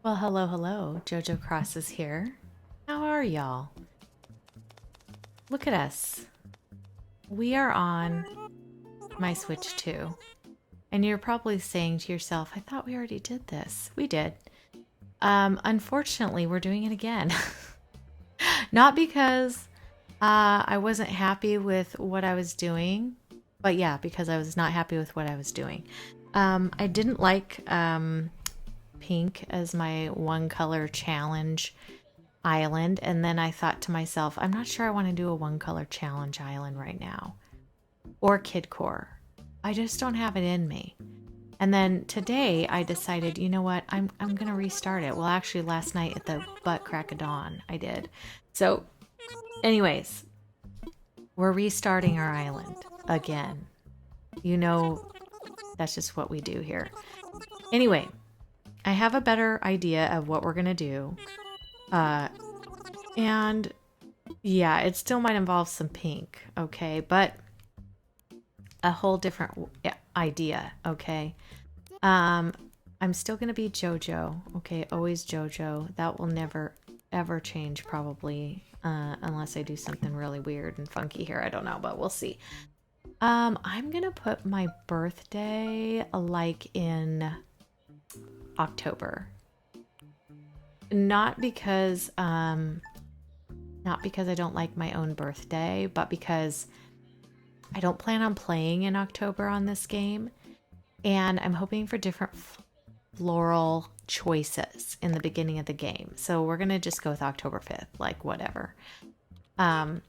Well, hello, hello. Jojo Cross is here. How are y'all? Look at us. We are on my Switch 2. And you're probably saying to yourself, I thought we already did this. We did. Unfortunately, we're doing it again. Not because I wasn't happy with what I was doing, but yeah, because I was not happy with what I was doing. I didn't like pink as my one color challenge island, and then I thought to myself, I'm not sure I want to do a one color challenge island right now, or kidcore. I just don't have it in me. And then today I decided, you know what, I'm gonna restart it. Well, actually last night at the butt crack of dawn I did. So anyways, we're restarting our island again. You know, that's just what we do here. Anyway, I have a better idea of what we're gonna do. And yeah, it still might involve some pink, okay? But a whole different idea, okay? I'm still gonna be JoJo, okay? Always JoJo. That will never ever change probably, unless I do something really weird and funky here. I don't know, but we'll see. I'm gonna put my birthday like in October. Not because I don't like my own birthday, but because I don't plan on playing in October on this game, and I'm hoping for different floral choices in the beginning of the game. So we're gonna just go with October 5th, like whatever. I'm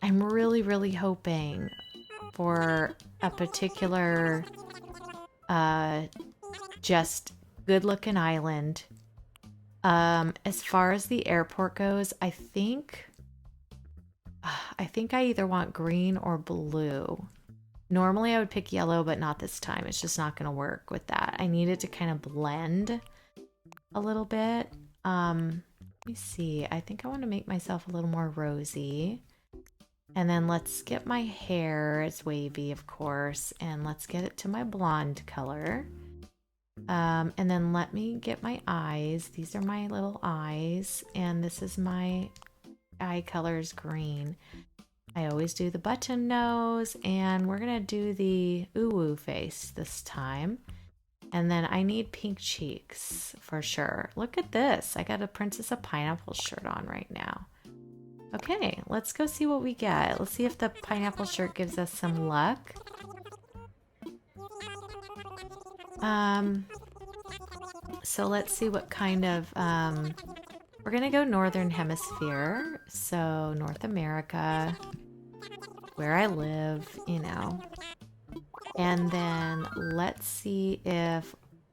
really hoping for a particular just good looking island. As far as the airport goes, I think I either want green or blue. Normally I would pick yellow, but not this time. It's just not going to work with that. I need it to kind of blend a little bit. Let me see. I think I want to make myself a little more rosy. And then let's get my hair. It's wavy, of course. And let's get it to my blonde color. And then let me get my eyes. These are my little eyes. And this is my eye color's green. I always do the button nose, and we're gonna do the ooh face this time. And then I need pink cheeks for sure. Look at this. I got a Princess of Pineapple shirt on right now. Okay, let's go see what we get. Let's see if the pineapple shirt gives us some luck. So let's see what kind of, we're gonna go Northern Hemisphere. So North America, where I live, you know. And then let's see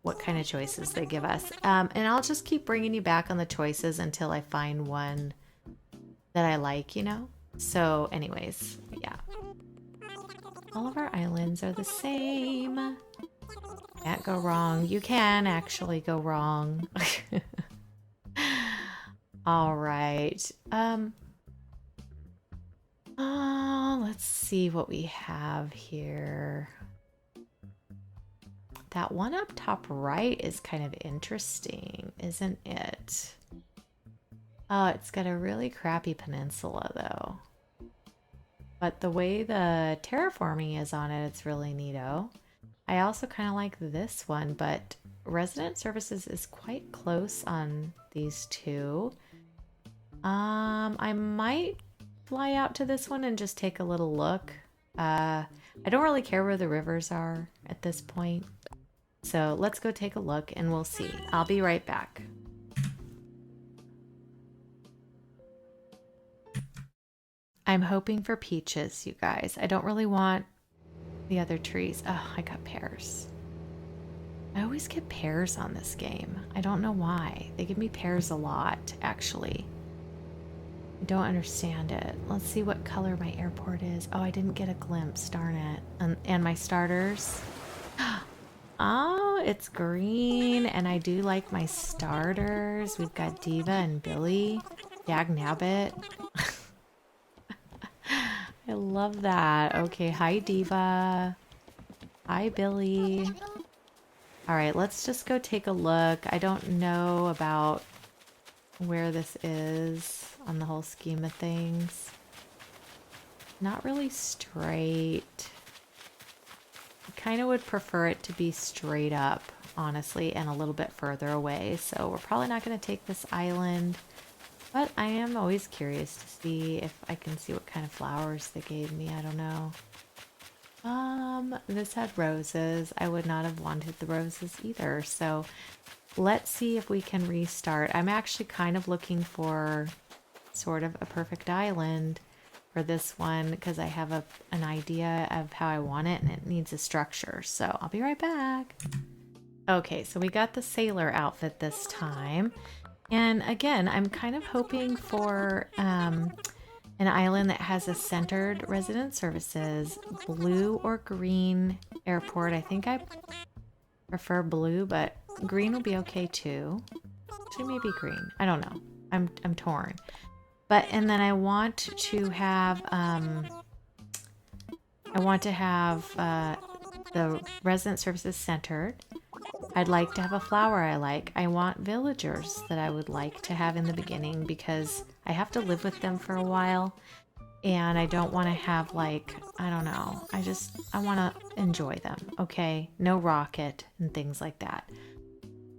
what kind of choices they give us. And I'll just keep bringing you back on the choices until I find one that I like, you know. So anyways, yeah. All of our islands are the same. Can't go wrong. You can actually go wrong. All right. Let's see what we have here. That one up top right is kind of interesting, isn't it? Oh, it's got a really crappy peninsula though. But the way the terraforming is on it, it's really neato. I also kind of like this one, but resident services is quite close on these two. I might fly out to this one and just take a little look. I don't really care where the rivers are at this point. So let's go take a look and we'll see. I'll be right back. I'm hoping for peaches, you guys. I don't really want the other trees. Oh, I got pears. I always get pears on this game. I don't know why. They give me pears a lot, actually. I don't understand it. Let's see what color my airport is. Oh, I didn't get a glimpse, darn it. And my starters. Oh, it's green, and I do like my starters. We've got Diva and Billy. Dag Nabbit. I love that. Okay, hi Diva. Hi Billy. All right, let's just go take a look. I don't know about where this is on the whole scheme of things. Not really straight. I kind of would prefer it to be straight up, honestly, and a little bit further away. So we're probably not going to take this island, but I am always curious to see if I can see what kind of flowers they gave me. I don't know. This had roses. I would not have wanted the roses either. So let's see if we can restart. I'm actually kind of looking for sort of a perfect island for this one because I have an idea of how I want it and it needs a structure. So I'll be right back. Okay, so we got the sailor outfit this time. And again, I'm kind of hoping for an island that has a centered resident services, blue or green airport. I think I prefer blue, but green will be okay too. Actually, maybe green. I don't know. I'm torn. But and then I want to have the resident services centered. I'd like to have a flower I like. I want villagers that I would like to have in the beginning because I have to live with them for a while and I don't want to have like, I don't know. I want to enjoy them. Okay. No rocket and things like that.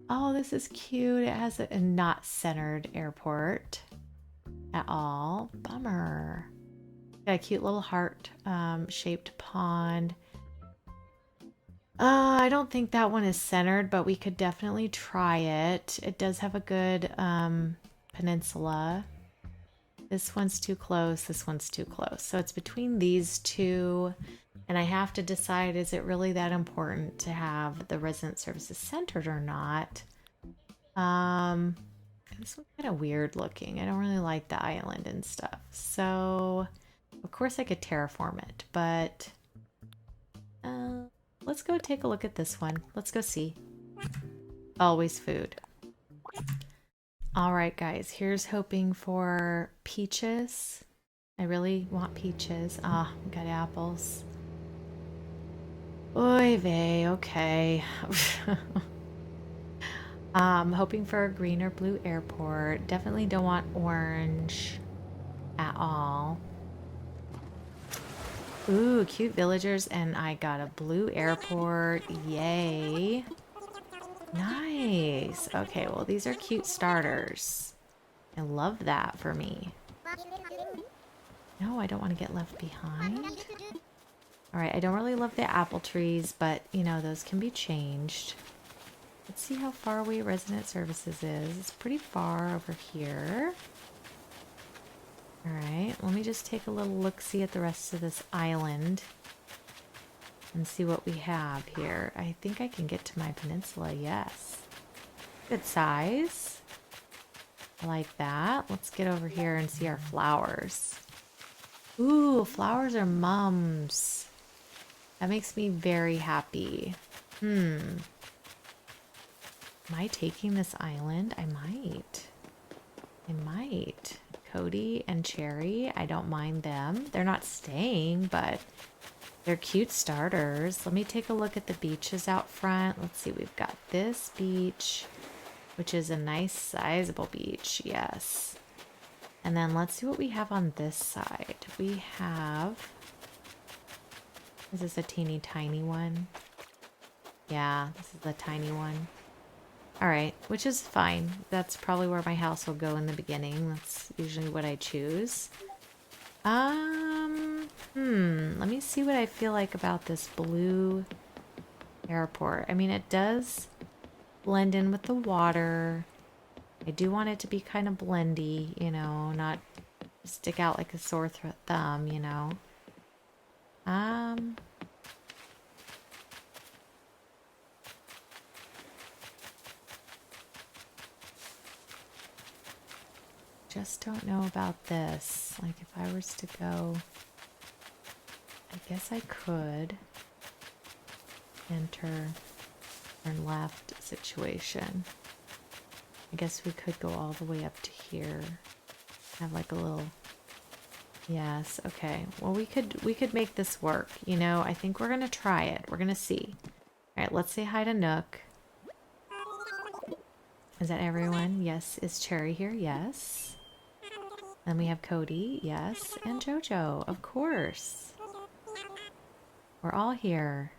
Oh, this is cute. It has a not centered airport at all. Bummer. Got a cute little heart shaped pond. I don't think that one is centered, but we could definitely try it. It does have a good peninsula. This one's too close. This one's too close. So it's between these two. And I have to decide, is it really that important to have the resident services centered or not? This one's kind of weird looking. I don't really like the island and stuff. So, of course I could terraform it, but let's go take a look at this one. Let's go see. Always food. All right, guys, here's hoping for peaches. I really want peaches. Ah, we got apples. Oy vey, okay. Hoping for a green or blue airport. Definitely don't want orange at all. Ooh, cute villagers, and I got a blue airport. Yay. Nice. Okay, well, these are cute starters. I love that for me. No, I don't want to get left behind. All right, I don't really love the apple trees, but, you know, those can be changed. Let's see how far away resident services is. It's pretty far over here. All right, let me just take a little look-see at the rest of this island and see what we have here. I think I can get to my peninsula, yes. Good size. I like that. Let's get over here and see our flowers. Ooh, flowers are mums. That makes me very happy. Am I taking this island? I might. Cody and Cherry, I don't mind them. They're not staying, but they're cute starters. Let me take a look at the beaches out front. Let's see, we've got this beach, which is a nice sizable beach, yes. And then let's see what we have on this side. We have... Is this a teeny tiny one? Yeah, this is the tiny one. Alright, which is fine. That's probably where my house will go in the beginning. That's usually what I choose. Let me see what I feel like about this blue airport. I mean, it does blend in with the water. I do want it to be kind of blendy, you know, not stick out like a sore thumb, you know. Just don't know about this. Like if I was to go, I guess I could enter turn left situation. I guess we could go all the way up to here. Have like a little, yes, okay. Well, we could make this work, you know. I think we're gonna try it. We're gonna see. All right, let's say hi to Nook. Is that everyone? Yes. Is Cherry here? Yes. Then we have Cody. Yes. And Jojo. Of course. We're all here.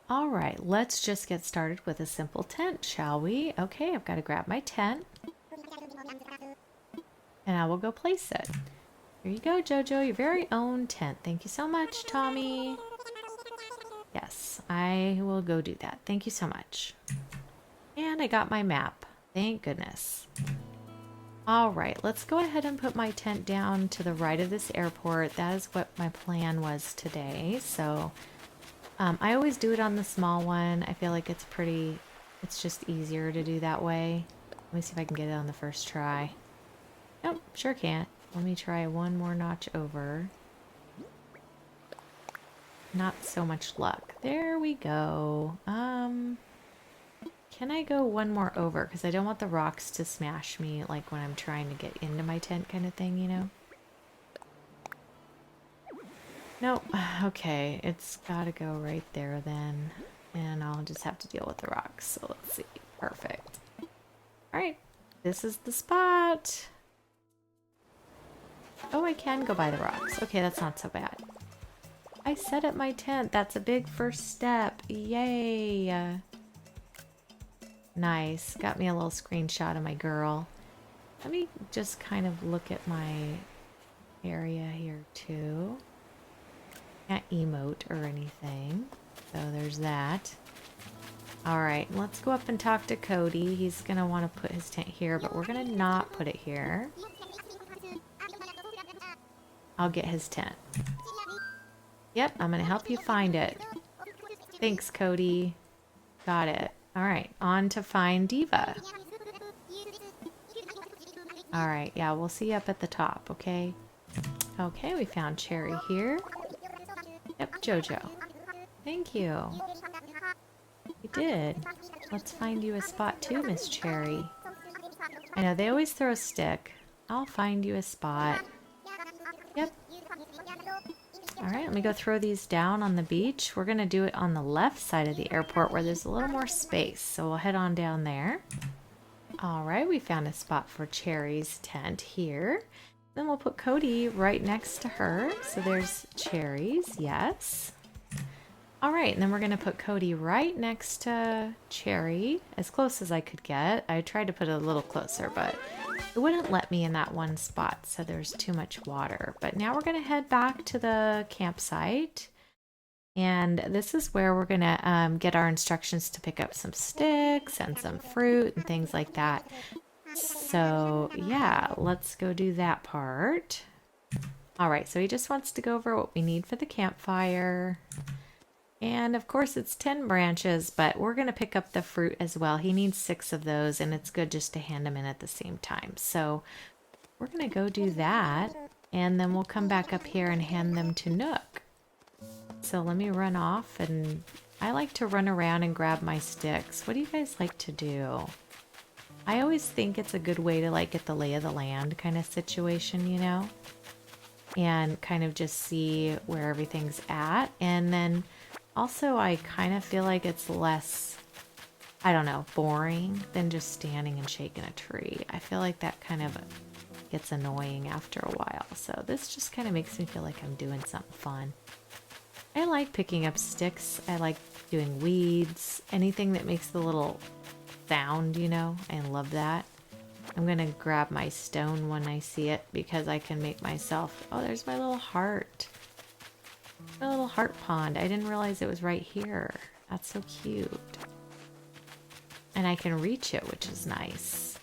All right. Let's just get started with a simple tent, shall we? Okay. I've got to grab my tent. And I will go place it. Here you go, Jojo. Your very own tent. Thank you so much, Tommy. Yes. I will go do that. Thank you so much. And I got my map. Thank goodness. All right, let's go ahead and put my tent down to the right of this airport. That is what my plan was today. So I always do it on the small one. I feel like it's just easier to do that way. Let me see if I can get it on the first try. Nope, sure can't. Let me try one more notch over. Not so much luck. There we go. Can I go one more over? Because I don't want the rocks to smash me like when I'm trying to get into my tent kind of thing, you know? Nope. Okay, it's got to go right there then. And I'll just have to deal with the rocks. So let's see. Perfect. Alright, this is the spot. Oh, I can go by the rocks. Okay, that's not so bad. I set up my tent. That's a big first step. Yay! Nice. Got me a little screenshot of my girl. Let me just kind of look at my area here too. Can't emote or anything. So there's that. Alright, let's go up and talk to Cody. He's going to want to put his tent here, but we're going to not put it here. I'll get his tent. Yep, I'm going to help you find it. Thanks, Cody. Got it. Alright, on to find Diva. Alright, yeah, we'll see you up at the top, okay? Okay, we found Cherry here. Yep, Jojo. Thank you. We did. Let's find you a spot too, Miss Cherry. I know, they always throw a stick. I'll find you a spot. Yep. Alright, let me go throw these down on the beach. We're going to do it on the left side of the airport where there's a little more space. So we'll head on down there. Alright, we found a spot for Cherry's tent here. Then we'll put Cody right next to her. So there's Cherry's, yes. Alright, and then we're going to put Cody right next to Cherry, as close as I could get. I tried to put it a little closer, but it wouldn't let me in that one spot, so there's too much water. But now we're going to head back to the campsite. And this is where we're going to get our instructions to pick up some sticks and some fruit and things like that. So yeah, let's go do that part. Alright, so he just wants to go over what we need for the campfire. And of course it's 10 branches, but we're going to pick up the fruit as well. He needs 6 of those, and it's good just to hand them in at the same time. So we're going to go do that, and then we'll come back up here and hand them to Nook. So let me run off, and I like to run around and grab my sticks. What do you guys like to do? I always think it's a good way to like get the lay of the land kind of situation, you know? And kind of just see where everything's at. And then also, I kind of feel like it's less, I don't know, boring than just standing and shaking a tree. I feel like that kind of gets annoying after a while. So this just kind of makes me feel like I'm doing something fun. I like picking up sticks. I like doing weeds. Anything that makes the little sound, you know. I love that. I'm going to grab my stone when I see it because I can make myself... Oh, there's my little heart. A little heart pond. I didn't realize it was right here. That's so cute. And I can reach it, which is nice.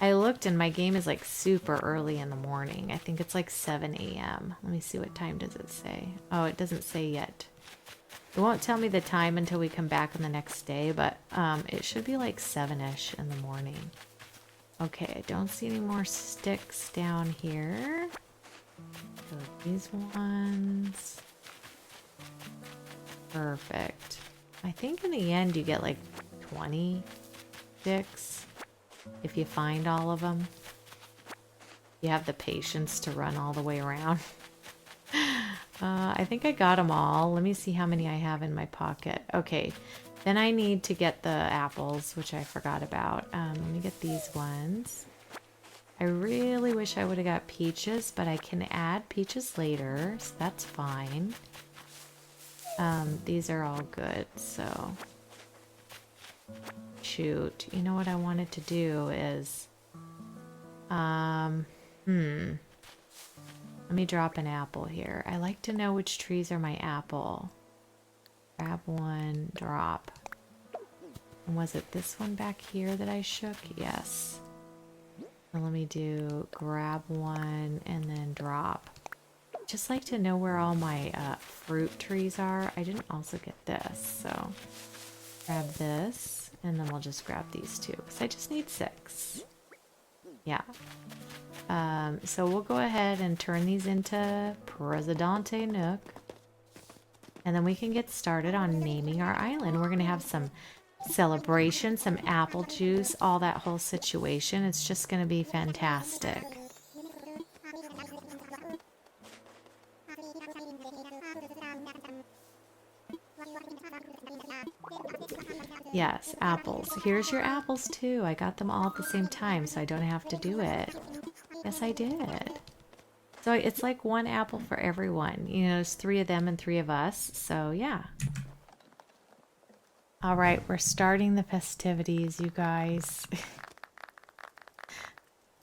I looked and my game is like super early in the morning. I think it's like 7 a.m. Let me see, what time does it say? Oh, it doesn't say yet. It won't tell me the time until we come back on the next day, but it should be like 7-ish in the morning. Okay, I don't see any more sticks down here. So these ones. Perfect. I think in the end you get like 20 sticks if you find all of them. You have the patience to run all the way around. I think I got them all. Let me see how many I have in my pocket. Okay, Then I need to get the apples, which I forgot about. Let me get these ones. I really wish I would have got peaches, but I can add peaches later, so that's fine. These are all good, so... Shoot, you know what I wanted to do is... Let me drop an apple here. I like to know which trees are my apple. Grab one, drop. And was it this one back here that I shook? Yes. And let me do grab one and then drop. Just like to know where all my fruit trees are. I didn't also get this, so grab this and then we'll just grab these two because I just need 6. Yeah. So we'll go ahead and turn these into Presidente Nook. And then we can get started on naming our island. We're going to have some celebration, some apple juice, all that whole situation. It's just going to be fantastic. Yes, apples. Here's your apples too. I got them all at the same time, so I don't have to do it. Yes, I did. So it's like 1 apple for everyone. You know, there's 3 of them and 3 of us. So yeah. All right, we're starting the festivities, you guys.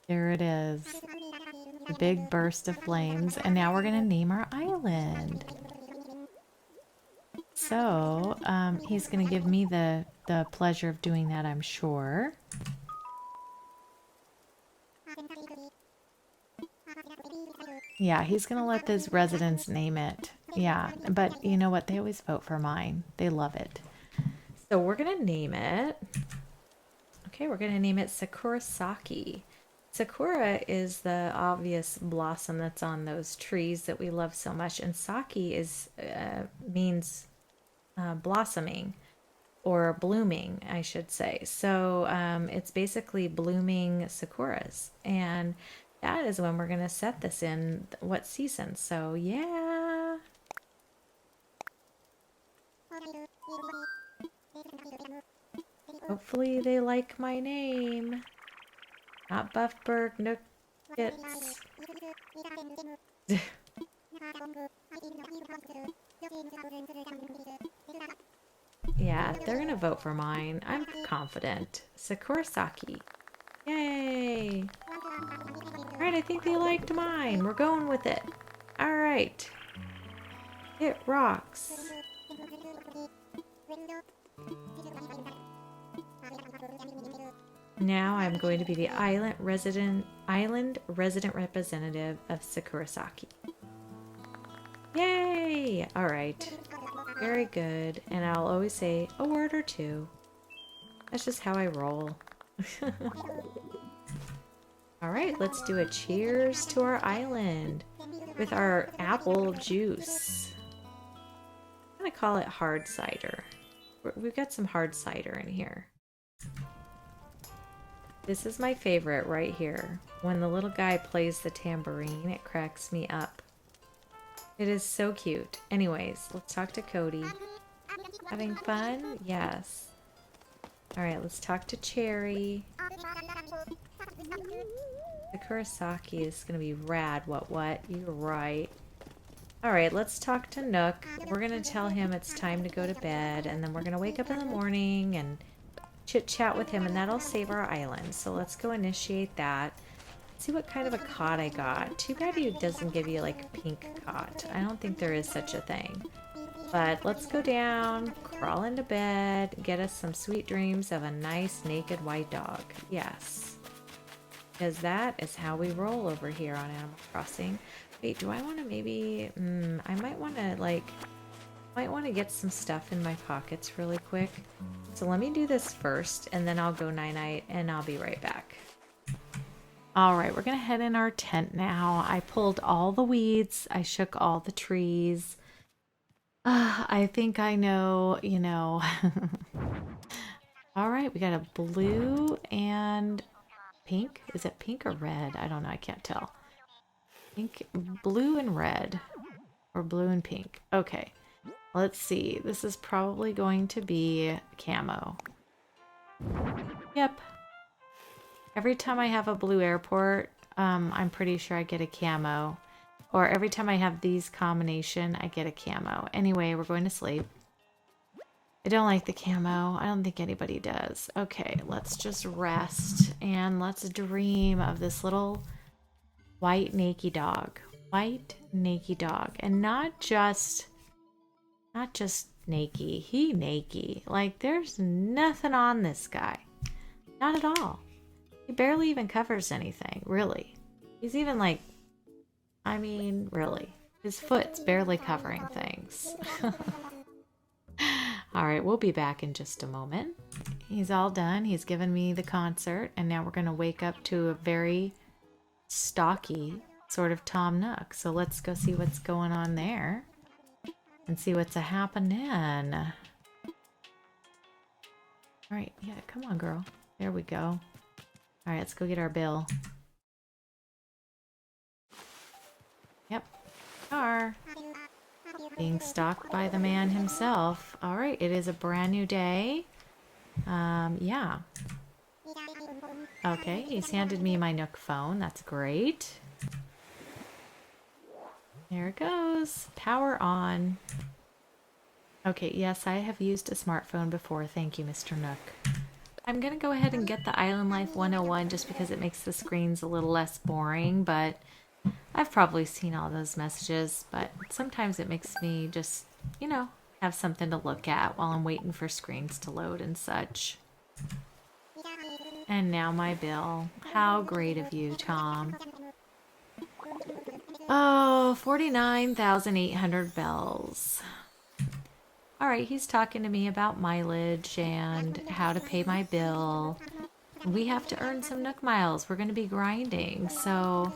There it is. A big burst of flames. And now we're going to name our island. So, he's going to give me the pleasure of doing that, I'm sure. Yeah, he's going to let his residents name it. Yeah, but you know what? They always vote for mine. They love it. So we're going to name it. Okay, we're going to name it SakuraSaki. Sakura is the obvious blossom that's on those trees that we love so much. And Saki is means blossoming or blooming, I should say. So it's basically blooming sakuras. And that is when we're going to set this in what season. So yeah. Hopefully they like my name. Not Buffberg, Nookits. Yeah, they're gonna vote for mine. I'm confident. SakuraSaki. Yay! Alright, I think they liked mine. We're going with it. Alright. It rocks. Now I'm going to be the island resident representative of SakuraSaki. Yay! Alright. Very good. And I'll always say a word or two. That's just how I roll. Alright, let's do a cheers to our island with our apple juice. I'm gonna call it hard cider. We've got some hard cider in here. This is my favorite right here. When the little guy plays the tambourine, it cracks me up. It is so cute. Anyways, let's talk to Cody. Having fun? Yes. Alright, let's talk to Cherry. SakuraSaki is gonna be rad. What? You're right. Alright, let's talk to Nook. We're gonna tell him it's time to go to bed, and then we're gonna wake up in the morning and chit-chat with him, and that'll save our island. So let's go initiate that. See what kind of a cot I got. Too bad it doesn't give you like a pink cot. I don't think there is such a thing. But let's go down, crawl into bed, get us some sweet dreams of a nice naked white dog. Yes. Because that is how we roll over here on Animal Crossing. Wait, do I want to maybe... I might want to get some stuff in my pockets really quick. So let me do this first, and then I'll go night-night, and I'll be right back. Alright, we're going to head in our tent now. I pulled all the weeds. I shook all the trees. I think I know, you know. Alright, we got a blue and pink. Is it pink or red? I don't know. I can't tell. Pink, blue and red. Or blue and pink. Okay. Let's see. This is probably going to be camo. Yep. Every time I have a blue airport, I'm pretty sure I get a camo. Or every time I have these combination, I get a camo. Anyway, we're going to sleep. I don't like the camo. I don't think anybody does. Okay, let's just rest and let's dream of this little white naked dog. White naked dog. And not just naked. He naked. Like, there's nothing on this guy. Not at all. He barely even covers anything, really. He's even like, I mean, really. His foot's barely covering things. All right, we'll be back in just a moment. He's all done. He's given me the concert, and now we're going to wake up to a very stocky sort of Tom Nook. So let's go see what's going on there and see what's happening. All right, yeah, come on, girl. There we go. All right, let's go get our bill. Yep, car. Being stalked by the man himself. All right, it is a brand new day. Yeah. Okay, he's handed me my Nook phone. That's great. There it goes. Power on. Okay, yes, I have used a smartphone before. Thank you, Mr. Nook. I'm going to go ahead and get the Island Life 101 just because it makes the screens a little less boring, but I've probably seen all those messages, but sometimes it makes me just, you know, have something to look at while I'm waiting for screens to load and such. And now my bill. How great of you, Tom. Oh, 49,800 bells. All right, he's talking to me about mileage and how to pay my bill. We have to earn some Nook miles. We're going to be grinding, so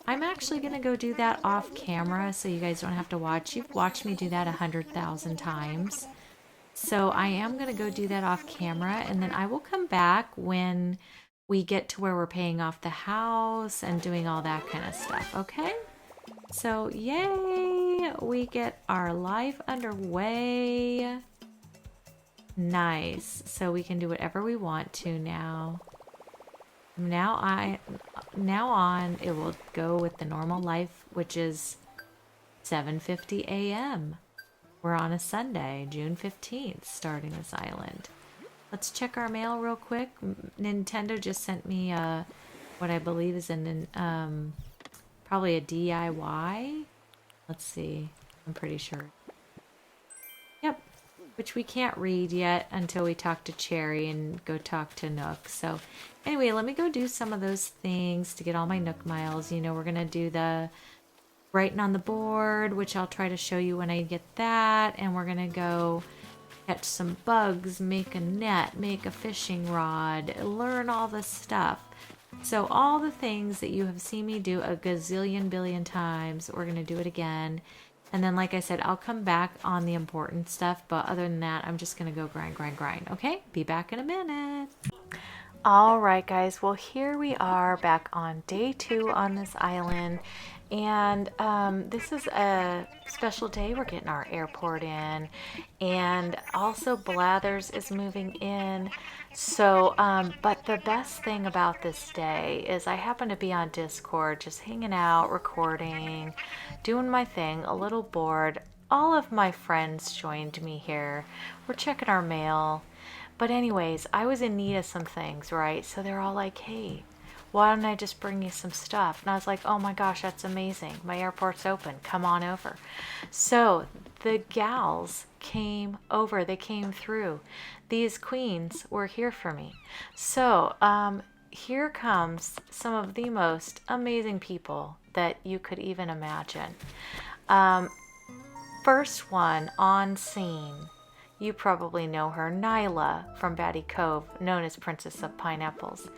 I'm actually going to go do that off camera so you guys don't have to watch. You've watched me do that 100,000 times. So I am going to go do that off camera, and then I will come back when we get to where we're paying off the house and doing all that kind of stuff, okay? So, yay! We get our life underway. Nice. So we can do whatever we want to now. Now on, it will go with the normal life, which is 7:50 a.m. We're on a Sunday, June 15th, starting this island. Let's check our mail real quick. Nintendo just sent me what I believe is probably a DIY. Let's see. I'm pretty sure. Yep. Which we can't read yet until we talk to Cherry and go talk to Nook. So anyway, let me go do some of those things to get all my Nook miles. You know, we're going to do the writing on the board, which I'll try to show you when I get that. And we're going to go catch some bugs, make a net, make a fishing rod, learn all this stuff. So all the things that you have seen me do a gazillion billion times, we're going to do it again. And then, like I said, I'll come back on the important stuff. But other than that, I'm just going to go grind, grind, grind. Okay? Be back in a minute. All right, guys. Well, here we are back on day 2 on this island. And this is a special day. We're getting our airport in. And also Blathers is moving in. So, but the best thing about this day is I happen to be on Discord, just hanging out, recording, doing my thing, a little bored. All of my friends joined me here. We're checking our mail. But anyways, I was in need of some things, right? So they're all like, hey, why don't I just bring you some stuff? And I was like, oh my gosh, that's amazing. My airport's open. Come on over. So the gals came over. They came through. These queens were here for me. So here comes some of the most amazing people that you could even imagine. First one on scene. You probably know her, Nyla from Batty Cove, known as Princess of Pineapples.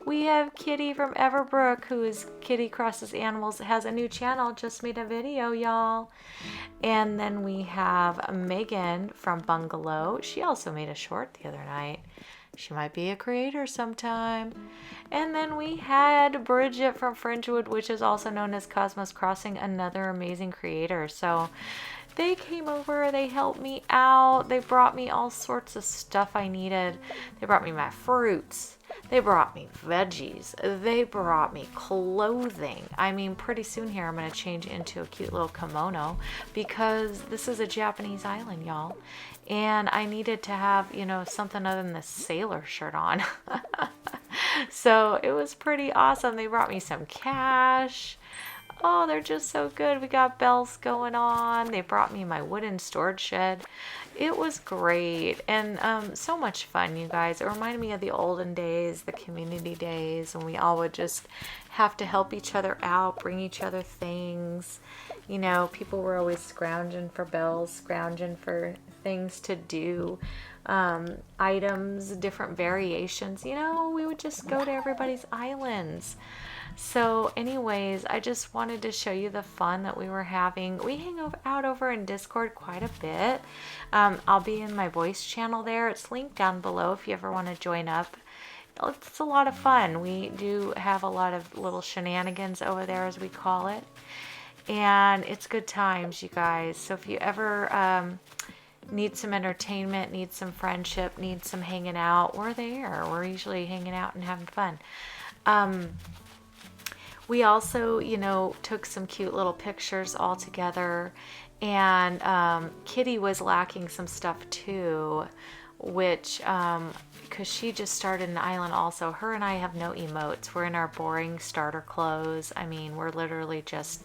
We have Kitty from Everbrook, who is Kitty Crosses Animals, has a new channel, just made a video, y'all. And then we have Megan from Bungalow. She also made a short the other night. She might be a creator sometime. And then we had Bridget from Fringewood, which is also known as Cosmos Crossing, another amazing creator. So They came over, they helped me out, they brought me all sorts of stuff I needed. They brought me my fruits, they brought me veggies, they brought me clothing. I mean, pretty soon here I'm gonna change into a cute little kimono because this is a Japanese island, y'all. And I needed to have, you know, something other than the sailor shirt on. So it was pretty awesome. They brought me some cash. Oh, they're just so good. We got bells going on. They brought me my wooden storage shed. It was great and so much fun, you guys. It reminded me of the olden days, the community days, when we all would just have to help each other out, bring each other things. You know, people were always scrounging for bells, scrounging for things to do, items, different variations. You know, we would just go to everybody's islands. So anyways, I just wanted to show you the fun that we were having. We hang out over in Discord quite a bit. I'll be in my voice channel there. It's linked down below if you ever want to join up. It's a lot of fun. We do have a lot of little shenanigans over there, as we call it. And it's good times, you guys. So if you ever need some entertainment, need some friendship, need some hanging out, we're there. We're usually hanging out and having fun. We also, you know, took some cute little pictures all together, and Kitty was lacking some stuff too, which, because she just started an island also. Her and I have no emotes. We're in our boring starter clothes. I mean, we're literally just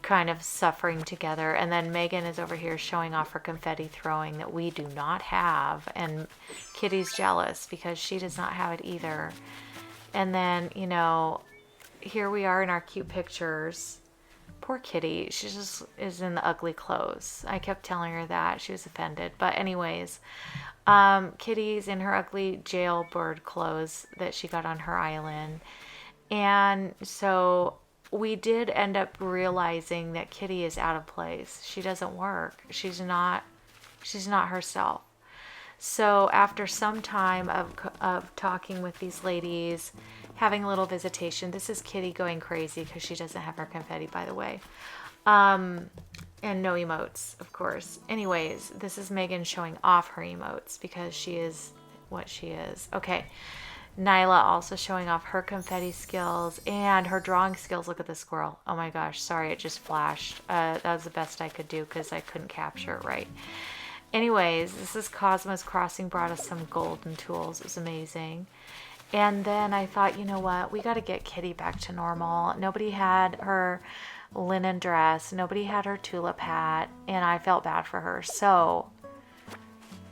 kind of suffering together. And then Megan is over here showing off her confetti throwing that we do not have, and Kitty's jealous because she does not have it either. And then, you know, here we are in our cute pictures. Poor Kitty, she just is in the ugly clothes. I kept telling her that. She was offended. But anyways, Kitty's in her ugly jailbird clothes that she got on her island. And so we did end up realizing that Kitty is out of place. She doesn't work. She's not herself. So after some time of talking with these ladies, having a little visitation, this is Kitty going crazy because she doesn't have her confetti, by the way. And no emotes, of course. Anyways, this is Megan showing off her emotes because she is what she is. Okay. Nyla also showing off her confetti skills and her drawing skills. Look at the squirrel. Oh my gosh, sorry, it just flashed. That was the best I could do because I couldn't capture it right. Anyways, this is Cosmos Crossing brought us some golden tools. It was amazing. And then I thought, you know what? We got to get Kitty back to normal. Nobody had her linen dress. Nobody had her tulip hat. And I felt bad for her. So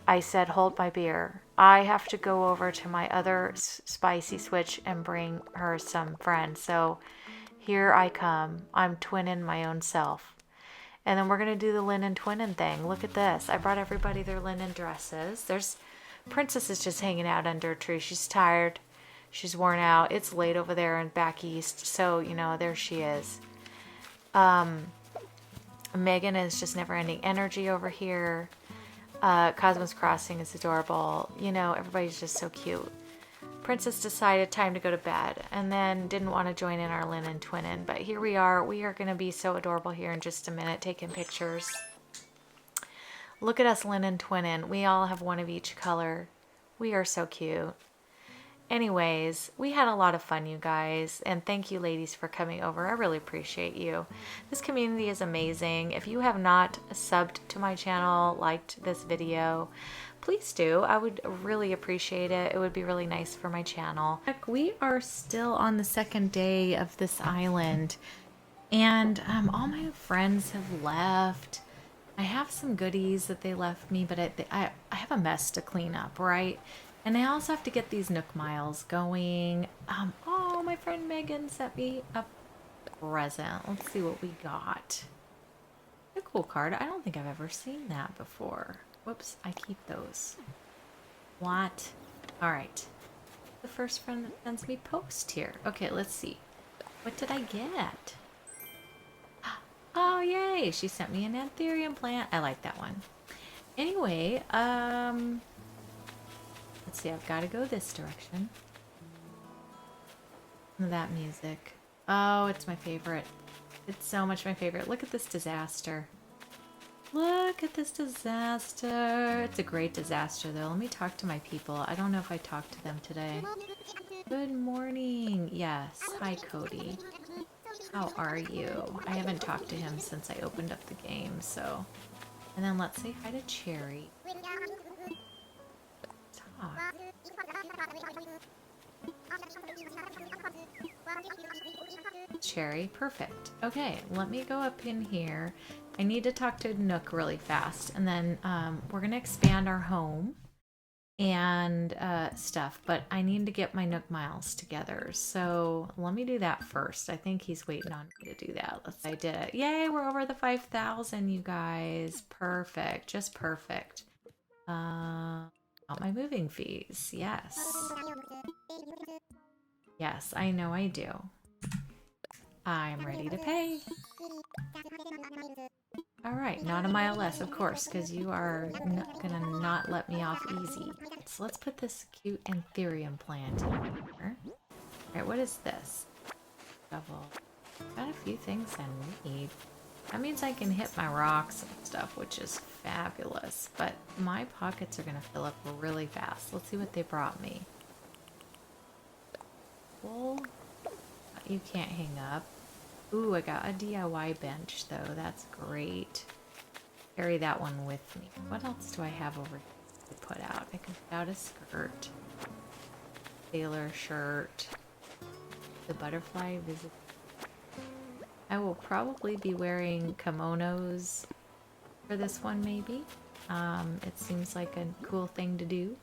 I said, hold my beer. I have to go over to my other spicy switch and bring her some friends. So here I come. I'm twinning my own self. And then we're going to do the linen twinning thing. Look at this. I brought everybody their linen dresses. There's Princess is just hanging out under a tree. She's tired. She's worn out. It's late over there and back east. So, you know, there she is. Megan is just never-ending energy over here. Cosmos Crossing is adorable. You know, everybody's just so cute. Princess decided time to go to bed and then didn't want to join in our linen twinning. But here we are. We are going to be so adorable here in just a minute, taking pictures. Look at us linen twinning. We all have one of each color. We are so cute. Anyways, we had a lot of fun, you guys, and thank you ladies for coming over. I really appreciate you. This community is amazing. If you have not subbed to my channel, liked this video, please do. I would really appreciate it. It would be really nice for my channel. We are still on the second day of this island, and all my friends have left. I have some goodies that they left me, but I have a mess to clean up, right? And I also have to get these Nook Miles going. Oh, my friend Megan sent me a present. Let's see what we got. A cool card. I don't think I've ever seen that before. Whoops, I keep those. What? All right. The first friend that sends me post here. Okay, let's see. What did I get? Oh, yay. She sent me an anthurium plant. I like that one. Anyway, let's see, I've got to go this direction. That music. Oh, it's my favorite. It's so much my favorite. Look at this disaster. Look at this disaster. It's a great disaster though. Let me talk to my people. I don't know if I talked to them today. Good morning. Yes. Hi, Cody. How are you? I haven't talked to him since I opened up the game, so. And then let's say hi to Cherry. Talk. Cherry, perfect. Okay, let me go up in here. I need to talk to Nook really fast, and then we're gonna expand our home and stuff, but I need to get my Nook Miles together, so let me do that first. I think he's waiting on me to do that. I did it. Yay, we're over the 5,000, you guys. Perfect, just perfect. Not my moving fees. Yes. Yes, I know I do. I'm ready to pay. Alright, not a mile less, of course, because you are gonna not let me off easy. So let's put this cute Anthurium plant in here. Alright, what is this? Shovel. Got a few things I need. That means I can hit my rocks and stuff, which is fabulous. But my pockets are gonna fill up really fast. Let's see what they brought me. Well, you can't hang up. Ooh, I got a DIY bench, though. That's great. Carry that one with me. What else do I have over here to put out? I can put out a skirt. Sailor shirt. The butterfly visit. I will probably be wearing kimonos for this one, maybe. It seems like a cool thing to do.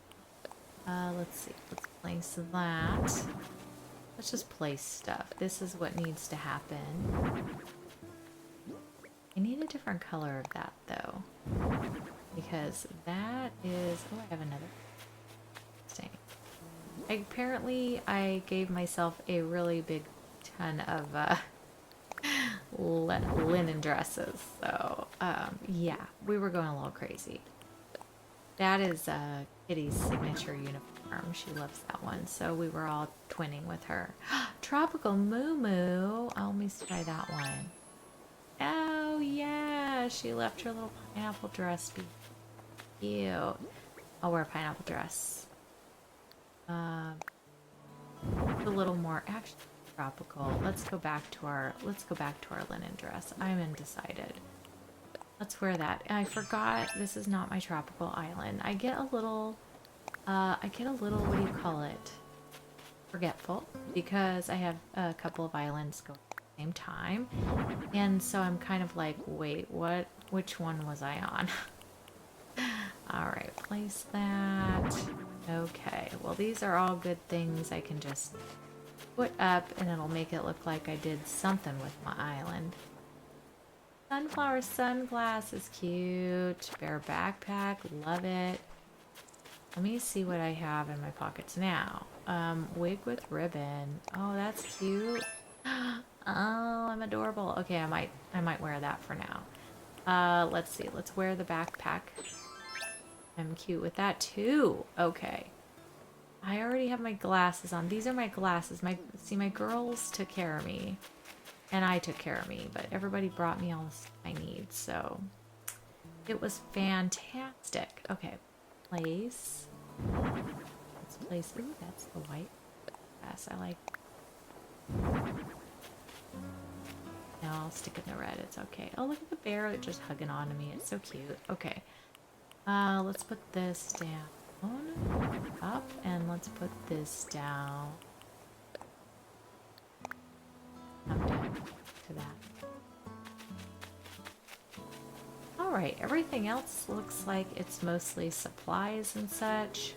Let's see. Let's place that. Let's just place stuff. This is what needs to happen. I need a different color of that, though. Because that is... Oh, I have another thing. Apparently, I gave myself a really big ton of linen dresses. So, yeah, we were going a little crazy. That is Kitty's signature uniform. She loves that one, so we were all twinning with her. Tropical Moo Moo. Oh, let me try that one. Oh, yeah. She left her little pineapple dress. Be cute. I'll wear a pineapple dress. A little more actually tropical. Let's go back to our linen dress. I'm undecided. Let's wear that. I forgot this is not my tropical island. I get a little what do you call it? Forgetful, because I have a couple of islands going at the same time. And so I'm kind of like, wait, which one was I on? Alright, place that. Okay, well these are all good things I can just put up and it'll make it look like I did something with my island. Sunflower sunglasses, cute. Bear backpack, love it. Let me see what I have in my pockets now. Wig with ribbon. Oh, that's cute. Oh, I'm adorable. Okay, I might wear that for now. Let's see. Let's wear the backpack. I'm cute with that too. Okay. I already have my glasses on. These are my glasses. My girls took care of me. And I took care of me, but everybody brought me all the stuff I need, so it was fantastic. Okay. Place. Let's place. Ooh, that's the white. Yes, I like. No, I'll stick in the red. It's okay. Oh, look at the bear just hugging on to me. It's so cute. Okay. Let's put this down. Up, and let's put this down. I'm down to that. Alright, everything else looks like it's mostly supplies and such.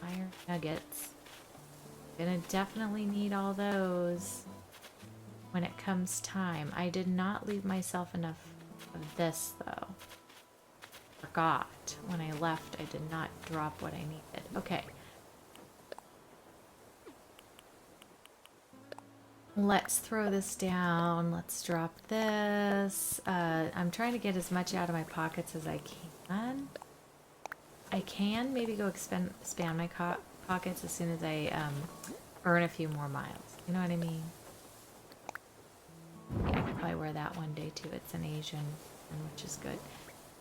Iron nuggets. Gonna definitely need all those when it comes time. I did not leave myself enough of this though. Forgot. When I left, I did not drop what I needed. Okay. Let's throw this down. Let's drop this. I'm trying to get as much out of my pockets as I can. I can maybe go expand my pockets as soon as I earn a few more miles. You know what I mean? Yeah, I could probably wear that one day too. It's an Asian, which is good.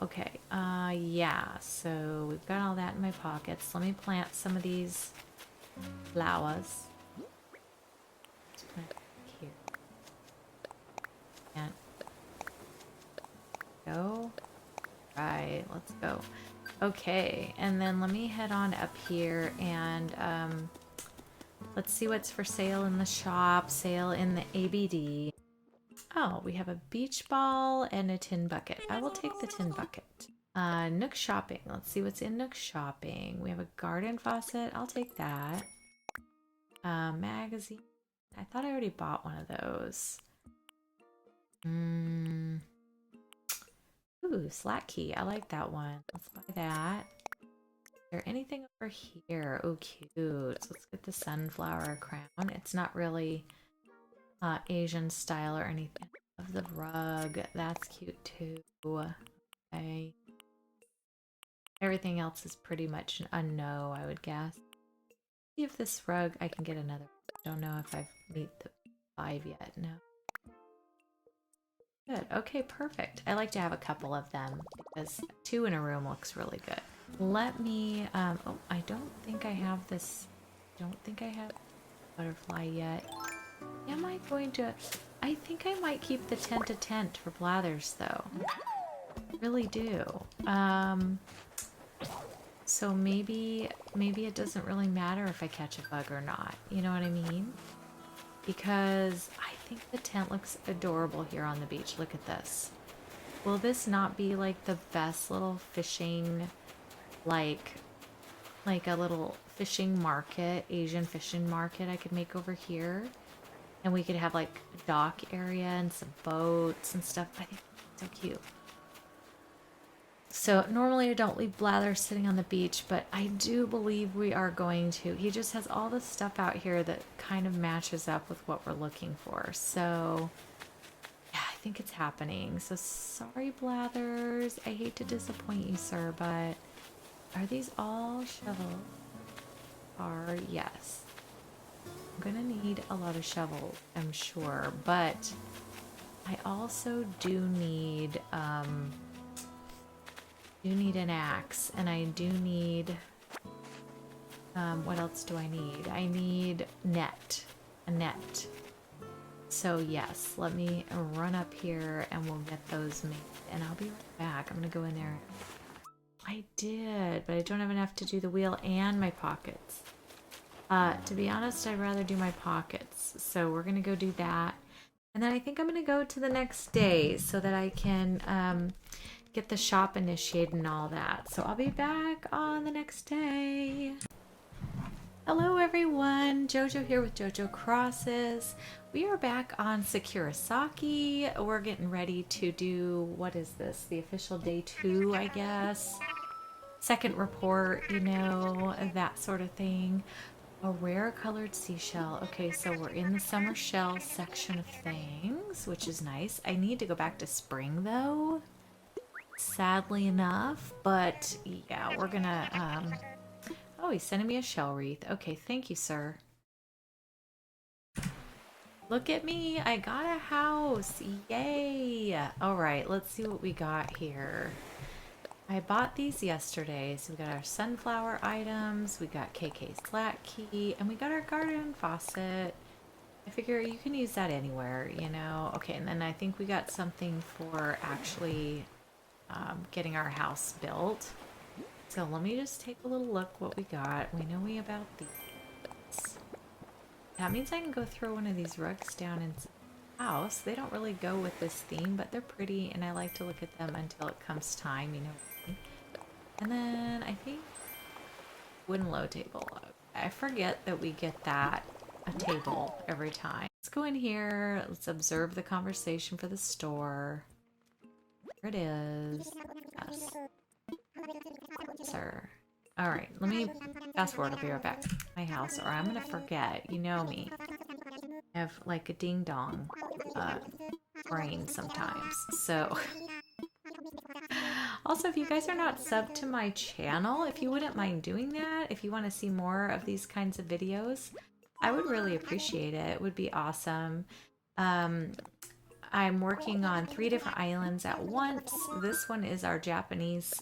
Okay, yeah, so we've got all that in my pockets. Let me plant some of these flowers. Let's plant here. And go. Right, let's go. Okay, and then let me head on up here and let's see what's for sale in the shop, sale in the ABD. Oh, we have a beach ball and a tin bucket. I will take the tin bucket. Nook shopping. Let's see what's in Nook shopping. We have a garden faucet. I'll take that. Magazine. I thought I already bought one of those. Ooh, Slack key. I like that one. Let's buy that. Is there anything over here? Oh, cute. So let's get the sunflower crown. It's not really Asian style or anything. Of the rug. That's cute too. Okay. Everything else is pretty much a no, I would guess. See if this rug I can get another. I don't know if I've made the 5 yet. No. Good. Okay, perfect. I like to have a couple of them because 2 in a room looks really good. Let me, oh, I don't think I have this. Don't think I have butterfly yet. Am I going to? I think I might keep the tent a tent for Blathers though. I really do. So maybe it doesn't really matter if I catch a bug or not. You know what I mean? Because I think the tent looks adorable here on the beach. Look at this. Will this not be like the best little fishing, like a little fishing market, Asian fishing market I could make over here? And we could have like a dock area and some boats and stuff. I think it's so cute. So normally I don't leave Blather sitting on the beach, but I do believe we are going to. He just has all this stuff out here that kind of matches up with what we're looking for. So yeah, I think it's happening. So sorry, Blathers. I hate to disappoint you, sir, but are these all shovels? Yes. I'm gonna need a lot of shovels, I'm sure, but I also do need an axe, and I do need what else do I need? I need a net. So yes, let me run up here and we'll get those made, and I'll be right back. I'm gonna go in there. I did, but I don't have enough to do the wheel and my pockets. To be honest, I'd rather do my pockets. So we're gonna go do that. And then I think I'm gonna go to the next day so that I can get the shop initiated and all that. So I'll be back on the next day. Hello everyone, Jojo here with Jojo Crosses. We are back on SakuraSaki. We're getting ready to do, what is this? The official day 2, I guess. Second report, you know, that sort of thing. A rare colored seashell. Okay, so we're in the summer shell section of things, which is nice. I need to go back to spring though, sadly enough, but yeah, we're gonna, oh, he's sending me a shell wreath. Okay, thank you, sir. Look at me, I got a house, yay! All right, let's see what we got here. I bought these yesterday, so we got our sunflower items, we got KK's Slack key, and we got our garden faucet. I figure you can use that anywhere, you know? Okay, and then I think we got something for actually getting our house built. So let me just take a little look what we got. We know about these. That means I can go throw one of these rugs down in the house. They don't really go with this theme, but they're pretty, and I like to look at them until it comes time, you know? And then I think wooden low table. I forget that we get that a table every time. Let's go in here. Let's observe the conversation for the store. There it is. Yes. Sir. All right, let me fast forward. I'll be right back. My house, or I'm gonna forget. You know me. I have like a ding dong brain sometimes. So. Also, if you guys are not subbed to my channel, if you wouldn't mind doing that, if you want to see more of these kinds of videos, I would really appreciate it. It would be awesome. I'm working on 3 different islands at once. This one is our Japanese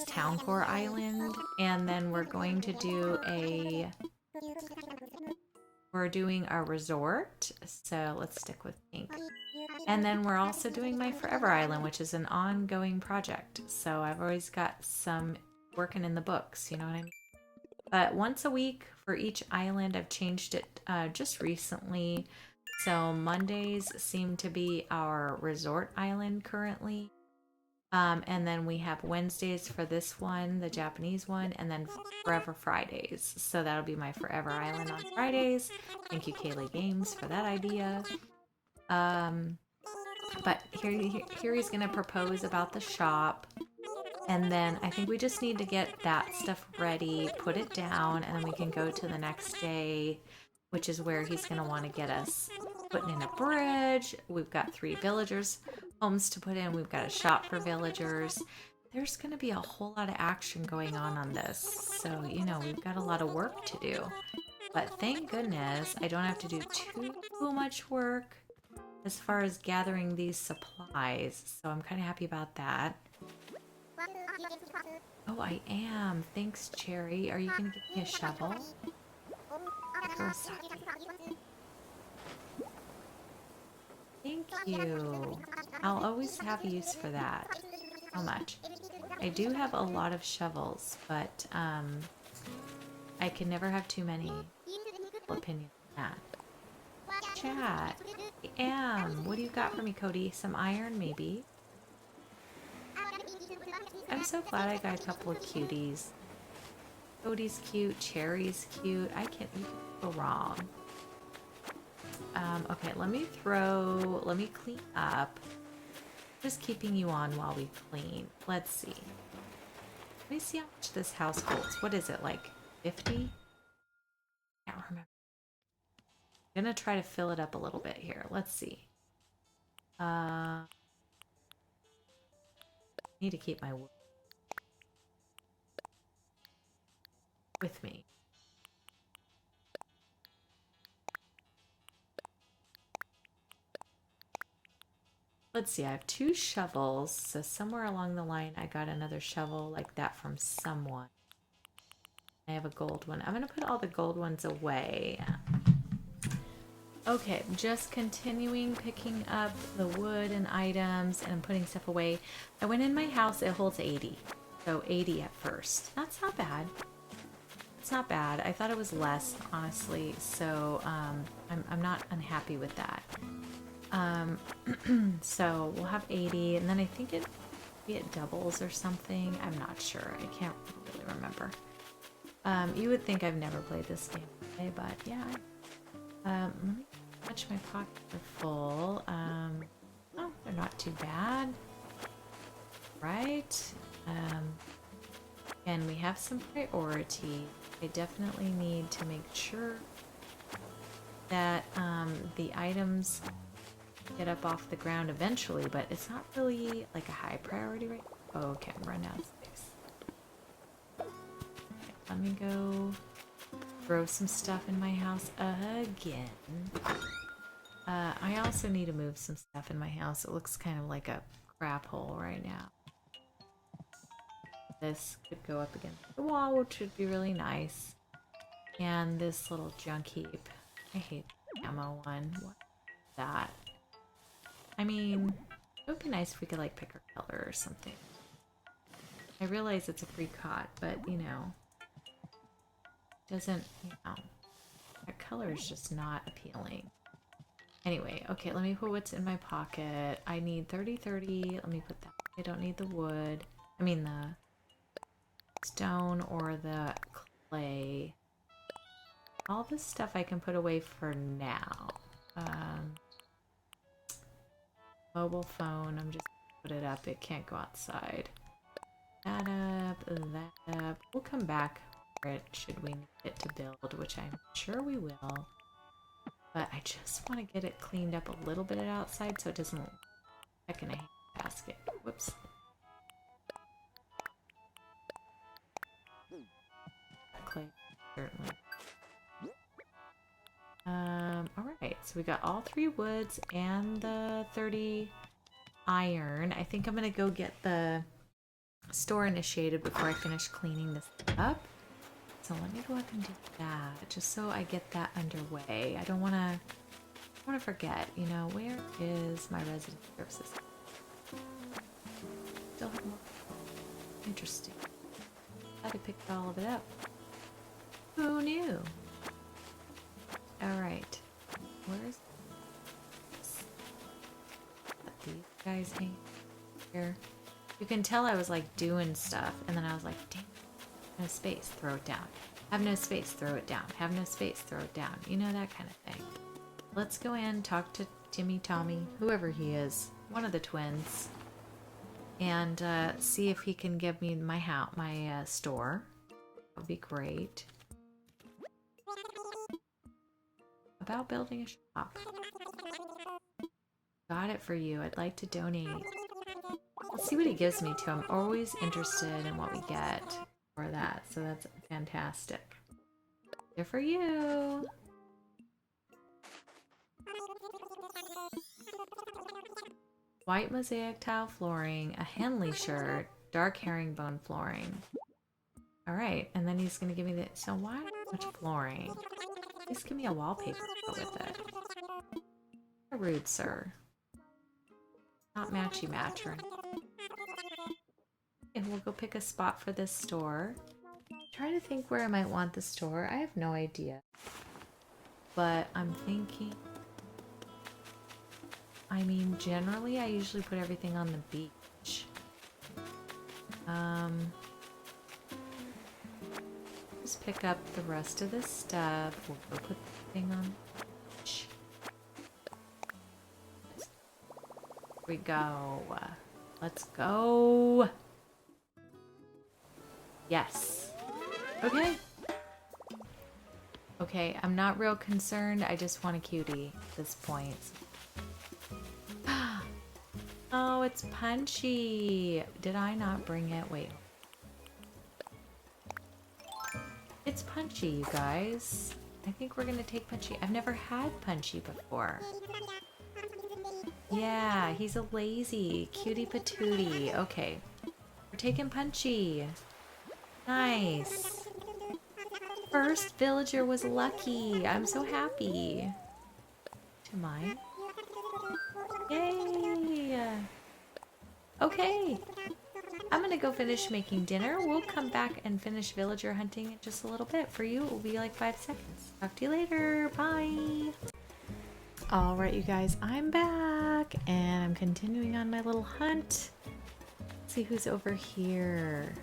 town core island, and then we're going to do we're doing a resort, so let's stick with pink. And then we're also doing my Forever Island, which is an ongoing project. So I've always got some working in the books, you know what I mean? But once a week for each island. I've changed it just recently. So Mondays seem to be our resort island currently. And then we have Wednesdays for this one, the Japanese one, and then Forever Fridays. So that'll be my Forever Island on Fridays. Thank you, Kaylee Games, for that idea. But here he's gonna propose about the shop. And then I think we just need to get that stuff ready, put it down, and then we can go to the next day, which is where he's gonna want to get us putting in a bridge. We've got 3 villagers homes to put in. We've got a shop for villagers. There's going to be a whole lot of action going on this. So, you know, we've got a lot of work to do. But thank goodness I don't have to do too much work as far as gathering these supplies. So I'm kind of happy about that. Oh, I am. Thanks, Cherry. Are you going to give me a shovel? SakuraSaki. Thank you. I'll always have use for that. How much? I do have a lot of shovels, but I can never have too many. Opinion on that. Chat. I am. What do you got for me, Cody? Some iron, maybe? I'm so glad I got a couple of cuties. Cody's cute. Cherry's cute. You can't go wrong. Okay, let me clean up. Just keeping you on while we clean. Let's see. Let me see how much this house holds. What is it, like 50? I can't remember. I'm gonna try to fill it up a little bit here. Let's see. Need to keep my wood with me. Let's see, I have 2 shovels, so somewhere along the line I got another shovel like that from someone. I have a gold one. I'm gonna put all the gold ones away. Okay, just continuing picking up the wood and items and putting stuff away. I went in my house, it holds 80. So 80 at first. That's not bad. It's not bad. I thought it was less, honestly, so I'm not unhappy with that. So we'll have 80, and then I think it doubles or something. I'm not sure. I can't really remember. You would think I've never played this game, but yeah. Let me touch my pockets are full. Oh, they're not too bad. Right. And we have some priority. I definitely need to make sure that the items get up off the ground eventually, but it's not really like a high priority right now. Oh, okay, I'm running out of space. Okay, let me go throw some stuff in my house again. I also need to move some stuff in my house. It looks kind of like a crap hole right now. This could go up against the wall, which would be really nice. And this little junk heap. I hate the ammo one. What is that? I mean, it would be nice if we could like pick a color or something. I realize it's a pre-caught, but you know, doesn't, you know, that color is just not appealing. Anyway, okay, let me put what's in my pocket. I need 30. Let me put that. I don't need the wood. I mean the stone or the clay. All this stuff I can put away for now. Mobile phone, I'm just gonna put it up. It can't go outside. That up. We'll come back for it should we need it to build, which I'm sure we will. But I just want to get it cleaned up a little bit outside so it doesn't look like in a basket. Whoops. Clay, certainly. Alright. Right, so we got all 3 woods and the 30 iron. I think I'm gonna go get the store initiated before I finish cleaning this up. So let me go up and do that, just so I get that underway. I don't want to forget, you know, where is my resident services? Still have more. Interesting. I picked all of it up. Who knew? All right. Where's these guys hang here? You can tell I was like doing stuff, and then I was like, dang, no space, throw it down. Have no space, throw it down. Have no space, throw it down. You know, that kind of thing. Let's go in, talk to Timmy, Tommy, whoever he is, one of the twins, and see if he can give me my store. That would be great. About building a shop. Got it for you. I'd like to donate. Let's see what he gives me too. I'm always interested in what we get for that. So that's fantastic. Good for you. White mosaic tile flooring, a Henley shirt, dark herringbone flooring. All right, and then he's gonna give me the. So why so much flooring? Please give me a wallpaper to go with it. Rude, sir. Not matchy match or anything. And we'll go pick a spot for this store. Trying to think where I might want the store. I have no idea. But I'm thinking. I mean, generally, I usually put everything on the beach. Just pick up the rest of this stuff. We'll go put the thing on the beach. Here we go. Let's go. Yes. Okay. Okay, I'm not real concerned. I just want a cutie at this point. Oh, it's Punchy. Did I not bring it? Wait. It's Punchy, you guys. I think we're gonna take Punchy. I've never had Punchy before. Yeah, he's a lazy cutie patootie. Okay. We're taking Punchy. Nice. First villager was lucky. I'm so happy. To mine. Yay! Okay. I'm gonna go finish making dinner. We'll come back and finish villager hunting in just a little bit. For you, it will be like 5 seconds. Talk to you later. Bye. Alright, you guys, I'm back and I'm continuing on my little hunt. Let's see who's over here.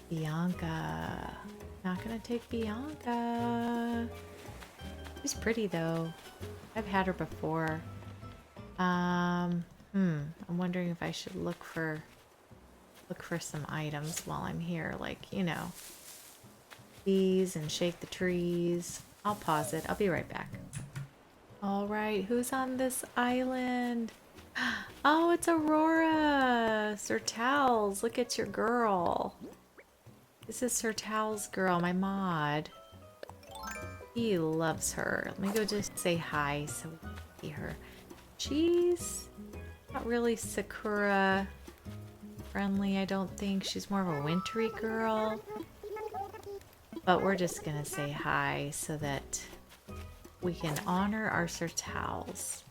Bianca. Not gonna take Bianca. She's pretty though. I've had her before. I'm wondering if I should look for some items while I'm here, like, you know, these and shake the trees. I'll pause it. I'll be right back. All right, who's on this island? Oh, it's Aurora. Sir Towels, look at your girl. This is Sir Towels' girl, my mod. He loves her. Let me go just say hi so we can see her. She's not really Sakura friendly, I don't think. She's more of a wintry girl. But we're just gonna say hi so that we can honor our Sir Towels.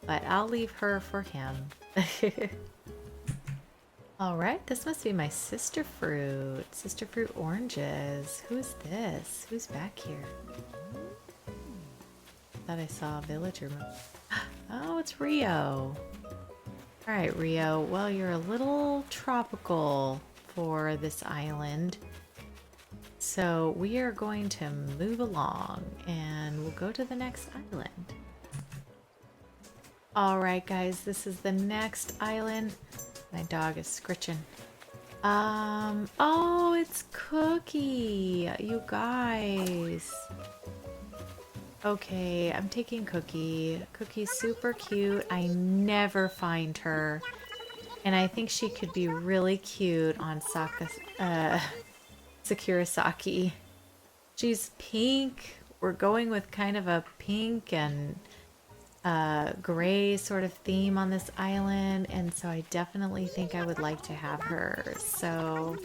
But I'll leave her for him. Alright, this must be my sister fruit. Sister fruit oranges. Who's this? Who's back here? Thought I saw a villager. Oh, it's Rio. Alright, Rio. Well, you're a little tropical for this island. So we are going to move along and we'll go to the next island. Alright, guys, this is the next island. My dog is scritching. Oh, it's Cookie, you guys. Okay, I'm taking Cookie. Cookie's super cute. I never find her. And I think she could be really cute on SakuraSaki. She's pink, we're going with kind of a pink and gray sort of theme on this island, and so I definitely think I would like to have her. So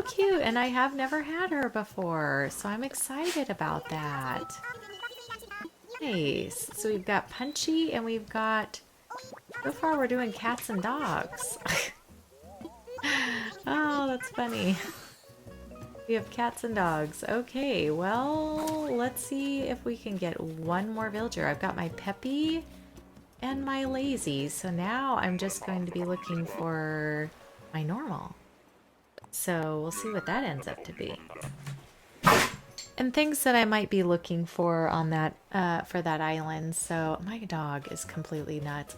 cute, and I have never had her before, so I'm excited about that. Nice. So we've got Punchy, and we've got, so far we're doing cats and dogs. Oh, that's funny. We have cats and dogs. Okay, well, let's see if we can get one more villager. I've got my Peppy and my Lazy, so now I'm just going to be looking for my normal. So we'll see what that ends up to be. And things that I might be looking for on that, for that island. So my dog is completely nuts.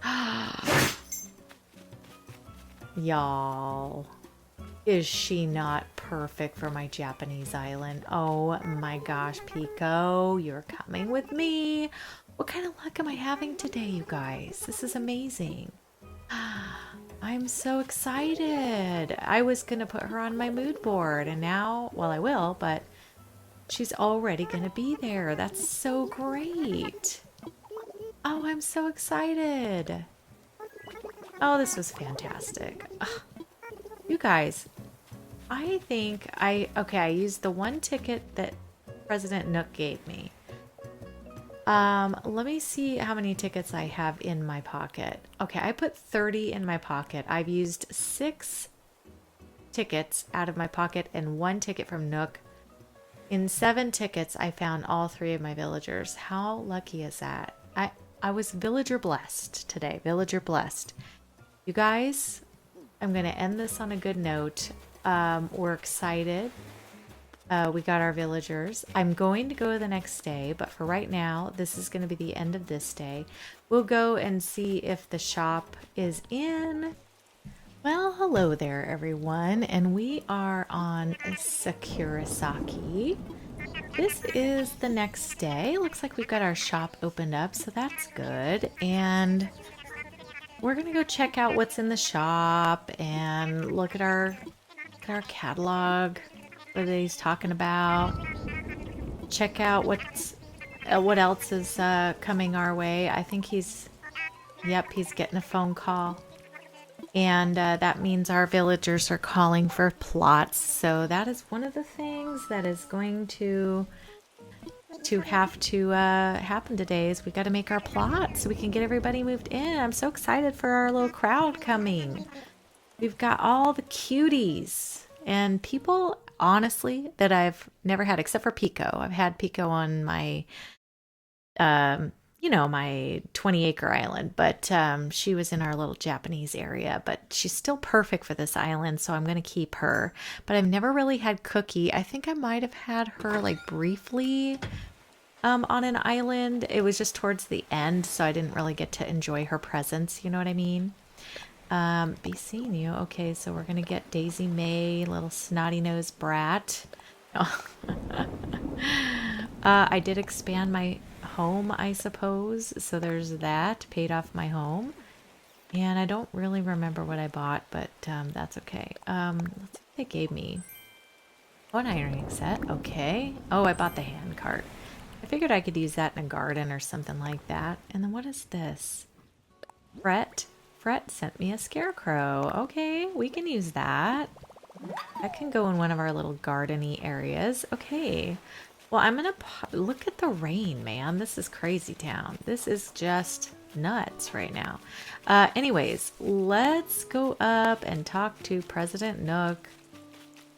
Y'all. Is she not perfect for my Japanese island? Oh my gosh, Pico, you're coming with me. What kind of luck am I having today, you guys? This is amazing. I'm so excited. I was going to put her on my mood board, and now, well, I will, but she's already going to be there. That's so great. Oh, I'm so excited. Oh, this was fantastic. Ugh. You guys, I think I used the one ticket that President Nook gave me. Let me see how many tickets I have in my pocket. Okay, I put 30 in my pocket. I've used 6 tickets out of my pocket and 1 ticket from Nook. In 7 tickets, I found all 3 of my villagers. How lucky is that? I was villager blessed today. Villager blessed. You guys, I'm going to end this on a good note. We're excited. We got our villagers. I'm going to go the next day, but for right now, this is going to be the end of this day. We'll go and see if the shop is in. Well, hello there, everyone. And we are on SakuraSaki. This is the next day. Looks like we've got our shop opened up, so that's good. And we're going to go check out what's in the shop and look at our catalog, what he's talking about. Check out what else is coming our way. I think he's getting a phone call. And that means our villagers are calling for plots. So that is one of the things that is going to have to happen today is we got to make our plot so we can get everybody moved in. I'm so excited for our little crowd coming. We've got all the cuties and people, honestly, that I've never had except for Pico. I've had Pico on my, my 20-acre island, but she was in our little Japanese area, but she's still perfect for this island, so I'm going to keep her. But I've never really had Cookie. I think I might have had her like briefly on an island. It was just towards the end, so I didn't really get to enjoy her presence, you know what I mean? Be seeing you. Okay, so we're gonna get Daisy May, little snotty-nosed brat. Oh. I did expand my home, I suppose, so there's that. Paid off my home. And I don't really remember what I bought, but that's okay. Let's see what they gave me. Oh, an ironing set. Okay. Oh, I bought the hand cart. I figured I could use that in a garden or something like that. And then what is this? Fret sent me a scarecrow. Okay, we can use that. That can go in one of our little gardeny areas. Okay. Well, I'm gonna look at the rain, man. This is crazy town. This is just nuts right now. Anyways, let's go up and talk to President Nook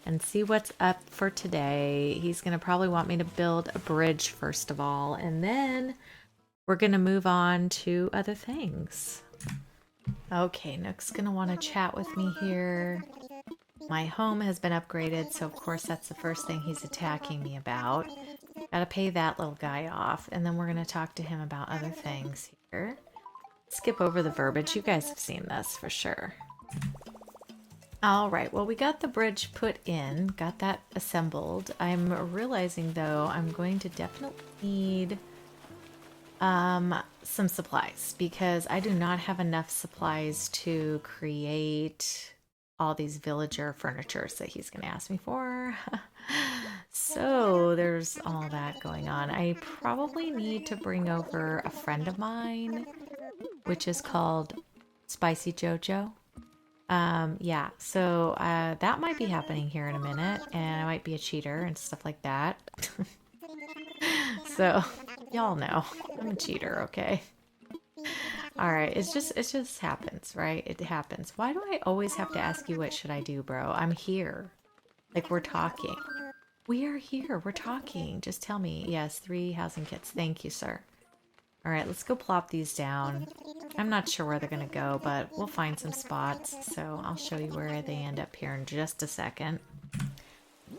and see what's up for today. He's going to probably want me to build a bridge first of all, and then we're going to move on to other things. Okay, Nook's going to want to chat with me here. My home has been upgraded, so of course that's the first thing he's attacking me about. Gotta pay that little guy off, and then we're going to talk to him about other things here. Skip over the verbiage. You guys have seen this for sure. All right, well, we got the bridge put in, got that assembled. I'm realizing, though, I'm going to definitely need some supplies because I do not have enough supplies to create all these villager furnitures that he's going to ask me for. So there's all that going on. I probably need to bring over a friend of mine, which is called Spicy Jojo. Yeah, so that might be happening here in a minute, and I might be a cheater and stuff like that. So y'all know I'm a cheater, okay? All right, it just happens, right? It happens. Why do I always have to ask you what should I do, bro? I'm here. Like, we're talking. We are here. We're talking. Just tell me. Yes, 3 housing kits. Thank you, sir. All right, let's go plop these down. I'm not sure where they're going to go, but we'll find some spots. So I'll show you where they end up here in just a second.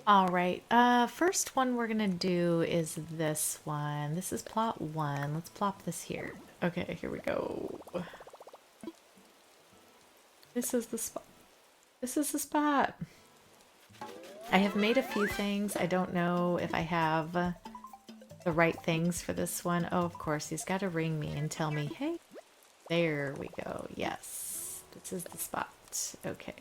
All right, first one we're going to do is this one. This is plot 1. Let's plop this here. Okay, here we go. This is the spot. This is the spot. I have made a few things. I don't know if I have the right things for this one. Oh, of course, he's got to ring me and tell me, hey, there we go. Yes, this is the spot. Okay.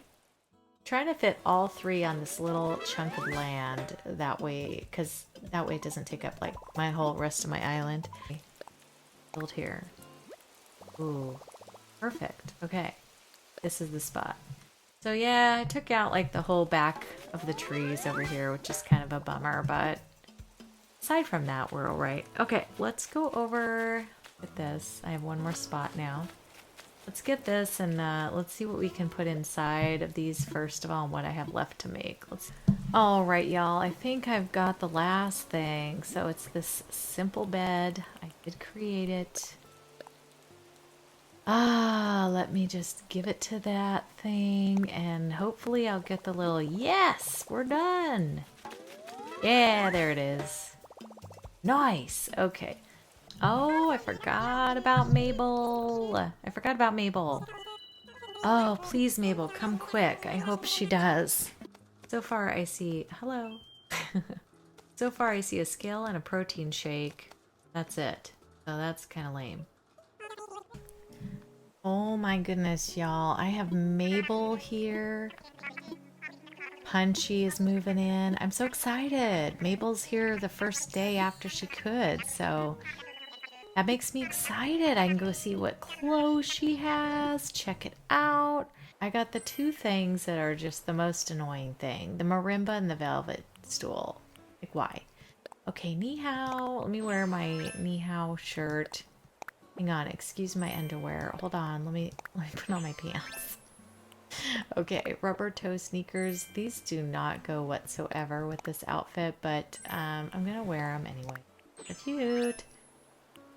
Trying to fit all 3 on this little chunk of land that way, because that way it doesn't take up like my whole rest of my island. Build here. Ooh, perfect. Okay, this is the spot. So yeah, I took out like the whole back of the trees over here, which is kind of a bummer, but aside from that, we're all right. Okay, let's go over with this. I have one more spot now. Let's get this and let's see what we can put inside of these first of all and what I have left to make. All right, y'all, I think I've got the last thing. So it's this simple bed. I did create it. Let me just give it to that thing and hopefully I'll get the little, yes, we're done. Yeah, there it is. Nice. Okay. Oh, I forgot about Mabel. I forgot about Mabel. Oh, please, Mabel, come quick. I hope she does. So far, I see... Hello. So far, I see a scale and a protein shake. That's it. So that's kind of lame. Oh my goodness, y'all. I have Mabel here. Punchy is moving in. I'm so excited. Mabel's here the first day after she could, so... That makes me excited. I can go see what clothes she has, check it out. I got the 2 things that are just the most annoying thing. The marimba and the velvet stool. Like, why? Okay, ni hao. Let me wear my ni hao shirt. Hang on, excuse my underwear. Hold on, let me put on my pants. Okay, rubber toe sneakers. These do not go whatsoever with this outfit, but I'm gonna wear them anyway. They're cute.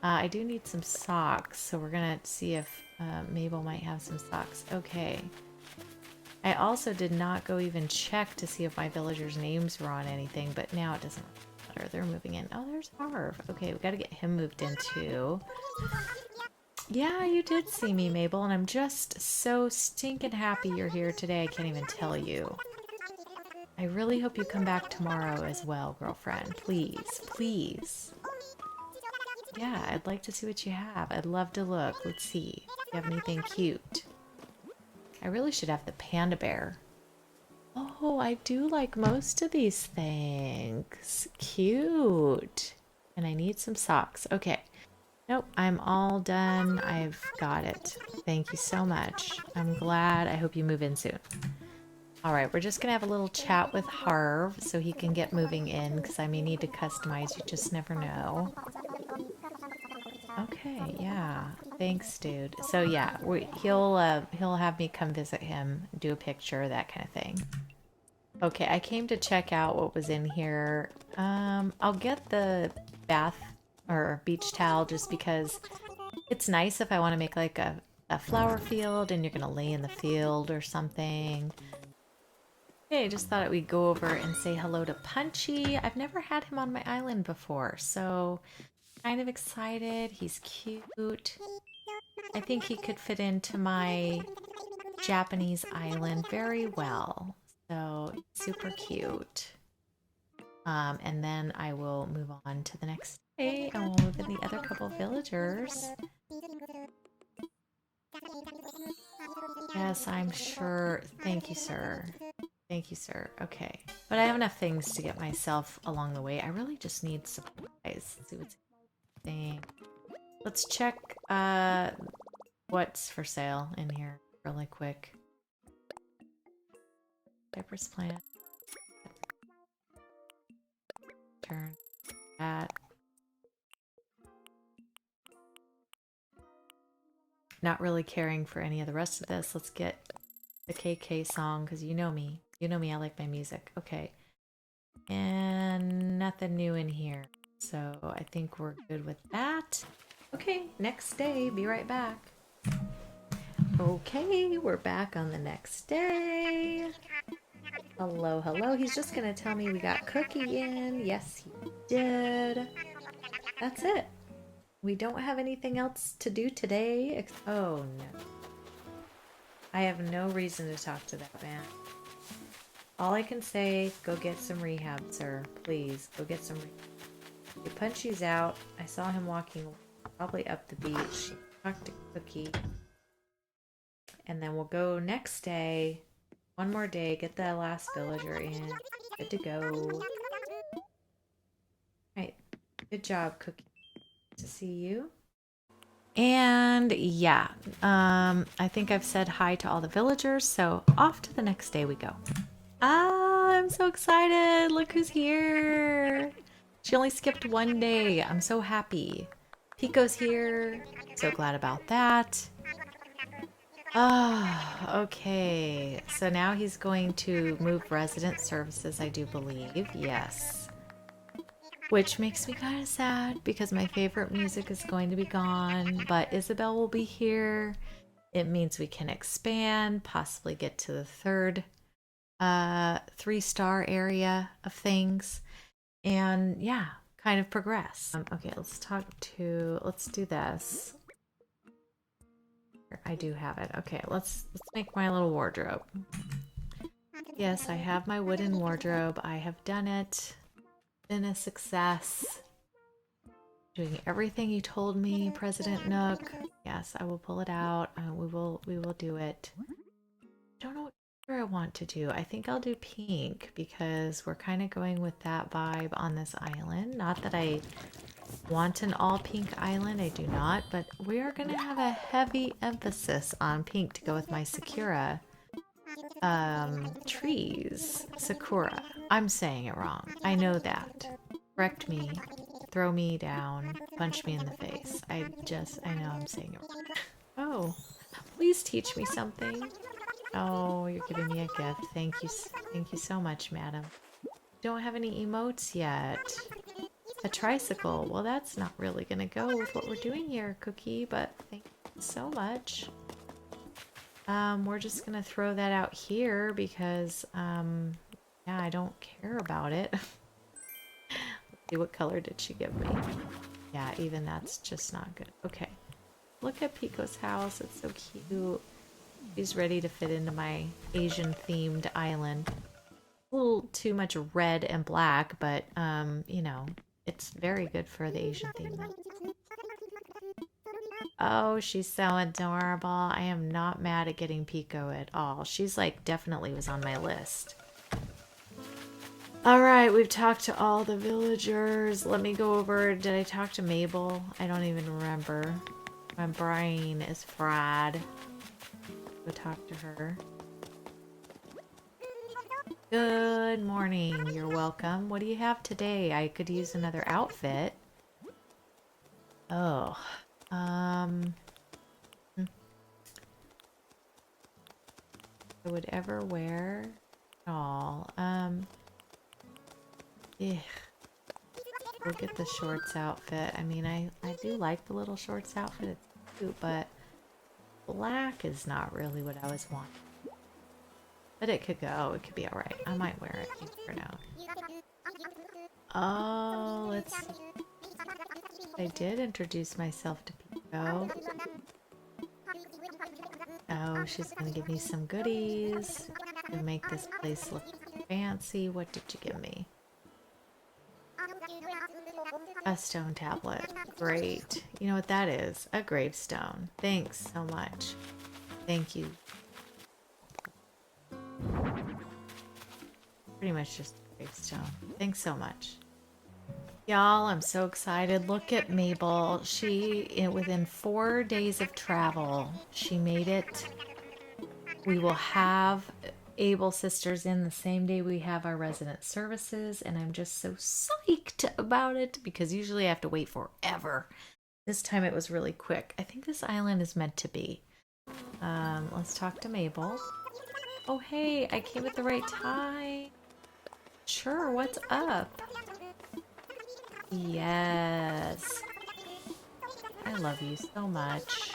I do need some socks, so we're gonna see if Mabel might have some socks. Okay. I also did not go even check to see if my villagers' names were on anything, but now it doesn't matter. They're moving in. Oh, there's Harv. Okay, we gotta get him moved in too. Yeah, you did see me, Mabel, and I'm just so stinking happy you're here today. I can't even tell you. I really hope you come back tomorrow as well, girlfriend. Please, please. Yeah, I'd like to see what you have. I'd love to look. Let's see. If you have anything cute. I really should have the panda bear. Oh, I do like most of these things. Cute. And I need some socks. Okay. Nope, I'm all done. I've got it. Thank you so much. I'm glad. I hope you move in soon. All right, we're just going to have a little chat with Harv so he can get moving in because I may need to customize. You just never know. Okay, yeah. Thanks, dude. So yeah, he'll have me come visit him, do a picture, that kind of thing. Okay, I came to check out what was in here. I'll get the bath or beach towel just because it's nice if I want to make like a flower field and you're gonna lay in the field or something. Okay, I just thought we'd go over and say hello to Punchy. I've never had him on my island before, so kind of excited. He's cute. I think he could fit into my Japanese island very well. So super cute. And then I will move on to the next day and we'll move in the other couple villagers. Yes, I'm sure. Thank you, sir. Thank you, sir. Okay. But I have enough things to get myself along the way. I really just need supplies. Let's see what's thing. Let's check what's for sale in here really quick. Cypress plant. Turn that. Not really caring for any of the rest of this. Let's get the KK song because you know me. You know me, I like my music. Okay. And nothing new in here. So I think we're good with that. Okay, next day. Be right back. Okay, we're back on the next day. Hello, hello. He's just gonna tell me we got Cookie in. Yes, he did. That's it. We don't have anything else to do today. Oh, no. I have no reason to talk to that man. All I can say, go get some rehab, sir. Please, go get some rehab. Punchy's out. I saw him walking probably up the beach. Talk to Cookie. And then we'll go next day. One more day. Get the last villager in. Good to go. Right. Good job, Cookie. To see you. And yeah, I think I've said hi to all the villagers, so off to the next day we go. Ah, I'm so excited. Look who's here. She only skipped one day. I'm so happy. Pico's here. So glad about that. Ah, okay. So now he's going to move resident services, I do believe. Yes. Which makes me kind of sad because my favorite music is going to be gone, but Isabel will be here. It means we can expand, possibly get to the third 3-star area of things, and yeah, kind of progress. Okay, let's do this. I do have it. Okay, let's make my little wardrobe. Yes, I have my wooden wardrobe. I have done it. Been a success. Doing everything you told me, President Nook. Yes, I will pull it out. We will do it. I don't know what color I want to do. I think I'll do pink because we're kind of going with that vibe on this island. Not that I want an all pink island, I do not, but we are going to have a heavy emphasis on pink to go with my Sakura trees. Sakura. I'm saying it wrong. I know that. Correct me. Throw me down. Punch me in the face. I know I'm saying it wrong. Oh, please teach me something. Oh, you're giving me a gift. Thank you so much, madam. Don't have any emotes yet. A tricycle. Well, that's not really gonna go with what we're doing here, Cookie, but thank you so much. We're just gonna throw that out here because, yeah, I don't care about it. Let's see, what color did she give me? Yeah, even that's just not good. Okay. Look at Pico's house. It's so cute. She's ready to fit into my Asian-themed island. A little too much red and black, but, you know, it's very good for the Asian theme. Oh, she's so adorable. I am not mad at getting Pico at all. She's like definitely was on my list. All right, we've talked to all the villagers. Let me go over. Did I talk to Mabel? I don't even remember. My brain is fried. Go talk to her. Good morning. You're welcome. What do you have today? I could use another outfit. Oh. I would ever wear at all. Yeah. We'll get the shorts outfit. I mean, I do like the little shorts outfit. It's cute, but black is not really what I was wanting. But it could go. It could be alright. I might wear it for now. Oh, let's see. I did introduce myself to Pico. Oh, she's gonna give me some goodies to make this place look fancy. What did you give me? A stone tablet. Great. You know what that is? A gravestone. Thanks so much. Thank you. pretty much just gravestone. Thanks so much. Y'all, I'm so excited. Look at Mabel. Within 4 days of travel, she made it. We will have Able Sisters in the same day we have our resident services, and I'm just so psyched about it because usually I have to wait forever. This time it was really quick. I think this island is meant to be. Let's talk to Mabel. Oh, hey, I came at the right time. Sure, what's up? Yes. I love you so much.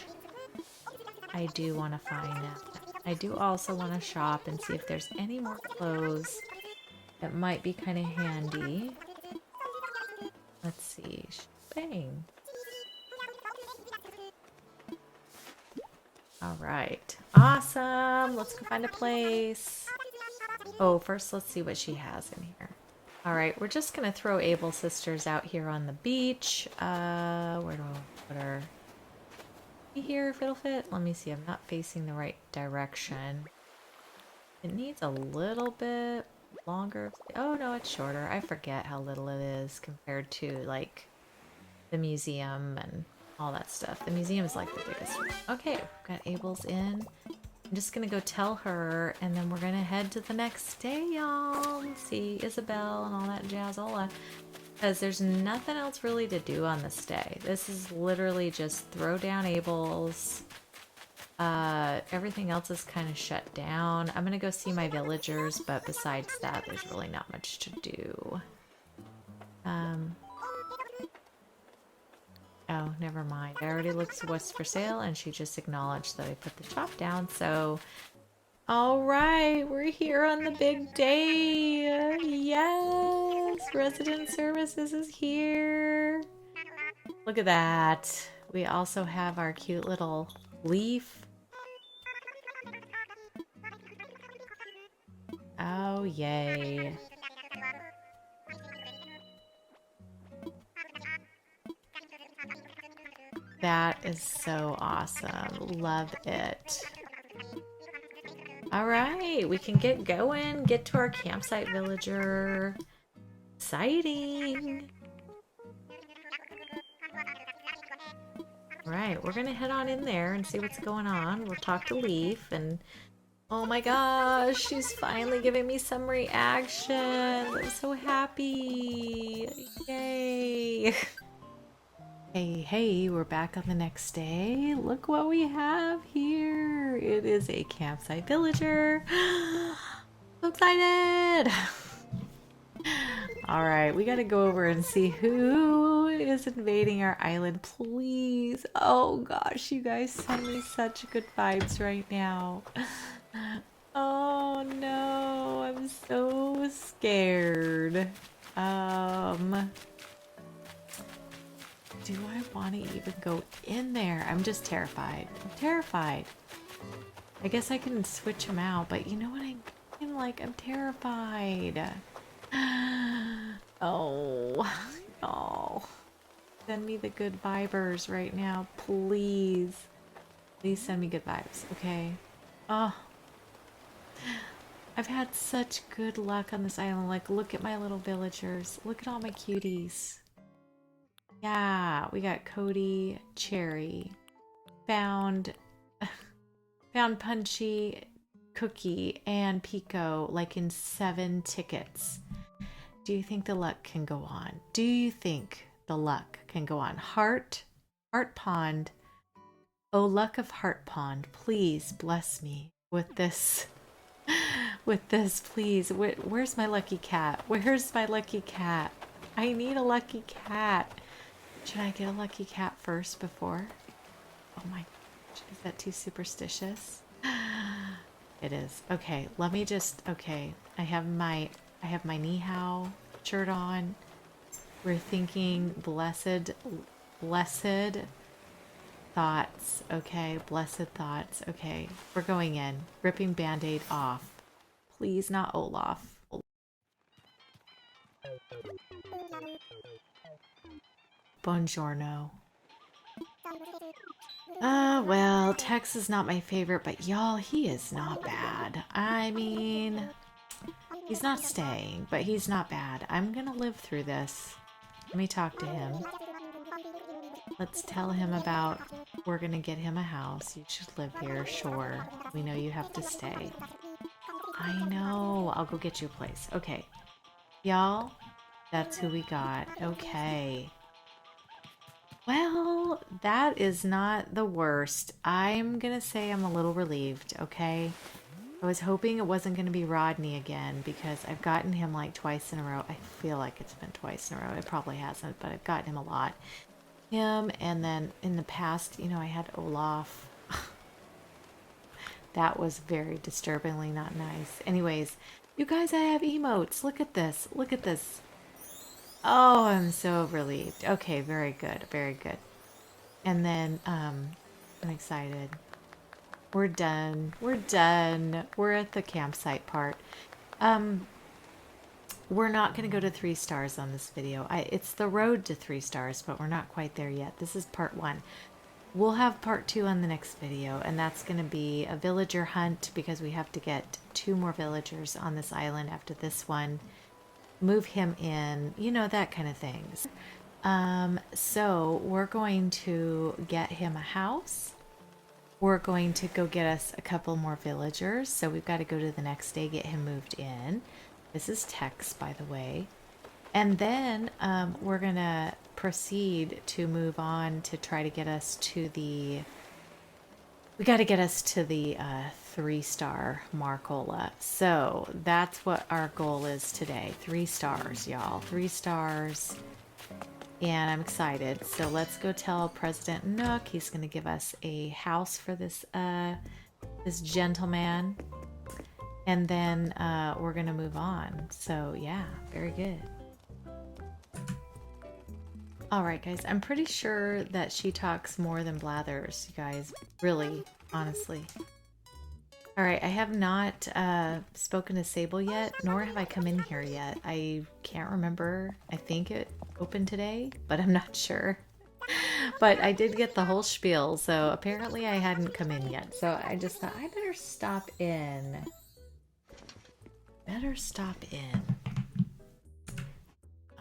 I do want to find it. I do also want to shop and see if there's any more clothes that might be kind of handy. Let's see. Bang. All right. Awesome. Let's go find a place. Oh, first let's see what she has in here. All right, we're just gonna throw Able Sisters out here on the beach. Where do I put her? Here, if it'll fit. Let me see. I'm not facing the right direction. It needs a little bit longer. Oh no, it's shorter. I forget how little it is compared to like the museum and all that stuff. The museum is like the biggest one. Okay, we've got Abel's in. I'm just gonna go tell her, and then we're gonna head to the next day, y'all. See Isabel and all that jazzola. Because there's nothing else really to do on this day. This is literally just throw down Abel's. Everything else is kind of shut down. I'm gonna go see my villagers, but besides that, there's really not much to do. Oh, never mind. I already looked at what's for sale, and she just acknowledged that I put the shop down, so... Alright, we're here on the big day! Yes! Resident Services is here! Look at that! We also have our cute little leaf. Oh, yay. That is so awesome. Love it. Alright, we can get going. Get to our campsite villager. Exciting. Alright, we're gonna head on in there and see what's going on. We'll talk to Leaf and... Oh my gosh, she's finally giving me some reaction. I'm so happy. Yay. Hey, we're back on the next day. Look what we have here. It is a campsite villager. So excited. All right, we got to go over and see who is invading our island, please. Oh gosh, you guys send me such good vibes right now. Oh no, I'm so scared. Do I want to even go in there? I'm just terrified. I'm terrified. I guess I can switch them out, but you know what I'm like? I'm terrified. Oh. Send me the good vibers right now, please. Please send me good vibes, okay? Oh. I've had such good luck on this island. Like, look at my little villagers. Look at all my cuties. Yeah, we got Cody, Cherry, found Punchy, Cookie, and Pico, like in 7 tickets. Do you think the luck can go on? Do you think the luck can go on? Heart Pond. Oh, luck of Heart Pond, please bless me with this. With this, please. Where's my lucky cat? Where's my lucky cat? I need a lucky cat. Should I get a lucky cat first before? Oh my gosh, is that too superstitious? It is. Okay, let me just, okay. I have my Nihao shirt on. We're thinking blessed thoughts. Okay, blessed thoughts. Okay, we're going in. Ripping Band-Aid off. Please, not Olaf. Buongiorno. Well, Tex is not my favorite, but y'all, he is not bad. I mean, He's not staying, but he's not bad. I'm gonna live through this. Let me talk to him. Let's tell him about we're gonna get him a house. You should live here, sure. We know you have to stay. I know. I'll go get you a place. Okay. Y'all, that's who we got. Okay. Well, that is not the worst. I'm gonna say I'm a little relieved, okay? I was hoping it wasn't gonna be Rodney again because I've gotten him like twice in a row. I feel like it's been twice in a row. It probably hasn't, but I've gotten him a lot. Him, and then in the past, you know, I had Olaf. That was very disturbingly not nice. Anyways, you guys, I have emotes. Look at this. Look at this. Oh, I'm so relieved. Okay, very good. Very good. And then, I'm excited. We're done. We're done. We're at the campsite part. We're not going to go to 3 stars on this video. It's the road to 3 stars, but we're not quite there yet. This is part 1. We'll have part 2 on the next video, and that's going to be a villager hunt because we have to get 2 more villagers on this island after this one. Move him in, you know, that kind of things. So we're going to get him a house. We're going to go get us a couple more villagers. So we've got to go to the next day, get him moved in. This is Tex, by the way. And then we're going to proceed to move on to try to get us to the... We got to get us to the 3-star Marcola. So that's what our goal is today. 3 stars, y'all. 3 stars. And I'm excited. So let's go tell President Nook he's going to give us a house for this this gentleman. And then we're going to move on. So yeah, very good. All right, guys. I'm pretty sure that she talks more than Blathers, you guys. Really, honestly. All right, I have not spoken to Sable yet, nor have I come in here yet. I can't remember. I think it opened today, but I'm not sure. But I did get the whole spiel, so apparently I hadn't come in yet. So I just thought I better stop in. Better stop in.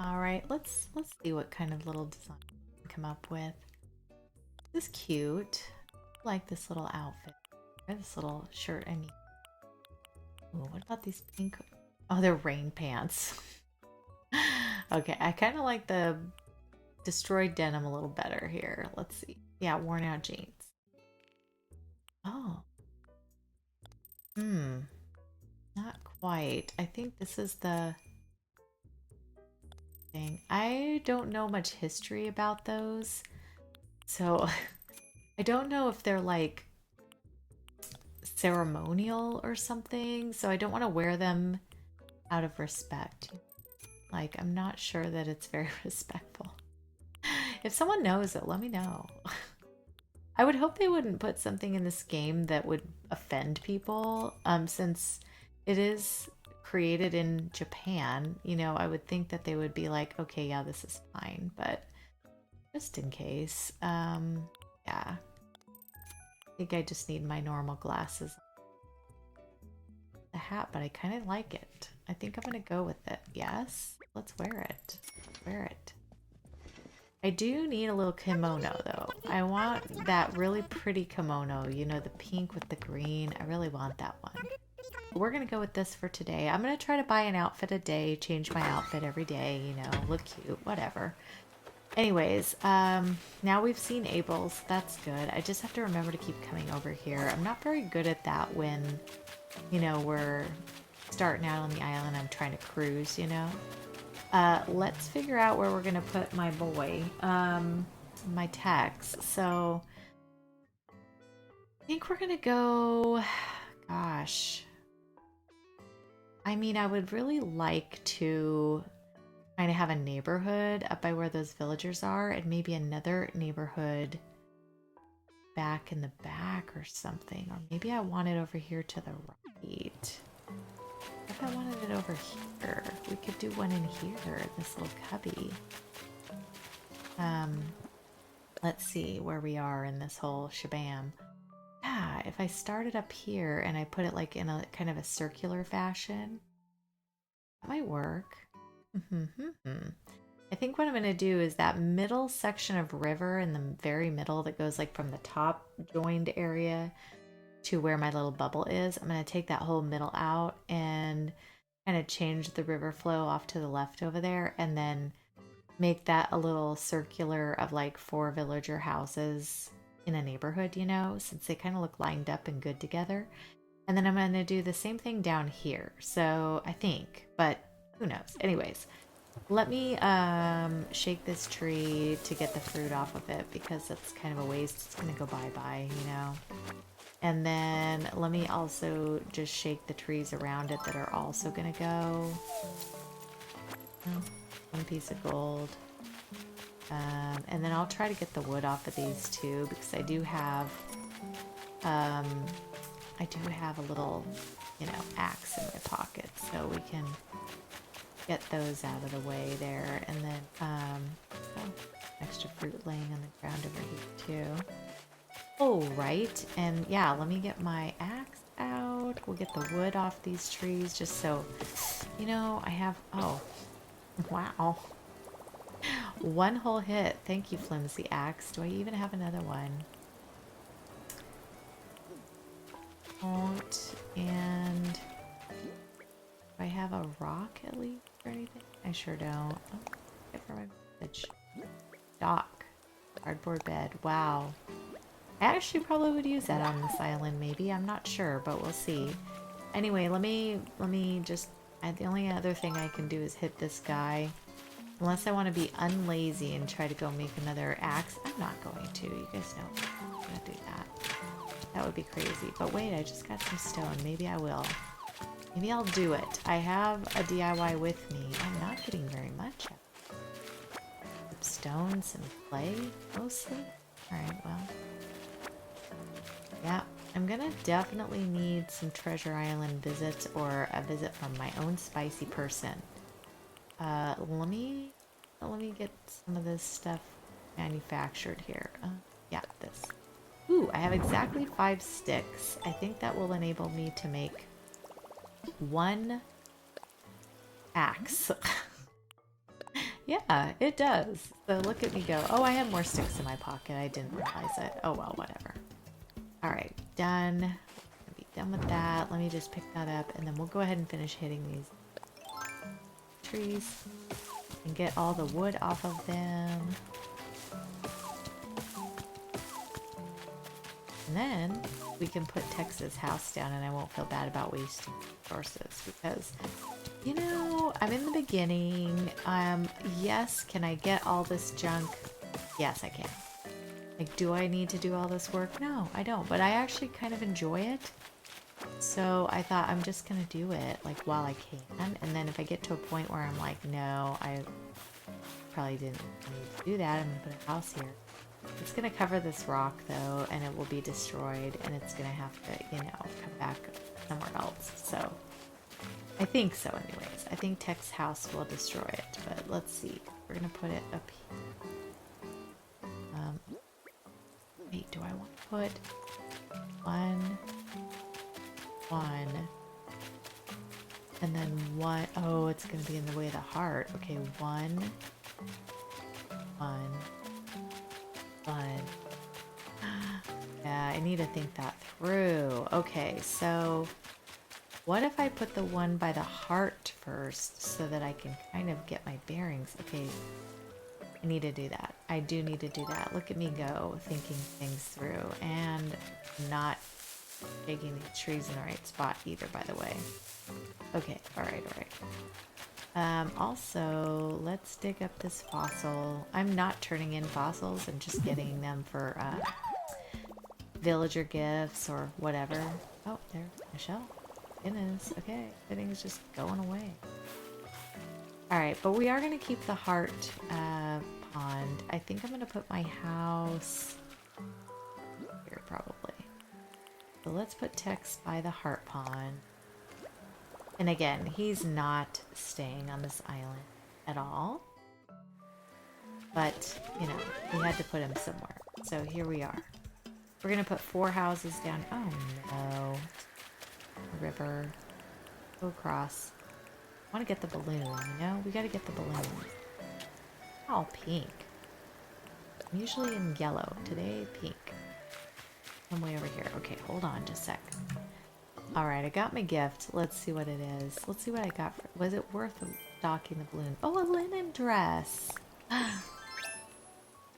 All right, let's see what kind of little design I can come up with. This is cute. I like this little outfit. This little shirt I need. Ooh, what about these pink? Oh, they're rain pants. Okay, I kind of like the destroyed denim a little better here. Let's see. Yeah, worn out jeans. Oh. Not quite. I think this is the thing. I don't know much history about those. So I don't know if they're like ceremonial or something. So I don't want to wear them out of respect. Like, I'm not sure that it's very respectful. If someone knows it, let me know. I would hope they wouldn't put something in this game that would offend people, since it is created in Japan. You know, I would think that they would be like, okay, yeah, this is fine, but just in case. Yeah. I think I just need my normal glasses. The hat, but I kind of like it. I think I'm going to go with it. Yes, let's wear it. Wear it. I do need a little kimono though. I want that really pretty kimono, you know, the pink with the green. I really want that one. We're going to go with this for today. I'm going to try to buy an outfit a day, change my outfit every day, you know, look cute, whatever. Anyways, now we've seen Abel's. That's good. I just have to remember to keep coming over here. I'm not very good at that when, you know, we're starting out on the island. I'm trying to cruise, you know. Let's figure out where we're gonna put my boy, my Tex. So I think we're gonna go, gosh, I mean, I would really like to kind of have a neighborhood up by where those villagers are, and maybe another neighborhood back in the back or something. Or maybe I want it over here to the right. If I wanted it over here, we could do one in here, this little cubby. Let's see where we are in this whole shabam. Yeah, if I started up here and I put it like in a kind of a circular fashion, That might work. I think what I'm going to do is that middle section of river in the very middle that goes like from the top joined area to where my little bubble is. I'm going to take that whole middle out and kind of change the river flow off to the left over there, and then make that a little circular of like 4 villager houses in a neighborhood, you know, since they kind of look lined up and good together. And then I'm going to do the same thing down here. So I think, but who knows? Anyways, let me shake this tree to get the fruit off of it, because that's kind of a waste. It's going to go bye-bye, you know. And then let me also just shake the trees around it that are also going to go. Oh, 1 piece of gold. And then I'll try to get the wood off of these too, because I do have a little, you know, axe in my pocket, so we can get those out of the way there. And then oh, extra fruit laying on the ground over here too. Oh, right. And yeah, let me get my axe out. We'll get the wood off these trees just so, you know, I have, oh, wow. 1 whole hit. Thank you, Flimsy Axe. Do I even have another one? Don't. And do I have a rock at least or anything? I sure don't. Oh, get for my village. Dock. Cardboard bed. Wow. I actually probably would use that on this island, maybe. I'm not sure, but we'll see. Anyway, let me just... the only other thing I can do is hit this guy. Unless I want to be unlazy and try to go make another axe. I'm not going to. You guys know I'm not going to do that. That would be crazy. But wait, I just got some stone. Maybe I will. Maybe I'll do it. I have a DIY with me. I'm not getting very much. Some stone, some clay, mostly. Alright, well... yeah, I'm gonna definitely need some Treasure Island visits or a visit from my own spicy person. Let me get some of this stuff manufactured here. Yeah, this. Ooh, I have exactly 5 sticks. I think that will enable me to make 1 axe. Yeah, it does. So look at me go. Oh, I have more sticks in my pocket. I didn't realize it. Oh well, whatever. Alright, done. Gonna be done with that. Let me just pick that up, and then we'll go ahead and finish hitting these trees and get all the wood off of them. And then we can put Tex's house down, and I won't feel bad about wasting resources, because, you know, I'm in the beginning. Yes, can I get all this junk? Yes, I can. Like, do I need to do all this work? No, I don't. But I actually kind of enjoy it. So I thought I'm just going to do it, like, while I can. And then if I get to a point where I'm like, no, I probably didn't need to do that, I'm going to put a house here. It's going to cover this rock, though, and it will be destroyed. And it's going to have to, you know, come back somewhere else. So I think so, anyways. I think Tech's house will destroy it. But let's see. We're going to put it up here. Wait, do I want to put 1, and then 1? Oh, it's going to be in the way of the heart. Okay, 1. Yeah, I need to think that through. Okay, so what if I put the 1 by the heart first so that I can kind of get my bearings? Okay, I need to do that. I do need to do that. Look at me go, thinking things through, and not shaking these trees in the right spot either, by the way. Okay, alright. Also, let's dig up this fossil. I'm not turning in fossils, I'm just getting them for villager gifts or whatever. Oh, there's Michelle. Goodness, okay, everything's just going away. Alright, but we are going to keep the heart pond. I think I'm going to put my house here, probably. So let's put Tex by the heart pond. And again, he's not staying on this island at all. But, you know, we had to put him somewhere. So here we are. We're going to put 4 houses down. Oh no. River. Go across. I want to get the balloon, you know? We got to get the balloon. Oh, pink. I'm usually in yellow. Today, pink. I'm way over here. Okay, hold on just a sec. Alright, I got my gift. Let's see what it is. Let's see what I got. Was it worth docking the balloon? Oh, a linen dress.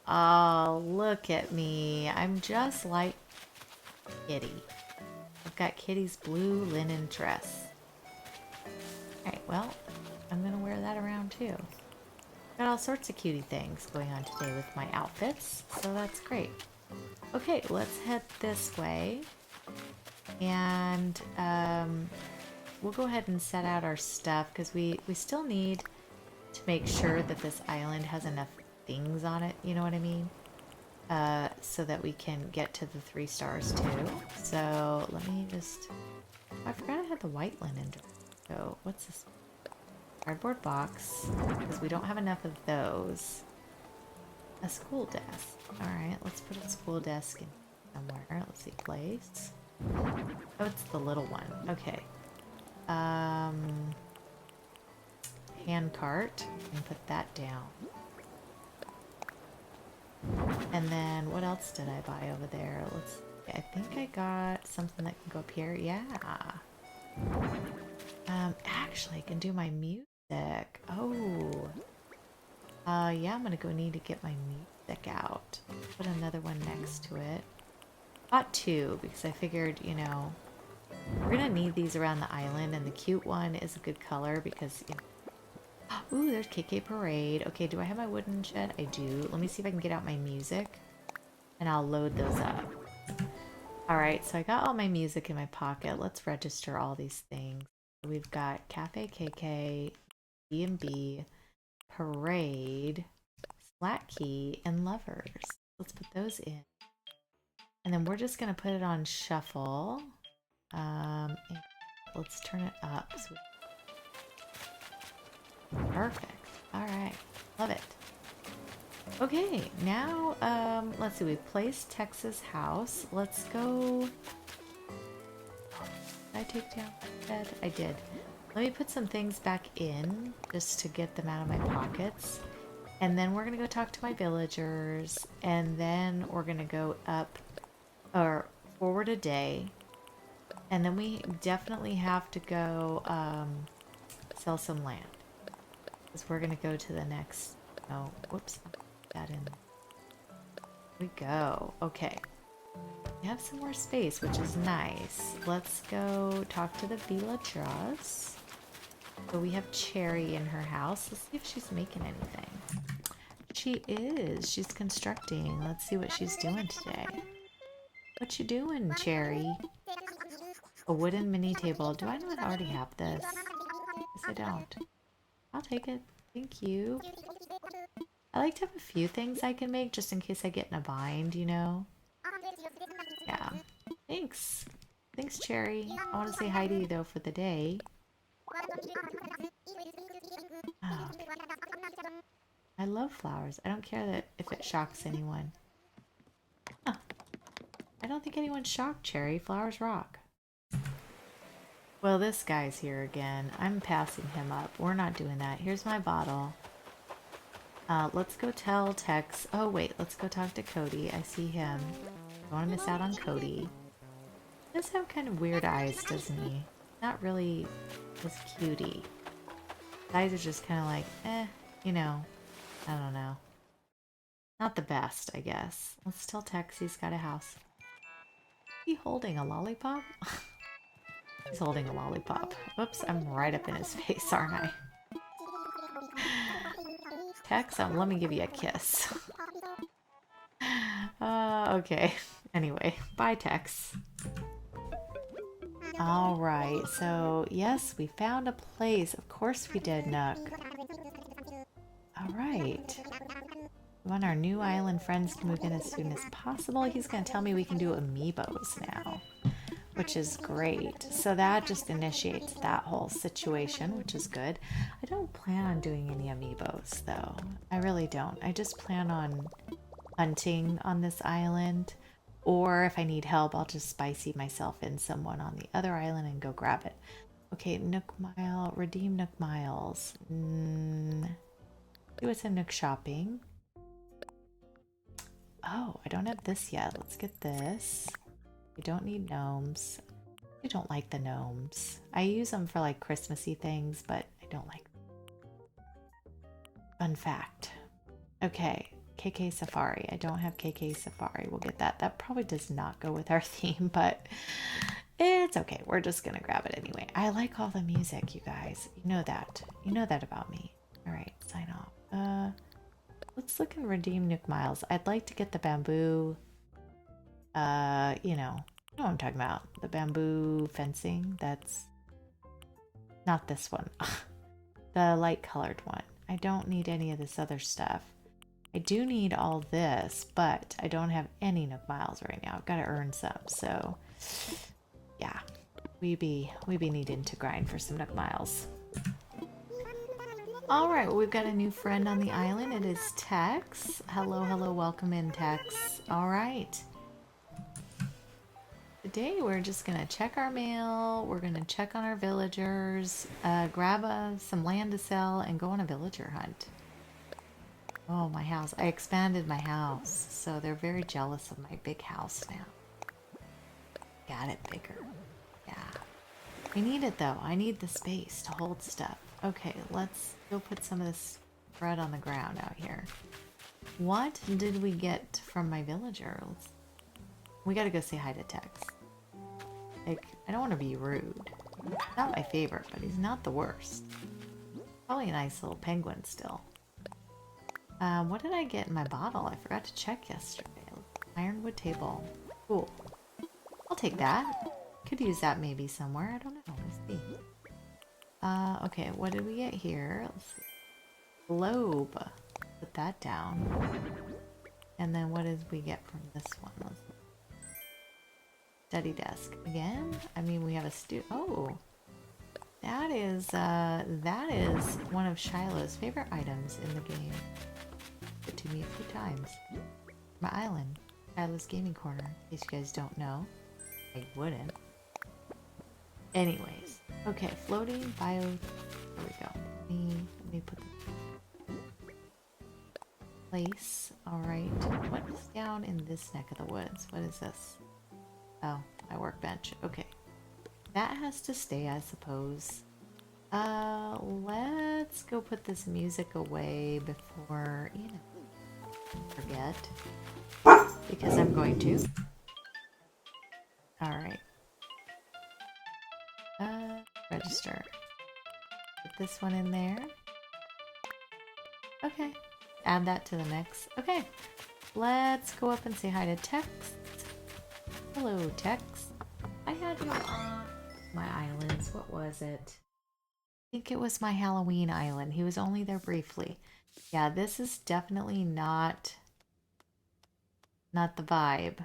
Oh, look at me. I'm just like Kitty. I've got Kitty's blue linen dress. Alright, well, I'm gonna wear that around too. Got all sorts of cutie things going on today with my outfits, so that's great. Okay, let's head this way. And we'll go ahead and set out our stuff because we still need to make sure that this island has enough things on it, you know what I mean? So that we can get to the 3 stars too. So let me just... I forgot I had the white linen. So what's this? Cardboard box, because we don't have enough of those. A school desk. Alright, let's put a school desk in somewhere. Let's see, place. Oh, it's the little one. Okay. Hand cart. And put that down. And then what else did I buy over there? Let's see. I think I got something that can go up here. Yeah. Actually, I can do my music. Oh. Yeah, I'm gonna go need to get my music out. Put another one next to it. Bought 2 because I figured, you know, we're gonna need these around the island, and the cute one is a good color because, you know. Ooh, there's KK Parade. Okay, do I have my wooden shed? I do. Let me see if I can get out my music, and I'll load those up. Alright, so I got all my music in my pocket. Let's register all these things. We've got Cafe KK, B&B, Parade, Slack Key, and Lovers. Let's put those in. And then we're just going to put it on shuffle. And let's turn it up. So perfect. Alright. Love it. Okay, now, let's see. We placed Texas House. Let's go... Did I take down my bed? I did. Let me put some things back in just to get them out of my pockets. And then we're going to go talk to my villagers. And then we're going to go up or forward a day. And then we definitely have to go sell some land. Because we're going to go to the next... Oh, whoops. That in. There we go. Okay. We have some more space, which is nice. Let's go talk to the villagers. So we have Cherry in her house. Let's see if she's making anything. She is. She's constructing. Let's see what she's doing today. What you doing, Cherry? A wooden mini table. Do I not already have this? Yes, I don't. I'll take it. Thank you. I like to have a few things I can make just in case I get in a bind, you know? Yeah. Thanks. Thanks, Cherry. I want to say hi to you, though, for the day. Oh, okay. I love flowers. I don't care that if it shocks anyone. Huh. I don't think anyone's shocked, Cherry. Flowers rock. Well, this guy's here again. I'm passing him up. We're not doing that. Here's my bottle. Let's go tell Tex. Oh, wait. Let's go talk to Cody. I see him. Don't want to miss out on Cody. He does have kind of weird eyes, doesn't he? Not really his cutie. His eyes are just kind of like, you know. I don't know. Not the best, I guess. Let's tell Tex he's got a house. Is he holding a lollipop? He's holding a lollipop. Whoops, I'm right up in his face, aren't I? Tex, let me give you a kiss. Okay. Anyway, bye, Tex. Alright, so yes, we found a place. Of course we did, Nook. Alright. We want our new island friends to move in as soon as possible. He's going to tell me we can do amiibos now, which is great. So that just initiates that whole situation, which is good. I don't plan on doing any amiibos, though. I really don't. I just plan on hunting on this island, or if I need help, I'll just spicy myself in someone on the other island and go grab it. Okay, Nook Mile, redeem Nook Miles. Do some Nook shopping. Oh, I don't have this yet. Let's get this. We don't need gnomes. I don't like the gnomes. I use them for like Christmassy things, but I don't like them. Fun fact. Okay, KK Safari. I don't have KK Safari. We'll get that. That probably does not go with our theme, but it's okay. We're just gonna grab it anyway. I like all the music, you guys. You know that. You know that about me. All right, sign off. Let's look and redeem Nook Miles. I'd like to get the bamboo. You know what I'm talking about. The bamboo fencing. That's not this one. The light colored one. I don't need any of this other stuff. I do need all this, but I don't have any Nook Miles right now. I've got to earn some. So yeah, we be needing to grind for some Nook Miles. All right, well, we've got a new friend on the island. It is Tex. Hello, hello, welcome in, Tex. All right. Today we're just gonna check our mail. We're gonna check on our villagers, grab some land to sell, and go on a villager hunt. Oh, my house. I expanded my house, so they're very jealous of my big house now. Got it bigger. Yeah. I need it though. I need the space to hold stuff. Okay, let's go put some of this bread on the ground out here. What did we get from my villagers? We gotta go say hi to Tex. Like, I don't want to be rude. He's not my favorite, but he's not the worst. Probably a nice little penguin still. What did I get in my bottle? I forgot to check yesterday. Ironwood table. Cool. I'll take that. Could use that maybe somewhere. I don't know. Let's see. Okay, what did we get here? Let's see. Globe. Put that down. And then what did we get from this one? Let's see. Study desk. Again? I mean, we have a oh. That is one of Shiloh's favorite items in the game. It to me a few times. My island. Shiloh's gaming corner. In case you guys don't know. I wouldn't. Anyways. Okay, floating bio. There we go. Let me put the place. Alright. What is down in this neck of the woods? What is this? Oh, my workbench. Okay. That has to stay, I suppose. Let's go put this music away before, you know, forget. Because I'm going to. Alright. Register. Put this one in there. Okay. Add that to the mix. Okay. Let's go up and say hi to Tex. Hello, Tex. I had you on my islands. What was it? I think it was my Halloween island. He was only there briefly. Yeah, this is definitely not the vibe.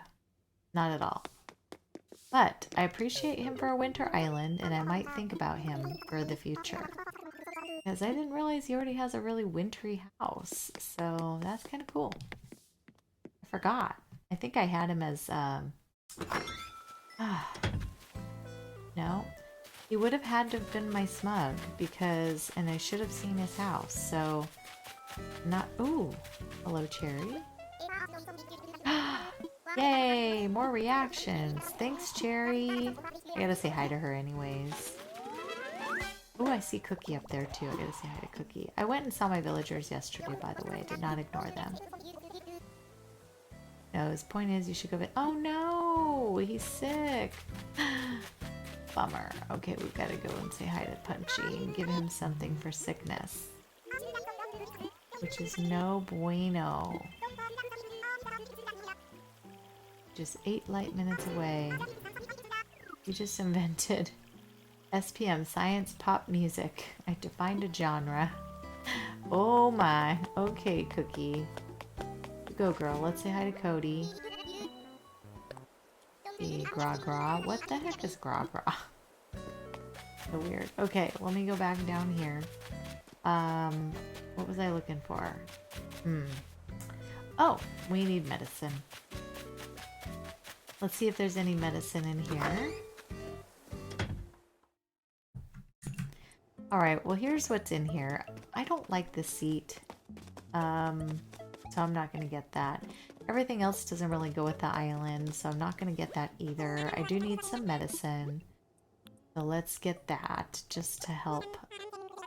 Not at all. But I appreciate him for a winter island, and I might think about him for the future. Because I didn't realize he already has a really wintry house. So that's kind of cool. I forgot. I think I had him as... No. He would have had to have been my smug because... And I should have seen his house. So... Not... Ooh. Hello, Cherry. Yay! More reactions. Thanks, Cherry. I gotta say hi to her anyways. Oh, I see Cookie up there too. I gotta say hi to Cookie. I went and saw my villagers yesterday, by the way. I did not ignore them. No, his point is you should go... Oh no! He's sick! Bummer. Okay, we've got to go and say hi to Punchy and give him something for sickness. Which is no bueno. Just 8 light minutes away. You just invented SPM, science pop music. I defined a genre. Oh my. Okay, Cookie. Go, girl. Let's say hi to Cody. Hey, Gra Gra. What the heck is Gra Gra? So weird. Okay, let me go back down here. What was I looking for? Oh, we need medicine. Let's see if there's any medicine in here. Alright, well here's what's in here. I don't like the seat. So I'm not going to get that. Everything else doesn't really go with the island, so I'm not going to get that either. I do need some medicine. So let's get that just to help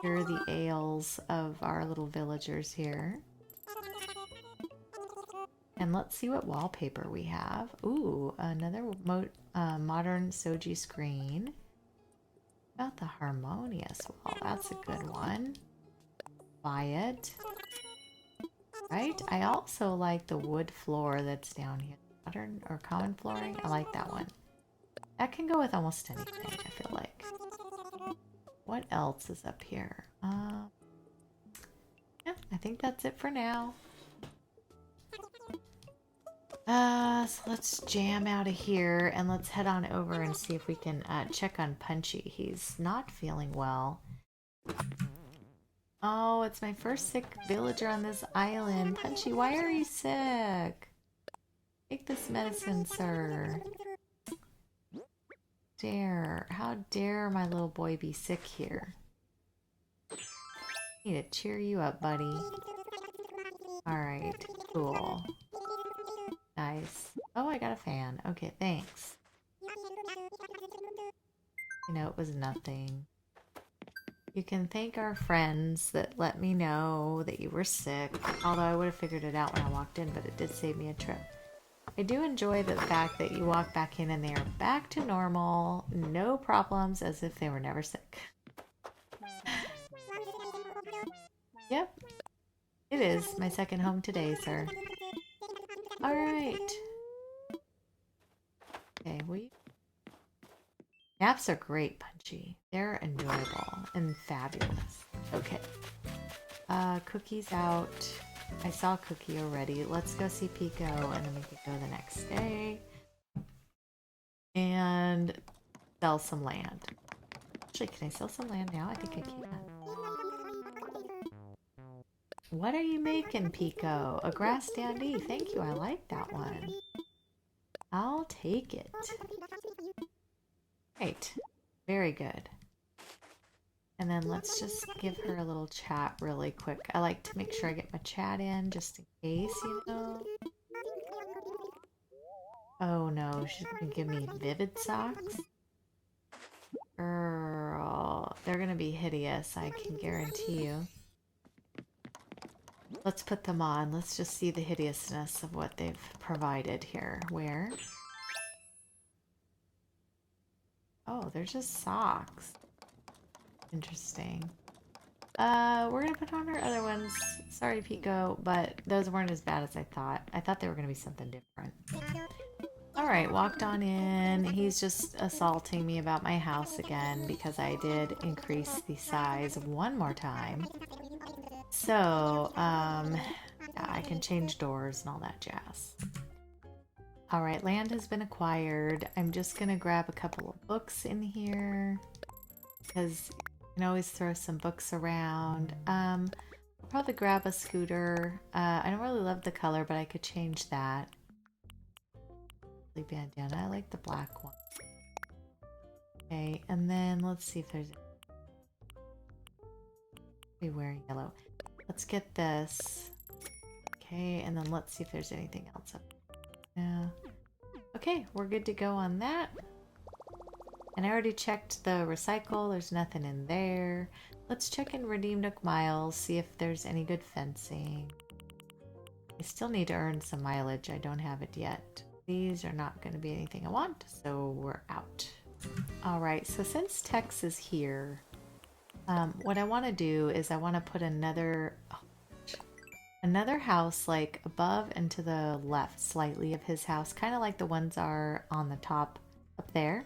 cure the ails of our little villagers here. And let's see what wallpaper we have. Ooh, another modern Soji screen. About the harmonious wall. That's a good one. Buy it. Right? I also like the wood floor that's down here. Modern or common flooring. I like that one. That can go with almost anything, I feel like. What else is up here? Yeah, I think that's it for now. So let's jam out of here and let's head on over and see if we can check on Punchy. He's not feeling well. Oh, it's my first sick villager on this island. Punchy, why are you sick? Take this medicine, sir. How dare my little boy be sick here? I need to cheer you up, buddy. Alright, cool. Nice. Oh, I got a fan. Okay, thanks. You know, it was nothing. You can thank our friends that let me know that you were sick. Although I would have figured it out when I walked in, but it did save me a trip. I do enjoy the fact that you walk back in and they are back to normal. No problems, as if they were never sick. Yep. It is my second home today, sir. Alright. Okay, naps are great, Punchy. They're enjoyable and fabulous. Okay. Cookie's out. I saw Cookie already. Let's go see Pico and then we can go the next day. And sell some land. Actually, can I sell some land now? I think I can. What are you making, Pico? A grass dandy. Thank you. I like that one. I'll take it. Right. Very good. And then let's just give her a little chat really quick. I like to make sure I get my chat in just in case, you know. Oh no, she's gonna give me vivid socks? Girl, they're gonna be hideous, I can guarantee you. Let's put them on. Let's just see the hideousness of what they've provided here. Where? Oh, they're just socks. Interesting. We're gonna put on our other ones. Sorry, Pico, but those weren't as bad as I thought. I thought they were gonna be something different. Alright, walked on in. He's just assaulting me about my house again because I did increase the size one more time. So, yeah, I can change doors and all that jazz. Alright, land has been acquired. I'm just gonna grab a couple of books in here because you can always throw some books around. I'll probably grab a scooter. I don't really love the color, but I could change that. Bandana. I like the black one. Okay, and then let's see if there's... Be wearing yellow. Let's get this. Okay, and then let's see if there's anything else up. Yeah. Okay, we're good to go on that. And I already checked the recycle. There's nothing in there. Let's check in Redeem Nook Miles, see if there's any good fencing. I still need to earn some mileage. I don't have it yet. These are not going to be anything I want, so we're out. Alright, so since Tex is here, what I want to do is I want to put another house like above and to the left slightly of his house, kind of like the ones are on the top up there.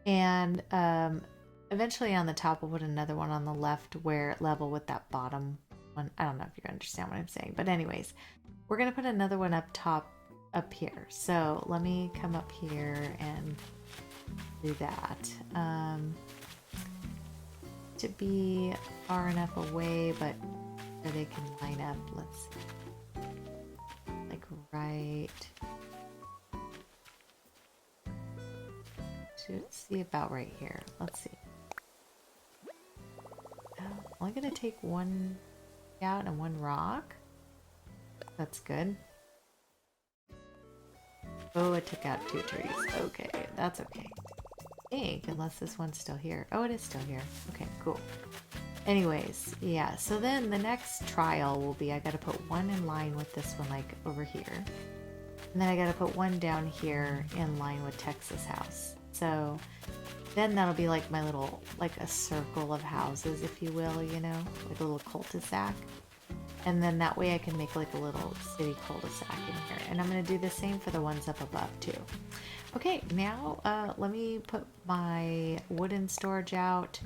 And eventually on the top we'll put another one on the left where level with that bottom one. I don't know if you understand what I'm saying, but anyways, we're going to put another one up top up here. So let me come up here and do that. To be far enough away, but where they can line up. Let's see. Like right. Should see about right here. Let's see. only gonna take one out and one rock. That's good. Oh, it took out 2 trees. Okay, that's okay. I think, unless this one's still here. Oh, it is still here. Okay, cool. Anyways, yeah, so then the next trial will be I gotta put one in line with this one, like over here. And then I gotta put one down here in line with Texas House. So then that'll be like my little, like a circle of houses, if you will, you know, like a little cul-de-sac. And then that way I can make like a little city cul-de-sac in here. And I'm gonna do the same for the ones up above too. Okay, now let me put my wooden storage out.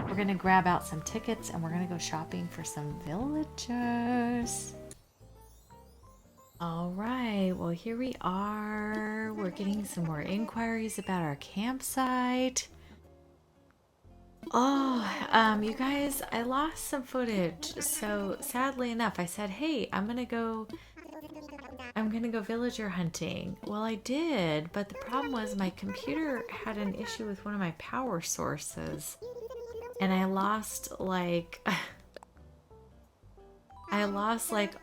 We're gonna grab out some tickets and we're gonna go shopping for some villagers. All right, well, here we are. We're getting some more inquiries about our campsite. Oh, you guys, I lost some footage. So sadly enough, I said, hey, I'm gonna go villager hunting. Well, I did, but the problem was my computer had an issue with one of my power sources. And I lost like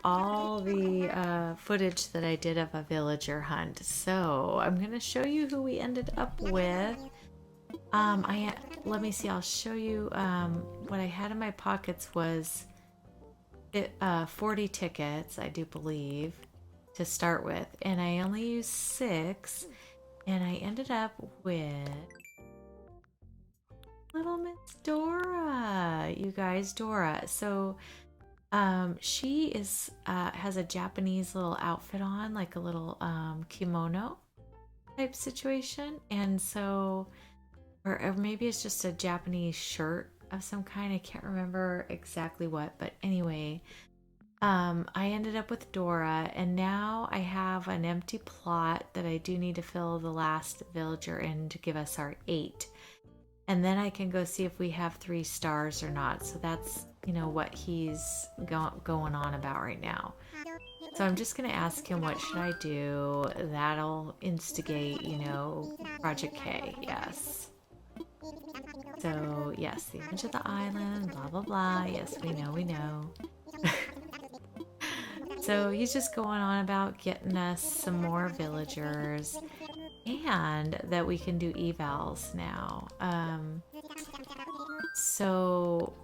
all the footage that I did of a villager hunt. So I'm gonna show you who we ended up with. Let me see, I'll show you what I had in my pockets was 40 tickets, I do believe, to start with, and I only used 6, and I ended up with little Miss Dora. You guys, Dora. So she is has a Japanese little outfit on, like a little kimono type situation, and so or maybe it's just a Japanese shirt of some kind. I can't remember exactly what, but anyway, I ended up with Dora, and now I have an empty plot that I do need to fill the last villager in to give us our 8. And then I can go see if we have 3 stars or not. So that's, you know, what he's going on about right now. So I'm just going to ask him, what should I do? That'll instigate, you know, Project K. Yes. So, yes, the image of the island, blah, blah, blah. Yes, we know. So he's just going on about getting us some more villagers and that we can do evals now. So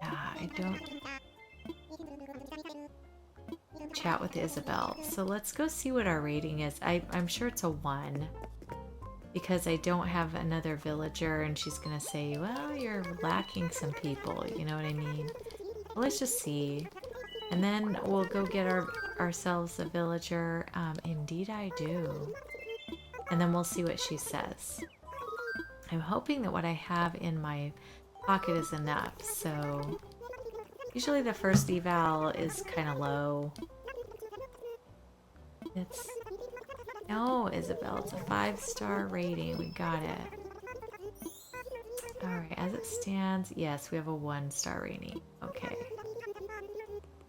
yeah, I don't chat with Isabel. So let's go see what our rating is. I'm sure it's a 1 because I don't have another villager, and she's gonna say, well, you're lacking some people, you know what I mean? Well, let's just see, and then we'll go get ourselves a villager. Indeed I do. And then we'll see what she says. I'm hoping that what I have in my pocket is enough. So usually the first eval is kind of low. No, Isabel, it's a 5-star rating. We got it. Alright, as it stands, yes, we have a 1-star rating. Okay.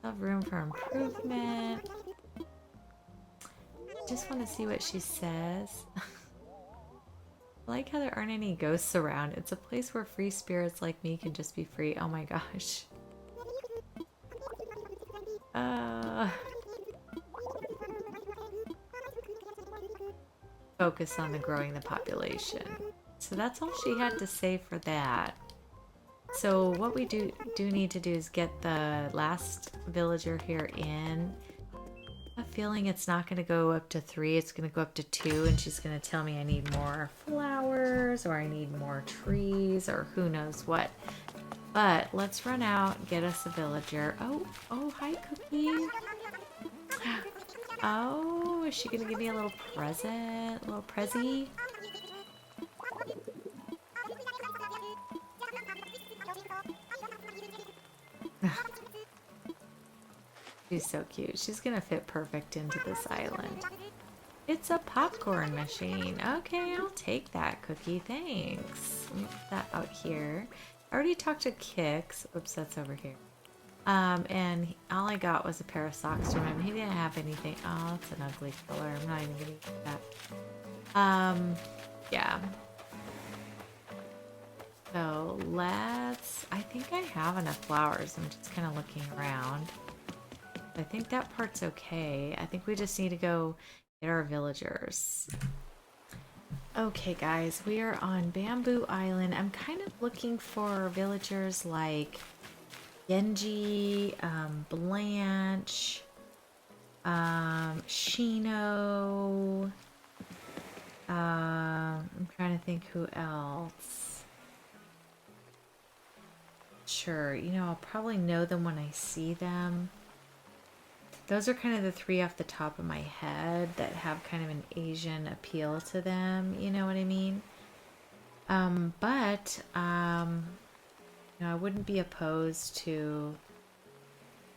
Have room for improvement. Just want to see what she says. I like how there aren't any ghosts around. It's a place where free spirits like me can just be free. Oh my gosh. Focus on the growing the population. So that's all she had to say for that. So what we do need to do is get the last villager here in. I have a feeling it's not going to go up to 3, it's going to go up to 2, and she's going to tell me I need more flowers or I need more trees or who knows what. But let's run out, get us a villager. Oh, hi, Cookie. Oh, is she going to give me a little present? A little prezzy? She's so cute. She's going to fit perfect into this island. It's a popcorn machine. Okay, I'll take that, Cookie. Thanks. Let me put that out here. I already talked to Kix. Oops, that's over here. And all I got was a pair of socks from him. He didn't have anything. Oh, that's an ugly color. I'm not even gonna use that. Yeah. So let's, I think I have enough flowers. I'm just kind of looking around. I think that part's okay. I think we just need to go get our villagers. Okay guys, we are on Bamboo Island. I'm kind of looking for villagers like Genji, Blanche, Shino. I'm trying to think who else. Sure, you know, I'll probably know them when I see them. Those are kind of the three off the top of my head that have kind of an Asian appeal to them, you know what I mean? But you know, I wouldn't be opposed to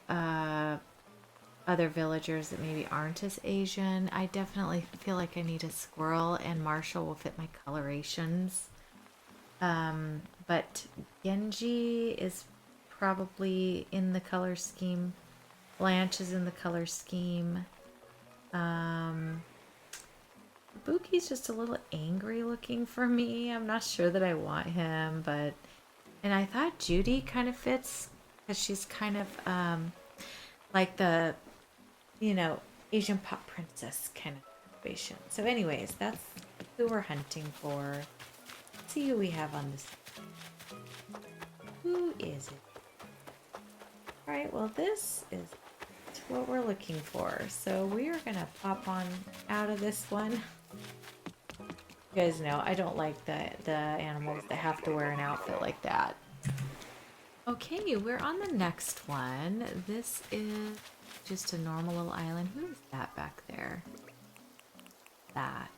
other villagers that maybe aren't as Asian. I definitely feel like I need a squirrel, and Marshall will fit my colorations. But Genji is probably in the color scheme. Blanche is in the color scheme. Buki's just a little angry looking for me. I'm not sure that I want him, but... And I thought Judy kind of fits, because she's kind of like the, you know, Asian pop princess kind of situation. So anyways, that's who we're hunting for. Let's see who we have on this. Who is it? Alright, well this is what we're looking for. So we are going to pop on out of this one. You guys know I don't like the animals that have to wear an outfit like that. Okay, we're on the next one. This is just a normal little island. Who is that back there? That.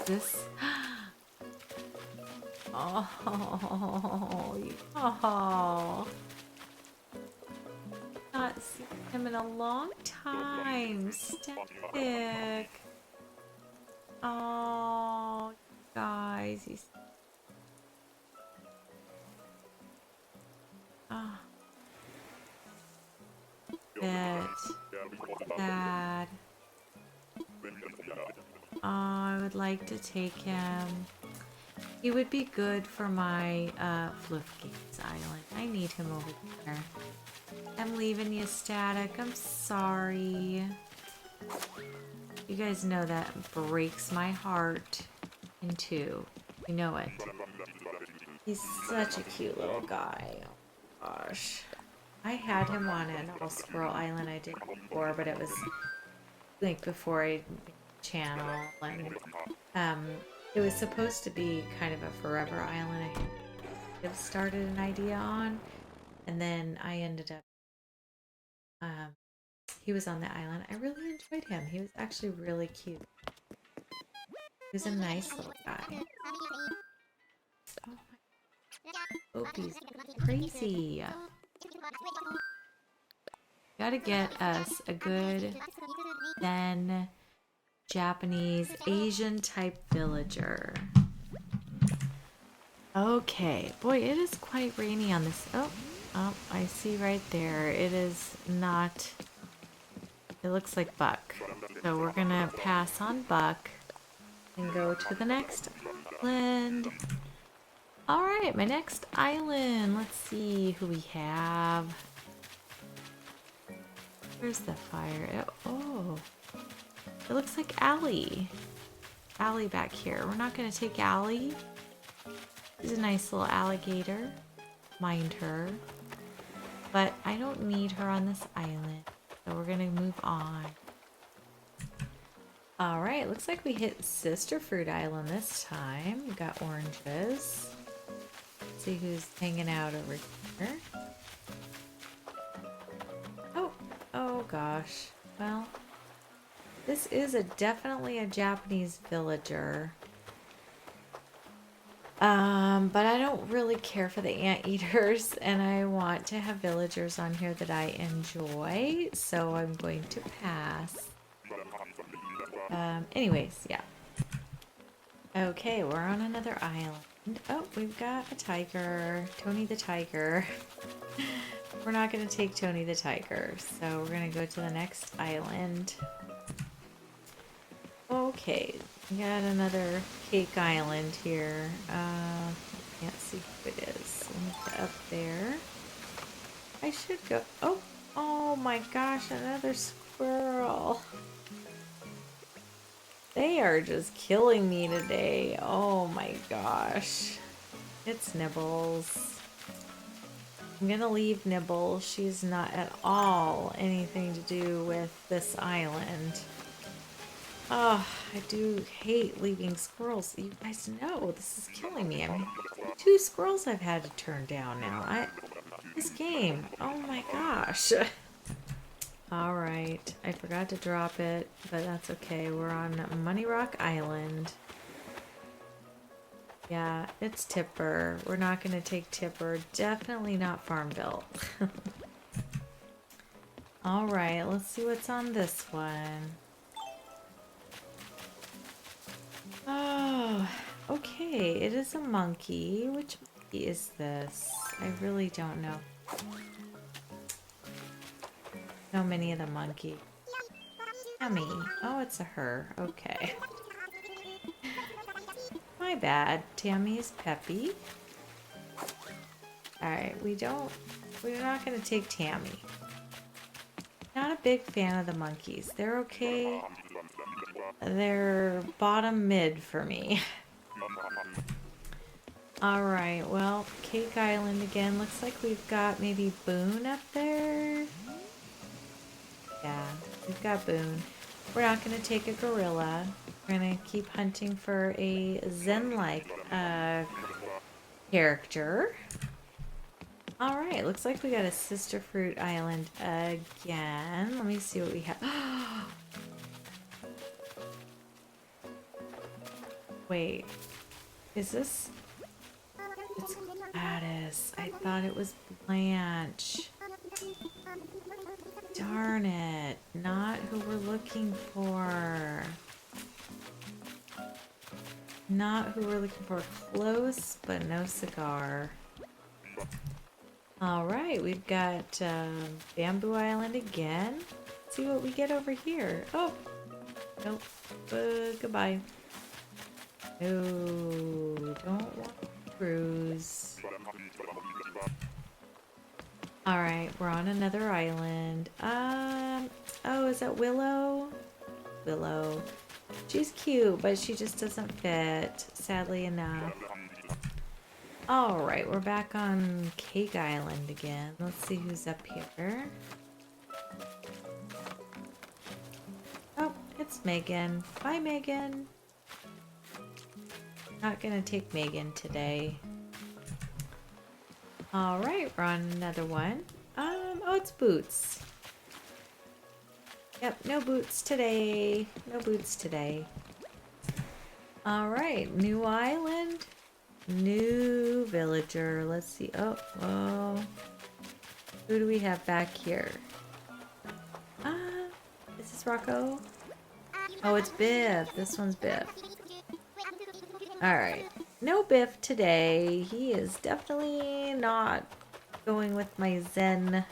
This. Oh, oh. Not seen him in a long time. Static. Oh, guys, he's. Oh. Bit sad. Oh, I would like to take him. He would be good for my Fluffgates Island. I need him over there. I'm leaving you, Static. I'm sorry. You guys know that breaks my heart in two. You know it. He's such a cute little guy. Oh gosh. I had him on an all squirrel island I did before, but it was like before I made the channel, and it was supposed to be kind of a forever island I have started an idea on, and then I ended up he was on the island. I really enjoyed him. He was actually really cute. He was a nice little guy. Oh my, Opie's crazy. Gotta get us a good then Japanese Asian type villager. Okay, boy, it is quite rainy on this. Oh, I see right there. It is not. It looks like Buck. So we're gonna pass on Buck and go to the next island. Alright, my next island. Let's see who we have. Where's the fire? Oh, it looks like Allie. Allie back here. We're not gonna take Allie. She's a nice little alligator. Mind her. But I don't need her on this island. So we're gonna move on. Alright, looks like we hit Sister Fruit Island this time. We got oranges. Let's see who's hanging out over here. Oh gosh. Well, this is definitely a Japanese villager. But I don't really care for the anteaters, and I want to have villagers on here that I enjoy, so I'm going to pass. Anyways, yeah. Okay, we're on another island. Oh, we've got a tiger. Tony the tiger. We're not going to take Tony the tiger, so we're going to go to the next island. Okay, we got another cake island here. Can't see who it is. Let me get up there. I should go. Oh, oh my gosh, another squirrel. They are just killing me today. Oh my gosh. It's Nibbles. I'm gonna leave Nibbles. She's not at all anything to do with this island. Oh, I do hate leaving squirrels. You guys know this is killing me. I mean, 2 squirrels I've had to turn down now. This game. Oh my gosh. All right. I forgot to drop it, but that's okay. We're on Money Rock Island. Yeah, it's Tipper. We're not going to take Tipper. Definitely not Farmville. All right, let's see what's on this one. Oh, okay. It is a monkey. Which monkey is this? I really don't know. So many of the monkey. Yummy. Oh, it's a her. Okay. My bad. Tammy's Peppy. Alright, we're not gonna take Tammy. Not a big fan of the monkeys. They're okay. They're bottom mid for me. Alright, well, Cake Island again. Looks like we've got maybe Boone up there. Yeah, we've got Boone. We're not going to take a gorilla. We're going to keep hunting for a Zen-like character. Alright, looks like we got a Sister Fruit Island again. Let me see what we have. Wait, is this? It's Gladys. I thought it was Blanche. Darn it. Not who we're looking for. Not who we're looking for. Close, but no cigar. Alright, we've got Bamboo Island again. Let's see what we get over here. Oh! Nope. Goodbye. No, don't want to cruise. Alright, we're on another island. Oh, is that Willow? Willow. She's cute, but she just doesn't fit, sadly enough. Alright, we're back on Cake Island again. Let's see who's up here. Oh, it's Megan. Bye, Megan. Not gonna take Megan today. Alright, we're on another one. Oh, it's Boots. Yep, no Boots today. No Boots today. Alright, new island. New villager. Let's see. Oh. Who do we have back here? Is this Rocco? Oh, it's Biff. This one's Biff. Alright. No Biff today. He is definitely not going with my Zen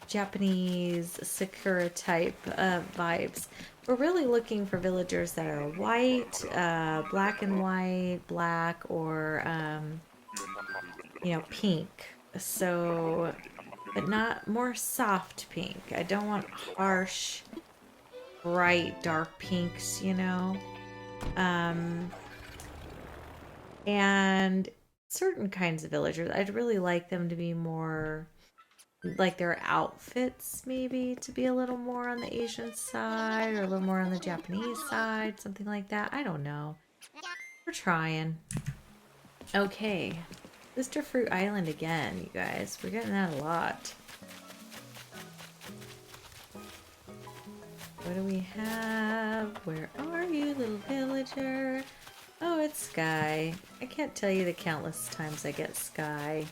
Japanese Sakura type vibes. We're really looking for villagers that are white, black and white, black, or, pink. So, but not more soft pink. I don't want harsh, bright, dark pinks, And certain kinds of villagers, I'd really like them to be more, like their outfits maybe to be a little more on the Asian side or a little more on the Japanese side, something like that. I don't know. We're trying. Okay. Sister Fruit Island again, you guys. We're getting that a lot. What do we have? Where are you, little villager? Oh, it's Sky. I can't tell you the countless times I get Sky.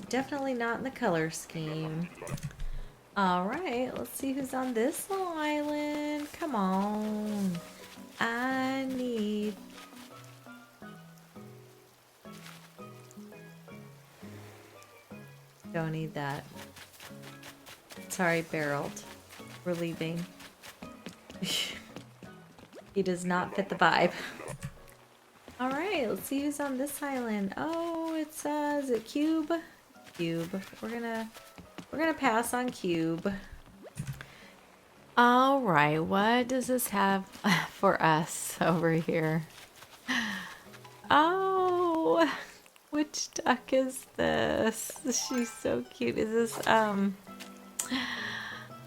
Definitely not in the color scheme. Alright, let's see who's on this little island. Come on. I need... Don't need that. Sorry, Barreled. We're leaving. He does not fit the vibe. All right, let's see who's on this island. Oh, it says a Cube. Cube. We're gonna pass on Cube. All right, what does this have for us over here? Oh, which duck is this? She's so cute. Is this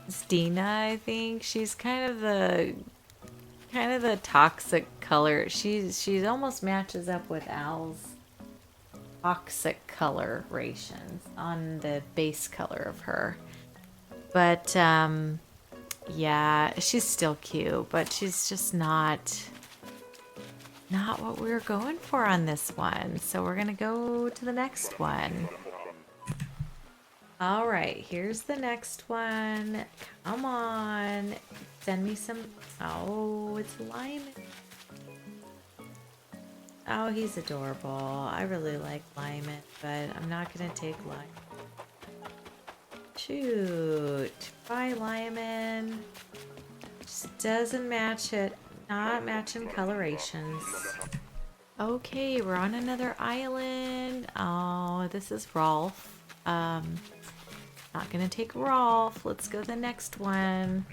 it's Dina, I think. She's kind of the toxic color. She's almost matches up with Al's toxic colorations on the base color of her. But yeah, she's still cute, but she's just not what we were going for on this one. So we're gonna go to the next one. All right, here's the next one. Come on, send me some. Oh, it's Lyman. Oh, he's adorable. I really like Lyman, but I'm not gonna take Lyman. Shoot. Bye, Lyman. Just doesn't match it. Not matching colorations. Okay, we're on another island. Oh, this is Rolf. Not gonna take Rolf. Let's go to the next one.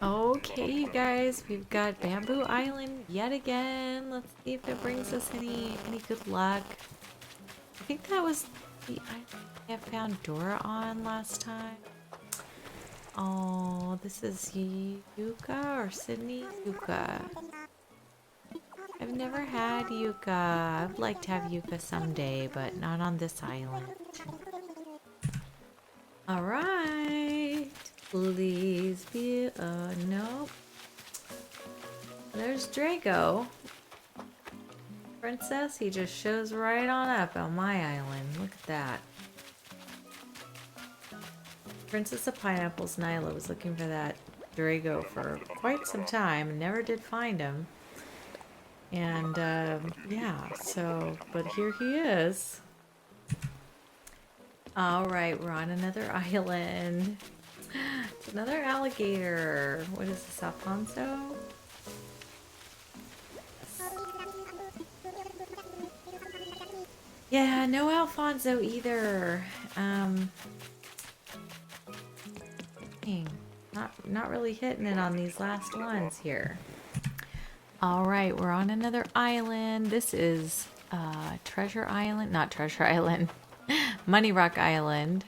Okay, you guys, we've got Bamboo Island yet again. Let's see if it brings us any good luck. I think that was the island I found Dora on last time. Oh, this is Yucca or Sydney? Yucca. I've never had Yucca. I'd like to have Yucca someday, but not on this island. Alright. Please be nope. There's Drago. Princess, he just shows right on up on my island. Look at that. Princess of Pineapples Nyla was looking for that Drago for quite some time and never did find him. And yeah, so, but here he is. Alright, we're on another island. It's another alligator. What is this, Alfonso? Yeah, no Alfonso either. Not really hitting it on these last ones here. Alright, we're on another island. This is Treasure Island. Not Treasure Island. Money Rock Island.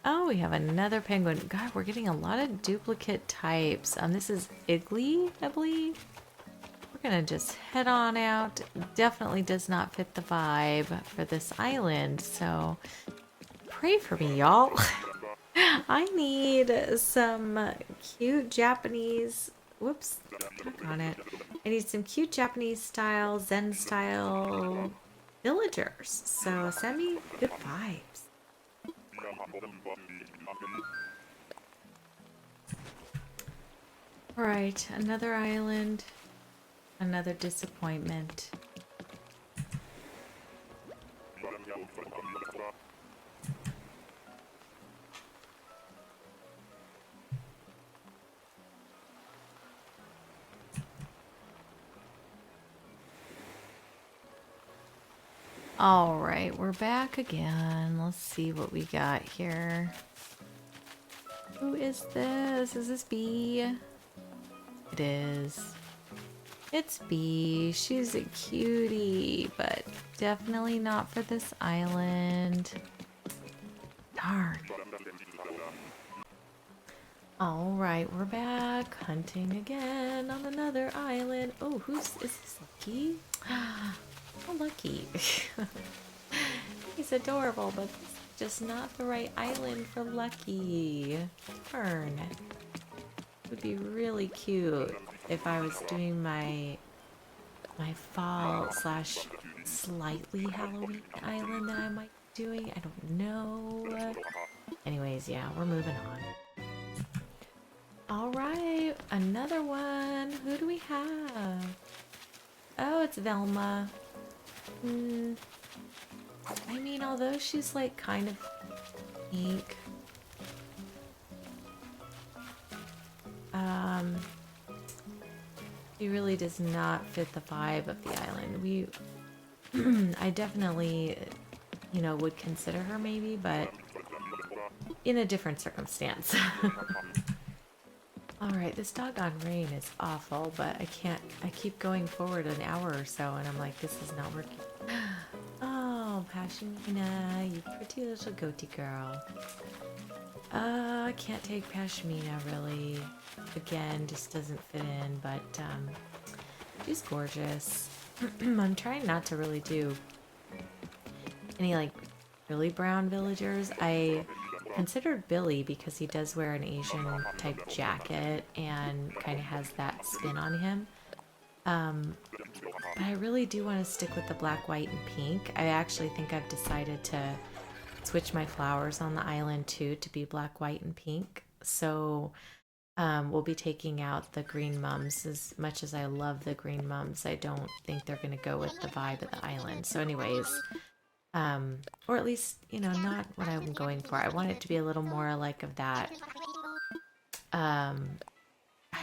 Oh, we have another penguin. God, we're getting a lot of duplicate types. This is Iggly, I believe. We're gonna just head on out. Definitely does not fit the vibe for this island, so pray for me, y'all. I need some cute Japanese, whoops, tuck on it. I need some cute Japanese style, Zen style villagers. So send me good vibes. Alright, another island, another disappointment. Alright, we're back again. Let's see what we got here. Who is this? Is this Bee? It is. It's Bee. She's a cutie, but definitely not for this island. Darn. Alright, we're back hunting again on another island. Oh, is this Lucky? Oh, Lucky. He's adorable, but this is just not the right island for Lucky. Darn. It would be really cute if I was doing my fall / slightly Halloween island that I might be doing. I don't know. Anyways, yeah, we're moving on. Alright, another one. Who do we have? Oh, it's Velma. I mean, although she's like kind of pink. He really does not fit the vibe of the island. I definitely, you know, would consider her maybe, but in a different circumstance. Alright, this doggone rain is awful, but I keep going forward an hour or so, and I'm like, this is not working. Oh, Pashmina, you pretty little goatee girl. I can't take Pashmina, really. Again, just doesn't fit in, but, she's gorgeous. I'm trying not to really do any, like, really brown villagers. I considered Billy because he does wear an Asian type jacket and kind of has that spin on him. But I really do want to stick with the black, white, and pink. I actually think I've decided to switch my flowers on the island too to be black, white, and pink. So we'll be taking out the green mums. As much as I love the green mums, I don't think they're going to go with the vibe of the island. So anyways, or at least, you know, not what I'm going for. I want it to be a little more like of that, I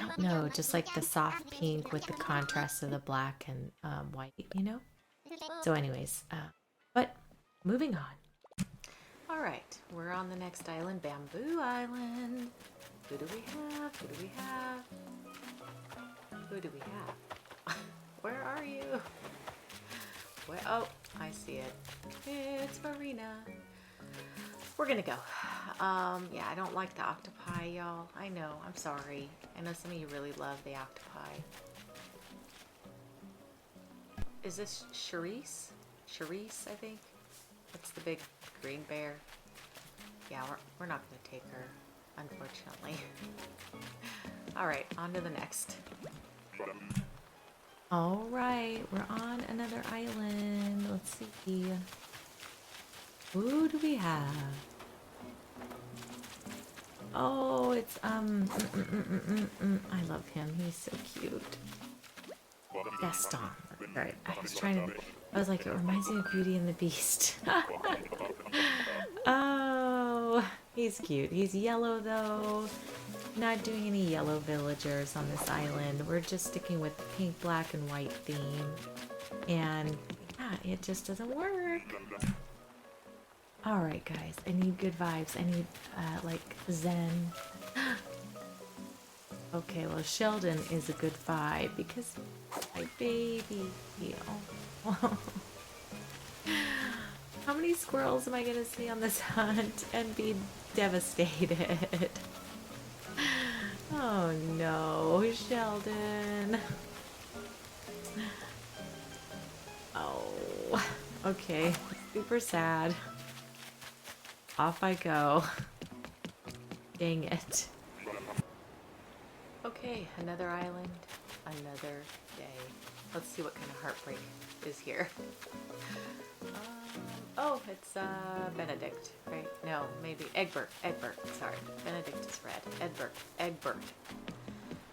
don't know, just like the soft pink with the contrast of the black and white, you know? So anyways, but moving on. All right, we're on the next island, Bamboo Island. Who do we have? Who do we have? Who do we have? Where are you? Where? Oh, I see it. It's Marina. We're gonna go. Yeah, I don't like the octopi, y'all. I know, I'm sorry. I know some of you really love the octopi. Is this Charisse? Charisse, I think. That's the big green bear. Yeah, we're not gonna take her, unfortunately. Alright, on to the next. Alright, we're on another island. Let's see. Who do we have? Oh, it's, I love him. He's so cute. Gaston. Right. I was like, it reminds me of Beauty and the Beast. Oh, he's cute. He's yellow, though. Not doing any yellow villagers on this island. We're just sticking with the pink, black, and white theme. And, yeah, it just doesn't work. Alright, guys. I need good vibes. I need, like, zen. Okay, well, Sheldon is a good vibe because my baby. Oh. How many squirrels am I going to see on this hunt and be devastated? Oh, no. Sheldon. Oh. Okay. Super sad. Off I go. Dang it. Okay, another island, another day. Let's see what kind of heartbreak is here. Oh, it's Benedict, right? No, maybe Egbert. Egbert, sorry. Benedict is red. Egbert.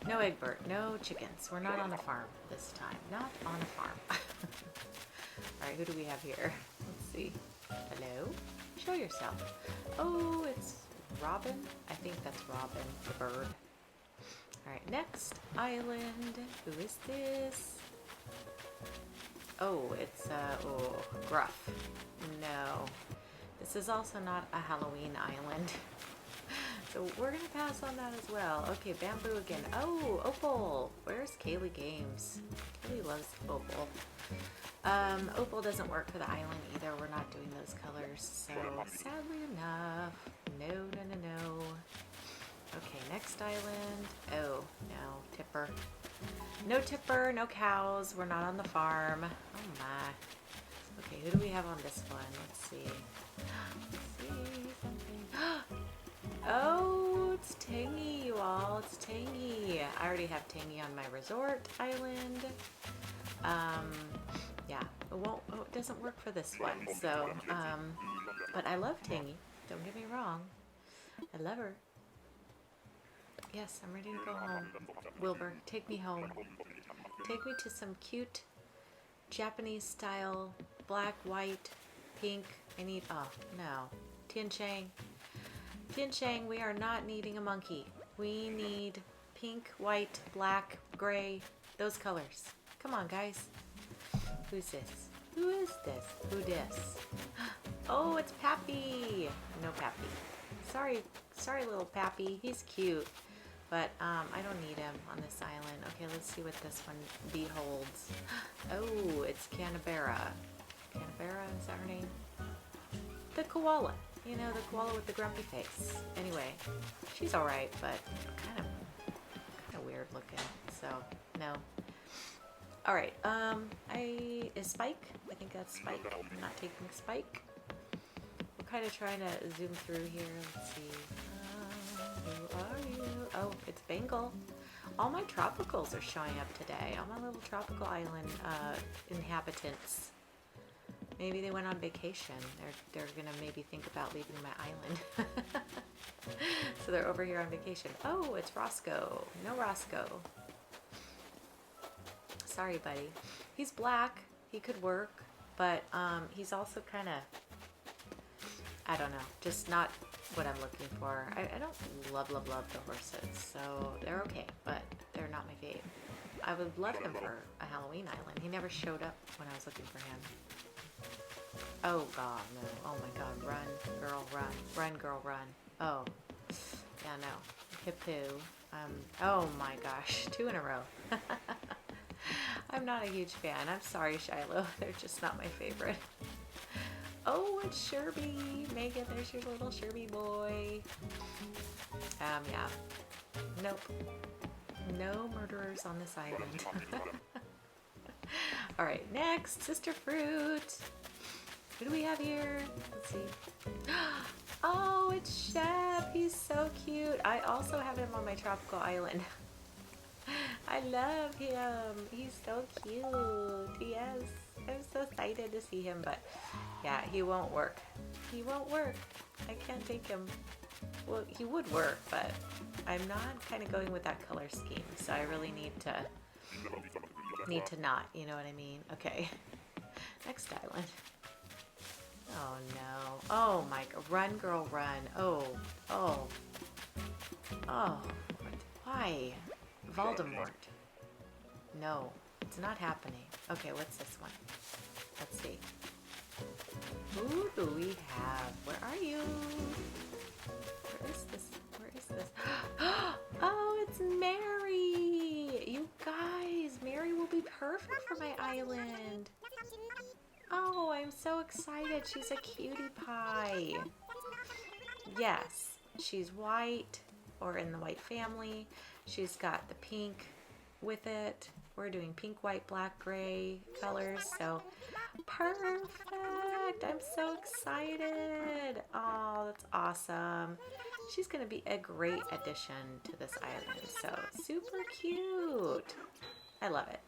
No Egbert, no chickens. We're not on a farm this time. Not on a farm. Alright, who do we have here? Let's see. Hello? Show yourself. Oh, it's Robin. I think that's Robin, the bird. Alright, next island. Who is this? Oh, it's, Gruff. No. This is also not a Halloween island. So we're gonna pass on that as well. Okay, Bamboo again. Oh, Opal. Where's Kaylee Games? Kaylee loves Opal. Opal doesn't work for the island either. We're not doing those colors. So sadly enough, no. Okay, next island. Oh, no, Tipper. No Tipper, no cows. We're not on the farm. Oh my. Okay, who do we have on this one? Let's see. Oh, it's Tangy, you all. It's Tangy. I already have Tangy on my resort island. Yeah, it doesn't work for this one. So, but I love Tangy. Don't get me wrong. I love her. Yes, I'm ready to go home. Wilbur, take me home. Take me to some cute Japanese style, black, white, pink. I need, oh, no. Tin Shang. Tin Shang, we are not needing a monkey. We need pink, white, black, gray, Those colors. Come on, guys. Who's this? Who is this? Who dis? Oh, it's Pappy. No, Pappy. Sorry, little Pappy. He's cute, but I don't need him on this island. Okay, let's see what this one beholds. Oh, it's Canberra. Canberra, is that her name? The koala. You know, the koala with the grumpy face. Anyway, she's all right, but kind of weird looking. So no. All right. Is Spike? I think that's Spike. I'm not taking Spike. We're kind of trying to zoom through here. Let's see. Who are you? Oh, it's Bengal. All my tropicals are showing up today. All my little tropical island inhabitants. Maybe they went on vacation. They're gonna maybe think about leaving my island. So they're over here on vacation. Oh, it's Roscoe. No Roscoe. Sorry, buddy. He's black. He could work, but he's also kind of, I don't know, just not what I'm looking for. I don't love the horses, so they're okay, but they're not my fave. I would love him for a Halloween island. He never showed up when I was looking for him. Oh god, no. Oh my god, run, girl, run. Run, girl, run. Oh. Yeah, no. Hippo. Oh my gosh, 2 in a row. I'm not a huge fan. I'm sorry, Shiloh. They're just not my favorite. Oh, it's Sherby. Megan, there's your little Sherby boy. Yeah. Nope. No murderers on this island. Alright, next, Sister Fruit. Who do we have here? Let's see. Oh, it's Chef. He's so cute. I also have him on my tropical island. I love him. He's so cute. Yes. I'm so excited to see him, but yeah, he won't work. He won't work. I can't take him. Well, he would work, but I'm not kind of going with that color scheme, so I really need to not, you know what I mean? Okay. Next island. Oh no. Oh my god. Run, girl, run. Oh. Why? Voldemort. No, it's not happening. Okay, what's this one? Let's see. Who do we have? Where are you? Where is this? Where is this? Oh, it's Mary! You guys, Mary will be perfect for my island. Oh, I'm so excited. She's a cutie pie. Yes, she's white or in the white family. She's got the pink with it. We're doing pink, white, black, gray colors. So perfect. I'm so excited. Oh, that's awesome. She's going to be a great addition to this island. So super cute. I love it.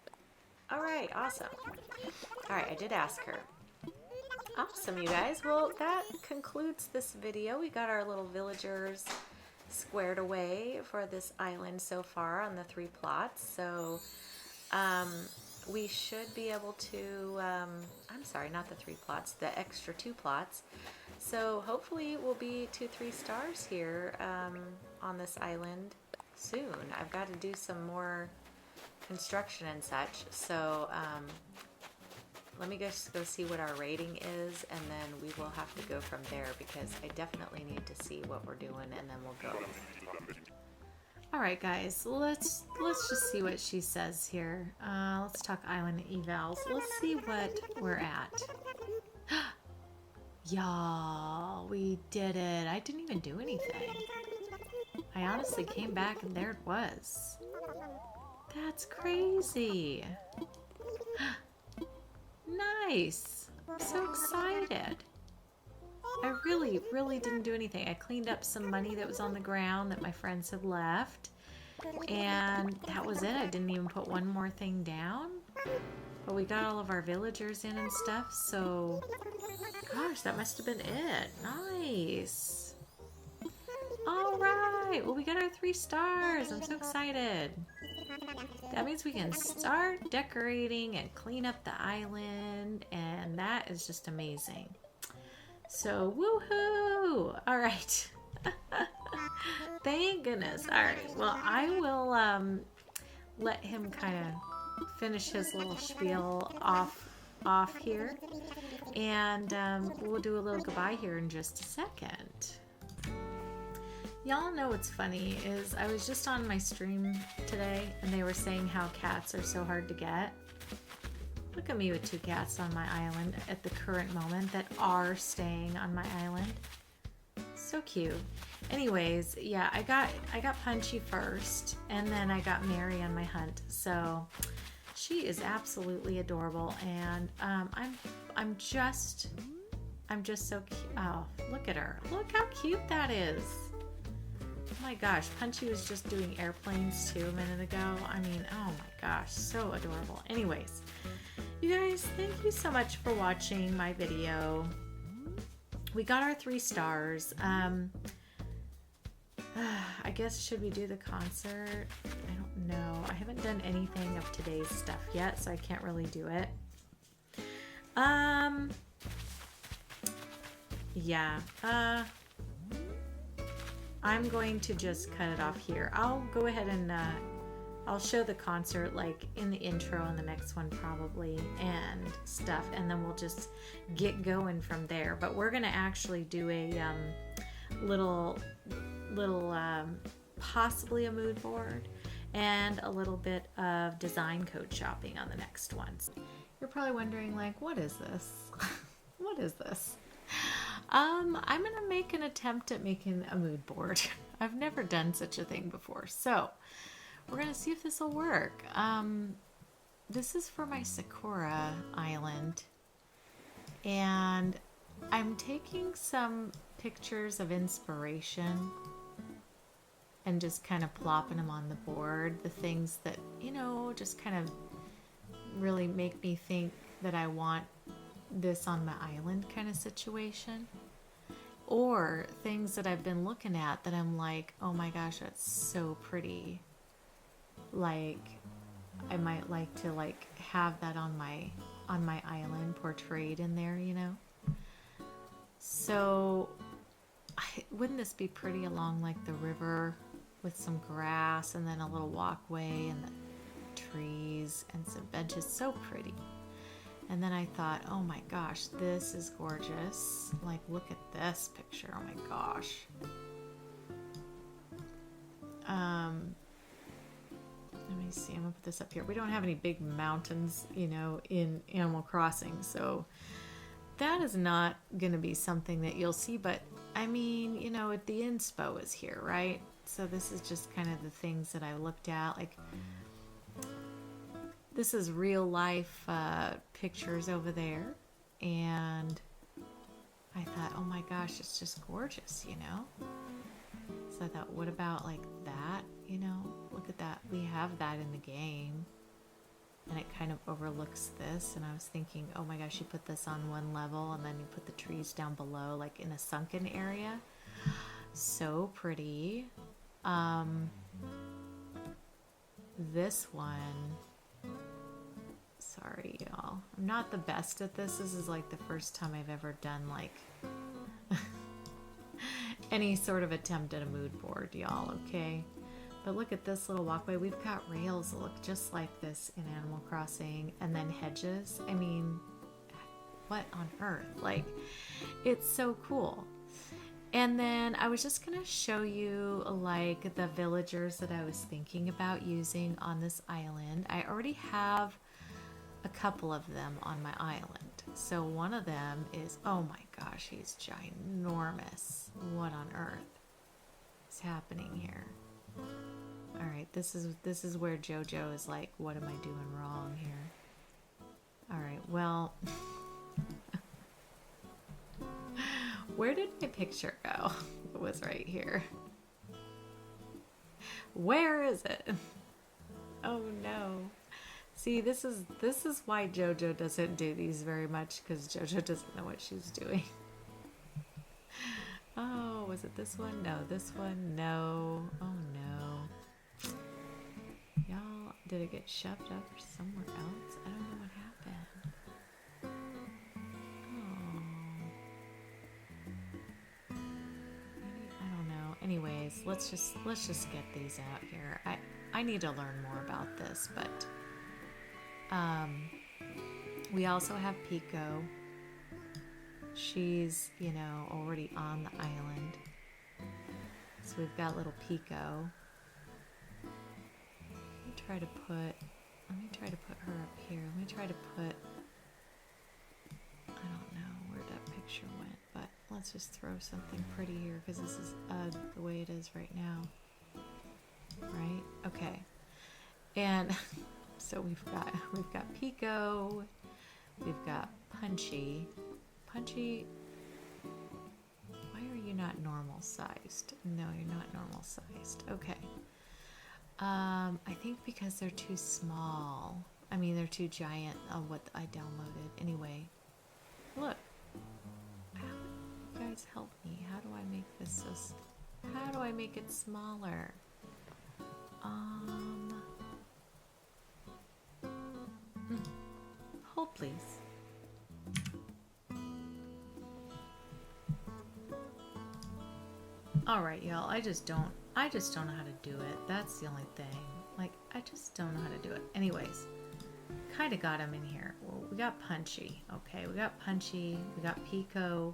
All right, awesome. All right, I did ask her. Awesome, you guys. Well, that concludes this video. We got our little villagers squared away for this island so far on the 3 plots. So we should be able to, I'm sorry, not the 3 plots, the extra 2 plots. So hopefully we'll be 2-3 stars here on this island soon. I've got to do some more construction and such, so let me just go see what our rating is, and then we will have to go from there, because I definitely need to see what we're doing, and then we'll go. All right, guys, let's just see what she says here. Let's talk island evals. Let's see what we're at. Y'all, we did it. I didn't even do anything. I honestly came back and there it was. That's crazy. Nice. I'm so excited. I really didn't do anything. I cleaned up some money that was on the ground that my friends had left, and that was it. I didn't even put one more thing down. But we got all of our villagers in and stuff, so gosh, that must have been it. Nice. All right. Well, we got our 3 stars. I'm so excited. That means we can start decorating and clean up the island, and that is just amazing. So, woohoo! All right. Thank goodness. All right. Well, I will let him kind of finish his little spiel off here, and we'll do a little goodbye here in just a second. Y'all know what's funny is I was just on my stream today and they were saying how cats are so hard to get. Look at me with 2 cats on my island at the current moment that are staying on my island. So cute. Anyways, yeah, I got Punchy first, and then I got Mary on my hunt. So she is absolutely adorable, and I'm just so cute. Oh, look at her! Look how cute that is. Oh my gosh, Punchy was just doing airplanes too a minute ago. I mean, oh my gosh, so adorable. Anyways, you guys, thank you so much for watching my video. We got our 3 stars. I guess, should we do the concert? I don't know. I haven't done anything of today's stuff yet, so I can't really do it. Yeah. I'm going to just cut it off here. I'll go ahead and I'll show the concert like in the intro and the next one probably and stuff, and then we'll just get going from there. But we're gonna actually do a little possibly a mood board and a little bit of design code shopping on the next ones. You're probably wondering, like, what is this? What is this? I'm gonna make an attempt at making a mood board. I've never done such a thing before, so we're gonna see if this will work. This is for my Sakura Island, and I'm taking some pictures of inspiration and just kind of plopping them on the board. The things that, you know, just kind of really make me think that I want this on my island kind of situation. Or things that I've been looking at that I'm like, oh my gosh, that's so pretty. Like, I might like to like have that on my island portrayed in there, you know? So wouldn't this be pretty along like the river with some grass and then a little walkway and the trees and some benches? So pretty. And then I thought, oh my gosh, this is gorgeous. Like, look at this picture. Oh my gosh. Let me see. I'm gonna put this up here. We don't have any big mountains, you know, in Animal Crossing, so that is not gonna be something that you'll see. But I mean, you know, the inspo is here, right? So this is just kind of the things that I looked at. Like, this is real life pictures over there, and I thought, oh my gosh, it's just gorgeous, you know? So I thought, what about like that, you know? Look at that. We have that in the game, and it kind of overlooks this, and I was thinking, oh my gosh, you put this on one level, and then you put the trees down below, like in a sunken area. So pretty. This one... Sorry, y'all. I'm not the best at this. This is like the first time I've ever done like any sort of attempt at a mood board, y'all, okay? But look at this little walkway. We've got rails that look just like this in Animal Crossing, and then hedges. I mean, what on earth? Like, it's so cool. And then I was just going to show you like the villagers that I was thinking about using on this island. I already have a couple of them on my island. So one of them is, oh my gosh, he's ginormous. What on earth is happening here? All right, this is where JoJo is like, what am I doing wrong here? All right, well, where did my picture go? It was right here. Where is it? Oh no. See, this is why JoJo doesn't do these very much, because JoJo doesn't know what she's doing. Oh, was it this one? No, this one? No. Oh no. Y'all, did it get shoved up somewhere else? I don't know what happened. Oh. I don't know. Anyways, let's just get these out here. I need to learn more about this, but We also have Pico. She's, you know, already on the island. So we've got little Pico. Let me try to put her up here. Let me try to put, I don't know where that picture went, but let's just throw something pretty here because this is the way it is right now. Right? Okay. And so we've got Pico, we've got Punchy. Punchy, why are you not normal sized? No, you're not normal sized. Okay. I think because they're too small. I mean, they're too giant of what I downloaded. Anyway, look. You guys help me. How do I make this how do I make it smaller? Hold please. All right, y'all. I just don't know how to do it. That's the only thing. Like, I just don't know how to do it. Anyways, kind of got him in here. Well, we got Punchy. Okay, we got Punchy. We got Pico.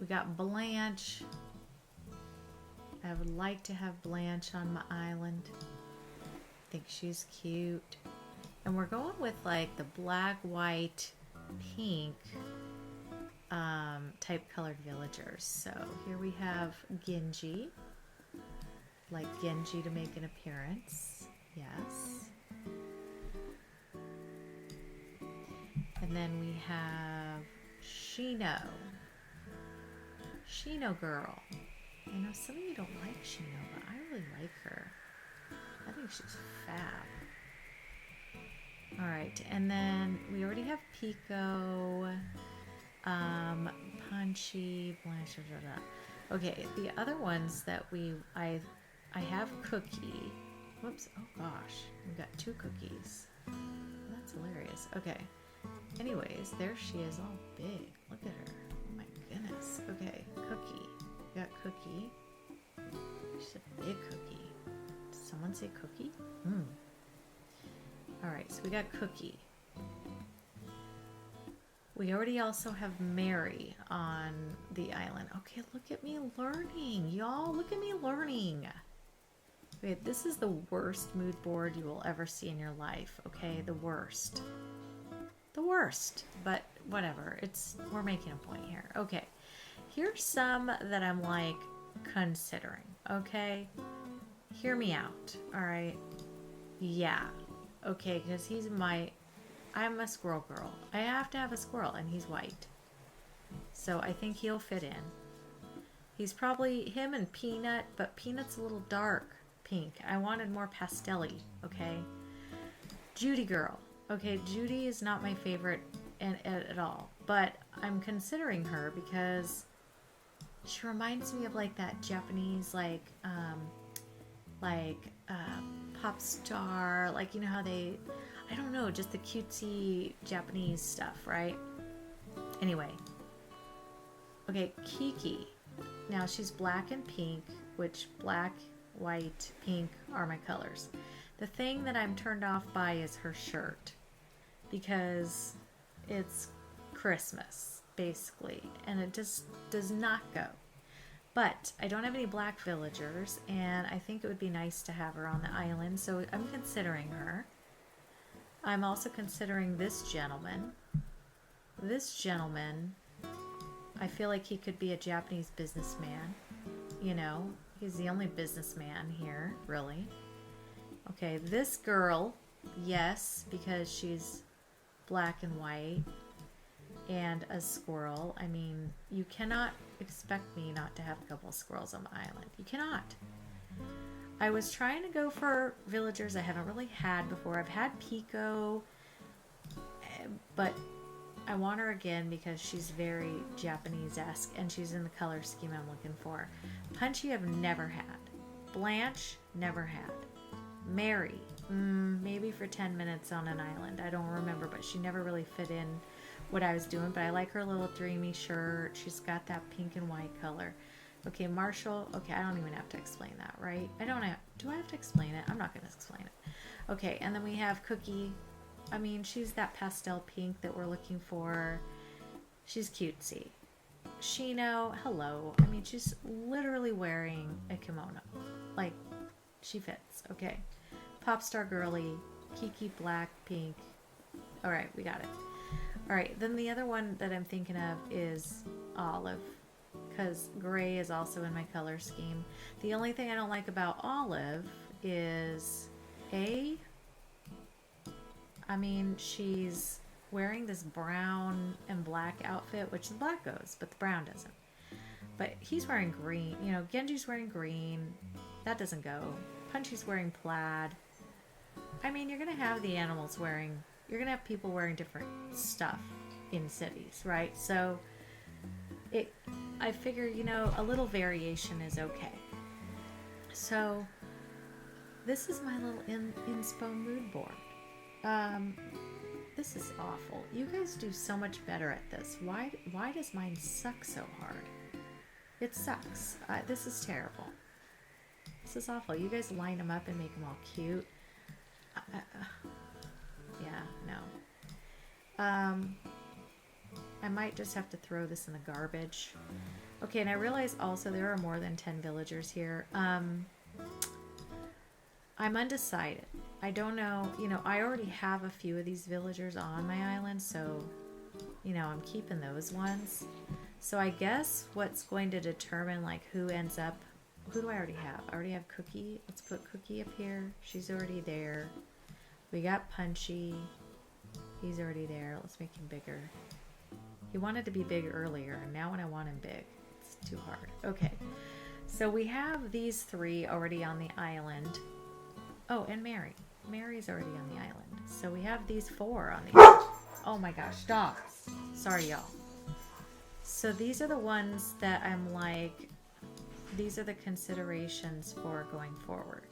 We got Blanche. I would like to have Blanche on my island. I think she's cute. And we're going with like the black, white, pink type colored villagers. So here we have Genji. Like Genji to make an appearance. Yes. And then we have Shino. Shino girl. I know some of you don't like Shino, but I really like her. I think she's fab. Alright, and then we already have Pico, Punchy, Blanche, Okay, the other ones that I have Cookie. Whoops, oh gosh, we got 2 cookies. That's hilarious. Okay, anyways, there she is all big. Look at her. Oh my goodness. Okay, Cookie. We got Cookie. She's a big cookie. Did someone say Cookie? Alright, so we got Cookie. We already also have Mary on the island. Okay, look at me learning. Y'all, look at me learning. Okay, this is the worst mood board you will ever see in your life. Okay, the worst. The worst. But whatever. We're making a point here. Okay. Here's some that I'm like considering. Okay? Hear me out. Alright? Yeah. Okay, because I'm a squirrel girl. I have to have a squirrel, and he's white. So I think he'll fit in. He's probably him and Peanut, but Peanut's a little dark pink. I wanted more pastel-y, okay? Judy girl. Okay, Judy is not my favorite at all, but I'm considering her because she reminds me of like that Japanese pop star, like, you know how they, I don't know, just the cutesy Japanese stuff, right? Anyway. Okay, Kiki. Now she's black and pink, which black, white, pink are my colors. The thing that I'm turned off by is her shirt because it's Christmas, basically, and it just does not go. But I don't have any black villagers, and I think it would be nice to have her on the island, so I'm considering her. I'm also considering this gentleman. This gentleman, I feel like he could be a Japanese businessman. You know, he's the only businessman here, really. Okay, this girl, yes, because she's black and white and a squirrel. I mean, you cannot expect me not to have a couple of squirrels on the island. You cannot. I was trying to go for villagers I haven't really had before. I've had Pico, but I want her again because she's very Japanese-esque and she's in the color scheme I'm looking for. Punchy I've never had. Blanche, never had. Mary, maybe for 10 minutes on an island. I don't remember, but she never really fit in what I was doing, but I like her little dreamy shirt. She's got that pink and white color. Okay, Marshall. Okay, I don't even have to explain that, right? I don't have. Do I have to explain it? I'm not going to explain it. Okay, and then we have Cookie. I mean, she's that pastel pink that we're looking for. She's cutesy. Shino, hello. I mean, she's literally wearing a kimono. Like, she fits. Okay. Popstar girly. Kiki black, pink. All right, we got it. All right, then the other one that I'm thinking of is Olive, because gray is also in my color scheme. The only thing I don't like about Olive is I mean, she's wearing this brown and black outfit, which the black goes, but the brown doesn't. But he's wearing green. You know, Genji's wearing green. That doesn't go. Punchy's wearing plaid. I mean, you're going to have the animals wearing... You're going to have people wearing different stuff in cities, right? So, I figure, you know, a little variation is okay. So, this is my little inspo mood board. This is awful. You guys do so much better at this. Why does mine suck so hard? It sucks. This is terrible. This is awful. You guys line them up and make them all cute. Yeah, no. I might just have to throw this in the garbage. Okay, and I realize also there are more than 10 villagers here. I'm undecided. I don't know, you know, I already have a few of these villagers on my island, so, you know, I'm keeping those ones. So I guess what's going to determine, like, who ends up, who do I already have? I already have Cookie. Let's put Cookie up here. She's already there. We got Punchy. He's already there. Let's make him bigger. He wanted to be big earlier, and now when I want him big, it's too hard. Okay, so we have these three already on the island. Oh, and Mary. Mary's already on the island. So we have these four on the island. Oh my gosh, dogs. Sorry, y'all. So these are the ones that I'm like, these are the considerations for going forward.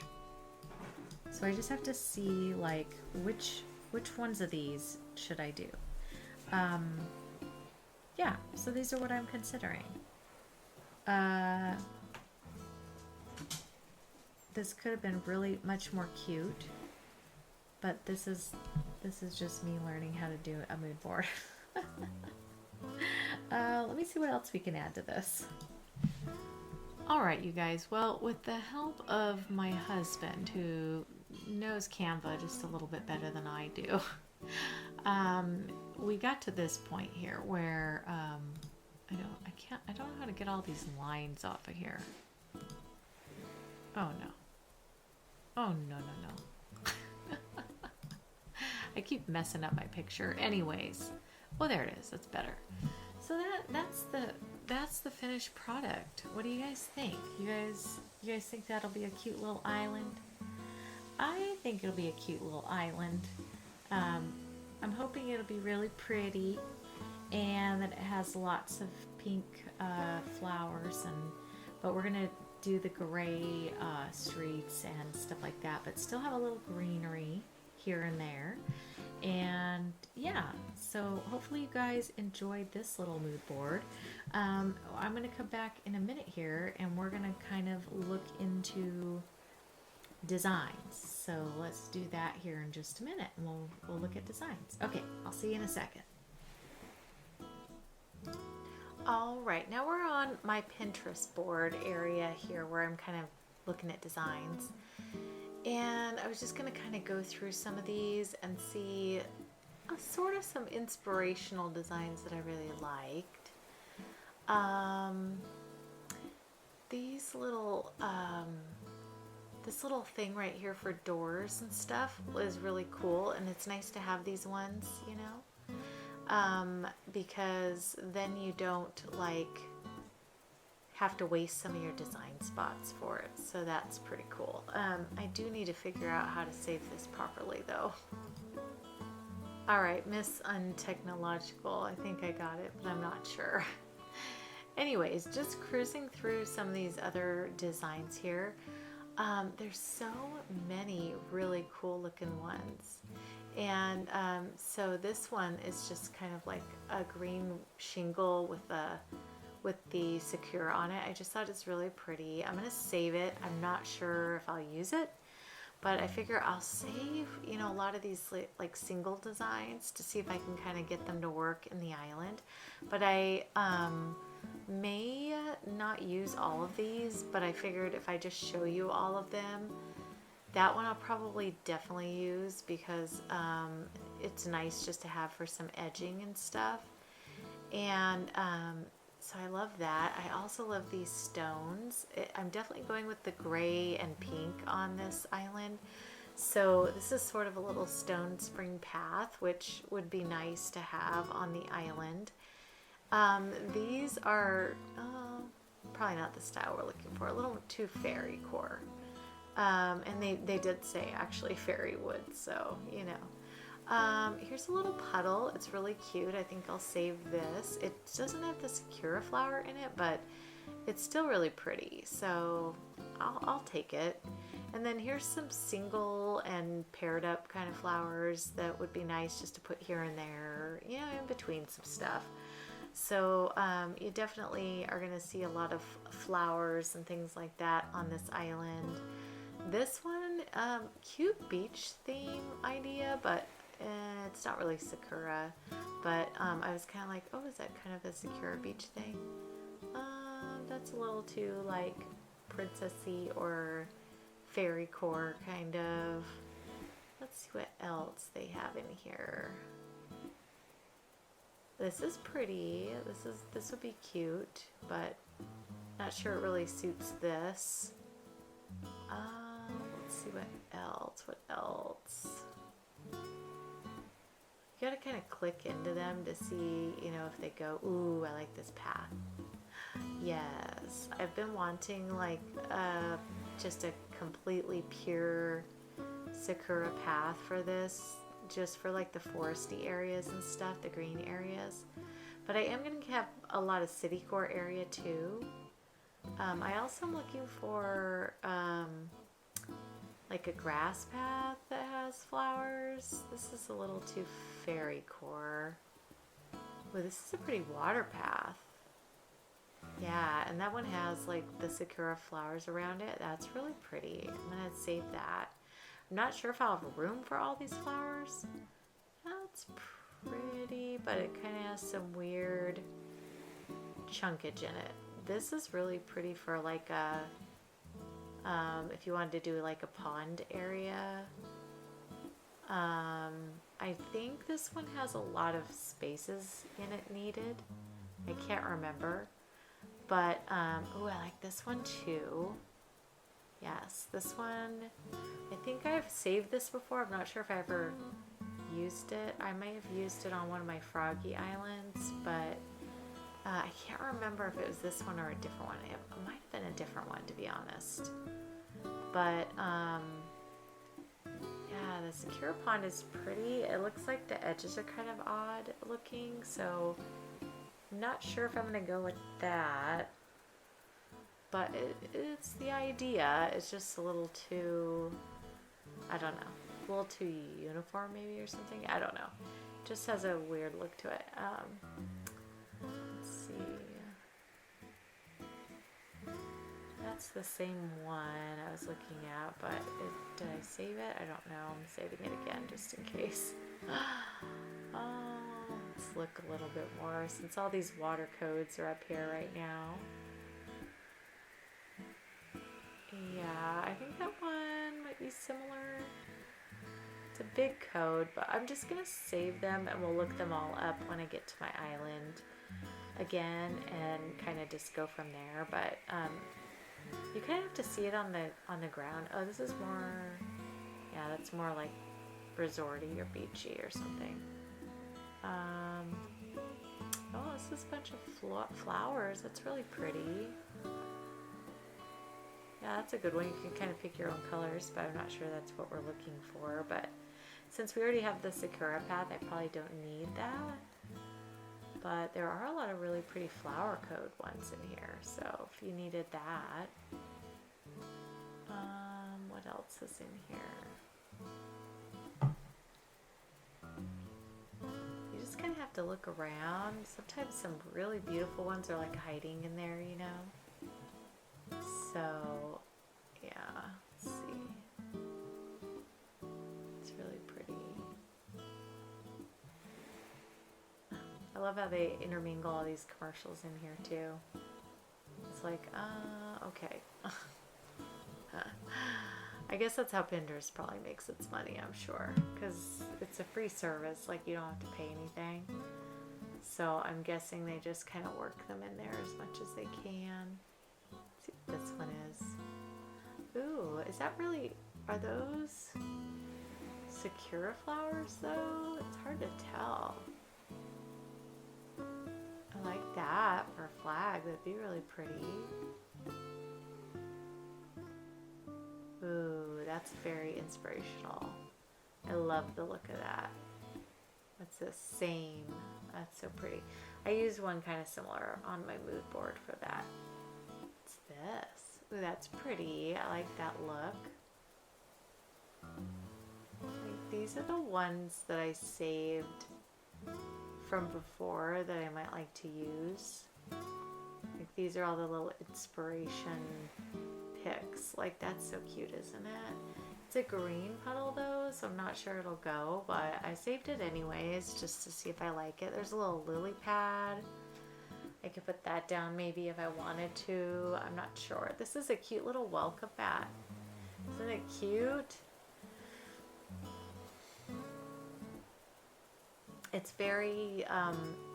So I just have to see, like, which ones of these should I do? Yeah, so these are what I'm considering. This could have been really much more cute, but this is just me learning how to do a mood board. Let me see what else we can add to this. All right, you guys. Well, with the help of my husband, who knows Canva just a little bit better than I do, we got to this point here where I don't know how to get all these lines off of here. Oh no. Oh no. I keep messing up my picture. Anyways, well, there it is. That's better. So that's the finished product. What do you guys think? You guys think that'll be a cute little island? I think it'll be a cute little island. I'm hoping it'll be really pretty, and that it has lots of pink flowers, but we're gonna do the gray streets and stuff like that, but still have a little greenery here and there. And yeah, so hopefully you guys enjoyed this little mood board. I'm gonna come back in a minute here, and we're gonna kind of look into designs. So let's do that here in just a minute, and we'll look at designs. Okay, I'll see you in a second. All right, now we're on my Pinterest board area here where I'm kind of looking at designs. And I was just going to kind of go through some of these and see sort of some inspirational designs that I really liked. These little, this little thing right here for doors and stuff was really cool, and it's nice to have these ones, you know, because then you don't like have to waste some of your design spots for it. So that's pretty cool. I do need to figure out how to save this properly though. All right, Miss Untechnological, I think I got it, but I'm not sure. Anyways, just cruising through some of these other designs here. There's so many really cool looking ones. And so this one is just kind of like a green shingle with a with the Sakura on it. I just thought it's really pretty. I'm gonna save it. I'm not sure if I'll use it, but I figure I'll save, you know, a lot of these like single designs to see if I can kind of get them to work in the island. But I may not use all of these, but I figured if I just show you all of them, that one I'll probably definitely use because it's nice just to have for some edging and stuff. And so I love that. I also love these stones. I'm definitely going with the gray and pink on this island. So this is sort of a little stone spring path, which would be nice to have on the island. These are probably not the style we're looking for, a little too fairy core. And they did say actually fairy wood, so you know. Here's a little puddle. It's really cute. I think I'll save this. It doesn't have the Sakura flower in it, but it's still really pretty, so I'll take it. And then here's some single and paired up kind of flowers that would be nice just to put here and there, you know, in between some stuff. So you definitely are going to see a lot of flowers and things like that on this island. This one, cute beach theme idea, but it's not really Sakura. But I was kind of like, oh, is that kind of a Sakura beach thing? That's a little too like princessy or fairy core kind of. Let's see what else they have in here. This is pretty. This would be cute, but not sure it really suits this. Let's see what else. What else? You gotta kind of click into them to see, you know, if they go, ooh, I like this path. Yes, I've been wanting like just a completely pure Sakura path for this, just for like the foresty areas and stuff, the green areas. But I am going to have a lot of city core area too. I also am looking for like a grass path that has flowers. This is a little too fairy core. Well, this is a pretty water path. Yeah, and that one has like the Sakura flowers around it. That's really pretty. I'm going to save that. I'm not sure if I'll have room for all these flowers. That's pretty, but it kind of has some weird chunkage in it. This is really pretty for like a, if you wanted to do like a pond area. I think this one has a lot of spaces in it needed. I can't remember. But, oh, I like this one too. Yes, this one, I think I've saved this before. I'm not sure if I ever used it. I might have used it on one of my Froggy Islands, but I can't remember if it was this one or a different one. It might have been a different one, to be honest. But, yeah, the Sakura Pond is pretty. It looks like the edges are kind of odd looking, so I'm not sure if I'm going to go with that. But it's the idea. It's just a little too, I don't know, a little too uniform maybe or something. I don't know. It just has a weird look to it. Let's see. That's the same one I was looking at, but did I save it? I don't know. I'm saving it again just in case. Let's look a little bit more since all these water codes are up here right now. Yeah, I think that one might be similar. It's a big code, but I'm just going to save them and we'll look them all up when I get to my island again and kind of just go from there. But you kind of have to see it on the ground. Oh, this is more, yeah, that's more like resorty or beachy or something. Oh, this is a bunch of flowers. That's really pretty. Yeah, that's a good one. You can kind of pick your own colors, but I'm not sure that's what we're looking for. But since we already have the Sakura path, I probably don't need that. But there are a lot of really pretty flower code ones in here, so if you needed that. What else is in here? You just gonna have to look around. Sometimes some really beautiful ones are like hiding in there, you know. So yeah, let's see. It's really pretty. I love how they intermingle all these commercials in here too. It's like, okay. I guess that's how Pinterest probably makes its money, I'm sure, because it's a free service, like you don't have to pay anything. So I'm guessing they just kind of work them in there as much as they can. Let's see what this one is. Ooh, is that really, are those Sakura flowers though? It's hard to tell. I like that for a flag, that'd be really pretty. Ooh, that's very inspirational. I love the look of that. What's this? Same. That's so pretty. I use one kind of similar on my mood board for that. What's this? Ooh, that's pretty. I like that look. These are the ones that I saved from before that I might like to use. Like these are all the little inspiration pics. Like that's so cute, isn't it? It's a green puddle though, so I'm not sure it'll go, but I saved it anyways just to see if I like it. There's a little lily pad. I could put that down maybe if I wanted to. I'm not sure. This is a cute little welcome mat. Isn't it cute? It's very,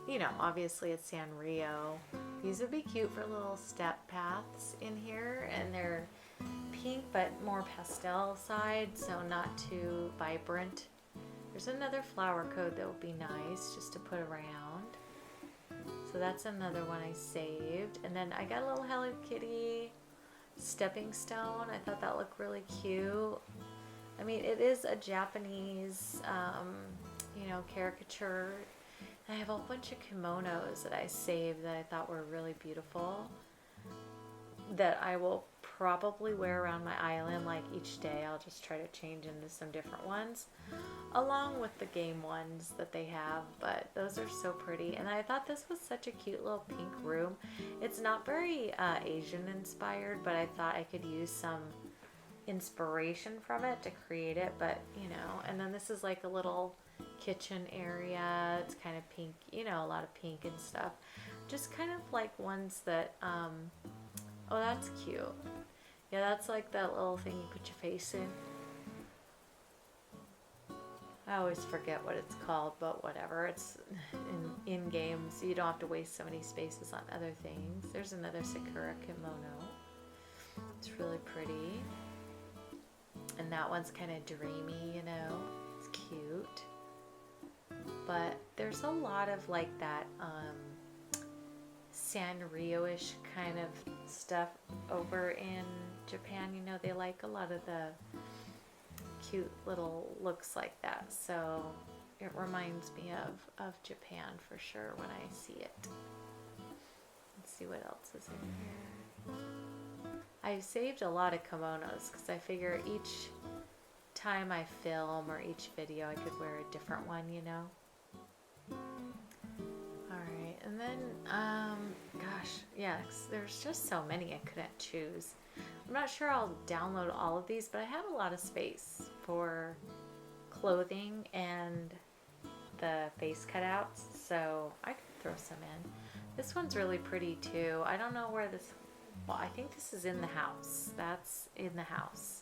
you know, obviously it's Sanrio. These would be cute for little step paths in here, and they're pink but more pastel side, so not too vibrant. There's another flower code that would be nice just to put around. So that's another one I saved. And then I got a little Hello Kitty stepping stone. I thought that looked really cute. I mean, it is a Japanese, you know, caricature. And I have a whole bunch of kimonos that I saved that I thought were really beautiful that I will probably wear around my island. Like each day I'll just try to change into some different ones along with the game ones that they have, but those are so pretty. And I thought this was such a cute little pink room. It's not very Asian inspired, but I thought I could use some inspiration from it to create it, but you know. And then this is like a little kitchen area. It's kind of pink, you know, a lot of pink and stuff, just kind of like ones that oh, that's cute. Yeah, that's like that little thing you put your face in. I always forget what it's called, but whatever. It's in games, you don't have to waste so many spaces on other things. There's another Sakura kimono. It's really pretty. And that one's kind of dreamy, you know. It's cute. But there's a lot of like that Sanrio-ish kind of stuff over in Japan. You know, they like a lot of the cute little looks like that. So it reminds me of Japan for sure when I see it. Let's see what else is in here. I've saved a lot of kimonos because I figure each time I film or each video I could wear a different one, you know. Alright, and then, gosh, yeah, there's just so many I couldn't choose. I'm not sure I'll download all of these, but I have a lot of space for clothing and the face cutouts, so I could throw some in. This one's really pretty too. I don't know where this, well, I think this is in the house. That's in the house.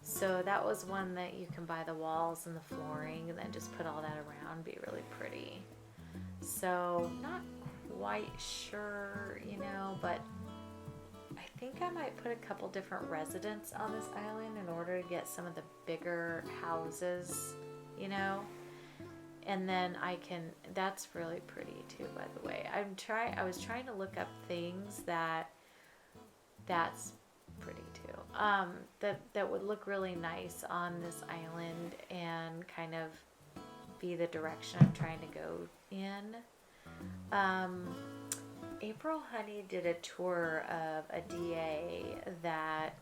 So that was one that you can buy the walls and the flooring and then just put all that around, be really pretty. So not quite sure, you know, but I think I might put a couple different residents on this island in order to get some of the bigger houses, you know. And then I can, that's really pretty too, by the way. I was trying to look up things that's pretty too. That would look really nice on this island and kind of be the direction I'm trying to go in. April Honey did a tour of a DA that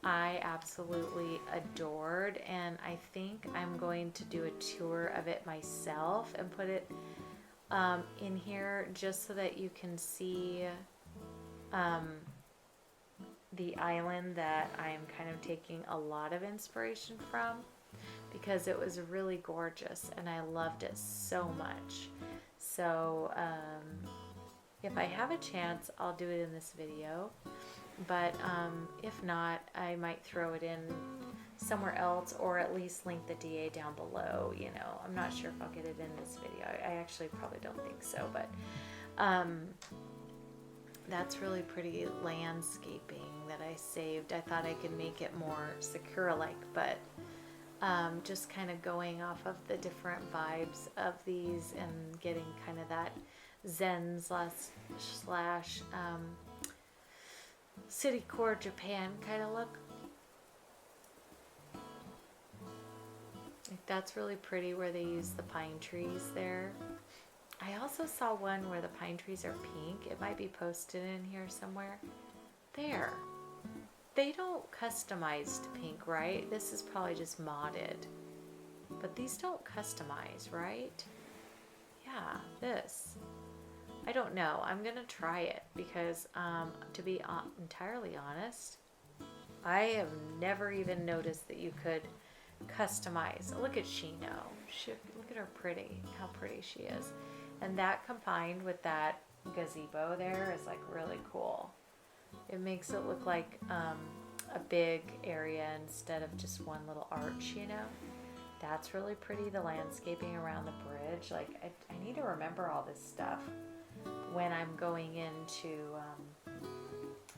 I absolutely adored, and I think I'm going to do a tour of it myself and put it in here just so that you can see the island that I'm kind of taking a lot of inspiration from, because it was really gorgeous and I loved it so much. So if I have a chance, I'll do it in this video, but if not, I might throw it in somewhere else, or at least link the DA down below. You know, I'm not sure if I'll get it in this video. I actually probably don't think so, but that's really pretty landscaping that I saved. I thought I could make it more Sakura-like, but just kind of going off of the different vibes of these and getting kind of that Zen slash city core Japan kind of look. That's really pretty where they use the pine trees there. I also saw one where the pine trees are pink. It might be posted in here somewhere. There. They don't customize to pink, right? This is probably just modded. But these don't customize, right? Yeah, this. I don't know. I'm going to try it because, to be entirely honest, I have never even noticed that you could customize. Look at Shino. Look at her pretty. How pretty she is. And that combined with that gazebo there is like really cool. It makes it look like a big area instead of just one little arch, you know? That's really pretty. The landscaping around the bridge. Like, I need to remember all this stuff when I'm going in to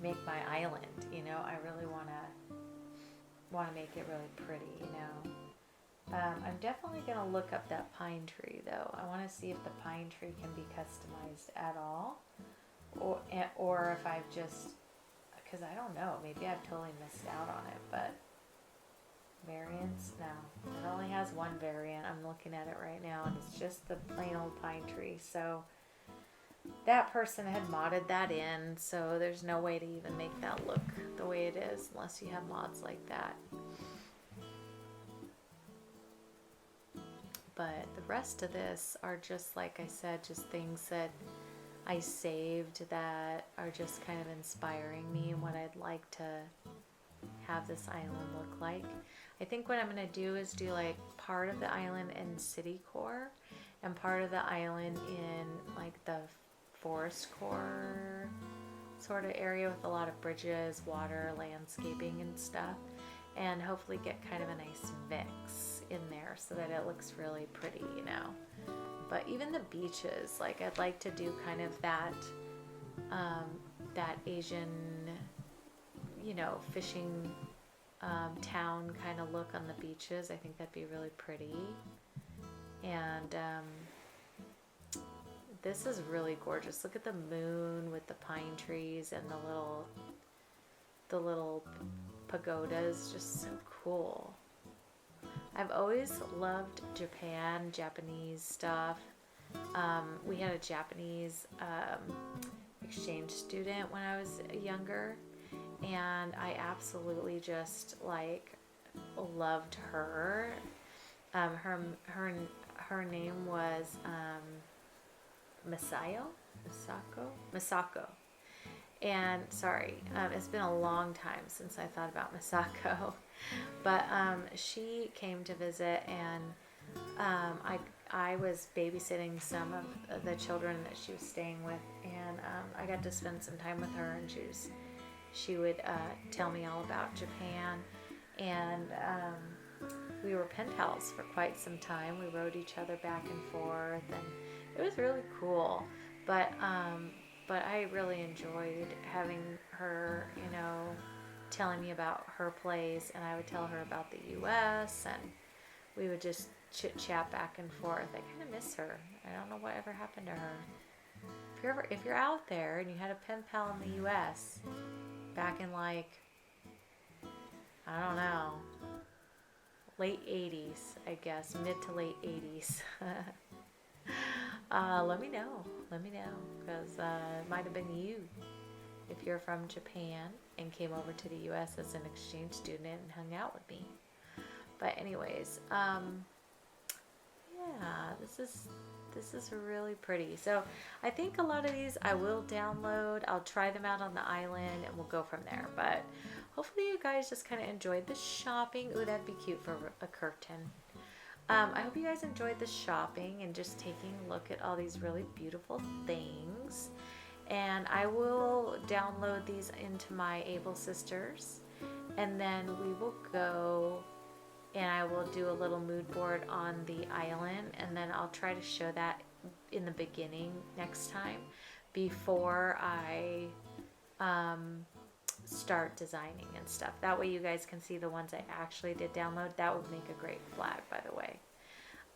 make my island, you know? I really want to make it really pretty, you know? I'm definitely going to look up that pine tree, though. I want to see if the pine tree can be customized at all, or if I've just, because I don't know, maybe I've totally missed out on it, but variants, no. It only has one variant. I'm looking at it right now, and it's just the plain old pine tree, so that person had modded that in, so there's no way to even make that look the way it is unless you have mods like that. But the rest of this are just, like I said, just things that I saved that are just kind of inspiring me and what I'd like to have this island look like. I think what I'm going to do is do like part of the island in city core and part of the island in like the forest core sort of area with a lot of bridges, water, landscaping and stuff, and hopefully get kind of a nice mix in there so that it looks really pretty, you know. But even the beaches, like I'd like to do kind of that that Asian, you know, fishing town kind of look on the beaches. I think that'd be really pretty. And this is really gorgeous. Look at the moon with the pine trees and the little pagodas, just so cool. I've always loved Japanese stuff. We had a Japanese exchange student when I was younger, and I absolutely just like loved her. Her name was Misako. And sorry, it's been a long time since I thought about Misako, but she came to visit, and I was babysitting some of the children that she was staying with, and I got to spend some time with her, and she would tell me all about Japan, and we were pen pals for quite some time. We wrote each other back and forth, and it was really cool. But I really enjoyed having her, you know, telling me about her place, and I would tell her about the U.S., and we would just chit-chat back and forth. I kind of miss her. I don't know what ever happened to her. If you're out there and you had a pen pal in the U.S. back in, like, I don't know, late 80s, I guess, mid to late 80s. Let me know, because it might have been you if you're from Japan. and came over to the US as an exchange student and hung out with me. But anyways, yeah, this is really pretty. So I think a lot of these I will download. I'll try them out on the island and we'll go from there. But hopefully you guys just kind of enjoyed the shopping. Ooh, that'd be cute for a curtain. I hope you guys enjoyed the shopping and just taking a look at all these really beautiful things. And I will download these into my Able Sisters, and then we will go and I will do a little mood board on the island, and then I'll try to show that in the beginning next time before I start designing and stuff. That way you guys can see the ones I actually did download. That would make a great flag, by the way.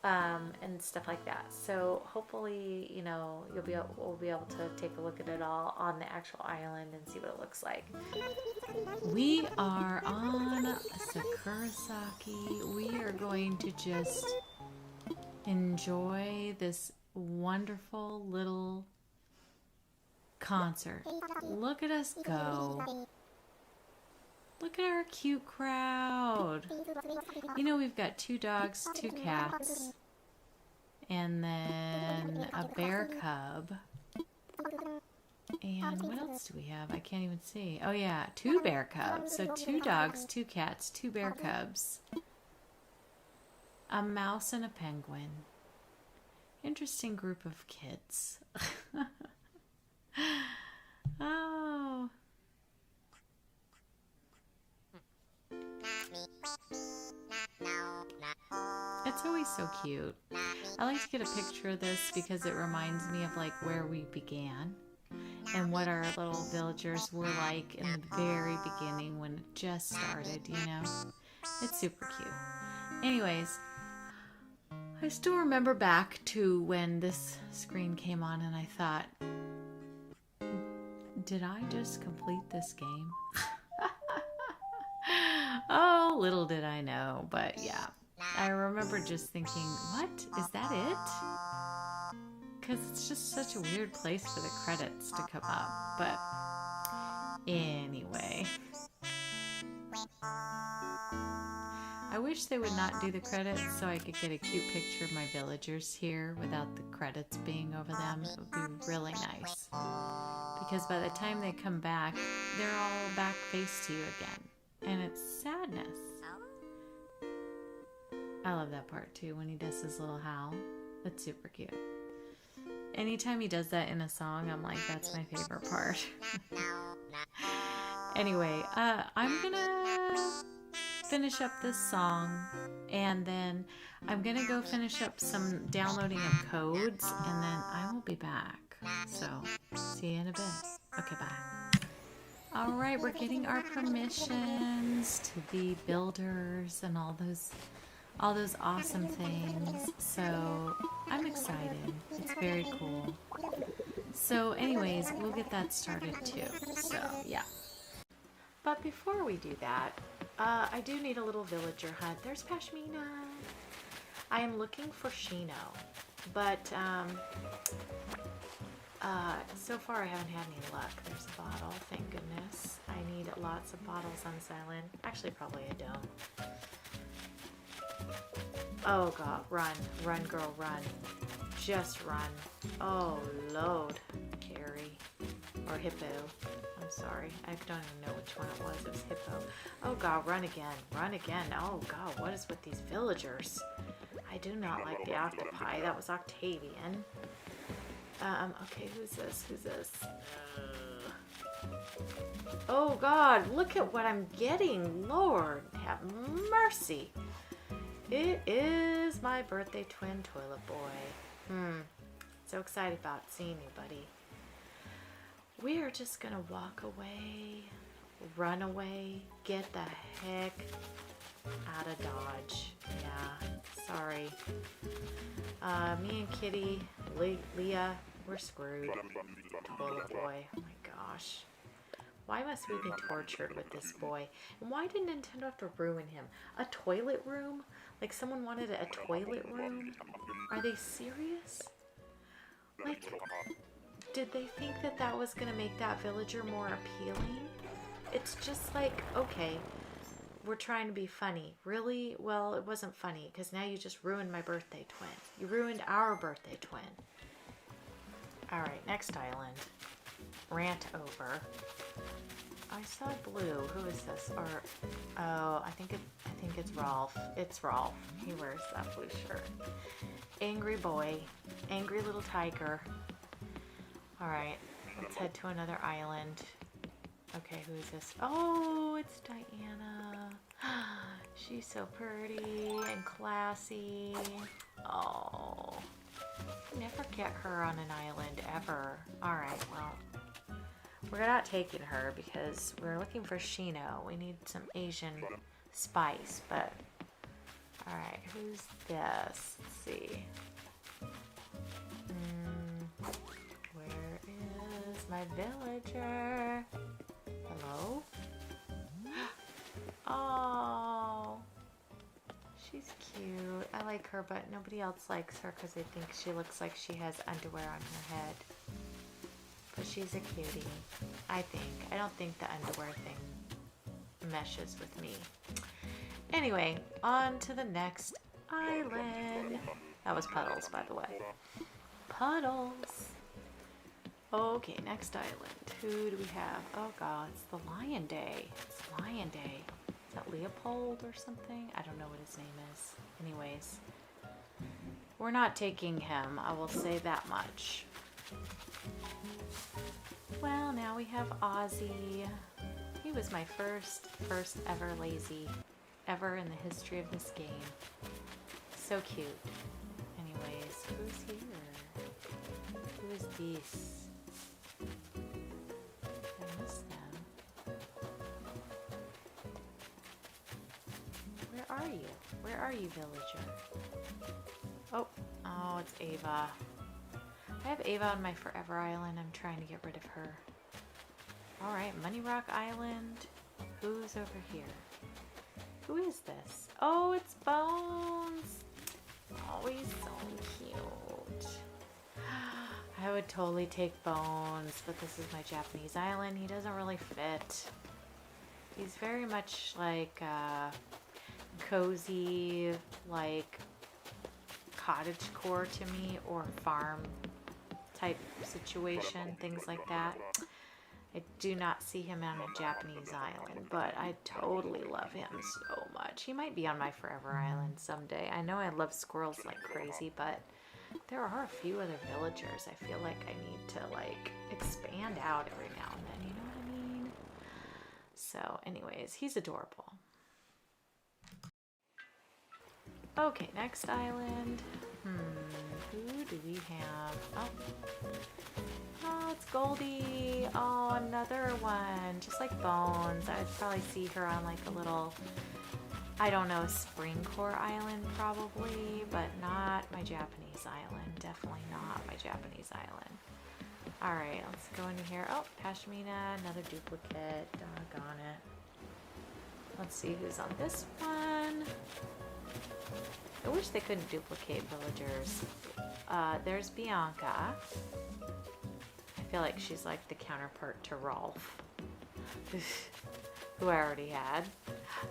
And stuff like that. So hopefully, you know, we'll be able to take a look at it all on the actual island and see what it looks like. We are on SakuraSaki. We are going to just enjoy this wonderful little concert. Look at us go. Look at our cute crowd. You know, we've got 2 dogs, 2 cats, and then a bear cub. And what else do we have? I can't even see. Oh yeah, 2 bear cubs. So 2 dogs, 2 cats, 2 bear cubs, a mouse and a penguin. Interesting group of kids. Oh. It's always so cute. I like to get a picture of this because it reminds me of like where we began and what our little villagers were like in the very beginning when it just started, you know? It's super cute. Anyways, I still remember back to when this screen came on and I thought, did I just complete this game? Oh, little did I know, but yeah. I remember just thinking, what? Is that it? Because it's just such a weird place for the credits to come up. But anyway. I wish they would not do the credits so I could get a cute picture of my villagers here without the credits being over them. It would be really nice. Because by the time they come back, they're all back face to you again. And it's sadness. I love that part too, when he does his little howl. That's super cute. Anytime he does that in a song, I'm like, that's my favorite part. Anyway, I'm gonna finish up this song, and then I'm gonna go finish up some downloading of codes, and then I will be back. So, see you in a bit. Okay, bye. Alright, we're getting our permissions to be builders and all those awesome things. So I'm excited. It's very cool. So anyways, we'll get that started too. So yeah. But before we do that, I do need a little villager hunt. There's Pashmina. I am looking for Shino, but so far I haven't had any luck. There's a bottle, thank goodness. I need lots of bottles on this island. Actually, probably I don't. Oh god, run. Run, girl, run. Just run. Oh, load. Carrie. Or hippo. I'm sorry. I don't even know which one it was. It was hippo. Oh god, run again. Run again. Oh god, what is with these villagers? I do not like the octopi. That was Octavian. Okay, who's this? Who's this? Oh god, look at what I'm getting. Lord, have mercy. It is my birthday twin toilet boy. So excited about seeing you, buddy. We are just gonna walk away, run away, get the heck out of Dodge. Yeah, sorry. Me and Kitty, Leah, we're screwed. Toilet boy, oh my gosh. Why must we be tortured with this boy? And why did Nintendo have to ruin him? A toilet room? Like someone wanted a toilet room? Are they serious? Like, did they think that that was going to make that villager more appealing? It's just like, okay, we're trying to be funny. Really? Well, it wasn't funny because now you just ruined my birthday twin. You ruined our birthday twin. All right, next island. Rant over. I saw blue. Who is this? Or oh, I think it's Rolf. It's Rolf. He wears that blue shirt. Angry boy. Angry little tiger. All right, let's head to another island. Okay, who is this? Oh, it's Diana. She's so pretty and classy. Oh, never get her on an island ever. All right, well, we're not taking her because we're looking for Shino. We need some Asian spice, but all right, who's this? Let's see. Where is my villager? Hello? Oh, she's cute. I like her, but nobody else likes her because they think she looks like she has underwear on her head. But she's a cutie, I think. I don't think the underwear thing meshes with me. Anyway, on to the next island. That was Puddles, by the way. Puddles. Okay, next island. Who do we have? Oh god, it's the Lion Day. It's Lion Day. Is that Leopold or something? I don't know what his name is. Anyways, we're not taking him. I will say that much. Well, now we have Ozzy. He was my first ever lazy ever in the history of this game. So cute. Anyways, who's here? Who is this? I miss them. Where are you? Where are you, villager? Oh, it's Ava. I have Ava on my Forever Island. I'm trying to get rid of her. Alright, Money Rock Island. Who's over here? Who is this? Oh, it's Bones. Oh, he's so cute. I would totally take Bones, but this is my Japanese island. He doesn't really fit. He's very much like cozy, like cottagecore to me, or farm type situation, things like that. I do not see him on a Japanese island, but I totally love him so much. He might be on my Forever Island someday. I know I love squirrels like crazy, but there are a few other villagers I feel like I need to like expand out every now and then, you know what I mean? So anyways, he's adorable. Okay, next island. Who do we have? Oh, it's Goldie. Oh, another one. Just like Bones. I'd probably see her on like a little, I don't know, Springcore Island probably, but not my Japanese island. Definitely not my Japanese island. Alright, let's go into here. Oh, Pashmina, another duplicate. Doggone it. Let's see who's on this one. I wish they couldn't duplicate villagers. There's Bianca. I feel like she's like the counterpart to Rolf, who I already had.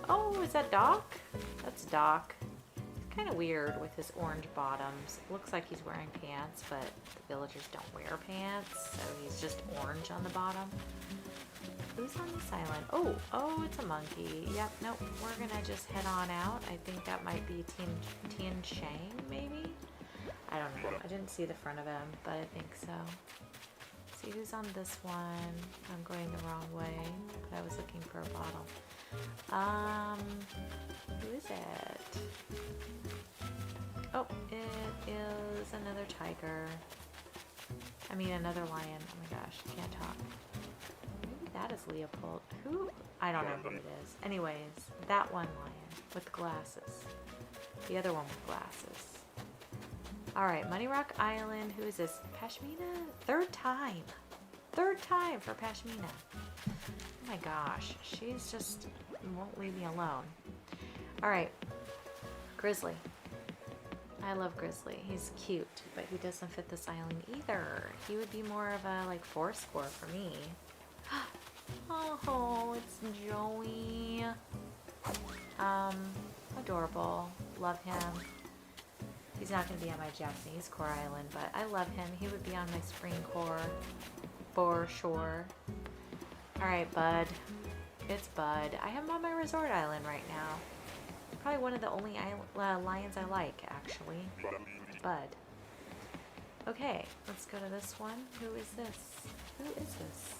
Oh, is that Doc? That's Doc. It's kind of weird with his orange bottoms. It looks like he's wearing pants, but the villagers don't wear pants, so he's just orange on the bottom. Who's on this island? Oh, it's a monkey. Yep, nope, we're gonna just head on out. I think that might be Tian Shang, maybe? I don't know. I didn't see the front of him, but I think so. Let's see who's on this one. I'm going the wrong way, but I was looking for a bottle. Who is it? Oh, it is another tiger. I mean, another lion. Oh my gosh, I can't talk. That is Leopold. Who? I don't know who it is. Anyways, that one lion with glasses. The other one with glasses. Alright, Money Rock Island. Who is this? Pashmina? Third time. Third time for Pashmina. Oh my gosh. She's just won't leave me alone. Alright. Grizzly. I love Grizzly. He's cute, but he doesn't fit this island either. He would be more of a like 4 score for me. Oh, it's Joey. Adorable. Love him. He's not going to be on my Japanese core island, but I love him. He would be on my spring core for sure. Alright, Bud. It's Bud. I have him on my resort island right now. Probably one of the only lions I like, actually. Bud. Okay, let's go to this one. Who is this? Who is this?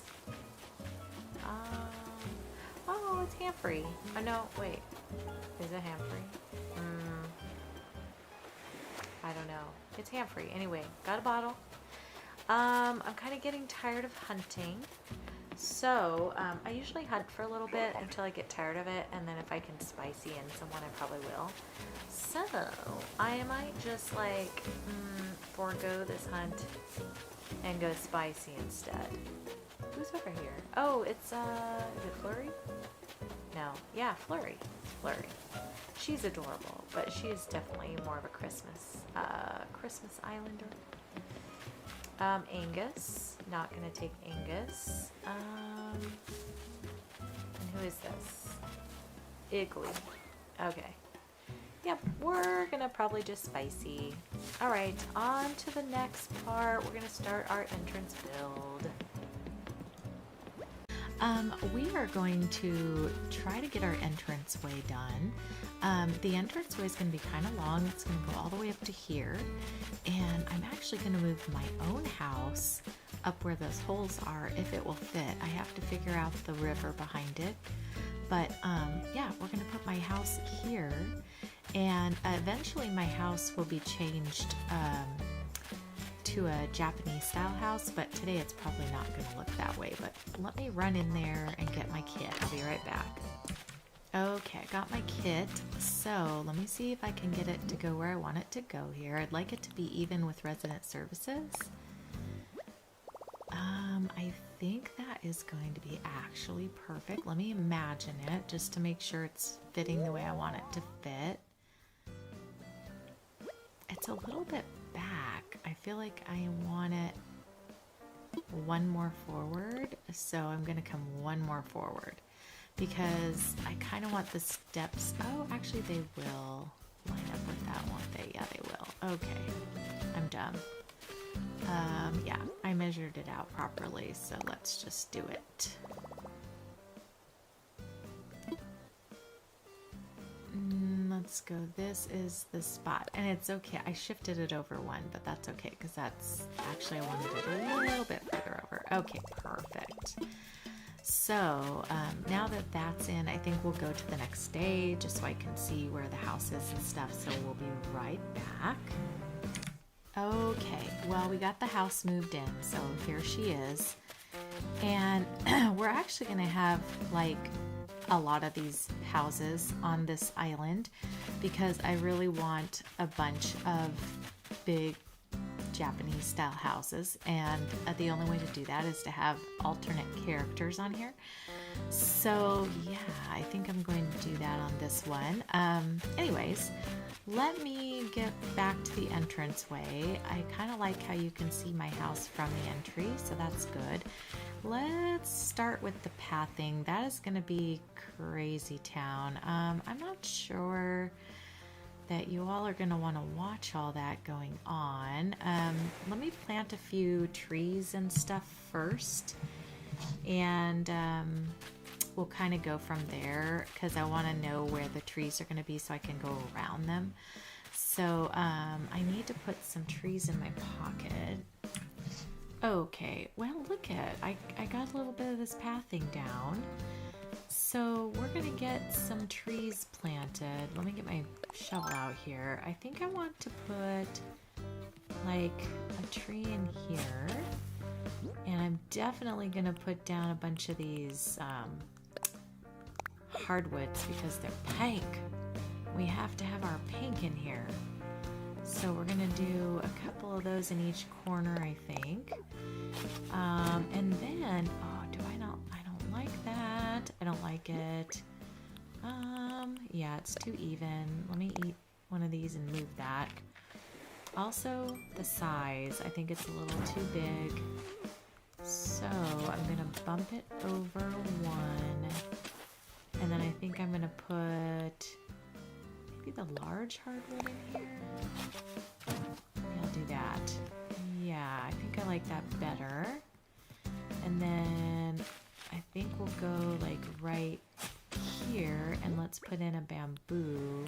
Oh, it's Humphrey. Oh, no, wait. Is it Humphrey? I don't know. It's Humphrey. Anyway, got a bottle. I'm kind of getting tired of hunting. So, I usually hunt for a little bit until I get tired of it, and then if I can spicy in someone, I probably will. So, I might just like forego this hunt and go spicy instead. Who's over here? Oh, it's, is it Flurry? No. Yeah, Flurry. Flurry. She's adorable, but she is definitely more of a Christmas Islander. Angus. Not gonna take Angus. And who is this? Igloo. Okay. Yep, we're gonna probably just spicy. Alright, on to the next part. We're gonna start our entrance build. We are going to try to get our entranceway done. The entranceway is going to be kind of long. It's going to go all the way up to here. And I'm actually going to move my own house up where those holes are if it will fit. I have to figure out the river behind it. But yeah, we're going to put my house here. And eventually my house will be changed to a Japanese style house, but today it's probably not going to look that way. But let me run in there and get my kit. I'll be right back. Okay, I got my kit. So let me see if I can get it to go where I want it to go here. I'd like it to be even with resident services. I think that is going to be actually perfect. Let me imagine it just to make sure it's fitting the way I want it to fit. It's a little bit back. I feel like I want it one more forward, so I'm gonna come one more forward because I kind of want the steps. Oh, actually they will line up with that, won't they? Yeah, they will. Okay, I'm done. Yeah, I measured it out properly, so let's just do it. Let's go. This is the spot, and it's okay. I shifted it over one, but that's okay because that's actually I wanted it a little bit further over. Okay, perfect. So now that that's in, I think we'll go to the next stage just so I can see where the house is and stuff. So we'll be right back. Okay, well, we got the house moved in, so here she is. And we're actually going to have like a lot of these houses on this island because I really want a bunch of big Japanese style houses, and the only way to do that is to have alternate characters on here. So yeah, I think I'm going to do that on this one. Anyways, let me get back to the entranceway. I kind of like how you can see my house from the entry, so that's good. Let's start with the pathing. That is going to be crazy town. I'm not sure that you all are going to want to watch all that going on. Let me plant a few trees and stuff first, and we'll kind of go from there because I want to know where the trees are going to be so I can go around them. So I need to put some trees in my pocket. Okay, well, look at I got a little bit of this pathing down. So we're gonna get some trees planted. Let me get my shovel out here. I think I want to put like a tree in here, and I'm definitely gonna put down a bunch of these hardwoods because they're pink. We have to have our pink in here. So we're gonna do a couple of those in each corner, I think. And then, oh, I don't like that. I don't like it. Yeah, it's too even. Let me eat one of these and move that. Also, the size. I think it's a little too big. So I'm gonna bump it over one, and then I think I'm gonna put maybe the large hardwood in here. Maybe I'll do that. Yeah, I think I like that better. And then I think we'll go like right here, and let's put in a bamboo.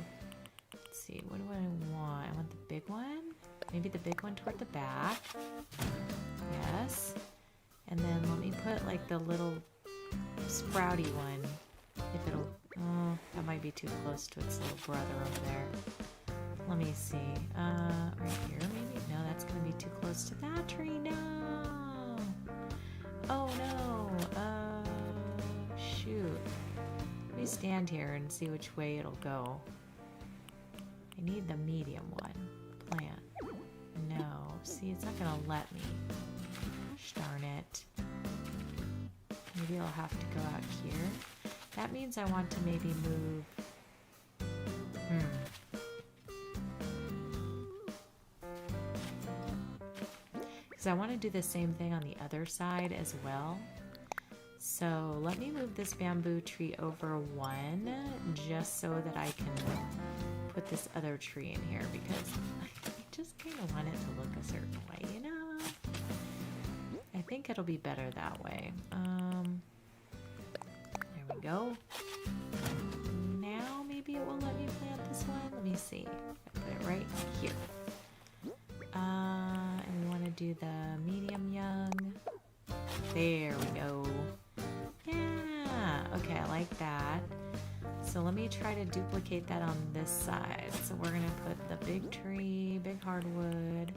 Let's see, what do I want? I want the big one. Maybe the big one toward the back. Yes. And then let me put like the little sprouty one. If it'll, oh, that might be too close to its little brother over there. Let me see. Right here maybe? No, that's gonna be too close to that tree. No. Oh no. Shoot. Let me stand here and see which way it'll go. I need the medium one. Plant. No. See, it's not gonna let me. Gosh darn it. Maybe I'll have to go out here. That means I want to maybe move. Because I want to do the same thing on the other side as well. So let me move this bamboo tree over one, just so that I can put this other tree in here, because I just kind of want it to look a certain way, you know? I think it'll be better that way. There we go. Now maybe it will let me plant this one. Let me see. I put it right here. And we want to do the medium young. There we go. Yeah. Okay, I like that. So let me try to duplicate that on this side. So we're going to put the big tree, big hardwood.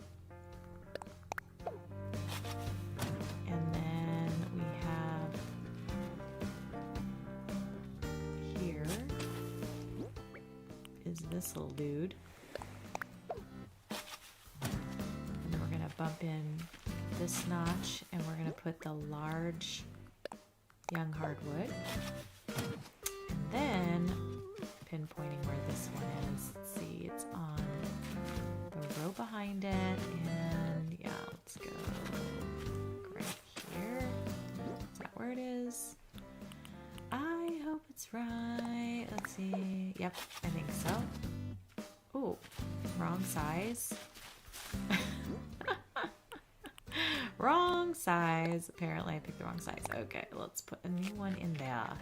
And then we have here is this little dude. And then we're going to bump in this notch, and we're going to put the large young hardwood. And then pinpointing where this one is. Let's see, it's on the row behind it, and yeah, let's go right here. Is that where it is? I hope it's right. Let's see. Yep, I think so. Oh, wrong size. Wrong size. Apparently I picked the wrong size. Okay, let's put a new one in there.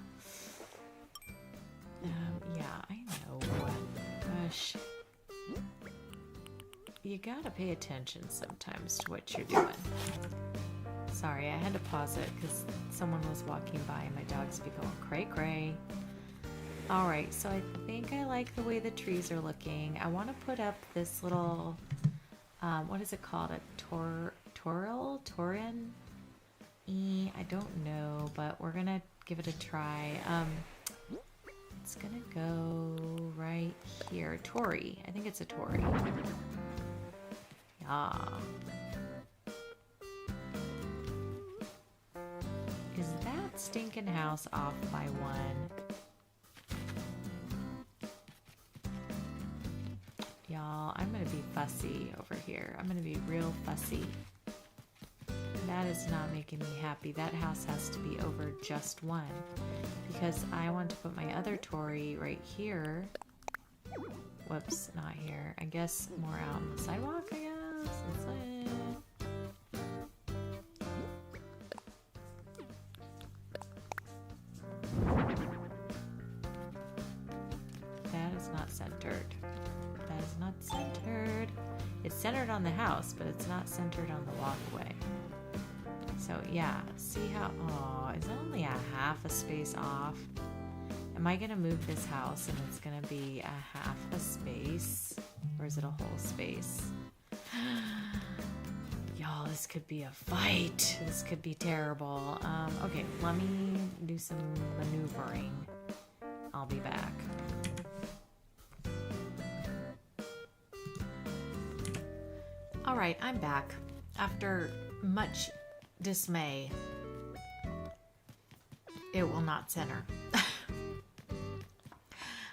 Yeah, I know. Gosh. You gotta pay attention sometimes to what you're doing. Sorry, I had to pause it because someone was walking by and my dogs be going cray cray. Alright, so I think I like the way the trees are looking. I want to put up this little, what is it called? A Taurin? I don't know, but we're gonna give it a try. It's gonna go right here. Tori. I think it's a Tori. Yeah. Is that stinking house off by one? Y'all, I'm gonna be fussy over here. I'm gonna be real fussy. That is not making me happy. That house has to be over just one, because I want to put my other Tory right here. Whoops, not here. I guess more out on the sidewalk, I guess. That's it. That is not centered. That is not centered. It's centered on the house, but it's not centered on the walkway. So yeah, see how, oh, is it only a half a space off? Am I gonna move this house and it's gonna be a half a space? Or is it a whole space? Y'all, this could be a fight. This could be terrible. Okay, let me do some maneuvering. I'll be back. All right, I'm back. After much dismay, it will not center.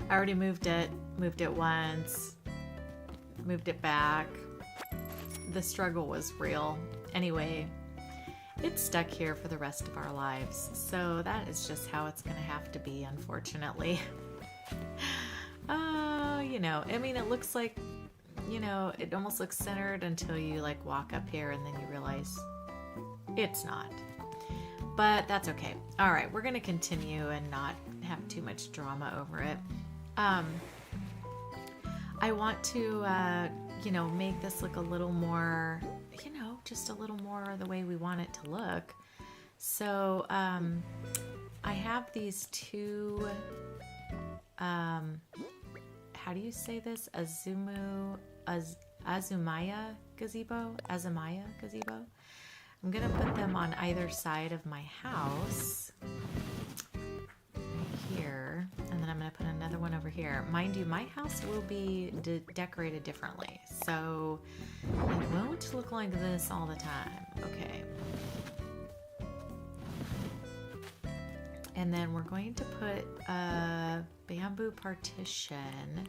I already moved it once, moved it back. The struggle was real. Anyway, It's stuck here for the rest of our lives. So that is just how it's going to have to be, unfortunately. You know, I mean, it looks like, you know, it almost looks centered until you like walk up here and then you realize it's not. But that's okay. All right, we're going to continue and not have too much drama over it. I want to, you know, make this look a little more, you know, just a little more the way we want it to look. So I have these two, how do you say this? Azumaya gazebo? I'm going to put them on either side of my house. Here, and then I'm going to put another one over here. Mind you, my house will be decorated differently, so it won't look like this all the time. Okay. And then we're going to put a bamboo partition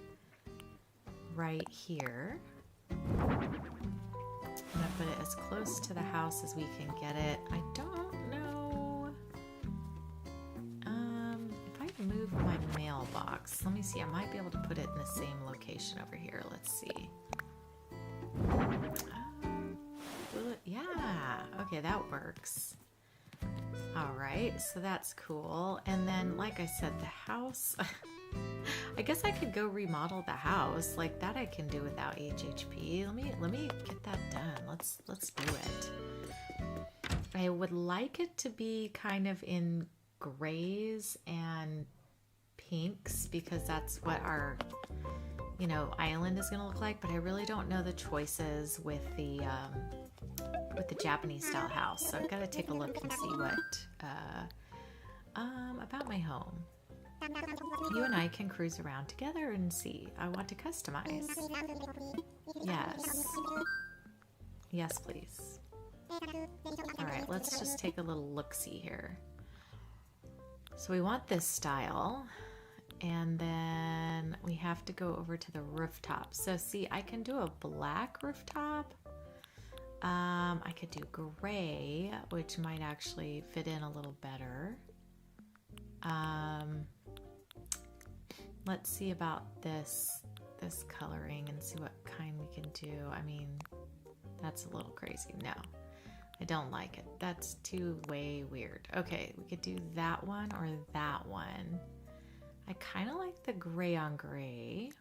right here. I'm going to put it as close to the house as we can get it. I don't know. If I move my mailbox, let me see. I might be able to put it in the same location over here. Let's see. Yeah. Okay, that works. All right, so that's cool. And then, like I said, the house, I guess I could go remodel the house. Like that I can do without HHP. Let me get that done. Let's do it. I would like it to be kind of in grays and pinks because that's what our, you know, island is going to look like, but I really don't know the choices with the Japanese style house. So I've got to take a look and see what about my home. You and I can cruise around together and see. I want to customize. Yes. Yes, please. All right, let's just take a little look-see here. So we want this style, and then we have to go over to the rooftop. So see, I can do a black rooftop. I could do gray, which might actually fit in a little better. Let's see about this coloring and see what kind we can do. I mean, that's a little crazy. No, I don't like it. That's too way weird. Okay, we could do that one or that one. I kind of like the gray on gray.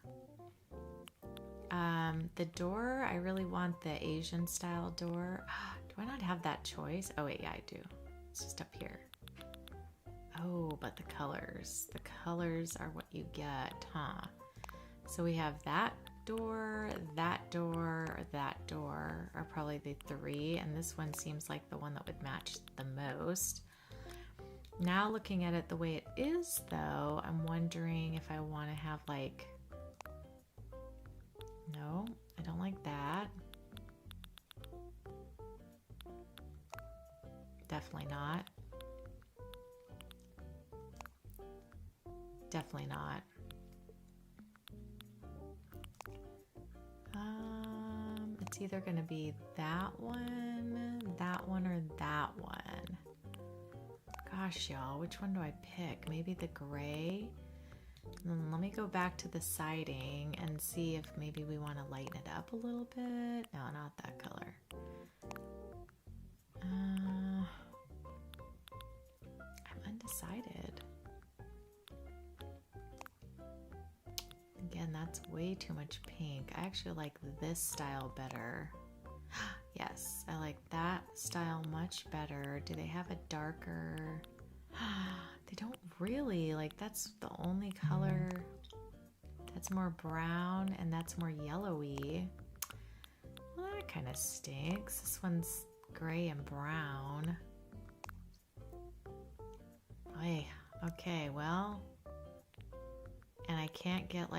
The door, I really want the Asian style door. Do I not have that choice? Oh wait, yeah, I do. It's just up here. Oh, but the colors are what you get, huh? So we have that door, that door, that door are probably the three, and this one seems like the one that would match the most. Now looking at it the way it is though, I'm wondering if I want to have like, no, I don't like that. Definitely not. Definitely not. It's either going to be that one, or that one. Gosh, y'all, which one do I pick? Maybe the gray? Let me go back to the siding and see if maybe we want to lighten it up a little bit. No, not that color. I'm undecided. Again, that's way too much pink. I actually like this style better. Yes, I like that style much better. Do they have a darker? They don't really. Like, that's the only color that's more brown and that's more yellowy. Well, that kind of stinks. This one's gray and brown. Oy, okay, well, and I can't get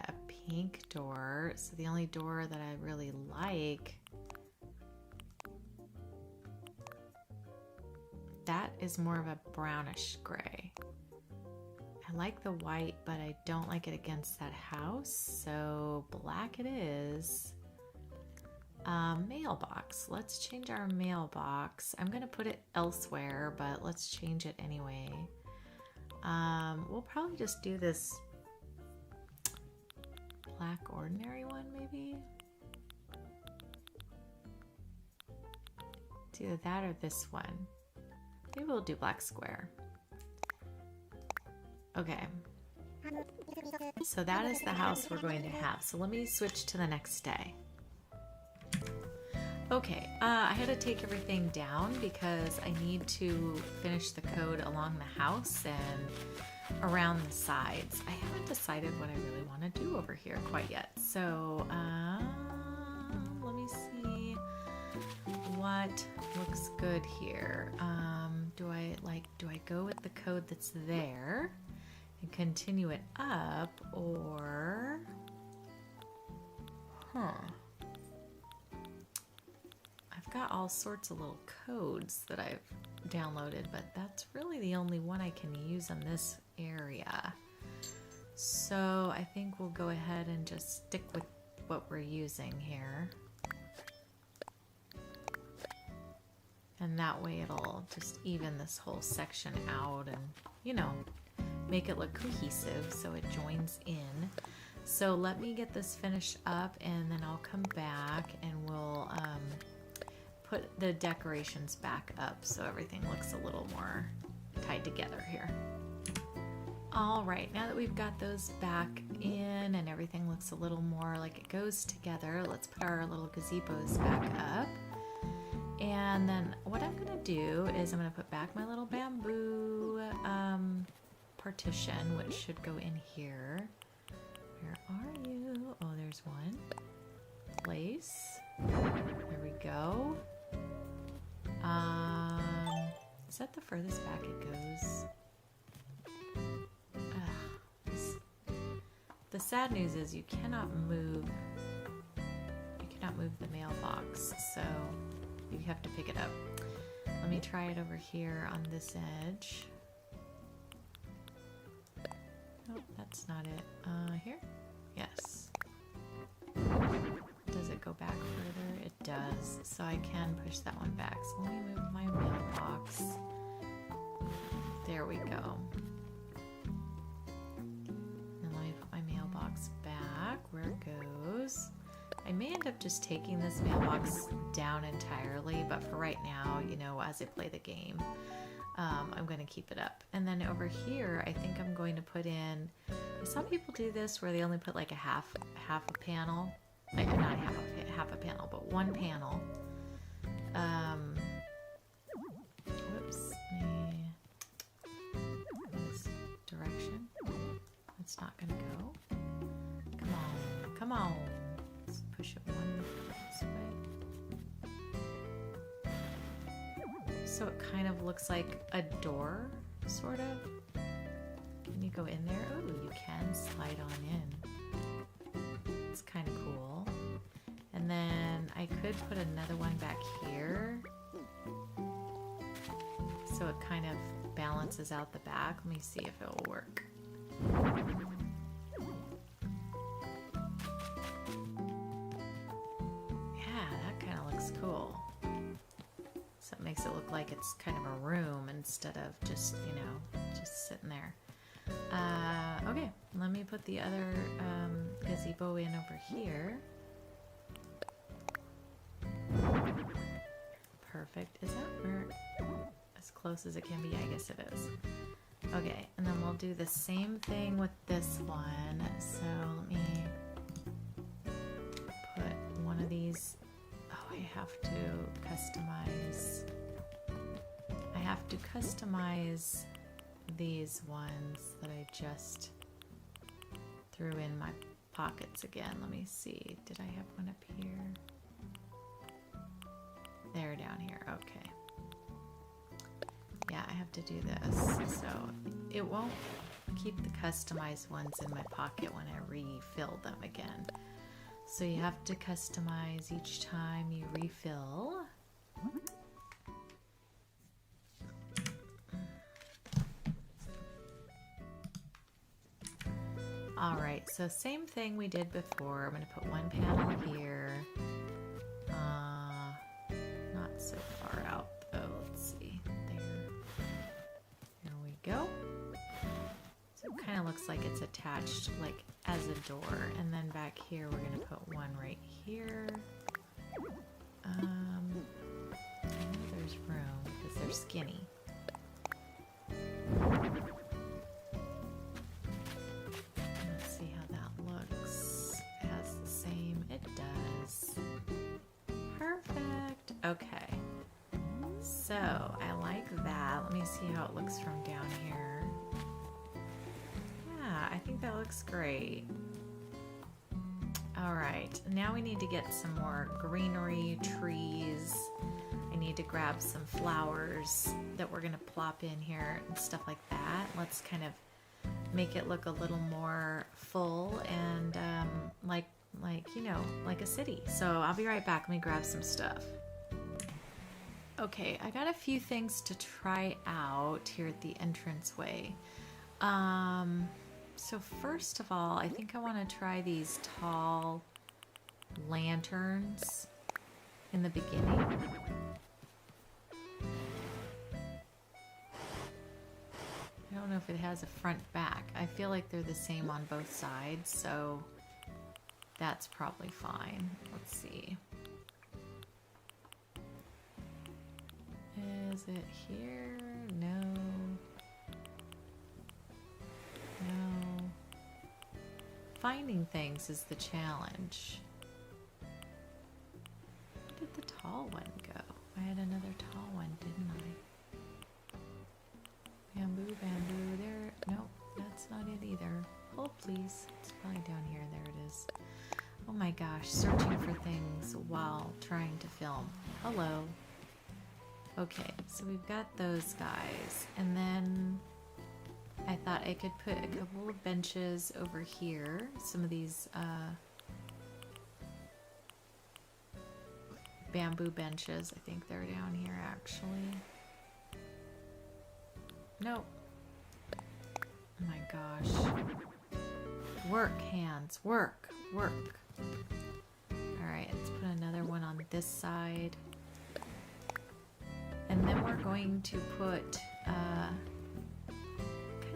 a pink door, so the only door that I really like, that is more of a brownish gray. I like the white, but I don't like it against that house, so black it is. Mailbox. Let's change our mailbox. I'm gonna put it elsewhere, but let's change it anyway. We'll probably just do this black ordinary one, maybe. It's either that or this one. Maybe we'll do black square. Okay. So that is the house we're going to have. So let me switch to the next day. Okay, I had to take everything down because I need to finish the code along the house and around the sides. I haven't decided what I really want to do over here quite yet. So let me see what looks good here. Do I go with the code that's there and continue it up, or I've got all sorts of little codes that I've downloaded, but that's really the only one I can use on this area. So I think we'll go ahead and just stick with what we're using here. And that way it'll just even this whole section out and, you know, make it look cohesive so it joins in. So let me get this finished up and then I'll come back and we'll put the decorations back up so everything looks a little more tied together here. All right, now that we've got those back in and everything looks a little more like it goes together, let's put our little gazebos back up. And then what I'm gonna do is I'm gonna put back my little bamboo partition, which should go in here. Where are you? Oh, there's one. Place. There we go. Is that the furthest back it goes? The sad news is you cannot move the mailbox, so you have to pick it up. Let me try it over here on this edge. Oh, that's not it. Here? Yes. Does it go back further? It does. So I can push that one back. So let me move my mailbox. There we go. And let me put my mailbox back where it goes. I may end up just taking this mailbox down entirely, but for right now, you know, as I play the game, I'm going to keep it up. And then over here, I think I'm going to put in, I saw people do this where they only put like a half a panel, like not half a panel, but one panel. Whoops, this direction. It's not going to go. Come on, come on. Let's push it one this way. So it kind of looks like a door, sort of. Can you go in there? Oh, you can slide on in. It's kind of cool. And then I could put another one back here. So it kind of balances out the back. Let me see if it will work. Cool. So it makes it look like it's kind of a room instead of just, you know, just sitting there. Okay, let me put the other gazebo in over here. Perfect. Is that where, as close as it can be? I guess it is. Okay, and then we'll do the same thing with this one. So let me put one of these. I have to customize these ones that I just threw in my pockets again. Let me see. Did I have one up here? They're down here. Okay. Yeah, I have to do this. So it won't keep the customized ones in my pocket when I refill them again. So you have to customize each time you refill. All right, so same thing we did before. I'm going to put one panel here. so far out though. Let's see. There we go. So it kind of looks like it's attached like as a door. And then back here we're gonna put one right here. I know there's room because they're skinny. Let's see how that looks. It has the same. It does. Perfect. Okay. So I like that. Let me see how it looks from down here. Yeah, I think that looks great. All right, now we need to get some more greenery, trees. I need to grab some flowers that we're gonna plop in here and stuff like that. Let's kind of make it look a little more full and like you know, like a city. So I'll be right back. Let me grab some stuff. Okay, I got a few things to try out here at the entranceway. So first of all, I think I want to try these tall lanterns in the beginning. I don't know if it has a front back. I feel like they're the same on both sides, so that's probably fine. Let's see. Is it here? No. No. Finding things is the challenge. Where did the tall one go? I had another tall one, didn't I? Bamboo, bamboo, there. Nope, that's not it either. Hold please. It's probably down here. There it is. Oh my gosh, searching for things while trying to film. Hello. Okay, so we've got those guys. And then I thought I could put a couple of benches over here. Some of these bamboo benches. I think they're down here actually. Nope. Oh my gosh. Work, hands. Work. Work. Alright, let's put another one on this side. And then we're going to put kind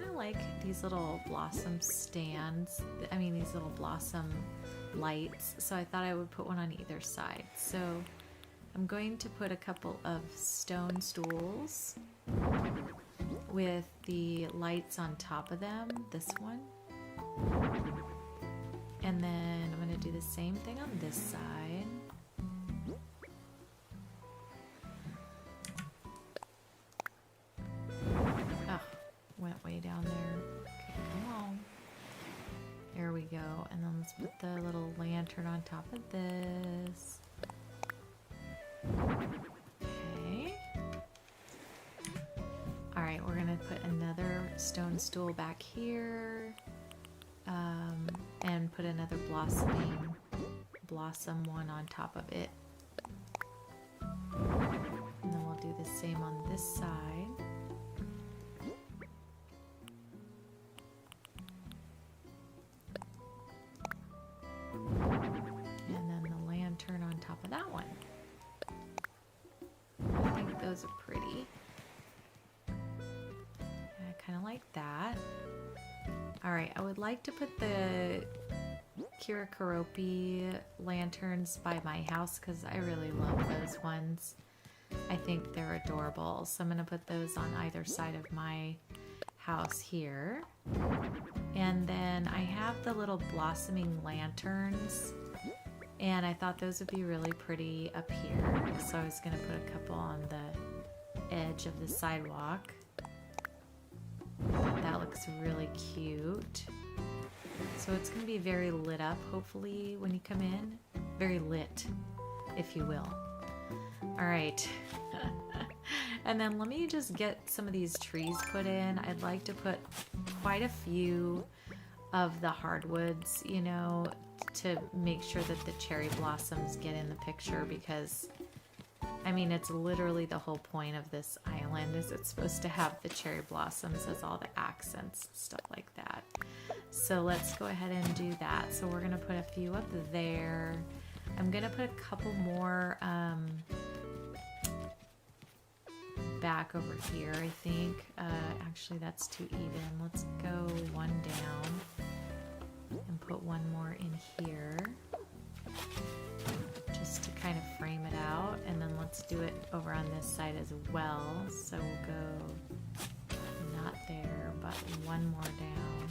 of like these little blossom stands. I mean, these little blossom lights. So I thought I would put one on either side. So I'm going to put a couple of stone stools with the lights on top of them. This one. And then I'm going to do the same thing on this side. Oh, went way down there. Okay, come on. There we go. And then let's put the little lantern on top of this. Okay. Alright, we're going to put another stone stool back here. And put another blossom one on top of it. And then we'll do the same on this side. And then the lantern on top of that one. I think those are pretty. I kind of like that. Alright, I would like to put the Kirikaropi lanterns by my house because I really love those ones. I think they're adorable. So I'm going to put those on either side of my house here. And then I have the little blossoming lanterns. And I thought those would be really pretty up here. So I was going to put a couple on the edge of the sidewalk. That looks really cute. So it's going to be very lit up, hopefully, when you come in. Very lit, if you will. Alright. And then let me just get some of these trees put in. I'd like to put quite a few of the hardwoods, you know, to make sure that the cherry blossoms get in the picture because, I mean, it's literally the whole point of this island is it's supposed to have the cherry blossoms as all the accents and stuff like that. So let's go ahead and do that. So we're going to put a few up there. I'm going to put a couple more back over here, I think. Actually, that's too even. Let's go one down and put one more in here just to kind of frame it out. And then let's do it over on this side as well. So we'll go not there, but one more down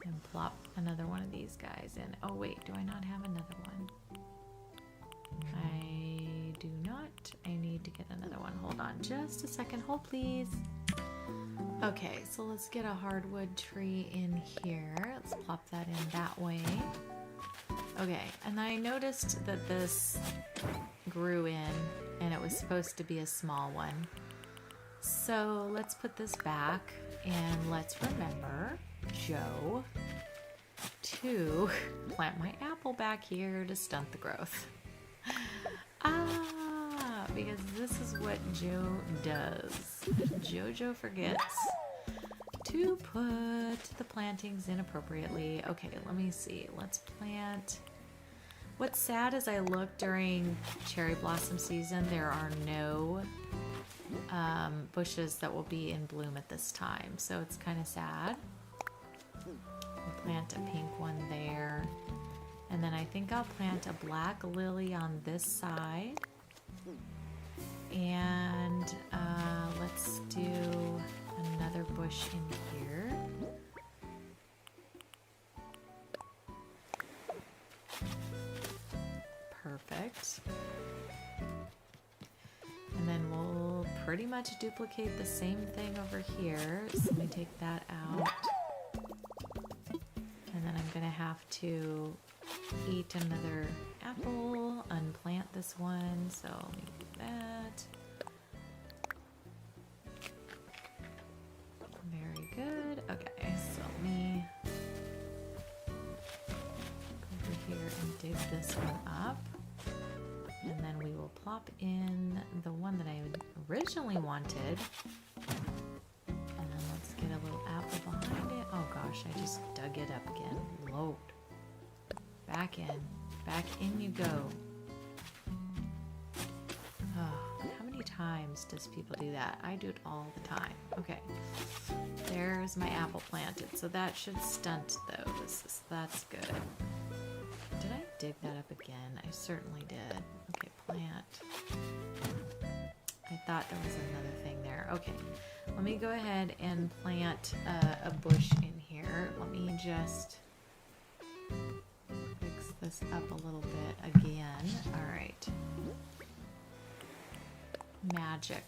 and plop another one of these guys in. Oh wait, do I not have another one? I do not. I need to get another one. Hold on just a second. Hold please. Okay, so let's get a hardwood tree in here. Let's plop that in that way. Okay, and I noticed that this grew in and it was supposed to be a small one. So let's put this back and let's remember, Joe, to plant my apple back here to stunt the growth. Because this is what Joe does. Jojo forgets to put the plantings in appropriately. Okay, let me see. Let's plant. What's sad is I look during cherry blossom season, there are no bushes that will be in bloom at this time. So it's kind of sad. We'll plant a pink one there. And then I think I'll plant a black lily on this side. And let's do another bush in here. Perfect. And then we'll pretty much duplicate the same thing over here. So let me take that out. And then I'm gonna have to eat another apple, unplant this one, so let me do that. Very good. Okay, so let me go over here and dig this one up. And then we will plop in the one that I originally wanted. And then let's get a little apple behind it. Oh gosh, I just dug it up again. Load. Back in. Back in you go. Oh, how many times does people do that? I do it all the time. Okay. There's my apple planted. So that should stunt those. That's good. Did I dig that up again? I certainly did. Okay, plant. I thought there was another thing there. Okay. Let me go ahead and plant a bush in here. Let me just fix this up a little bit again. All right. Magic.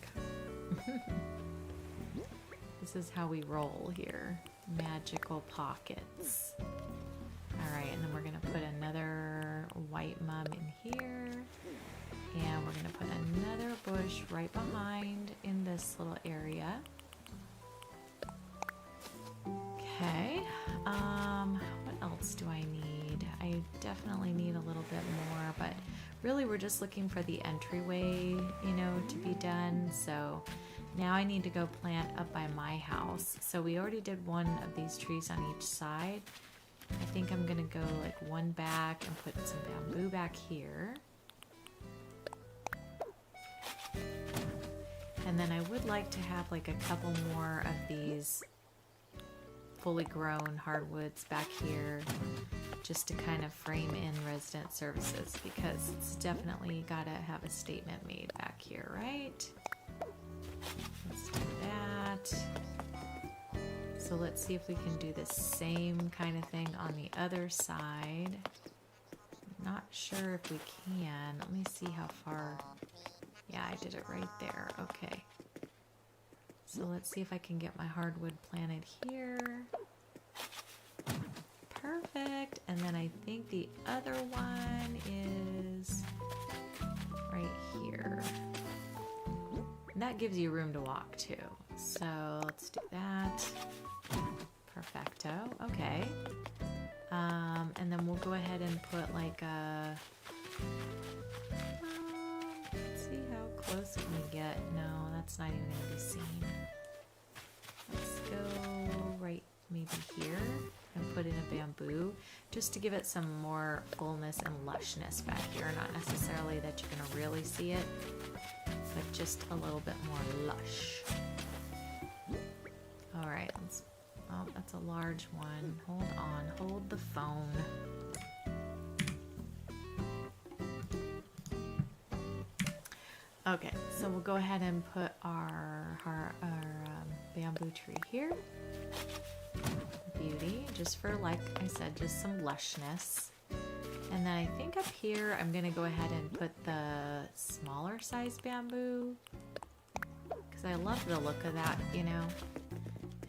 This is how we roll here. Magical pockets. All right, and then we're gonna put another white mum in here. And we're gonna put another bush right behind in this little area. Okay, what else do I need? I definitely need a little bit more, but really we're just looking for the entryway, you know, to be done. So now I need to go plant up by my house. So we already did one of these trees on each side. I think I'm gonna go like one back and put some bamboo back here. And then I would like to have like a couple more of these fully grown hardwoods back here just to kind of frame in resident services, because it's definitely gotta have a statement made back here, right? Let's do that. So let's see if we can do the same kind of thing on the other side. Not sure if we can. Let me see how far. Yeah, I did it right there. Okay. So let's see if I can get my hardwood planted here. Perfect. And then I think the other one is right here. And that gives you room to walk too. So let's do that. Perfecto. Okay. And then we'll go ahead and put like a... let's see how close can we get. No, that's not even going to be seen. Let's go right maybe here and put in a bamboo just to give it some more fullness and lushness back here. Not necessarily that you're going to really see it, but just a little bit more lush. All right, let's, oh, that's a large one. Hold on, hold the phone. Okay, so we'll go ahead and put our bamboo tree here. Beauty, just for, like I said, just some lushness. And then I think up here I'm gonna go ahead and put the smaller size bamboo because I love the look of that, you know.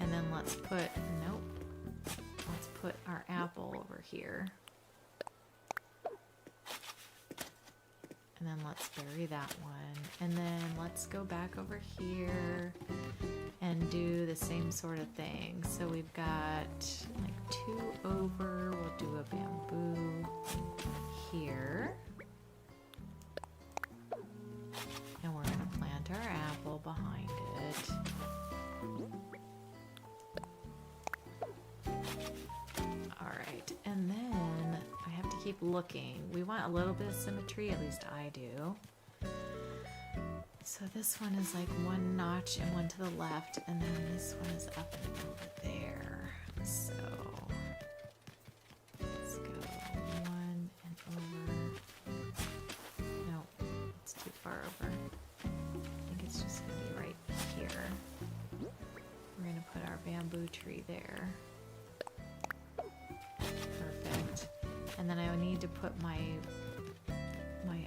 And then let's put, nope, let's put our apple over here. And then let's bury that one. And then let's go back over here and do the same sort of thing. So we've got like 2 over, we'll do a bamboo here. And we're gonna plant our apple behind it. All right, and then I have to keep looking. We want a little bit of symmetry, at least I do. So this one is like 1 notch and 1 to the left, and then this one is up and over there. So let's go 1 and over. No, it's too far over. I think it's just gonna be right here. We're gonna put our bamboo tree there. Perfect. And then I need to put my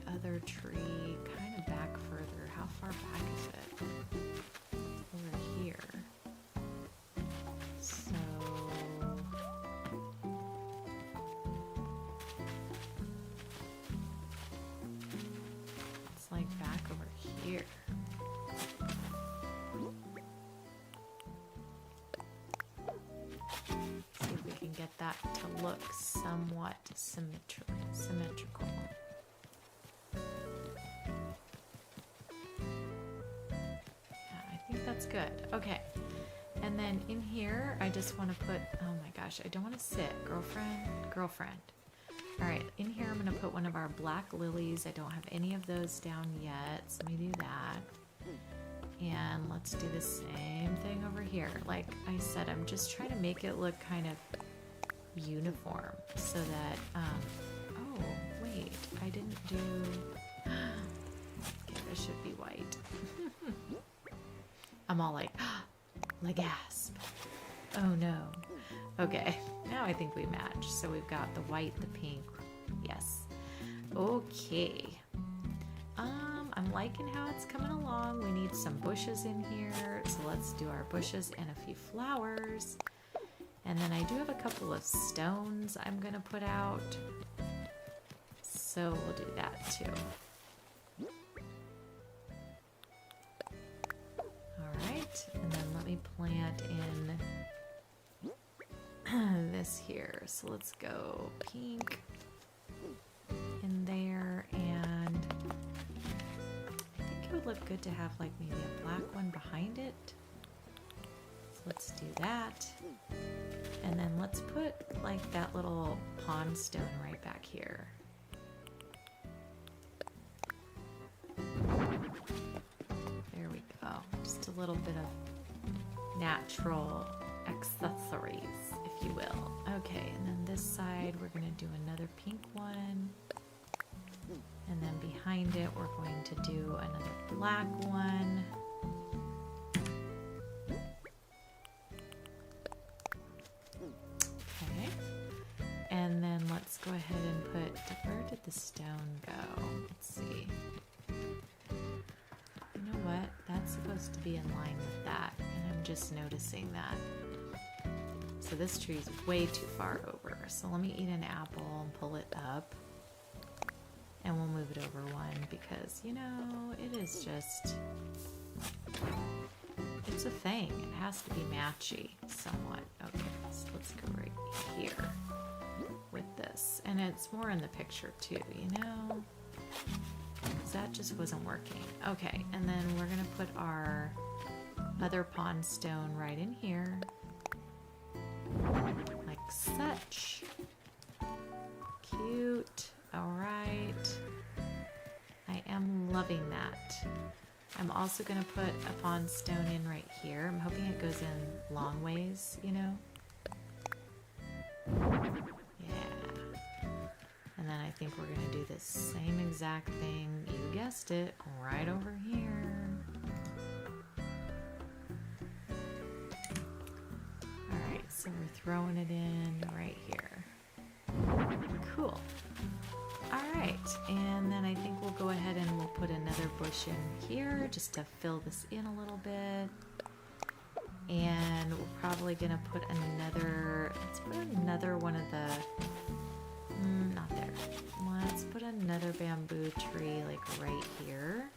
other tree kind of back further. How far back is it? Over here. So it's like back over here. See if we can get that to look somewhat symmetrical. That's good. Okay. And then in here, I just want to put, oh my gosh, I don't want to sit. Girlfriend. All right, in here, I'm going to put one of our black lilies. I don't have any of those down yet, so let me do that. And let's do the same thing over here. Like I said, I'm just trying to make it look kind of uniform so that, oh, wait, I didn't do, okay, this should be white. I'm all like, gasp. Oh no. Okay, now I think we match. So we've got the white, the pink. Yes. Okay. I'm liking how it's coming along. We need some bushes in here. So let's do our bushes and a few flowers. And then I do have a couple of stones I'm gonna put out. So we'll do that too. And then let me plant in this here. So let's go pink in there, and I think it would look good to have like maybe a black one behind it. So let's do that. And then let's put like that little pond stone right back here. There we go. Just a little bit of natural accessories, if you will. Okay, and then this side we're going to do another pink one. And then behind it we're going to do another black one. Okay. And then let's go ahead and put, where did the stone go? Let's see. You know what? That's supposed to be in line with that, and I'm just noticing that. So this tree is way too far over. So let me eat an apple and pull it up, and we'll move it over one because, you know, it is just, it's a thing. It has to be matchy somewhat. Okay, so let's go right here with this. And it's more in the picture too, you know? That just wasn't working. Okay, and then we're gonna put our other pond stone right in here. Like such. Cute. All right. I am loving that. I'm also going to put a pond stone in right here. I'm hoping it goes in long ways, you know? Yeah. And then I think we're going to do the same exact thing, you guessed it, right over here. Alright, so we're throwing it in right here. Cool. Alright, and then I think we'll go ahead and we'll put another bush in here just to fill this in a little bit. And we're probably gonna put another, let's put another one of the, not there. Let's put another bamboo tree like right here.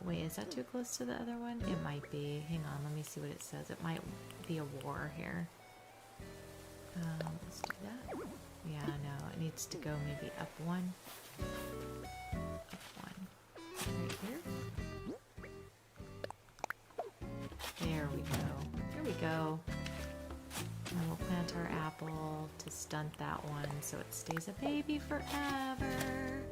Wait, is that too close to the other one? It might be. Hang on, let me see what it says. It might be a war here. Let's do that. Yeah, no, it needs to go maybe up one. Up one. Right here. There we go. There we go. And we'll plant our apple to stunt that one so it stays a baby forever.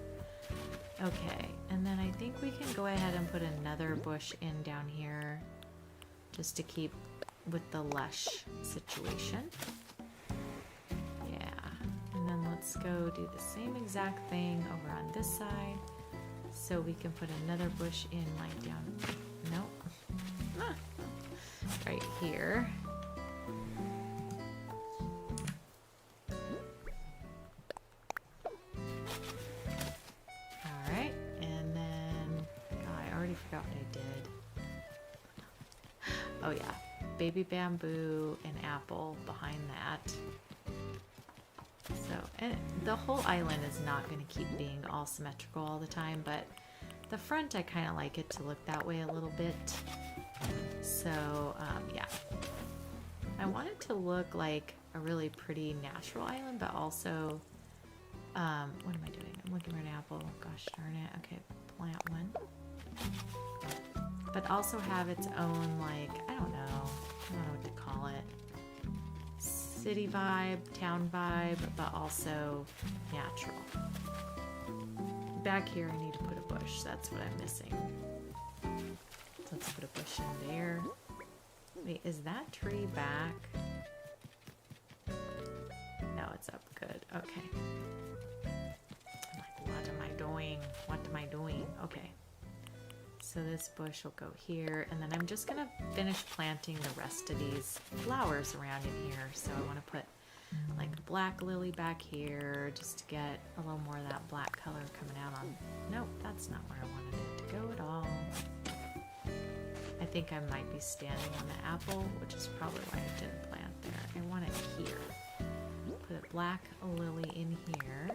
Okay, and then I think we can go ahead and put another bush in down here just to keep with the lush situation. And then let's go do the same exact thing over on this side. So we can put another bush in like down, nope, right here. All right, and then, oh, I already forgot what I did. Oh yeah, baby bamboo and apple behind that. So, and the whole island is not going to keep being all symmetrical all the time, but the front I kind of like it to look that way a little bit. So, yeah. I want it to look like a really pretty natural island, but also, what am I doing? I'm looking for an apple. Gosh darn it. Okay, plant one. But also have its own, like, I don't know what to call it. City vibe, town vibe, but also natural. Back here I need to put a bush. That's what I'm missing. So let's put a bush in there. Wait, is that tree back? No, it's up. Good. Okay. I'm like, what am I doing? What am I doing? Okay. So this bush will go here, and then I'm just gonna finish planting the rest of these flowers around in here. So I want to put like a black lily back here just to get a little more of that black color coming out on. Nope, that's not where I wanted it to go at all. I think I might be standing on the apple, which is probably why I didn't plant there. I want it here. Put a black lily in here.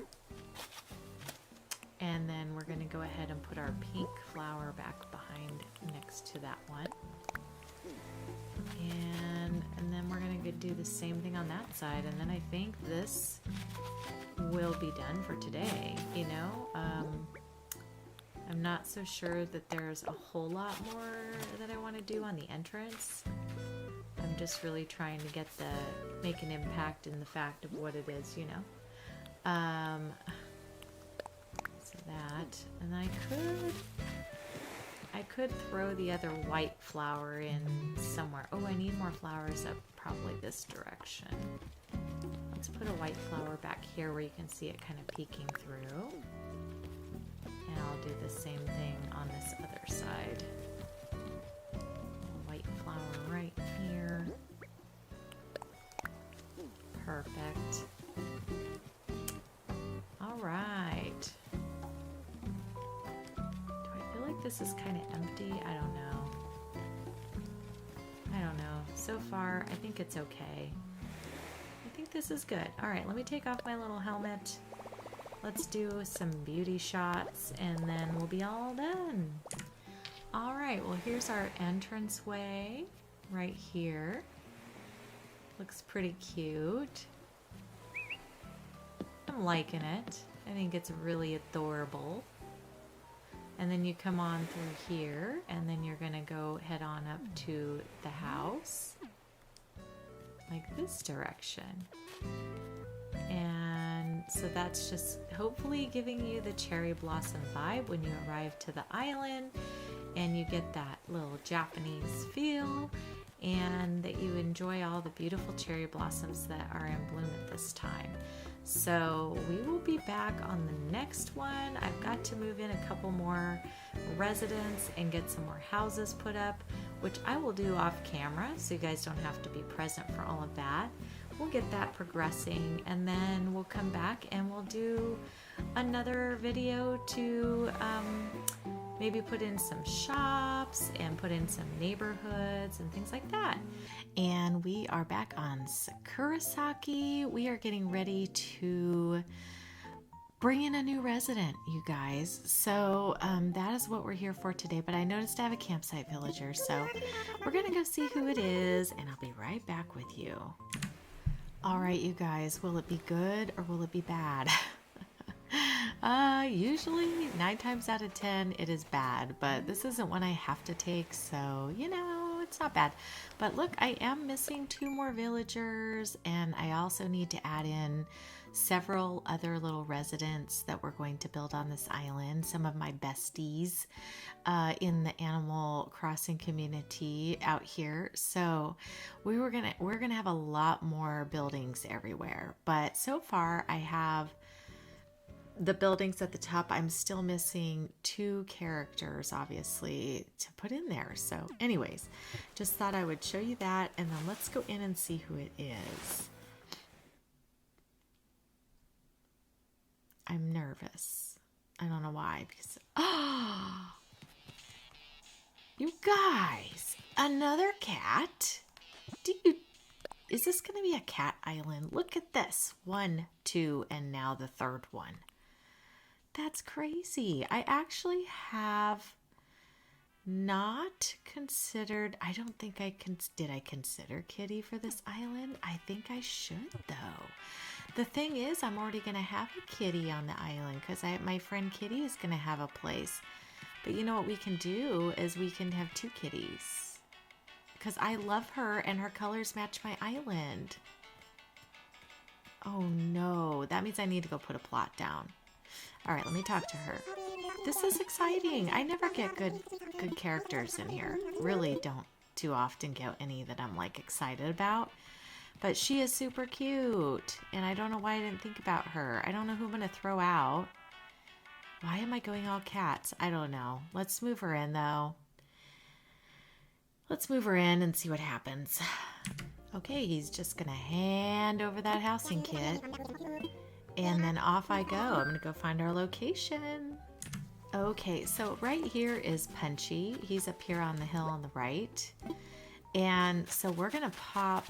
And then we're going to go ahead and put our pink flower back behind next to that one. And then we're going to do the same thing on that side. And then I think this will be done for today, you know? I'm not so sure that there's a whole lot more that I want to do on the entrance. I'm just really trying to make an impact in the fact of what it is, you know? So that, and I could throw the other white flower in somewhere. Oh, I need more flowers up probably this direction. Let's put a white flower back here where you can see it kind of peeking through. And I'll do the same thing on this other side. A white flower right here. Perfect. All right. This is kind of empty. I don't know. So far, I think it's okay. I think this is good. All right, let me take off my little helmet. Let's do some beauty shots and then we'll be all done. All right, well, here's our entranceway right here. Looks pretty cute. I'm liking it. I think it's really adorable. And then you come on through here, and then you're gonna go head on up to the house, like this direction. And so that's just hopefully giving you the cherry blossom vibe when you arrive to the island. and you get that little Japanese feel, and that you enjoy all the beautiful cherry blossoms that are in bloom at this time. So we will be back on the next one. I've got to move in a couple more residents and get some more houses put up, which I will do off camera so you guys don't have to be present for all of that. We'll get that progressing, and then we'll come back and we'll do another video to maybe put in some shops and put in some neighborhoods and things like that. And we are back on SakuraSaki. We are getting ready to bring in a new resident, you guys. So that is what we're here for today. But I noticed I have a campsite villager, so we're gonna go see who it is, and I'll be right back with you. All right, you guys, will it be good or will it be bad? Usually 9 times out of 10 it is bad, but this isn't one I have to take, so you know, it's not bad. But look, I am missing 2 more villagers, and I also need to add in several other little residents that we're going to build on this island, some of my besties in the Animal Crossing community out here. So we're gonna have a lot more buildings everywhere, but so far I have the buildings at the top. I'm still missing 2 characters, obviously, to put in there. So anyways, just thought I would show you that, and then let's go in and see who it is. I'm nervous. I don't know why, because you guys, another cat? Is this going to be a cat island? Look at this. 1, 2, and now the 3rd one. That's crazy. I actually have not considered, I don't think did I consider Kitty for this island? I think I should though. The thing is, I'm already going to have a kitty on the island because my friend Kitty is going to have a place. But you know what we can do is we can have 2 kitties, because I love her and her colors match my island. Oh no, that means I need to go put a plot down. All right, let me talk to her. This is exciting. I never get good characters in here. Really don't too often get any that I'm like excited about. But she is super cute, and I don't know why I didn't think about her. I don't know who I'm going to throw out. Why am I going all cats? I don't know. Let's move her in, though. Let's move her in and see what happens. Okay, he's just going to hand over that housing kit, and then off I go. I'm going to go find our location. Okay, so right here is Punchy. He's up here on the hill on the right. And so we're gonna pop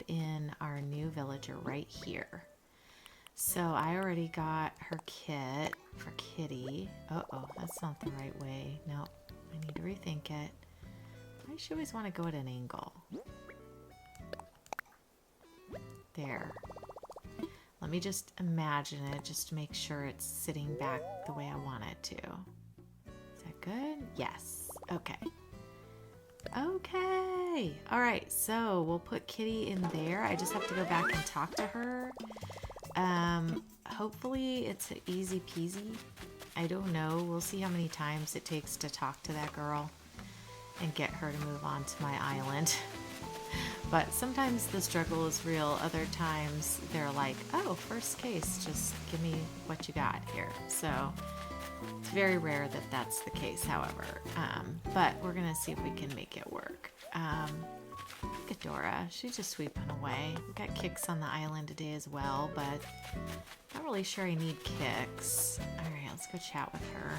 in our new villager right here. So I already got her kit for Kitty. Uh-oh, that's not the right way. Nope, I need to rethink it. I should always want to go at an angle. There. Let me just imagine it, just to make sure it's sitting back the way I want it to. Is that good? Yes. Okay. Okay. All right, so we'll put Kitty in there. I just have to go back and talk to her. Hopefully it's easy peasy. I don't know. We'll see how many times it takes to talk to that girl and get her to move on to my island. But sometimes the struggle is real. Other times they're like, oh, first case, just give me what you got here. So it's very rare that that's the case, however. But we're going to see if we can make it work. Look at Dora. She's just sweeping away. We got Kicks on the island today as well, but not really sure I need Kicks. All right, let's go chat with her.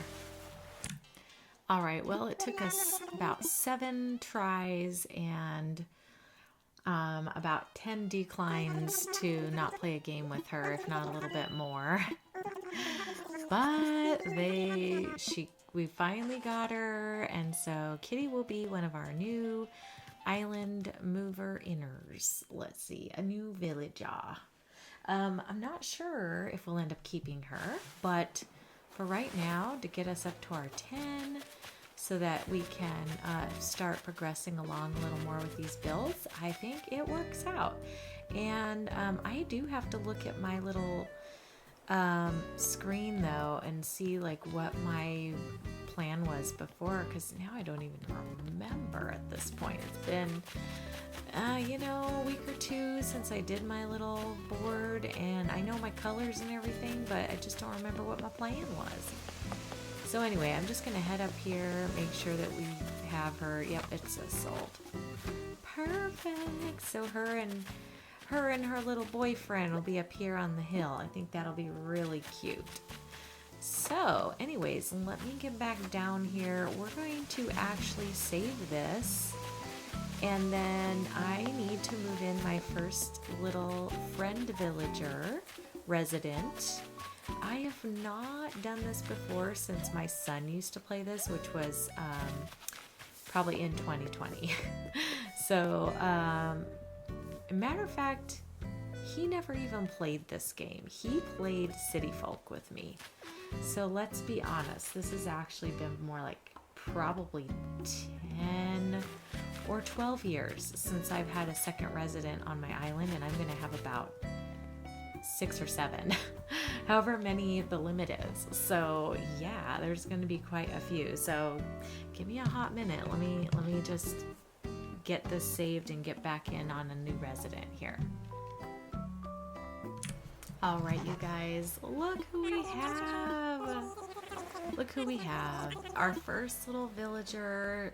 All right, well, it took us about 7 tries and about 10 declines to not play a game with her, if not a little bit more. But we finally got her, and so Kitty will be one of our new island mover inners. Let's see, a new villager. I'm not sure if we'll end up keeping her, but for right now, to get us up to our 10, so that we can start progressing along a little more with these builds, I think it works out. And I do have to look at my little screen though and see like what my plan was before, because now I don't even remember at this point. It's been, you know, a week or two since I did my little board, and I know my colors and everything, but I just don't remember what my plan was. So anyway, I'm just going to head up here, make sure that we have her. Yep, it says sold. Perfect. So her and her little boyfriend will be up here on the hill. I think that'll be really cute. So anyways, let me get back down here. We're going to actually save this, and then I need to move in my first little friend villager resident. I have not done this before since my son used to play this, which was probably in 2020. So matter of fact, he never even played this game. He played City Folk with me. So let's be honest, this has actually been more like probably 10 or 12 years since I've had a second resident on my island, and I'm gonna have about 6 or 7, however many the limit is. So yeah, there's gonna be quite a few. So give me a hot minute. Let me just get this saved and get back in on a new resident here. All right, you guys, look who we have. Look who we have. Our first little villager,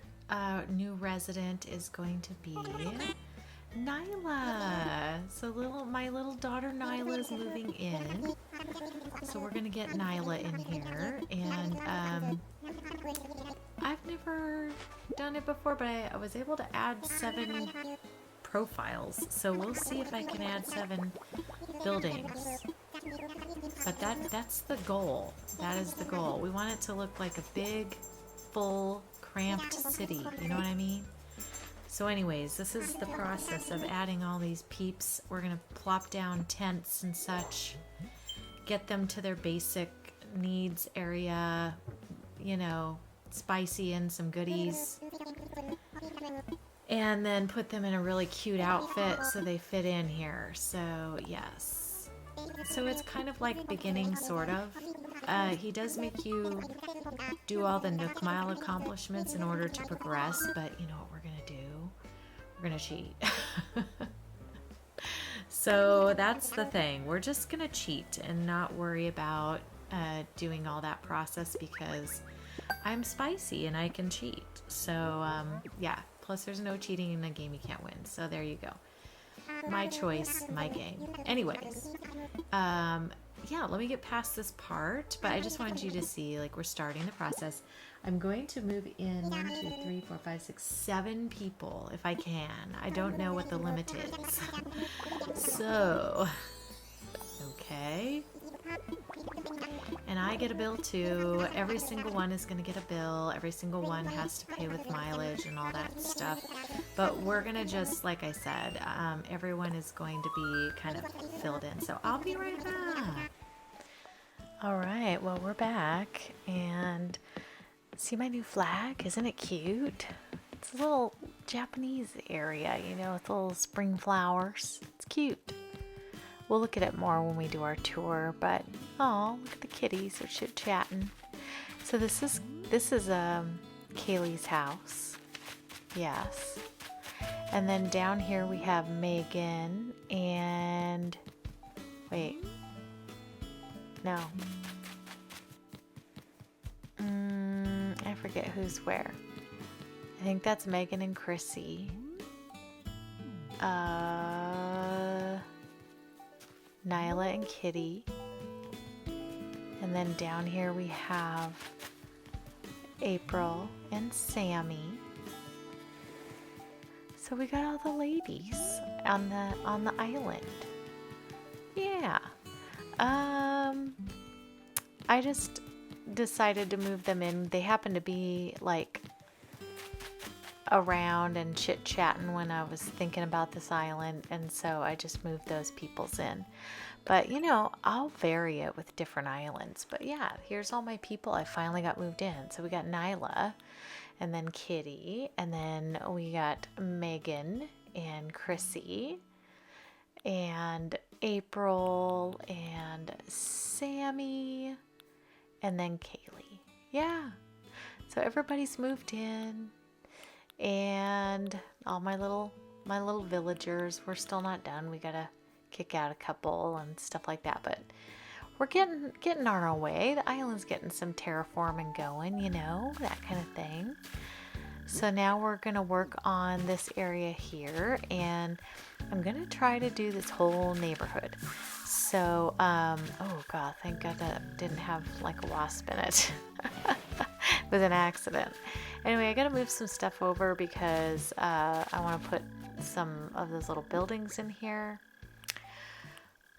new resident is going to be Nyla. So my little daughter Nyla is moving in. So we're gonna get Nyla in here, and I've never done it before, but I was able to add 7 profiles. So we'll see if I can add 7 buildings. But that's the goal. That is the goal. We want it to look like a big, full, cramped city. You know what I mean? So anyways, this is the process of adding all these peeps. We're going to plop down tents and such, get them to their basic needs area, you know, spicy in some goodies, and then put them in a really cute outfit so they fit in here. So yes. So it's kind of like beginning, sort of. He does make you do all the Nook Mile accomplishments in order to progress, but you know what we're going to do? We're going to cheat. So that's the thing. We're just going to cheat and not worry about doing all that process, because I'm spicy and I can cheat. So yeah, plus there's no cheating in a game you can't win. So there you go. My choice, my game. Anyways, yeah, let me get past this part, but I just wanted you to see, like, we're starting the process. I'm going to move in 1, 2, 3, 4, 5, 6, 7 people if I can. I don't know what the limit is. So, okay. And I get a bill too. Every single one is going to get a bill. Every single one has to pay with mileage and all that stuff. But we're going to just, like I said, everyone is going to be kind of filled in. So I'll be right back. All right, well, we're back. And see my new flag? Isn't it cute? It's a little Japanese area, you know, with little spring flowers. It's cute. We'll look at it more when we do our tour, but oh, look at the kitties, they're chit-chatting. So this is Kaylee's house. Yes. And then down here we have Megan and wait. No. I forget who's where. I think that's Megan and Chrissy. Nyla and Kitty. And then down here we have April and Sammy. So we got all the ladies on the island. Yeah. I just decided to move them in. They happen to be like around and chit-chatting when I was thinking about this island, and so I just moved those peoples in. But you know, I'll vary it with different islands. But yeah, here's all my people I finally got moved in. So we got Nyla, and then Kitty, and then we got Megan and Chrissy and April and Sammy, and then Kaylee. Yeah. So everybody's moved in, and all my little villagers, we're still not done. We gotta kick out a couple and stuff like that, but we're getting our own way. The island's getting some terraforming going, you know, that kind of thing. So now we're gonna work on this area here, and I'm gonna try to do this whole neighborhood. So, oh god, thank god that didn't have like a wasp in it. It was an accident. Anyway, I gotta move some stuff over because I want to put some of those little buildings in here.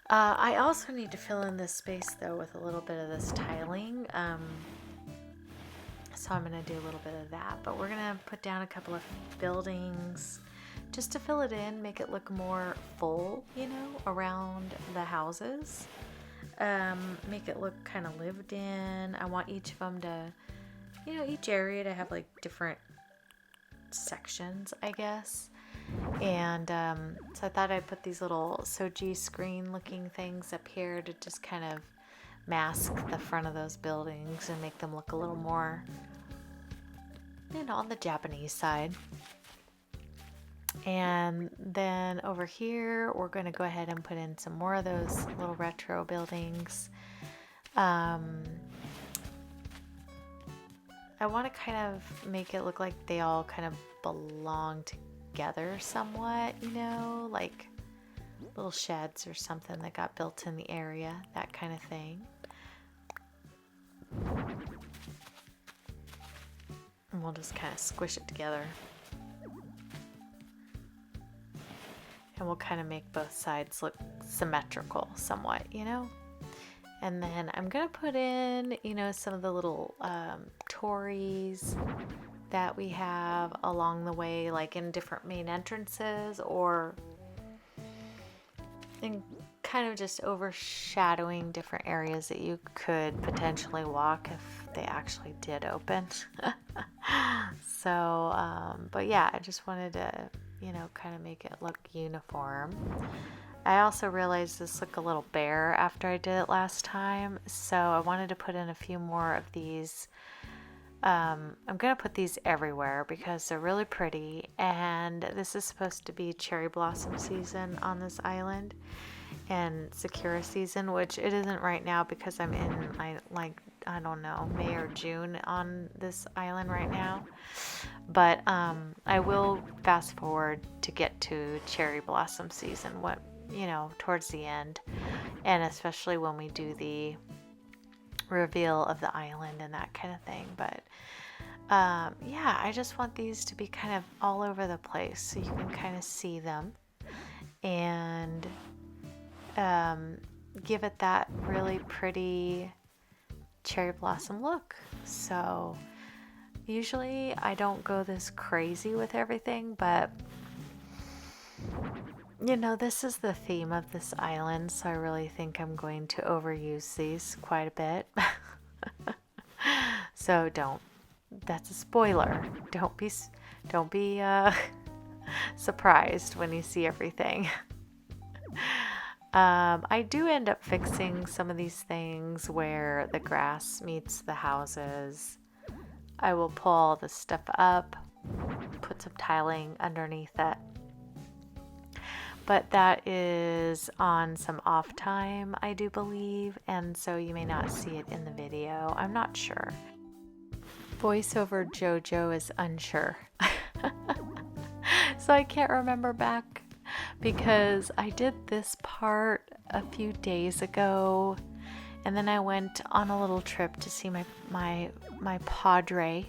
I also need to fill in this space though with a little bit of this tiling. So I'm going to do a little bit of that, but we're going to put down a couple of buildings just to fill it in, make it look more full, you know, around the houses. Make it look kind of lived in. I want each of them to, you know, each area to have like different sections, I guess. And so I thought I'd put these little Soji screen looking things up here to just kind of mask the front of those buildings and make them look a little more, you know, on the Japanese side. And then over here, we're going to go ahead and put in some more of those little retro buildings. I want to kind of make it look like they all kind of belong together somewhat, you know, like little sheds or something that got built in the area, that kind of thing. And we'll just kind of squish it together. And we'll kind of make both sides look symmetrical somewhat, you know? And then I'm going to put in, you know, some of the little tories that we have along the way, like in different main entrances or in kind of just overshadowing different areas that you could potentially walk if they actually did open. So, but yeah, I just wanted to, you know, kind of make it look uniform. I also realized this looked a little bare after I did it last time, so I wanted to put in a few more of these. I'm going to put these everywhere because they're really pretty, and this is supposed to be cherry blossom season on this island and Sakura season, which it isn't right now because I'm in I don't know, May or June on this island right now. But I will fast forward to get to cherry blossom season, you know, towards the end, and especially when we do the reveal of the island and that kind of thing. But yeah, I just want these to be kind of all over the place so you can kind of see them and give it that really pretty cherry blossom look. So usually I don't go this crazy with everything, but you know, this is the theme of this island, so I really think I'm going to overuse these quite a bit. So that's a spoiler. Don't be surprised when you see everything. I do end up fixing some of these things where the grass meets the houses. I will pull all this stuff up, put some tiling underneath it. But that is on some off time, I do believe, and so you may not see it in the video. I'm not sure. Voiceover JoJo is unsure. So I can't remember back because I did this part a few days ago, and then I went on a little trip to see my padre.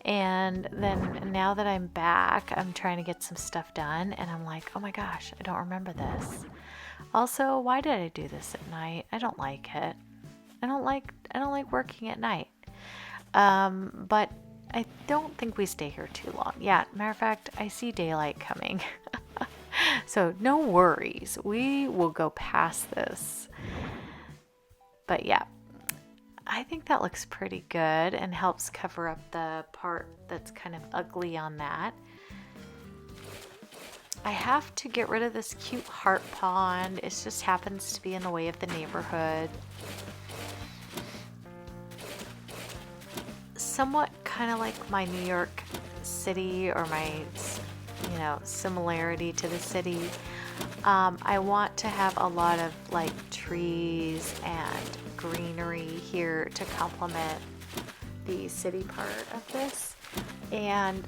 And then now that I'm back, I'm trying to get some stuff done, and I'm like, oh my gosh, I don't remember this. Also, why did I do this at night? I don't like it. I don't like working at night. But I don't think we stay here too long. Yeah, matter of fact, I see daylight coming. So no worries. We will go past this. But yeah, I think that looks pretty good and helps cover up the part that's kind of ugly on that. I have to get rid of this cute heart pond. It just happens to be in the way of the neighborhood. Somewhat kind of like my New York City, or my, you know, similarity to the city. I want to have a lot of like trees and greenery here to complement the city part of this. And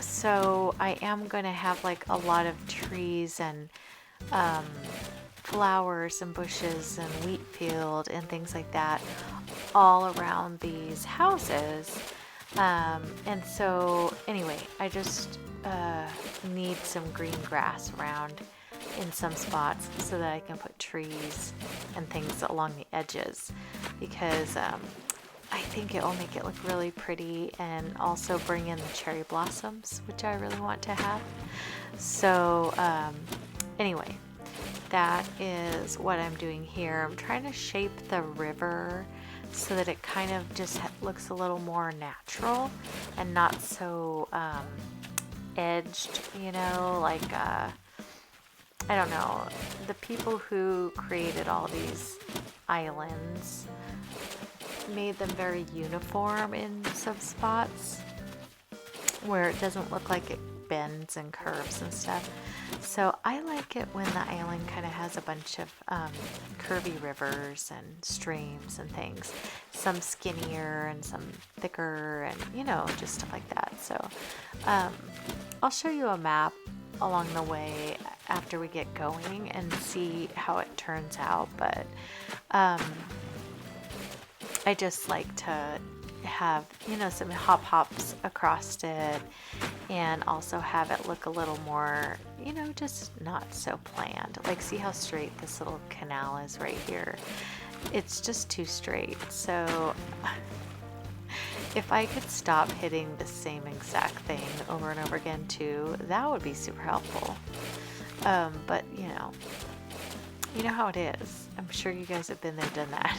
so I am going to have like a lot of trees and flowers and bushes and wheat field and things like that all around these houses. And so anyway, I just need some green grass around in some spots so that I can put trees and things along the edges, because I think it will make it look really pretty and also bring in the cherry blossoms, which I really want to have. So anyway, that is what I'm doing here. I'm trying to shape the river so that it kind of just looks a little more natural and not so edged, you know, like I don't know, the people who created all these islands made them very uniform in some spots where it doesn't look like it bends and curves and stuff. So I like it when the island kind of has a bunch of curvy rivers and streams and things, some skinnier and some thicker, and you know, just stuff like that. So I'll show you a map along the way after we get going and see how it turns out. But I just like to have, you know, some hops across it, and also have it look a little more, you know, just not so planned. Like, see how straight this little canal is right here? It's just too straight. So if I could stop hitting the same exact thing over and over again too, that would be super helpful. But you know how it is. I'm sure you guys have been there, done that.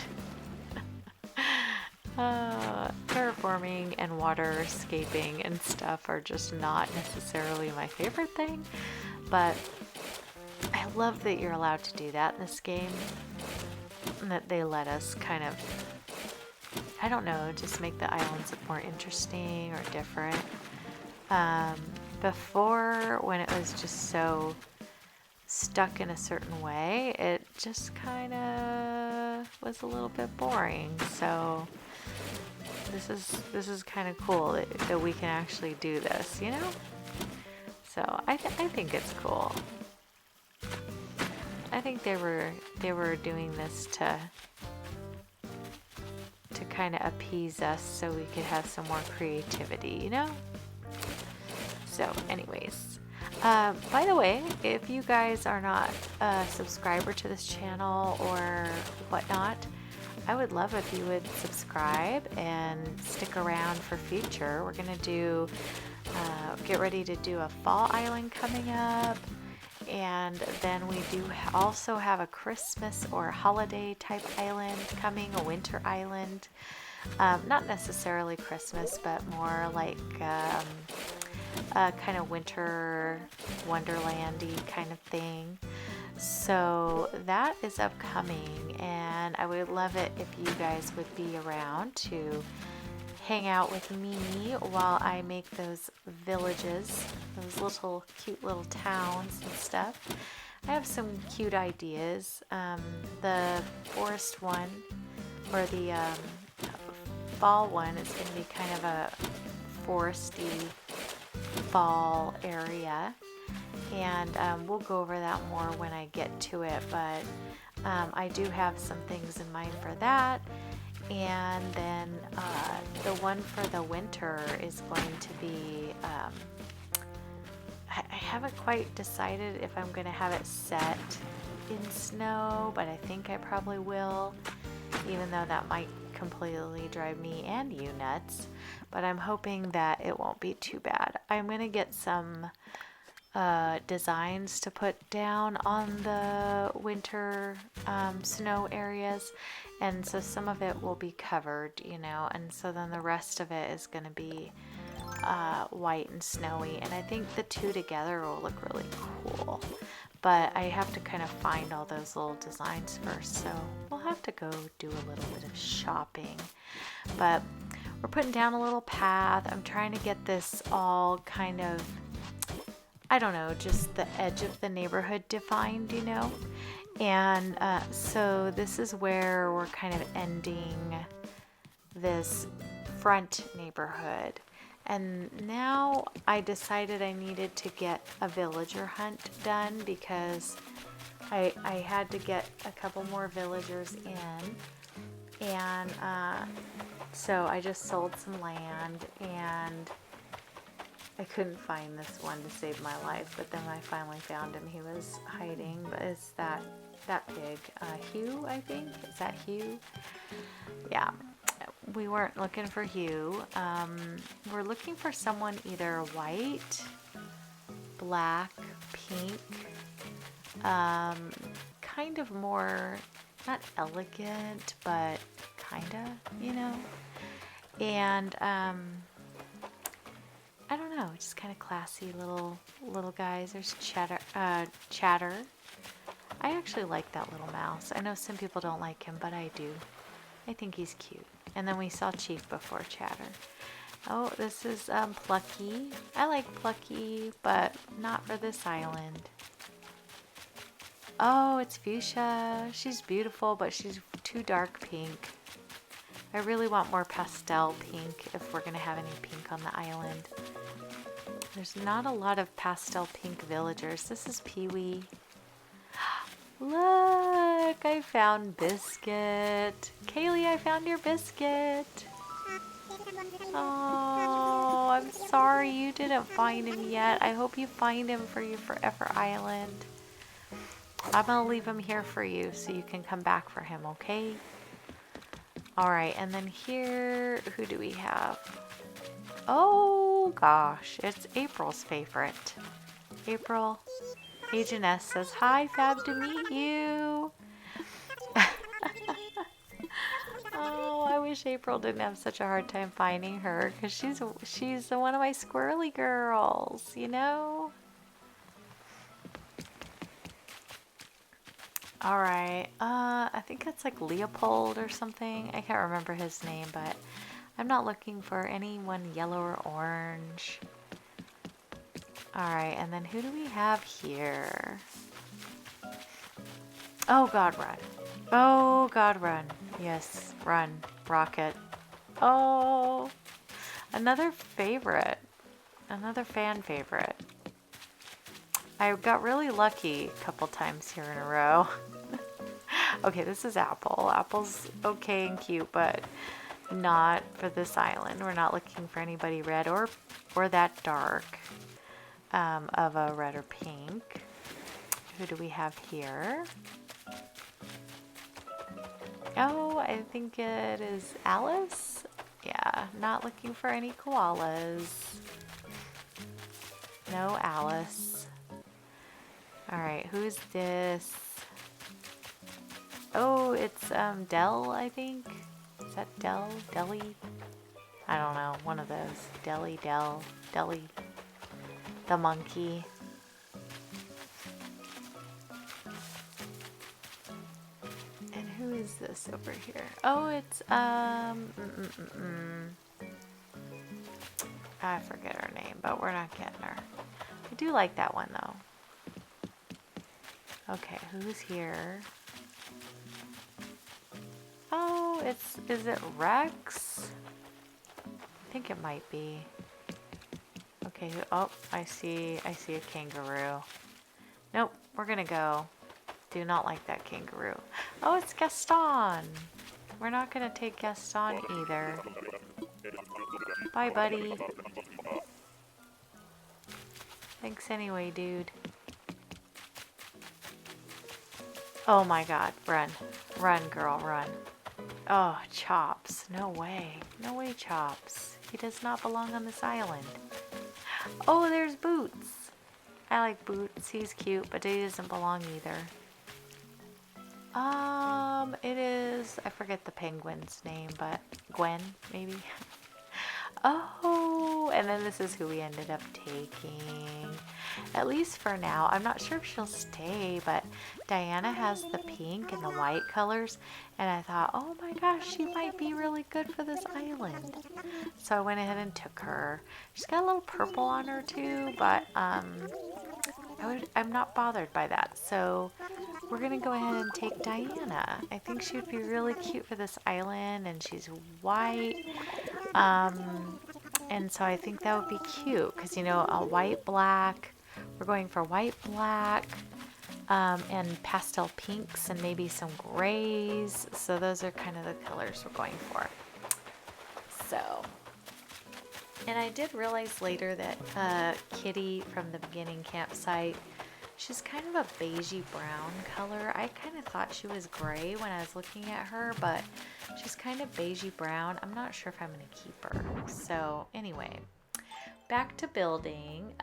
Terraforming and waterscaping and stuff are just not necessarily my favorite thing, but I love that you're allowed to do that in this game, and that they let us kind of, I don't know, just make the islands look more interesting or different. Before, when it was just so stuck in a certain way, it just kind of was a little bit boring. So this is kind of cool that we can actually do this, you know? So I think it's cool. I think they were doing this to kind of appease us so we could have some more creativity, you know? So anyways, by the way, if you guys are not a subscriber to this channel or whatnot, I would love if you would subscribe and stick around for future. We're gonna do get ready to do a fall island coming up, and then we do also have a Christmas or holiday type island coming, a winter island. Not necessarily Christmas, but more like a kind of winter wonderlandy kind of thing. So that is upcoming, and I would love it if you guys would be around to hang out with me while I make those villages, those little cute little towns and stuff. I have some cute ideas. The forest one, or the fall one, is going to be kind of a foresty fall area, and we'll go over that more when I get to it, but I do have some things in mind for that. And then the one for the winter is going to be, I haven't quite decided if I'm going to have it set in snow, but I think I probably will, even though that might completely drive me and you nuts. But I'm hoping that it won't be too bad. I'm going to get some designs to put down on the winter snow areas, and so some of it will be covered, you know, and so then the rest of it is going to be white and snowy, and I think the two together will look really cool. But I have to kind of find all those little designs first, so we'll have to go do a little bit of shopping. But we're putting down a little path. I'm trying to get this all kind of, I don't know, just the edge of the neighborhood defined, you know? And so this is where we're kind of ending this front neighborhood. And now I decided I needed to get a villager hunt done because I had to get a couple more villagers in. And so I just sold some land and I couldn't find this one to save my life, but then I finally found him. He was hiding, but it's that pig, Hugh, I think. Is that Hugh? Yeah, we weren't looking for Hugh. We're looking for someone either white, black, pink, kind of more, not elegant, but kinda, you know? And, I don't know, just kind of classy little guys. There's Chatter. I actually like that little mouse. I know some people don't like him, but I do. I think he's cute. And then we saw Chief before Chatter. Oh, this is Plucky. I like Plucky, but not for this island. Oh, it's Fuchsia. She's beautiful, but she's too dark pink. I really want more pastel pink if we're going to have any pink on the island. There's not a lot of pastel pink villagers. This is Pee-wee. Look, I found Biscuit. Kaylee, I found your biscuit. Oh, I'm sorry you didn't find him yet. I hope you find him for your Forever Island. I'm gonna leave him here for you so you can come back for him, okay? Alright, and then here, who do we have? Oh gosh, it's April's favorite. April, Agent S says, hi, fab to meet you. Oh, I wish April didn't have such a hard time finding her because she's one of my squirrely girls, you know? Alright, I think that's like Leopold or something. I can't remember his name, but I'm not looking for anyone yellow or orange. Alright, and then who do we have here? Oh god, run. Oh god, run. Yes, run. Rocket. Oh, another favorite. Another fan favorite. I got really lucky a couple times here in a row. Okay, this is Apple. Apple's okay and cute, but not for this island. We're not looking for anybody red or that dark of a red or pink. Who do we have here? Oh, I think it is Alice. Yeah, not looking for any koalas. No Alice. Alright, who's this? Oh, it's Dell, I think. Is that Dell? Deli? I don't know, one of those. Deli, Dell, Deli. The monkey. And who is this over here? Oh, it's I forget her name, but we're not getting her. I do like that one though. Okay, who's here? Oh, is it Rex? I think it might be. Okay, oh, I see a kangaroo. Nope, we're gonna go. Do not like that kangaroo. Oh, it's Gaston. We're not gonna take Gaston either. Bye, buddy. Thanks anyway, dude. Oh my god, run. Run, girl, run. Oh, Chops. No way. No way, Chops. He does not belong on this island. Oh, there's Boots. I like Boots. He's cute, but he doesn't belong either. It is... I forget the penguin's name, but... Gwen, maybe? Oh, and then this is who we ended up taking. at least for now. I'm not sure if she'll stay, but Diana has the pink and the white colors, and I thought, oh my gosh, she might be really good for this island. So I went ahead and took her. She's got a little purple on her too, but I'm not bothered by that. So we're gonna go ahead and take Diana. I think she would be really cute for this island, and she's white. And so I think that would be cute because, you know, a white black. We're going for white black and pastel pinks and maybe some grays. So those are kind of the colors we're going for. So, and I did realize later that Kitty from the beginning campsite, she's kind of a beigey brown color. I kind of thought she was gray when I was looking at her, but she's kind of beigey brown. I'm not sure if I'm going to keep her. So anyway, back to building.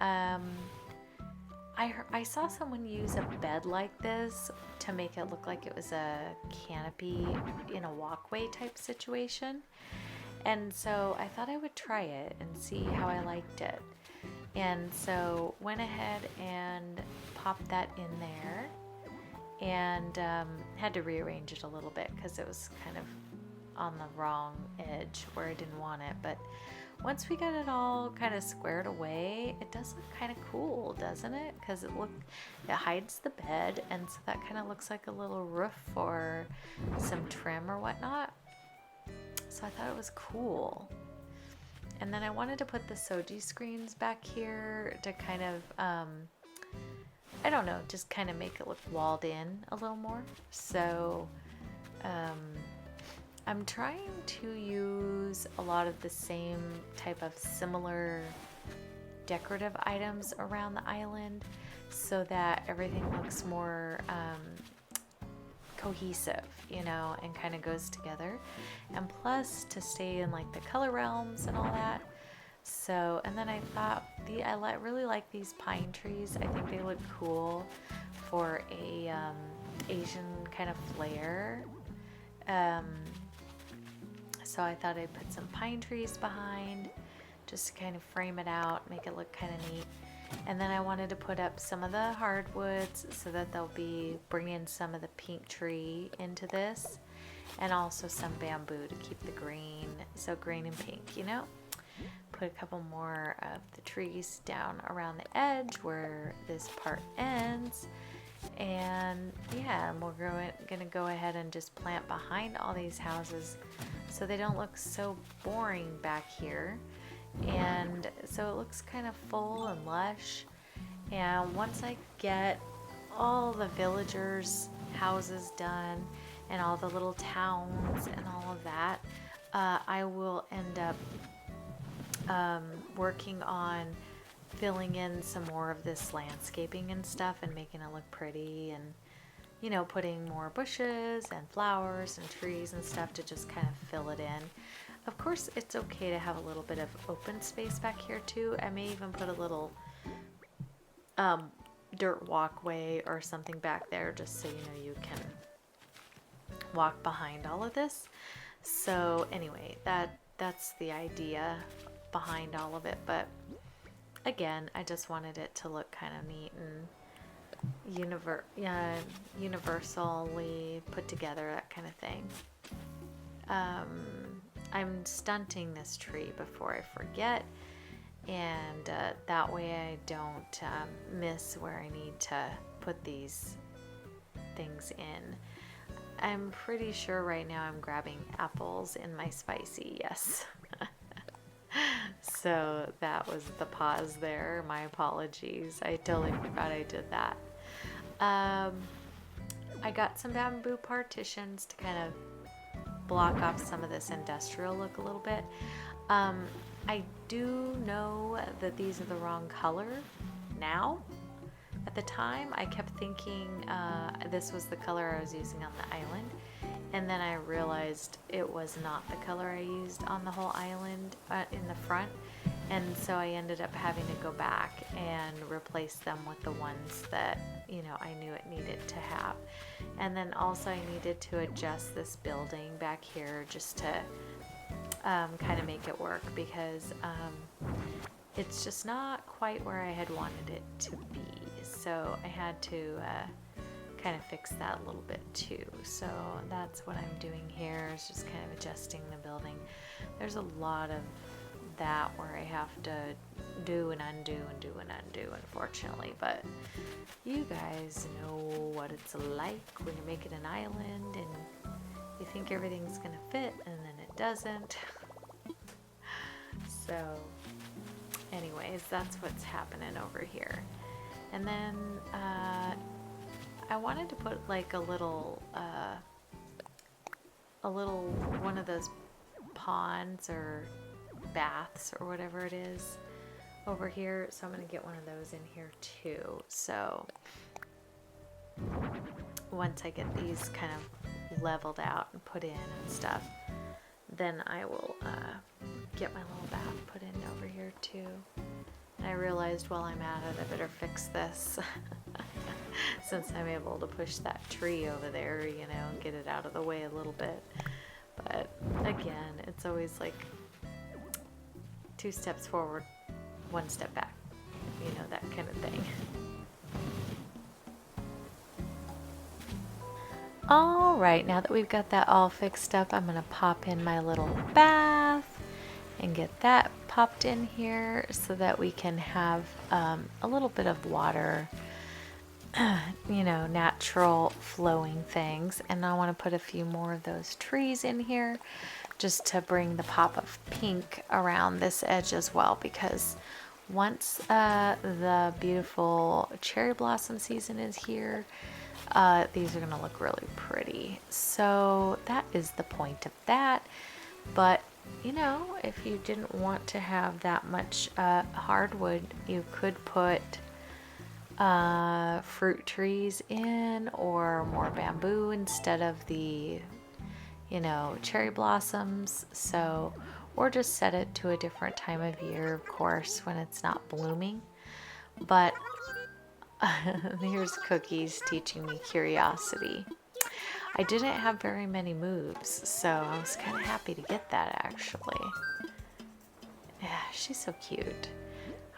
I saw someone use a bed like this to make it look like it was a canopy in a walkway type situation. And so I thought I would try it and see how I liked it. And so went ahead and popped that in there and had to rearrange it a little bit because it was kind of on the wrong edge where I didn't want it. But once we got it all kind of squared away, it does look kind of cool, doesn't it? Because it hides the bed, and so that kind of looks like a little roof or some trim or whatnot. So I thought it was cool. And then I wanted to put the Soji screens back here to kind of, I don't know, just kind of make it look walled in a little more. So I'm trying to use a lot of the same type of similar decorative items around the island so that everything looks more cohesive, you know, and kind of goes together, and plus to stay in like the color realms and all that. So, and then I thought I really like these pine trees. I think they look cool for a Asian kind of flair. So I thought I'd put some pine trees behind just to kind of frame it out, make it look kind of neat. And then I wanted to put up some of the hardwoods so that they'll be bringing some of the pink tree into this, and also some bamboo to keep the green, so green and pink, you know. Put a couple more of the trees down around the edge where this part ends. And yeah, we're gonna go ahead and just plant behind all these houses so they don't look so boring back here. And so it looks kind of full and lush. And once I get all the villagers' houses done and all the little towns and all of that, I will end up working on filling in some more of this landscaping and stuff and making it look pretty, and, you know, putting more bushes and flowers and trees and stuff to just kind of fill it in. Of course, it's okay to have a little bit of open space back here too. I may even put a little dirt walkway or something back there just so, you know, you can walk behind all of this. So anyway, that's the idea behind all of it. But again, I just wanted it to look kind of neat and universally put together, that kind of thing. I'm stunting this tree before I forget, and that way I don't miss where I need to put these things in. I'm pretty sure right now I'm grabbing apples in my spicy, yes. So that was the pause there. My apologies. I totally forgot I did that. I got some bamboo partitions to kind of block off some of this industrial look a little bit. I do know that these are the wrong color now. At the time, I kept thinking this was the color I was using on the island, and then I realized it was not the color I used on the whole island in the front, and so I ended up having to go back and replace them with the ones that, you know, I knew it needed to have. And then also I needed to adjust this building back here just to kind of make it work, because it's just not quite where I had wanted it to be. So I had to kind of fix that a little bit too. So that's what I'm doing here, is just kind of adjusting the building. There's a lot of that where I have to do and undo and do and undo, unfortunately, but you guys know what it's like when you're making an island and you think everything's gonna fit and then it doesn't. So anyways, that's what's happening over here. And then I wanted to put like a little one of those ponds or baths or whatever it is over here, so I'm gonna get one of those in here too. So once I get these kind of leveled out and put in and stuff, then I will get my little bath put in over here too. And I realized while I'm at it, I better fix this since I'm able to push that tree over there, you know, and get it out of the way a little bit. But again, it's always like 2 steps forward, 1 step back, you know, that kind of thing. All right, now that we've got that all fixed up, I'm gonna pop in my little bath and get that popped in here so that we can have a little bit of water, you know, natural flowing things. And I want to put a few more of those trees in here just to bring the pop of pink around this edge as well, because once the beautiful cherry blossom season is here, these are going to look really pretty. So that is the point of that. But you know, if you didn't want to have that much hardwood, you could put fruit trees in, or more bamboo instead of the, you know, cherry blossoms. So, or just set it to a different time of year, of course, when it's not blooming. But here's Cookies teaching me curiosity. I didn't have very many moves, so I was kind of happy to get that, actually. Yeah, she's so cute.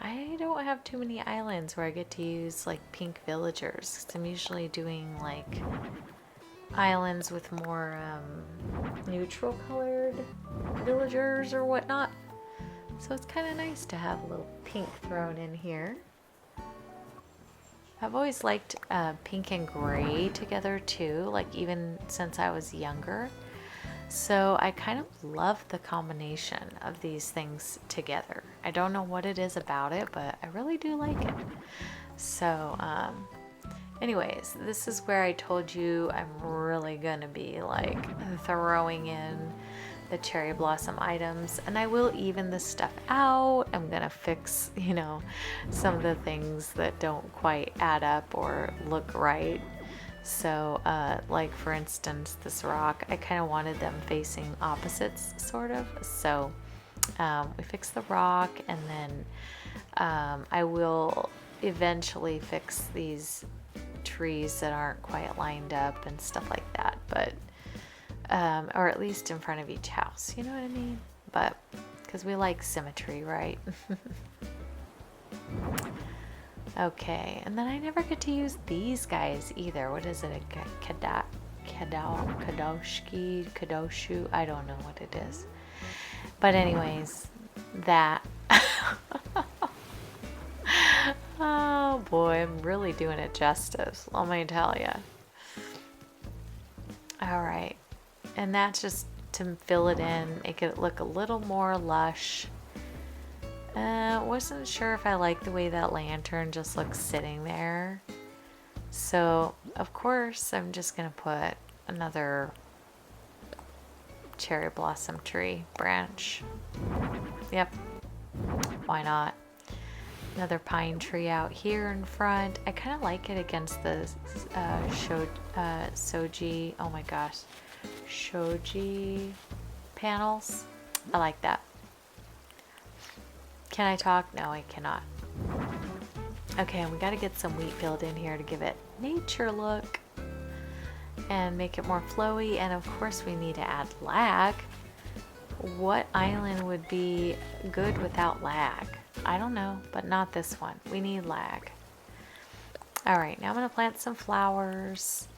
I don't have too many islands where I get to use like pink villagers, 'cause I'm usually doing like islands with more neutral colored villagers or whatnot. So it's kind of nice to have a little pink thrown in here. I've always liked pink and gray together too, like even since I was younger. So I kind of love the combination of these things together. I don't know what it is about it, but I really do like it. So anyways, this is where I told you I'm really gonna be like throwing in the cherry blossom items, and I will even this stuff out. I'm gonna fix, you know, some of the things that don't quite add up or look right. So like for instance, this rock, I kind of wanted them facing opposites sort of. So we fix the rock, and then I will eventually fix these trees that aren't quite lined up and stuff like that, but or at least in front of each house, you know what I mean? But because we like symmetry, right? Okay, and then I never get to use these guys either. What is it? A kadoshu? I don't know what it is. But anyways, that. Oh boy, I'm really doing it justice, let me tell you. All right, and that's just to fill it in, make it look a little more lush. Wasn't sure if I like the way that lantern just looks sitting there. So, of course, I'm just going to put another cherry blossom tree branch. Yep, why not? Another pine tree out here in front. I kind of like it against the shoji, oh my gosh, shoji panels. I like that. Can I talk? No, I cannot. Okay, and we got to get some wheat field in here to give it nature look and make it more flowy. And of course we need to add lag. What island would be good without lag? I don't know, but not this one. We need lag. All right, now I'm gonna plant some flowers.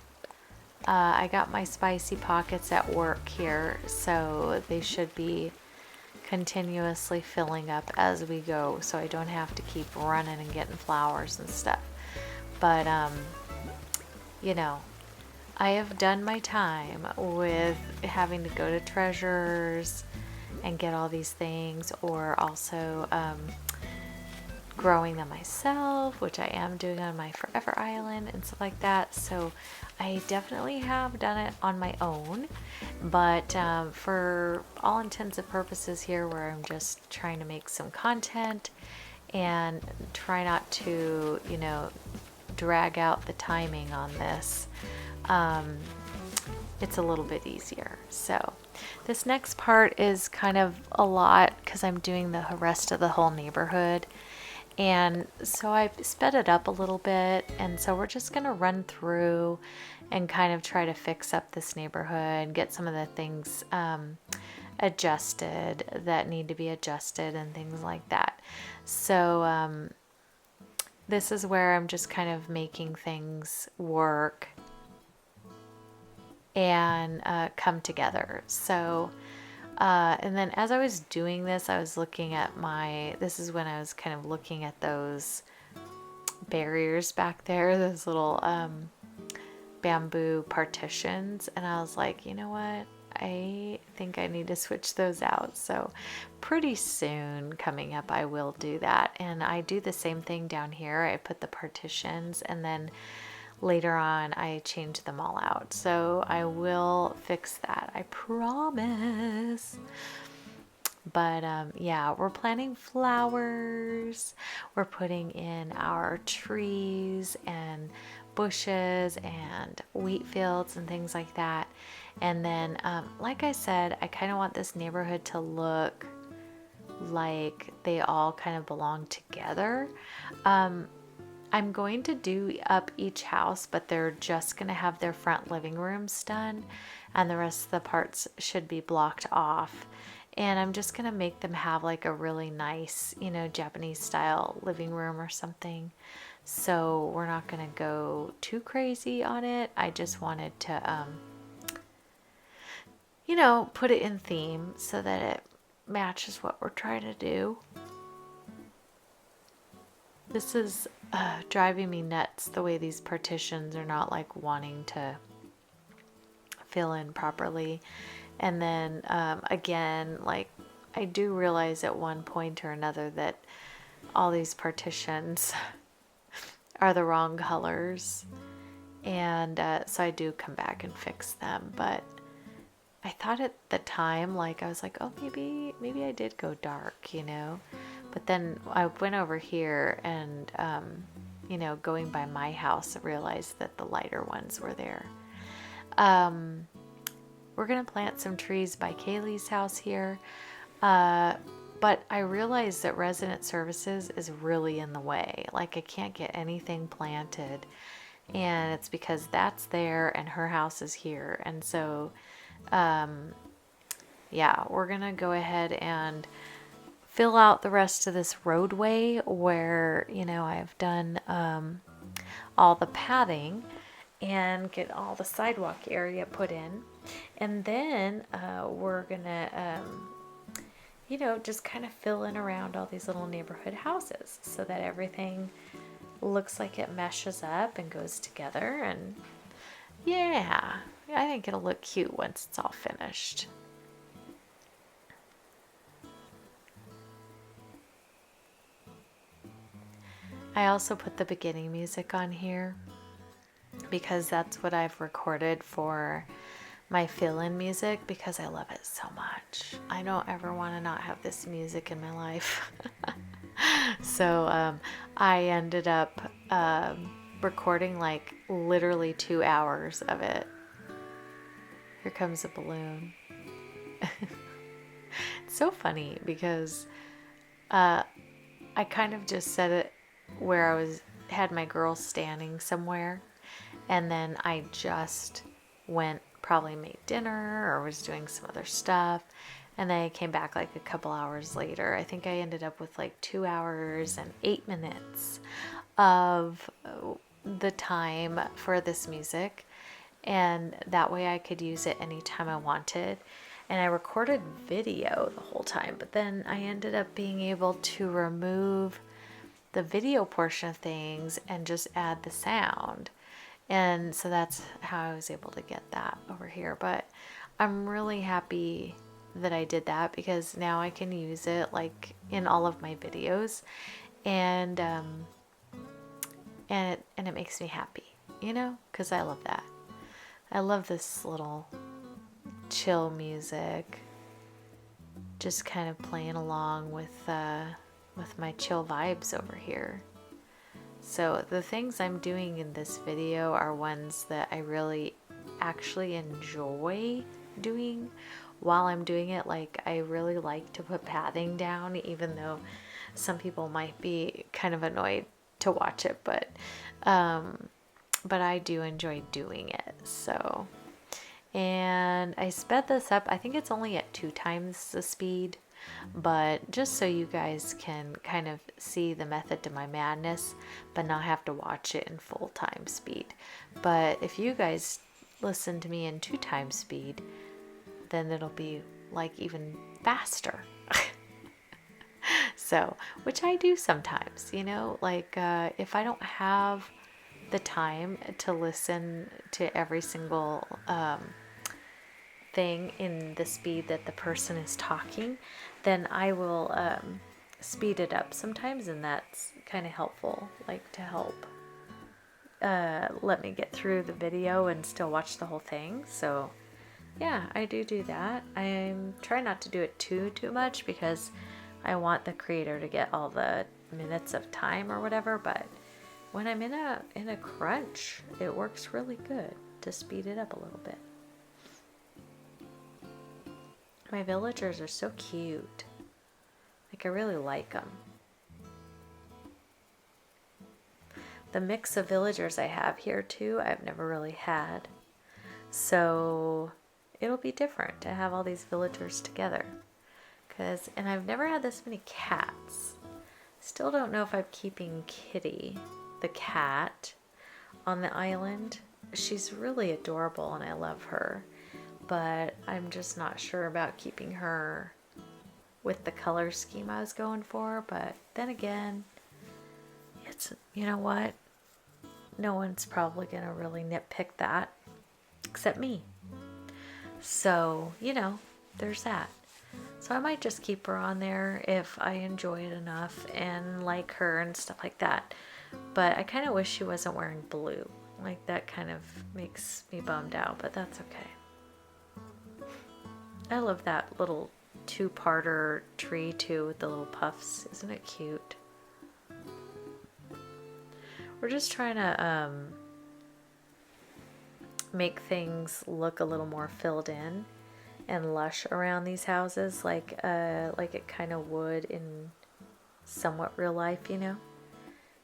I got my spicy pockets at work here, so they should be continuously filling up as we go, so I don't have to keep running and getting flowers and stuff. But you know, I have done my time with having to go to treasures and get all these things, or also growing them myself, which I am doing on my Forever Island and stuff like that. So I definitely have done it on my own, but for all intents and purposes here, where I'm just trying to make some content and try not to, you know, drag out the timing on this, it's a little bit easier. So this next part is kind of a lot because I'm doing the rest of the whole neighborhood. And so I sped it up a little bit, and so we're just gonna run through and kind of try to fix up this neighborhood, get some of the things adjusted that need to be adjusted and things like that. So this is where I'm just kind of making things work and come together. So and then as I was doing this, I was looking at this is when I was kind of looking at those barriers back there, those little bamboo partitions, and I was like, you know what? I think I need to switch those out. So pretty soon coming up, I will do that. And I do the same thing down here. I put the partitions, and then later on I change them all out. So I will fix that, I promise. But yeah, we're planting flowers, we're putting in our trees and bushes and wheat fields and things like that. And then like I said, I kind of want this neighborhood to look like they all kind of belong together. I'm going to do up each house, but they're just going to have their front living rooms done, and the rest of the parts should be blocked off. And I'm just going to make them have like a really nice, you know, Japanese style living room or something. So we're not going to go too crazy on it. I just wanted to, you know, put it in theme so that it matches what we're trying to do. This is driving me nuts, the way these partitions are not like wanting to fill in properly. And then again, like I do realize at one point or another that all these partitions are the wrong colors, and so I do come back and fix them. But I thought at the time, like I was like, oh, maybe I did go dark, you know. But then I went over here and, you know, going by my house, I realized that the lighter ones were there. We're going to plant some trees by Kaylee's house here. But I realized that resident services is really in the way. Like I can't get anything planted. And it's because that's there and her house is here. And so, yeah, we're going to go ahead and fill out the rest of this roadway where, you know, I've done all the pathing and get all the sidewalk area put in. And then we're gonna, you know, just kind of fill in around all these little neighborhood houses so that everything looks like it meshes up and goes together. And yeah, I think it'll look cute once it's all finished. I also put the beginning music on here because that's what I've recorded for my fill-in music, because I love it so much. I don't ever want to not have this music in my life. So I ended up recording like literally 2 hours of it. Here comes a balloon. It's so funny because I kind of just said it where I had my girl standing somewhere, and then I just went, probably made dinner or was doing some other stuff, And then I came back like a couple hours later. I think I ended up with like 2 hours and 8 minutes of the time for this music. And that way I could use it anytime I wanted. And I recorded video the whole time, but then I ended up being able to remove the video portion of things and just add the sound. And so that's how I was able to get that over here. But I'm really happy that I did that, because now I can use it like in all of my videos, and it makes me happy, you know, because I love that. I love this little chill music, just kind of playing along with my chill vibes over here. So the things I'm doing in this video are ones that I really actually enjoy doing while I'm doing it. Like, I really like to put padding down, even though some people might be kind of annoyed to watch it, but I do enjoy doing it. So, and I sped this up. I think it's only at 2 times the speed, but just so you guys can kind of see the method to my madness, but not have to watch it in full time speed. But if you guys listen to me in 2 times speed, then it'll be like even faster. So, which I do sometimes, you know, like if I don't have the time to listen to every single thing in the speed that the person is talking, then I will speed it up sometimes, and that's kind of helpful, like to help let me get through the video and still watch the whole thing. So yeah, I do that. I'm trying not to do it too much, because I want the creator to get all the minutes of time or whatever, but when I'm in a crunch, it works really good to speed it up a little bit. My villagers are so cute. Like, I really like them. The mix of villagers I have here too, I've never really had. So it'll be different to have all these villagers together. And I've never had this many cats. Still don't know if I'm keeping Kitty, the cat, on the island. She's really adorable and I love her, but I'm just not sure about keeping her with the color scheme I was going for. But then again, it's, you know what? No one's probably gonna really nitpick that except me. So, you know, there's that. So I might just keep her on there if I enjoy it enough and like her and stuff like that. But I kind of wish she wasn't wearing blue. Like, that kind of makes me bummed out, but that's okay. I love that little 2-parter tree too, with the little puffs. Isn't it cute? We're just trying to make things look a little more filled in and lush around these houses, like it kind of would in somewhat real life, you know?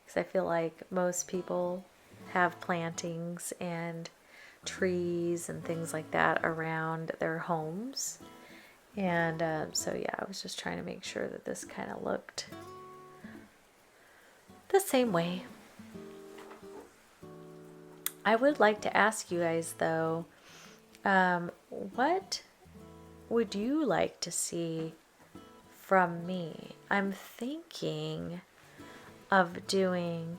Because I feel like most people have plantings and trees and things like that around their homes. And so yeah, I was just trying to make sure that this kind of looked the same way. I would like to ask you guys though, what would you like to see from me? I'm thinking of doing,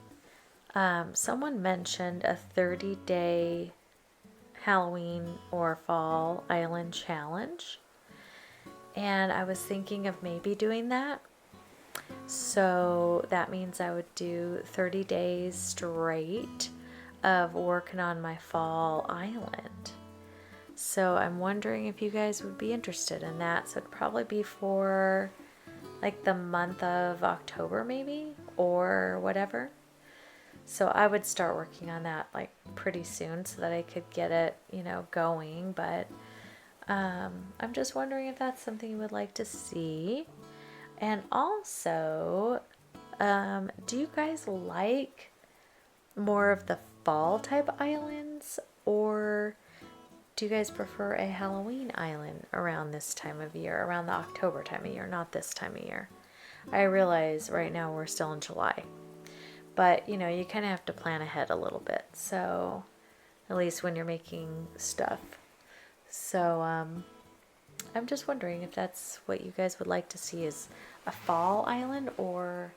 someone mentioned a 30-day Halloween or fall island challenge, and I was thinking of maybe doing that. So that means I would do 30 days straight of working on my fall island. So I'm wondering if you guys would be interested in that. So it'd probably be for like the month of October maybe, or whatever. So I would start working on that like pretty soon so that I could get it, you know, going. But I'm just wondering if that's something you would like to see. And also, do you guys like more of the fall type islands, or Do you guys prefer a Halloween island around this time of year, around the October time of year, not this time of year? I realize right now we're still in July, but you know, you kind of have to plan ahead a little bit. So at least when you're making stuff. So I'm just wondering if that's what you guys would like to see, is a fall island or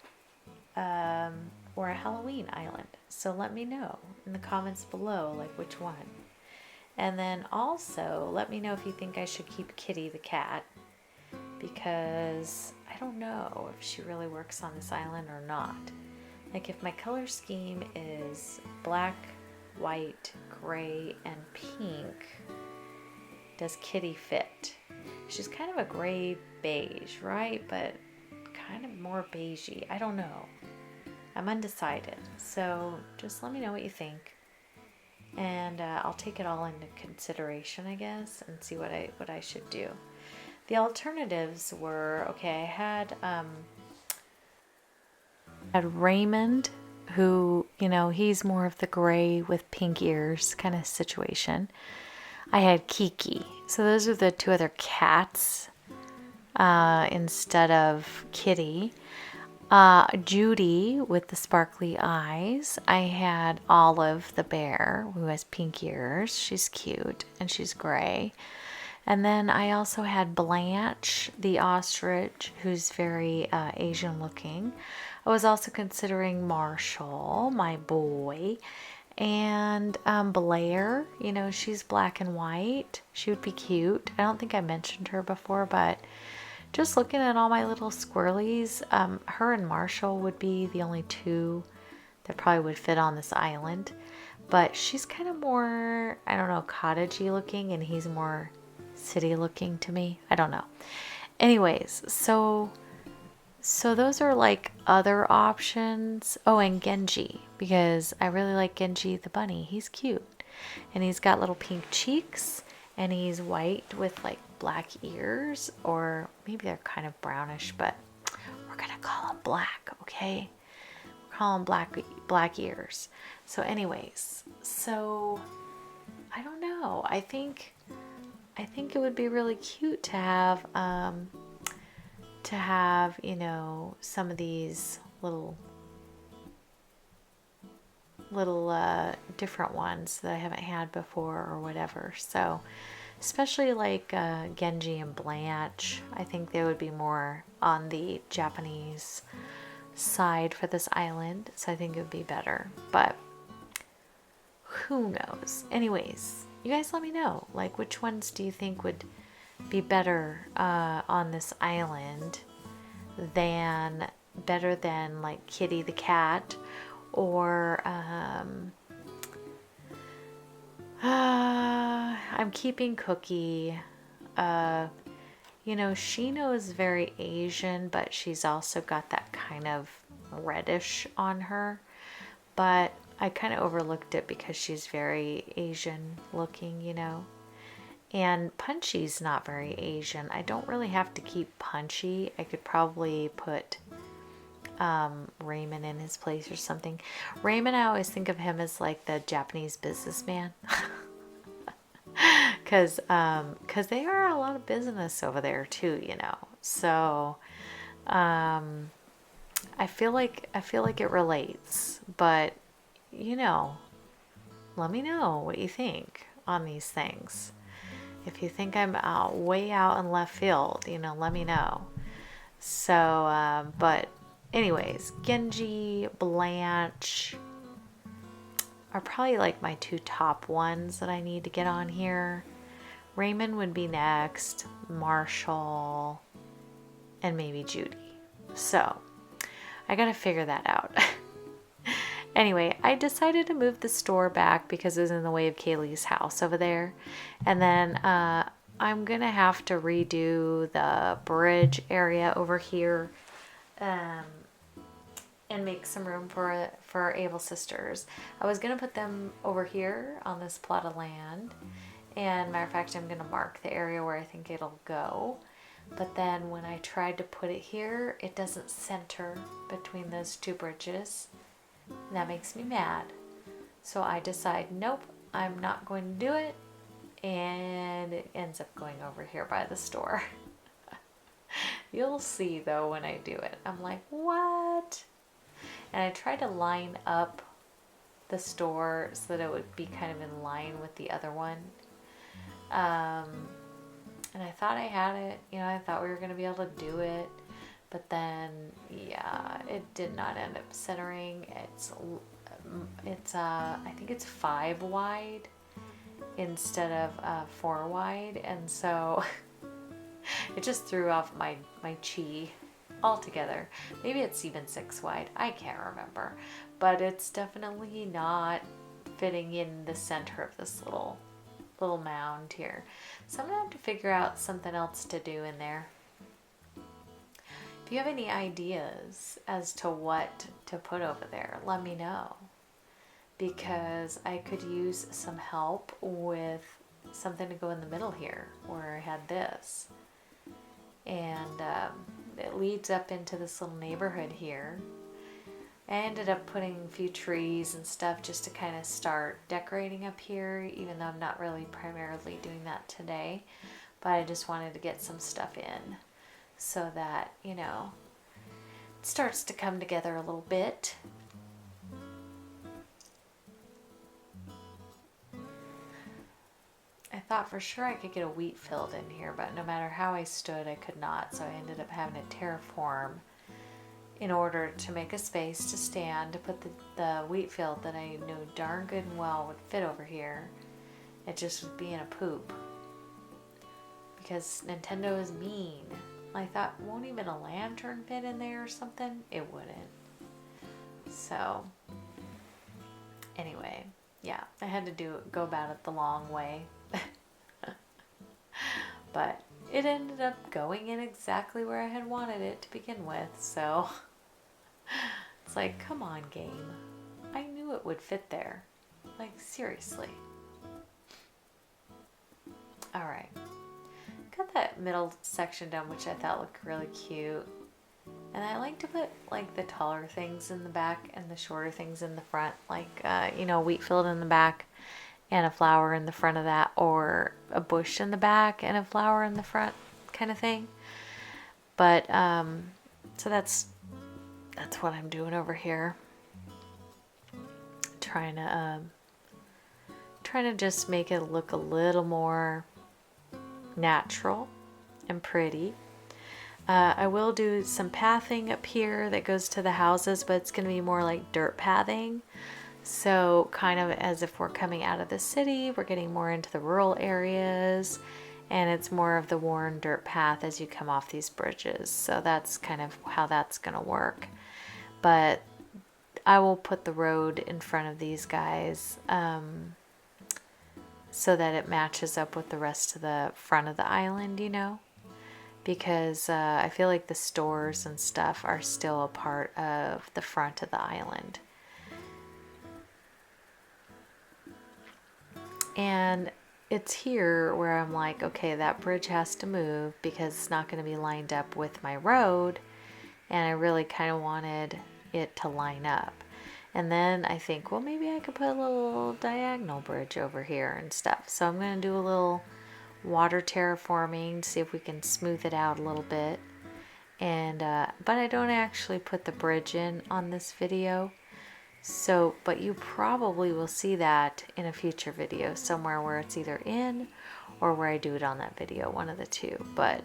a Halloween island. So let me know in the comments below, like which one. And then also let me know if you think I should keep Kitty the cat, because I don't know if she really works on this island or not. Like if my color scheme is black, white, gray, and pink, does Kitty fit? She's kind of a gray beige, right? But kind of more beigey. I don't know. I'm undecided. So just let me know what you think. And I'll take it all into consideration, I guess, and see what I should do. The alternatives were, okay, I had Raymond, who, you know, he's more of the gray with pink ears kind of situation. I had Kiki. So those are the two other cats instead of Kitty. Judy with the sparkly eyes. I had Olive the bear, who has pink ears. She's cute and she's gray. And then I also had Blanche the ostrich, who's very Asian looking. I was also considering Marshall, my boy, and Blair. You know, she's black and white. She would be cute. I don't think I mentioned her before, but just looking at all my little squirrelies, her and Marshall would be the only two that probably would fit on this island. But she's kind of more, I don't know, cottagey looking, and he's more city looking to me. I don't know. Anyways, so those are like other options. Oh, and Genji, because I really like Genji the bunny. He's cute. And he's got little pink cheeks, and he's white with like black ears, or maybe they're kind of brownish, but we're gonna call them black, okay? We're calling them black ears. So anyways, so I don't know. I think it would be really cute to have you know, some of these little different ones that I haven't had before or whatever. So especially like Genji and Blanche, I think they would be more on the Japanese side for this island, so I think it would be better, but who knows. Anyways, you guys let me know, like, which ones do you think would be better on this island than like Kitty the cat, or I'm keeping Cookie. You know, Shino is very Asian, but she's also got that kind of reddish on her. But I kind of overlooked it because she's very Asian looking, you know. And Punchy's not very Asian. I don't really have to keep Punchy. I could probably put Raymond in his place or something. Raymond, I always think of him as like the Japanese businessman. Because they are a lot of business over there too, you know. So I feel like it relates, but you know, let me know what you think on these things. If you think I'm way out in left field, you know, let me know. So but anyways, Genji, Blanche are probably like my two top ones that I need to get on here. Raymond would be next, Marshall, and maybe Judy. So I gotta figure that out. Anyway, I decided to move the store back because it was in the way of Kaylee's house over there. And then I'm gonna have to redo the bridge area over here and make some room for our Able sisters. I was gonna put them over here on this plot of land. And matter of fact, I'm going to mark the area where I think it'll go. But then when I tried to put it here, it doesn't center between those two bridges. And that makes me mad. So I decide, nope, I'm not going to do it. and it ends up going over here by the store. You'll see though when I do it. I'm like, what? And I try to line up the store so that it would be kind of in line with the other one. And I thought I had it, you know, I thought we were going to be able to do it, but then, yeah, it did not end up centering. I think it's 5 wide instead of 4 wide, and so it just threw off my chi altogether. Maybe it's even 6 wide, I can't remember, but it's definitely not fitting in the center of this little mound here. So I'm gonna have to figure out something else to do in there. If you have any ideas as to what to put over there, let me know, because I could use some help with something to go in the middle here where I had this, and it leads up into this little neighborhood here. I ended up putting a few trees and stuff just to kind of start decorating up here, even though I'm not really primarily doing that today. But I just wanted to get some stuff in so that, you know, it starts to come together a little bit. I thought for sure I could get a wheat field in here, but no matter how I stood, I could not. So I ended up having to terraform in order to make a space to stand to put the wheat field that I knew darn good and well would fit over here. It just was being a poop because Nintendo is mean. I thought, won't even a lantern fit in there or something? It wouldn't. So anyway, yeah, I had to go about it the long way. But it ended up going in exactly where I had wanted it to begin with, so it's like, come on, game. I knew it would fit there. Like, seriously. Alright. Got that middle section done, which I thought looked really cute. And I like to put, like, the taller things in the back and the shorter things in the front. Like, you know, wheat field in the back and a flower in the front of that, or a bush in the back and a flower in the front kind of thing. But so that's what I'm doing over here, trying to just make it look a little more natural and pretty. I will do some pathing up here that goes to the houses, but it's going to be more like dirt pathing. So kind of as if we're coming out of the city, we're getting more into the rural areas, and it's more of the worn dirt path as you come off these bridges. So that's kind of how that's going to work. But I will put the road in front of these guys so that it matches up with the rest of the front of the island, you know, because I feel like the stores and stuff are still a part of the front of the island. And it's here where I'm like, okay, that bridge has to move because it's not going to be lined up with my road. And I really kind of wanted it to line up. And then I think, well, maybe I could put a little diagonal bridge over here and stuff. So I'm going to do a little water terraforming to see if we can smooth it out a little bit. And but I don't actually put the bridge in on this video. So, but you probably will see that in a future video somewhere where it's either in or where I do it on that video, one of the two. But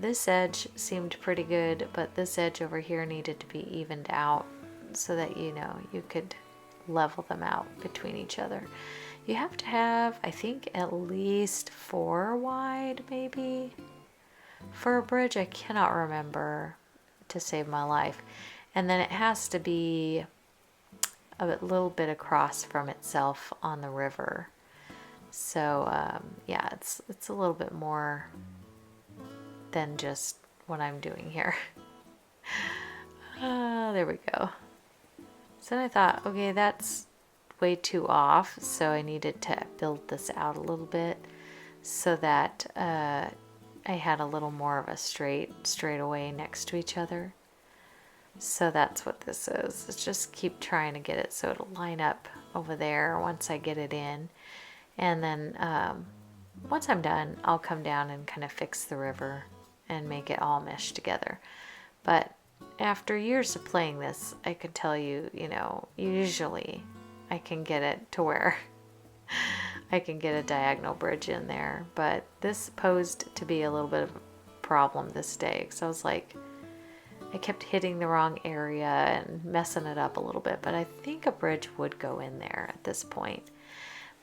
this edge seemed pretty good, but this edge over here needed to be evened out so that, you know, you could level them out between each other. You have to have, I think, at least 4 wide maybe for a bridge. I cannot remember to save my life. And then it has to be a little bit across from itself on the river. So yeah, it's a little bit more than just what I'm doing here. There we go. So then I thought, okay, that's way too off, so I needed to build this out a little bit so that I had a little more of a straightaway next to each other. So that's what this is. Let's just keep trying to get it so it'll line up over there once I get it in. And then once I'm done, I'll come down and kind of fix the river and make it all mesh together. But after years of playing this, I can tell you, you know, usually I can get it to where I can get a diagonal bridge in there. But this posed to be a little bit of a problem this day, because I was like, I kept hitting the wrong area and messing it up a little bit. But I think a bridge would go in there at this point.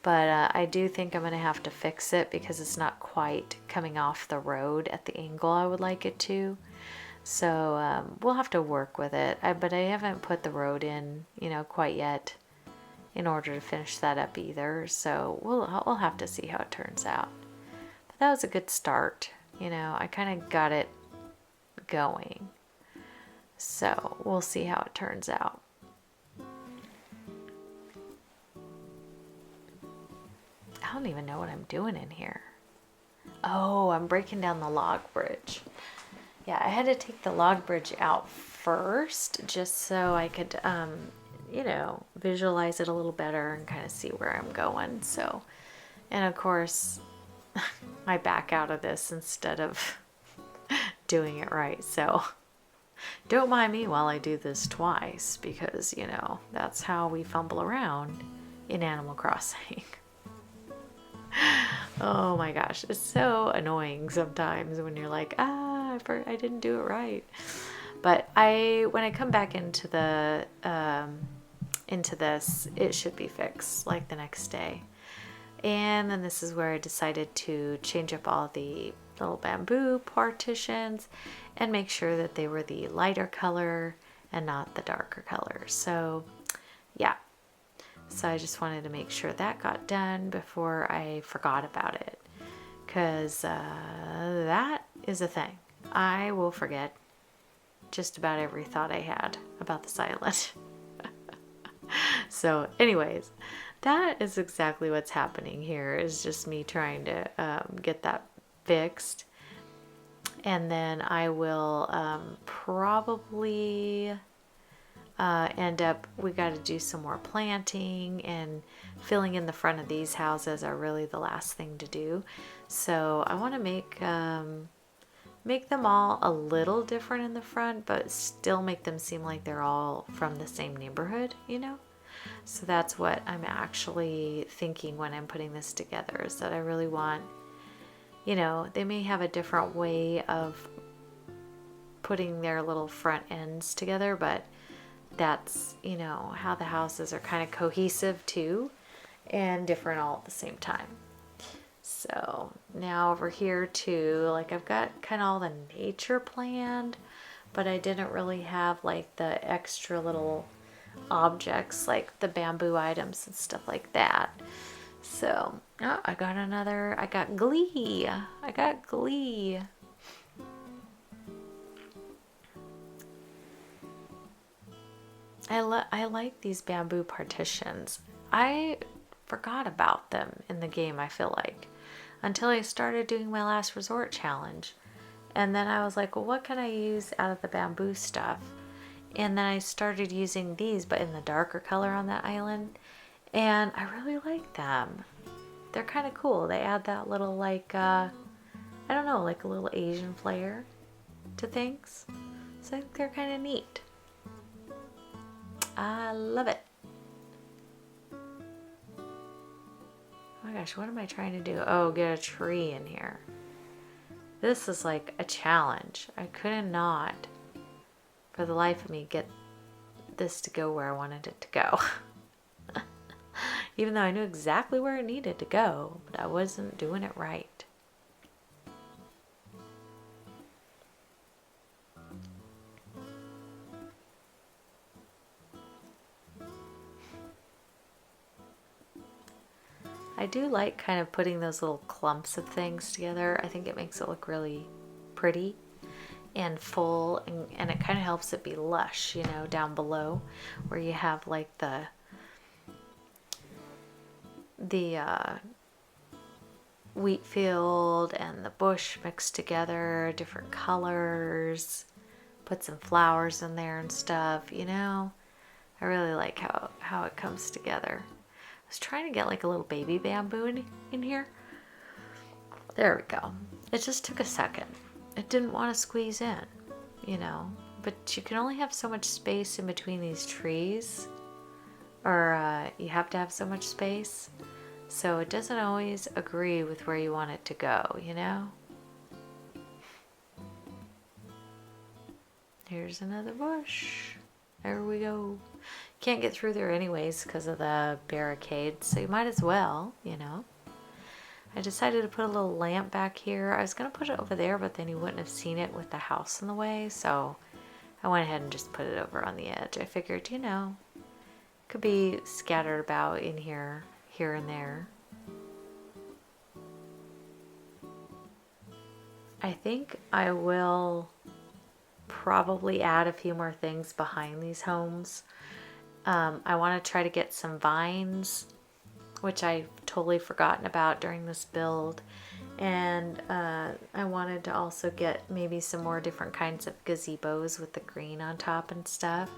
But I do think I'm going to have to fix it because it's not quite coming off the road at the angle I would like it to. So we'll have to work with it. But I haven't put the road in, you know, quite yet in order to finish that up either. So we'll have to see how it turns out. But that was a good start. You know, I kind of got it going. So we'll see how it turns out. I don't even know what I'm doing in here. Oh, I'm breaking down the log bridge. Yeah, I had to take the log bridge out first just so I could, you know, visualize it a little better and kind of see where I'm going. So, and of course, I back out of this instead of doing it right. So don't mind me while I do this twice because, you know, that's how we fumble around in Animal Crossing. Oh my gosh, it's so annoying sometimes when you're like, I didn't do it right. But when I come back into the into this, it should be fixed like the next day. And then this is where I decided to change up all the little bamboo partitions and make sure that they were the lighter color and not the darker color. So yeah. So I just wanted to make sure that got done before I forgot about it, because that is a thing. I will forget just about every thought I had about this island. So anyways, that is exactly what's happening here, is just me trying to get that fixed. And then I will probably we got to do some more planting, and filling in the front of these houses are really the last thing to do. So I want to make them all a little different in the front, but still make them seem like they're all from the same neighborhood, you know? So that's what I'm actually thinking when I'm putting this together, is that I really want, you know, they may have a different way of putting their little front ends together, but that's, you know, how the houses are kind of cohesive too, and different all at the same time. So now over here too, like I've got kind of all the nature planned, but I didn't really have like the extra little objects like the bamboo items and stuff like that. So I got Glee. I like these bamboo partitions. I forgot about them in the game, I feel like, until I started doing my last resort challenge. And then I was like, well, what can I use out of the bamboo stuff? And then I started using these, but in the darker color on that island. And I really like them. They're kind of cool. They add that little, like, I don't know, like a little Asian flair to things. So I think they're kind of neat. I love it. Oh my gosh, what am I trying to do? Oh, get a tree in here. This is like a challenge. I could not, for the life of me, get this to go where I wanted it to go. Even though I knew exactly where it needed to go, but I wasn't doing it right. I do like kind of putting those little clumps of things together. I think it makes it look really pretty and full, and it kind of helps it be lush, you know, down below where you have like the wheat field and the bush mixed together, different colors, put some flowers in there and stuff, you know. I really like how it comes together. was trying to get like a little baby bamboo in here. There we go. It just took a second. It didn't want to squeeze in, you know. But you can only have so much space in between these trees. Or you have to have so much space. So it doesn't always agree with where you want it to go, you know? Here's another bush. There we go. Can't get through there anyways because of the barricades, so you might as well, you know. I decided to put a little lamp back here. I was going to put it over there, but then you wouldn't have seen it with the house in the way, so I went ahead and just put it over on the edge. I figured, you know, it could be scattered about in here and there. I think I will probably add a few more things behind these homes. I want to try to get some vines, which I've totally forgotten about during this build. And I wanted to also get maybe some more different kinds of gazebos with the green on top and stuff,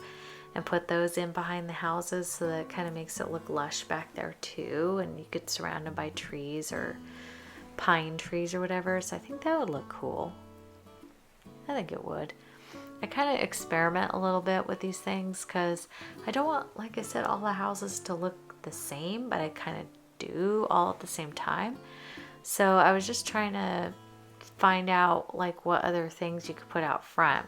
and put those in behind the houses so that it kind of makes it look lush back there too, and you could surround them by trees or pine trees or whatever. So I think that would look cool. I think it would. I kind of experiment a little bit with these things because I don't want, like I said, all the houses to look the same, but I kind of do all at the same time. So I was just trying to find out like what other things you could put out front.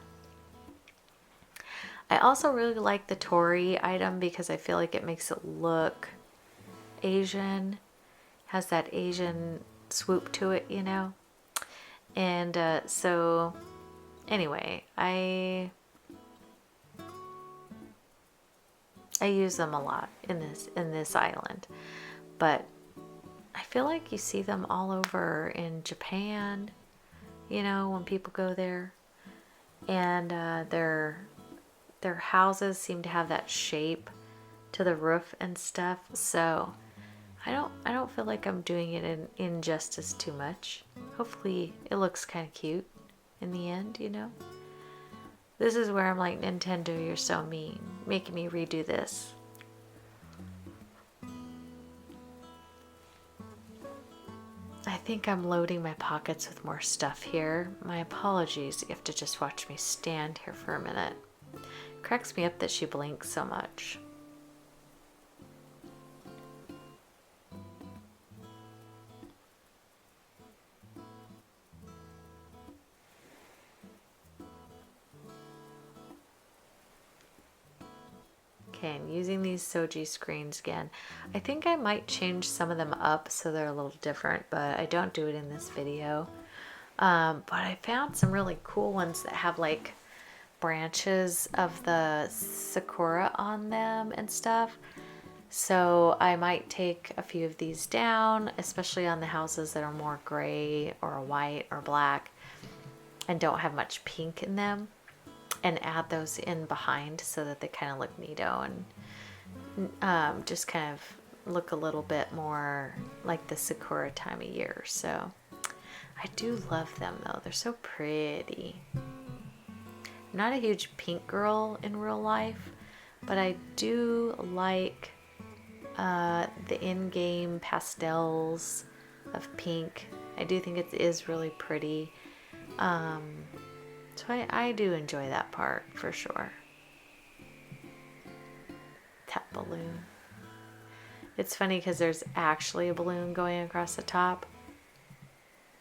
I also really like the Torii item because I feel like it makes it look Asian, has that Asian swoop to it, you know. And so anyway, I use them a lot in this island, but I feel like you see them all over in Japan, you know, when people go there, and their houses seem to have that shape to the roof and stuff. So I don't feel like I'm doing it in injustice too much. Hopefully it looks kind of cute in the end, you know. This is where I'm like, Nintendo, you're so mean, making me redo this. I think I'm loading my pockets with more stuff here. My apologies, you have to just watch me stand here for a minute. Cracks me up that she blinks so much. Okay, I'm using these Soji screens again. I think I might change some of them up so they're a little different, but I don't do it in this video. But I found some really cool ones that have like branches of the Sakura on them and stuff. So I might take a few of these down, especially on the houses that are more gray or white or black and don't have much pink in them, and add those in behind so that they kind of look neato and just kind of look a little bit more like the Sakura time of year. So I do love them though. They're so pretty. I'm not a huge pink girl in real life, but I do like the in-game pastels of pink. I do think it is really pretty. So I do enjoy that part for sure. That balloon. It's funny because there's actually a balloon going across the top,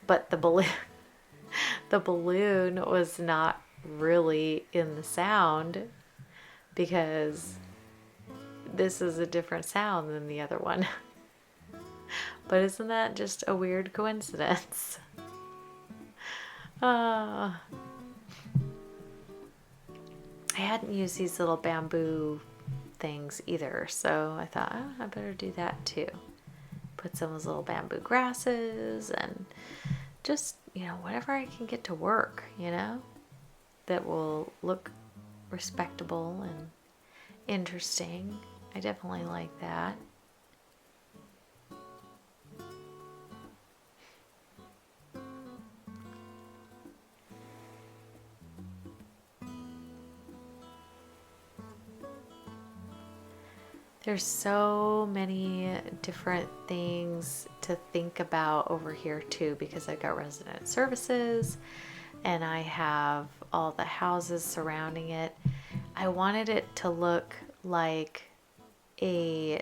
but the balloon was not really in the sound because this is a different sound than the other one. But isn't that just a weird coincidence? I hadn't used these little bamboo things either, so I thought, oh, I better do that too. Put some of those little bamboo grasses and just, you know, whatever I can get to work, you know, that will look respectable and interesting. I definitely like that. There's so many different things to think about over here too, because I've got resident services and I have all the houses surrounding it. I wanted it to look like a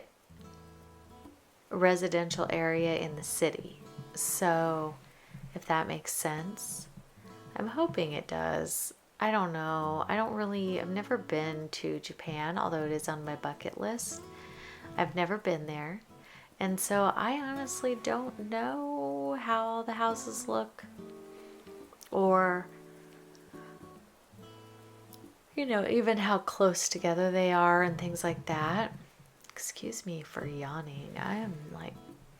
residential area in the city. So if that makes sense, I'm hoping it does. I don't know. I've never been to Japan, although it is on my bucket list. I've never been there. And so I honestly don't know how the houses look, or, even how close together they are and things like that. Excuse me for yawning.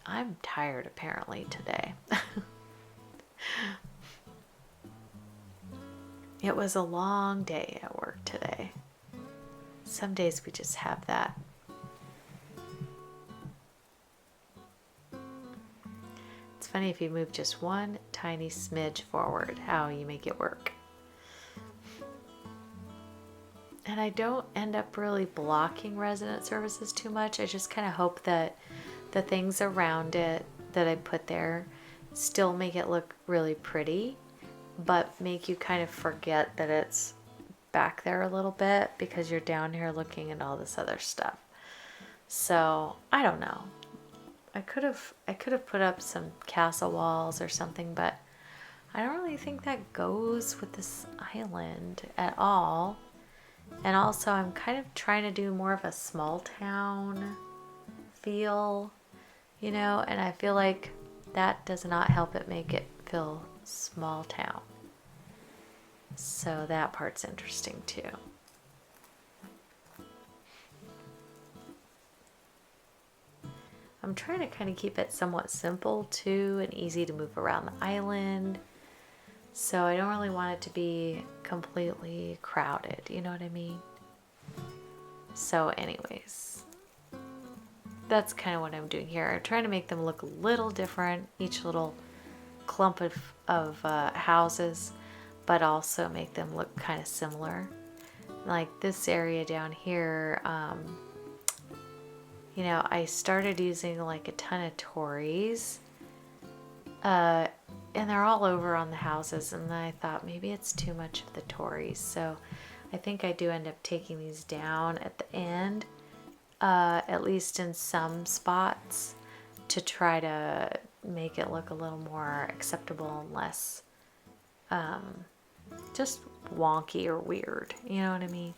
I'm tired apparently today. It was a long day at work today. Some days we just have that. It's funny if you move just one tiny smidge forward, how you make it work. And I don't end up really blocking resident services too much. I just kind of hope that the things around it that I put there still make it look really pretty, but make you kind of forget that it's back there a little bit because you're down here looking at all this other stuff. So I don't know. I could have put up some castle walls or something, but I don't really think that goes with this island at all. And also I'm kind of trying to do more of a small town feel, and I feel like that does not help it make it feel small town. So that part's interesting too. I'm trying to kind of keep it somewhat simple too and easy to move around the island. So I don't really want it to be completely crowded, you know what I mean? So anyways, that's kind of what I'm doing here. I'm trying to make them look a little different, each little clump of houses, but also make them look kind of similar. Like this area down here, I started using like a ton of tories, and they're all over on the houses, and then I thought maybe it's too much of the tories, so I think I do end up taking these down at the end, at least in some spots, to try to make it look a little more acceptable and less just wonky or weird, you know what I mean?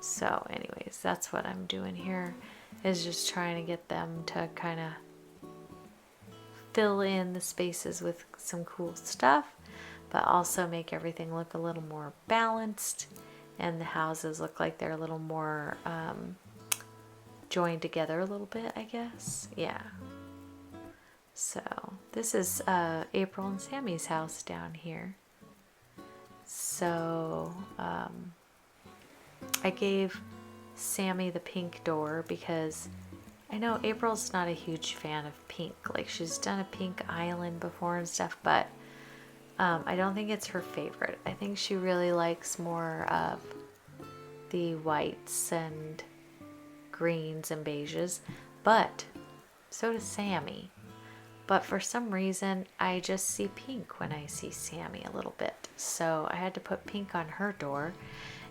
So anyways, that's what I'm doing here, is just trying to get them to kind of fill in the spaces with some cool stuff, but also make everything look a little more balanced, and the houses look like they're a little more joined together a little bit, I guess. Yeah. So this is April and Sammy's house down here. So I gave Sammy the pink door because I know April's not a huge fan of pink. Like, she's done a pink island before and stuff, but I don't think it's her favorite. I think she really likes more of the whites and greens and beiges, but so does Sammy. But for some reason, I just see pink when I see Sammy a little bit. So I had to put pink on her door.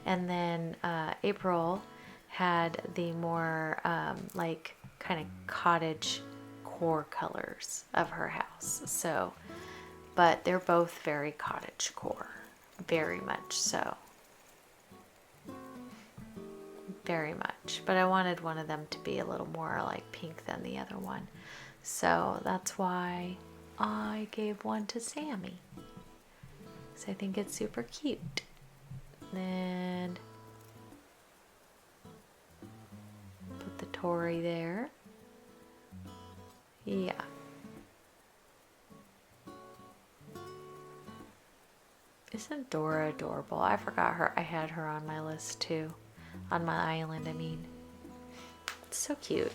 And then April had the more like kind of cottage core colors of her house. So, but they're both very cottage core, very much so. Very much. But I wanted one of them to be a little more like pink than the other one. So that's why I gave one to Sammy. So I think it's super cute. Then put the Tory there. Yeah. Isn't Dora adorable? I forgot her. I had her on my list too. On my island, I mean. It's so cute.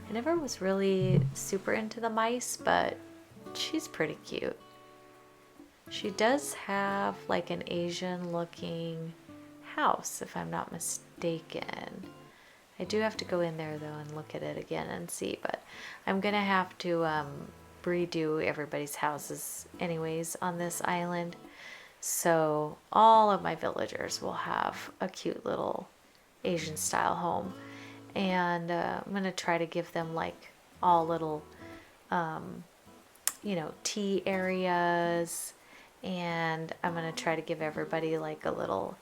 I never was really super into the mice, but she's pretty cute. She does have like an Asian looking house, if I'm not mistaken. I do have to go in there though and look at it again and see, but I'm gonna have to redo everybody's houses anyways on this island. So all of my villagers will have a cute little Asian style home. And I'm going to try to give them like all little, you know, tea areas. And I'm going to try to give everybody like a little,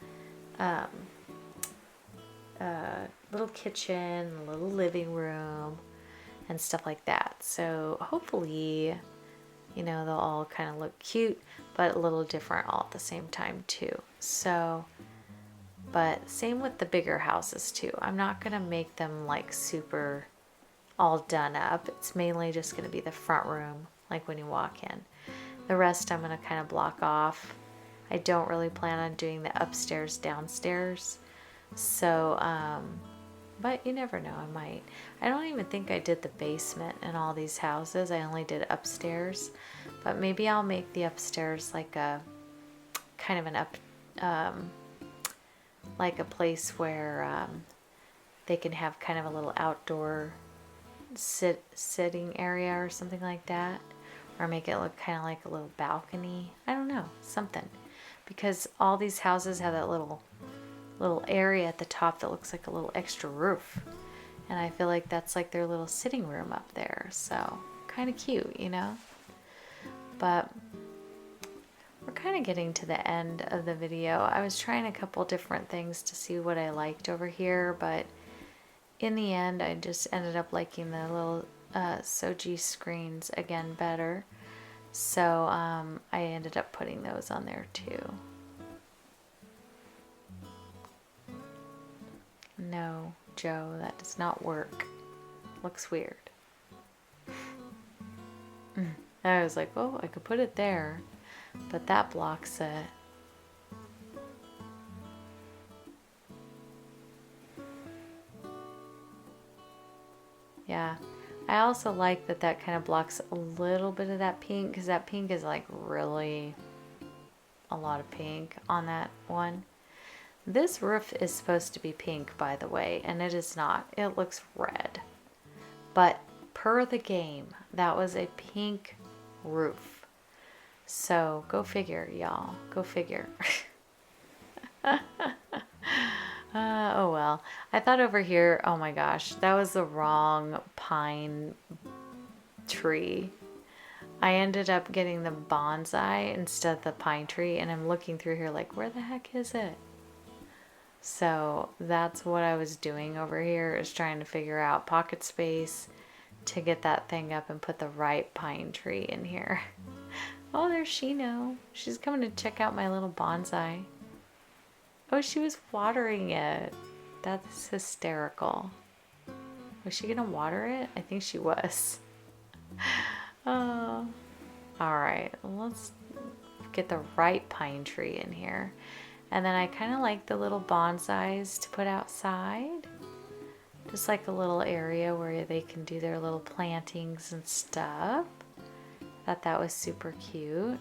little kitchen, a little living room and stuff like that. So hopefully, you know, they'll all kind of look cute, but a little different all at the same time too. So, but same with the bigger houses too. I'm not going to make them like super all done up. It's mainly just going to be the front room, like when you walk in. The rest I'm going to kind of block off. I don't really plan on doing the upstairs, downstairs. So, but you never know, I might. I don't even think I did the basement in all these houses. I only did upstairs. But maybe I'll make the upstairs like a kind of an like a place where they can have kind of a little outdoor sitting area or something like that. Or make it look kind of like a little balcony. I don't know, something. Because all these houses have that little area at the top that looks like a little extra roof, and I feel like that's like their little sitting room up there, so kind of cute, you know. But we're kind of getting to the end of the video. I was trying a couple different things to see what I liked over here, but in the end I just ended up liking the little Soji screens again better, so I ended up putting those on there too. No, Joe, that does not work. Looks weird. I was like, oh, I could put it there, but that blocks it. Yeah, I also like that that kind of blocks a little bit of that pink, because that pink is like really a lot of pink on that one. This roof is supposed to be pink, by the way, and it is not. It looks red. But per the game, that was a pink roof. So go figure, y'all. Go figure. Oh well. I thought over here, oh my gosh, that was the wrong pine tree. I ended up getting the bonsai instead of the pine tree, and I'm looking through here like, where the heck is it? So that's what I was doing over here, is trying to figure out pocket space to get that thing up and put the right pine tree in here. Oh, there's Shino. She's coming to check out my little bonsai. Oh, she was watering it. That's hysterical. Was she gonna water it? I think she was. Oh. Alright, let's get the right pine tree in here. And then I kind of like the little bonsais to put outside. Just like a little area where they can do their little plantings and stuff. Thought that was super cute.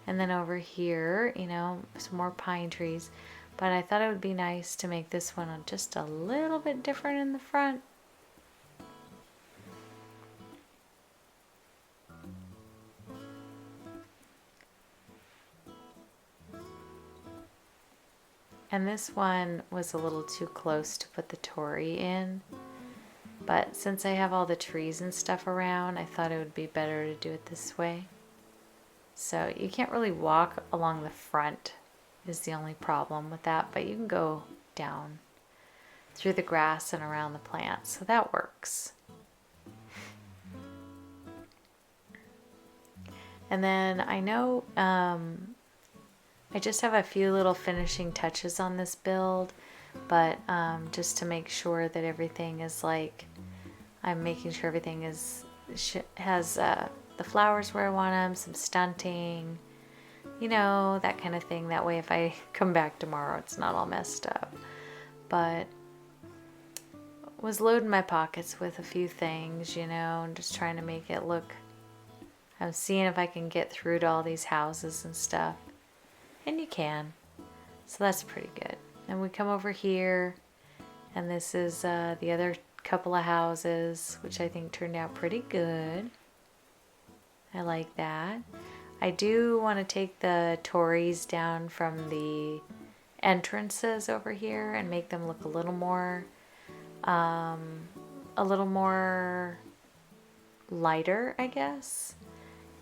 And then over here, you know, some more pine trees. But I thought it would be nice to make this one just a little bit different in the front. And this one was a little too close to put the torii in. But since I have all the trees and stuff around, I thought it would be better to do it this way. So you can't really walk along the front is the only problem with that. But you can go down through the grass and around the plants. So that works. And then I know I just have a few little finishing touches on this build, but just to make sure that everything is like, I'm making sure everything is has the flowers where I want them, some stunting, you know, that kind of thing. That way if I come back tomorrow, it's not all messed up. But was loading my pockets with a few things, you know, and just trying to make it look, I'm seeing if I can get through to all these houses and stuff. And you can. So that's pretty good. And we come over here, And this is the other couple of houses, which I think turned out pretty good. I like that. I do want to take the tories down from the entrances over here and make them look a little more lighter, I guess.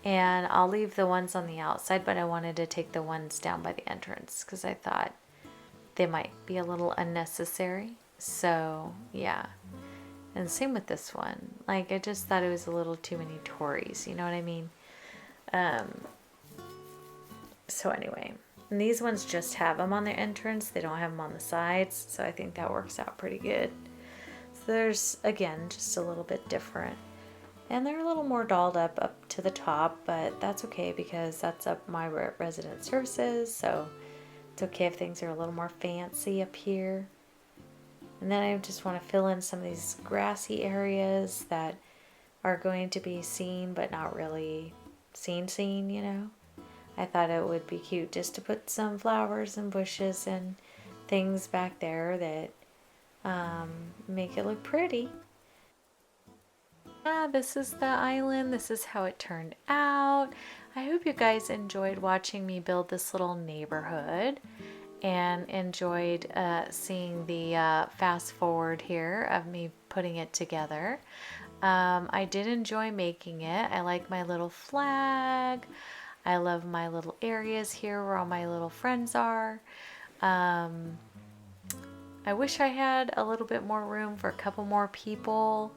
And I'll leave the ones on the outside, but I wanted to take the ones down by the entrance because I thought they might be a little unnecessary. So yeah, and same with this one. Like, I just thought it was a little too many tories, you know what I mean? So anyway, and these ones just have them on their entrance. They don't have them on the sides, so I think that works out pretty good. So there's, again, just a little bit different. And they're a little more dolled up to the top, but that's okay because that's up my resident services, so it's okay if things are a little more fancy up here. And then I just want to fill in some of these grassy areas that are going to be seen, but not really seen, you know. I thought it would be cute just to put some flowers and bushes and things back there that make it look pretty. Yeah, this is the island. This is how it turned out. I hope you guys enjoyed watching me build this little neighborhood and enjoyed seeing the fast forward here of me putting it together. I did enjoy making it. I like my little flag. I love my little areas here where all my little friends are. I wish I had a little bit more room for a couple more people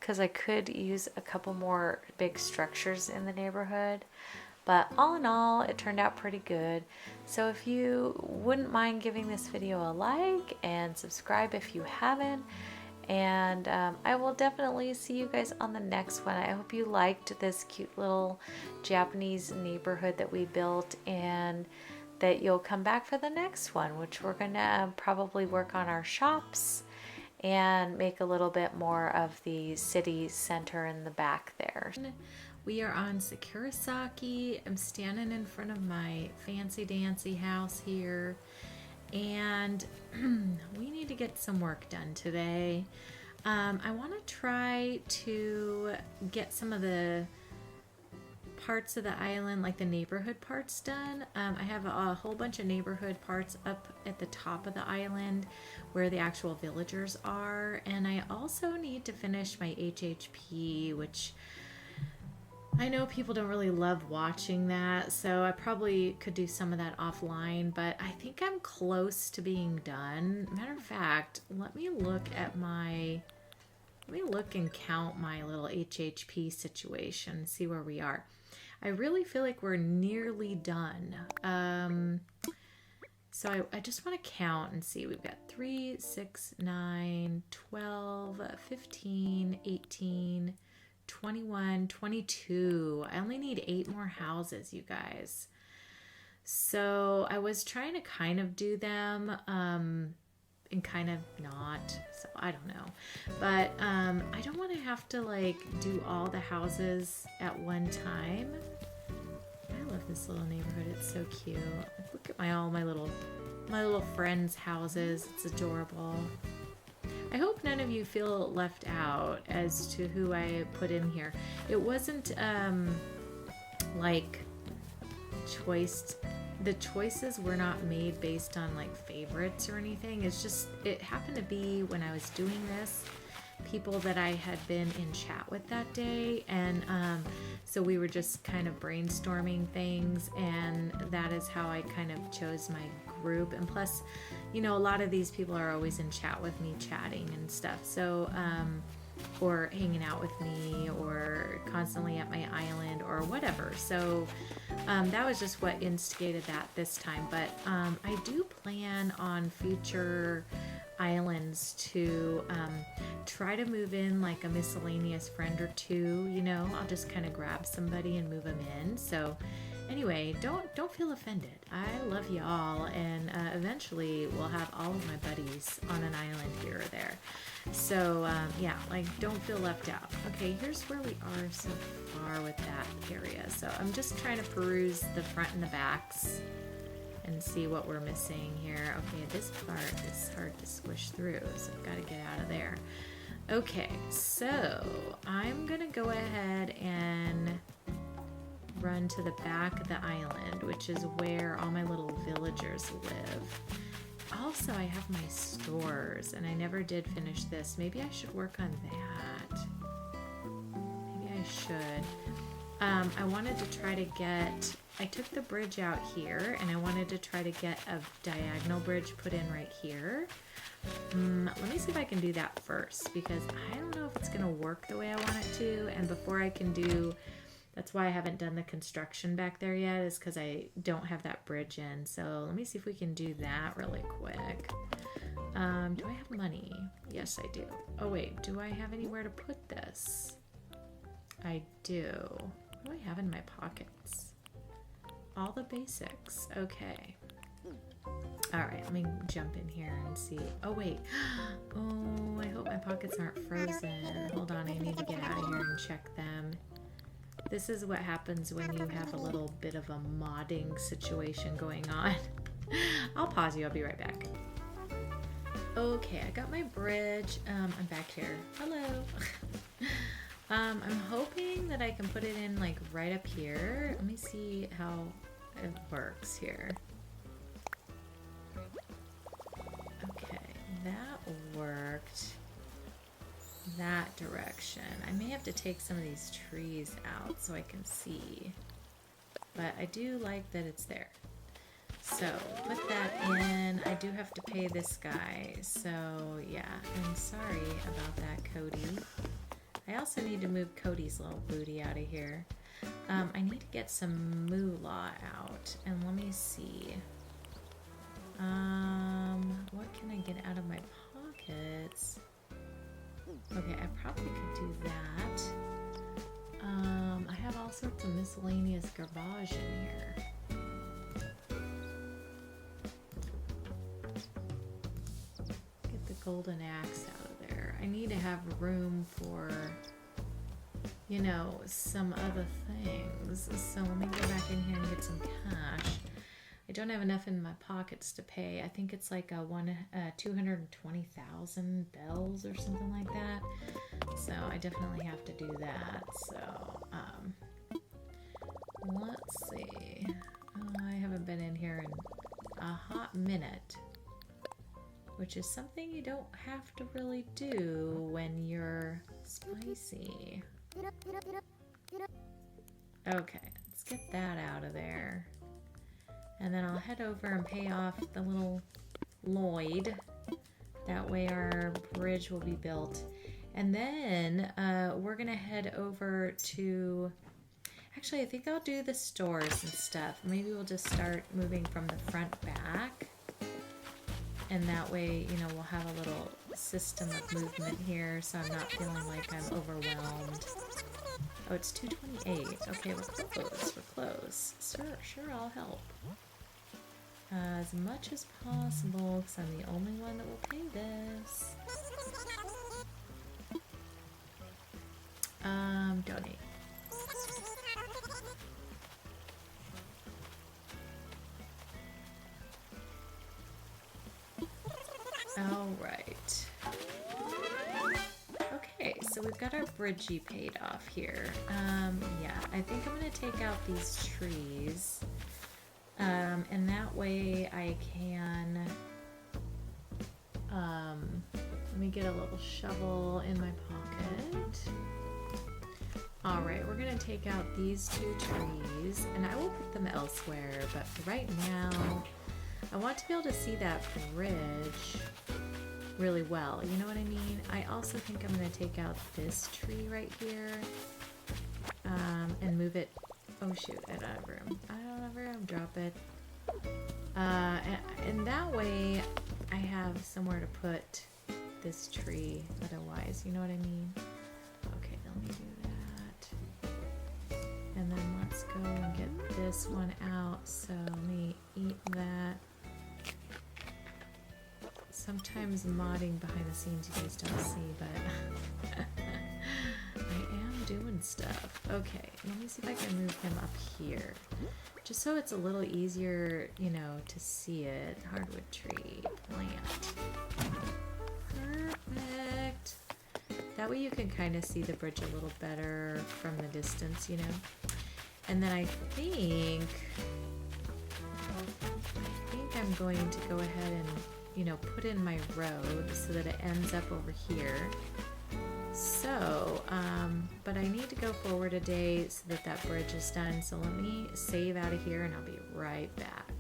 because I could use a couple more big structures in the neighborhood. But all in all, it turned out pretty good. So if you wouldn't mind giving this video a like and subscribe if you haven't. And I will definitely see you guys on the next one. I hope you liked this cute little Japanese neighborhood that we built, and that you'll come back for the next one, which we're gonna probably work on our shops and make a little bit more of the city center in the back there. We are on SakuraSaki. I'm standing in front of my fancy dancy house here, and we need to get some work done today. I want to try to get some of the parts of the island, like the neighborhood parts, done. I have a whole bunch of neighborhood parts up at the top of the island where the actual villagers are, and I also need to finish my HHP, which I know people don't really love watching that, so I probably could do some of that offline, but I think I'm close to being done. Matter of fact, let me look and count my little HHP situation, see where we are. I really feel like we're nearly done. So I just want to count and see. We've got 3, 6, 9, 12, 15, 18, 21, 22. I only need 8 more houses, you guys. So I was trying to kind of do them and kind of not. So I don't know. But I don't want to have to like do all the houses at one time. I love this little neighborhood. It's so cute. Look at all my little friends' houses. It's adorable. I hope none of you feel left out as to who I put in here. It wasn't like choiced. The choices were not made based on like favorites or anything. It's just, it happened to be when I was doing this, people that I had been in chat with that day, and so we were just kind of brainstorming things, and that is how I kind of chose my group. And plus, you know, a lot of these people are always in chat with me, chatting and stuff, so or hanging out with me, or constantly at my island or whatever. So that was just what instigated that this time. But I do plan on future islands to try to move in like a miscellaneous friend or two. You know, I'll just kind of grab somebody and move them in. So anyway, don't feel offended. I love y'all, and eventually we'll have all of my buddies on an island here or there. So yeah, like, don't feel left out. Okay, here's where we are so far with that area. So I'm just trying to peruse the front and the backs and see what we're missing here. Okay, this part is hard to squish through, so I've got to get out of there. Okay, so I'm gonna go ahead and run to the back of the island, which is where all my little villagers live. Also, I have my stores, and I never did finish this. Maybe I should work on that. Maybe I should. I wanted to try to get... I took the bridge out here, and I wanted to try to get a diagonal bridge put in right here. Let me see if I can do that first, because I don't know if it's going to work the way I want it to, and before I can do... That's why I haven't done the construction back there yet, is because I don't have that bridge in. So let me see if we can do that really quick. Do I have money? Yes, I do. Oh wait, do I have anywhere to put this? I do. What do I have in my pockets? All the basics. Okay. All right, let me jump in here and see. Oh wait. Oh, I hope my pockets aren't frozen. Hold on, I need to get out of here and check them. This is what happens when you have a little bit of a modding situation going on. I'll pause you, I'll be right back. Okay, I got my bridge. I'm back here. Hello. I'm hoping that I can put it in like right up here. Let me see how it works here. Okay, that worked. That direction. I may have to take some of these trees out so I can see, but I do like that it's there. So put that in. I do have to pay this guy, so yeah, I'm sorry about that, Cody. I also need to move Cody's little booty out of here. I need to get some moolah out, and let me see. What can I get out of my pockets? Okay, I probably could do that. I have all sorts of miscellaneous garbage in here. Get the golden axe out of there. I need to have room for, you know, some other things. So let me go back in here and get some cash. I don't have enough in my pockets to pay. I think it's like 220,000 bells or something like that. So I definitely have to do that. So let's see. Oh, I haven't been in here in a hot minute, which is something you don't have to really do when you're spicy. Okay, let's get that out of there. And then I'll head over and pay off the little Lloyd. That way our bridge will be built. And then we're gonna head over to, actually I think I'll do the stores and stuff. Maybe we'll just start moving from the front back. And that way, you know, we'll have a little system of movement here so I'm not feeling like I'm overwhelmed. Oh, it's 2:28. Okay, we're close. We're close. Sure, I'll help. As much as possible, because I'm the only one that will pay this. Donate. All right. Okay, so we've got our bridgie paid off here. Yeah, I think I'm gonna take out these trees. And that way I can, let me get a little shovel in my pocket. All right, we're gonna take out these two trees and I will put them elsewhere, but for right now, I want to be able to see that bridge really well, you know what I mean? I also think I'm gonna take out this tree right here, and move it. Oh shoot, I don't have room. I don't have room, drop it. And that way I have somewhere to put this tree otherwise, you know what I mean? Okay, let me do that. And then let's go and get this one out. So let me eat that. Sometimes modding behind the scenes you guys don't see, but I am doing stuff. Okay, let me see if I can move him up here. Just so it's a little easier, you know, to see it. Hardwood tree, plant. Perfect. That way you can kind of see the bridge a little better from the distance, you know. And then I think I'm going to go ahead and, you know, put in my road so that it ends up over here. So, but I need to go forward a day so that that bridge is done. So let me save out of here and I'll be right back.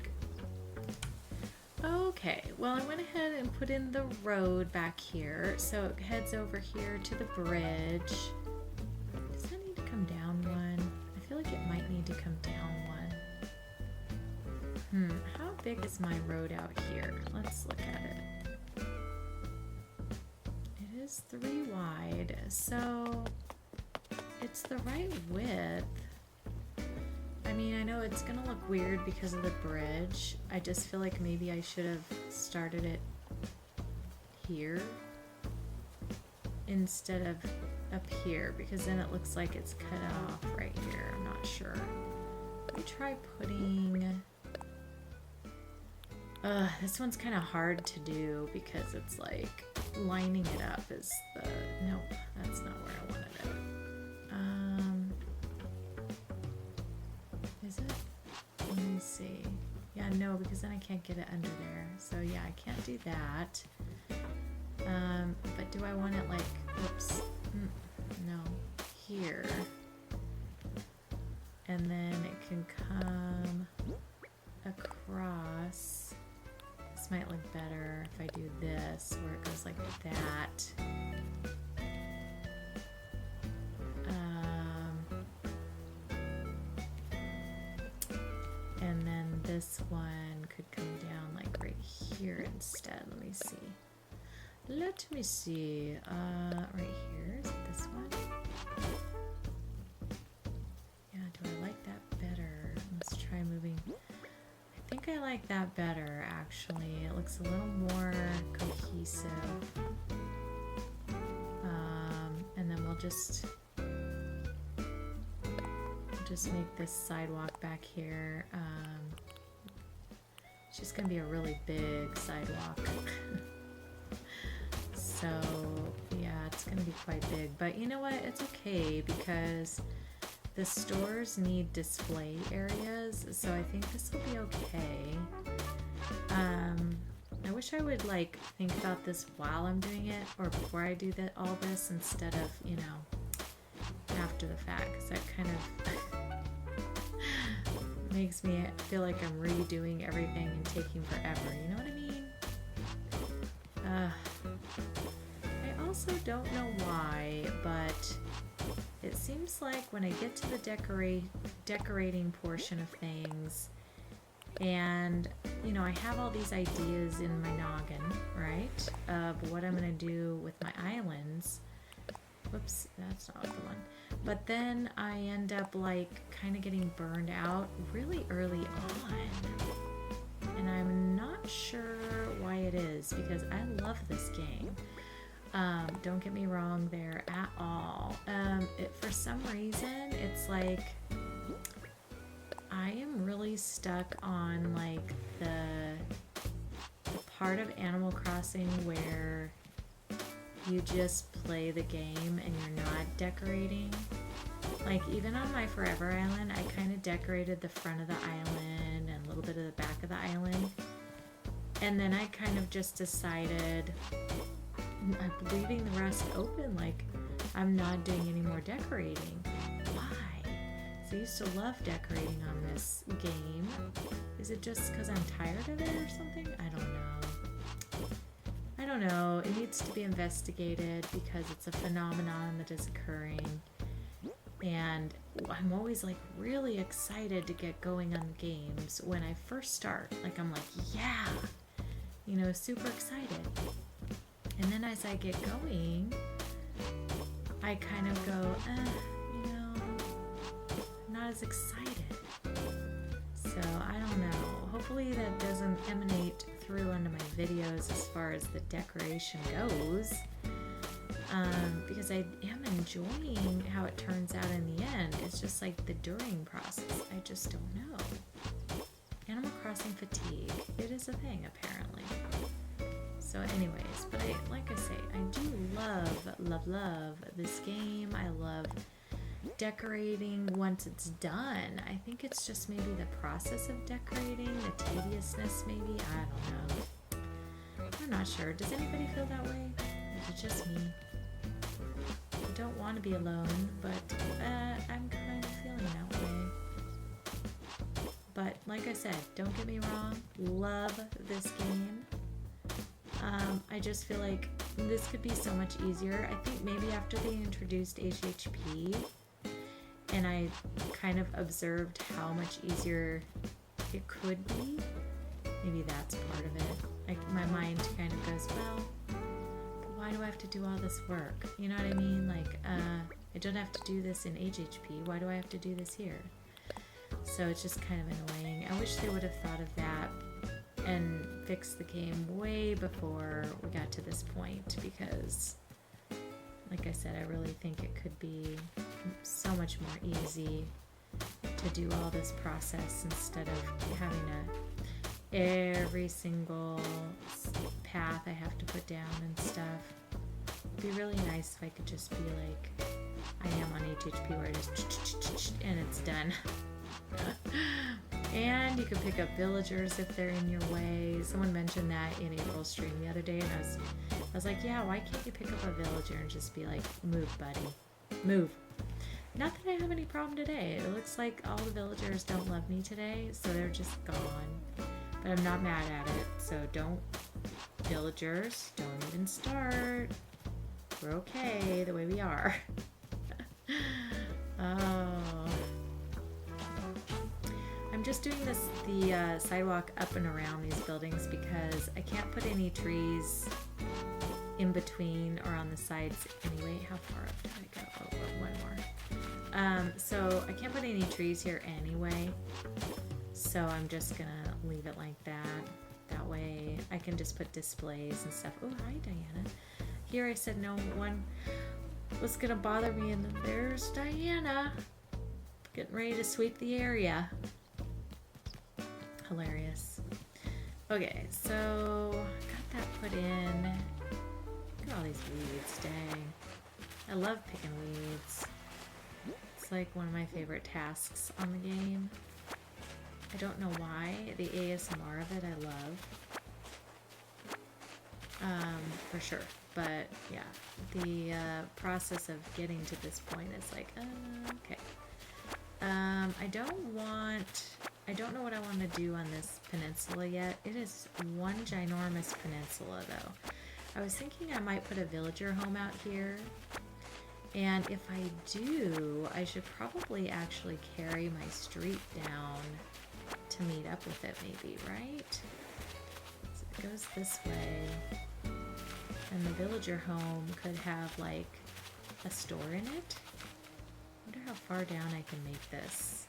Okay, well I went ahead and put in the road back here. So it heads over here to the bridge. Does that need to come down one? I feel like it might need to come down one. How big is my road out here? Let's look at it. It is 3 wide, so it's the right width. I mean, I know it's gonna look weird because of the bridge. I just feel like maybe I should have started it here instead of up here, because then it looks like it's cut off right here. I'm not sure. Let me try putting... this one's kind of hard to do because it's like lining it up is the... Nope, that's not where I wanted it. Is it? Let me see. Yeah, no, because then I can't get it under there. So yeah, I can't do that. But do I want it like, whoops, no, here. And then it can come across. This might look better if I do this, where it goes like that. And then this one could come down like right here instead. Let me see. Let me see. Right here. Is it this one? Yeah, do I like that better? Let's try moving. I think I like that better, actually. It looks a little more cohesive. And then we'll just make this sidewalk back here. It's just gonna be a really big sidewalk. So yeah, it's gonna be quite big, but you know what, it's okay because the stores need display areas, so I think this will be okay. I wish I would like think about this while I'm doing it or before I do all this instead of, you know, after the fact, because that kind of makes me feel like I'm redoing everything and taking forever, you know what I mean? I also don't know why, but it seems like when I get to the decorating portion of things, and you know, I have all these ideas in my noggin, right, of what I'm gonna do with my islands. Whoops, that's not the one. But then I end up like kind of getting burned out really early on. And I'm not sure why it is, because I love this game. Don't get me wrong there at all. For some reason, it's like I am really stuck on like the part of Animal Crossing where you just play the game and you're not decorating. Like even on my Forever Island, I kind of decorated the front of the island and a little bit of the back of the island. And then I kind of just decided I'm leaving the rest open, like I'm not doing any more decorating. Why? So I used to love decorating on this game. Is it just because I'm tired of it or something? I don't know. I don't know. It needs to be investigated because it's a phenomenon that is occurring. And I'm always like really excited to get going on the games when I first start. Like I'm like, yeah, you know, super excited. And then as I get going, I kind of go, you know, I'm not as excited. So I don't know. Hopefully that doesn't emanate through onto my videos as far as the decoration goes. because I am enjoying how it turns out in the end. It's just like the during process. I just don't know. Animal Crossing fatigue. It is a thing, apparently. So anyways, but like I say, I do love this game. I love decorating once it's done. I think it's just maybe the process of decorating, the tediousness maybe. I don't know. I'm not sure. Does anybody feel that way? Is it just me? I don't want to be alone, but I'm kind of feeling that way. But like I said, don't get me wrong, love this game. I just feel like this could be so much easier. I think maybe after they introduced HHP and I kind of observed how much easier it could be, maybe that's part of it. Like my mind kind of goes, well, why do I have to do all this work? You know what I mean? Like, I don't have to do this in HHP. Why do I have to do this here? So it's just kind of annoying. I wish they would have thought of that and fixed the game way before we got to this point, because like I said, I really think it could be so much more easy to do all this process instead of having to every single path I have to put down and stuff. It'd be really nice if I could just be like I am on HHP, where it is and it's done. And you can pick up villagers if they're in your way. Someone mentioned that in April's stream the other day, and I was like, yeah, why can't you pick up a villager and just be like, move, buddy, move. Not that I have any problem today. It looks like all the villagers don't love me today, so they're just gone. But I'm not mad at it, so don't, villagers, don't even start. We're okay the way we are. Oh. I'm just doing the sidewalk up and around these buildings because I can't put any trees in between or on the sides anyway. How far up did I go? Oh, one more. So I can't put any trees here anyway. So I'm just gonna leave it like that. That way I can just put displays and stuff. Oh, hi Diana. Here I said no one was gonna bother me, and then there's Diana getting ready to sweep the area. Hilarious. Okay, so got that put in. Look at all these weeds, dang. I love picking weeds. It's like one of my favorite tasks on the game. I don't know why. The ASMR of it I love. For sure. But yeah, the process of getting to this point is like, okay. I don't know what I want to do on this peninsula yet. It is one ginormous peninsula though. I was thinking I might put a villager home out here. And if I do, I should probably actually carry my street down to meet up with it maybe, right? So it goes this way. And the villager home could have like a store in it. I wonder how far down I can make this.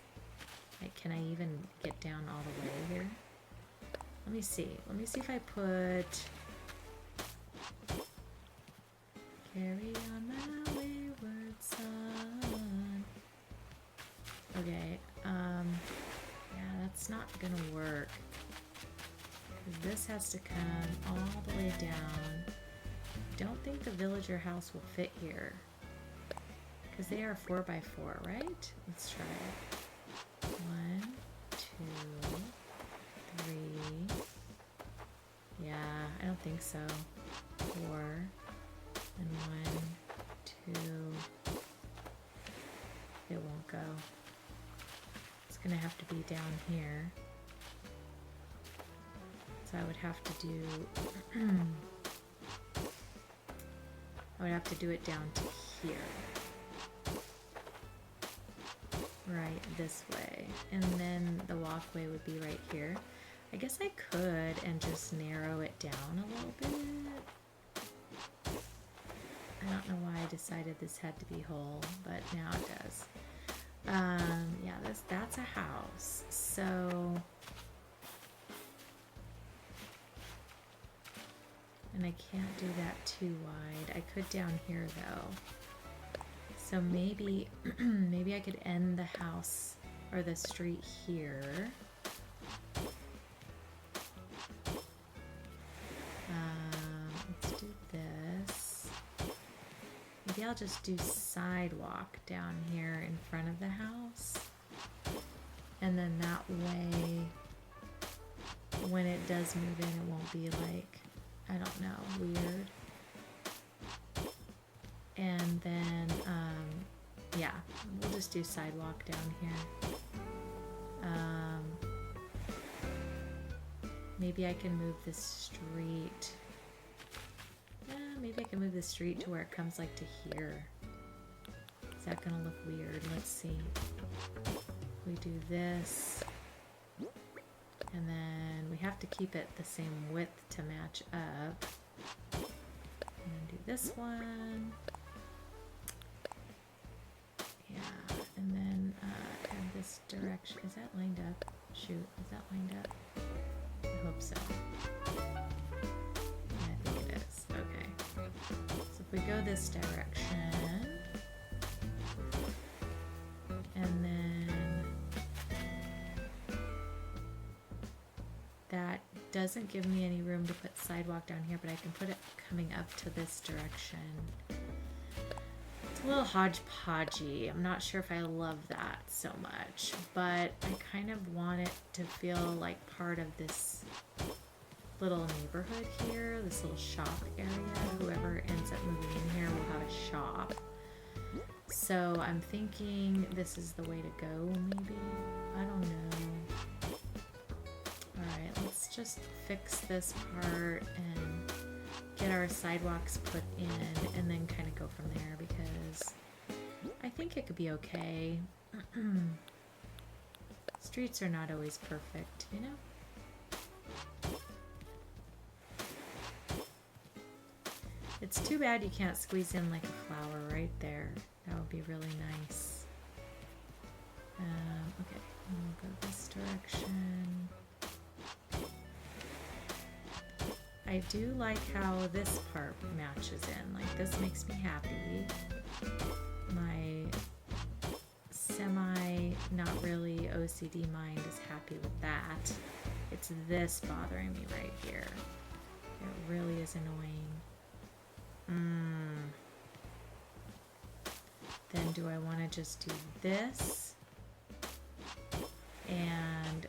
Like, can I even get down all the way here? Let me see. Let me see if I put... Carry on my wayward son. Okay, yeah, that's not gonna work. This has to come all the way down. Don't think the villager house will fit here. Because they are 4x4, right? Let's try it. 1, 2, 3. Yeah, I don't think so. 4. And 1, 2. It won't go. It's gonna have to be down here. So I would have to do I would have to do it down to here. Right this way. And then the walkway would be right here. I guess I could and just narrow it down a little bit. I don't know why I decided this had to be whole, but now it does. Yeah, that's a house. So And I can't do that too wide. I could down here though. So maybe, maybe I could end the house or the street here. Let's do this. Maybe I'll just do sidewalk down here in front of the house. And then that way, when it does move in, it won't be like, I don't know, weird. And then, yeah, we'll just do sidewalk down here. Maybe I can move this street. Maybe I can move the street to where it comes like to here. Is that gonna look weird? Let's see. We do this. And then we have to keep it the same width to match up. And then do this one. Yeah, and then in this direction. Is that lined up? Shoot, is that lined up? I hope so. Yeah, I think it is. Okay. So if we go this direction, and then that doesn't give me any room to put sidewalk down here, but I can put it coming up to this direction. It's a little hodgepodgey. I'm not sure if I love that so much, but I kind of want it to feel like part of this little neighborhood here, this little shop area. Whoever ends up moving in here will have a shop. So I'm thinking this is the way to go, maybe? I don't know. Alright, let's just fix this part and get our sidewalks put in and then kind of go from there because I think it could be okay. Streets are not always perfect, you know? It's too bad you can't squeeze in like a flower right there. That would be really nice. Okay, we'll go this direction. I do like how this part matches in. Like, this makes me happy. My not really OCD mind is happy with that. It's this bothering me right here. It really is annoying. Then do I want to just do this and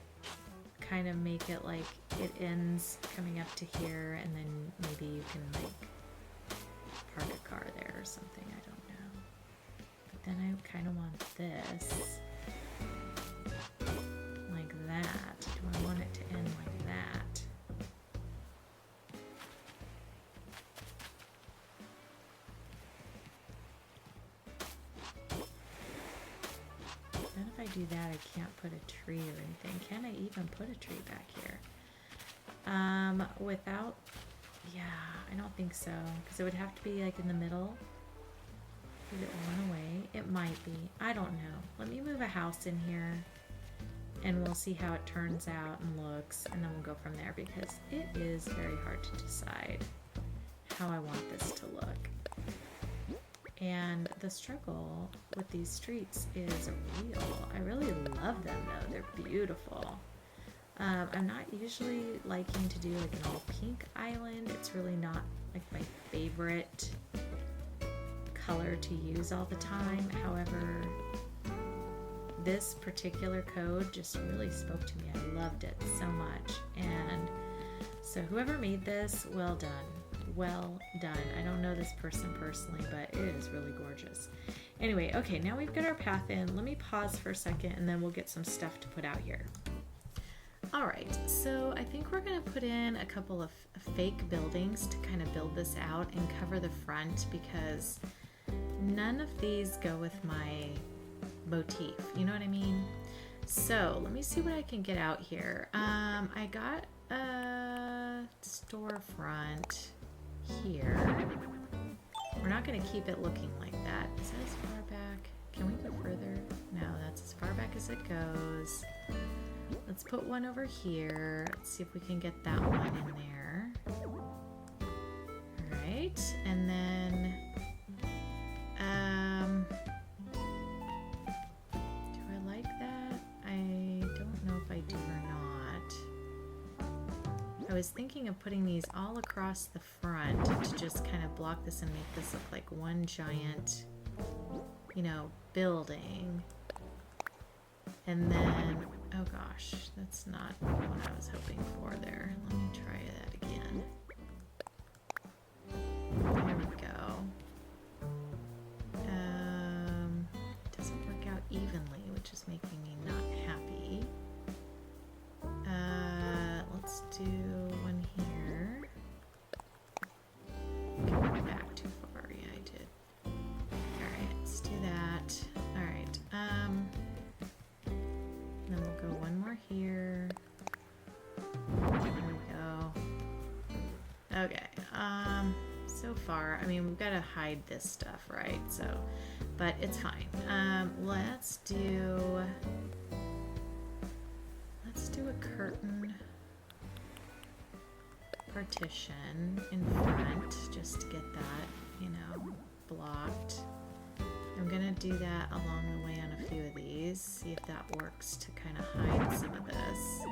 kind of make it like it ends coming up to here, and then maybe you can like park a car there or something, I don't know. But then I kind of want this like that. Do I want it to end like that? Then if I do that, I can't put a tree or anything. Can I even put a tree back here? Without, yeah, I don't think so, because it would have to be like in the middle. Did it run away? It might be. I don't know. Let me move a house in here and we'll see how it turns out and looks, and then we'll go from there, because it is very hard to decide how I want this to look. And the struggle with these streets is real. I really love them though. They're beautiful. I'm not usually liking to do like an all pink island. It's really not like my favorite color to use all the time. However, this particular code just really spoke to me. I loved it so much. And so whoever made this, well done. Well done. I don't know this person personally, but it is really gorgeous. Anyway, okay, now we've got our path in. Let me pause for a second and then we'll get some stuff to put out here. All right, so I think we're gonna put in a couple of fake buildings to kind of build this out and cover the front, because none of these go with my motif, you know what I mean? So let me see what I can get out here. I got a storefront here. We're not going to keep it looking like that. Is that as far back? Can we go further? No, that's as far back as it goes. Let's put one over here. Let's see if we can get that one in there. right, and then do I like that? I don't know if I do or not. I was thinking of putting these all across the front to just kind of block this and make this look like one giant, you know, building. And then, oh gosh, that's not what I was hoping for there. Let me try that again. There we go. Doesn't work out evenly, which is making me not happy. Let's do one here. Going back too far. Yeah, I did. Alright, let's do that. Alright, then we'll go one more here. There we go. Okay, so far, I mean, we've got to hide this stuff, right? So, but it's fine. Let's do a curtain partition in front, just to get that, you know, blocked. I'm gonna do that along the way on a few of these, see if that works to kind of hide some of this.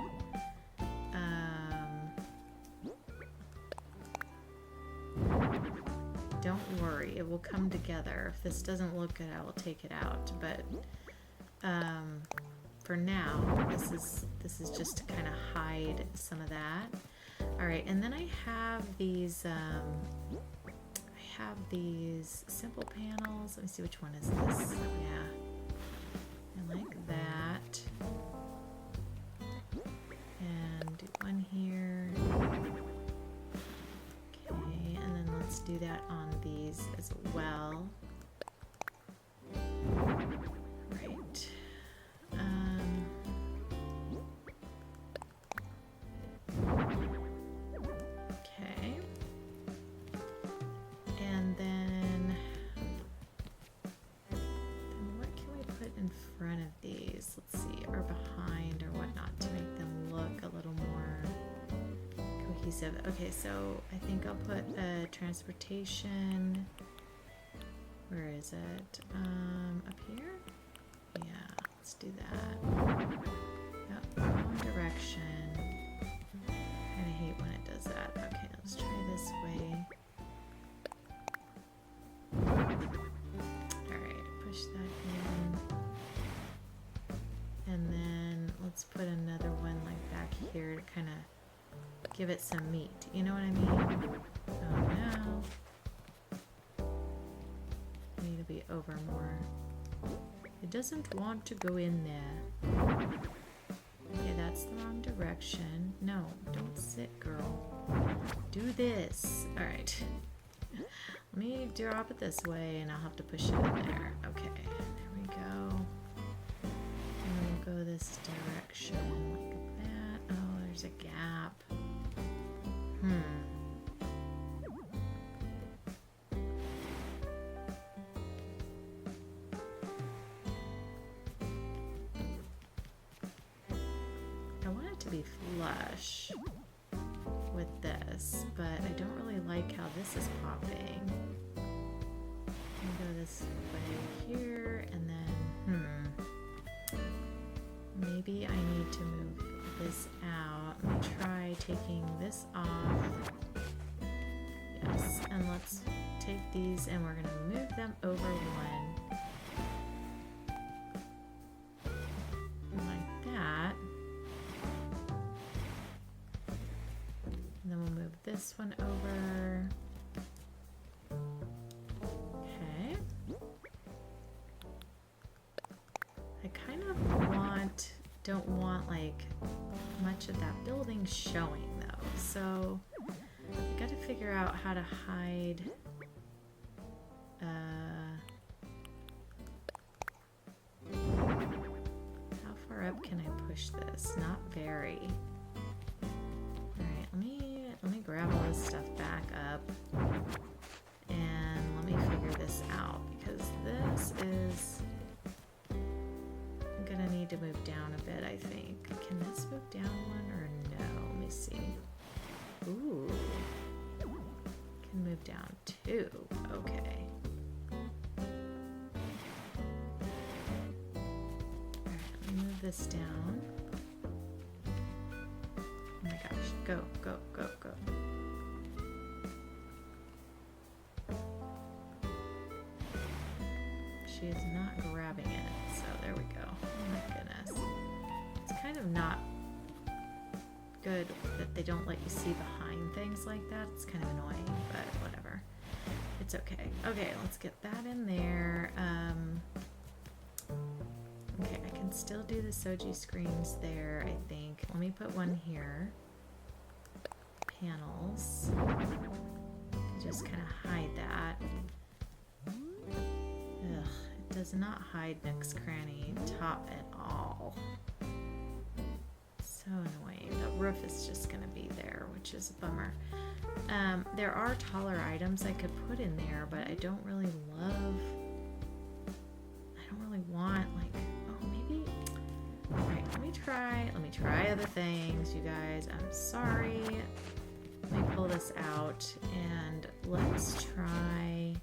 Don't worry, it will come together. If this doesn't look good, I will take it out. But for now, this is just to kind of hide some of that. All right, and then I have these simple panels. Let me see, which one is this? Yeah, I like that. And do one here. Okay, and then let's do that on these as well. Right. Okay. And then what can we put in front of these? Let's see, or behind or whatnot to make them look a little more cohesive. Okay, so I think I'll put a transportation. Where is it? Up here? Yeah, let's do that. Yep, wrong direction. Kinda hate when it does that. Okay, let's try this way. Alright, push that in. And then let's put another one like back here to kind of give it some meat. You know what I mean? Oh no. I need to be over more. It doesn't want to go in there. Okay, that's the wrong direction. No, don't sit, girl. Do this. Alright. Let me drop it this way and I'll have to push it in there. Okay, there we go. And then we'll go this direction like that. Oh, there's a gap. I want it to be flush with this, but I don't really like how this is popping. I'll go this way here, and then, maybe I need to move this out. Let me try taking this off. Yes, and let's take these and we're gonna move them over one. Like that. And then we'll move this one over. Okay. I kind of don't want like much of that building showing though. So I've got to figure out how to hide how far up can I push this? Not very. Alright, let me grab all this stuff back up and let me figure this out, because this is I'm gonna need to move down a bit, I think. Can this move down one or no? Let me see. Ooh. Can move down too. Okay. Alright, let me move this down. Oh my gosh. Go, go, go, go. She is not grabbing it, so there we go. Oh my goodness. It's kind of not good that they don't let you see behind things like that. It's kind of annoying, but whatever. It's okay. Okay, let's get that in there. Okay, I can still do the Soji screens there, I think. Let me put one here. Panels. Just kind of hide that. Ugh, it does not hide Nook's Cranny top at all. So annoying. The roof is just gonna be there, which is a bummer. There are taller items I could put in there, but I don't really want, like, oh, maybe, all right, let me try other things, you guys. I'm sorry. Let me pull this out and let's try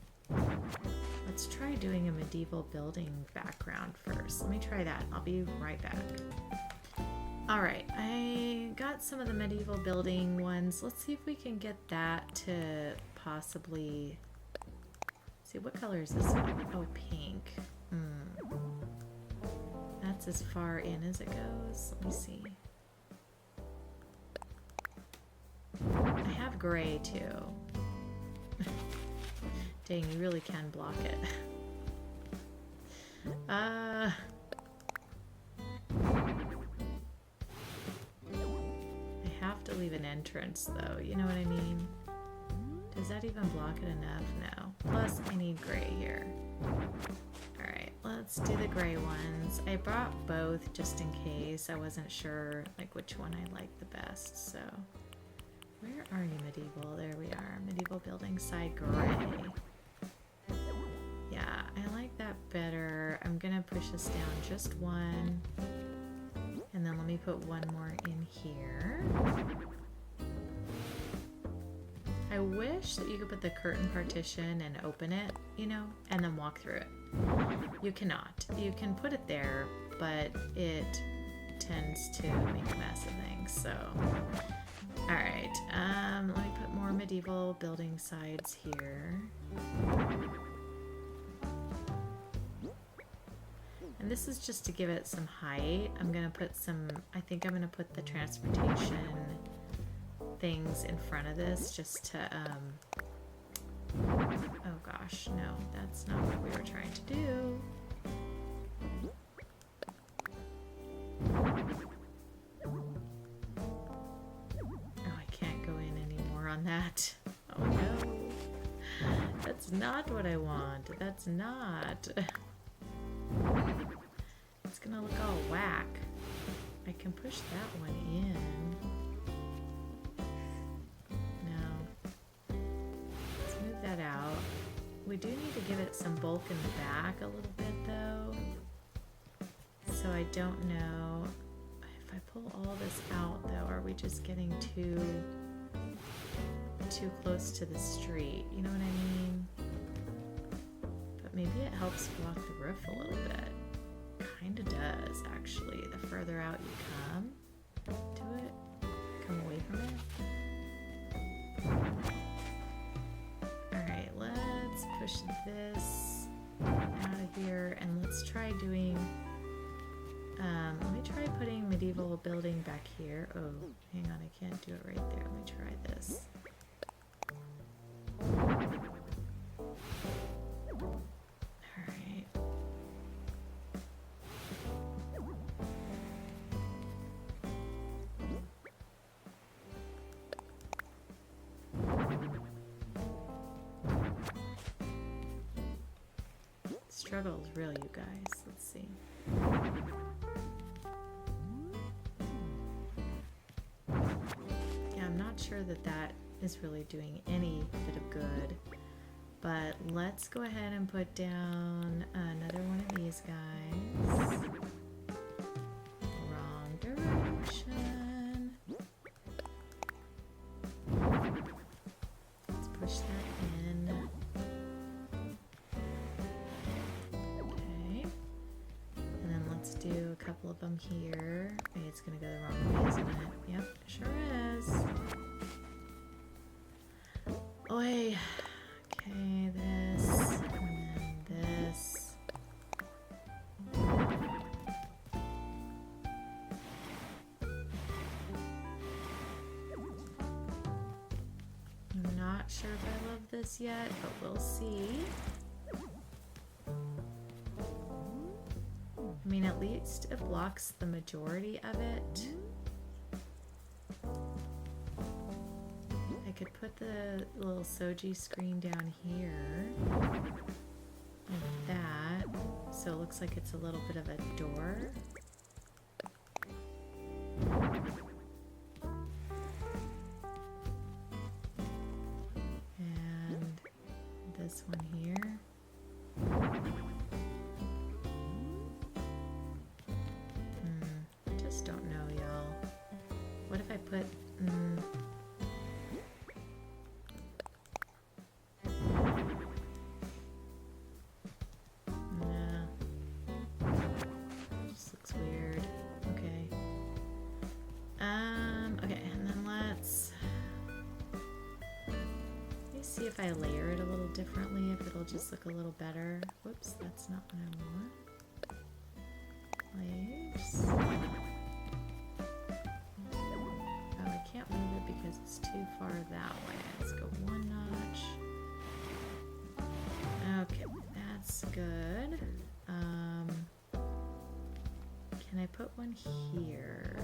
doing a medieval building background first. Let me try that. I'll be right back. Alright, I got some of the medieval building ones. Let's see if we can get that to possibly... See, what color is this one? Oh, pink. That's as far in as it goes. Let me see. I have gray, too. Dang, you really can block it. I have to leave an entrance, though. You know what I mean? Does that even block it enough? No. Plus, I need gray here. Alright, let's do the gray ones. I brought both just in case. I wasn't sure, like, which one I liked the best, so... Where are you, medieval? There we are. Medieval building side gray. Yeah, I like that better. I'm gonna push this down just one. And then let me put one more in here. I wish that you could put the curtain partition and open it, you know, and then walk through it. You cannot. You can put it there, but it tends to make a mess of things, so... Alright, let me put more medieval building sides here. And this is just to give it some height. I'm gonna put some, I think I'm gonna put the transportation things in front of this just to, oh gosh, no, that's not what we were trying to do. On that. Oh no. That's not what I want. That's not. It's gonna look all whack. I can push that one in. No. Let's move that out. We do need to give it some bulk in the back a little bit though. So I don't know. If I pull all this out though, are we just getting too close to the street, you know what I mean? But maybe it helps block the roof a little bit. Kinda does, actually. The further out you come to it, come away from it. Alright, let's push this out of here and let's try doing, let me try putting medieval building back here. Oh, hang on, I can't do it right there. Let me try this. Alright. Struggle is real, you guys. Let's see. Yeah, I'm not sure that that is really doing any bit of good. But let's go ahead and put down another one of these guys. Wrong direction. Let's push that couple of them here. Maybe it's gonna go the wrong way, isn't it? Yep, sure is. Oi. Okay, this, and then this. I'm not sure if I love this yet, but we'll see. I mean, at least it blocks the majority of it. I could put the little Soji screen down here, like that, so it looks like it's a little bit of a door. And this one here. I just don't know, y'all. What if I put... if I layer it a little differently, if it'll just look a little better. Whoops, that's not what I want. Layers. Oh, I can't move it because it's too far that way. Let's go one notch. Okay, that's good. Can I put one here?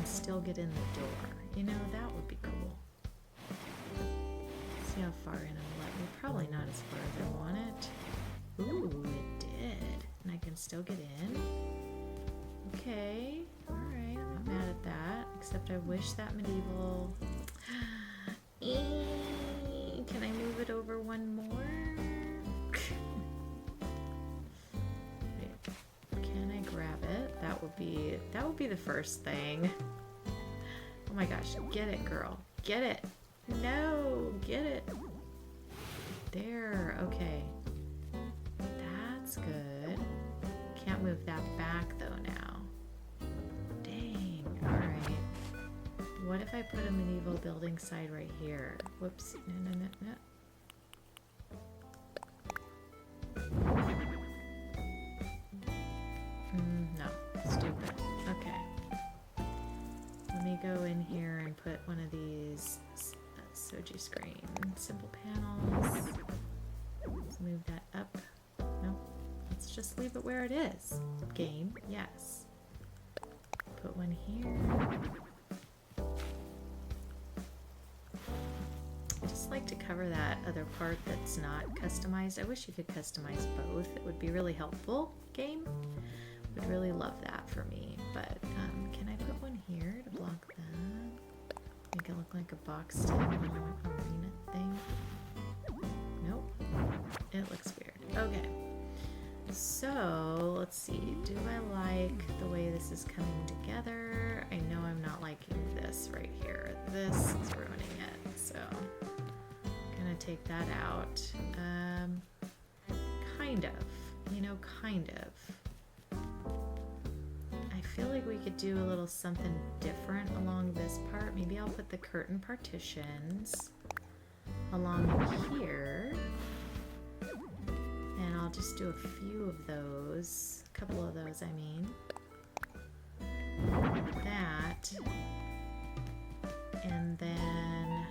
Still get in the door. You know, that would be cool. See how far in it'll let me. Probably not as far as I want it. Ooh, it did. And I can still get in. Okay. Alright, I'm not mad at that. Except I wish that medieval... Can I move it over one more? Can I grab it? That would be the first thing. Oh my gosh, get it, girl. Get it. No, get it. There, okay. That's good. Can't move that back though now. Dang, alright. What if I put a medieval building side right here? Whoops, no. No, stupid. Okay. Let me go in here and put one of these Soji screen simple panels. Let's move that up. No, let's just leave it where it is. Game, yes. Put one here. I just like to cover that other part that's not customized. I wish you could customize both. It would be really helpful, game. Would really love that for me, but can I put one here to block that? Make it look like a box arena thing. Nope, it looks weird. Okay, so let's see. Do I like the way this is coming together? I know I'm not liking this right here. This is ruining it, so I'm gonna take that out. Kind of, you know, kind of. I feel like we could do a little something different along this part. Maybe I'll put the curtain partitions along here. And I'll just do a few of those. A couple of those, I mean. Like that. And then...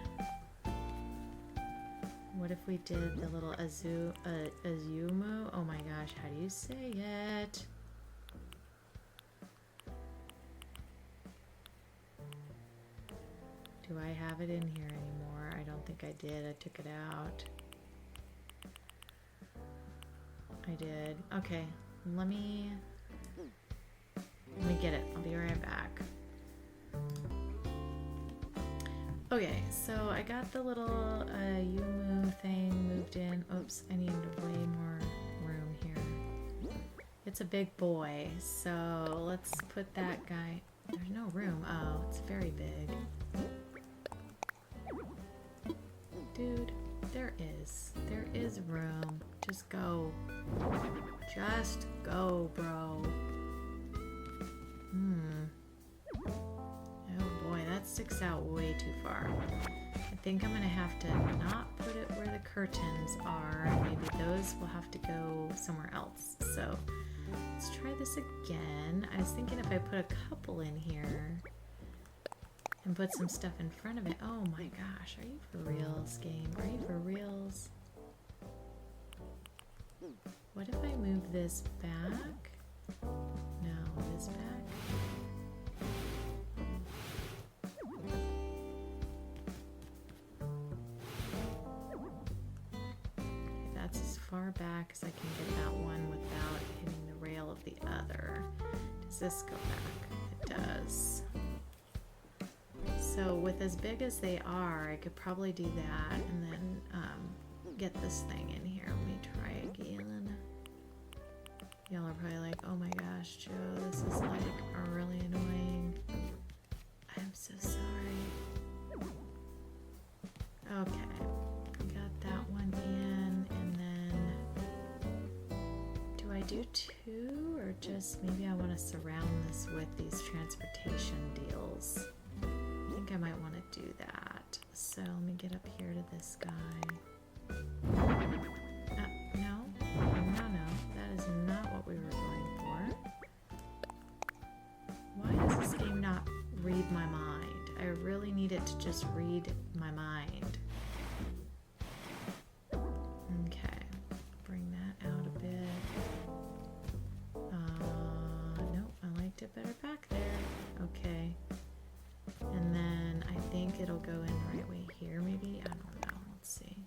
what if we did the little Azumu? Oh my gosh, how do you say it? Do I have it in here anymore? I don't think I did. I took it out. I did. Okay, let me get it. I'll be right back. Okay, so I got the little Yumu thing moved in. Oops, I need way more room here. It's a big boy, so let's put that guy. There's no room. Oh, it's very big. Dude, there there is. There is room. Just go. Just go, bro. Oh boy, that sticks out way too far. I think I'm gonna have to not put it where the curtains are. Maybe those will have to go somewhere else. So let's try this again. I was thinking if I put a couple in here and put some stuff in front of it. Oh my gosh, are you for reals, game? Are you for reals? What if I move this back? No, this back. That's as far back as I can get that one without hitting the rail of the other. Does this go back? It does. So with as big as they are, I could probably do that and then get this thing in here. Let me try again. Y'all are probably like, oh my gosh, Joe, this is like really annoying. I'm so sorry. Okay, got that one in, and then do I do two or just maybe I want to surround this with these transportation deals? I think I might want to do that. So let me get up here to this guy. No, that is not what we were going for. Why does this game not read my mind? I really need it to just read my mind. Okay, bring that out a bit. Nope, I liked it better back there. Okay. And then I think it'll go in the right way here, maybe? I don't know. Let's see.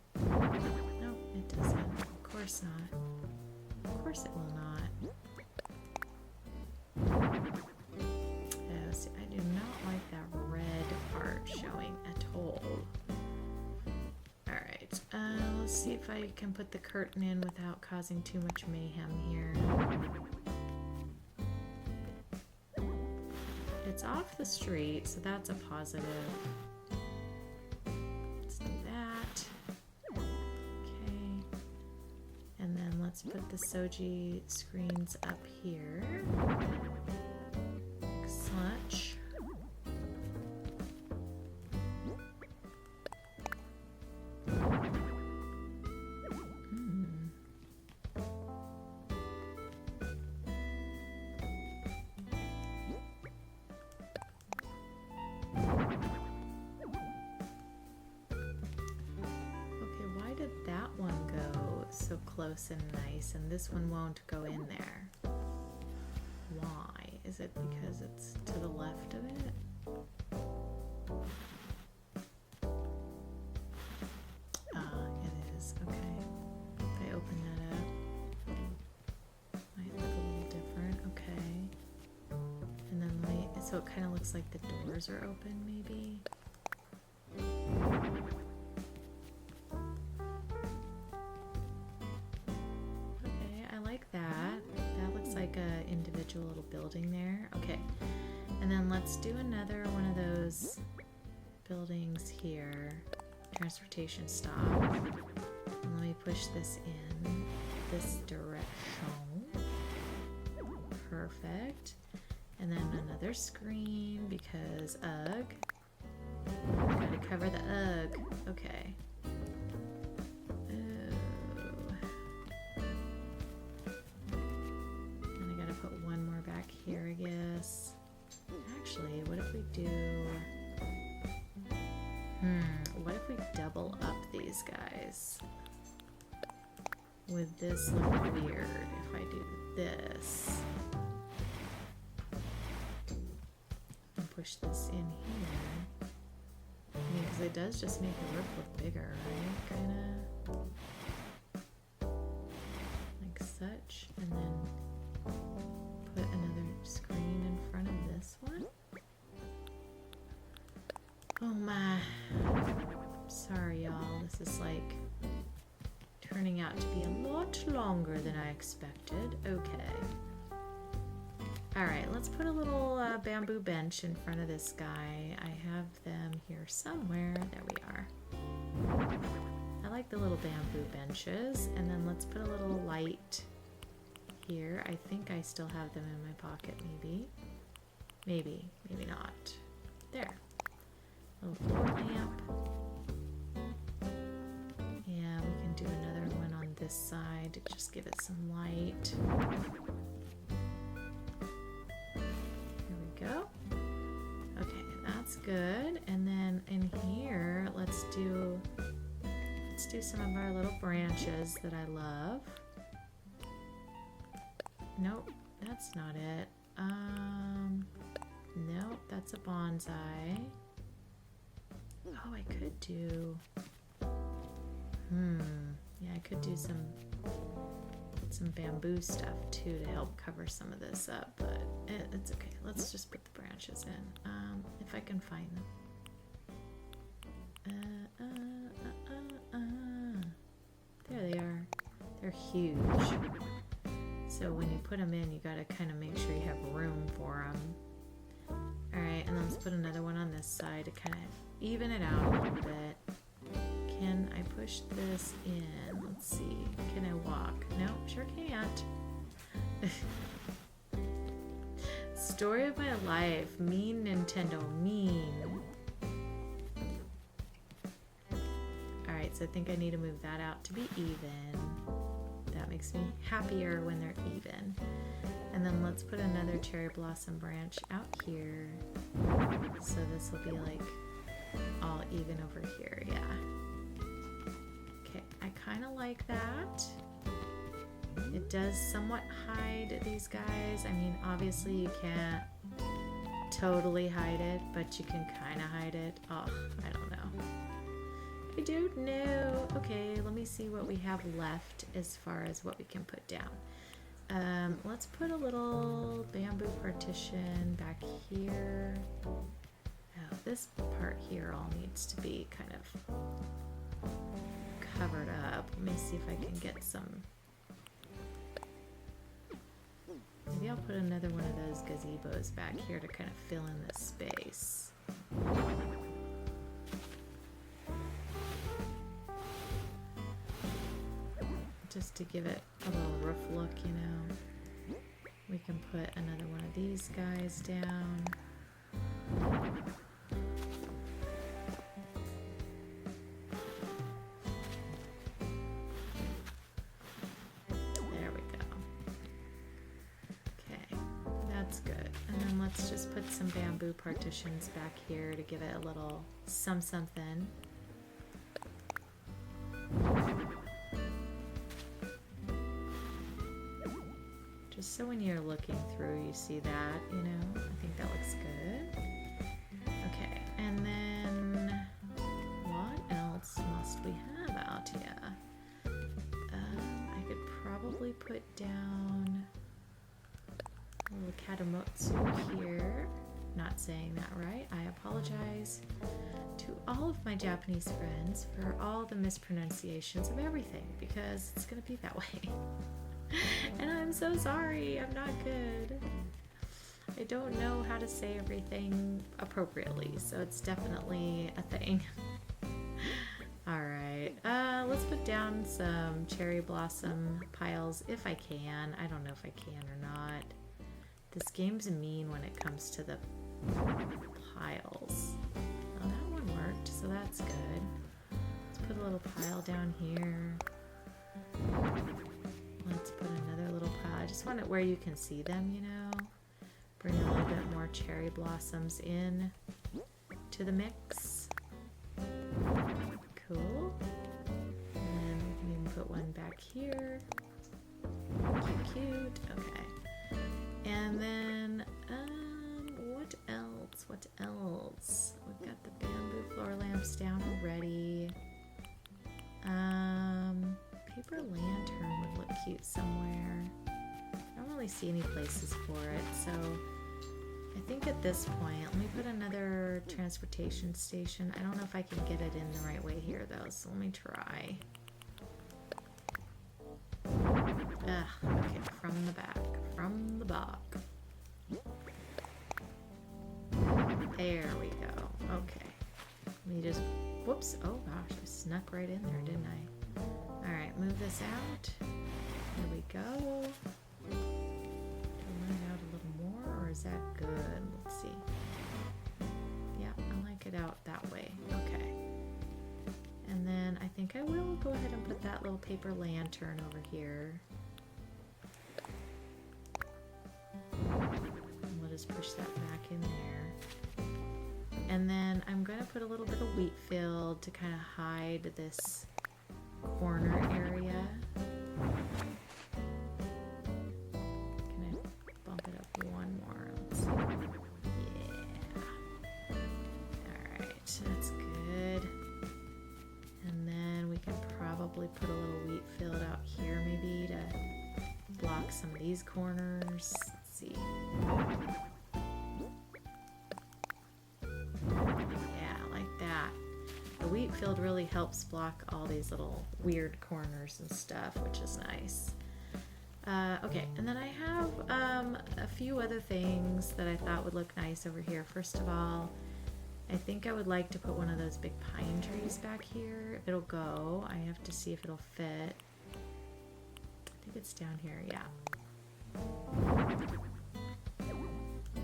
No, it doesn't. Of course not. Of course it will not. Oh, see, I do not like that red part showing at all. Alright, let's see if I can put the curtain in without causing too much mayhem here. It's off the street, so that's a positive. Let's do that. Okay. And then let's put the Soji screens up here. Like such. Close and nice, and this one won't go in there. Why? Is it because it's to the left of it? It is. Okay. If I open that up, might look a little different. Okay. And then so it kind of looks like the doors are open, maybe. Individual little building there. Okay, and then let's do another one of those buildings here. Transportation stop. And let me push this in this direction. Perfect. And then another screen because ugh. Gotta cover the ugh. Okay. Here, I guess. Actually, what if we do... what if we double up these guys? Would this look weird if I do this? And push this in here. I mean, because it does just make the roof look bigger, right? Kinda. Like such. And then put another screen in front of this one. Oh my. Sorry y'all, this is like turning out to be a lot longer than I expected. Okay. Alright, let's put a little bamboo bench in front of this guy. I have them here somewhere. There we are. I like the little bamboo benches. And then let's put a little light here. I think I still have them in my pocket, maybe. Maybe not. There. Little floor lamp. Yeah, we can do another one on this side to just give it some light. Here we go. Okay, that's good. And then in here, let's do some of our little branches that I love. Nope, that's not it. Nope, that's a bonsai. Oh, I could do... Yeah, I could do some bamboo stuff too to help cover some of this up, but it's okay. Let's just put the branches in, if I can find them. There they are. They're huge. So when you put them in, you gotta kind of make sure you have room for them. Alright, and then let's put another one on this side to kind of even it out a little bit. Can I push this in? Let's see. Can I walk? No, sure can't. Story of my life. Mean Nintendo. Mean. Alright, so I think I need to move that out to be even. That makes me happier when they're even. And then let's put another cherry blossom branch out here. So this will be like all even over here, yeah. Okay, I kind of like that. It does somewhat hide these guys. I mean, obviously you can't totally hide it, but you can kind of hide it. Oh, I don't know. I don't know. Okay, let me see what we have left as far as what we can put down. Let's put a little bamboo partition back here. Oh, this part here all needs to be kind of covered up. Let me see if I can get some. Maybe I'll put another one of those gazebos back here to kind of fill in this space. Just to give it a little roof look, you know. We can put another one of these guys down. There we go. Okay, that's good. And then let's just put some bamboo partitions back here to give it a little something. Just so when you're looking through, you see that, you know, I think that looks good. Okay, and then what else must we have out here? I could probably put down a little katamotsu here. Not saying that right. I apologize to all of my Japanese friends for all the mispronunciations of everything, because it's gonna be that way. And I'm so sorry, I'm not good. I don't know how to say everything appropriately, so it's definitely a thing. Alright, let's put down some cherry blossom piles if I can. I don't know if I can or not. This game's mean when it comes to the piles. Oh, that one worked, so that's good. Let's put a little pile down here. Let's put another little pile. I just want it where you can see them, you know. Bring a little bit more cherry blossoms in to the mix. Cool. And we can even put one back here. Cute. Okay. And then, what else? What else? We've got the bamboo floor lamps down already. Paper lantern would look cute somewhere. I don't really see any places for it, so I think at this point, let me put another transportation station. I don't know if I can get it in the right way here though, so let me try. Okay, from the back. There we go. Okay. Let me just, whoops. Oh gosh, snuck right in there, didn't I? All right, move this out. Here we go. Do I want it out a little more, or is that good? Let's see. Yeah, I like it out that way. Okay. And then I think I will go ahead and put that little paper lantern over here. And we'll just push that back in there. And then I'm going to put a little bit of wheat field to kind of hide this corner area. Can I bump it up one more? Let's see. Yeah. Alright, that's good. And then we can probably put a little wheat field out here maybe to block some of these corners. Let's see. Wheat field really helps block all these little weird corners and stuff, which is nice. Okay, and then I have a few other things that I thought would look nice over here. First of all, I think I would like to put one of those big pine trees back here. If it'll go, I have to see if it'll fit. I think it's down here, yeah.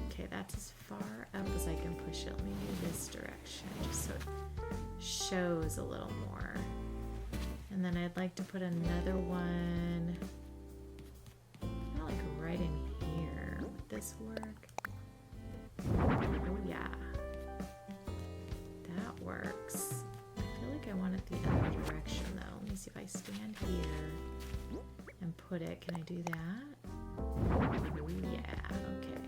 Okay, that's as far up as I can push it. Let me do this direction, just so it shows a little more. And then I'd like to put another one kind of like right in here. Would this work? Oh yeah, that works. I feel like I want it the other direction though. Let me see if I stand here and put it. Can I do that? Oh yeah, okay.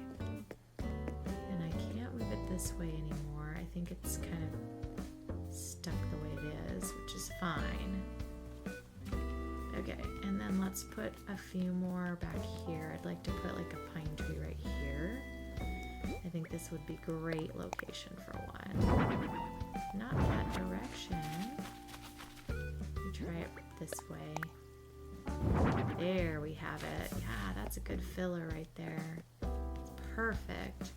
And I can't move it this way anymore. I think it's kind of stuck the way it is, which is fine. Okay, and then let's put a few more back here. I'd like to put like a pine tree right here. I think this would be great location for one. Not that direction. We try it this way. There we have it. Yeah, that's a good filler right there. It's perfect.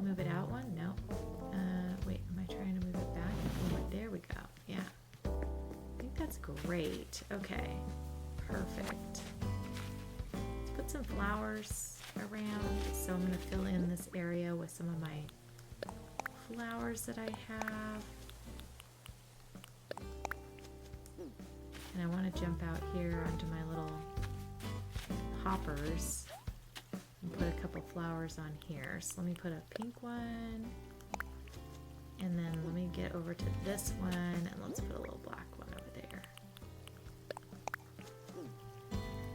Move it out one? No. Wait, am I trying to move it back? Oh, there we go. Yeah. I think that's great. Okay. Perfect. Let's put some flowers around. So I'm going to fill in this area with some of my flowers that I have. And I want to jump out here onto my little hoppers and put a couple flowers on here. So let me put a pink one. And then let me get over to this one and let's put a little black one over there.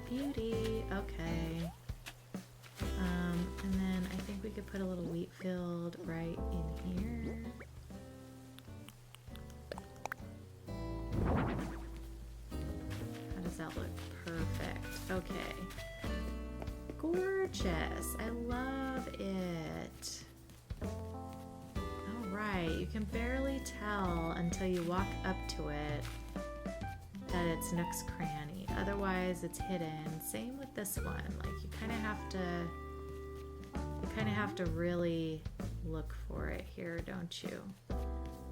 Beauty, okay. And then I think we could put a little wheat field right in here. How does that look? Perfect, okay. Gorgeous, I love it. Right, you can barely tell until you walk up to it that it's Nook's Cranny. Otherwise, it's hidden. Same with this one. Like you kind of have to really look for it here, don't you?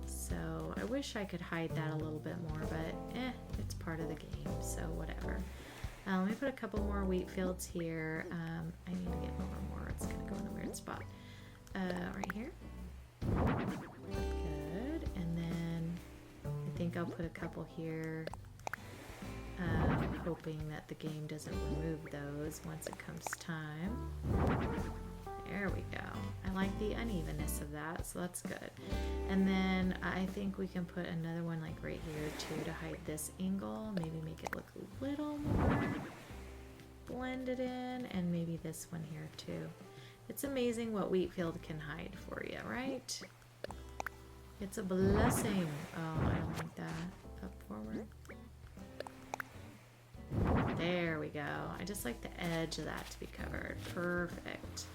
So I wish I could hide that a little bit more, but it's part of the game, so whatever. Let me put a couple more wheat fields here. I need to get over more. It's gonna go in a weird spot. Right here. Good, and then I think I'll put a couple here, hoping that the game doesn't remove those once it comes time. There we go. I like the unevenness of that, so that's good. And then I think we can put another one like right here too to hide this angle, maybe make it look a little more blended in, and maybe this one here too. It's amazing what wheat field can hide for you, right? It's a blessing. Oh, I don't like that. Up forward. There we go. I just like the edge of that to be covered. Perfect.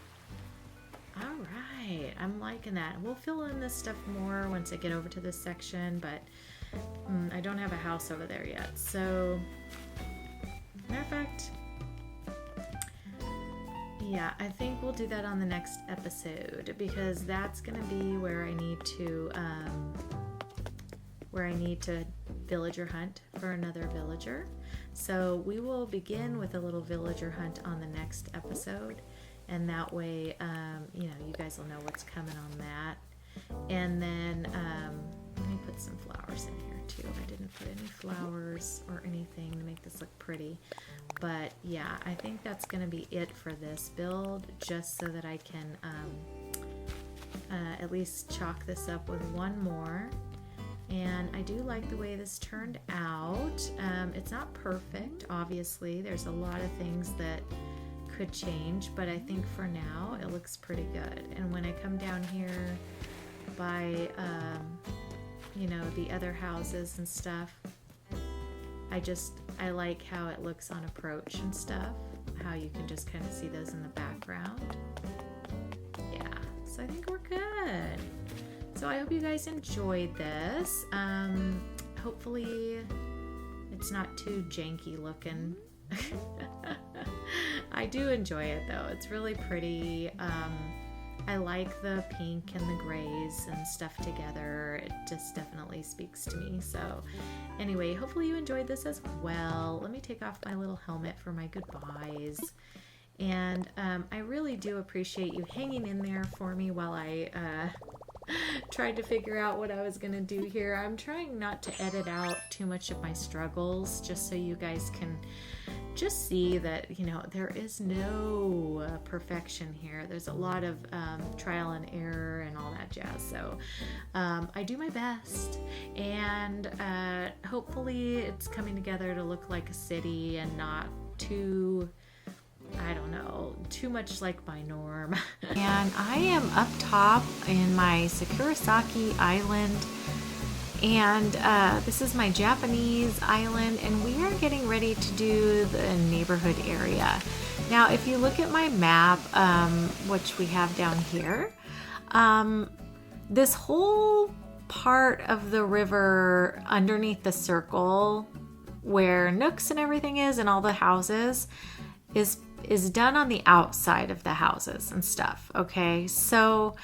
All right. I'm liking that. We'll fill in this stuff more once I get over to this section, but I don't have a house over there yet. So, matter of fact, yeah, I think we'll do that on the next episode because that's gonna be where I need to villager hunt for another villager. So we will begin with a little villager hunt on the next episode, and that way, you know, you guys will know what's coming on that. And then let me put some flowers in here too. I didn't put any flowers or anything to make this look pretty. But yeah, I think that's going to be it for this build, just so that I can at least chalk this up with one more. And I do like the way this turned out. It's not perfect, obviously. There's a lot of things that could change, but I think for now it looks pretty good. And when I come down here by you know, the other houses and stuff, I like how it looks on approach and stuff, how you can just kind of see those in the background. Yeah, so I think we're good. So I hope you guys enjoyed this. Hopefully it's not too janky looking. I do enjoy it though. It's really pretty. I like the pink and the grays and stuff together. It just definitely speaks to me. So anyway, hopefully you enjoyed this as well. Let me take off my little helmet for my goodbyes. And I really do appreciate you hanging in there for me while I tried to figure out what I was going to do here. I'm trying not to edit out too much of my struggles, just so you guys can just see that, you know, there is no perfection here. There's a lot of trial and error and all that jazz. So I do my best, and hopefully it's coming together to look like a city and not too, I don't know, too much like my norm. And I am up top in my SakuraSaki Island, and this is my Japanese island, and we are getting ready to do the neighborhood area. Now, if you look at my map, which we have down here, this whole part of the river underneath the circle where Nooks and everything is and all the houses is done on the outside of the houses and stuff. Okay, so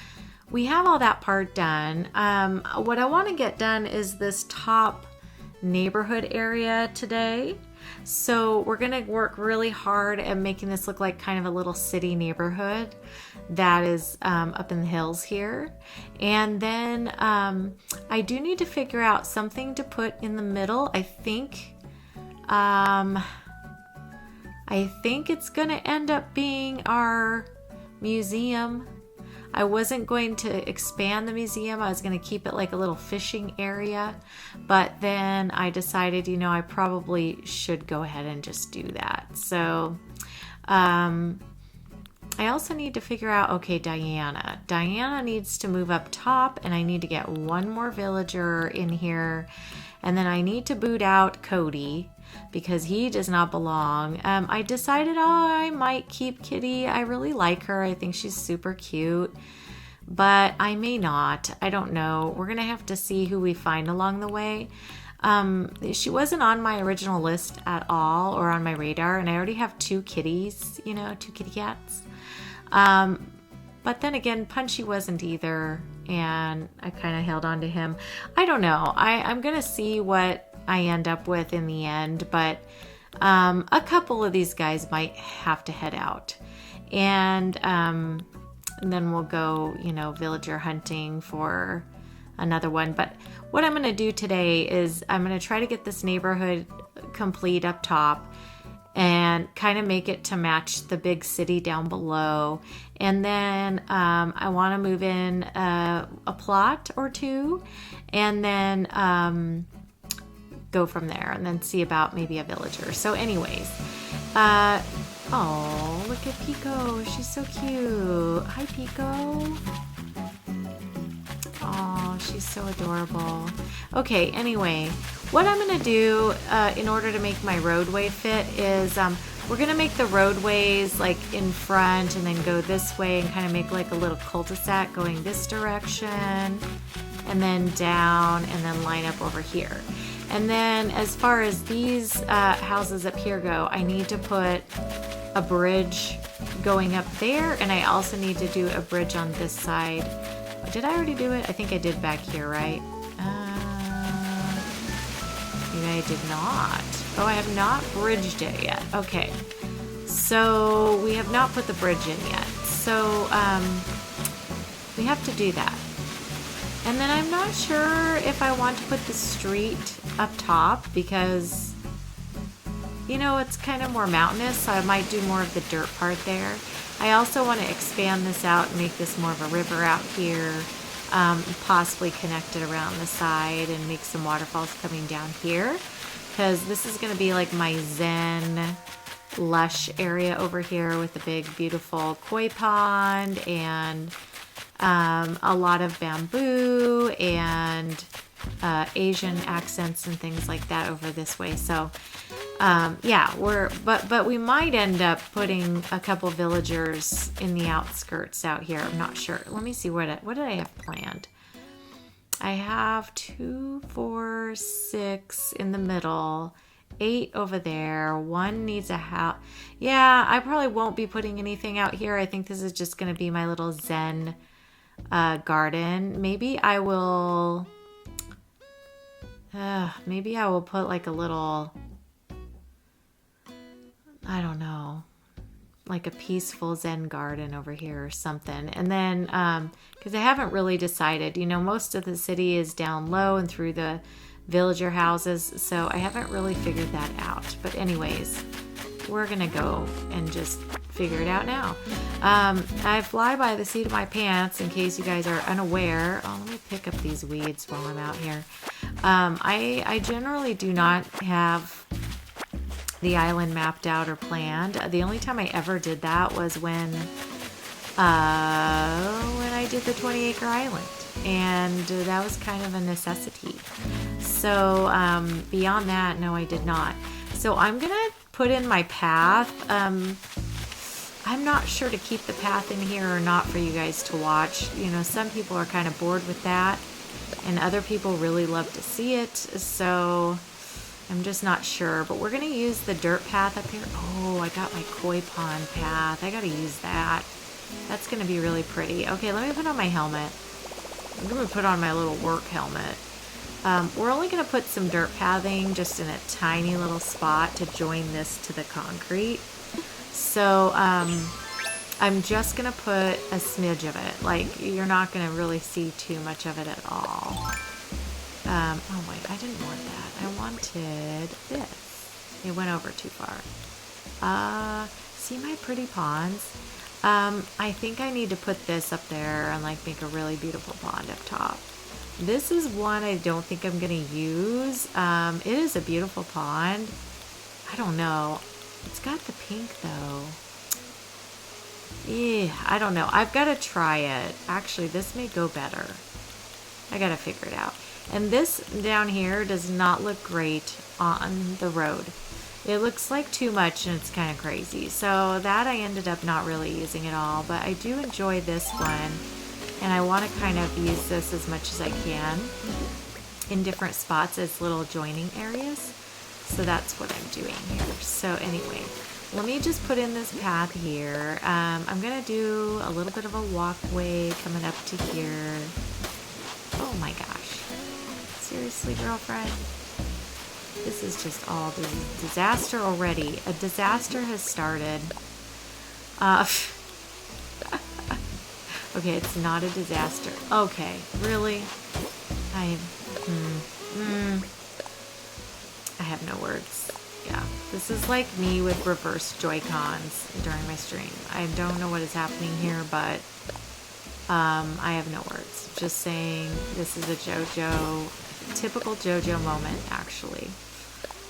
we have all that part done. What I want to get done is this top neighborhood area today. So we're going to work really hard at making this look like kind of a little city neighborhood that is up in the hills here. And then I do need to figure out something to put in the middle. I think it's going to end up being our museum. I wasn't going to expand the museum. I was going to keep it like a little fishing area. But then I decided, you know, I probably should go ahead and just do that. So I also need to figure out, okay, Diana. Diana needs to move up top, and I need to get one more villager in here. And then I need to boot out Cody, because he does not belong. I decided, I might keep Kitty. I really like her. I think she's super cute, but I may not. I don't know. We're going to have to see who we find along the way. She wasn't on my original list at all, or on my radar, and I already have 2 kitties, you know, 2 kitty cats. But then again, Punchy wasn't either, and I kind of held on to him. I don't know. I'm going to see what I end up with in the end, but a couple of these guys might have to head out, and then we'll go, you know, villager hunting for another one. But what I'm going to do today is I'm going to try to get this neighborhood complete up top and kind of make it to match the big city down below. And then I want to move in a plot or 2, and then go from there, and then see about maybe a villager. So anyways, oh, look at Pico. She's so cute. Hi, Pico. Oh, she's so adorable. Okay, anyway, what I'm going to do in order to make my roadway fit is we're going to make the roadways like in front and then go this way and kind of make like a little cul-de-sac going this direction and then down and then line up over here. And then as far as these houses up here go, I need to put a bridge going up there, and I also need to do a bridge on this side. Did I already do it? I think I did back here, right? I did not. Oh, I have not bridged it yet. Okay. So we have not put the bridge in yet. So we have to do that. And then I'm not sure if I want to put the street up top because, you know, it's kind of more mountainous, so I might do more of the dirt part there. I also want to expand this out and make this more of a river out here, possibly connect it around the side and make some waterfalls coming down here, because this is going to be like my zen lush area over here with a big beautiful koi pond and a lot of bamboo and Asian accents and things like that over this way. So yeah, but we might end up putting a couple villagers in the outskirts out here. I'm not sure. Let me see, what did I have planned? I have 2, 4, 6 in the middle, 8 over there. 1 needs a house. Yeah, I probably won't be putting anything out here. I think this is just going to be my little zen garden. Maybe I will put like a little, I don't know, like a peaceful zen garden over here or something. And then because I haven't really decided, you know, most of the city is down low and through the villager houses, so I haven't really figured that out. But anyways, we're gonna go and just figure it out now. I fly by the seat of my pants in case you guys are unaware. Oh, let me pick up these weeds while I'm out here. I generally do not have the island mapped out or planned. The only time I ever did that was when I did the 20-acre island, and that was kind of a necessity. So beyond that, no, I did not. So I'm gonna put in my path. I'm not sure to keep the path in here or not for you guys to watch. You know, some people are kind of bored with that, and other people really love to see it. So I'm just not sure, but we're gonna use the dirt path up here. Oh, I got my koi pond path. I gotta use that. That's gonna be really pretty. Okay, let me put on my helmet. I'm gonna put on my little work helmet. We're only gonna put some dirt pathing just in a tiny little spot to join this to the concrete. So I'm just gonna put a smidge of it. Like, you're not gonna really see too much of it at all. Oh wait, I didn't want that. I wanted this. It went over too far. See my pretty ponds? I think I need to put this up there and like make a really beautiful pond up top. This is one I don't think I'm gonna use. It is a beautiful pond. I don't know. It's got the pink though. Yeah, I don't know. I've got to try it. Actually, this may go better. I got to figure it out. And this down here does not look great on the road. It looks like too much and it's kind of crazy. So that I ended up not really using at all. But I do enjoy this one. And I want to kind of use this as much as I can in different spots as little joining areas. So that's what I'm doing here. So anyway, let me just put in this path here. I'm going to do a little bit of a walkway coming up to here. Oh my gosh. Seriously, girlfriend? This is just all disaster already. A disaster has started. Okay, it's not a disaster. Okay, really? I have no words. Yeah, this is like me with reverse Joy-Cons during my stream. I don't know what is happening here, but I have no words. Just saying this is a typical JoJo moment, actually.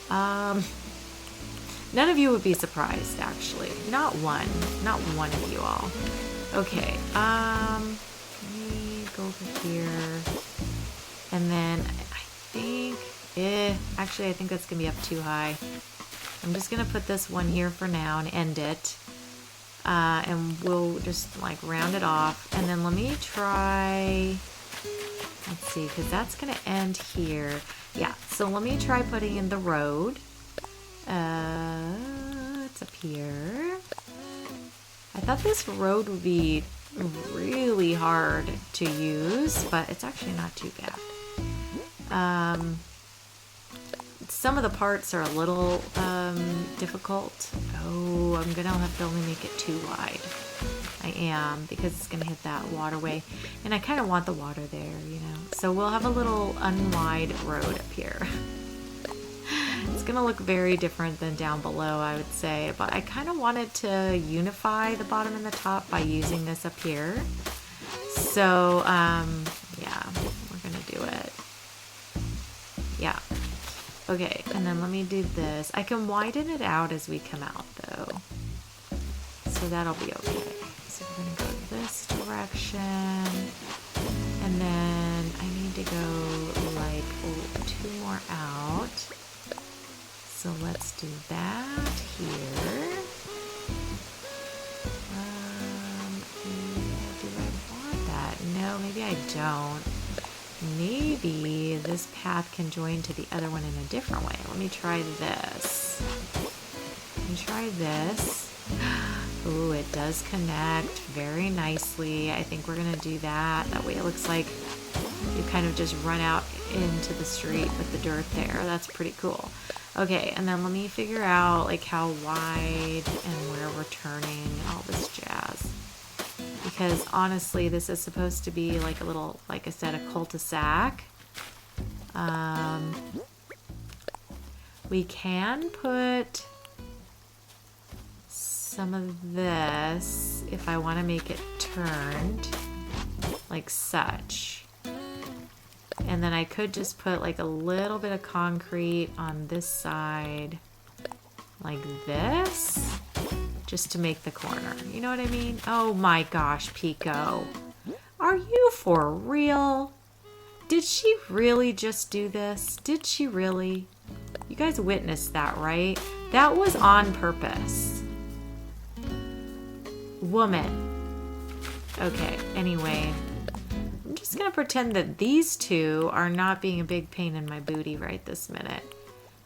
None of you would be surprised, actually. Not one of you all. Okay, let me go over here, and then I think, actually I think that's gonna be up too high. I'm just gonna put this one here for now and end it, and we'll just like round it off, and then let me try, let's see, because that's gonna end here. Yeah, so let me try putting in the road. It's up here. I thought this road would be really hard to use, but it's actually not too bad. some of the parts are a little difficult. Oh, I'm gonna have to only make it 2 wide. I am, because it's gonna hit that waterway, and I kind of want the water there, you know. So we'll have a little unwide road up here. It's gonna look very different than down below, I would say, but I kind of wanted to unify the bottom and the top by using this up here. So yeah, we're gonna do it. Yeah. Okay, and then let me do this. I can widen it out as we come out though, so that'll be okay. So we're gonna go this direction, and then I need to go like 2 more out. So let's do that here. Yeah, do I want that? No, maybe I don't. Maybe this path can join to the other one in a different way. Let me try this. Let me try this. Ooh, it does connect very nicely. I think we're gonna do that. That way it looks like you kind of just run out into the street with the dirt there. That's pretty cool. Okay, and then let me figure out like how wide and where we're turning, all this jazz. Because honestly, this is supposed to be like a little, like I said, a cul-de-sac. We can put some of this if I want to make it turned like such. And then I could just put like a little bit of concrete on this side like this, just to make the corner. You know what I mean? Oh my gosh, Pico. Are you for real? Did she really just do this? Did she really? You guys witnessed that, right? That was on purpose. Woman. Okay, anyway. I'm just gonna pretend that these two are not being a big pain in my booty right this minute.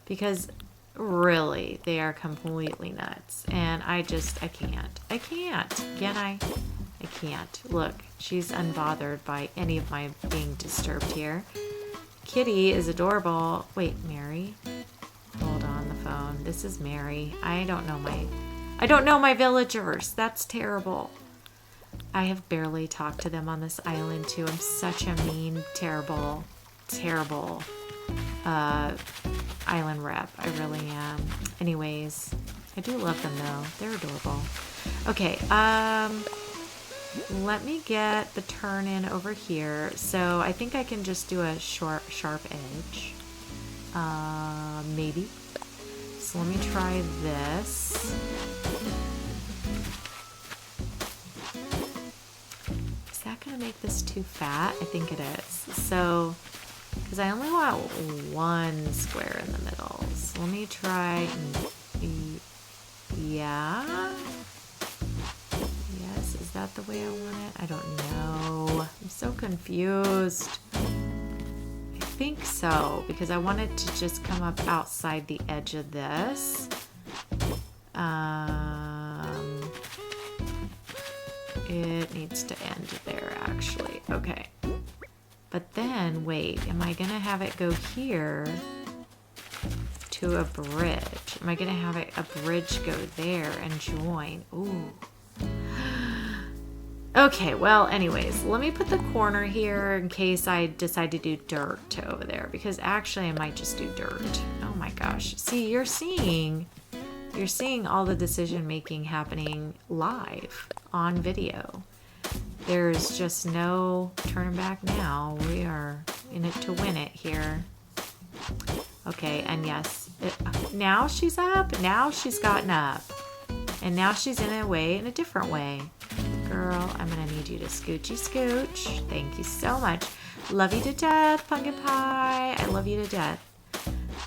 Because really, they are completely nuts. And I can't. I can't. Can I? I can't. Look, she's unbothered by any of my being disturbed here. Kitty is adorable. Wait, Mary? Hold on the phone. This is Mary. I don't know my villagers. That's terrible. I have barely talked to them on this island too. I'm such a mean, terrible island rep. I really am. Anyways, I do love them though. They're adorable. Okay, let me get the turn in over here. So I think I can just do a sharp edge. Maybe. So let me try this. Is that gonna make this too fat? I think it is. So, because I only want 1 square in the middle. So let me try, yeah. Yes, is that the way I want it? I don't know. I'm so confused. I think so, because I want it to just come up outside the edge of this. It needs to end there, actually. Okay. But then, wait, am I gonna have it go here to a bridge? Am I gonna have a bridge go there and join? Ooh. Okay, well, anyways, let me put the corner here in case I decide to do dirt over there, because actually I might just do dirt. Oh my gosh. See, you're seeing all the decision making happening live on video. There's just no turning back now. We are in it to win it here. Okay, and yes, now she's up. Now she's gotten up. And now she's in a different way. Girl, I'm going to need you to scoochy scooch. Thank you so much. Love you to death, pumpkin pie. I love you to death.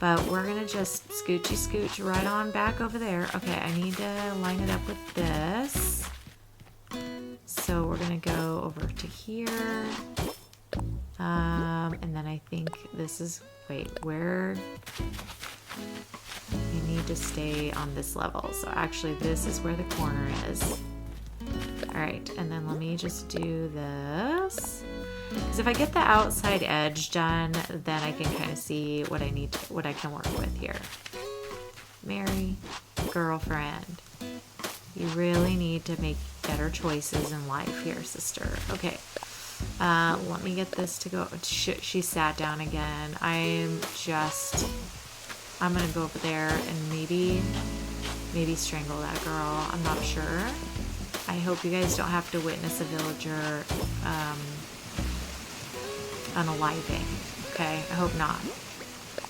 But we're going to just scoochy scooch right on back over there. Okay, I need to line it up with this. So we're going to go over to here. And then I think this is, wait, where? You need to stay on this level. So actually this is where the corner is. All right, and then let me just do this. Because if I get the outside edge done, then I can kind of see what I need, what I can work with here. Mary, girlfriend, you really need to make better choices in life here, sister. Okay, let me get this to go. She sat down again. I'm gonna go over there and maybe strangle that girl. I'm not sure. I hope you guys don't have to witness a villager unaliving. Okay, I hope not.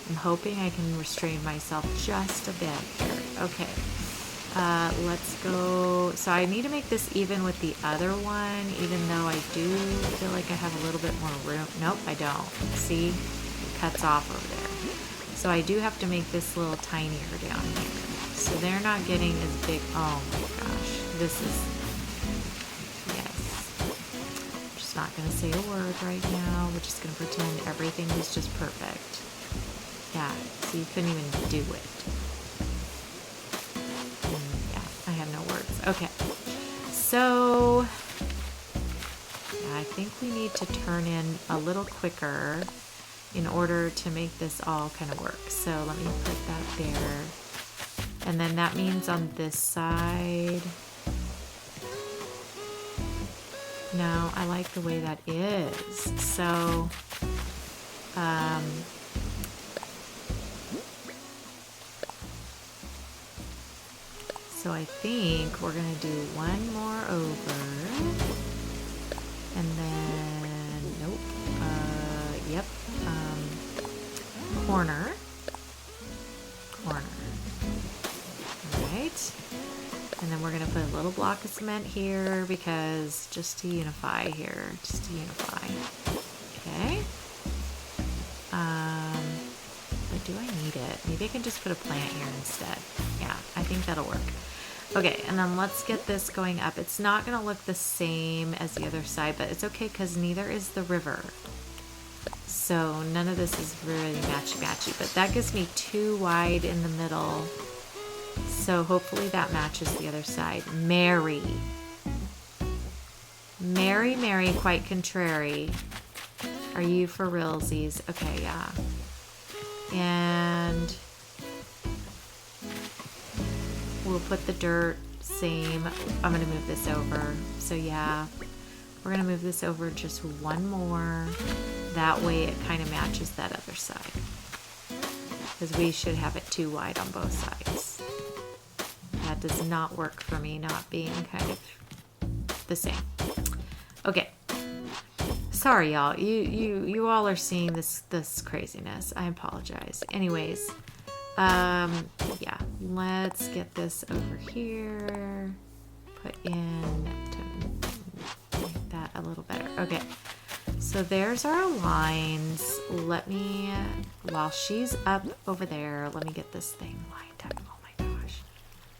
I'm hoping I can restrain myself just a bit here. Okay, let's go. So I need to make this even with the other one, even though I do feel like I have a little bit more room. Nope, I don't. See, it cuts off over there. So I do have to make this a little tinier down here. So they're not getting as big. Oh my gosh, this is, yes. I'm just not gonna say a word right now. We're just gonna pretend everything was just perfect. Yeah, so you couldn't even do it. Yeah, I have no words. Okay, so yeah, I think we need to turn in a little quicker in order to make this all kind of work. So let me put that there. And then that means on this side, no, I like the way that is. So, so I think we're gonna do one more over, and then, nope, yep, corner. Alright, and then we're gonna put a little block of cement here because just to unify here, okay. But do I need it? Maybe I can just put a plant here instead. Yeah, I think that'll work. Okay, and then let's get this going up. It's not gonna look the same as the other side, but it's okay because neither is the river. So none of this is really matchy-matchy, but that gives me too wide in the middle. So hopefully that matches the other side. Mary, quite contrary. Are you for realsies? Okay, yeah. And we'll put the dirt, same. I'm gonna move this over. So yeah, we're gonna move this over just one more. That way it kind of matches that other side. Because we should have it too wide on both sides. That does not work for me, not being kind of the same. Okay. Sorry, y'all. You all are seeing this craziness. I apologize. Anyways, yeah. Let's get this over here. Put in to make that a little better. Okay. So there's our lines. Let me, while she's up over there, let me get this thing lined up. Oh my gosh.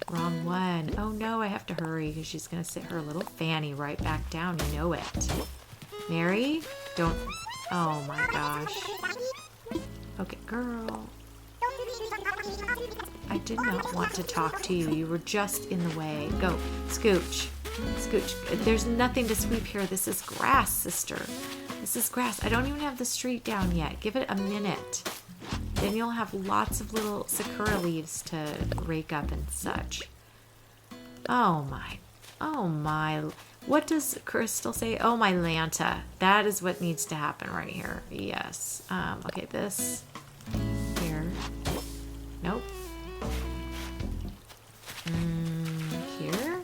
Wrong one. Oh no, I have to hurry because she's going to sit her little fanny right back down. You know it. Mary, don't. Oh my gosh. Okay, girl. I did not want to talk to you. You were just in the way. Go. Scooch. Scooch. There's nothing to sweep here. This is grass, sister. This is grass. I don't even have the street down yet. Give it a minute. Then you'll have lots of little sakura leaves to rake up and such. Oh my. Oh my. What does Crystal say? Oh my Lanta. That is what needs to happen right here. Yes. Okay, this here. Nope. Here?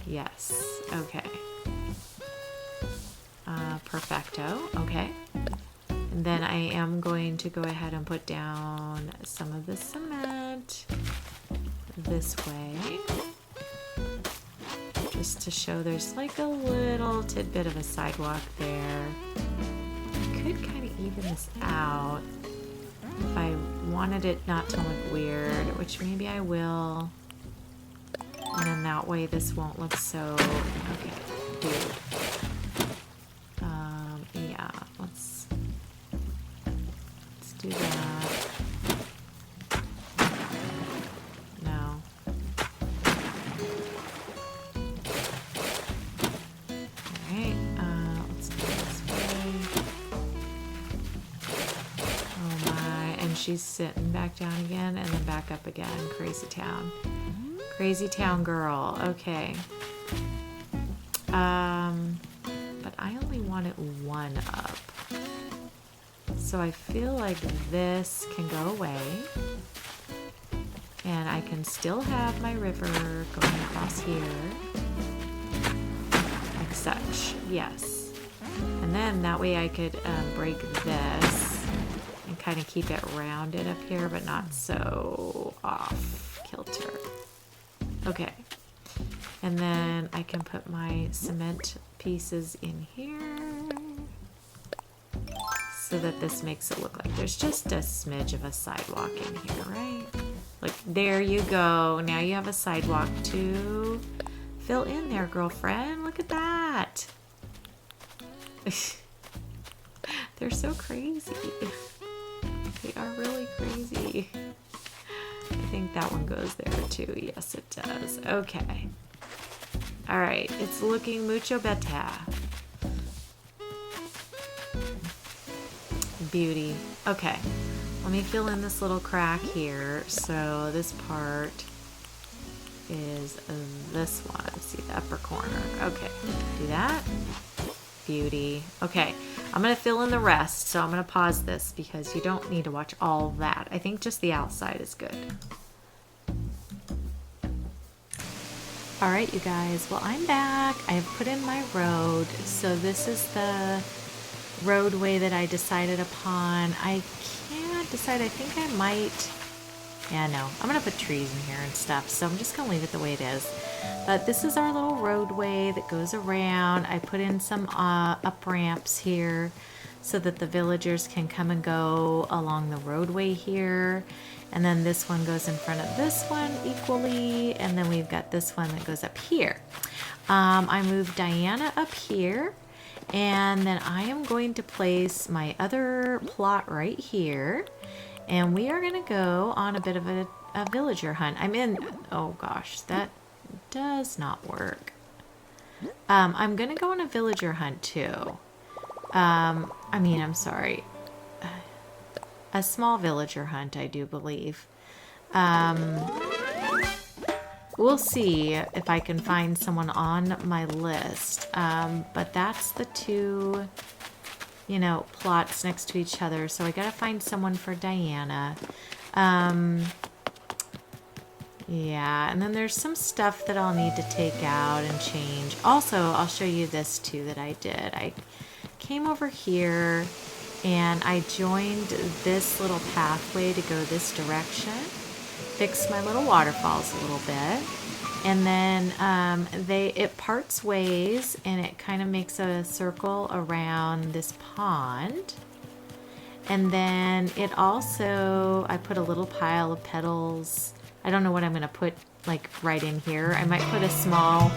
Yes. Okay. Perfecto. Okay. And then I am going to go ahead and put down some of the cement this way. Just to show there's like a little tidbit of a sidewalk there. I could kind of even this out if I wanted it not to look weird, which maybe I will. And then that way this won't look so... Okay, dude. Yeah, let's do that. No. Alright, let's she's sitting back down again and then back up again. Crazy town. Crazy town girl. Okay. But I only wanted one up. So I feel like this can go away. And I can still have my river going across here. Like such. Yes. And then that way I could break this and kind of keep it rounded up here, but not so off kilter. Okay. And then I can put my cement pieces in here so that this makes it look like there's just a smidge of a sidewalk in here, right? Like, there you go. Now you have a sidewalk to fill in there, girlfriend. Look at that. They're so crazy. They are really crazy. I think that one goes there too. Yes, it does. Okay. All right. It's looking mucho better. Beauty. Okay. Let me fill in this little crack here. So this part is this one. See the upper corner. Okay. Do that. Beauty. Okay. I'm going to fill in the rest. So I'm going to pause this because you don't need to watch all that. I think just the outside is good. All right, you guys. Well, I'm back. I have put in my road. So this is the roadway that I decided upon. I can't decide. I think I might. Yeah, no. I'm going to put trees in here and stuff. So I'm just going to leave it the way it is. But this is our little roadway that goes around. I put in some up ramps here so that the villagers can come and go along the roadway here. And then this one goes in front of this one equally. And then we've got this one that goes up here. I moved Diana up here. And then I am going to place my other plot right here. And we are going to go on a bit of a villager hunt. I'm in... Oh, gosh. That does not work. I'm going to go on a villager hunt, too. I'm sorry. A small villager hunt, I do believe. We'll see if I can find someone on my list. But that's the two, plots next to each other. So I gotta find someone for Diana. Yeah, and then there's some stuff that I'll need to take out and change. Also, I'll show you this too that I did. I came over here and I joined this little pathway to go this direction. Fixed my little waterfalls a little bit. And then it parts ways and it kind of makes a circle around this pond. And then it also, I put a little pile of petals. I don't know what I'm going to put like right in here. I might put a small...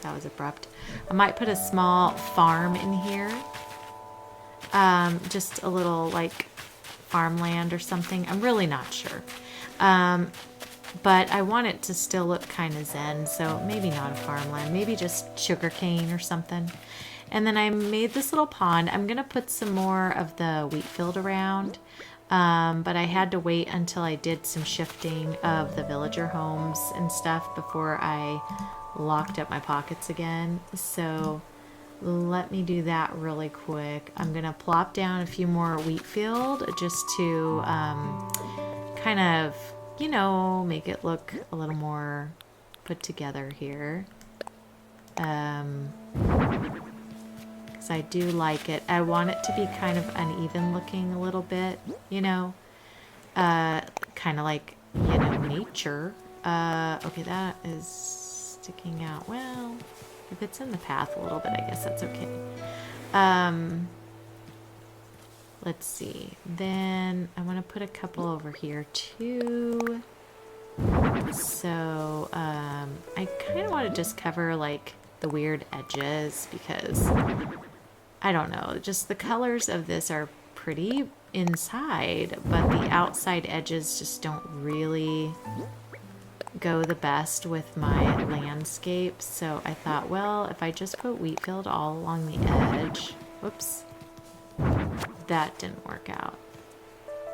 That was abrupt. I might put a small farm in here. Just a little like farmland or something. I'm really not sure. But I want it to still look kind of zen. So maybe not a farmland. Maybe just sugarcane or something. And then I made this little pond. I'm going to put some more of the wheat field around. But I had to wait until I did some shifting of the villager homes and stuff before I locked up my pockets again. So let me do that really quick. I'm going to plop down a few more wheat field just to kind of, make it look a little more put together here. Because I do like it. I want it to be kind of uneven looking a little bit, kind of like, nature. Okay, that is sticking out. Well, if it's in the path a little bit, I guess that's okay. Let's see. Then I want to put a couple over here too. So I kind of want to just cover like the weird edges because I don't know, just the colors of this are pretty inside, but the outside edges just don't really go the best with my landscape. So I thought, well, if I just put wheat field all along the edge, whoops, that didn't work out.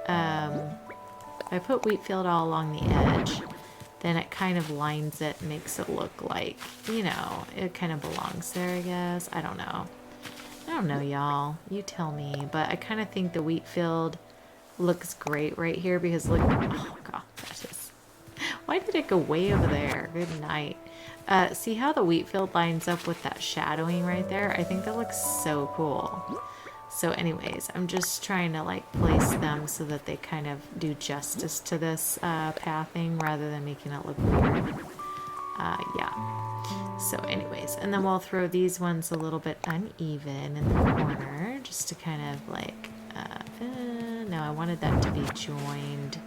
If I put wheat field all along the edge, then it kind of lines it, makes it look like, you know, it kind of belongs there, I guess. I don't know. I don't know, y'all. You tell me. But I kind of think the wheat field looks great right here because look, oh god, that is, why did it go way over there? Good night. See how the wheat field lines up with that shadowing right there? I think that looks so cool. So anyways, I'm just trying to like place them so that they kind of do justice to this pathing rather than making it look weird. Yeah. So anyways, and then we'll throw these ones a little bit uneven in the corner just to kind of like, no, I wanted that to be joined,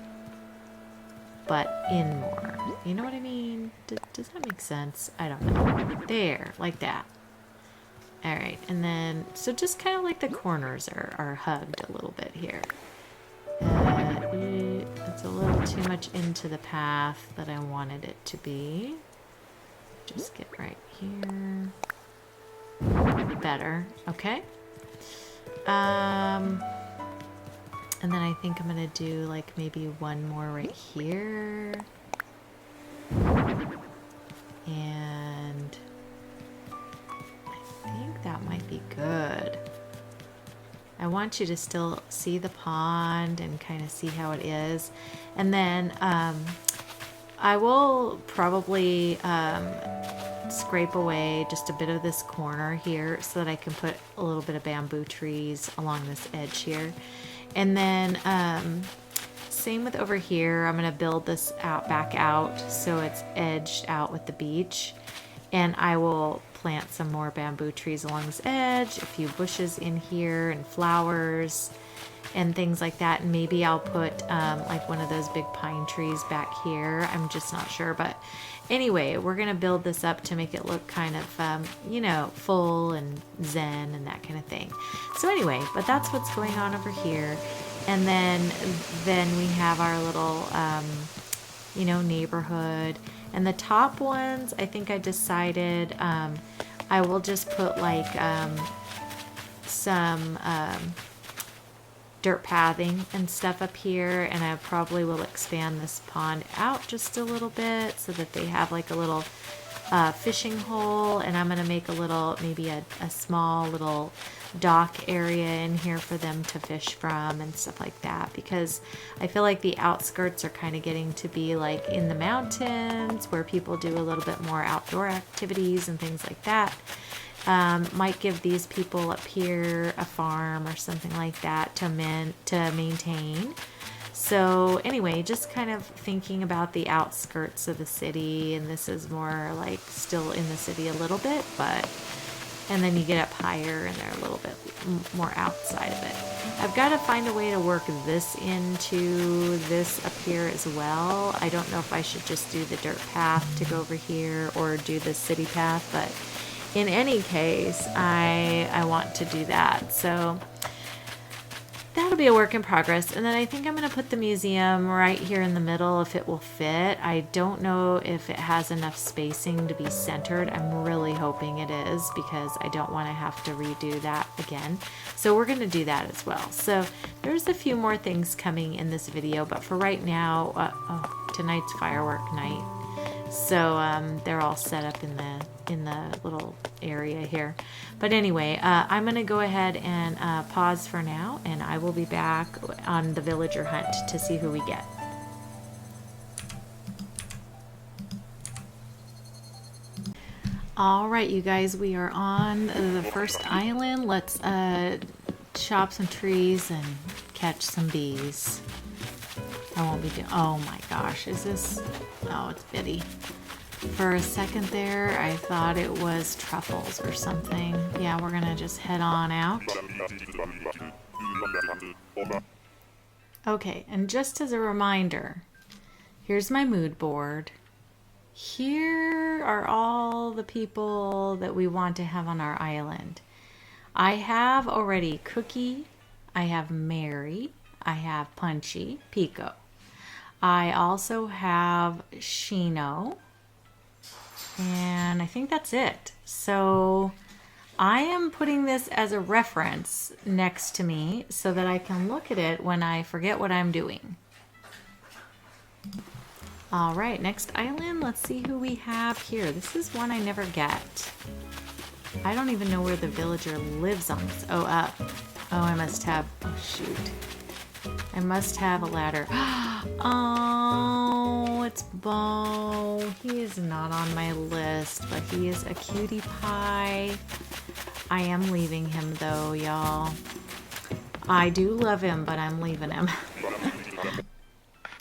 but in more. You know what I mean? Does that make sense? I don't know. There, like that. All right, and then, so just kind of like the corners are hugged a little bit here. It's a little too much into the path that I wanted it to be. Just get right here. Better, okay. And then I think I'm gonna do like maybe one more right here. And I think that might be good. I want you to still see the pond and kind of see how it is. And then I will probably scrape away just a bit of this corner here so that I can put a little bit of bamboo trees along this edge here. And then same with over here. I'm going to build this out back out so it's edged out with the beach. And I will plant some more bamboo trees along this edge, a few bushes in here and flowers and things like that. And maybe I'll put like one of those big pine trees back here. I'm just not sure. But anyway, we're going to build this up to make it look kind of, you know, full and zen and that kind of thing. So anyway, but that's what's going on over here. And then we have our little, you know, neighborhood. And the top ones, I think I decided I will just put like some dirt pathing and stuff up here, and I probably will expand this pond out just a little bit so that they have like a little fishing hole, and I'm gonna make a little, maybe a small little dock area in here for them to fish from and stuff like that, because I feel like the outskirts are kind of getting to be like in the mountains where people do a little bit more outdoor activities and things like that. Might give these people up here a farm or something like that to maintain. So anyway, just kind of thinking about the outskirts of the city, and this is more like still in the city a little bit, but and then you get up higher and they're a little bit more outside of it. I've got to find a way to work this into this up here as well. I don't know if I should just do the dirt path to go over here or do the city path, but in any case, I want to do that. So that'll be a work in progress. And then I think I'm going to put the museum right here in the middle if it will fit. I don't know if it has enough spacing to be centered. I'm really hoping it is, because I don't want to have to redo that again. So we're going to do that as well. So there's a few more things coming in this video, but for right now, tonight's firework night. So they're all set up in the little area here. But anyway, I'm going to go ahead and pause for now, and I will be back on the villager hunt to see who we get. All right, you guys, we are on the first island. Let's chop some trees and catch some bees. I won't be doing, oh my gosh, is this, oh, it's Biddy. For a second there, I thought it was truffles or something. Yeah, we're gonna just head on out. Okay, and just as a reminder, here's my mood board. Here are all the people that we want to have on our island. I have already Cookie, I have Mary, I have Punchy, Pico. I also have Shino, and I think that's it. So I am putting this as a reference next to me so that I can look at it when I forget what I'm doing. All right, next island. Let's see who we have here. This is one I never get. I don't even know where the villager lives on this. Oh, up. Oh, I must have, oh shoot. I must have a ladder. Oh, it's Bo. He is not on my list, but he is a cutie pie. I am leaving him though, y'all. I do love him, but I'm leaving him.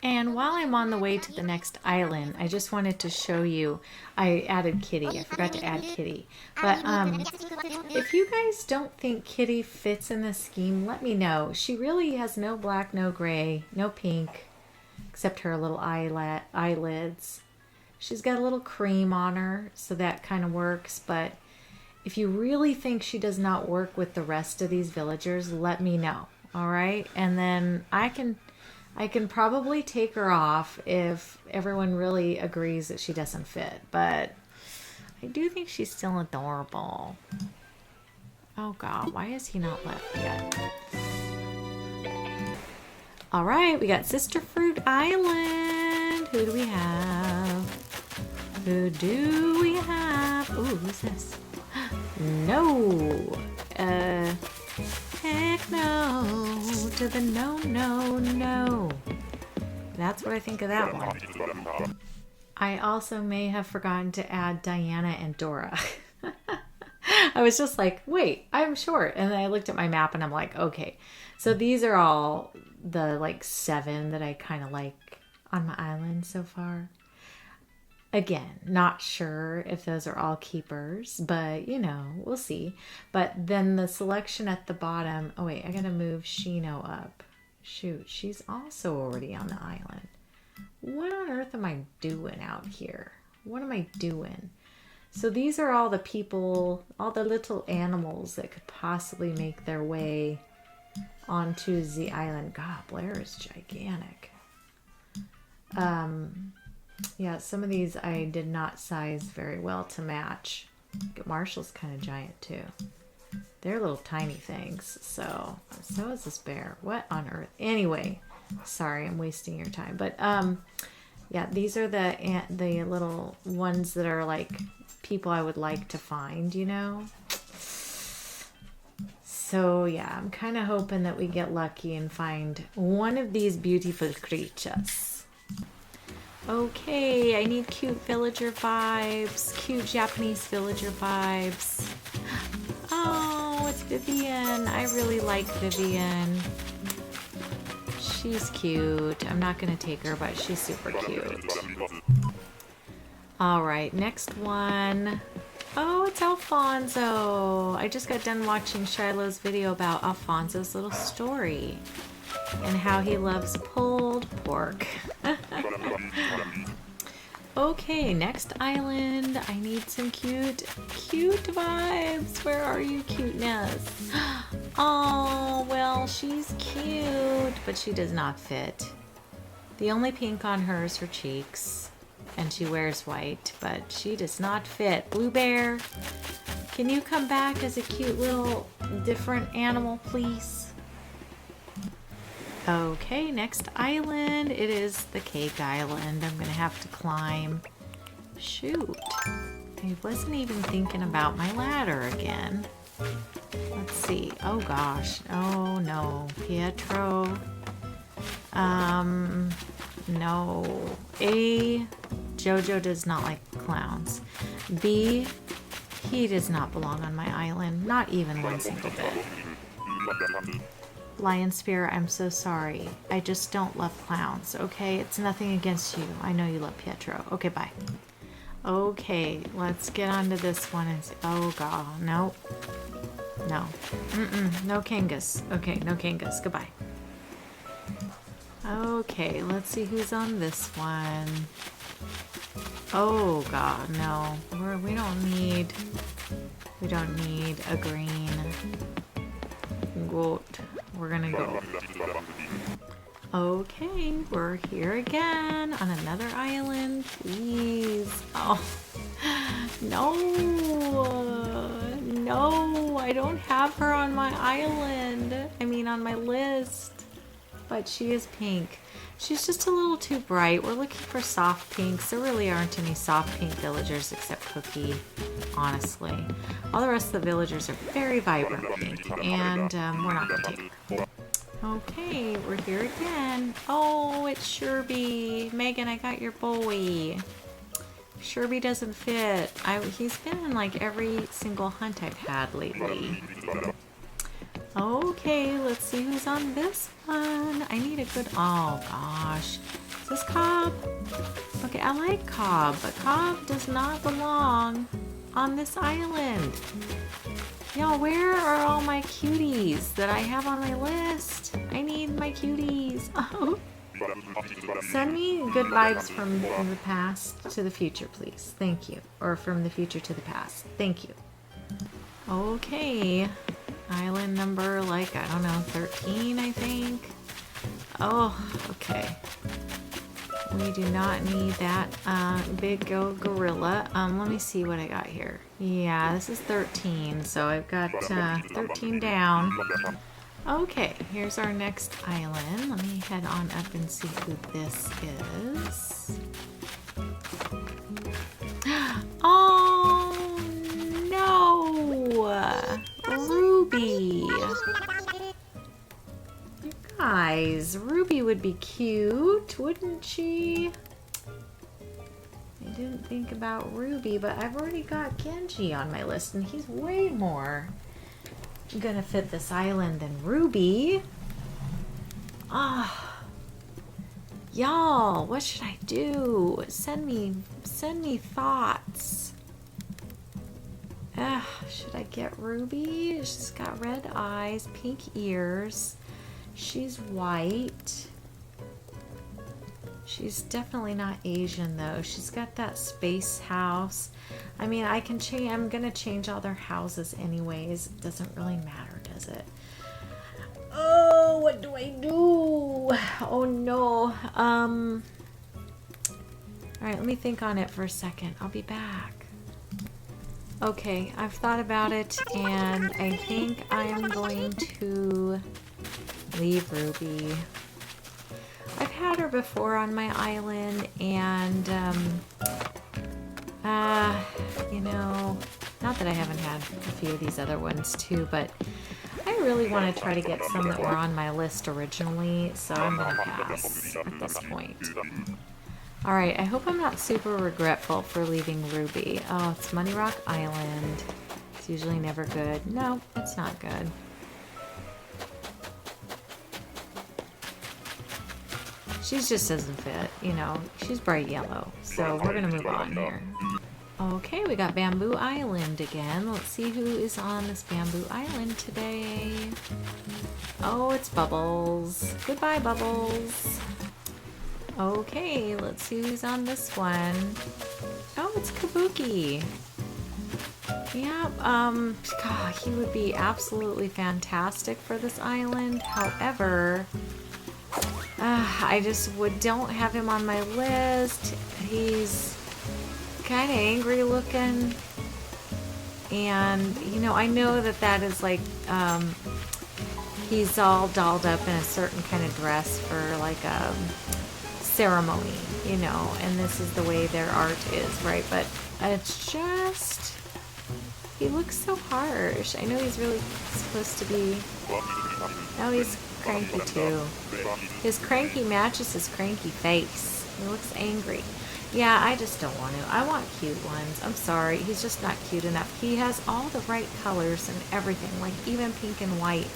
And while I'm on the way to the next island, I just wanted to show you, I added Kitty. I forgot to add Kitty. But if you guys don't think Kitty fits in the scheme, let me know. She really has no black, no gray, no pink, except her little eyelids. She's got a little cream on her, so that kind of works. But if you really think she does not work with the rest of these villagers, let me know. All right? And then I can probably take her off if everyone really agrees that she doesn't fit, but I do think she's still adorable. Oh God, why is he not left yet? All right, we got Sister Fruit Island. Who do we have? Who do we have? Ooh, who's this? No. Heck no to the no, no, no. That's what I think of that one. I also may have forgotten to add Diana and Dora. I was just like, wait, I'm short. And then I looked at my map and I'm like, okay. So these are all the like 7 that I kind of like on my island so far. Again, not sure if those are all keepers, but you know, we'll see. But then the selection at the bottom, oh wait, I gotta move Shino up. Shoot, she's also already on the island. What on earth am I doing out here? What am I doing? So these are all the people, all the little animals that could possibly make their way onto the island. God, Blair is gigantic. Yeah, some of these I did not size very well to match. Marshall's kind of giant too. They're little tiny things. So is this bear. What on earth? Anyway, sorry, I'm wasting your time. But yeah, these are the little ones that are like people I would like to find, you know? So yeah, I'm kind of hoping that we get lucky and find one of these beautiful creatures. Okay, I need cute villager vibes, cute Japanese villager vibes. Oh, it's Vivian. I really like Vivian. She's cute. I'm not going to take her, but she's super cute. All right, next one. Oh, it's Alfonso. I just got done watching Shiloh's video about Alfonso's little story and how he loves pulled pork. Okay, next island. I need some cute vibes. Where are you, cuteness? Oh, well, she's cute, but she does not fit. The only pink on her is her cheeks, and she wears white, but she does not fit. Blue Bear, can you come back as a cute little different animal, please? Okay, next island. It is the Cake Island. I'm gonna have to climb. Shoot. I wasn't even thinking about my ladder again. Let's see. Oh gosh. Oh no. Pietro. No. A, Jojo does not like clowns. B, he does not belong on my island. Not even one single bit. Lion Spear, I'm so sorry. I just don't love clowns, okay? It's nothing against you. I know you love Pietro. Okay, bye. Okay, let's get on to this one and see. Oh, God. Nope. No. No Kangas. Okay, no Kangas. Goodbye. Okay, let's see who's on this one. Oh, God, no. We don't need a green goat. We're gonna go. Okay, we're here again on another island. Please. Oh, no. no, I don't have her on my island. I mean, on my list. But she is pink. She's just a little too bright. We're looking for soft pinks. There really aren't any soft pink villagers except Cookie, honestly. All the rest of the villagers are very vibrant pink, and we're not going to take her. Okay, we're here again. Oh, it's Sherby. Megan, I got your boy. Sherby doesn't fit. He's been in like every single hunt I've had lately. Okay, let's see who's on this one. I need a good... Oh, gosh. Is this Cobb? Okay, I like Cobb, but Cobb does not belong on this island. Y'all, where are all my cuties that I have on my list? I need my cuties. Oh. Send me good vibes from the past to the future, please. Thank you. Or from the future to the past. Thank you. Okay. Island number, like, I don't know, 13, I think. Oh, okay. We do not need that big gorilla. Let me see what I got here. Yeah, this is 13, so I've got 13 down. Okay, here's our next island. Let me head on up and see who this is. Oh, no! Ruby! You guys, Ruby would be cute, wouldn't she? I didn't think about Ruby, but I've already got Genji on my list, and he's way more gonna fit this island than Ruby. Ah, y'all, what should I do? Send me thoughts. Should I get Ruby? She's got red eyes, pink ears. She's white. She's definitely not Asian though. She's got that space house. I mean, I can change. I'm gonna change all their houses anyways. It doesn't really matter, does it? Oh, what do I do? Oh no. All right, let me think on it for a second. I'll be back. Okay, I've thought about it, and I think I'm going to leave Ruby. I've had her before on my island, and, you know, not that I haven't had a few of these other ones too, but I really want to try to get some that were on my list originally, so I'm going to pass at this point. Alright, I hope I'm not super regretful for leaving Ruby. Oh, it's Money Rock Island. It's usually never good. No, it's not good. She just doesn't fit, you know. She's bright yellow, so we're gonna move on here. Okay, we got Bamboo Island again. Let's see who is on this Bamboo Island today. Oh, it's Bubbles. Goodbye, Bubbles. Okay, let's see who's on this one. Oh, it's Kabuki. Yeah, God, he would be absolutely fantastic for this island. However, I just don't have him on my list. He's kind of angry looking. And, you know, I know that is like, he's all dolled up in a certain kind of dress for like a ceremony, you know, and this is the way their art is, right? But it's just, he looks so harsh. I know he's really supposed to be, no, he's cranky too. His cranky matches his cranky face. He looks angry. Yeah, I just don't want to. I want cute ones. I'm sorry, he's just not cute enough. He has all the right colors and everything, like even pink and white.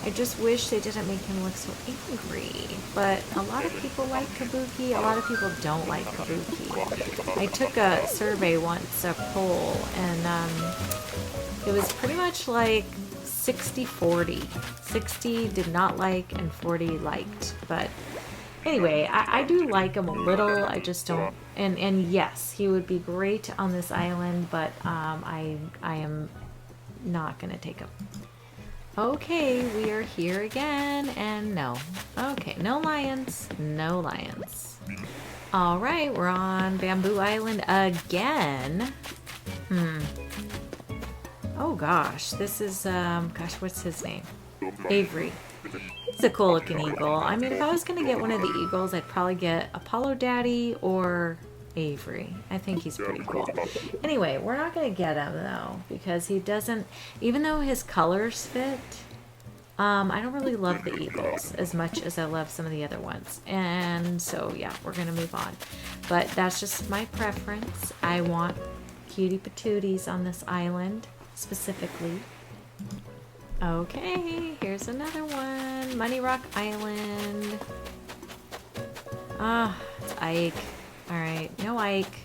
I just wish they didn't make him look so angry. But a lot of people like Kabuki, a lot of people don't like Kabuki. I took a survey once, a poll, and it was pretty much like 60-40. 60 did not like and 40 liked. But anyway, I do like him a little. I just don't. And yes, he would be great on this island, but I am not going to take him. Okay, we are here again, and no. Okay, no lions. No lions. Alright, we're on Bamboo Island again. Oh gosh, this is, gosh, what's his name? Avery. It's a cool looking eagle. I mean, if I was going to get one of the eagles, I'd probably get Apollo Daddy or Avery. I think he's pretty cool. Anyway, we're not going to get him though, because he doesn't, even though his colors fit, I don't really love the eagles as much as I love some of the other ones. And so, yeah, we're going to move on. But that's just my preference. I want cutie patooties on this island specifically. Okay, here's another one. Money Rock Island. Ah, it's Ike. Alright, no Ike.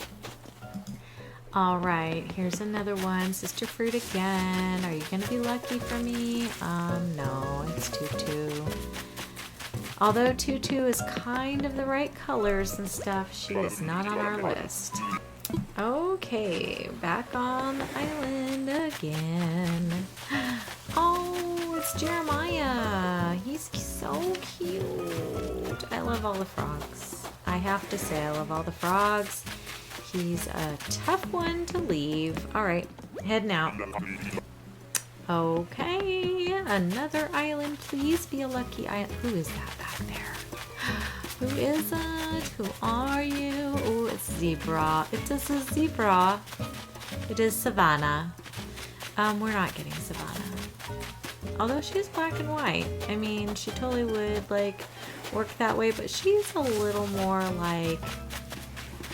Alright, here's another one. Sister Fruit again. Are you gonna be lucky for me? No, it's Tutu. Although Tutu is kind of the right colors and stuff, she is not on our list. Okay, back on the island again. Oh, it's Jeremiah. He's so cute. I love all the frogs. I have to say, I love all the frogs. He's a tough one to leave. All right, heading out. Okay, another island. Please be a lucky island. Who is that back there? Who is it? Who are you? Oh, it's Zebra. It is a zebra. It is Savannah. We're not getting Savannah. Although she's black and white. I mean, she totally would, like, work that way, but she's a little more like,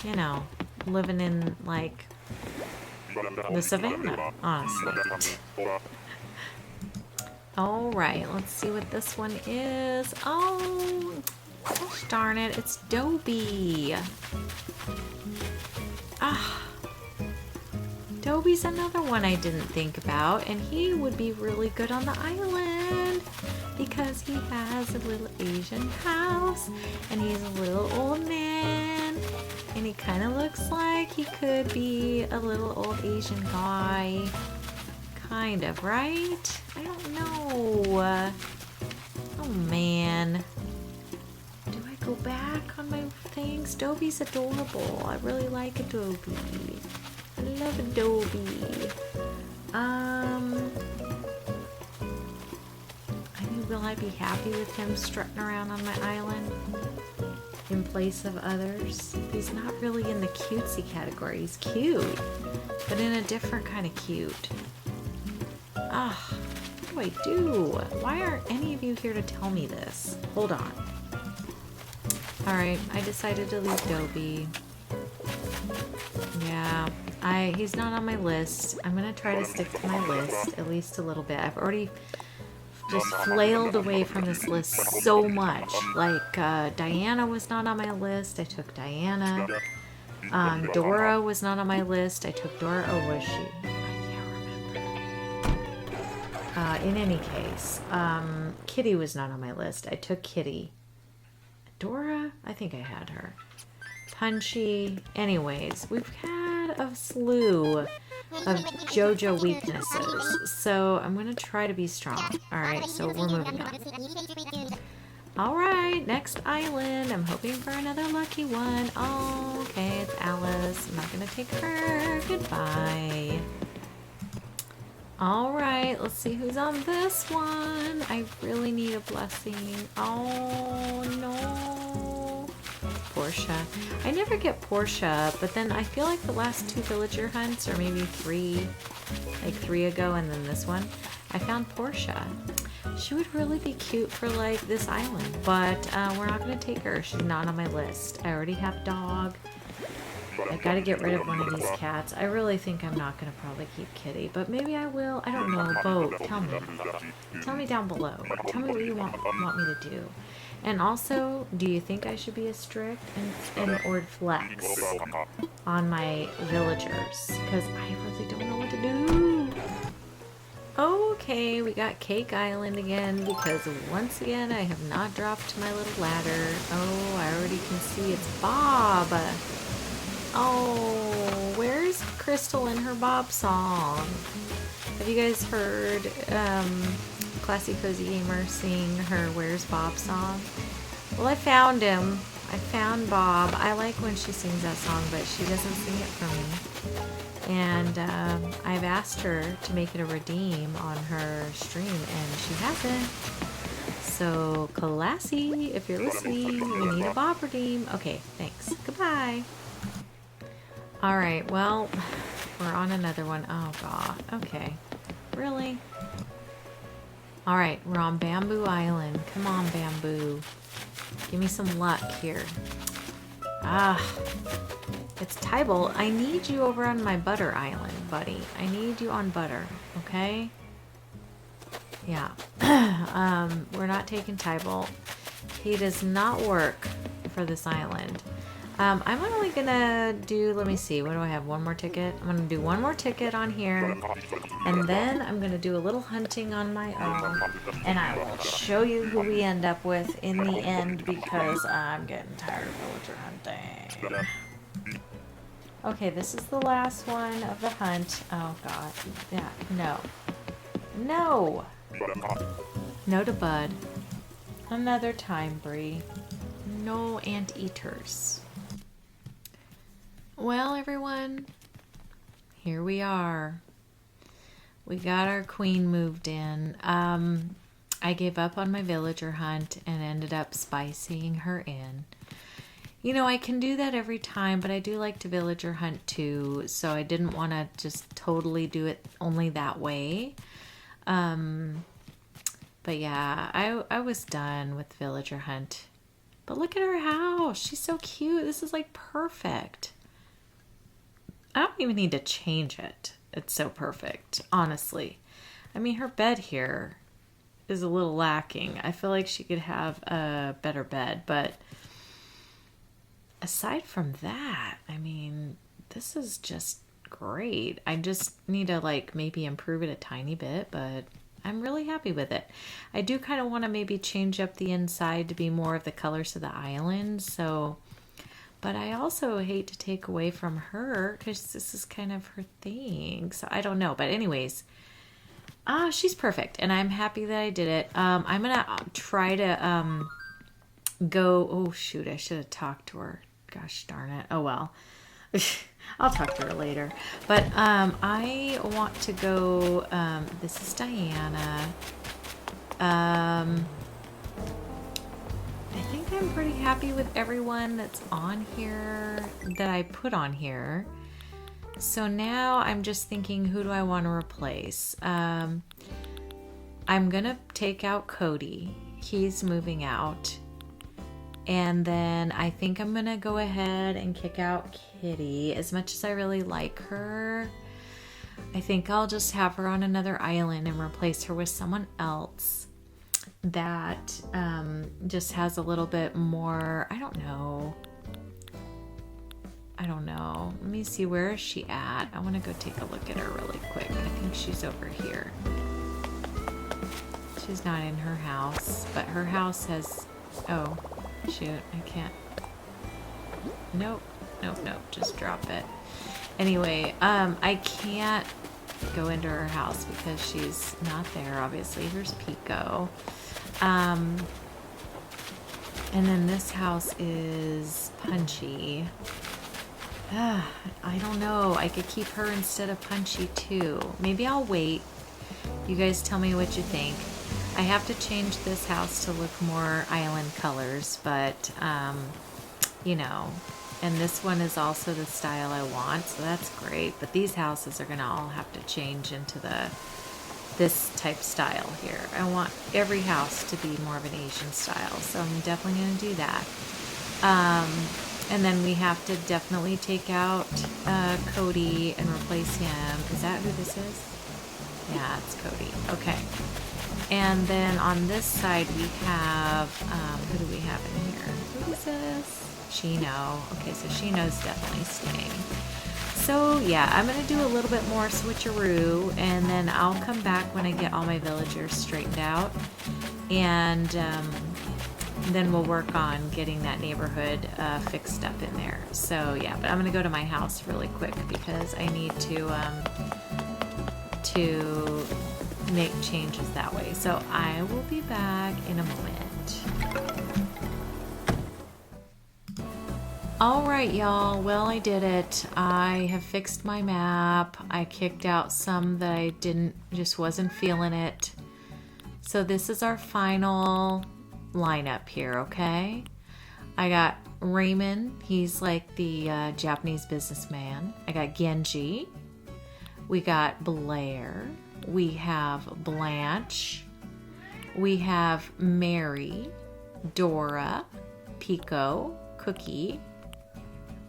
you know, living in, like, the savannah, honestly. Alright, let's see what this one is. Oh, gosh darn it, it's Dobie. Ah, Dobie's another one I didn't think about, and he would be really good on the island because he has a little Asian house, and he's a little old man, and he kind of looks like he could be a little old Asian guy. Kind of, right? I don't know. Oh man. Do I go back on my things? Dobie's adorable. I really like Adobe. I love Adobe. I mean, will I be happy with him strutting around on my island in place of others? He's not really in the cutesy category. He's cute, but in a different kind of cute. Ah, what do I do? Why aren't any of you here to tell me this? Hold on. Alright, I decided to leave Dobie. Yeah, he's not on my list. I'm gonna try to stick to my list at least a little bit. I've already just flailed away from this list so much. Like, Diana was not on my list. I took Diana. Dora was not on my list. I took Dora. Oh, was she? In any case, Kitty was not on my list. I took Kitty. Dora? I think I had her. Punchy. Anyways, we've had a slew of JoJo weaknesses, so I'm going to try to be strong. Alright, so we're moving on. Alright, next island. I'm hoping for another lucky one. Oh, okay, it's Alice. I'm not going to take her. Goodbye. Alright, let's see who's on this one. I really need a blessing. Oh, no. Portia. I never get Portia, but then I feel like the last two villager hunts, or maybe three ago, and then this one, I found Portia. She would really be cute for, like, this island, but we're not going to take her. She's not on my list. I already have dog. I've got to get rid of one of these cats. I really think I'm not going to probably keep Kitty, but maybe I will. I don't know. Vote. Tell me. Tell me down below. Tell me what you want me to do. And also, do you think I should be a strict or flex on my villagers? Because I really don't know what to do. Okay, we got Cake Island again, because once again, I have not dropped my little ladder. Oh, I already can see it's Bob. Oh, where's Crystal in her Bob song? Have you guys heard Classy Cozy Gamer sing her Where's Bob song? Well, I found him. I found Bob. I like when she sings that song, but she doesn't sing it for me. And I've asked her to make it a redeem on her stream, and she hasn't. So, Classy, if you're listening, we need a Bob redeem. Okay, thanks. Goodbye. Alright, well, we're on another one. Oh, God. Okay. Really? Alright, we're on Bamboo Island. Come on, Bamboo. Give me some luck here. Ah. It's Tybalt. I need you over on my Butter Island, buddy. I need you on Butter, okay? Yeah. We're not taking Tybalt. He does not work for this island. I'm only gonna do, let me see, what do I have? One more ticket? I'm gonna do one more ticket on here, and then I'm gonna do a little hunting on my own, and I will show you who we end up with in the end, because I'm getting tired of villager hunting. Okay, this is the last one of the hunt. Oh god. Yeah, no. No! No to Bud. Another time, Bree. No anteaters. Well, everyone, here we are. We got our queen moved in. I gave up on my villager hunt and ended up spicing her in. You know, I can do that every time, but I do like to villager hunt too, so I didn't want to just totally do it only that way. But yeah, I was done with villager hunt. But look at her house. She's so cute. This is like perfect. I don't even need to change it. It's so perfect, honestly. I mean, her bed here is a little lacking. I feel like she could have a better bed, but aside from that, I mean, this is just great. I just need to like maybe improve it a tiny bit, but I'm really happy with it. I do kind of want to maybe change up the inside to be more of the colors of the island, so... But I also hate to take away from her because this is kind of her thing. So I don't know. But anyways, she's perfect. And I'm happy that I did it. I'm going to try to go. Oh, shoot. I should have talked to her. Gosh darn it. Oh, well. I'll talk to her later. But I want to go. This is Diana. I think I'm pretty happy with everyone that's on here, that I put on here. So now I'm just thinking, who do I want to replace? I'm going to take out Cody. He's moving out. And then I think I'm going to go ahead and kick out Kitty. As much as I really like her, I think I'll just have her on another island and replace her with someone else that just has a little bit more, I don't know. Let me see, where is she at? I want to go take a look at her really quick. I think she's over here. She's not in her house, but her house has, oh, shoot, I can't. Nope, just drop it. Anyway, I can't go into her house because she's not there, obviously. Here's Pico. And then this house is Punchy. I don't know. I could keep her instead of Punchy too. Maybe I'll wait. You guys tell me what you think. I have to change this house to look more island colors, but, you know, and this one is also the style I want, so that's great. But these houses are going to all have to change into this type style here. I want every house to be more of an Asian style, so I'm definitely going to do that. And then we have to definitely take out Cody and replace him. Is that who this is? Yeah, it's Cody. Okay. And then on this side we have, who do we have in here? Who is this? Chino. Okay, so Chino's definitely staying. So yeah, I'm going to do a little bit more switcheroo, and then I'll come back when I get all my villagers straightened out, and then we'll work on getting that neighborhood fixed up in there. So yeah, but I'm going to go to my house really quick because I need to make changes that way. So I will be back in a moment. All right, y'all. Well, I did it. I have fixed my map. I kicked out some that I just wasn't feeling it. So this is our final lineup here, okay? I got Raymond. He's like the Japanese businessman. I got Genji. We got Blair. We have Blanche. We have Mary, Dora, Pico, Cookie,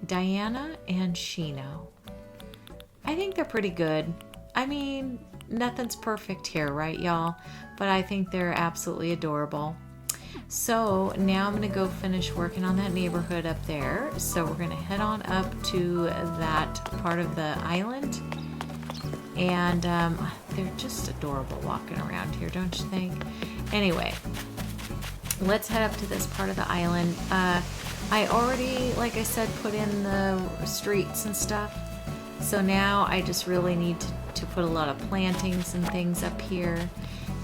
Diana, and Shino. I think they're pretty good. I mean, nothing's perfect here, right, y'all? But I think they're absolutely adorable. So now I'm going to go finish working on that neighborhood up there. So we're going to head on up to that part of the island. And they're just adorable walking around here, don't you think? Anyway, let's head up to this part of the island. I already, like I said, put in the streets and stuff. So now I just really need to put a lot of plantings and things up here.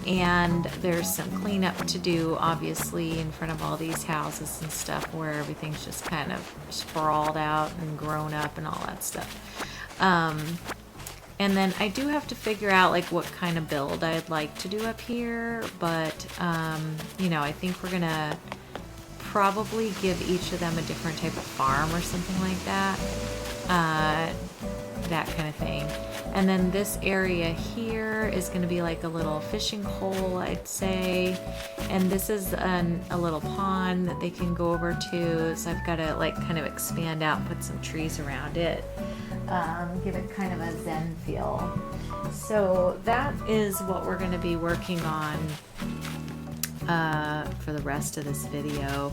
And there's some cleanup to do, obviously, in front of all these houses and stuff where everything's just kind of sprawled out and grown up and all that stuff. And then I do have to figure out like what kind of build I'd like to do up here. But, you know, I think we're going to probably give each of them a different type of farm or something like that. That kind of thing. And then this area here is going to be like a little fishing hole, I'd say. And this is a little pond that they can go over to. So I've got to like kind of expand out and put some trees around it. Give it kind of a zen feel. So that is what we're going to be working on for the rest of this video.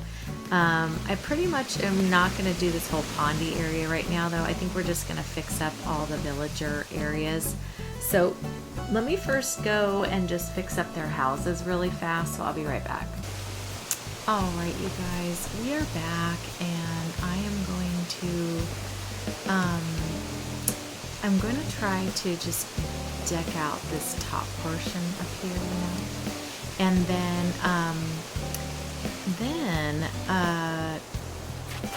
I pretty much am not going to do this whole pondy area right now, though. I think we're just going to fix up all the villager areas. So let me first go and just fix up their houses really fast, so I'll be right back. All right, you guys, we are back, and I am going to try to just deck out this top portion up here, you know. And then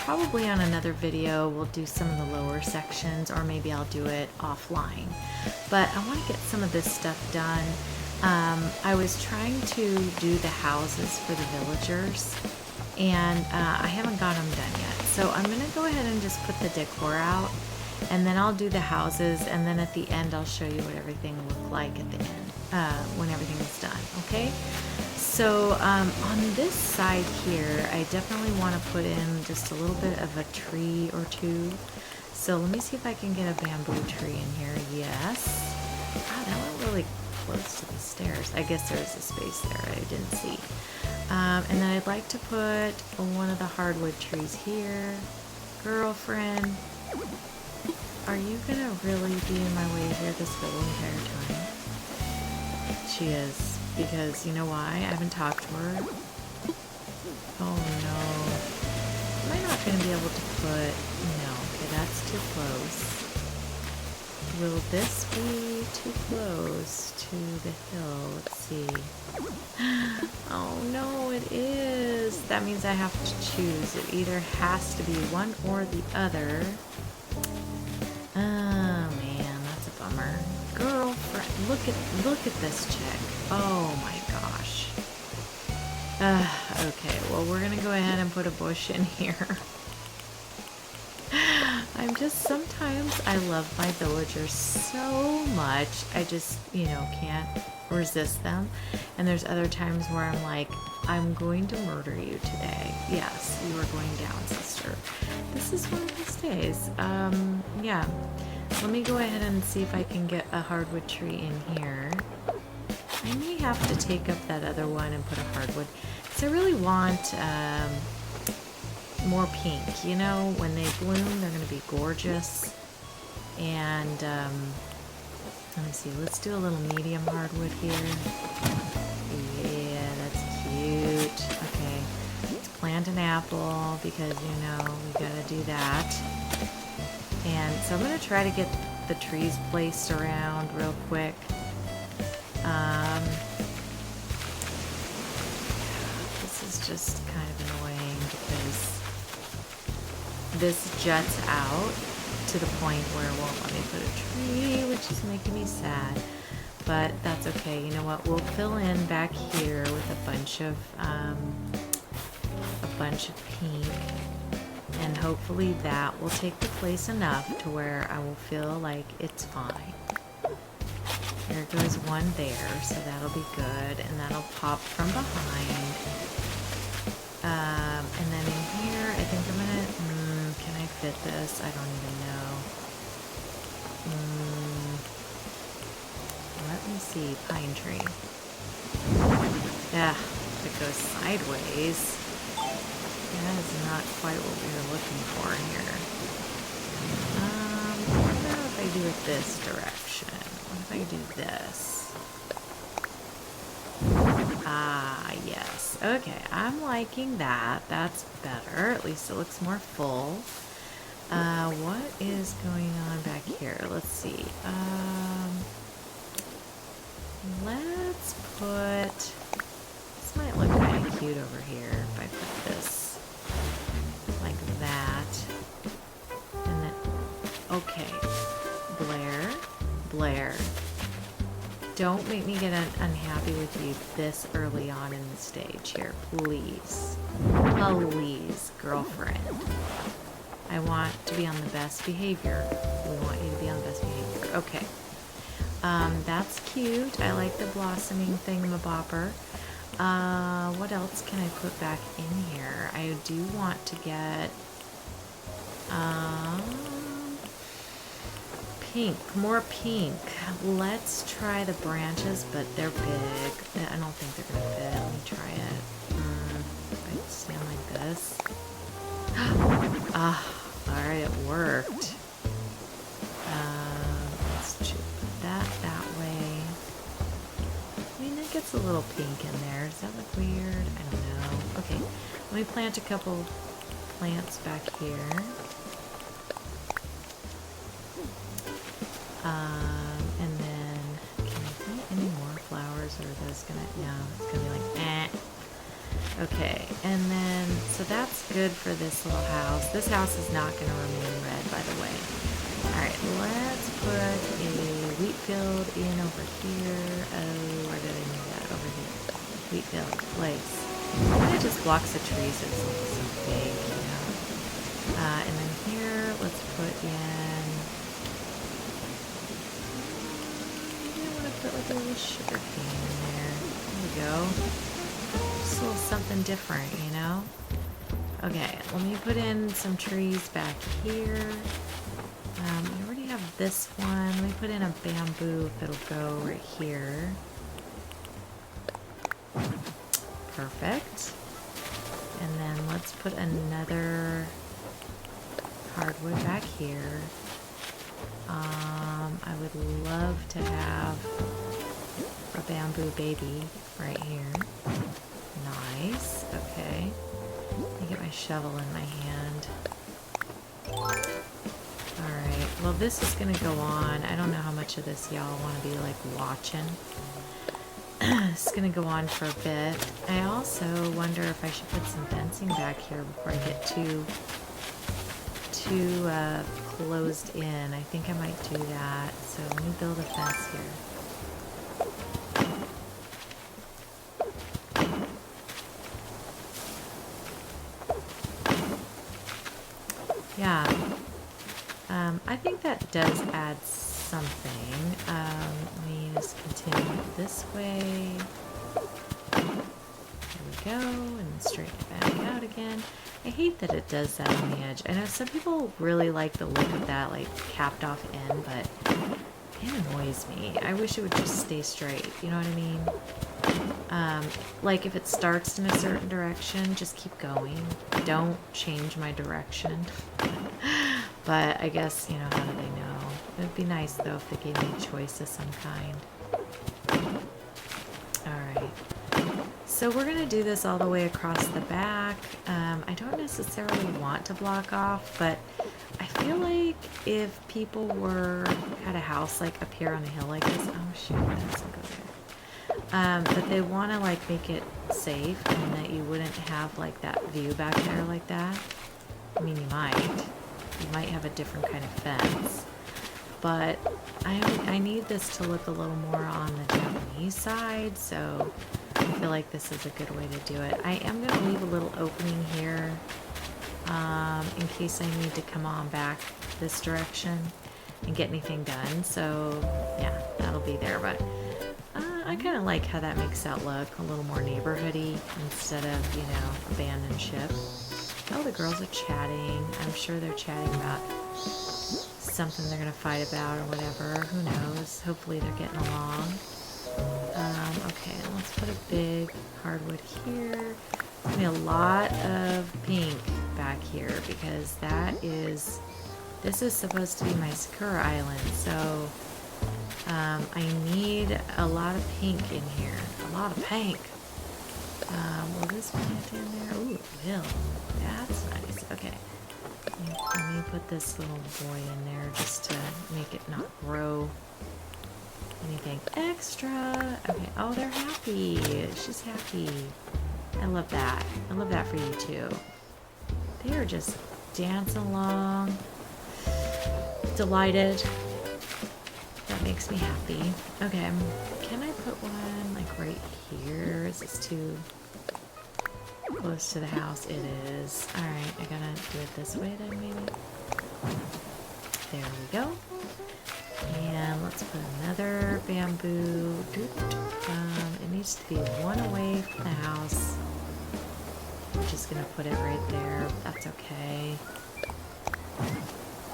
probably on another video we'll do some of the lower sections, or maybe I'll do it offline. But I want to get some of this stuff done. I was trying to do the houses for the villagers, and I haven't got them done yet. So I'm going to go ahead and just put the decor out, and then I'll do the houses, and then at the end I'll show you what everything looked like at the end, when everything is done, okay? So on this side here, I definitely want to put in just a little bit of a tree or two. So let me see if I can get a bamboo tree in here. Yes. Wow, that went really close to the stairs. I guess there is a space there I didn't see. And then I'd like to put one of the hardwood trees here. Girlfriend, are you gonna really be in my way here this whole entire time? She is. Because, you know why? I haven't talked to her. Oh no. Am I not going to be able to put... No. Okay, that's too close. Will this be too close to the hill? Let's see. Oh no, it is. That means I have to choose. It either has to be one or the other. Oh man, that's a bummer. Girlfriend, look at this chick. Oh my gosh. Okay, well we're gonna go ahead and put a bush in here. Sometimes I love my villagers so much, I just, you know, can't resist them. And there's other times where I'm like, I'm going to murder you today. Yes, you are going down, sister. This is one of those days. Yeah. Let me go ahead and see if I can get a hardwood tree in here. I may have to take up that other one and put a hardwood, because I really want more pink. You know, when they bloom, they're going to be gorgeous. And let me see, let's do a little medium hardwood here. Yeah, that's cute. Okay, let's plant an apple, because, you know, we got to do that. And so I'm going to try to get the trees placed around real quick. This is just kind of annoying because this juts out to the point where it won't let me put a tree, which is making me sad. But that's okay. You know what? We'll fill in back here with a bunch of pink, and hopefully that will take the place enough to where I will feel like it's fine. There goes one there, so that'll be good, and that'll pop from behind. And then in here, I think I'm gonna, can I fit this? I don't even know. Let me see, pine tree. Yeah, if it goes sideways, that is not quite what we were looking for here. What about if I do it this direction? What if I do this? Ah, yes. Okay, I'm liking that. That's better. At least it looks more full. What is going on back here? Let's see. Let's put... This might look kind of cute over here if I put this like that. And then... Okay. Blair. Don't make me get unhappy with you this early on in the stage here, please. Please, girlfriend. I want to be on the best behavior. We want you to be on the best behavior. Okay. That's cute. I like the blossoming thingamabobber. What else can I put back in here? I do want to get... pink, more pink. Let's try the branches, but they're big. I don't think they're gonna fit. Let me try it. If I stand like this. Alright, it worked. Let's put that way. I mean, it gets a little pink in there. Does that look weird? I don't know. Okay, let me plant a couple plants back here. And then, can I put any more flowers, or are those gonna, no, it's gonna be like, eh. Okay, and then, so that's good for this little house. This house is not gonna remain red, by the way. Alright, let's put a wheat field in over here. Oh, where did I move that? Over here. Wheat field, place. It just blocks the trees, it's like so big, you know. And then here, let's put in... Put like a little sugar cane in there. There we go. Just a little something different, you know? Okay, let me put in some trees back here. We already have this one. Let me put in a bamboo if it'll go right here. Perfect. And then let's put another hardwood back here. I would love to have a bamboo baby right here. Nice. Okay. Let me get my shovel in my hand. Alright. Well, this is going to go on. I don't know how much of this y'all want to be, like, watching. It's going to go on for a bit. I also wonder if I should put some fencing back here before I get too closed in. I think I might do that. So let me build a fence here. Yeah. I think that does add something. Let me just continue this way. There we go. And straighten it back out again. I hate that it does that on the edge. I know some people really like the look of that, like, capped off end, but it annoys me. I wish it would just stay straight, you know what I mean? Like, if it starts in a certain direction, just keep going. Don't change my direction. But I guess, you know, how do they know? It would be nice, though, if they gave me a choice of some kind. Alright. So we're going to do this all the way across the back. I don't necessarily want to block off, but I feel like if people had a house like up here on a hill like this, oh shoot, that doesn't go there. But they want to like make it safe and that you wouldn't have like that view back there like that. I mean, you might. You might have a different kind of fence. But I need this to look a little more on the Japanese side, so I feel like this is a good way to do it. I am going to leave a little opening here in case I need to come on back this direction and get anything done. So yeah, that'll be there. But I kind of like how that makes that look a little more neighborhoody instead of, you know, abandoned ship. Oh, the girls are chatting. I'm sure they're chatting about something they're gonna fight about or whatever. Who knows? Hopefully they're getting along. Okay, let's put a big hardwood here. I mean, a lot of pink back here because this is supposed to be my Sakura Island, so I need a lot of pink in here. A lot of pink. Will this plant in there? Ooh, it will. That's nice. Okay. Let me put this little boy in there just to make it not grow anything extra. Okay. Oh, they're happy. She's happy. I love that. I love that for you too. They are just dancing along. Delighted. That makes me happy. Okay. Can I put one like right here? Is this too close to the house? It is. Alright, I gotta do it this way then maybe. There we go. And let's put another bamboo. It needs to be one away from the house. I'm just gonna put it right there. That's okay.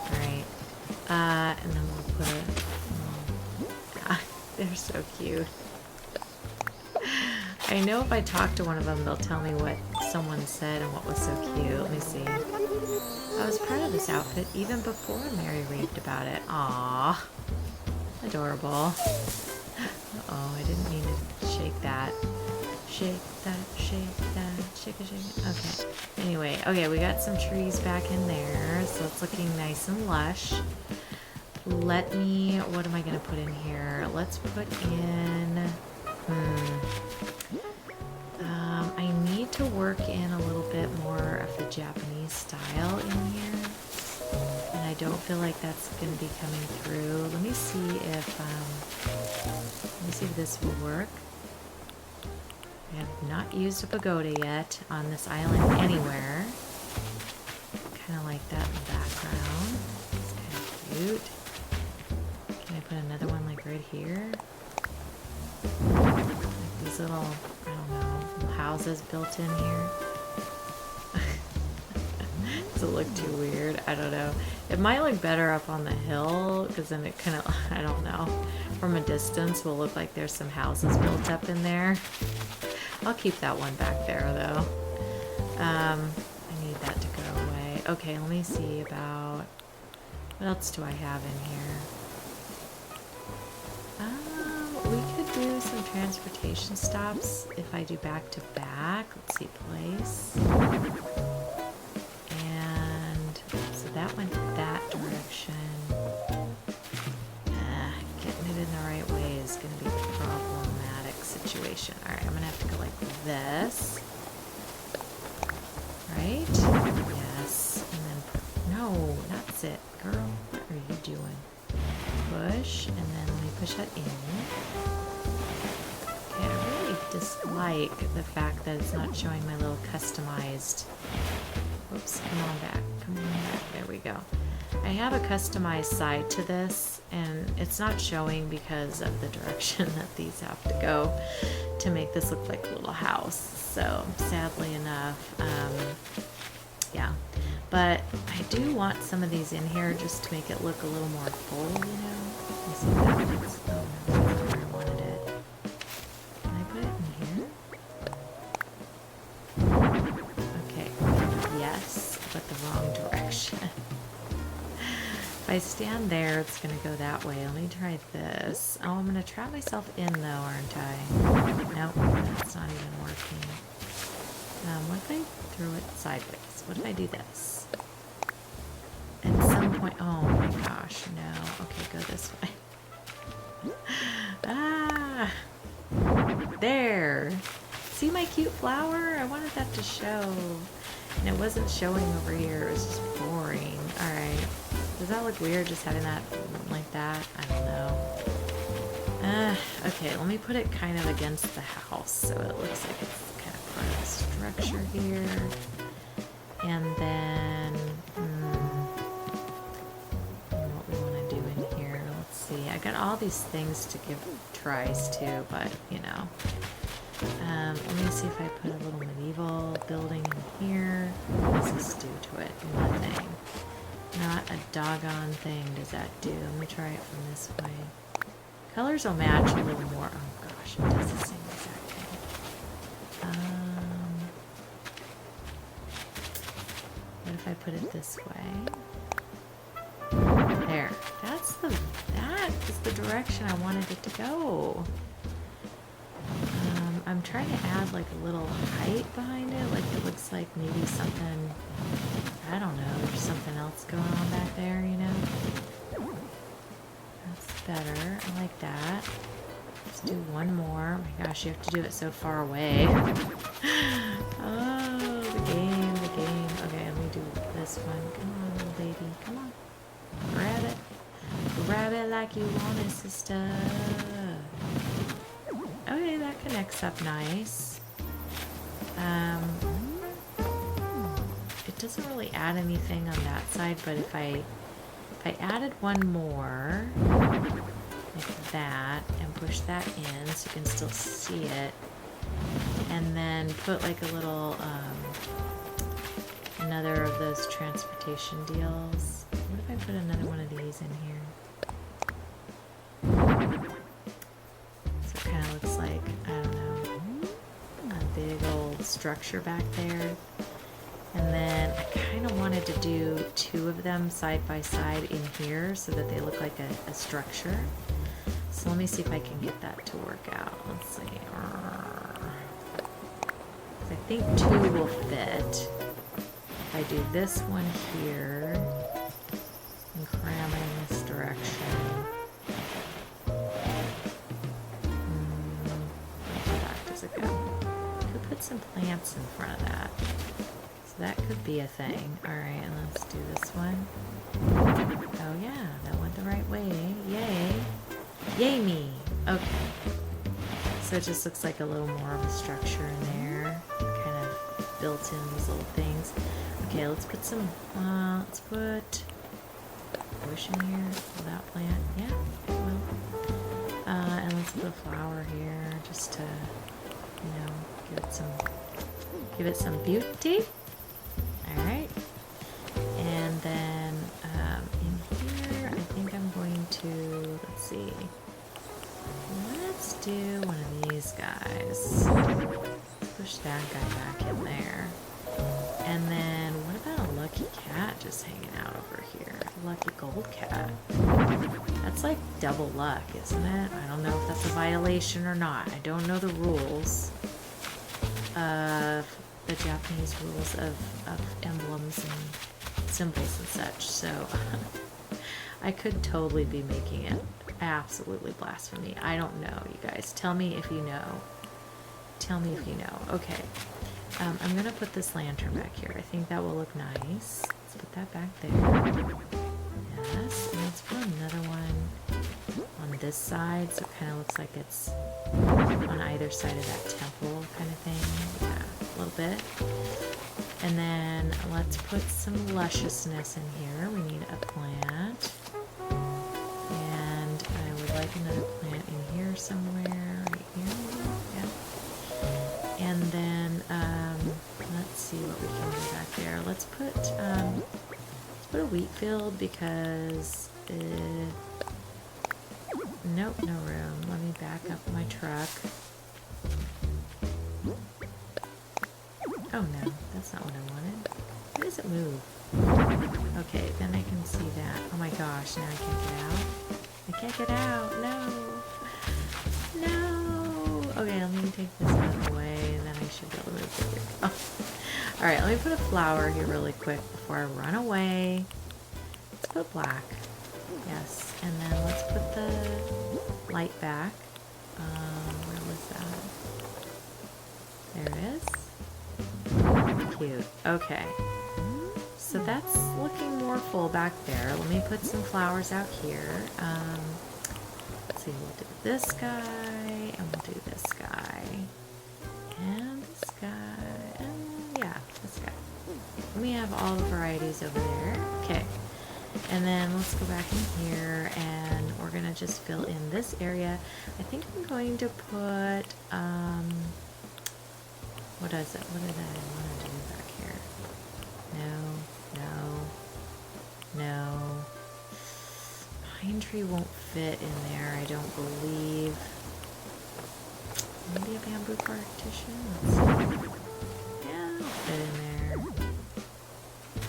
Alright. And then we'll put a... they're so cute. I know if I talk to one of them, they'll tell me what someone said and what was so cute. Let me see. I was proud of this outfit even before Mary raved about it. Aww. Adorable. Uh-oh, I didn't mean to shake that. Shake that, shake that, shake it, shake it. Okay. Anyway, okay, we got some trees back in there, so it's looking nice and lush. Let me, what am I going to put in here? Let's put in, I need to work in a little bit more of the Japanese style in here. And I don't feel like that's going to be coming through. Let me see if this will work. I have not used a pagoda yet on this island anywhere. Kind of like that in the background. It's kind of cute. Can I put another one like right here? Like these little, I don't know, little houses built in here. Does it look too weird? I don't know. It might look better up on the hill because then it kind of, I don't know, from a distance will look like there's some houses built up in there. I'll keep that one back there though. I need that to go away. Okay, let me see about, what else do I have in here? We could do some transportation stops if I do back to back. Let's see, place. And so that went that direction. Getting it in the right way is going to be the problematic situation. Alright, I'm going to have to go like this. Right? Yes. And then, no, that's it. Girl, what are you doing? Push, and then let me push that in. Okay, I really dislike the fact that it's not showing my little customized... Oops, come on back. Come on back. There we go. I have a customized side to this, and it's not showing because of the direction that these have to go to make this look like a little house. So, sadly enough, yeah. But I do want some of these in here just to make it look a little more full, you know? Let me see if that fits. Oh, no, that's not where I wanted it. Can I put it in here? Okay. Yes, but the wrong direction. If I stand there, it's going to go that way. Let me try this. Oh, I'm going to trap myself in, though, aren't I? Nope, that's not even working. What if I throw it sideways? What if I do this? At some point, oh my gosh, no. Okay, go this way. Ah! There! See my cute flower? I wanted that to show. And it wasn't showing over here. It was just boring. Alright. Does that look weird just having that like that? I don't know. Okay, let me put it kind of against the house so it looks like it's kind of part of the structure here. And then what we want to do in here. Let's see. I got all these things to give tries to, but you know. Let me see if I put a little medieval building in here. What does this do to it? Nothing. Not a doggone thing does that do. Let me try it from this way. Colors will match a little more. Oh gosh, it does the same exact thing. What if I put it this way? There. That is the direction I wanted it to go. I'm trying to add like a little height behind it, like it looks like maybe something, I don't know, there's something else going on back there, you know? That's better, I like that. Let's do one more. Oh my gosh, you have to do it so far away. Oh, the game. Okay, let me do this one. Come on, little baby, come on. Grab it. Grab it like you want it, sister. Okay, that connects up nice. It doesn't really add anything on that side, but if I added one more, like that, and push that in so you can still see it, and then put like a little, another of those transportation deals. What if I put another one of these in here? Kind of looks like, I don't know, a big old structure back there. And then I kind of wanted to do two of them side by side in here so that they look like a structure. So let me see if I can get that to work out. Let's see. I think two will fit. If I do this one here and cram it in this direction. Could put some plants in front of that. So that could be a thing. Alright, and let's do this one. Oh yeah, that went the right way. Yay. Yay me. Okay. So it just looks like a little more of a structure in there. Kind of built in these little things. Okay, let's put some, let's put bush in here. Will that plant? Yeah, it will. And let's put a flower here just to, you know, give it some beauty. All right. And then in here, I think I'm going to, let's see. Let's do one of these guys. Let's push that guy back in there. And then what about a lucky cat just hanging out over here? Lucky gold cat. That's like double luck, isn't it? I don't know if that's a violation or not. I don't know the rules of the Japanese rules of emblems and symbols and such. So I could totally be making it absolutely blasphemy. I don't know, you guys. Tell me if you know. Tell me if you know. Okay. I'm going to put this lantern back here. I think that will look nice. Let's put that back there. Yes. And let's put another one on this side so it kind of looks like it's on either side of that temple kind of thing. Yeah, a little bit. And then let's put some lusciousness in here. We need a plant. And I would like another plant in here somewhere. Right here. Yeah. And then, let's see what we can do back there. Let's put a wheat field because, nope, no room. Let me back up my truck. Oh no, that's not what I wanted. Why does it move? Okay, then I can see that. Oh my gosh, now I can't get out. I can't get out, no. No. Okay, let me take this out of the way and then I should be able to move it here. Oh. Alright, let me put a flower here really quick before I run away. Let's put black. Yes, and then let's put the light back. Where was that? There it is. cute. Okay. So that's looking more full back there. Let me put some flowers out here. Let's see, we'll do this guy, and we'll do this guy. And this guy, and yeah, this guy. Let me have all the varieties over there. Okay. And then let's go back in here, and we're gonna just fill in this area. I think I'm going to put, what is it? What did I want to do back here? No. Pine tree won't fit in there, I don't believe. Maybe a bamboo partition? Let's see. Yeah, it'll fit in there.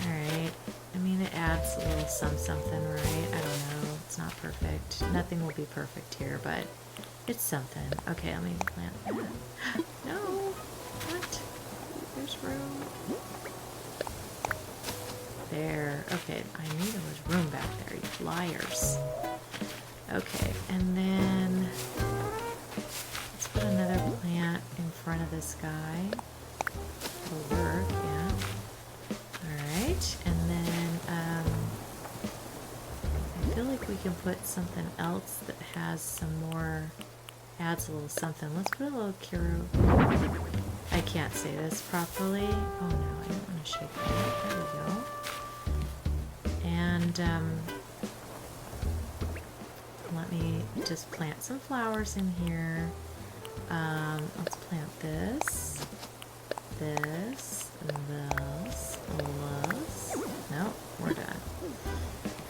Alright. I mean, it adds a little something, right? I don't know. It's not perfect. Nothing will be perfect here, but it's something. Okay, let me plant that. No! What? There's room. There. Okay, I knew there was room back there, you liars. Okay, and then let's put another plant in front of this guy. It'll work, yeah. Alright, and then I feel like we can put something else that has some more, adds a little something. Let's put a little Kiro. I can't say this properly. Oh no, I don't want to shake that. There we go. And let me just plant some flowers in here. Let's plant this, this. Nope, we're done.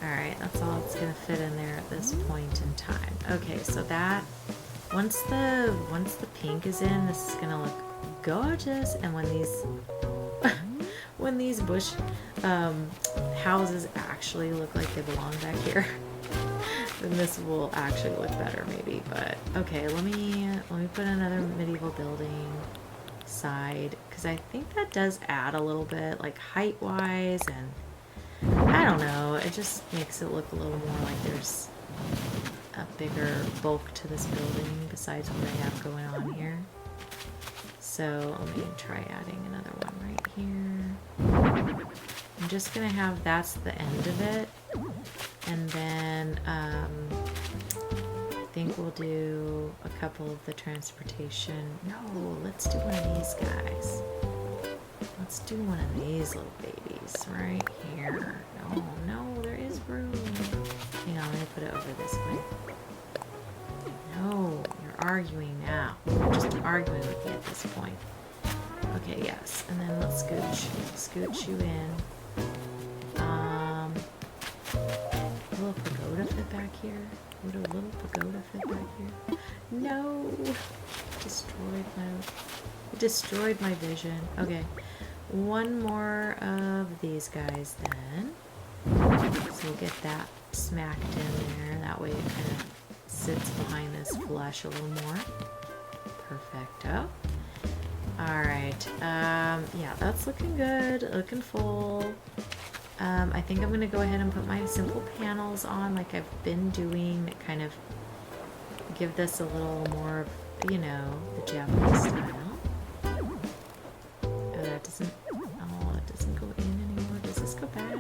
Alright, that's all that's gonna fit in there at this point in time. Okay, so that once the pink is in, this is gonna look gorgeous. And when these bush houses actually look like they belong back here, then this will actually look better maybe. But okay, let me put another medieval building side, because I think that does add a little bit, like height wise, and I don't know, it just makes it look a little more like there's a bigger bulk to this building besides what I have going on here. So let me try adding another one right here. I'm just gonna have, that's the end of it, and then I think we'll do a couple of the transportation. No, let's do one of these guys. Let's do one of these little babies right here. No, there is room. Hang on, let me put it over this way. No, you're arguing now. You're just arguing with me at this point. Okay, yes, and then let's scooch you in. Will a pagoda fit back here? Would a little pagoda fit back here? No! Destroyed my vision. Okay. One more of these guys then. So we'll get that smacked in there. That way it kind of sits behind this flesh a little more. Perfecto. Alright. Yeah, that's looking good. Looking full. I think I'm going to go ahead and put my simple panels on like I've been doing, that kind of give this a little more of, you know, the Japanese style. Oh, that doesn't, oh, it doesn't go in anymore. Does this go back?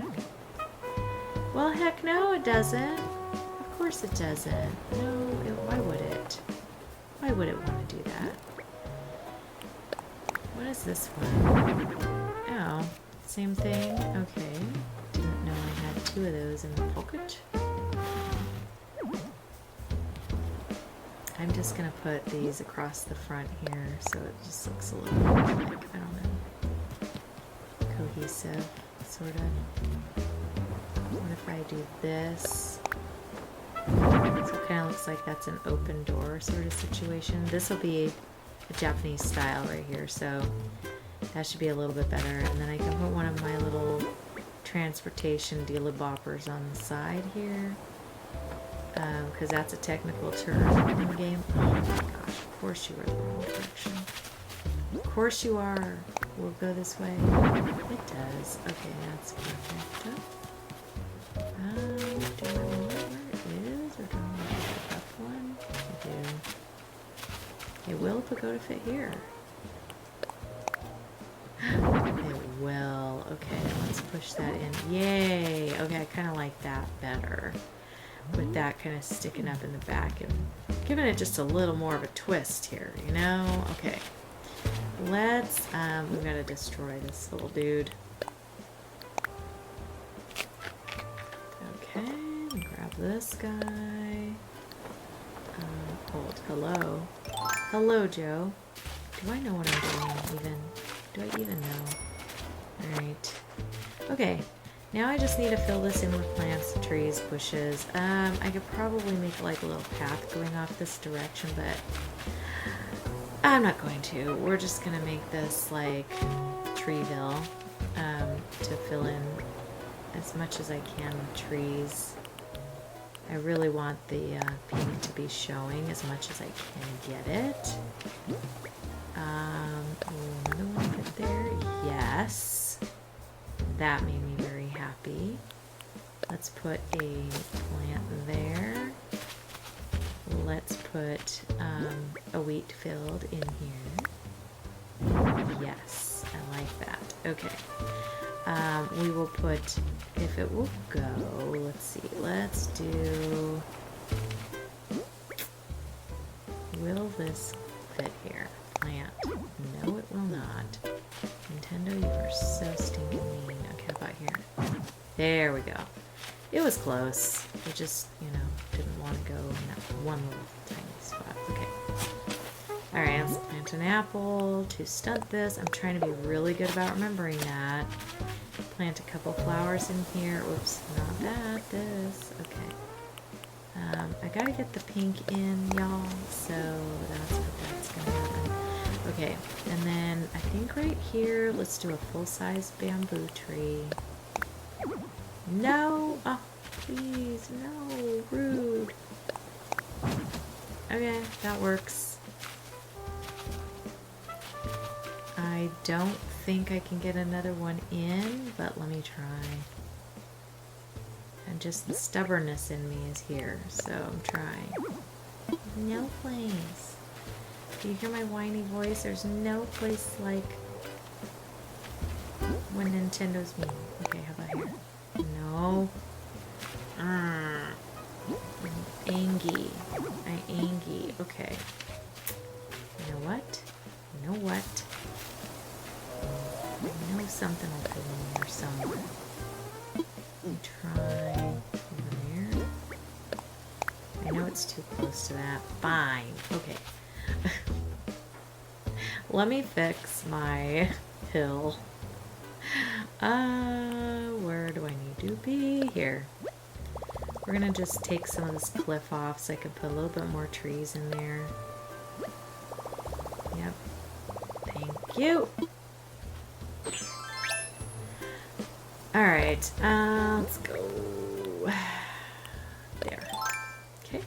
Well, heck no, it doesn't. Of course it doesn't. No, why would it? Why would it want to do that? What is this one? Oh. Same thing? Okay. Didn't know I had two of those in the pocket. I'm just gonna put these across the front here so it just looks a little more like, I don't know, cohesive, sort of. What if I do this? So it kind of looks like that's an open door sort of situation. This will be a Japanese style right here, so that should be a little bit better. And then I can put one of my little transportation dealer boppers on the side here, because that's a technical term in the game. Oh my gosh, of course you are the wrong direction. Of course you are. We'll go this way. It does. Okay, that's perfect. Do I remember where it is, or do I want to pick up one? I do. It will pagoda fit here. It Okay, let's push that in. Yay! Okay, I kind of like that better. With that kind of sticking up in the back and giving it just a little more of a twist here, you know? Okay. Let's, we've got to destroy this little dude. Okay, grab this guy. Hold. Hello. Hello, Joe. Do I know what I'm doing, even? Do I even know? Alright. Okay. Now I just need to fill this in with plants, trees, bushes. I could probably make like a little path going off this direction, but I'm not going to. We're just gonna make this like treeville to fill in as much as I can with trees. I really want the pink to be showing as much as I can get it. Another one fit there. Yes. That made me very happy. Let's put a plant there. Let's put a wheat field in here. Yes, I like that. Okay. We will put, if it will go, let's see, let's do, will this fit here? Plant. No, it will not. Nintendo, you are so stinking mean. Okay, how about here? There we go. It was close. We just, you know, didn't want to go in that one little tiny spot. Okay. Alright, let's plant an apple to stunt this. I'm trying to be really good about remembering that. Plant a couple flowers in here. Oops, not that. This. Okay. I gotta get the pink in, y'all. So that's what that's gonna happen. Okay, and then I think right here, let's do a full-size bamboo tree. No! Oh, please, no! Rude! Okay, that works. I don't think I can get another one in, but let me try. And just the stubbornness in me is here, so I'm trying. No place. Do you hear my whiny voice? There's no place like when Nintendo's mean. Okay, how about here? No. I'm angy. I'm angy. Okay. You know what? You know what? I know something will fit in here somewhere. Try over there. I know it's too close to that. Fine. Okay. Let me fix my hill. Where do I need to be? Here. We're gonna just take some of this cliff off so I can put a little bit more trees in there. Yep. Thank you. Alright, let's go there. Okay.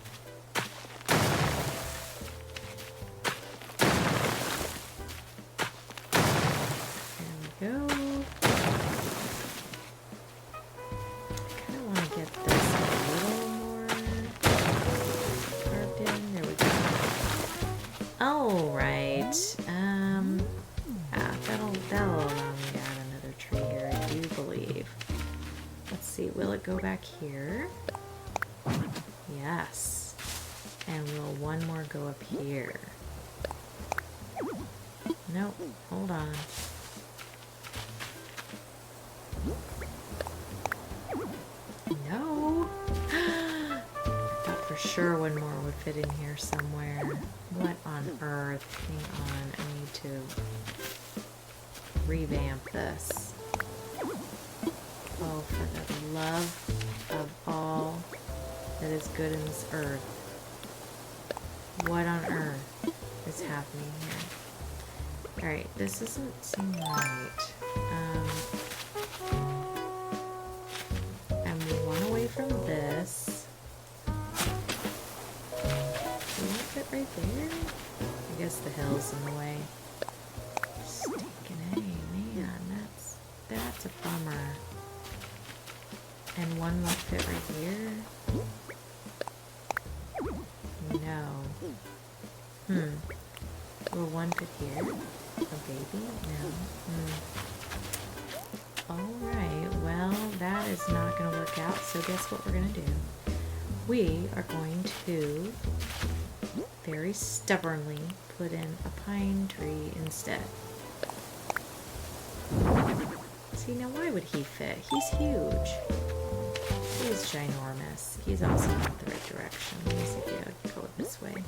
There we go. I kind of want to get this a little more carved in. There we go. Alright. That'll allow me to add another tree here, I do believe. Let's see, will it go back here? Yes. And will one more go up here? Nope, hold on. No! I thought for sure one more would fit in here somewhere. What on earth? Hang on, I need to revamp this. Oh, for the love of all that is good in this earth. What on earth is happening here? Alright, this doesn't seem right. I'm one away from this. Do you want to fit right there? I guess the hill's in the way. Stinking A, man, that's a bummer. And one won't fit right here? No. Will one fit here? A baby? No. Oh is not going to work out. So guess what we're going to do? We are going to very stubbornly put in a pine tree instead. See, now why would he fit? He's huge. He's ginormous. He's also not the right direction. Let me see if I can go this way.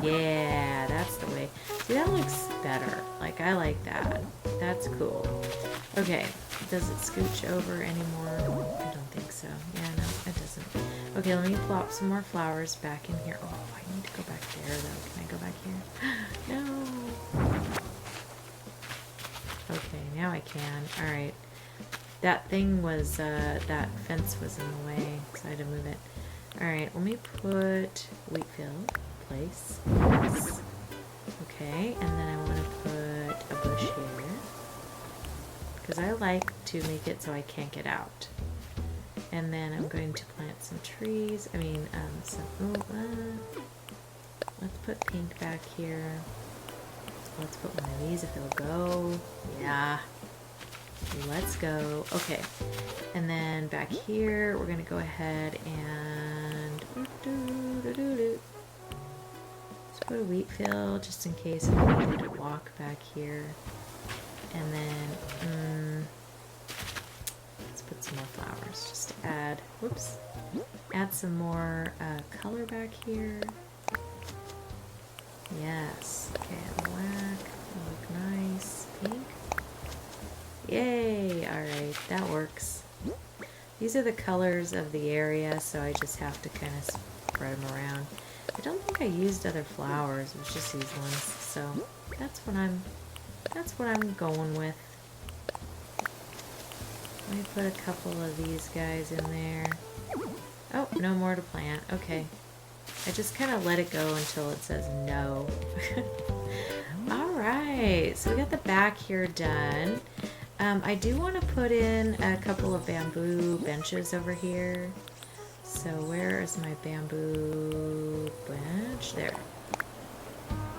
Yeah, that's the way. See, that looks better. Like, I like that. That's cool. Okay, does it scooch over anymore? I don't think so. Yeah, no, it doesn't. Okay, let me plop some more flowers back in here. Oh, I need to go back there, though. Can I go back here? No. Okay, now I can. Alright. That thing was, that fence was in the way, so I had to move it. Alright, let me put wheat field. Place. Yes. Okay, and then I want to put a bush here. Because I like to make it so I can't get out. And then I'm going to plant some trees. I mean, let's put pink back here. Let's put one of these if it'll go. Yeah. Let's go. Okay. And then back here, we're going to go ahead and let's put a wheat field just in case I needed to walk back here. And then let's put some more flowers just to add, whoops, add some more color back here. Yes. Okay, black. That'll look nice. Pink. Yay! Alright, that works. These are the colors of the area, so I just have to kind of spread them around. I don't think I used other flowers, it was just these ones, so that's what I'm going with. Let me put a couple of these guys in there. Oh, no more to plant. Okay. I just kind of let it go until it says no. Alright, so we got the back here done. I do want to put in a couple of bamboo benches over here. So where is my bamboo bench? There.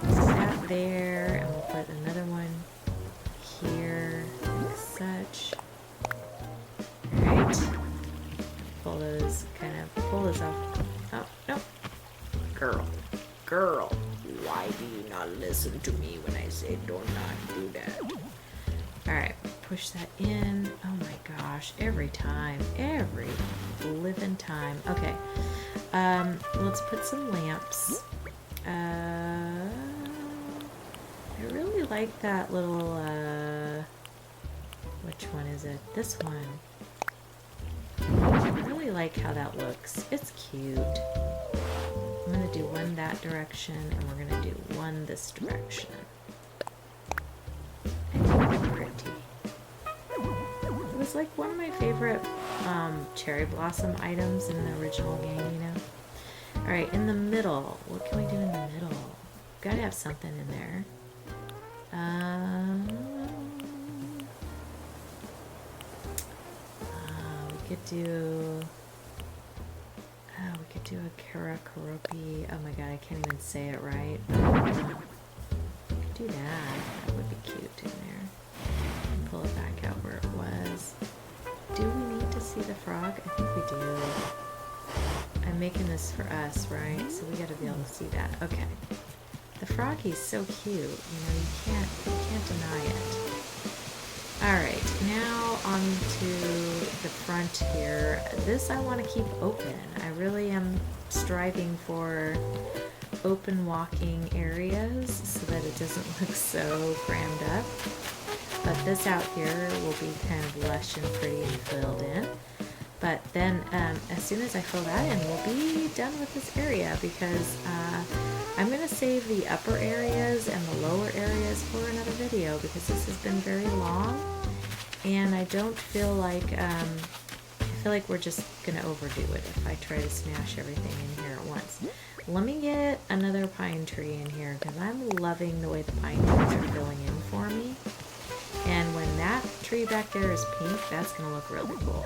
Put that there, and we'll put another one here, like such. Alright. Pull those off. Oh, no. Girl, why do you not listen to me when I say do not do that? Alright, push that in. Oh my gosh, every living time. Okay, let's put some lamps. I really like that little, which one is it? This one. I really like how that looks. It's cute. I'm going to do one that direction, and we're going to do one this direction. I think it's pretty. It was like one of my favorite cherry blossom items in the original game, you know? Alright, in the middle. What can we do in the middle? We've got to have something in there. We could do... we could do a karopi. Oh my god, I can't even say it right. We could do that. That would be cute in there. Pull it back out where it was. Do we need to see the frog? I think we do. I'm making this for us, right? So we gotta be able to see that. Okay. The froggy's so cute. You know, you can't deny it. Alright, now on to the front here. This I want to keep open. I really am striving for open walking areas so that it doesn't look so crammed up. But this out here will be kind of lush and pretty and filled in. But then as soon as I fill that in, we'll be done with this area because I'm going to save the upper areas and the lower areas for another video because this has been very long and I don't feel like, I feel like we're just going to overdo it if I try to smash everything in here at once. Let me get another pine tree in here because I'm loving the way the pine trees are filling in for me. And when that tree back there is pink, that's going to look really cool.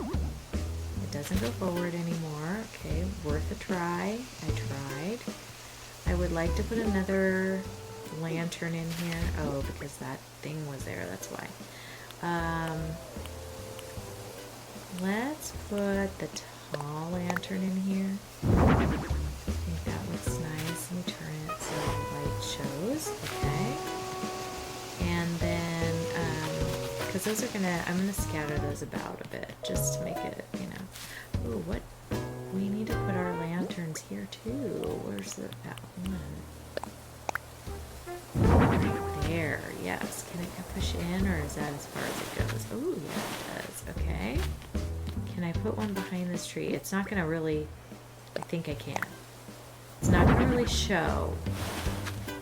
It doesn't go forward anymore. Okay, worth a try. I tried. I would like to put another lantern in here. Oh, because that thing was there, that's why. Let's put the tall lantern in here. I think that looks nice. Let me turn it so the light shows. Okay. And then, because those are I'm gonna scatter those about a bit just to make it, you know. Ooh, what? We need to put our lanterns here too. Where's that one? Right there. Yes. Can I push in, or is that as far as it goes? Oh, yeah, it does. Okay. Can I put one behind this tree? It's not gonna really. I think I can. It's not gonna really show.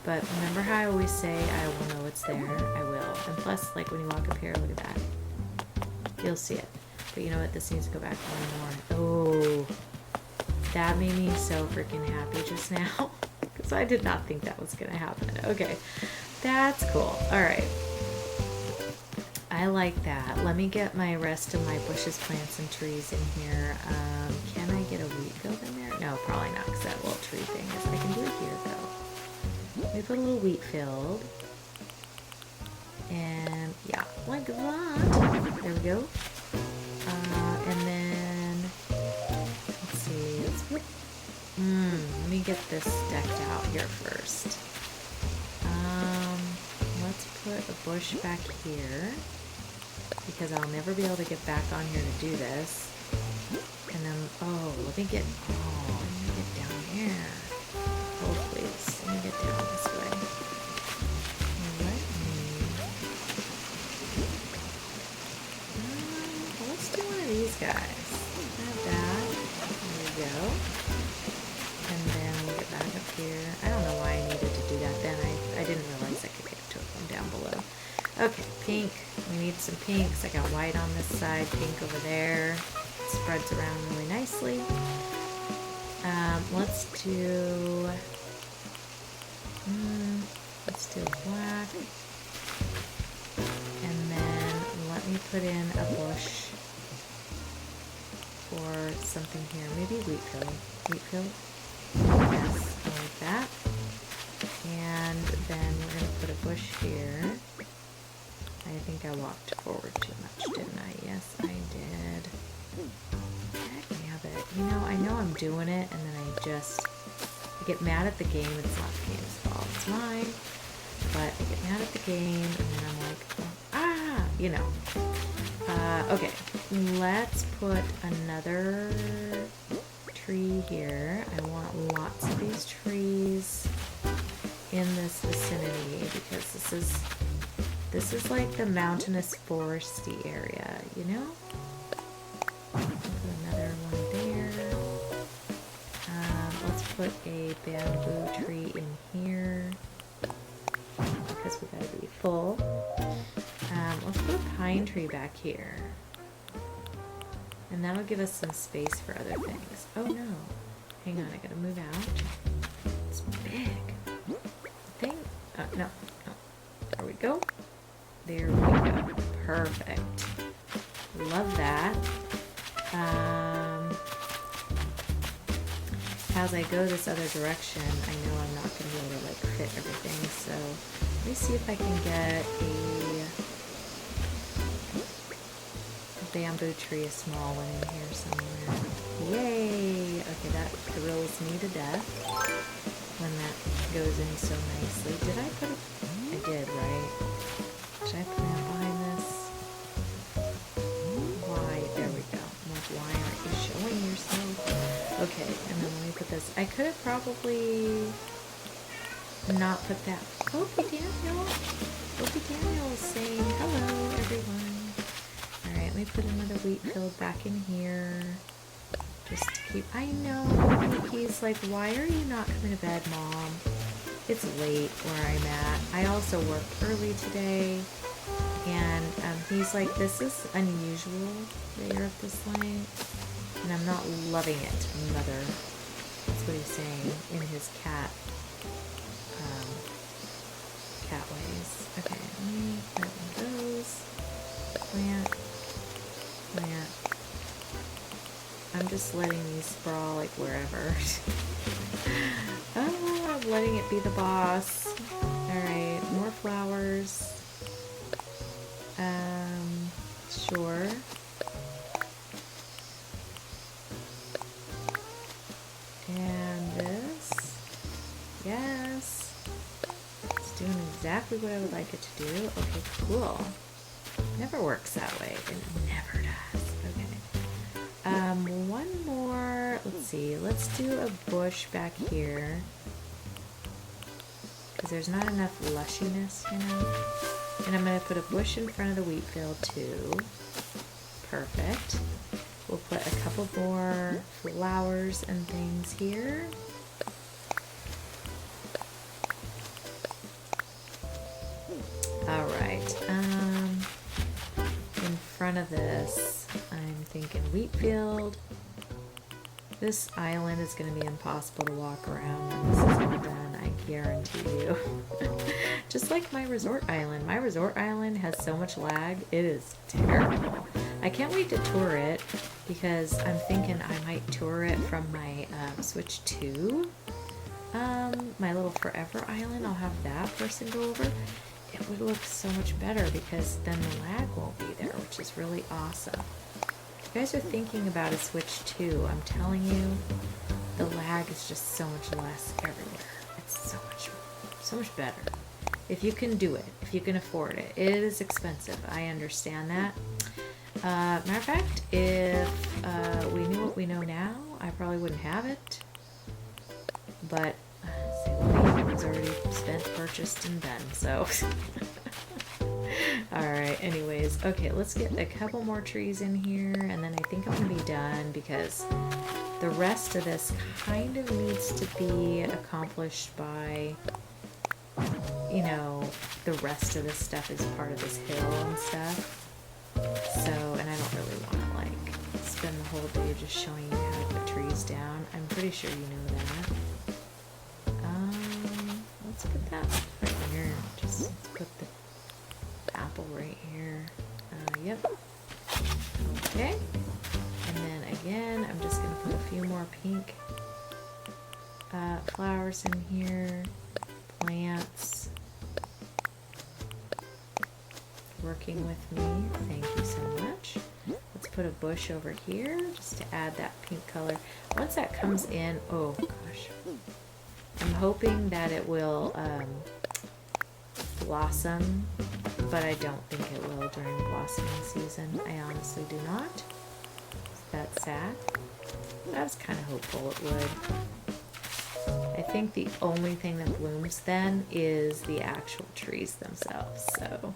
But remember how I always say I will know it's there? I will. And plus, like when you walk up here, look at that. You'll see it. But you know what? This needs to go back one more. Oh, that made me so freaking happy just now. Because I did not think that was going to happen. Okay. That's cool. All right. I like that. Let me get my rest of my bushes, plants, and trees in here. Can I get a wheat field in there? No, probably not, because that little tree thing is. I can do it here, though. Let me put a little wheat field. And yeah, like that. There we go. And then, let's see. Let me get this decked out here first. Let's put a bush back here, because I'll never be able to get back on here to do this. And then, let me get down here. Oh, please. Let me get down this way. Let's do one of these guys. Have that. There we go. And then we'll get back up here. I don't know why I needed to do that then. I didn't realize I could get to it from down below. Okay, pink. We need some pinks. I got white on this side, pink over there. It spreads around really nicely. Let's do black. And then let me put in a bush for something here. Maybe wheat field. Wheat field? Yes, I like that. And then we're going to put a bush here. I think I walked forward too much, didn't I? Yes, I did. Nabbit. You know, I know I'm doing it, and then I get mad at the game. It's not the game's fault. It's mine. But I get mad at the game, and then I'm like, you know. Okay, let's put another tree here. I want lots of these trees in this vicinity, because this is like the mountainous foresty area, you know? Put another one there. Let's put a bamboo tree in here, because we gotta be full. Let's put a pine tree back here. And that'll give us some space for other things. Oh no. Hang on, I gotta move out. It's big. No. There we go. There we go. Perfect. Love that. As I go this other direction, I know I'm not going to be able to like fit everything, so let me see if I can get a bamboo tree, a small one in here somewhere. Yay! Okay, that thrills me to death when that goes in so nicely. Did I put it? I did, right? Should I plant behind this? Why? There we go. I'm like, why aren't you showing yourself? Okay, and then let me put this. I could have probably not put that. Opie Daniel is saying hello, everyone. Alright, let me put another wheat field back in here. Just to keep. I know, he's like, why are you not coming to bed, Mom? It's late where I'm at. I also worked early today. And he's like, this is unusual that you're up this late. And I'm not loving it, Mother. That's what he's saying in his cat ways. Okay, let me put one of those. Plant. I'm just letting these sprawl like wherever. Oh, I'm letting it be the boss. Alright, more flowers. Sure. exactly what I would like it to do. Okay, cool. Never works that way. It never does. Okay. One more. Let's see. Let's do a bush back here. Because there's not enough lushiness, you know? And I'm going to put a bush in front of the wheat field too. Perfect. We'll put a couple more flowers and things here. Alright, in front of this, I'm thinking wheat field. This island is going to be impossible to walk around when this is all done, I guarantee you. Just like my resort island. My resort island has so much lag, it is terrible. I can't wait to tour it because I'm thinking I might tour it from my Switch 2. My little forever island, I'll have that person go over. It would look so much better because then the lag won't be there, which is really awesome. If you guys are thinking about a Switch 2, I'm telling you, the lag is just so much less everywhere. It's so much better. If you can do it, if you can afford it. It is expensive, I understand that. Matter of fact, if we knew what we know now, I probably wouldn't have it. But it was already spent, purchased, and done, so. Alright, anyways. Okay, let's get a couple more trees in here, and then I think I'm going to be done because the rest of this kind of needs to be accomplished by, you know, the rest of this stuff is part of this hill and stuff. So, and I don't really want to, like, spend the whole day just showing you how to put trees down. I'm pretty sure you know that. Let's put that right here. Just put the apple right here. Yep. Okay. And then again, I'm just going to put a few more pink flowers in here. Plants. Working with me. Thank you so much. Let's put a bush over here just to add that pink color. Once that comes in, oh gosh. I'm hoping that it will blossom, but I don't think it will during blossoming season. I honestly do not. That's sad. I was kind of hopeful it would. I think the only thing that blooms then is the actual trees themselves, so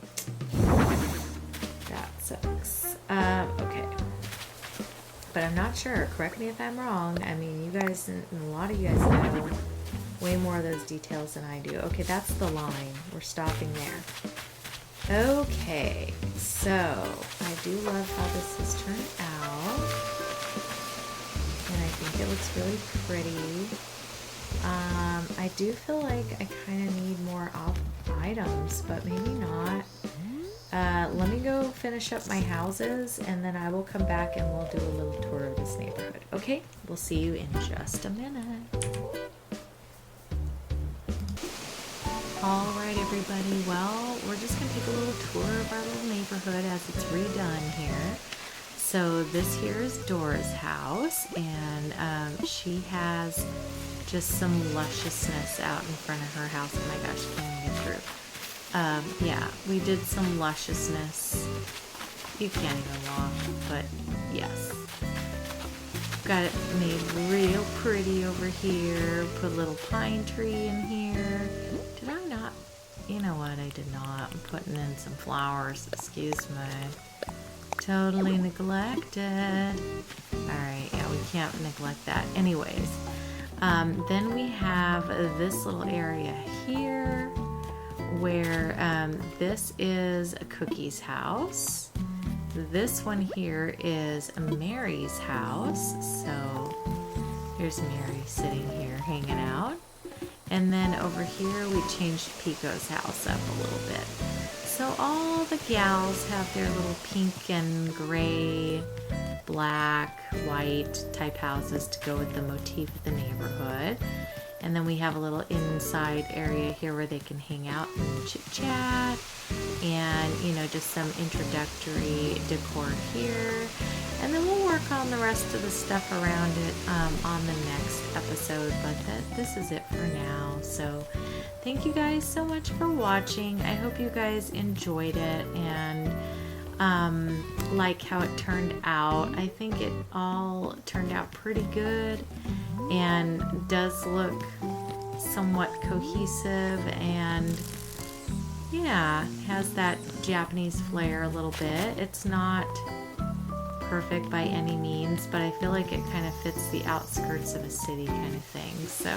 that sucks. Okay. But I'm not sure. Correct me if I'm wrong. I mean, you guys, and a lot of you guys know way more of those details than I do. Okay, that's the line. We're stopping there. Okay, so I do love how this has turned out. And I think it looks really pretty. I do feel like I kind of need more items, but maybe not. Let me go finish up my houses, and then I will come back and we'll do a little tour of this neighborhood. Okay, we'll see you in just a minute. Alright everybody, well, we're just going to take a little tour of our little neighborhood as it's redone here. So this here is Dora's house, and she has just some lusciousness out in front of her house. Oh my gosh, can't even get through. Yeah, we did some lusciousness. You can't even walk, but yes. Got it made real pretty over here. Put a little pine tree in here. Did I not? You know what? I did not. I'm putting in some flowers. Excuse me. Totally neglected. Alright, yeah, we can't neglect that. Anyways, then we have this little area here where this is a Cookie's house. This one here is Mary's house. So here's Mary sitting here hanging out. And then over here we changed Pico's house up a little bit. So all the gals have their little pink and gray, black, white type houses to go with the motif of the neighborhood. And then we have a little inside area here where they can hang out and chit chat, and you know, just some introductory decor here. And then we'll work on the rest of the stuff around it on the next episode, but this is it for now. So thank you guys so much for watching. I hope you guys enjoyed it and like how it turned out. I think it all turned out pretty good and does look somewhat cohesive, and yeah, has that Japanese flair a little bit. It's not perfect by any means, but I feel like it kind of fits the outskirts of a city kind of thing. So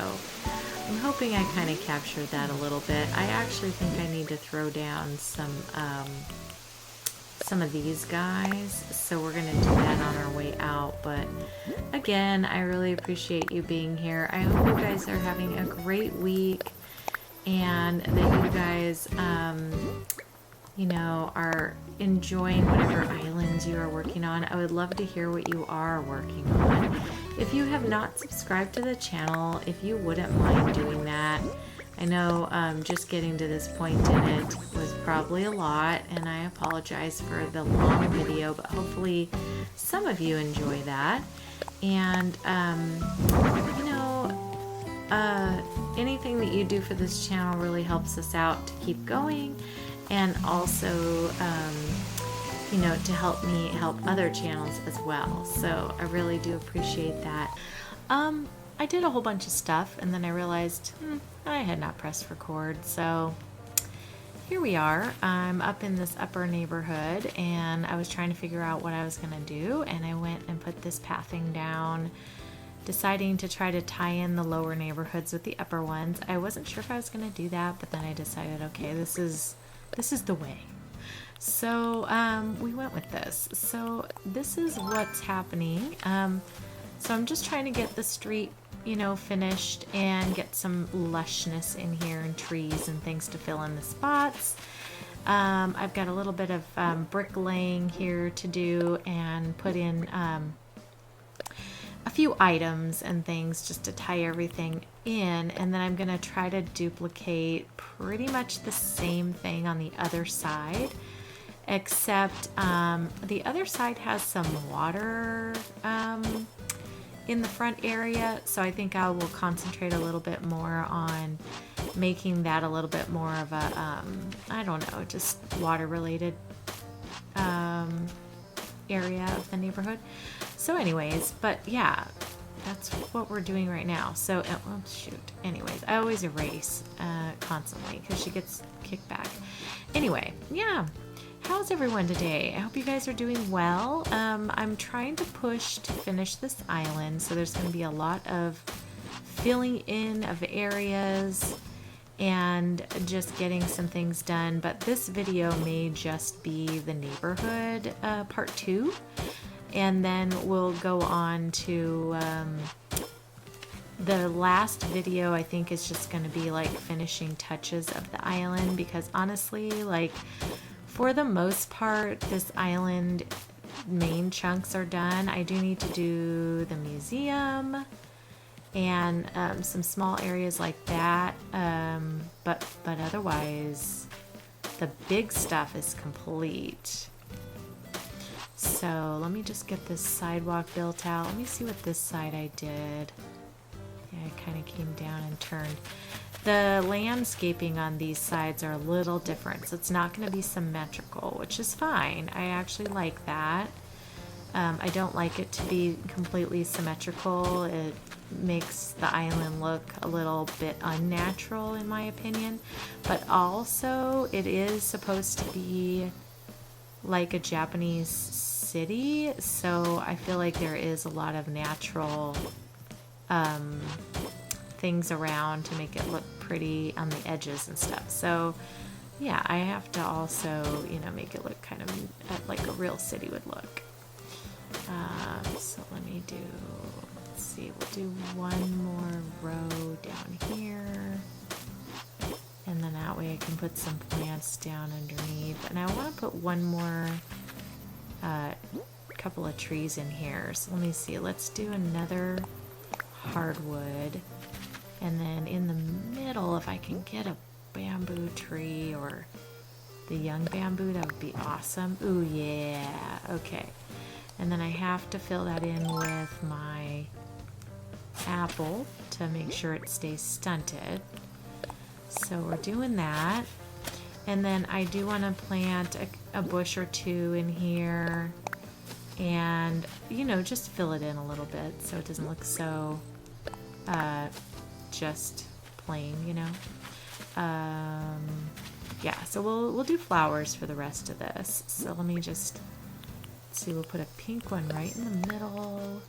I'm hoping I kind of captured that a little bit. I actually think I need to throw down some of these guys, so we're gonna do that on our way out. But again, I really appreciate you being here. I hope you guys are having a great week and that you guys you know, are enjoying whatever islands you are working on. I would love to hear what you are working on. If you have not subscribed to the channel, if you wouldn't mind doing that. I know just getting to this point in it was probably a lot, and I apologize for the long video, but hopefully some of you enjoy that. And you know, anything that you do for this channel really helps us out to keep going, and also you know, to help me help other channels as well. So I really do appreciate that. I did a whole bunch of stuff and then I realized I had not pressed record, so here we are. I'm up in this upper neighborhood and I was trying to figure out what I was gonna do, and I went and put this pathing down, deciding to try to tie in the lower neighborhoods with the upper ones. I wasn't sure if I was gonna do that, but then I decided, okay, this is the way. So we went with this. So this is what's happening. So I'm just trying to get the street, you know, finished and get some lushness in here and trees and things to fill in the spots. I've got a little bit of bricklaying here to do and put in a few items and things just to tie everything in, and then I'm gonna try to duplicate pretty much the same thing on the other side, except the other side has some water in the front area, so I think I will concentrate a little bit more on making that a little bit more of a I don't know, just water related area of the neighborhood. So anyways, but yeah, that's what we're doing right now. So, well, shoot. Anyways, I always erase constantly because she gets kicked back. Anyway, yeah. How's everyone today? I hope you guys are doing well. I'm trying to push to finish this island, so there's going to be a lot of filling in of areas and just getting some things done. But this video may just be the neighborhood part 2. And then we'll go on to the last video. I think is just going to be like finishing touches of the island, because honestly, like for the most part, this island main chunks are done. I do need to do the museum and some small areas like that, but otherwise the big stuff is complete. So let me just get this sidewalk built out. Let me see what this side I did. Yeah, I kind of came down and turned. The landscaping on these sides are a little different, so it's not going to be symmetrical, which is fine. I actually like that. I don't like it to be completely symmetrical. It makes the island look a little bit unnatural in my opinion, but also it is supposed to be like a Japanese city, so I feel like there is a lot of natural things around to make it look pretty on the edges and stuff. So yeah, I have to also, you know, make it look kind of like a real city would look. So let me do, let's see, we'll do one more row down here, and then that way I can put some plants down underneath. And I want to put one more couple of trees in here. So let me see, let's do another hardwood, and then in the middle, if I can get a bamboo tree or the young bamboo, that would be awesome. Ooh, yeah, okay. And then I have to fill that in with my apple to make sure it stays stunted. So we're doing that. And then I do want to plant a bush or two in here. And, you know, just fill it in a little bit so it doesn't look so just plain, you know. Yeah, so we'll do flowers for the rest of this. So let me just see, we'll put a pink one right in the middle,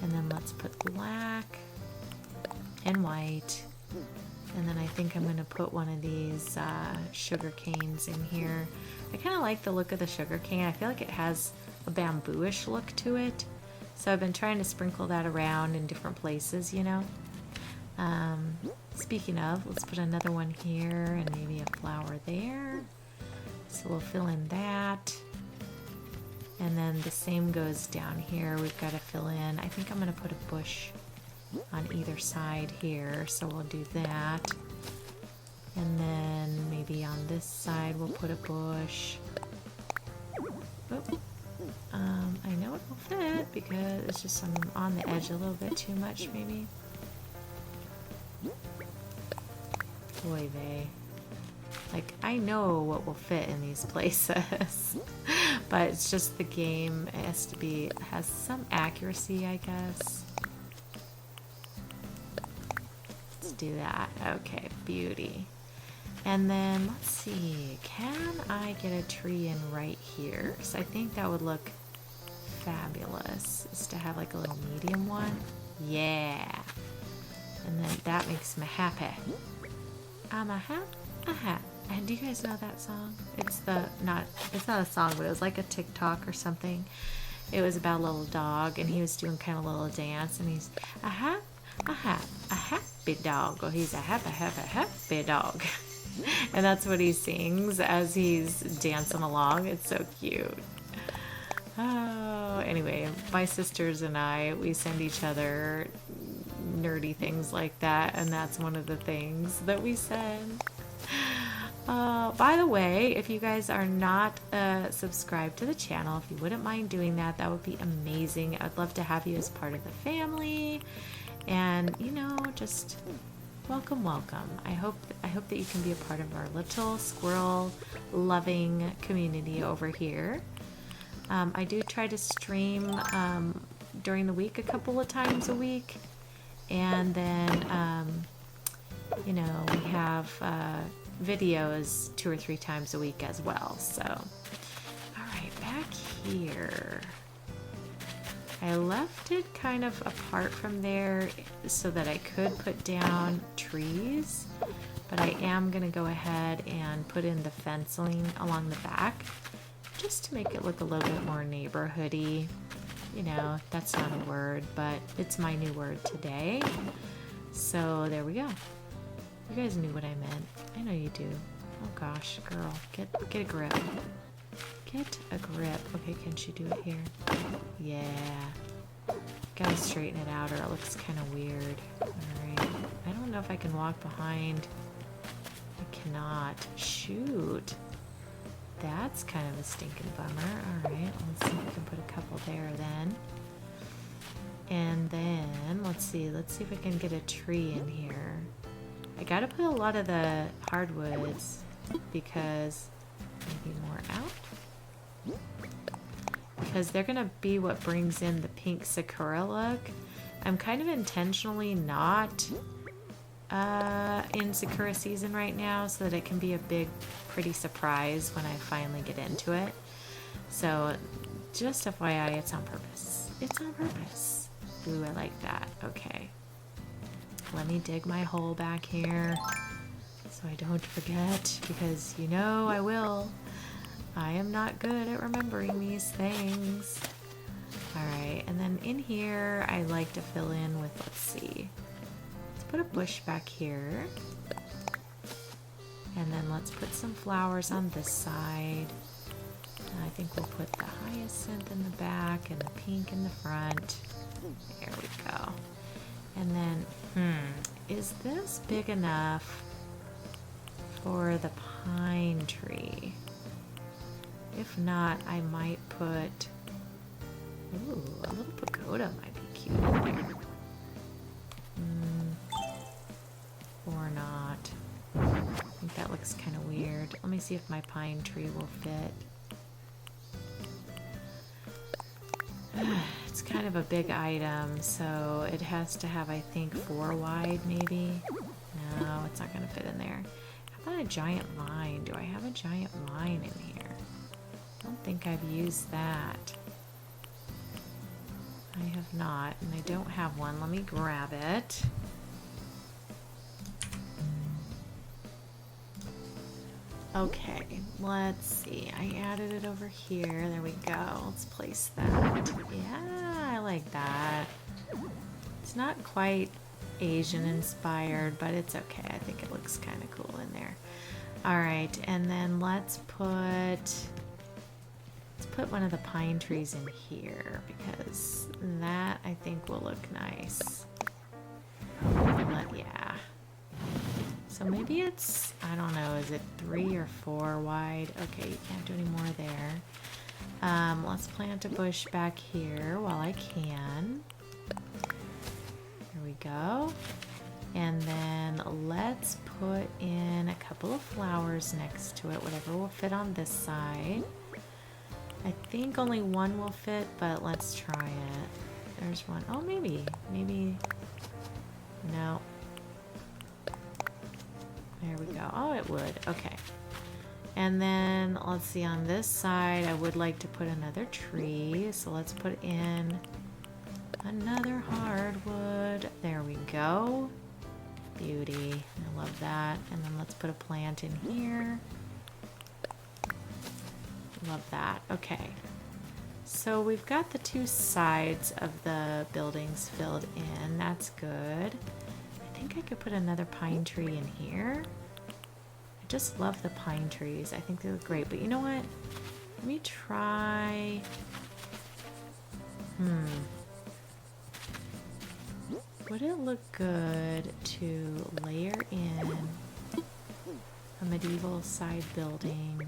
and then let's put black and white, and then I think I'm gonna put one of these sugar canes in here. I kind of like the look of the sugar cane. I feel like it has a bamboo-ish look to it, so I've been trying to sprinkle that around in different places, you know. Speaking of, let's put another one here and maybe a flower there. So we'll fill in that. And then the same goes down here. We've got to fill in. I think I'm going to put a bush on either side here. So we'll do that. And then maybe on this side we'll put a bush. Oh. I know it will fit because it's just on the edge a little bit too much maybe. Boy, like, I know what will fit in these places, but it's just the game has some accuracy, I guess. Let's do that. Okay, beauty. And then let's see, can I get a tree in right here? So I think that would look fabulous, is to have like a little medium one. Yeah. And then that makes me happy. I'm a hat. And do you guys know that song? It's not a song, but it was like a TikTok or something. It was about a little dog, and he was doing kind of a little dance, and he's a happy dog. Or he's a happy dog. And that's what he sings as he's dancing along. It's so cute. Oh, anyway, my sisters and I, we send each other nerdy things like that, and that's one of the things that we send. By the way, if you guys are not subscribed to the channel, if you wouldn't mind doing that, that would be amazing. I'd love to have you as part of the family, and you know, just welcome. I hope that you can be a part of our little squirrel loving community over here. I do try to stream during the week a couple of times a week. And then, you know, we have videos 2 or 3 times a week as well. So, all right, back here. I left it kind of apart from there so that I could put down trees. But I am going to go ahead and put in the fencing along the back just to make it look a little bit more neighborhoody. You know, that's not a word, but it's my new word today. So there we go. You guys knew what I meant. I know you do. Oh gosh, girl, get a grip. Get a grip. Okay, can she do it here? Yeah. Gotta straighten it out or it looks kind of weird. Alright. I don't know if I can walk behind. I cannot. Shoot. That's kind of a stinking bummer. Alright, let's see if we can put a couple there then. And then, let's see if I can get a tree in here. I gotta put a lot of the hardwoods because maybe more out. Because they're gonna be what brings in the pink Sakura look. I'm kind of intentionally not in Sakura season right now so that it can be a big pretty surprise when I finally get into it. So just FYI, it's on purpose. It's on purpose. Ooh, I like that. Okay. Let me dig my hole back here so I don't forget, because you know I will. I am not good at remembering these things. Alright, and then in here I like to fill in with, let's see. Put a bush back here, and then let's put some flowers on this side. And I think we'll put the hyacinth in the back and the pink in the front. There we go. And then, is this big enough for the pine tree? If not, I might put, ooh, a little pagoda might be cute in there. Or not. that looks kind of weird. Let me see if my pine tree will fit. It's kind of a big item, so it has to have, I think, 4 wide maybe. No, it's not going to fit in there. How about a giant vine? Do I have a giant vine in here? I don't think I've used that. I have not, and I don't have one. Let me grab it. Okay, let's see. I added it over here. There we go. Let's place that. Yeah, I like that. It's not quite Asian inspired, but it's okay. I think it looks kind of cool in there. All right, and then let's put one of the pine trees in here because that I think will look nice. Yeah. So maybe it's, I don't know, is it 3 or 4 wide? Okay, you can't do any more there. Let's plant a bush back here while I can. There we go. And then let's put in a couple of flowers next to it, whatever will fit on this side. I think only one will fit, but let's try it. There's one. Oh, maybe. No. There we go. Oh, it would. Okay. And then let's see, on this side, I would like to put another tree. So let's put in another hardwood. There we go. Beauty. I love that. And then let's put a plant in here. Love that. Okay. So we've got the 2 sides of the buildings filled in. That's good. I think I could put another pine tree in here. I just love the pine trees. I think they look great. But you know what? Let me try... Would it look good to layer in a medieval side building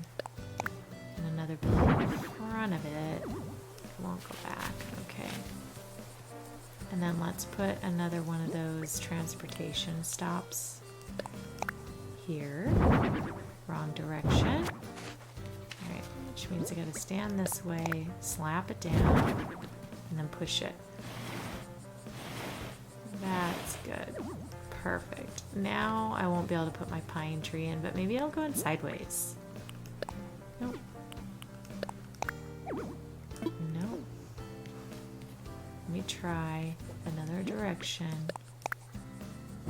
and another building in front of it? It won't go back. Okay. And then let's put another one of those transportation stops here. Wrong direction. Alright, which means I gotta stand this way, slap it down, and then push it. That's good. Perfect. Now I won't be able to put my pine tree in, but maybe it'll go in sideways. Nope. Nope. Let me try another direction.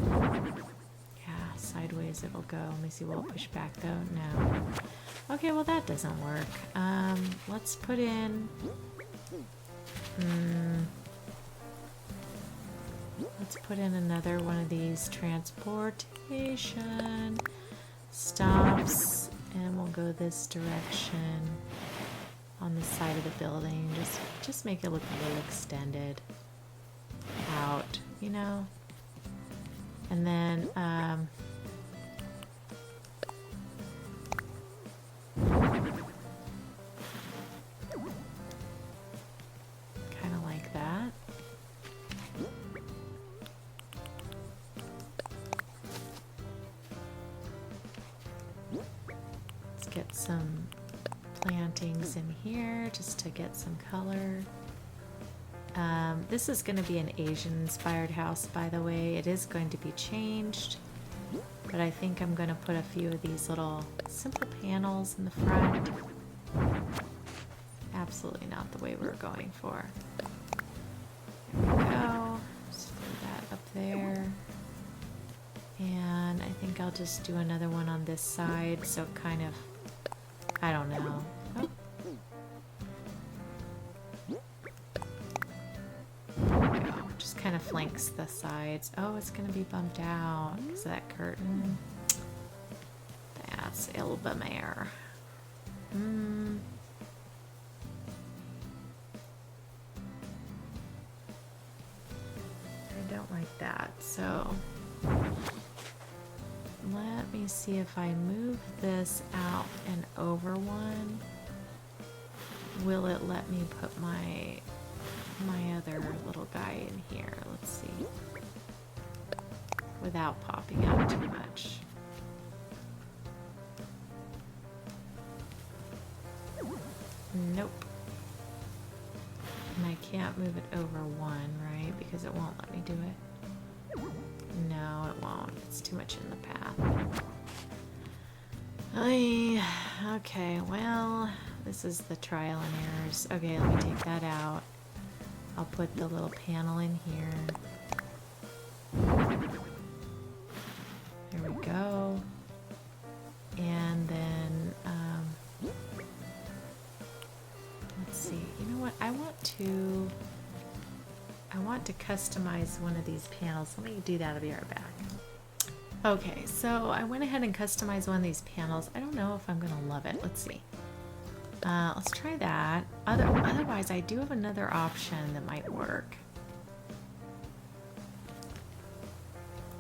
Yeah, sideways it'll go. Let me see, will it push back though? No. Okay, well that doesn't work. Let's put in... Let's put in another one of these transportation stops, and we'll go this direction on the side of the building. Just make it look a little extended out, you know? And then, kind of like that. Let's get some plantings in here just to get some color. This is going to be an Asian-inspired house, by the way. It is going to be changed, but I think I'm going to put a few of these little simple panels in the front. Absolutely not the way we're going for. There we go. Just put that up there. And I think I'll just do another one on this side, so kind of, I don't know. Oh. Just kind of flanks the sides. Oh, it's going to be bumped out because of that curtain. That's ill bemare. I don't like that. So let me see if I move this out and over one. Will it let me put my other little guy in here? Let's see. Without popping out too much. Nope. And I can't move it over 1, right? Because it won't let me do it. No, it won't. It's too much in the path. Okay, well, this is the trial and errors. Okay, let me take that out. I'll put the little panel in here. There we go. And then, let's see. You know what? I want to customize one of these panels. Let me do that. I'll be right back. Okay, so I went ahead and customized one of these panels. I don't know if I'm gonna love it. Let's see. Let's try that. Otherwise, I do have another option that might work.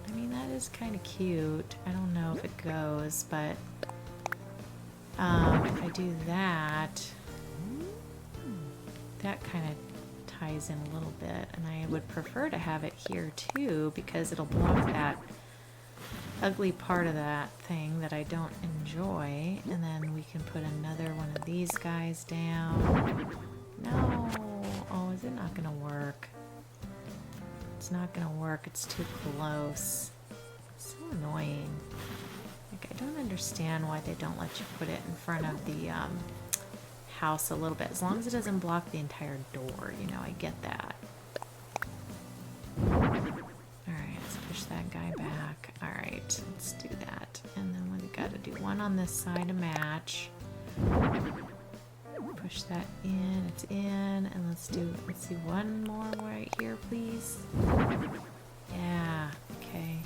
I mean, that is kind of cute. I don't know if it goes, but if I do that, that kind of ties in a little bit, and I would prefer to have it here too because it'll block that ugly part of that thing that I don't enjoy. And then we can put another one of these guys down. No. Oh, is it not gonna work? It's not gonna work. It's too close. So annoying. Like, I don't understand why they don't let you put it in front of the house a little bit. As long as it doesn't block the entire door, you know, I get that. Push that guy back. Alright, let's do that. And then we've got to do one on this side to match. Push that in, it's in, and let's see one more right here, please. Yeah, okay.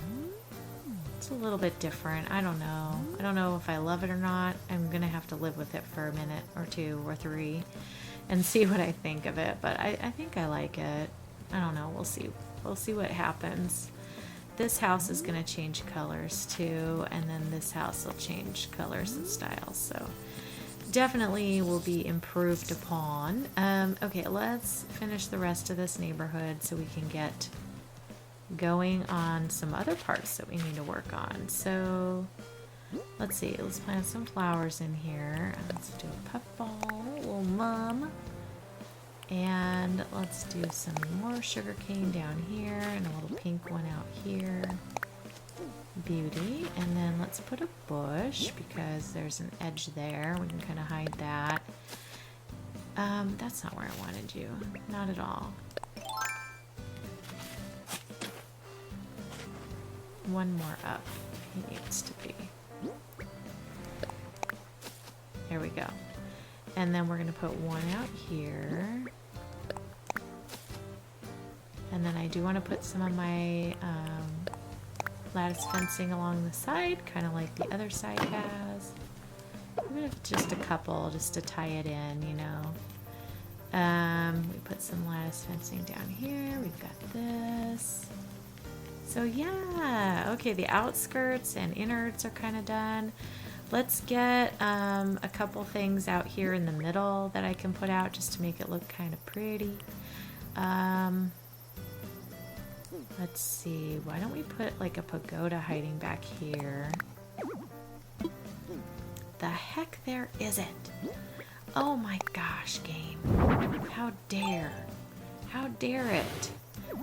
It's a little bit different. I don't know. I don't know if I love it or not. I'm gonna have to live with it for a minute or 2 or 3 and see what I think of it, but I think I like it. I don't know, we'll see. We'll see what happens. This house is going to change colors too, and then this house will change colors and styles, so definitely will be improved upon. Okay, let's finish the rest of this neighborhood so we can get going on some other parts that we need to work on. So let's see, let's plant some flowers in here. Let's do a puffball, little mum. And let's do some more sugarcane down here and a little pink one out here. Beauty. And then let's put a bush because there's an edge there. We can kind of hide that. That's not where I wanted you. Not at all. One more up. He needs to be. There we go. And then we're going to put one out here. And then I do want to put some of my lattice fencing along the side, kind of like the other side has. Even if just a couple, just to tie it in, you know. We put some lattice fencing down here. We've got this. So yeah, okay, the outskirts and innards are kind of done. Let's get a couple things out here in the middle that I can put out just to make it look kind of pretty. Let's see, why don't we put like a pagoda hiding back here? The heck there isn't. Oh my gosh, game. How dare. How dare it.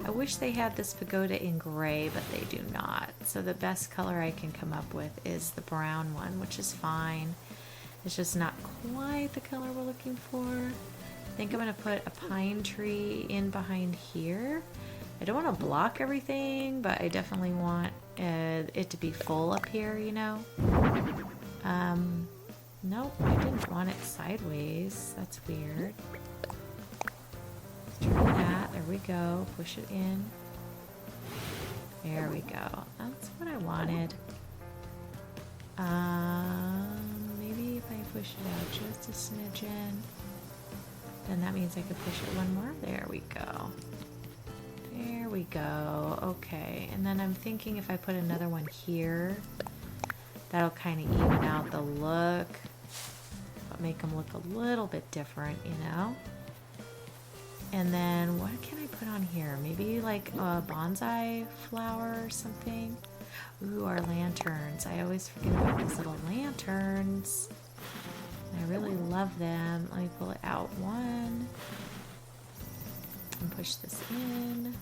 I wish they had this pagoda in gray, but they do not. So the best color I can come up with is the brown one, which is fine. It's just not quite the color we're looking for. I think I'm going to put a pine tree in behind here. I don't want to block everything, but I definitely want it to be full up here, you know? Nope, I didn't want it sideways. That's weird. Let's try that. There we go. Push it in. There we go. That's what I wanted. Maybe if I push it out just a smidgen, then that means I could push it one more. There we go. There we go. Okay, and then I'm thinking if I put another one here, that'll kind of even out the look, but make them look a little bit different, you know? And then what can I put on here? Maybe like a bonsai flower or something? Ooh, our lanterns. I always forget about these little lanterns. I really love them. Let me pull it out one. And push this in.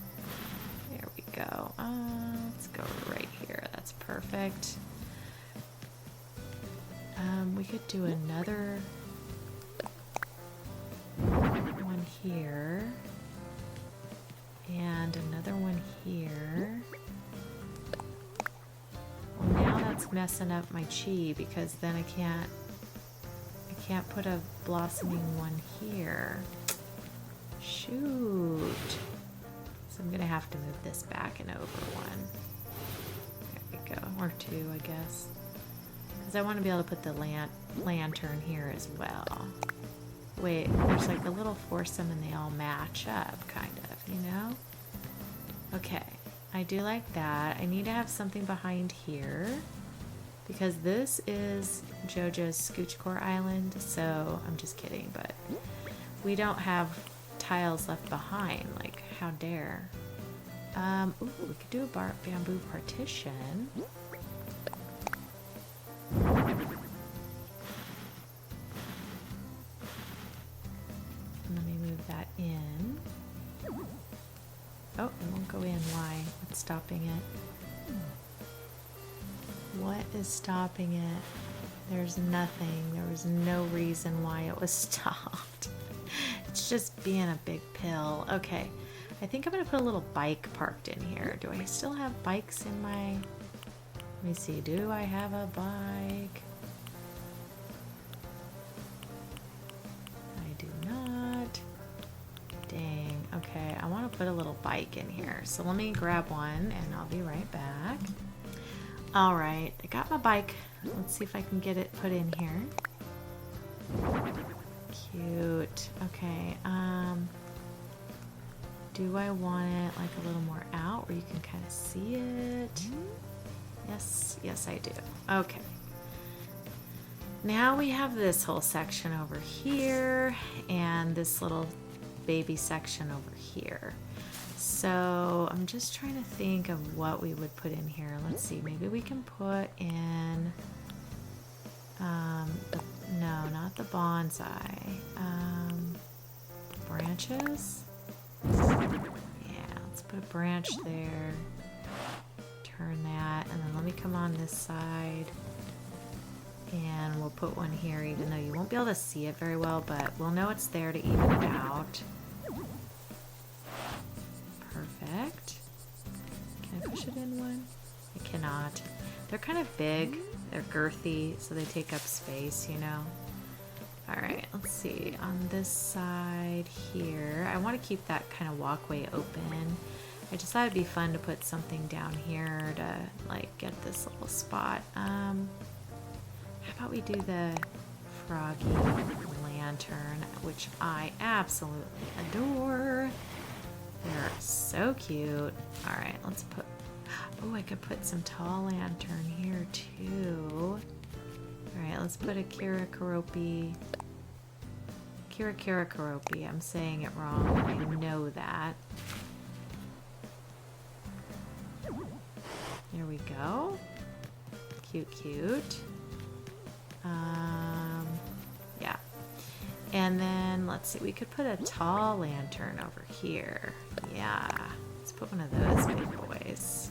There we go. Let's go right here. That's perfect. We could do another one here. And another one here. Well, now that's messing up my chi because then I can't put a blossoming one here. Shoot. So I'm gonna have to move this back and over one. There we go. Or two, I guess. Because I want to be able to put the lantern here as well. Wait, there's like a little foursome and they all match up, kind of, you know? Okay, I do like that. I need to have something behind here because this is JoJo's Sakura Island, so I'm just kidding, but we don't have tiles left behind, like how dare. Ooh, we could do a bamboo partition. Let me move that in. Oh, it won't go in. Why? What's stopping it? What is stopping it? There's nothing. There was no reason why it was stopped. It's just being a big pill. Okay. I think I'm going to put a little bike parked in here. Do I still have bikes in my... Let me see. Do I have a bike? I do not. Dang. Okay. I want to put a little bike in here. So let me grab one and I'll be right back. All right. I got my bike. Let's see if I can get it put in here. Cute. Okay. Do I want it like a little more out where you can kind of see it? Yes. Yes, I do. Okay. Now we have this whole section over here and this little baby section over here. So I'm just trying to think of what we would put in here. Let's see. Maybe we can put in... no, not the bonsai. Branches? Yeah, let's put a branch there. Turn that, and then let me come on this side. And we'll put one here, even though you won't be able to see it very well, but we'll know it's there to even it out. Perfect. Can I push it in one? I cannot. They're kind of big. They're girthy, so they take up space, you know. Alright, let's see. On this side here, I want to keep that kind of walkway open. I just thought it'd be fun to put something down here to, like, get this little spot. How about we do the froggy lantern, which I absolutely adore. They're so cute. Alright, let's put... Oh, I could put some tall lantern here too. Alright, let's put a Kira Karopi. I'm saying it wrong. I know that. There we go. Cute, cute. Yeah. And then, let's see, we could put a tall lantern over here. Yeah. Let's put one of those big boys.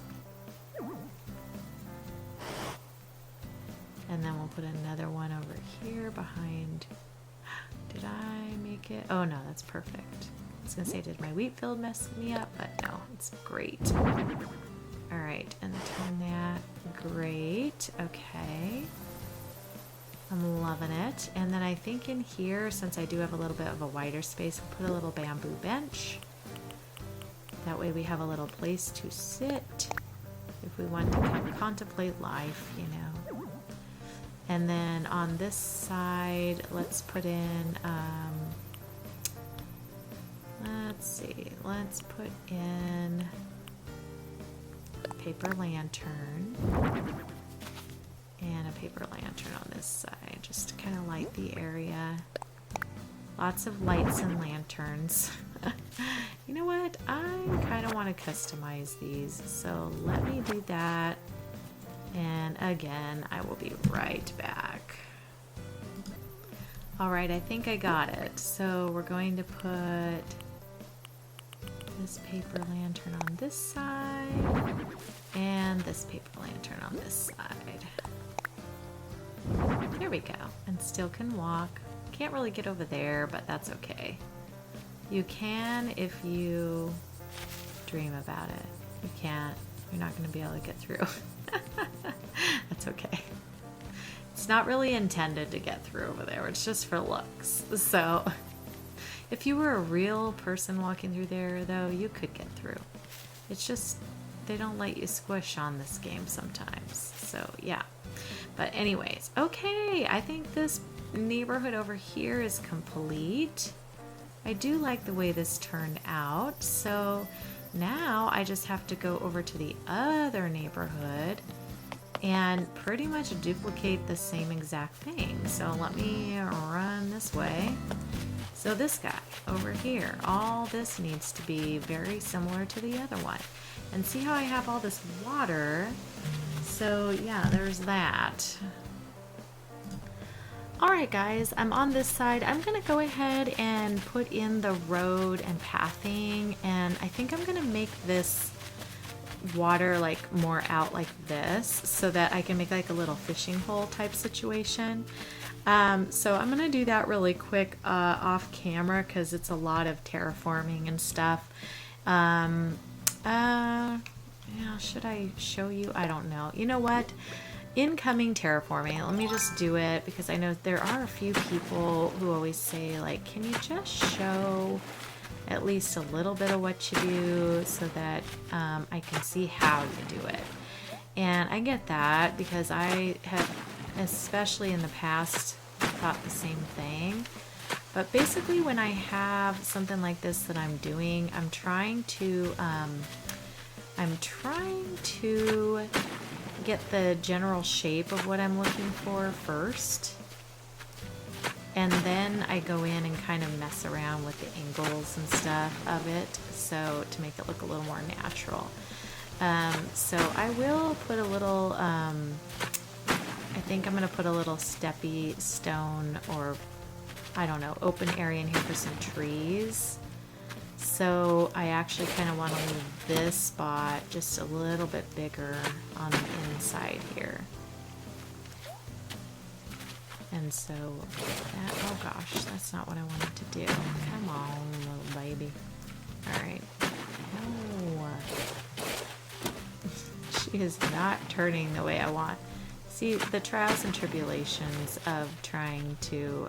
And then we'll put another one over here behind. Did I make it? Oh no, that's perfect. I was gonna say, did my wheat field mess me up? But no, it's great. Alright, and turn that. Great. Okay. I'm loving it. And then I think in here, since I do have a little bit of a wider space, we'll put a little bamboo bench. That way we have a little place to sit if we want to kind of contemplate life, you know. And then on this side, let's put in, let's see, let's put in a paper lantern and a paper lantern on this side, just to kind of light the area. Lots of lights and lanterns. You know what? I kind of want to customize these, so let me do that. And again, I will be right back. All right, I think I got it. So we're going to put this paper lantern on this side and this paper lantern on this side. There we go. And still can walk. Can't really get over there, but that's okay. You can if you dream about it. You can't. You're not going to be able to get through. That's okay. It's not really intended to get through over there. It's just for looks. So if you were a real person walking through there, though, you could get through. It's just they don't let you squish on this game sometimes. So yeah. But anyways, okay. I think this neighborhood over here is complete. I do like the way this turned out. So now I just have to go over to the other neighborhood and pretty much duplicate the same exact thing. So let me run this way. So this guy over here, all this needs to be very similar to the other one. And see how I have all this water? So yeah, there's that. Alright guys, I'm on this side. I'm going to go ahead and put in the road and pathing, and I think I'm going to make this water like more out like this so that I can make like a little fishing hole type situation. So I'm going to do that really quick off camera because it's a lot of terraforming and stuff. Yeah, should I show you? I don't know. You know what? Incoming terraforming. Let me just do it because I know there are a few people who always say like, can you just show at least a little bit of what you do so that I can see how you do it. And I get that because I have, especially in the past, thought the same thing. But basically when I have something like this that I'm doing, I'm trying to get the general shape of what I'm looking for first, and then I go in and kind of mess around with the angles and stuff of it, so to make it look a little more natural. So I will put a little, I think I'm going to put a little steppy stone or, I don't know, open area in here for some trees. So I actually kind of want to leave this spot just a little bit bigger on the inside here. And so that, oh gosh, that's not what I wanted to do. Come on, little baby. All right. No. She is not turning the way I want. See, the trials and tribulations of trying to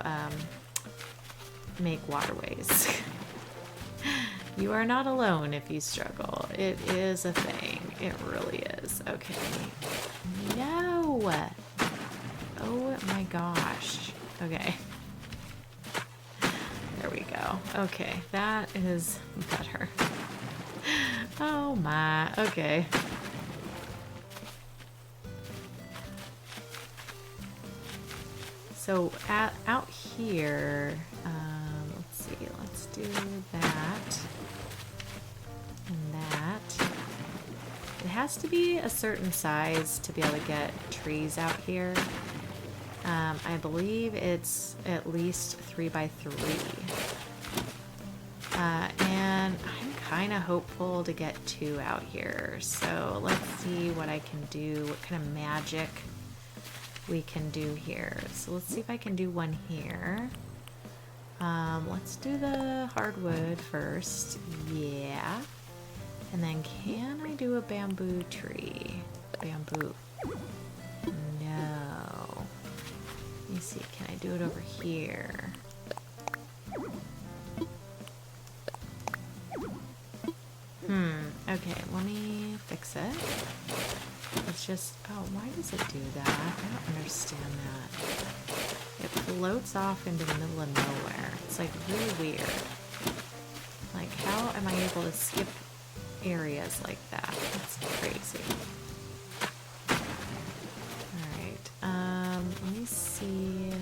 make waterways. You are not alone if you struggle. It is a thing. It really is. Okay. No! Oh my gosh. Okay. There we go. Okay, that is better. Oh my. Okay. So out here, let's see. Let's do that. And that. It has to be a certain size to be able to get trees out here. I believe it's at least 3 by 3. And I'm kind of hopeful to get 2 out here. So let's see what I can do, what kind of magic we can do here. So let's see if I can do one here. Let's do the hardwood first. Yeah. And then can I do a bamboo tree? Bamboo. No. Let me see. Can I do it over here? Okay, let me fix it. It's just, oh, why does it do that? I don't understand that. It floats off into the middle of nowhere. It's like really weird. Like, how am I able to skip areas like that? That's crazy. Alright, let me see.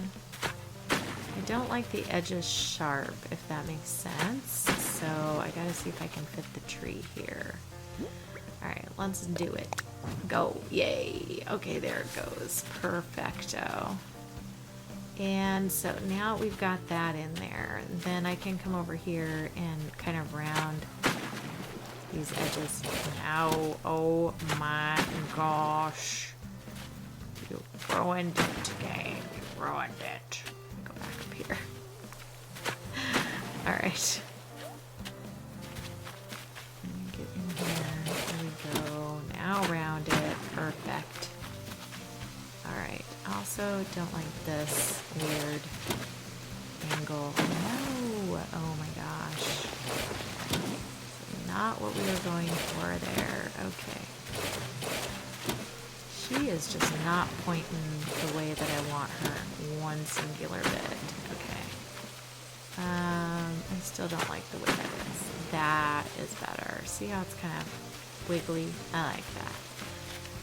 I don't like the edges sharp, if that makes sense. So I gotta see if I can fit the tree here. Alright, let's do it. Go. Yay. Okay, there it goes. Perfecto. And so now we've got that in there. Then I can come over here and kind of round these edges. Ow, oh my gosh. You ruined it, game. You ruined it. Let me go back up here. Alright. Get in here. There we go. Now round it. Perfect. Alright. Also don't like this weird angle. No! Oh my gosh. Not what we were going for there. Okay. She is just not pointing the way that I want her in one singular bit. Okay. I still don't like the way that is. That is better. See how it's kind of wiggly? I like that.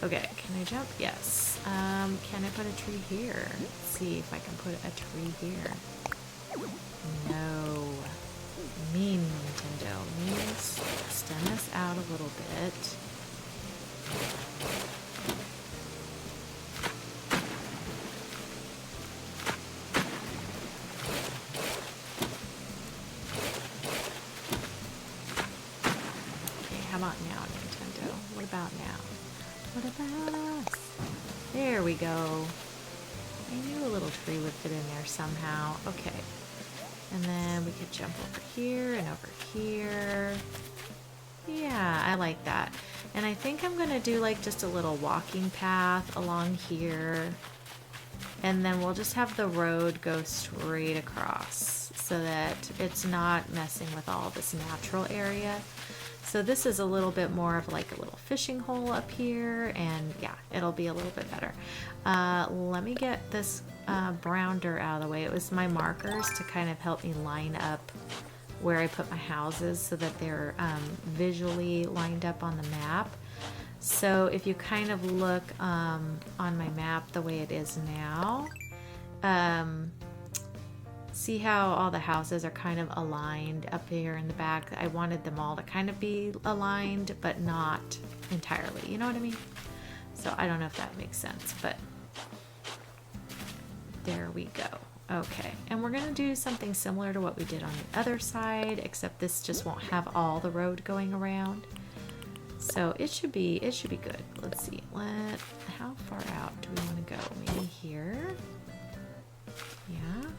Okay, can I jump? Yes. Can I put a tree here? Let's see if I can put a tree here. No. Mean Nintendo. Means extend this out a little bit. Okay, how about now, Nintendo? What about now? What about us? There we go. I knew a little tree would fit in there somehow. Okay. And then we could jump over here and over here. Yeah, I like that. And I think I'm going to do like just a little walking path along here. And then we'll just have the road go straight across so that it's not messing with all this natural area. So this is a little bit more of like a little fishing hole up here, and yeah, it'll be a little bit better. Let me get this brown dirt out of the way. It was my markers to kind of help me line up where I put my houses so that they're visually lined up on the map. So if you kind of look on my map the way it is now, see how all the houses are kind of aligned up here in the back? I wanted them all to kind of be aligned, but not entirely. You know what I mean? So I don't know if that makes sense, but there we go. Okay, and we're gonna do something similar to what we did on the other side, except this just won't have all the road going around. So it should be good. Let's see. How far out do we want to go? Maybe here? Yeah.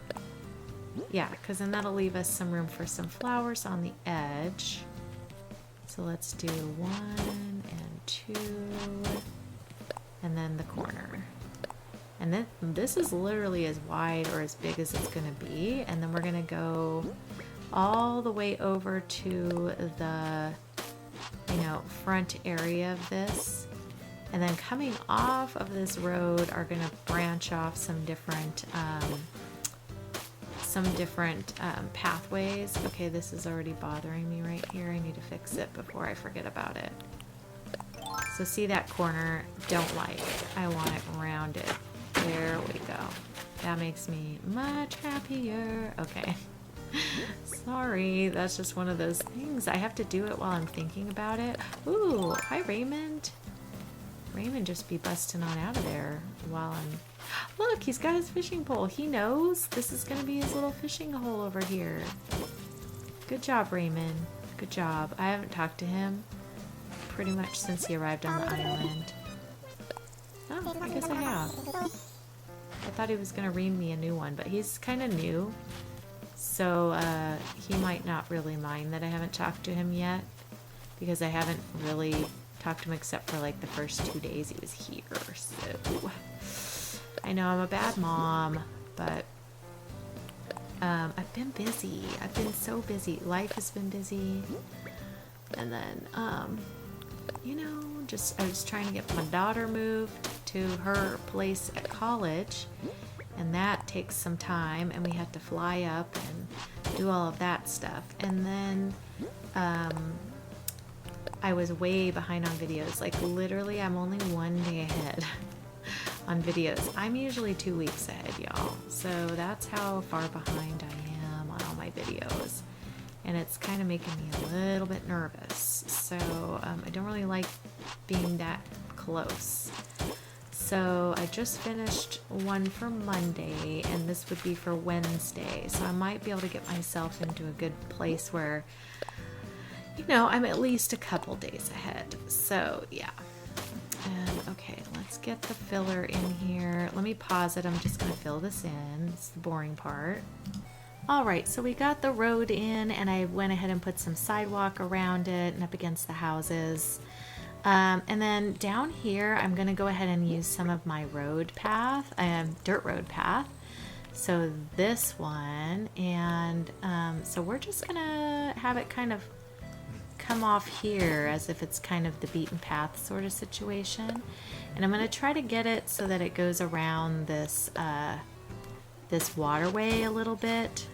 Yeah, because then that'll leave us some room for some flowers on the edge. So let's do 1 and 2, and then the corner. And then this is literally as wide or as big as it's going to be. And then we're going to go all the way over to the, front area of this. And then coming off of this road are going to branch off some different pathways. Okay, this is already bothering me right here. I need to fix it before I forget about it. So see that corner? Don't like. I want it rounded. There we go. That makes me much happier. Okay. Sorry, that's just one of those things. I have to do it while I'm thinking about it. Ooh, hi Raymond. Raymond just be busting on out of there while I'm... Look, he's got his fishing pole. He knows this is going to be his little fishing hole over here. Good job, Raymond. Good job. I haven't talked to him pretty much since he arrived on the island. Oh, I guess I have. I thought he was going to ream me a new one, but he's kind of new. So he might not really mind that I haven't talked to him yet, because I haven't really talked to him except for like the first 2 days he was here. So I know I'm a bad mom, but I've been busy. I've been so busy. Life has been busy. And then, I was trying to get my daughter moved to her place at college, and that takes some time, and we had to fly up and do all of that stuff. And then I was way behind on videos. Like literally I'm only 1 day ahead on videos. I'm usually 2 weeks ahead, y'all. So that's how far behind I am on all my videos. And it's kind of making me a little bit nervous. So I don't really like being that close. So I just finished one for Monday, and this would be for Wednesday. So I might be able to get myself into a good place where, you know, I'm at least a couple days ahead. So yeah. And okay, let's get the filler in here. Let me pause it. I'm just going to fill this in. It's the boring part. All right, so we got the road in, and I went ahead and put some sidewalk around it and up against the houses. And then down here, I'm going to go ahead and use some of my road path, dirt road path. So this one, and so we're just going to have it kind of come off here as if it's kind of the beaten path sort of situation. And I'm going to try to get it so that it goes around this, this waterway a little bit.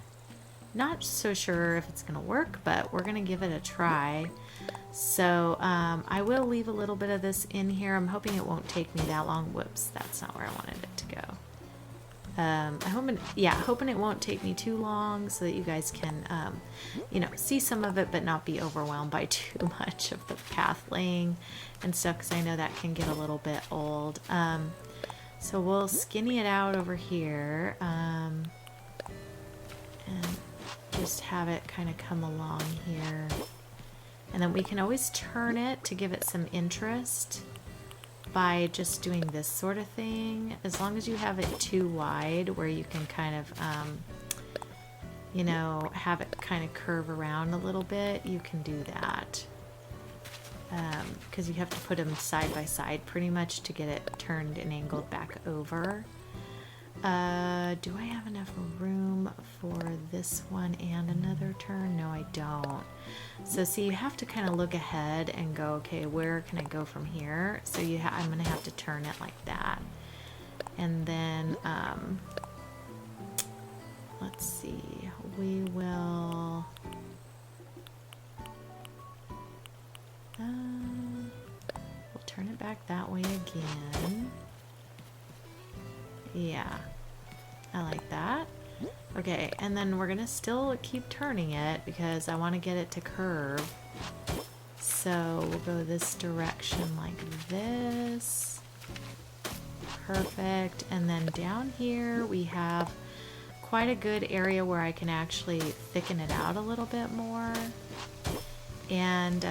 Not so sure if it's going to work, but we're going to give it a try. So I will leave a little bit of this in here. I'm hoping it won't take me that long. Whoops, that's not where I wanted it to go. Hoping it won't take me too long so that you guys can, you know, see some of it but not be overwhelmed by too much of the path laying and stuff, because I know that can get a little bit old. So we'll skinny it out over here and just have it kind of come along here. And then we can always turn it to give it some interest by just doing this sort of thing. As long as you have it too wide where you can kind of, you know, have it kind of curve around a little bit, you can do that. Because you have to put them side by side pretty much to get it turned and angled back over. Do I have enough room for this one and another turn? No, I don't. So see, you have to kind of look ahead and go, okay, where can I go from here? So I'm going to have to turn it like that. And then, let's see, we will, we'll turn it back that way again. Yeah, I like that. Okay, and then we're gonna still keep turning it because I want to get it to curve. So we'll go this direction like this. Perfect. And then down here we have quite a good area where I can actually thicken it out a little bit more. And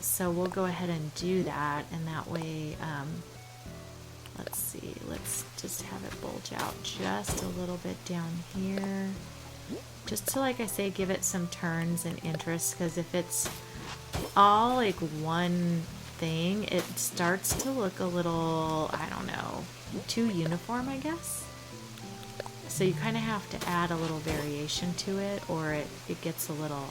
so we'll go ahead and do that, and that way, let's see, let's just have it bulge out just a little bit down here. Just to, like I say, give it some turns and interest, because if it's all like one thing, it starts to look a little, I don't know, too uniform, I guess. So you kind of have to add a little variation to it, or it gets a little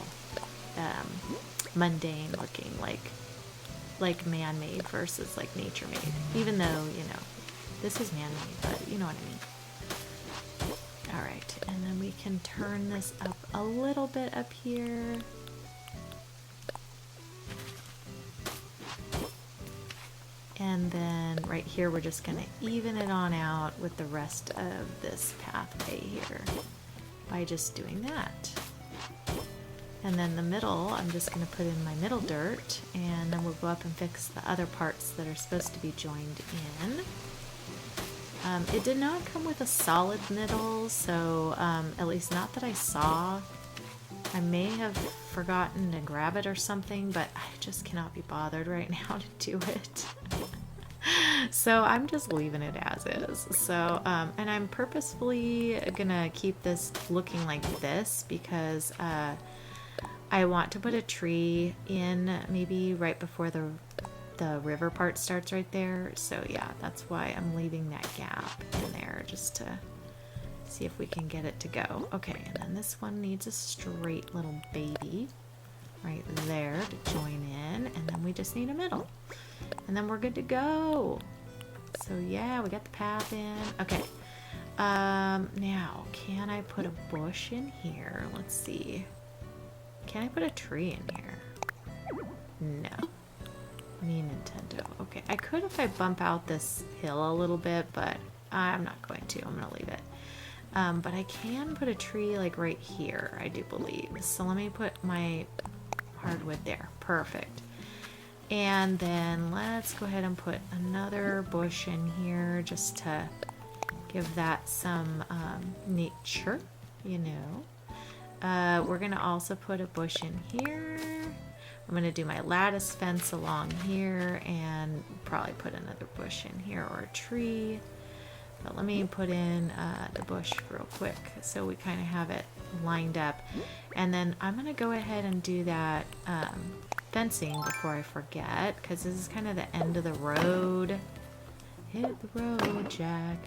mundane looking, like man-made versus like nature-made. Even though, you know, this is man-made, but you know what I mean. All right, and then we can turn this up a little bit up here. And then right here, we're just gonna even it on out with the rest of this pathway here by just doing that. And then the middle, I'm just gonna put in my middle dirt, and then we'll go up and fix the other parts that are supposed to be joined in. It did not come with a solid middle, so at least not that I saw. I may have forgotten to grab it or something, but I just cannot be bothered right now to do it. So I'm just leaving it as is. So, and I'm purposefully gonna keep this looking like this because I want to put a tree in maybe right before the river part starts right there. So yeah, that's why I'm leaving that gap in there, just to see if we can get it to go. Okay, and then this one needs a straight little baby right there to join in, and then we just need a middle, and then we're good to go. So yeah, we got the path in. Okay, now can I put a bush in here? Let's see. Can I put a tree in here? No. Me Nintendo. Okay, I could if I bump out this hill a little bit, but I'm not going to. I'm gonna leave it. But I can put a tree like right here, I do believe. So let me put my hardwood there. Perfect. And then let's go ahead and put another bush in here just to give that some nature, you know. We're gonna also put a bush in here. I'm gonna do my lattice fence along here and probably put another bush in here or a tree. But let me put in the bush real quick so we kind of have it lined up. And then I'm gonna go ahead and do that fencing before I forget, because this is kind of the end of the road. Hit the road, Jack.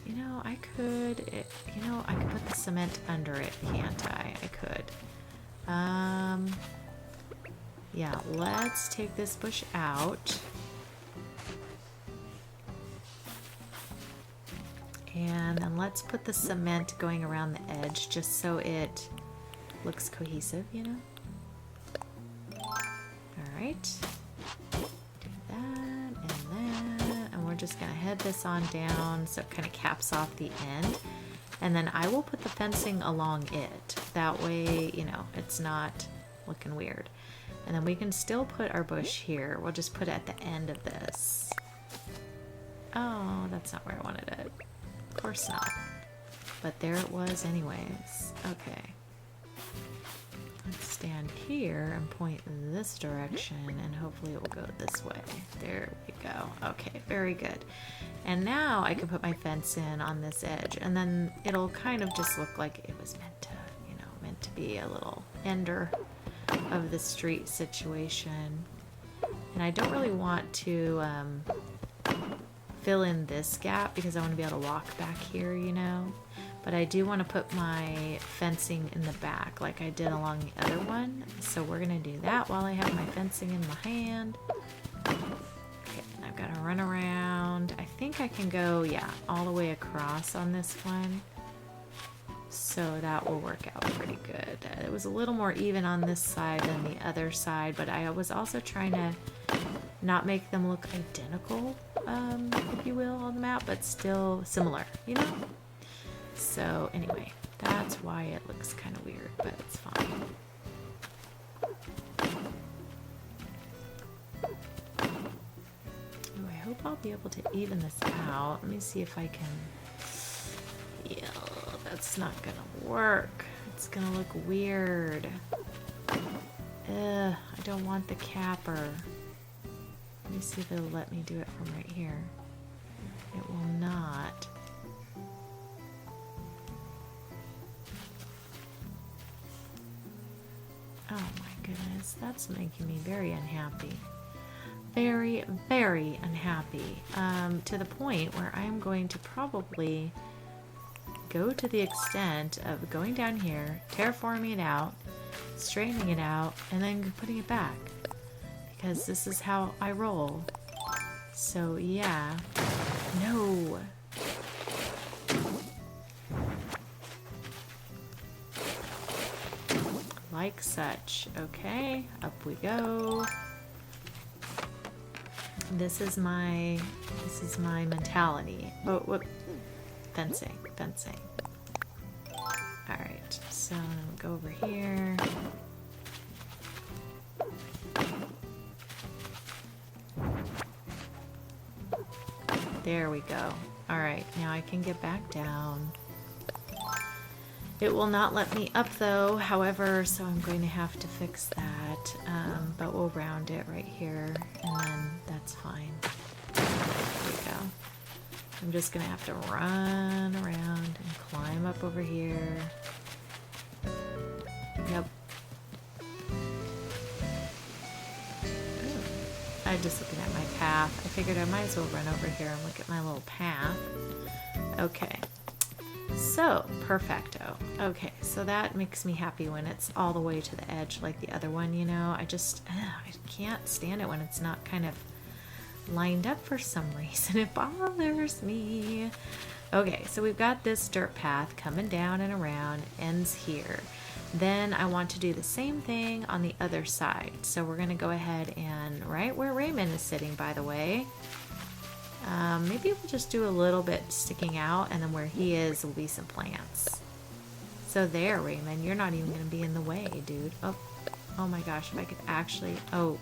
You know, I could put the cement under it, can't I? I could. Yeah, let's take this bush out. And then let's put the cement going around the edge just so it looks cohesive, you know? Alright. Do that and that. And we're just going to head this on down so it kind of caps off the end. And then I will put the fencing along it. That way, you know, it's not looking weird. And then we can still put our bush here. We'll just put it at the end of this. Oh, that's not where I wanted it. Of course not. But there it was anyways. Okay. Let's stand here and point in this direction and hopefully it will go this way. There we go. Okay, very good. And now I can put my fence in on this edge and then it'll kind of just look like it was meant to, you know, meant to be a little ender of the street situation. And I don't really want to fill in this gap because I want to be able to walk back here, you know. But I do want to put my fencing in the back like I did along the other one. So we're going to do that while I have my fencing in my hand. Okay, and I've got to run around. I think I can go, yeah, all the way across on this one. So that will work out pretty good. It was a little more even on this side than the other side, but I was also trying to not make them look identical, if you will, on the map, but still similar, you know? So anyway, that's why it looks kind of weird, but it's fine. Oh, I hope I'll be able to even this out. Let me see if I can... Yeah, that's not gonna work. It's gonna look weird. I don't want the capper. Let me see if it'll let me do it from right here. It will not. Oh my goodness, that's making me very unhappy. Very, very unhappy. To the point where I'm going to probably go to the extent of going down here, terraforming it out, straightening it out, and then putting it back. Because this is how I roll. So yeah. No. Like such. Okay, up we go. This is my mentality. Oh, whoop. Fencing. Alright, so I'm gonna go over here. There we go. Alright, now I can get back down. It will not let me up though, however, so I'm going to have to fix that. But we'll round it right here, and then that's fine. There we go. I'm just gonna have to run around and climb up over here. Yep. I'm just looking at my path. I figured I might as well run over here and look at my little path. Okay. So, perfecto. Okay, so that makes me happy when it's all the way to the edge like the other one, you know. I can't stand it when it's not kind of lined up for some reason. It bothers me. Okay, so we've got this dirt path coming down and around, ends here. Then I want to do the same thing on the other side. So we're going to go ahead and right where Raymond is sitting, by the way, maybe we'll just do a little bit sticking out, and then where he is will be some plants. So there, Raymond, you're not even going to be in the way, dude. Oh my gosh, if I could actually... Oh,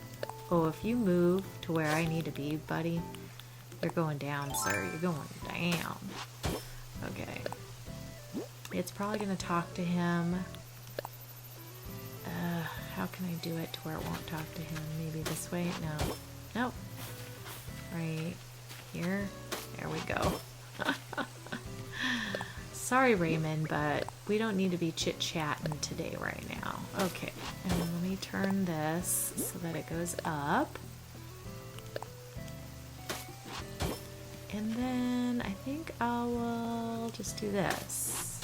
Oh, if you move to where I need to be, buddy, you're going down, sir. You're going down. Okay. It's probably going to talk to him. How can I do it to where it won't talk to him? Maybe this way? No. Nope. Right here. There we go. Sorry, Raymond, but we don't need to be chit-chatting today right now. Okay. And let me turn this so that it goes up. And then I think I will just do this.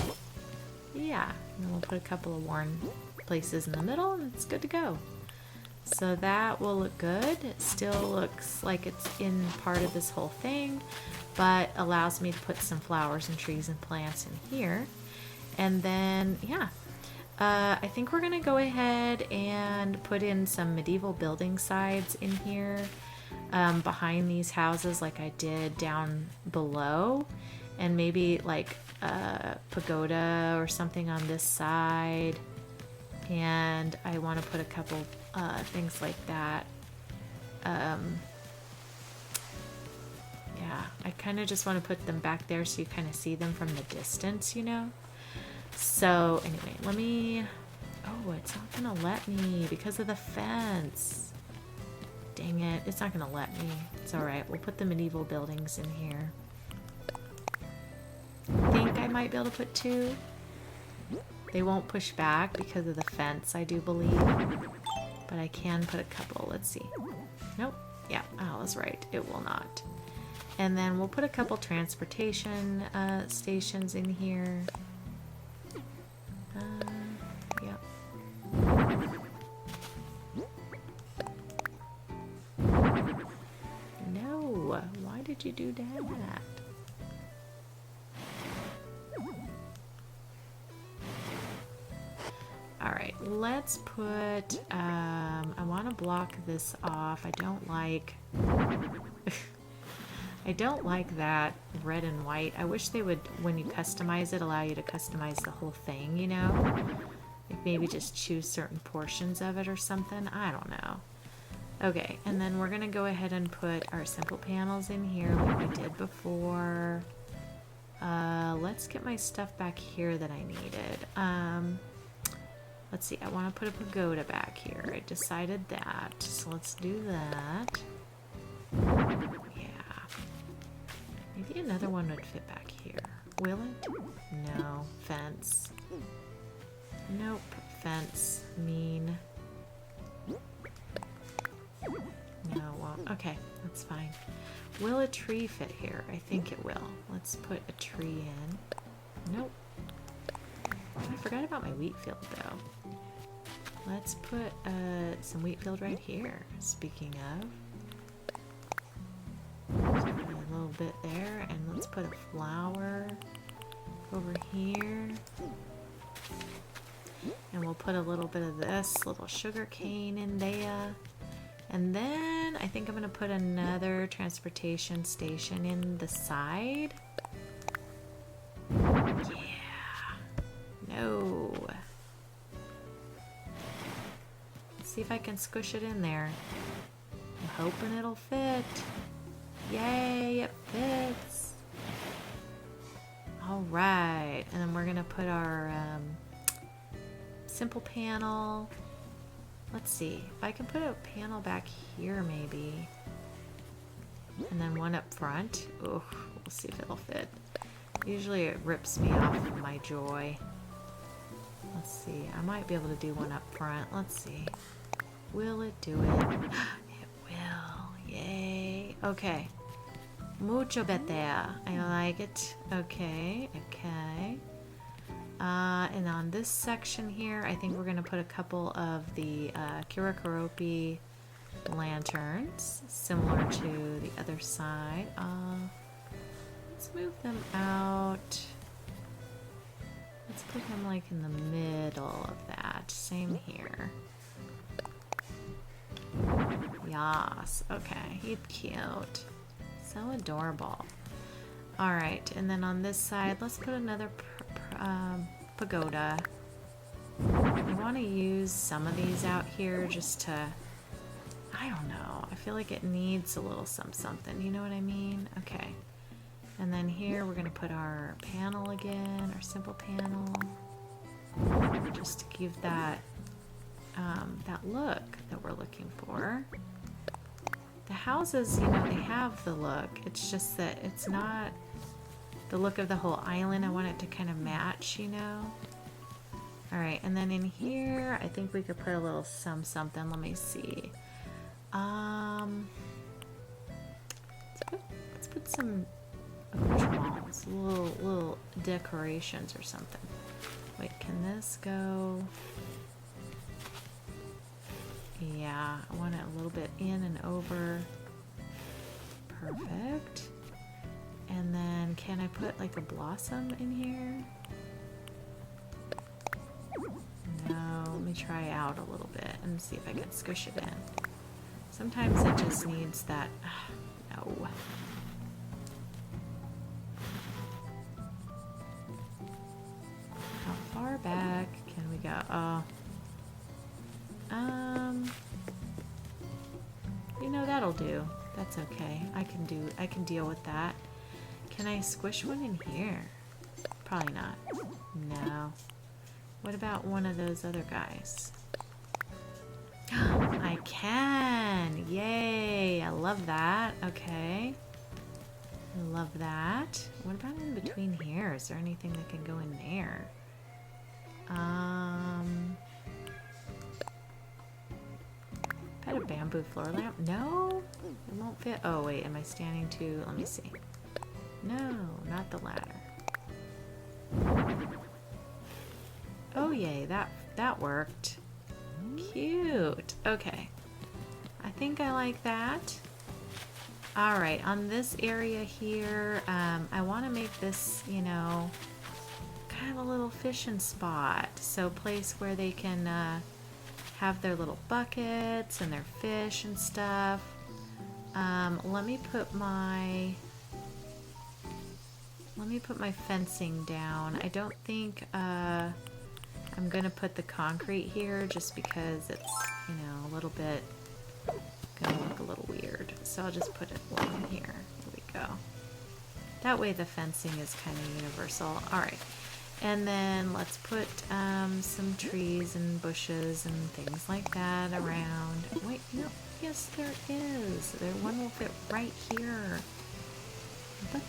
Yeah. And then we'll put a couple of worn places in the middle and it's good to go. So that will look good. It still looks like it's in part of this whole thing, but allows me to put some flowers and trees and plants in here. And then, yeah, I think we're gonna go ahead and put in some medieval building sides in here behind these houses like I did down below, and maybe like a pagoda or something on this side. And I want to put a couple things like that. Yeah, I kind of just want to put them back there so you kind of see them from the distance, you know? So anyway, let me... Oh, it's not going to let me because of the fence. Dang it, it's not going to let me. It's alright, we'll put the medieval buildings in here. I think I might be able to put 2. They won't push back because of the fence, I do believe. But I can put a couple. Let's see. Nope. Yeah, I was right. It will not. And then we'll put a couple transportation stations in here. Yeah. No. Why did you do that? Alright, let's put, I want to block this off. I don't like, I don't like that red and white. I wish they would, when you customize it, allow you to customize the whole thing, you know? Like maybe just choose certain portions of it or something. I don't know. Okay, and then we're going to go ahead and put our simple panels in here like we did before. Let's get my stuff back here that I needed. Let's see, I want to put a pagoda back here. I decided that, so let's do that. Yeah. Maybe another one would fit back here. Will it? No. Fence. Nope. Fence. Mean. No, it won't. Okay, that's fine. Will a tree fit here? I think it will. Let's put a tree in. Nope. I forgot about my wheat field though. Let's put some wheat field right here. Speaking of, let's put a little bit there, and let's put a flower over here. And we'll put a little bit of this little sugar cane in there. And then I think I'm gonna put another transportation station in the side. Yeah. No. Let's see if I can squish it in there. I'm hoping it'll fit. Yay, it fits. All right, and then we're gonna put our simple panel. Let's see if I can put a panel back here maybe, and then one up front. Oh, we'll see if it'll fit. Usually it rips me off of my joy. Let's see, I might be able to do one up front. Let's see. Will it do it? It will. Yay. Okay. Mucho better. I like it. Okay. Okay. And on this section here, I think we're going to put a couple of the Kirakuropi lanterns, similar to the other side. Let's move them out. Let's put them like in the middle of that. Same here. Yas. Okay, he's cute. So adorable. Alright, and then on this side, let's put another pagoda. I want to use some of these out here just to... I don't know. I feel like it needs a little something. You know what I mean? Okay. And then here we're going to put our panel again, our simple panel. Just to give that, that look that we're looking for. The houses, you know, they have the look. It's just that it's not the look of the whole island. I want it to kind of match, you know? Alright, and then in here, I think we could put a little something. Let me see. Let's put some accoutrements, little decorations or something. Wait, can this go? Yeah, I want it a little bit in and over. Perfect. And then can I put like a blossom in here? No, let me try out a little bit and see if I can squish it in. Sometimes it just needs that, no. How far back can we go? Oh. You know, that'll do. That's okay. I can deal with that. Can I squish one in here? Probably not. No. What about one of those other guys? I can! Yay! I love that. Okay. I love that. What about in between here? Is there anything that can go in there? Put a bamboo floor lamp? No? It won't fit. Oh, wait. Am I standing too? Let me see. No, not the ladder. Oh, yay. That worked. Cute. Okay. I think I like that. Alright, on this area here, I want to make this, you know, kind of a little fishing spot. So a place where they can have their little buckets and their fish and stuff. Let me put my fencing down. I don't think I'm gonna put the concrete here just because it's, you know, a little bit gonna look a little weird. So I'll just put it along here. There we go. That way the fencing is kind of universal. Alright. And then let's put some trees and bushes and things like that around. Wait, no. Yes, there is. One will fit right here. But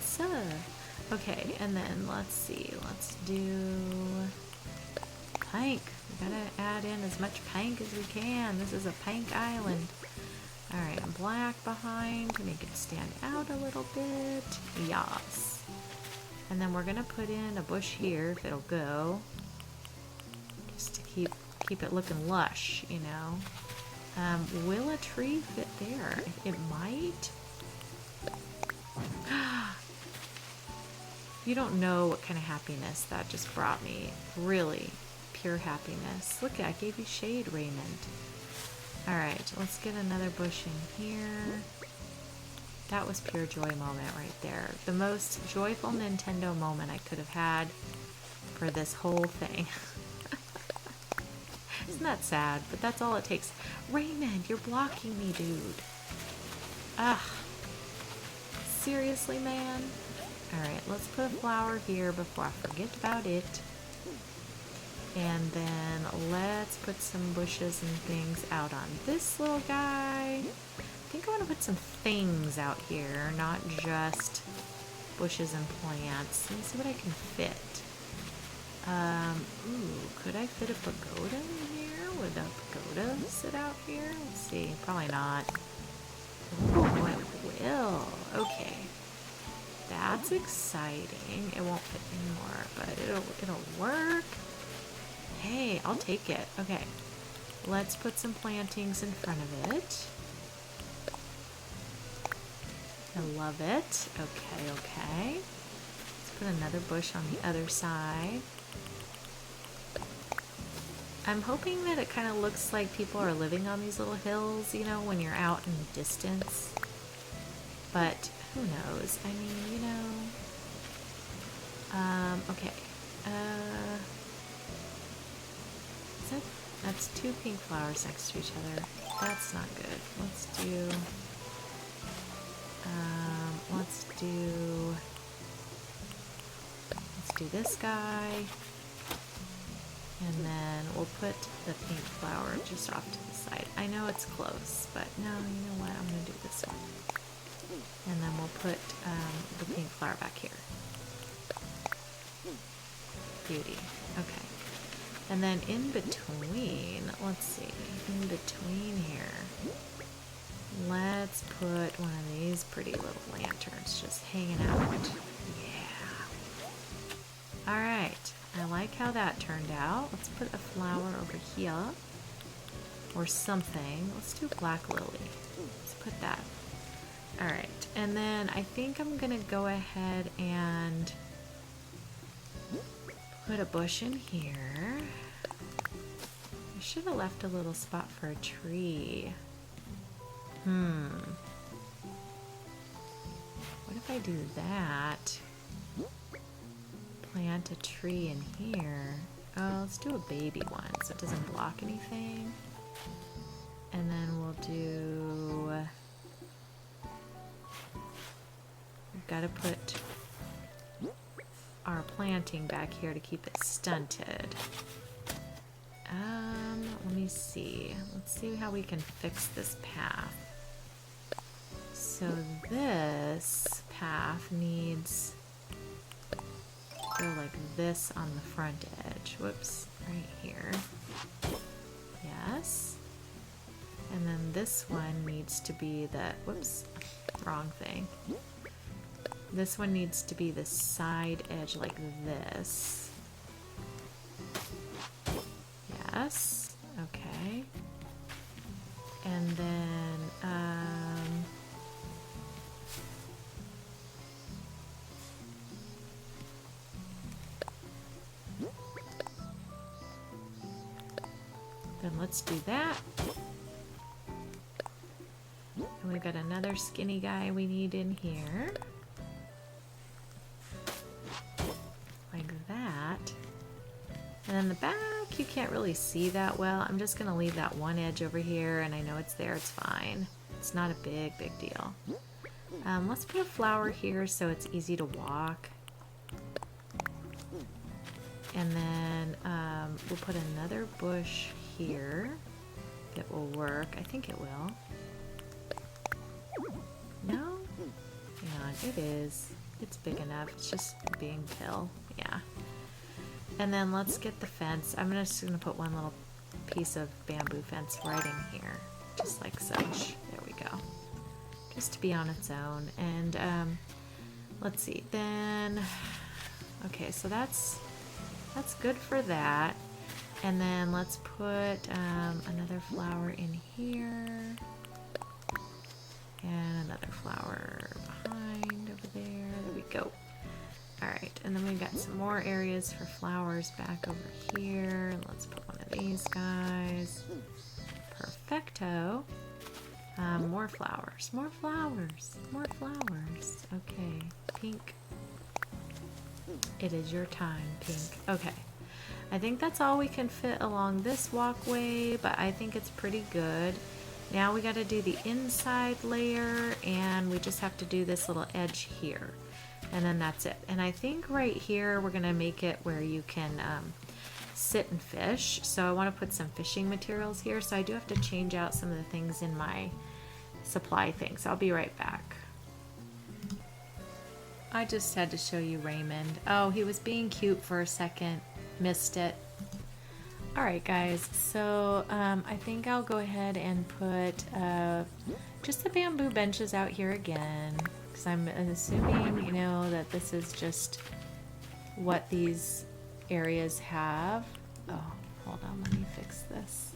okay, and then let's see. Let's do pink. We gotta add in as much pink as we can. This is a pink island. Alright, black behind to make it stand out a little bit. Yas. And then we're gonna put in a bush here if it'll go. Just to keep it looking lush, you know. Will a tree fit there? It might. You don't know what kind of happiness that just brought me. Really, pure happiness. Look, I gave you shade, Raymond. Alright, let's get another bush in here. That was pure joy moment right there. The most joyful Nintendo moment I could have had for this whole thing. Isn't that sad? But that's all it takes. Raymond, you're blocking me, dude. Ugh. Seriously, man? Alright, let's put a flower here before I forget about it. And then let's put some bushes and things out on this little guy. I think I want to put some things out here, not just bushes and plants. Let me see what I can fit. Ooh, could I fit a pagoda in here? Would a pagoda sit out here? Let's see, probably not. Oh, it will. Okay. That's exciting. It won't fit anymore, but it'll work. Hey, I'll take it. Okay. Let's put some plantings in front of it. I love it. Okay. Let's put another bush on the other side. I'm hoping that it kind of looks like people are living on these little hills, you know, when you're out in the distance. But who knows? I mean, you know. Okay. That's two pink flowers next to each other. that's not good. Let's do this guy. And then we'll put the pink flower just off to the side. I know it's close, but no, you know what? I'm going to do this one. And then we'll put the pink flower back here. Beauty. Okay. And then in between, let's see, in between here, let's put one of these pretty little lanterns just hanging out. Yeah. All right. I like how that turned out. Let's put a flower over here or something. Let's do black lily. Let's put that. All right. And then I think I'm going to go ahead and put a bush in here. I should have left a little spot for a tree. What if I do that? Plant a tree in here. Oh, let's do a baby one so it doesn't block anything. And then we'll do... We've got to put our planting back here to keep it stunted. Let me see. Let's see how we can fix this path. So this path needs to go like this on the front edge. Whoops, right here. Yes. And then this one needs to be the, whoops, wrong thing. This one needs to be the side edge like this. Yes. Okay. And then, then let's do that. And we've got another skinny guy we need in here. Like that. And then the back, you can't really see that well. I'm just gonna leave that one edge over here, and I know it's there, it's fine. It's not a big deal. Let's put a flower here so it's easy to walk. And then we'll put another bush here. It will work. I think it will. No? Hang on, it is. It's big enough. It's just being pill. Yeah. And then let's get the fence. I'm just going to put one little piece of bamboo fence right in here. Just like such. There we go. Just to be on its own. And let's see. Then, okay, so that's good for that. And then let's put another flower in here. And another flower behind over there. There we go. Alright, and then we've got some more areas for flowers back over here. Let's put one of these guys. Perfecto. More flowers, more flowers, more flowers. Okay, pink. It is your time, pink. Okay. I think that's all we can fit along this walkway, but I think it's pretty good. Now we got to do the inside layer, and we just have to do this little edge here. And then that's it. And I think right here we're going to make it where you can sit and fish. So I want to put some fishing materials here. So I do have to change out some of the things in my supply things. I'll be right back. I just had to show you Raymond. Oh, he was being cute for a second. Missed it. Alright guys, so I think I'll go ahead and put just the bamboo benches out here again. Because I'm assuming, you know, that this is just what these areas have. Oh, hold on, let me fix this.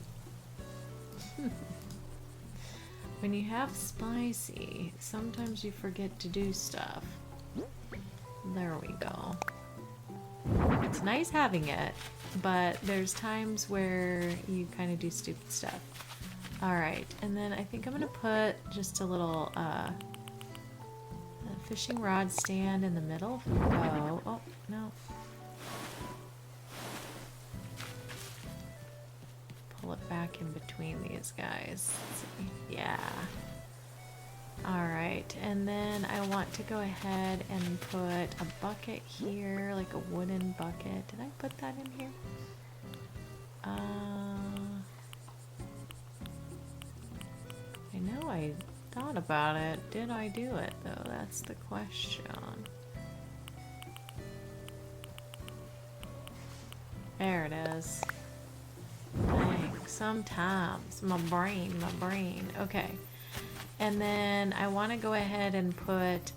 When you have spicy, sometimes you forget to do stuff. There we go. It's nice having it, but there's times where you kind of do stupid stuff. Alright, and then I think I'm going to put just a little fishing rod stand in the middle. Oh, no. Pull it back like in between these guys. Let's see. Yeah. Alright, and then I want to go ahead and put a bucket here, like a wooden bucket. Did I put that in here? I know I thought about it. Did I do it though? That's the question. There it is. Dang, sometimes my brain. Okay. And then I want to go ahead and put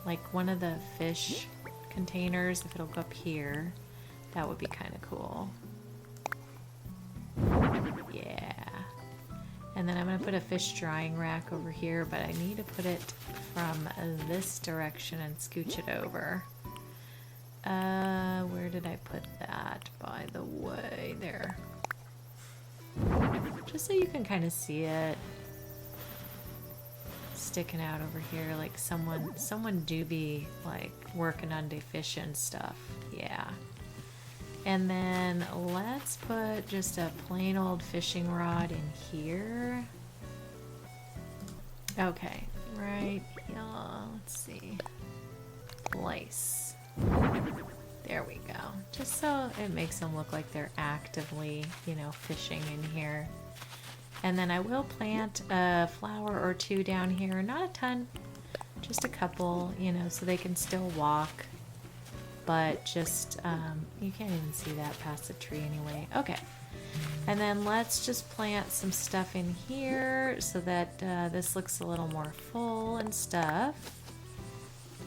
like one of the fish containers, if it'll go up here, that would be kind of cool. Yeah. And then I'm going to put a fish drying rack over here, but I need to put it from this direction and scooch it over. Where did I put that, by the way? There. Just so you can kind of see it sticking out over here, like someone do be like working on the fish and stuff. Yeah. And then let's put just a plain old fishing rod in here. Okay, right here. Let's see. Place. There we go. Just so it makes them look like they're actively, you know, fishing in here. And then I will plant a flower or two down here. Not a ton, just a couple, you know, so they can still walk. But just, you can't even see that past the tree anyway. Okay. And then let's just plant some stuff in here so that this looks a little more full and stuff.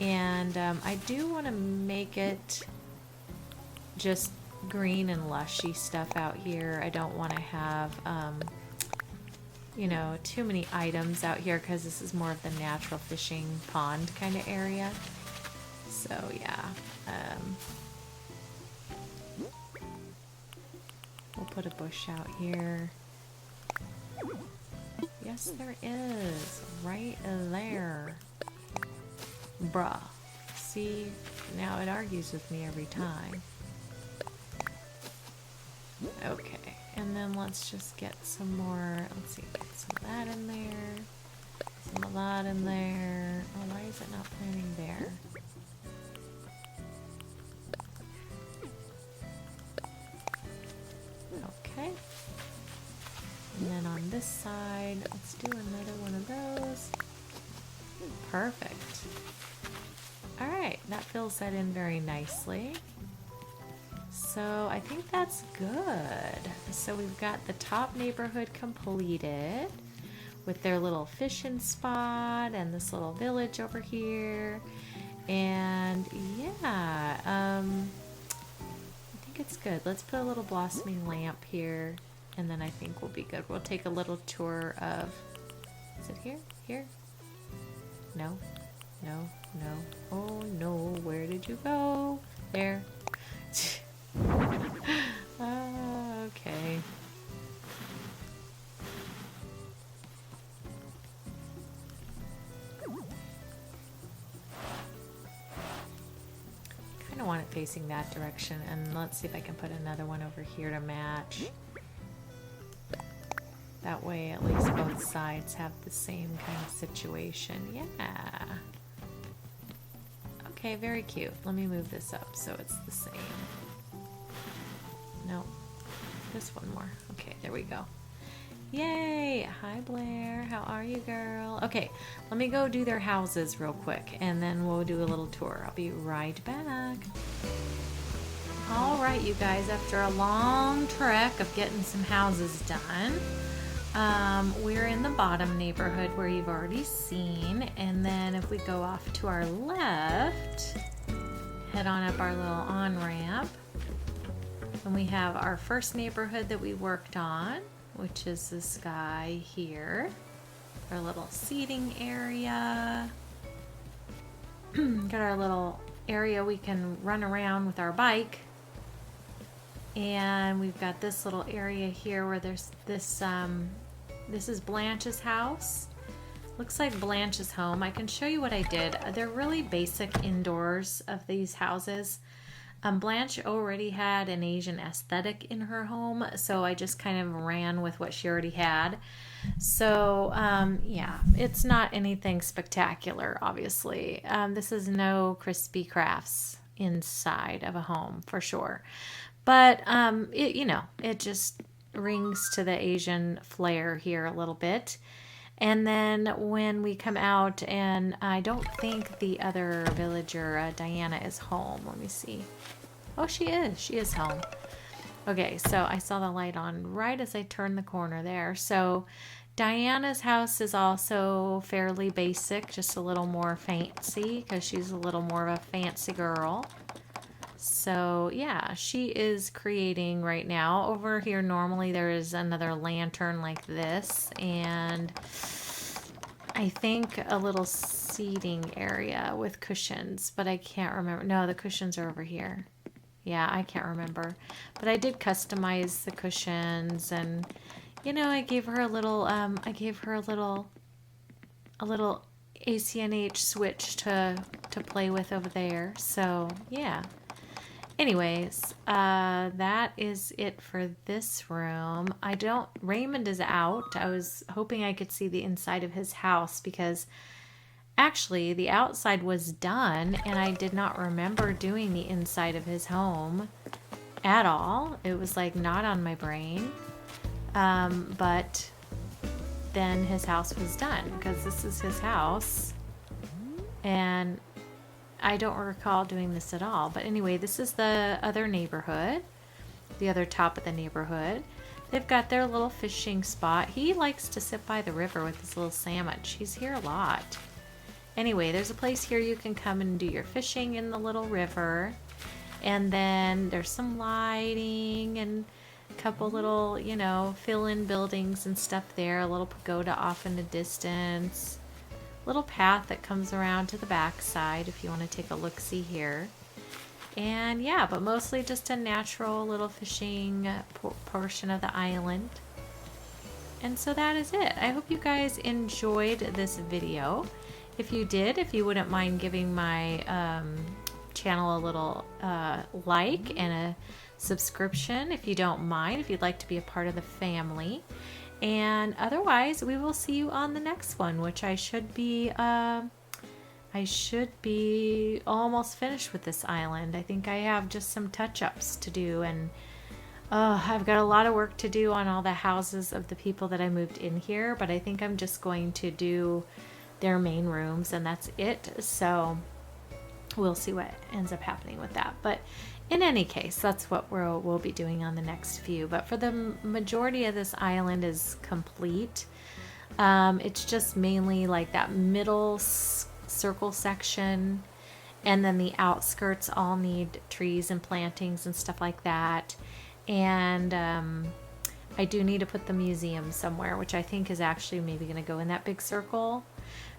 And I do want to make it just green and lushy stuff out here. I don't want to have, you know, too many items out here because this is more of the natural fishing pond kind of area. So yeah. We'll put a bush out here. Yes, there is. Right there. Bruh. See? Now it argues with me every time. Okay. And then let's just get some more. Let's see. Get some of that in there. Some of that in there. Oh, why is it not planting there? Okay. And then on this side, let's do another one of those. Perfect. Alright, that fills that in very nicely. So I think that's good. So we've got the top neighborhood completed with their little fishing spot and this little village over here. And yeah, I think it's good. Let's put a little blossoming lamp here, and then I think we'll be good. We'll take a little tour of, is it here? Here? No, no, no. Oh no, where did you go? There. Okay. Kind of want it facing that direction, and let's see if I can put another one over here to match. That way at least both sides have the same kind of situation. Yeah. Okay, very cute. Let me move this up so it's the same. No, this one more. Okay, there we go. Yay! Hi Blair, how are you, girl? Okay, let me go do their houses real quick and then we'll do a little tour. I'll be right back. Alright, you guys, after a long trek of getting some houses done, we're in the bottom neighborhood where you've already seen, and then if we go off to our left, head on up our little on-ramp, and we have our first neighborhood that we worked on, which is this guy here. Our little seating area. Got our little area we can run around with our bike. And we've got this little area here where there's this, this is Blanche's house. Looks like Blanche's home. I can show you what I did. They're really basic indoors of these houses. Blanche already had an Asian aesthetic in her home, so I just kind of ran with what she already had. So, yeah, it's not anything spectacular, obviously. This is no crispy crafts inside of a home, for sure. But, it just rings to the Asian flair here a little bit. And then when we come out, and I don't think the other villager, Diana, is home. Let me see. Oh, she is. She is home. Okay, so I saw the light on right as I turned the corner there. So Diana's house is also fairly basic, just a little more fancy because she's a little more of a fancy girl. So yeah, she is creating right now. Over here normally there is another lantern like this, and I think a little seating area with cushions, but I can't remember. No, the cushions are over here. Yeah, I can't remember. But I did customize the cushions, and I gave her a little ACNH switch to play with over there. So, yeah. Anyways, that is it for this room. Raymond is out. I was hoping I could see the inside of his house because actually the outside was done and I did not remember doing the inside of his home at all. It was like not on my brain. But then his house was done because this is his house. And I don't recall doing this at all. But anyway, this is the other neighborhood, the other top of the neighborhood. They've got their little fishing spot. He likes to sit by the river with his little sandwich. He's here a lot. Anyway, there's a place here you can come and do your fishing in the little river. And then there's some lighting and a couple little, fill-in buildings and stuff there. A little pagoda off in the distance. Little path that comes around to the back side if you want to take a look-see here. And yeah, but mostly just a natural little fishing portion of the island. And so that is it. I hope you guys enjoyed this video. If you did, if you wouldn't mind giving my channel a little like and a subscription, if you don't mind, if you'd like to be a part of the family. And otherwise, we will see you on the next one, which I should be almost finished with this island. I think I have just some touch-ups to do, and I've got a lot of work to do on all the houses of the people that I moved in here, but I think I'm just going to do their main rooms, and that's it. So we'll see what ends up happening with that. But in any case, that's what we'll be doing on the next few. But for the majority of this island is complete. It's just mainly like that middle circle section, and then the outskirts all need trees and plantings and stuff like that. And I do need to put the museum somewhere, which I think is actually maybe going to go in that big circle.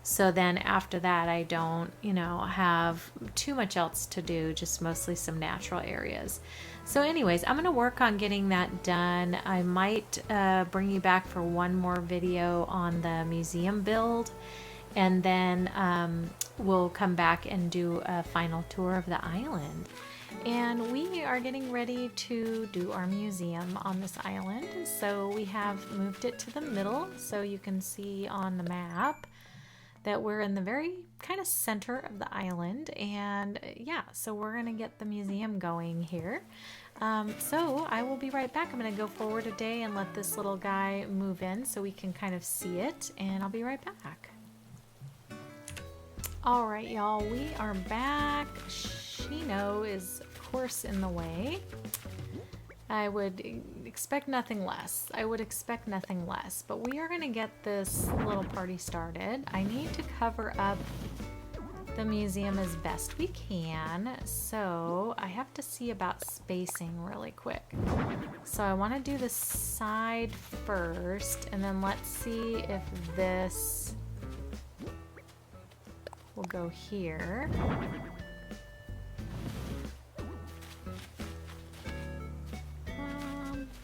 So then after that, I don't, have too much else to do, just mostly some natural areas. So anyways, I'm going to work on getting that done. I might bring you back for one more video on the museum build, and then we'll come back and do a final tour of the island. And we are getting ready to do our museum on this island. So we have moved it to the middle, so you can see on the map that we're in the very kind of center of the island. And yeah, so we're gonna get the museum going here. So I will be right back. I'm gonna go forward a day and let this little guy move in so we can kind of see it, and I'll be right back. All right, y'all, we are back. Shino is of course in the way. I would expect nothing less. But we are going to get this little party started. I need to cover up the museum as best we can. So I have to see about spacing really quick. So I want to do the side first, and then let's see if this will go here.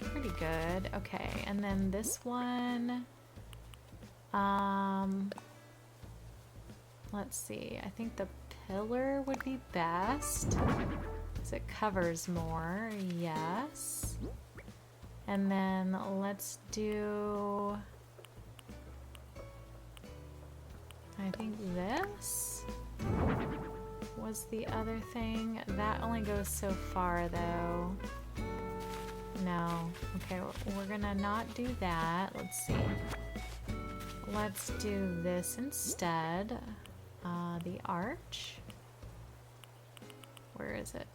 Pretty good. Okay, and then this one, let's see, I think the pillar would be best. because it covers more. Yes. And then let's do, I think this was the other thing. That only goes so far though. No. Okay, we're gonna not do that. Let's see. Let's do this instead. The arch. Where is it?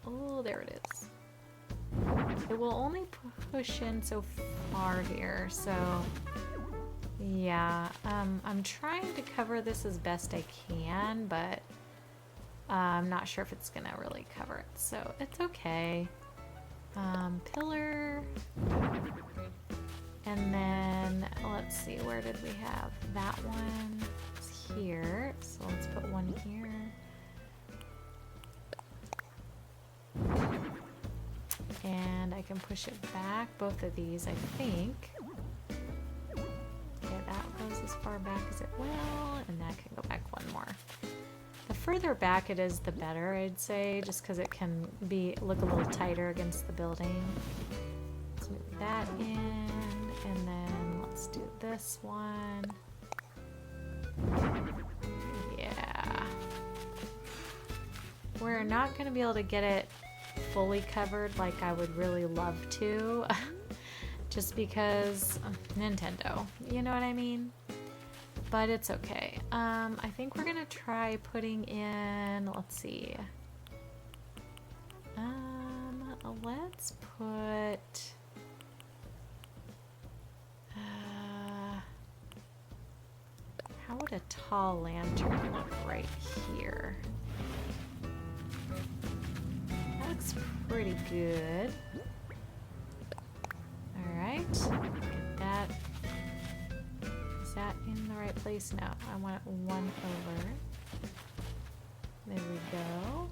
Oh, there it is. It will only push in so far here, so yeah. I'm trying to cover this as best I can, but I'm not sure if it's gonna really cover it, so it's okay. Pillar. And then, let's see, where did we have? That one is here, so let's put one here. And I can push it back, both of these, I think. Okay, that goes as far back as it will, and that can go back one more. The further back it is, the better, I'd say, just because it can look a little tighter against the building. Let's move that in, and then let's do this one. Yeah. We're not going to be able to get it fully covered like I would really love to, just because Nintendo, you know what I mean? But it's okay. I think we're gonna try putting in, let's see. Let's put, how would a tall lantern look right here? That looks pretty good. All right, get that. Is that in the right place? No, I want it one over. There we go.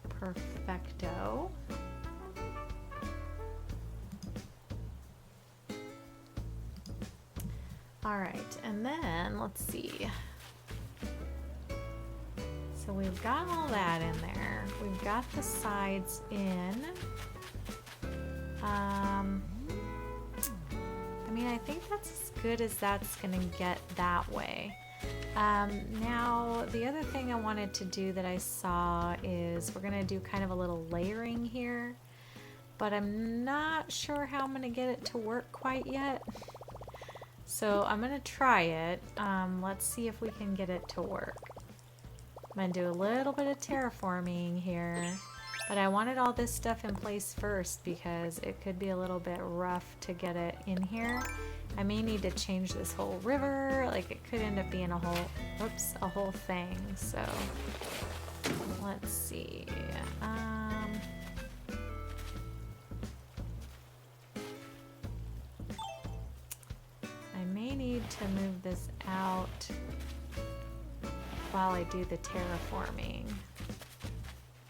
Perfecto. All right, and then let's see. So we've got all that in there. We've got the sides in. I mean, I think that's as good as that's gonna get that way. Now, the other thing I wanted to do that I saw is we're gonna do kind of a little layering here, but I'm not sure how I'm gonna get it to work quite yet. So I'm gonna try it. Let's see if we can get it to work. I'm gonna do a little bit of terraforming here, but I wanted all this stuff in place first because it could be a little bit rough to get it in here. I may need to change this whole river, like it could end up being a whole thing, so let's see. I may need to move this out while I do the terraforming,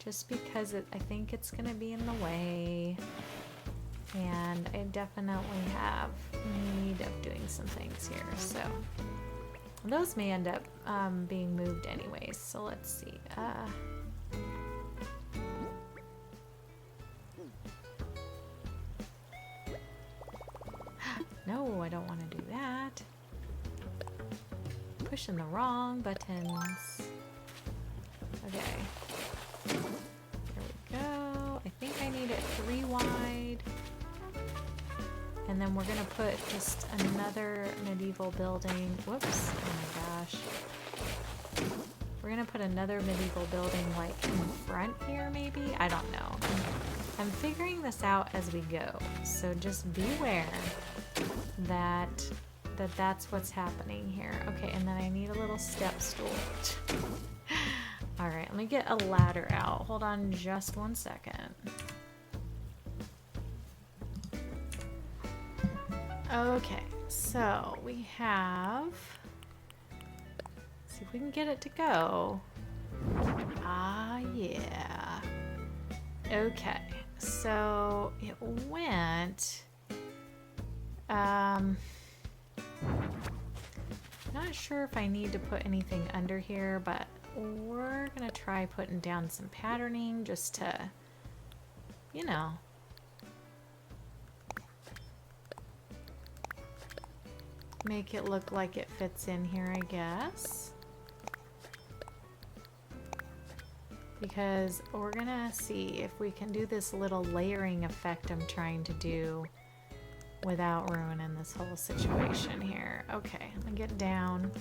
just because I think it's gonna be in the way. And I definitely have need of doing some things here, so those may end up being moved anyways. So let's see. No, I don't want to do that. Pushing the wrong buttons. Okay. There we go. I think I need it 3 wide. And then we're gonna put just another medieval building. Whoops, oh my gosh. We're gonna put another medieval building like in front here maybe? I don't know. I'm figuring this out as we go. So just beware that that's what's happening here. Okay, and then I need a little step stool. All right, let me get a ladder out. Hold on just 1 second. Okay, so we have, see if we can get it to go. Ah, yeah. Okay, so it went, not sure if I need to put anything under here, but we're gonna try putting down some patterning just to, you know, make it look like it fits in here, I guess. Because we're gonna see if we can do this little layering effect I'm trying to do without ruining this whole situation here. Okay, I'm gonna get down.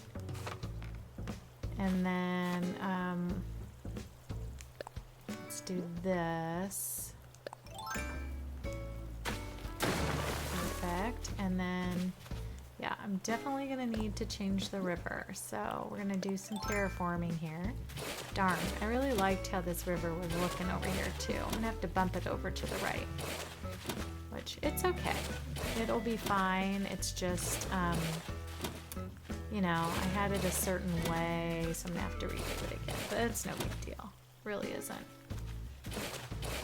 And then, let's do this. Perfect. And then, yeah, I'm definitely gonna need to change the river. So we're gonna do some terraforming here. Darn, I really liked how this river was looking over here too. I'm gonna have to bump it over to the right. Which, it's okay. It'll be fine. It's just, you know, I had it a certain way, so I'm gonna have to redo it again. But it's no big deal. Really isn't.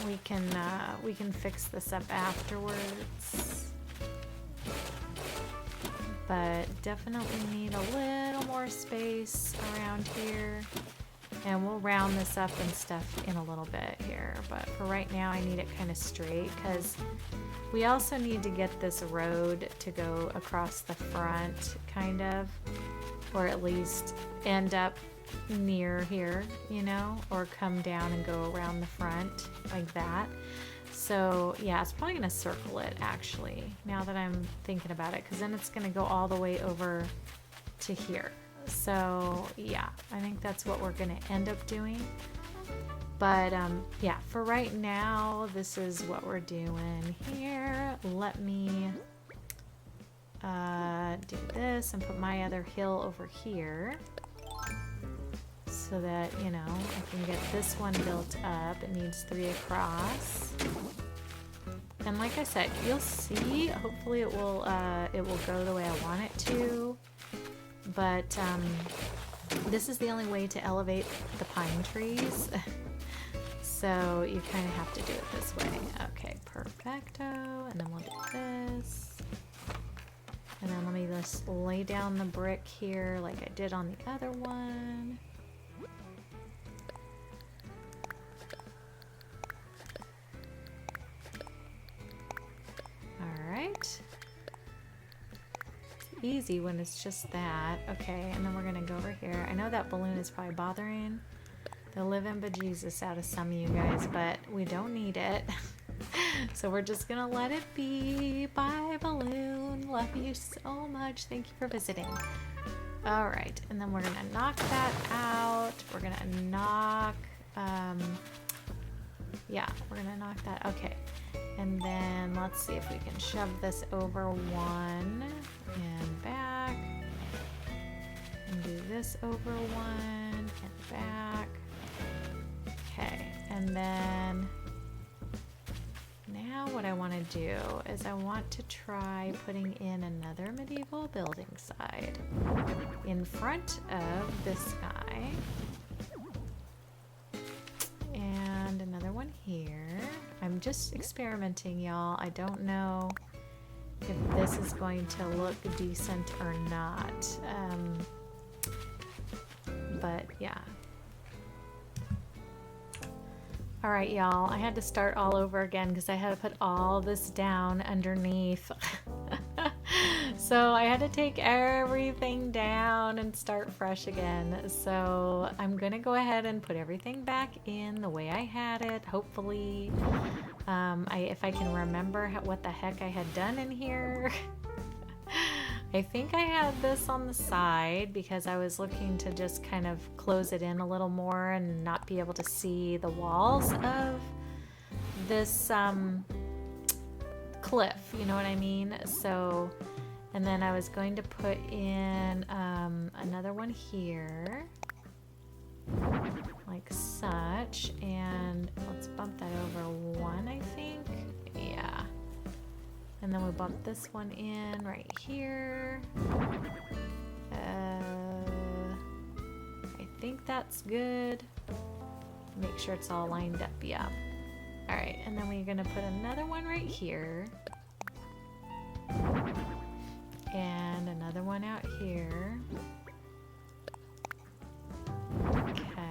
We can fix this up afterwards. But definitely need a little more space around here. And we'll round this up and stuff in a little bit here. But for right now, I need it kind of straight because we also need to get this road to go across the front, kind of. Or at least end up near here, you know? Or come down and go around the front like that. So yeah, it's probably gonna circle it actually, now that I'm thinking about it, because then it's gonna go all the way over to here. So yeah, I think that's what we're gonna end up doing. But yeah, for right now, this is what we're doing here. Let me do this and put my other hill over here. So that, you know, I can get this one built up. It needs 3 across. And like I said, you'll see, hopefully it will go the way I want it to. But this is the only way to elevate the pine trees. So you kind of have to do it this way. Okay, perfecto. And then we'll do this. And then let me just lay down the brick here like I did on the other one. Alright. It's easy when it's just that. Okay, and then we're gonna go over here. I know that balloon is probably bothering the living bejesus out of some of you guys, but we don't need it. So we're just gonna let it be. Bye, balloon. Love you so much. Thank you for visiting. Alright, and then we're gonna knock that out. We're gonna knock, yeah, we're gonna knock that. Okay. And then let's see if we can shove this over one and back. And do this over one and back. Okay, and then now what I want to do is I want to try putting in another medieval building side in front of this guy. And another one here. I'm just experimenting, y'all. I don't know if this is going to look decent or not. But yeah. Alright, y'all. I had to start all over again because I had to put all this down underneath. So I had to take everything down and start fresh again. So I'm gonna go ahead and put everything back in the way I had it, hopefully. If I can remember what the heck I had done in here. I think I had this on the side because I was looking to just kind of close it in a little more and not be able to see the walls of this cliff, you know what I mean? So, and then I was going to put in another one here, like such, and let's bump that over one, I think. Yeah. And then we bump this one in right here. I think that's good. Make sure it's all lined up, yeah. Alright, and then we're gonna put another one right here. And another one out here. Okay.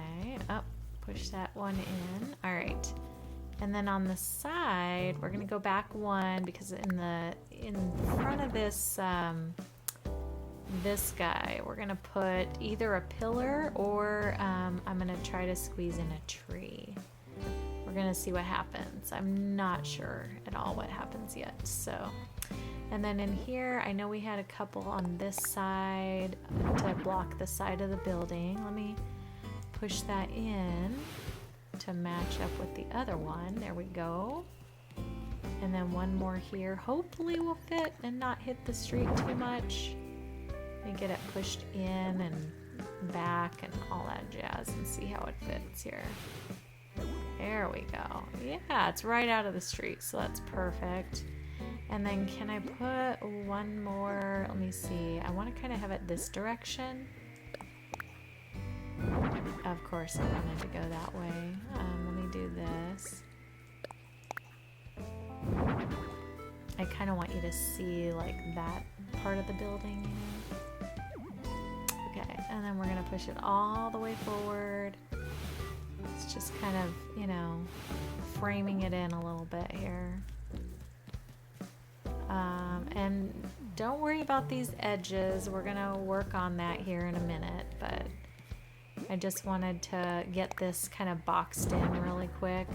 push that one in. All right. And then on the side, we're gonna go back one because in front of this this guy, we're gonna put either a pillar or I'm gonna try to squeeze in a tree. We're gonna see what happens. I'm not sure at all what happens yet. So, and then in here, I know we had a couple on this side to block the side of the building. Let me push that in to match up with the other one. There we go. And then one more here. Hopefully will fit and not hit the street too much. Let me get it pushed in and back and all that jazz and see how it fits here. There we go. Yeah, it's right out of the street, so that's perfect. And then can I put one more? Let me see. I want to kind of have it this direction. Of course, I wanted to go that way. Let me do this. I kind of want you to see like that part of the building. Okay, and then we're going to push it all the way forward. It's just kind of, you know, framing it in a little bit here. And don't worry about these edges. We're going to work on that here in a minute, but I just wanted to get this kind of boxed in really quick.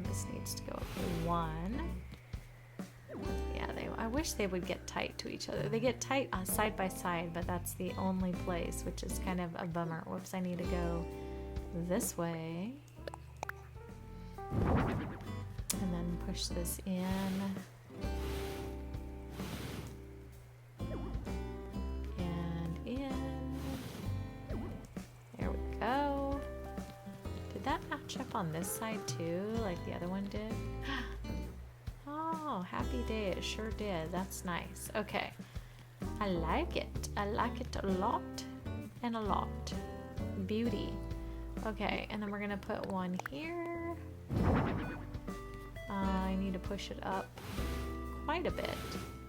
This needs to go up to 1. Yeah, I wish they would get tight to each other. They get tight side by side, but that's the only place, which is kind of a bummer. Whoops, I need to go this way. And then push this in. And in. There we go. Did that match up on this side too, like the other one did? Oh, happy day, it sure did. That's nice. Okay. I like it. I like it a lot and a lot. Beauty. Okay, and then we're gonna put one here. I need to push it up quite a bit.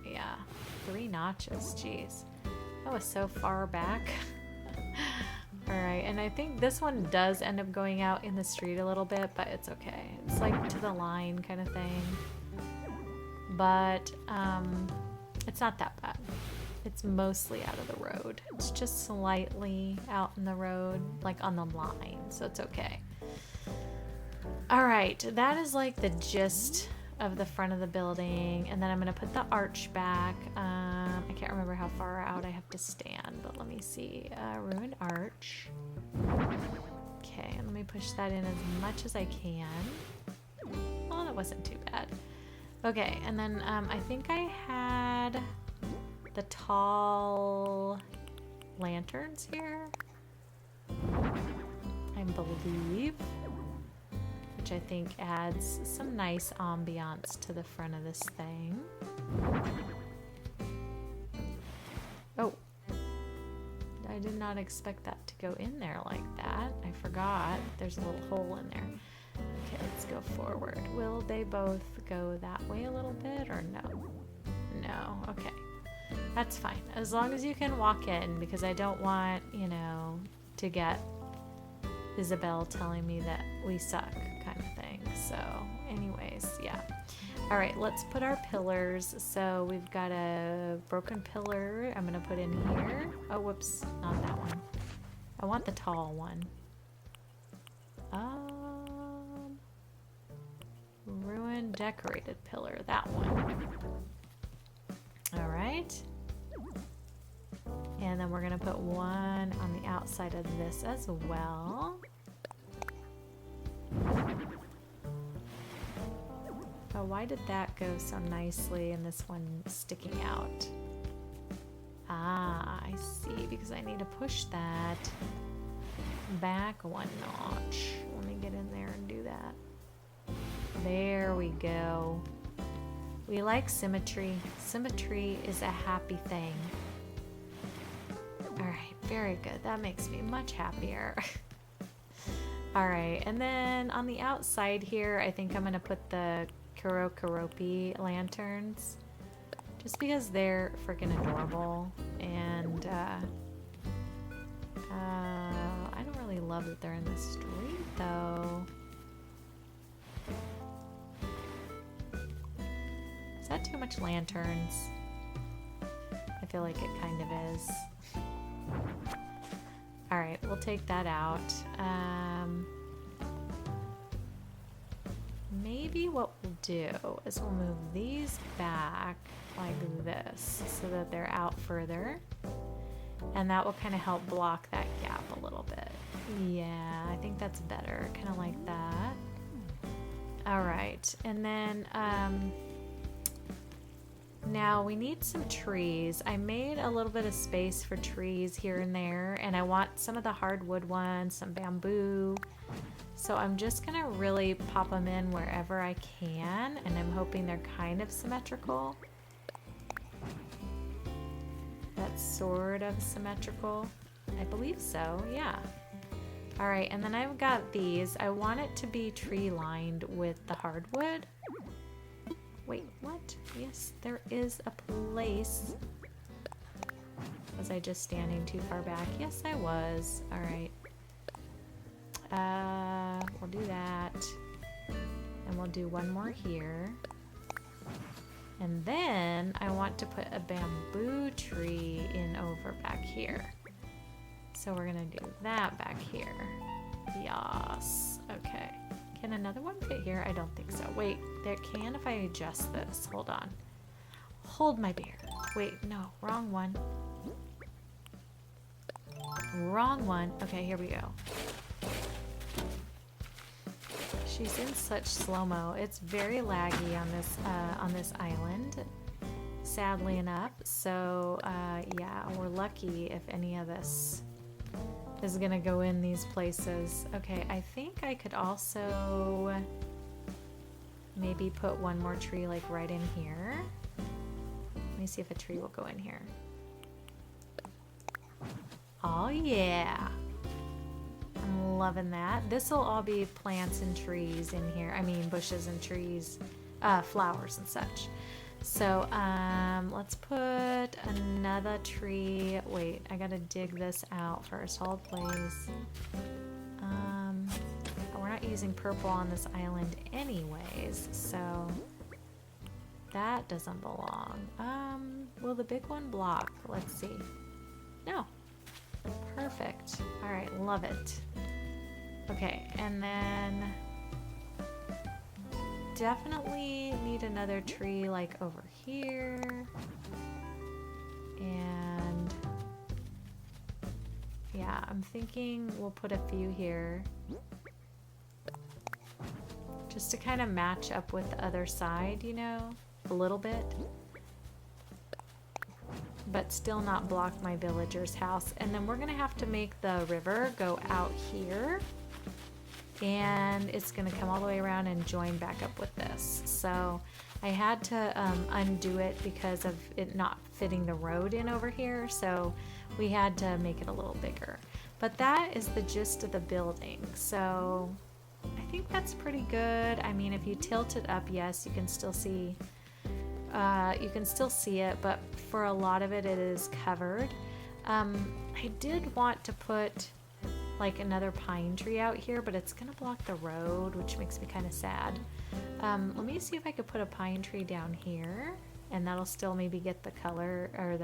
Yeah, 3 notches, jeez. That was so far back. Alright, and I think this one does end up going out in the street a little bit, but it's okay. It's like to the line kind of thing. But it's not that bad. It's mostly out of the road. It's just slightly out in the road, like on the line, so it's okay. All right, that is like the gist of the front of the building, and then I'm gonna put the arch back. I can't remember how far out I have to stand, but let me see. Ruined arch. Okay, and let me push that in as much as I can. Oh, that wasn't too bad. Okay, and then I think I had the tall lanterns here, I believe, which I think adds some nice ambiance to the front of this thing. Oh, I did not expect that to go in there like that. I forgot there's a little hole in there. Okay, let's go forward. Will they both go that way a little bit or no? No, okay. That's fine. As long as you can walk in, because I don't want, you know, to get Isabel telling me that we suck kind of thing. So anyways, yeah. All right, let's put our pillars. So we've got a broken pillar I'm going to put in here. Oh, whoops, not that one. I want the tall one. Ruined decorated pillar, that one. All right. And then we're gonna put one on the outside of this as well. Oh, why did that go so nicely and this one sticking out? Ah, I see, because I need to push that back 1 notch. Let me get in there and do that. There we go. We like symmetry. Symmetry is a happy thing. All right, very good. That makes me much happier. All right, and then on the outside here, I think I'm gonna put the Kurokuropi lanterns, just because they're freaking adorable, and I don't really love that they're in the street though. Is that too much lanterns? I feel like it kind of is. Alright, we'll take that out. Maybe what we'll do is we'll move these back like this so that they're out further. And that will kind of help block that gap a little bit. Yeah, I think that's better. Kind of like that. Alright, and then now we need some trees. I made a little bit of space for trees here and there, and I want some of the hardwood ones, some bamboo. So I'm just gonna really pop them in wherever I can, and I'm hoping they're kind of symmetrical. That's sort of symmetrical. I believe so, yeah. All right, and then I've got these. I want it to be tree lined with the hardwood. Wait, what? Yes, there is a place. Was I just standing too far back? Yes, I was. All right. We'll do that. And we'll do one more here. And then I want to put a bamboo tree in over back here. So we're gonna do that back here. Yes. Okay. Can another one fit here? I don't think so. Wait, there can if I adjust this. Hold on. Hold my beer. Wait, no, wrong one. Wrong one. Okay, here we go. She's in such slow-mo. It's very laggy on this island, sadly enough. So yeah, we're lucky if any of this is gonna go in these places. Okay, I think I could also maybe put one more tree like right in here. Let me see if a tree will go in here. Oh yeah. I'm loving that. This will all be plants and trees in here. I mean bushes and trees, flowers and such. So let's put another tree. Wait, I gotta dig this out first. Hold please. We're not using purple on this island anyways, so that doesn't belong. Will the big one block? Let's see. No. Perfect. All right, love it. Okay, and then definitely need another tree like over here. And yeah, I'm thinking we'll put a few here just to kind of match up with the other side, you know, a little bit. But still not block my villager's house. And then we're gonna have to make the river go out here, and it's gonna come all the way around and join back up with this. So I had to undo it because of it not fitting the road in over here, so we had to make it a little bigger. But that is the gist of the building, so I think that's pretty good. I mean, if you tilt it up, yes, you can still see it, but for a lot of it, it is covered. I did want to put like another pine tree out here, but it's gonna block the road, which makes me kind of sad. Let me see if I could put a pine tree down here, and that'll still maybe get the color or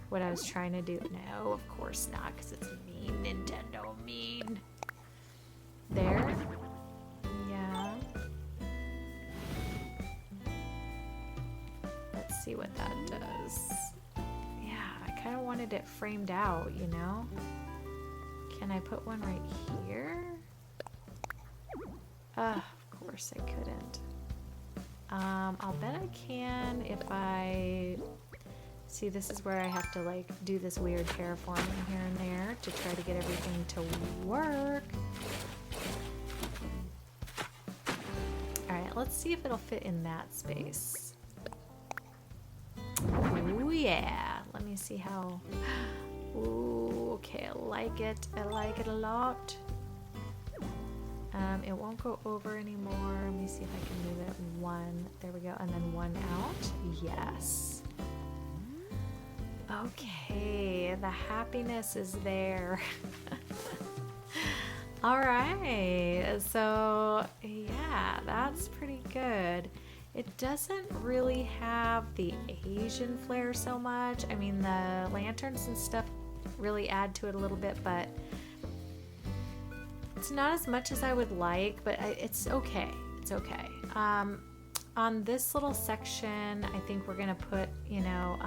what I was trying to do. No, of course not, because it's mean. Nintendo mean. There. Yeah. Let's see what that does. Yeah, I kind of wanted it framed out, you know? Can I put one right here? Of course I couldn't. I'll bet I can if I... See, this is where I have to like do this weird terraforming here and there to try to get everything to work. Alright, let's see if it'll fit in that space. Ooh, yeah. Let me see how... Ooh, okay, I like it. I like it a lot. It won't go over anymore. Let me see if I can move it one. There we go. And then one out. Yes. Okay, the happiness is there. All right, so yeah, that's pretty good. It doesn't really have the Asian flair so much. I mean, the lanterns and stuff really add to it a little bit, but it's not as much as I would like, but it's okay. It's okay. On this little section, I think we're gonna put, you know,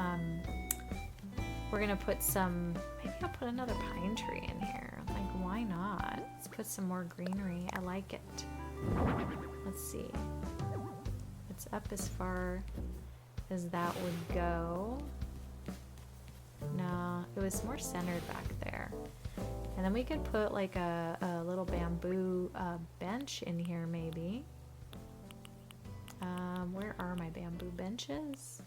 we're gonna put some, maybe I'll put another pine tree in here. Like, why not? Let's put some more greenery. I like it. Let's see. It's up as far as that would go. No, it was more centered back there. And then we could put like a little bamboo bench in here maybe. Where are my bamboo benches?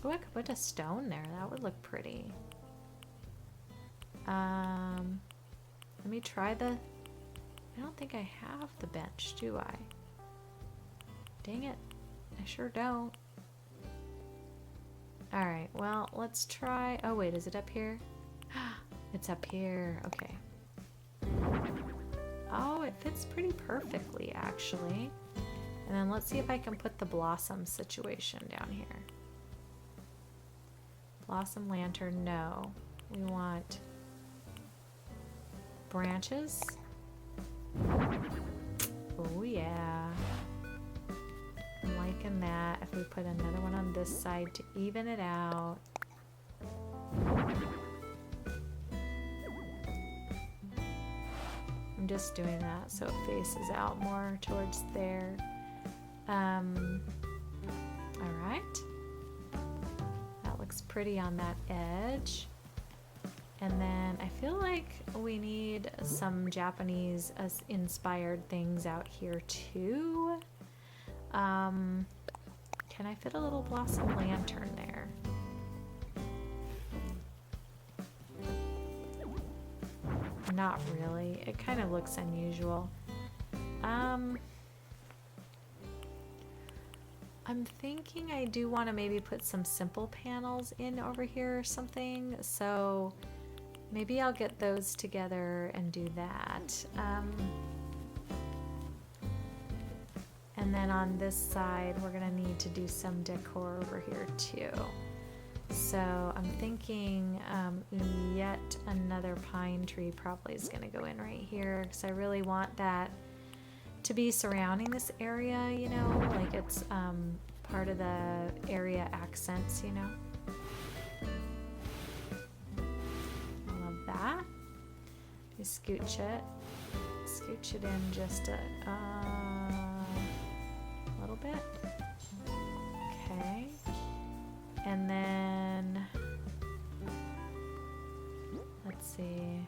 Oh, I could put a stone there. That would look pretty. Let me try the... I don't think I have the bench, do I? Dang it. I sure don't. Alright, well, let's try... Oh, wait, is it up here? It's up here. Okay. Oh, it fits pretty perfectly, actually. And then let's see if I can put the blossom situation down here. Blossom lantern, no. We want branches. Oh yeah. I'm liking that. If we put another one on this side to even it out. I'm just doing that so it faces out more towards there. Alright. That looks pretty on that edge. And then I feel like we need some Japanese inspired things out here too. Can I fit a little blossom lantern there? Not really. It kind of looks unusual. I'm thinking I do want to maybe put some simple panels in over here or something. So maybe I'll get those together and do that. And then on this side, we're gonna need to do some decor over here too. So I'm thinking yet another pine tree probably is gonna go in right here because I really want that to be surrounding this area, you know, like it's part of the area accents, you know. I love that. You scooch it in just a little bit. Okay. And then, let's see.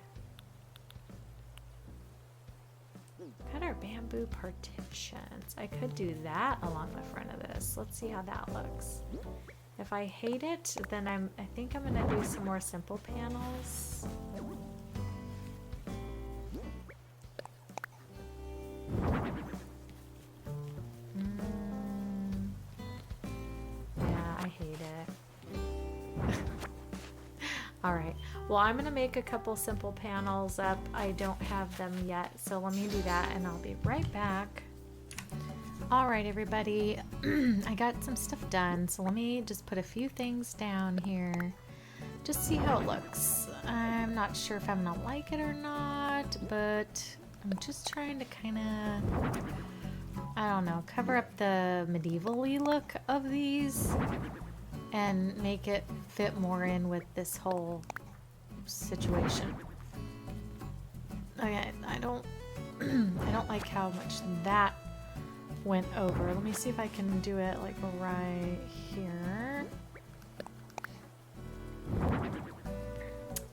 Got our bamboo partitions. I could do that along the front of this. Let's see how that looks. If I hate it, then I think I'm gonna do some more simple panels. Yeah, I hate it. All right, well, I'm gonna make a couple simple panels up. I don't have them yet, so let me do that and I'll be right back. All right, everybody, I got some stuff done, so let me just put a few things down here. Just see how it looks. I'm not sure if I'm gonna like it or not, but I'm just trying to kind of, I don't know, cover up the medieval-y look of these and make it fit more in with this whole situation. Okay, I don't like how much that went over. Let me see if I can do it like right here.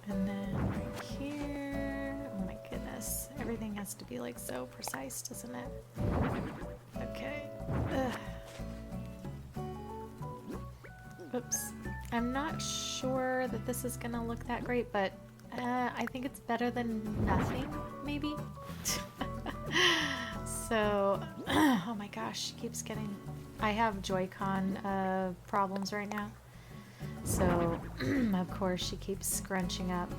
And then right here. Oh my goodness. Everything has to be like so precise, doesn't it? Okay. Ugh. Oops. I'm not sure that this is gonna look that great, but I think it's better than nothing, maybe. So, oh my gosh, she keeps getting... I have Joy-Con problems right now. So, of course, she keeps scrunching up.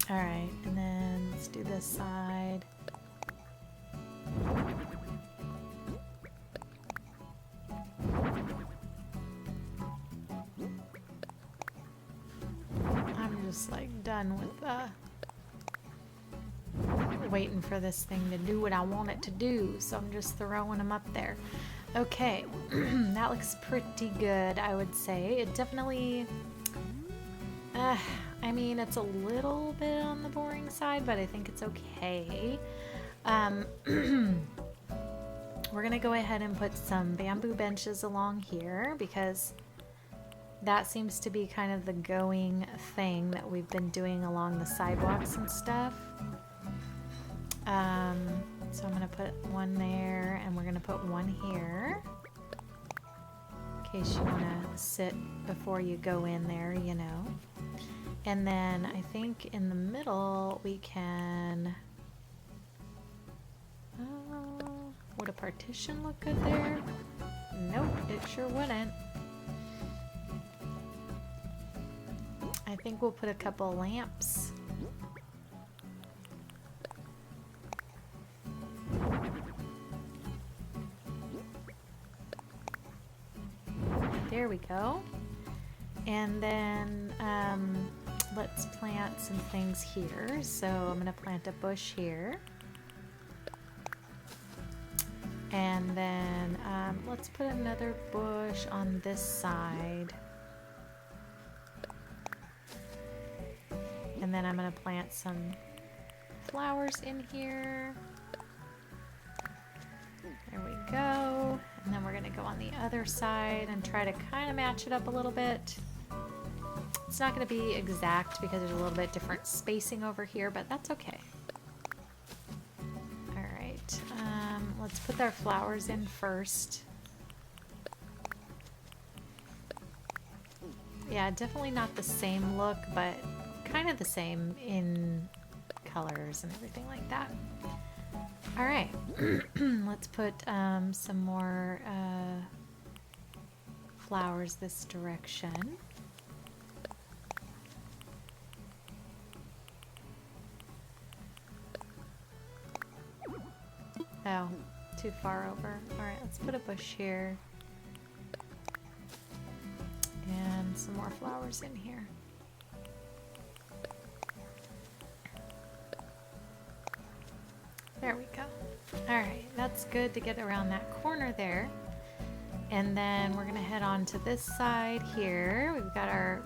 Alright, and then Let's do this side. I'm just like done with waiting for this thing to do what I want it to do, so I'm just throwing them up there. Okay, that looks pretty good, I would say. It definitely, I mean, it's a little bit on the boring side, but I think it's okay. We're gonna go ahead and put some bamboo benches along here because that seems to be kind of the going thing that we've been doing along the sidewalks and stuff. So I'm gonna put one there, and we're gonna put one here in case you wanna sit before you go in there, you know. And then I think in the middle we can, would a partition look good there? Nope, it sure wouldn't. I think we'll put a couple lamps. There we go. And then let's plant some things here. So I'm going to plant a bush here. And then let's put another bush on this side. And then I'm going to plant some flowers in here. There we go. And then we're going to go on the other side and try to kind of match it up a little bit. It's not going to be exact because there's a little bit different spacing over here, but that's okay. All right, let's put our flowers in first. Yeah, definitely not the same look, but kind of the same in colors and everything like that. All right, let's put some more flowers this direction. Oh, too far over. All right, let's put a bush here. And some more flowers in here. There we go. All right, that's good to get around that corner there. And then we're gonna head on to this side here. We've got our,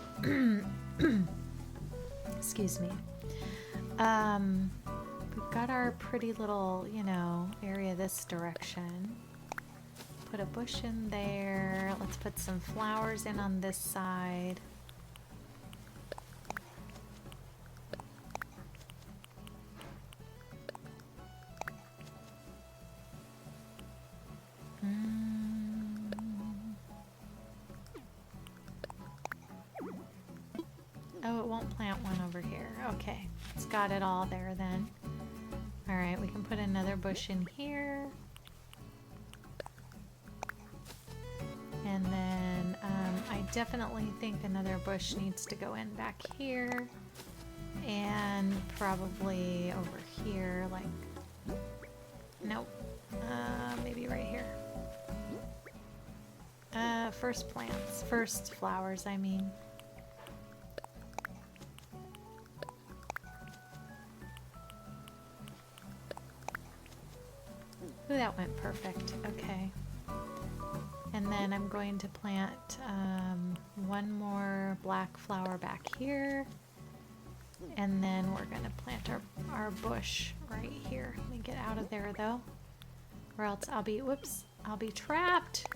excuse me. We've got our pretty little, you know, area this direction. Put a bush in there. Let's put some flowers in on this side. Oh, it won't plant one over here. Okay, it's got it all there then. All right, we can put another bush in here. And then I definitely think another bush needs to go in back here. And probably over here, like, nope, maybe right here. First plants, first flowers, I mean. Ooh, that went perfect. Okay. And then I'm going to plant one more black flower back here. And then we're going to plant our bush right here. Let me get out of there though. Or else I'll be, whoops, I'll be trapped.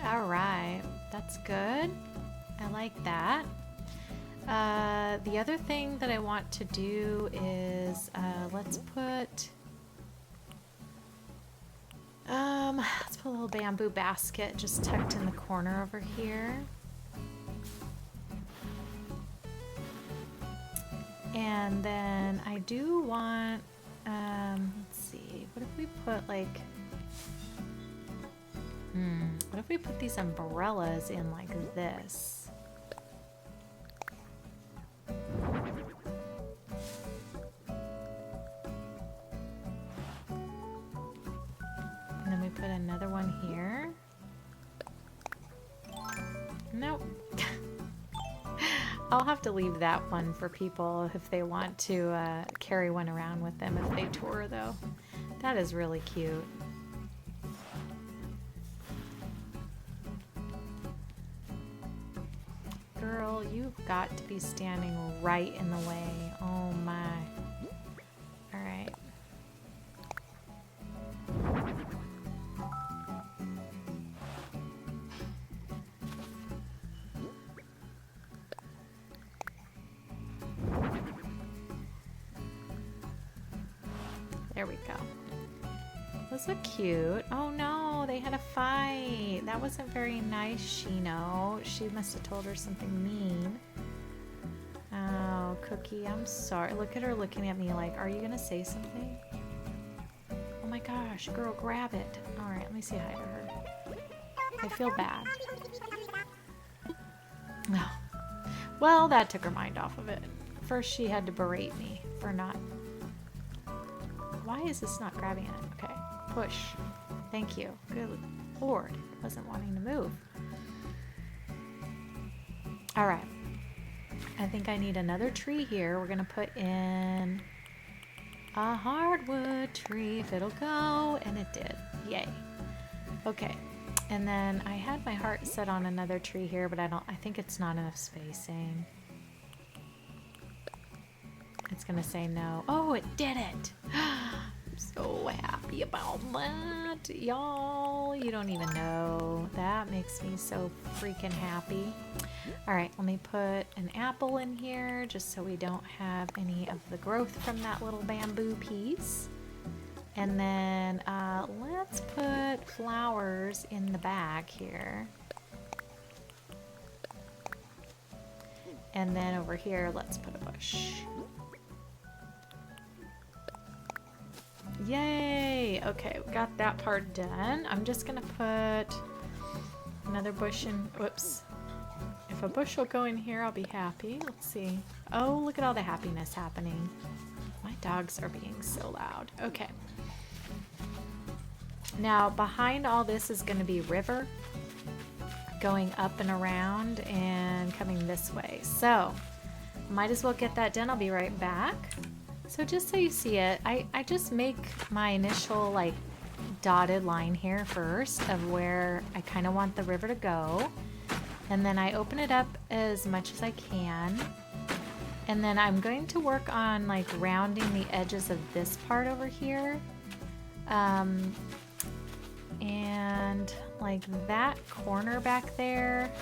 All right, that's good. I like that. The other thing that I want to do is let's put a little bamboo basket just tucked in the corner over here. And then I do want, let's see, what if we put like, what if we put these umbrellas in like this? another one here. Nope. I'll have to leave that one for people if they want to carry one around with them if they tour, though. That is really cute. Girl, you've got to be standing right in the way. Oh my. All right. There we go. Those look cute. Oh no, they had a fight. That wasn't very nice, Shino. She must have told her something mean. Oh, Cookie, I'm sorry. Look at her looking at me like, are you gonna say something? Oh my gosh, girl, grab it. All right, let me say hi to her. I feel bad. No. Well, that took her mind off of it. First, she had to berate me for not... Why is this not grabbing it? Okay, push. Thank you. Good Lord, it wasn't wanting to move. All right. I think I need another tree here. We're gonna put in a hardwood tree if it'll go, and it did. Yay. Okay. And then I had my heart set on another tree here, but I think it's not enough spacing. It's gonna say no. Oh, it did it! I'm so happy about that, y'all. You don't even know. That makes me so freaking happy. All right, let me put an apple in here just so we don't have any of the growth from that little bamboo piece. And then let's put flowers in the back here. And then over here, let's put a bush. Yay! Okay, we got that part done. I'm just gonna put another bush in. Whoops. If a bush will go in here, I'll be happy. Let's see. Oh, look at all the happiness happening. My dogs are being so loud. Okay. Now, behind all this is going to be river going up and around and coming this way. So, might as well get that done. I'll be right back. So just so you see it, I just make my initial like dotted line here first of where I kind of want the river to go. And then I open it up as much as I can. And then I'm going to work on like rounding the edges of this part over here. And like that corner back there,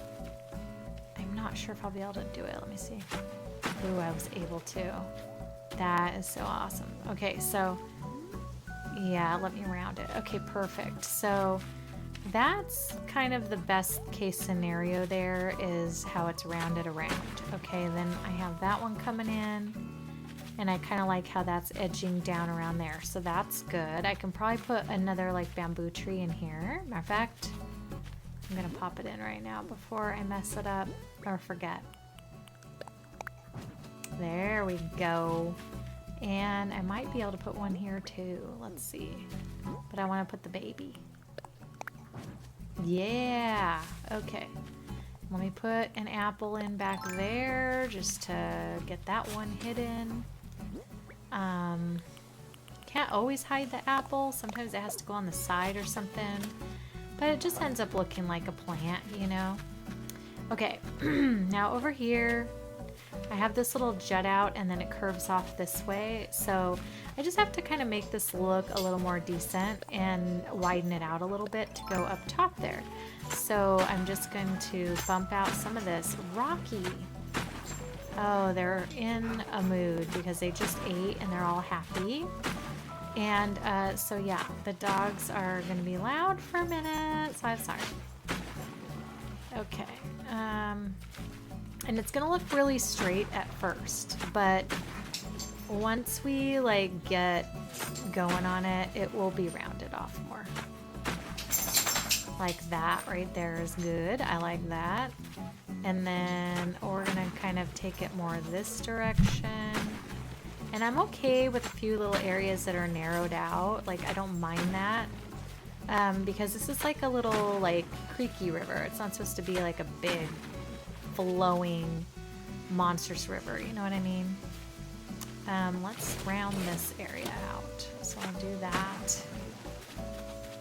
I'm not sure if I'll be able to do it. Let me see. Ooh, I was able to. That is so awesome. Okay, so yeah, let me round it. Okay, perfect. So that's kind of the best case scenario there, is how it's rounded around. Okay, then I have that one coming in, and I kind of like how that's edging down around there. So that's good. I can probably put another like bamboo tree in here. Matter of fact, I'm gonna pop it in right now before I mess it up or forget. There we go. And I might be able to put one here too. Let's see. But I want to put the baby. Yeah. Okay. Let me put an apple in back there just to get that one hidden. Can't always hide the apple. Sometimes it has to go on the side or something. But it just ends up looking like a plant, you know? Okay. Now over here, I have this little jut out and then it curves off this way. So I just have to kind of make this look a little more decent and widen it out a little bit to go up top there. So I'm just going to bump out some of this. Rocky. Oh, they're in a mood because they just ate and they're all happy. And so yeah, the dogs are going to be loud for a minute. So I'm sorry. Okay. And it's gonna look really straight at first, but once we like get going on it, it will be rounded off more. Like that right there is good. I like that. And then we're gonna kind of take it more this direction. And I'm okay with a few little areas that are narrowed out. Like I don't mind that. because this is like a little like creaky river. It's not supposed to be like a big flowing monstrous river, you know what I mean? Let's round this area out. So I'll do that.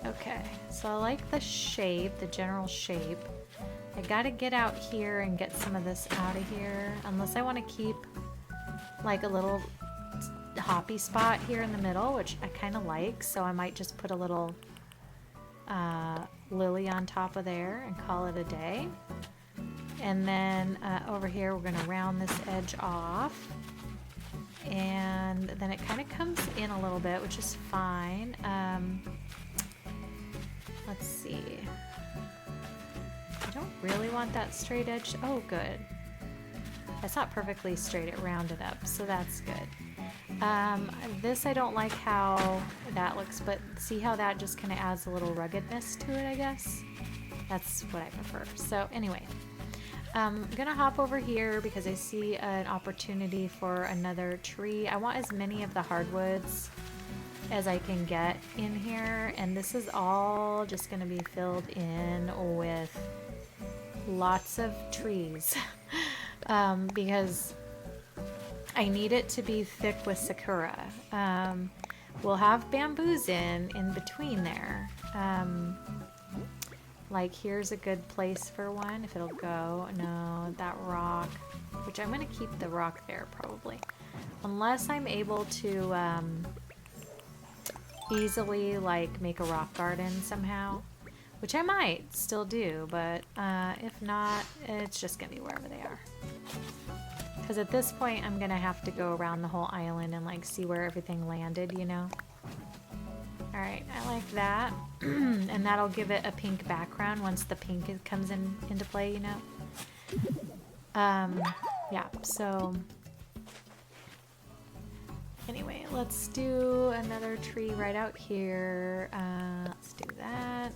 Okay, so I like the shape, the general shape. I gotta get out here and get some of this out of here, unless I want to keep like a little hoppy spot here in the middle, which I kind of like, so I might just put a little lily on top of there and call it a day. And then over here we're gonna round this edge off, and then it kind of comes in a little bit, which is fine. Let's see. I don't really want that straight edge. Oh, good. It's not perfectly straight, it rounded up, so that's good. This I don't like how that looks, but see how that just kind of adds a little ruggedness to it, I guess? That's what I prefer. So anyway, I'm gonna hop over here because I see an opportunity for another tree. I want as many of the hardwoods as I can get in here, and this is all just gonna be filled in with lots of trees because I need it to be thick with sakura. We'll have bamboos in between there. Like here's a good place for one if it'll go. No, that rock, which I'm gonna keep the rock there probably, unless I'm able to easily like make a rock garden somehow, which I might still do, but if not, it's just gonna be wherever they are. Because at this point, I'm gonna have to go around the whole island and like see where everything landed, you know? Alright, I like that. And that'll give it a pink background once the pink comes into play, you know? Yeah, so anyway, let's do another tree right out here. Let's do that.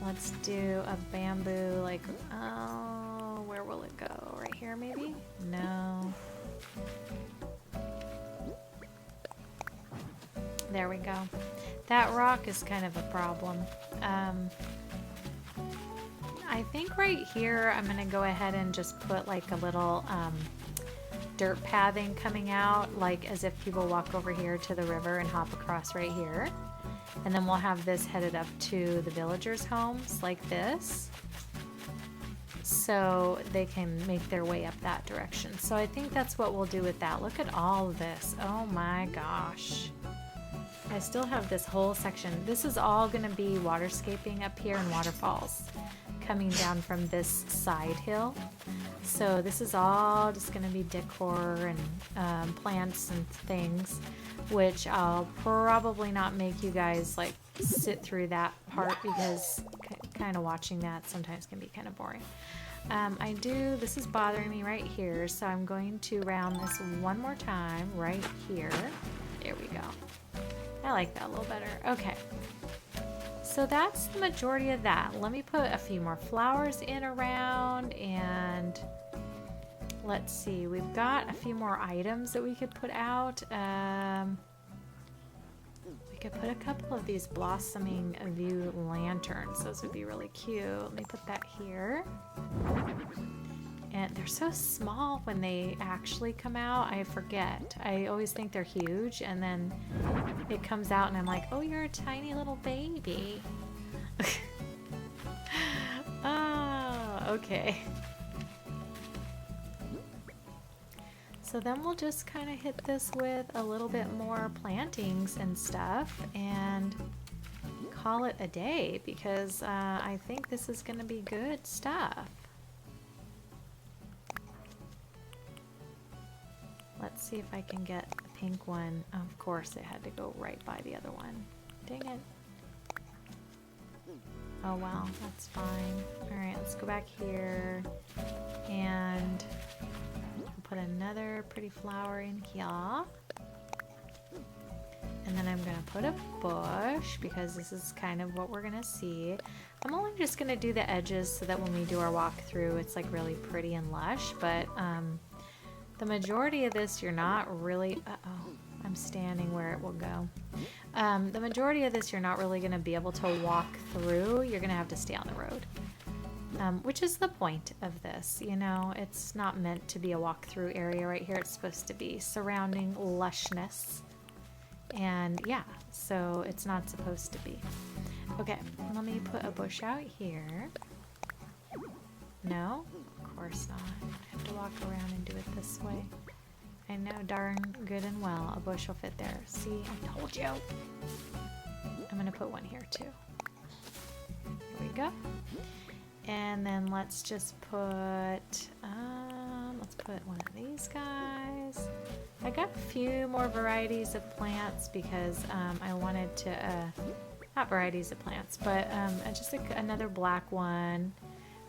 Let's do a bamboo, like, oh, where will it go? Right here, maybe? No. There we go. That rock is kind of a problem. I think right here, I'm gonna go ahead and just put like a little, dirt pathing coming out, like as if people walk over here to the river and hop across right here. And then we'll have this headed up to the villagers' homes like this, so they can make their way up that direction. So I think that's what we'll do with that. Look at all of this. Oh my gosh. I still have this whole section. This is all going to be waterscaping up here and waterfalls coming down from this side hill. So this is all just going to be decor and plants and things, which I'll probably not make you guys like sit through that part because kind of watching that sometimes can be kind of boring. This is bothering me right here, so I'm going to round this one more time right here. There we go. I like that a little better. Okay. So that's the majority of that. Let me put a few more flowers in around, and let's see, we've got a few more items that we could put out. We could put a couple of these blossoming view lanterns. Those would be really cute. Let me put that here. And they're so small when they actually come out. I forget. I always think they're huge, and then it comes out and I'm like, oh, you're a tiny little baby. Oh, okay. So then we'll just kind of hit this with a little bit more plantings and stuff and call it a day, because I think this is going to be good stuff. Let's see if I can get the pink one. Of course, it had to go right by the other one. Dang it. Oh well, that's fine. Alright, let's go back here and put another pretty flower in here. And then I'm going to put a bush, because this is kind of what we're going to see. I'm only just going to do the edges so that when we do our walkthrough, it's like really pretty and lush, but the majority of this, you're not really, I'm I'm standing where it will go. The majority of this you're not really going to be able to walk through. You're going to have to stay on the road. Which is the point of this, you know, it's not meant to be a walk-through area right here. It's supposed to be surrounding lushness. And yeah, so it's not supposed to be. Okay, let me put a bush out here. No, of course not. I have to walk around and do it this way. I know darn good and well a bush will fit there. See, I told you. I'm gonna put one here too. Here we go. And then let's just put, let's put one of these guys. I got a few more varieties of plants because I wanted to, not varieties of plants, but just like another black one.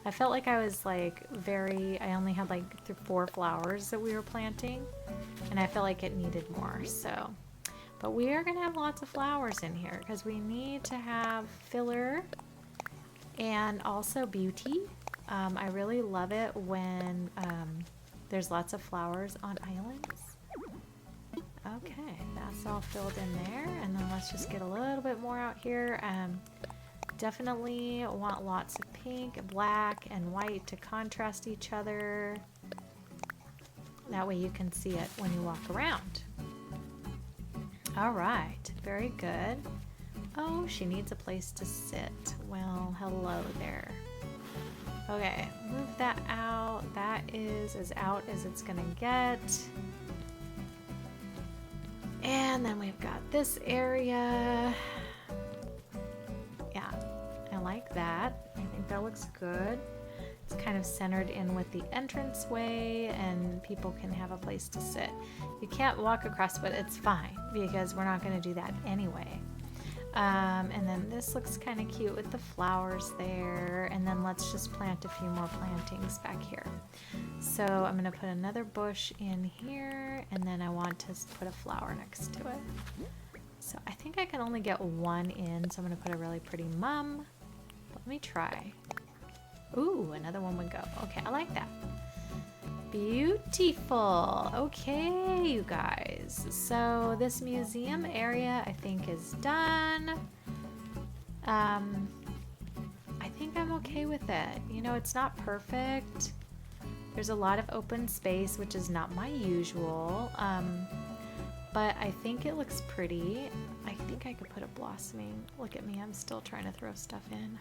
I felt like I was like I only had like 4 flowers that we were planting, and I felt like it needed more, so. But we are gonna have lots of flowers in here because we need to have filler and also beauty. I really love it when there's lots of flowers on islands. Okay, that's all filled in there, and then let's just get a little bit more out here. Definitely want lots of pink, black, and white to contrast each other. That way you can see it when you walk around. All right, very good. Oh, she needs a place to sit. Well, hello there. Okay, move that out. That is as out as it's gonna get. And then we've got this area. Yeah, I like that. I think that looks good. It's kind of centered in with the entranceway and people can have a place to sit. You can't walk across, but it's fine because we're not gonna do that anyway. And then this looks kind of cute with the flowers there. And then let's just plant a few more plantings back here. So I'm going to put another bush in here, and then I want to put a flower next to it. So I think I can only get one in, so I'm going to put a really pretty mum. Let me try. Ooh, another one would go. Okay, I like that. Beautiful. Okay, you guys. So this museum area I think is done. I think I'm okay with it. You know, it's not perfect. There's a lot of open space, which is not my usual. But I think it looks pretty. I think I could put a blossoming. Look at me, I'm still trying to throw stuff in.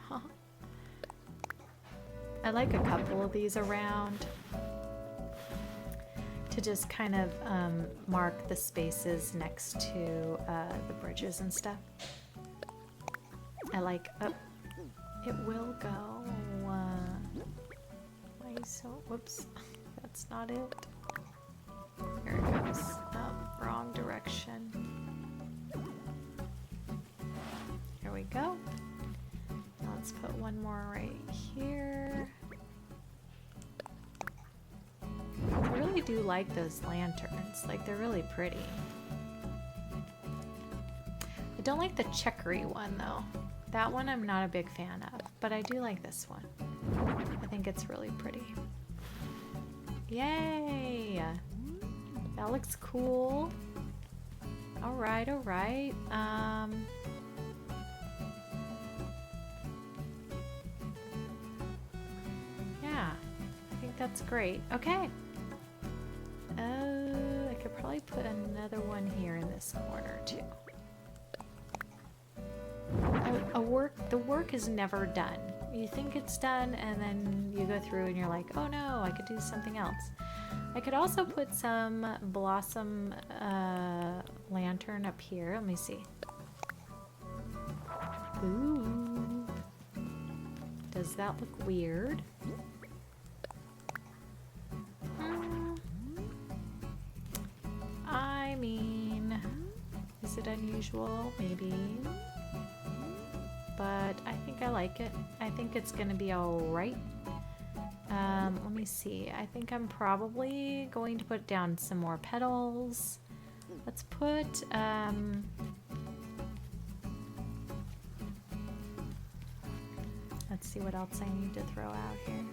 I like a couple of these around to just kind of mark the spaces next to the bridges and stuff. I like, oh, it will go. Why are you so, whoops, that's not it. Here it goes. Oh, wrong direction. Here we go. Now let's put one more right here. I really do like those lanterns. Like, they're really pretty. I don't like the checkery one though. That one I'm not a big fan of, but I do like this one. I think it's really pretty. Yay! That looks cool. Alright, alright. Yeah, I think that's great. Okay. I could probably put another one here in this corner too. The work is never done. You think it's done and then you go through and you're like, oh no, I could do something else. I could also put some blossom lantern up here. Let me see. Ooh. Does that look weird? I mean, is it unusual? Maybe. But I think I like it. I think it's gonna be alright. Let me see. I think I'm probably going to put down some more petals. Let's put, let's see what else I need to throw out here.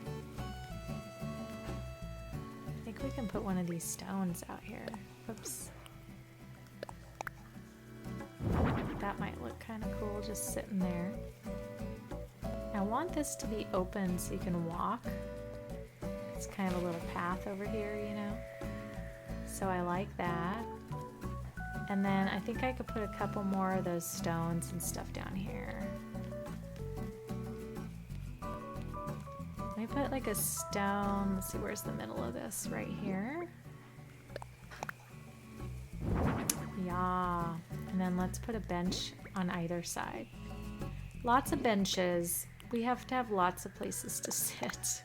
I think we can put one of these stones out here. Oops. will just sit in there. I want this to be open so you can walk. It's kind of a little path over here, you know? So I like that. And then I think I could put a couple more of those stones and stuff down here. Let me put like a stone. Let's see, where's the middle of this? Right here. Yeah. And then let's put a bench on either side. Lots of benches. We have to have lots of places to sit.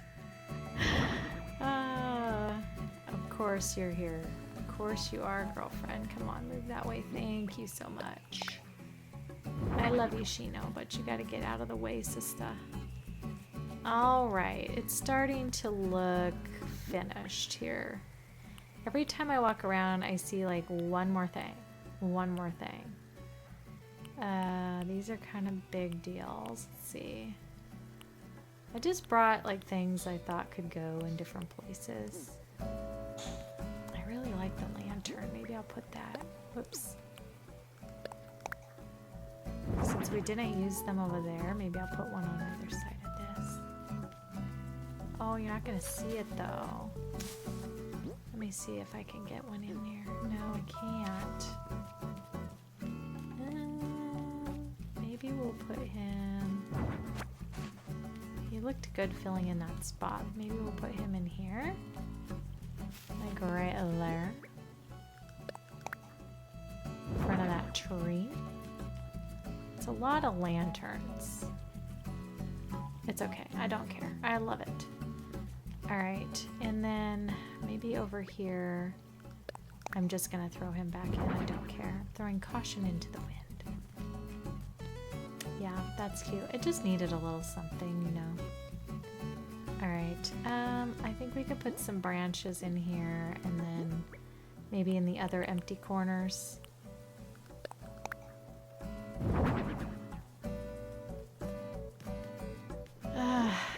Of course you're here. Of course you are, girlfriend. Come on, move that way. Thank you so much. I love you, Shino, but you gotta get out of the way, sister. All right, it's starting to look finished here. Every time I walk around, I see like one more thing. One more thing. These are kind of big deals. Let's see. I just brought like things I thought could go in different places. I really like the lantern. Maybe I'll put that. Whoops. Since we didn't use them over there, maybe I'll put one on either side of this. Oh, you're not gonna see it though. Let me see if I can get one in there. No, I can't. Maybe we'll put him... He looked good filling in that spot. Maybe we'll put him in here. Like right there. In front of that tree. It's a lot of lanterns. It's okay. I don't care. I love it. Alright. And then maybe over here. I'm just going to throw him back in. I don't care. I'm throwing caution into the wind. Yeah, that's cute. It just needed a little something, you know. Alright, I think we could put some branches in here and then maybe in the other empty corners.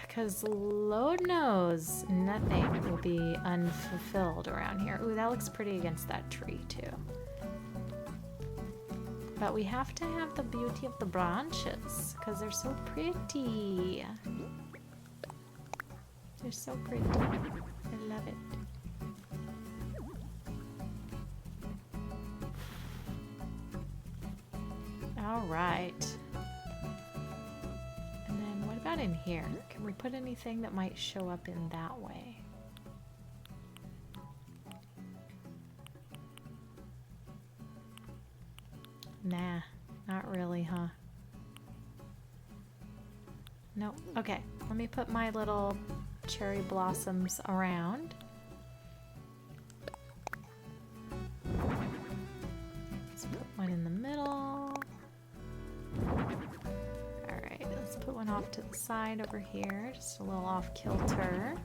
Because Lord knows nothing will be unfulfilled around here. Ooh, that looks pretty against that tree too. But we have to have the beauty of the branches because they're so pretty. They're so pretty. I love it. All right. And then what about in here? Can we put anything that might show up in that way? Nah, not really, huh? Nope. Okay, let me put my little cherry blossoms around. Let's put one in the middle. Alright, let's put one off to the side over here, just a little off kilter.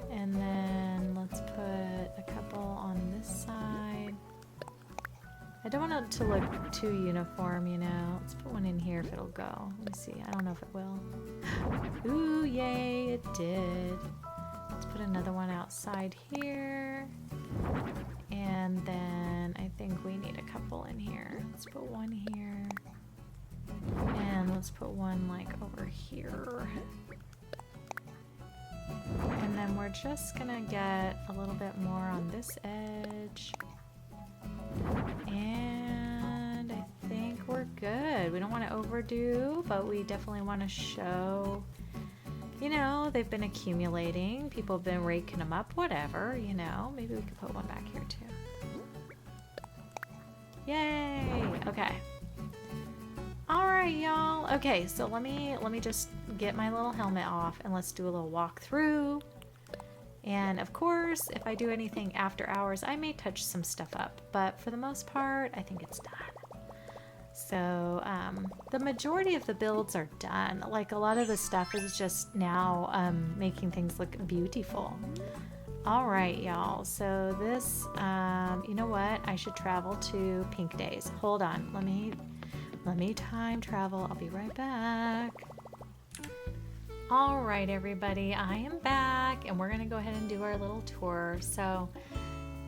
And then let's put a couple on this side. I don't want it to look too uniform, you know. Let's put one in here if it'll go. Let me see. I don't know if it will. Ooh, yay, it did. Let's put another one outside here. And then I think we need a couple in here. Let's put one here. And let's put one like over here. And then we're just gonna get a little bit more on this edge. And I think we're good. We don't want to overdo, but we definitely want to show, you know, they've been accumulating. People have been raking them up, whatever, you know. Maybe we could put one back here too. Yay! Okay. All right, y'all. Okay, so let me just get my little helmet off and let's do a little walkthrough. And of course, if I do anything after hours, I may touch some stuff up, but for the most part, I think it's done. So the majority of the builds are done. Like a lot of the stuff is just now making things look beautiful. All right, y'all. So this, you know what? I should travel to Pink Days. Hold on. Let me time travel. I'll be right back. All right, everybody, I am back and we're gonna go ahead and do our little tour. So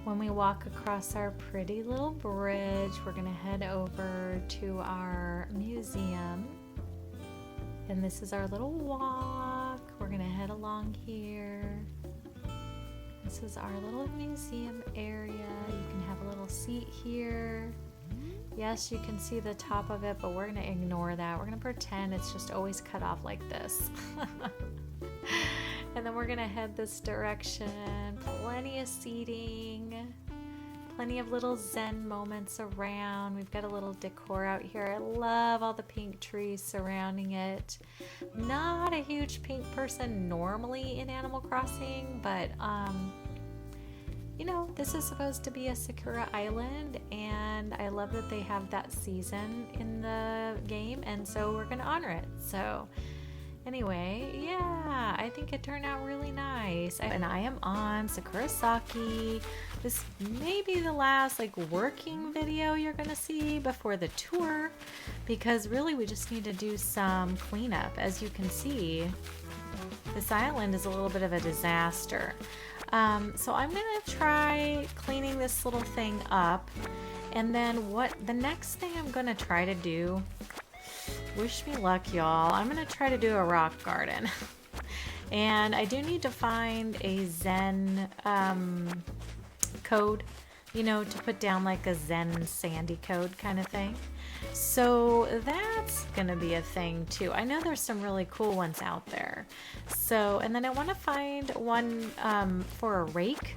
When we walk across our pretty little bridge, we're gonna head over to our museum. And this is our little walk. We're gonna head along here. This is our little museum area. You can have a little seat here. Yes, you can see the top of it, but we're gonna ignore that. We're gonna pretend it's just always cut off like this. And then we're gonna head this direction. Plenty of seating, plenty of little zen moments around. We've got a little decor out here. I love all the pink trees surrounding it. Not a huge pink person normally in Animal Crossing, but you know, this is supposed to be a Sakura Island, and I love that they have that season in the game, and so we're gonna honor it. So anyway, yeah, I think it turned out really nice. And I am on SakuraSaki. This may be the last like working video you're gonna see before the tour, because really we just need to do some cleanup. As you can see, this island is a little bit of a disaster. So I'm gonna try cleaning this little thing up, and then what the next thing I'm gonna try to do, wish me luck y'all, I'm gonna try to do a rock garden. And I do need to find a Zen code, you know, to put down like a Zen sandy code kind of thing. So that's gonna be a thing too. I know there's some really cool ones out there. So, and then I want to find one for a rake,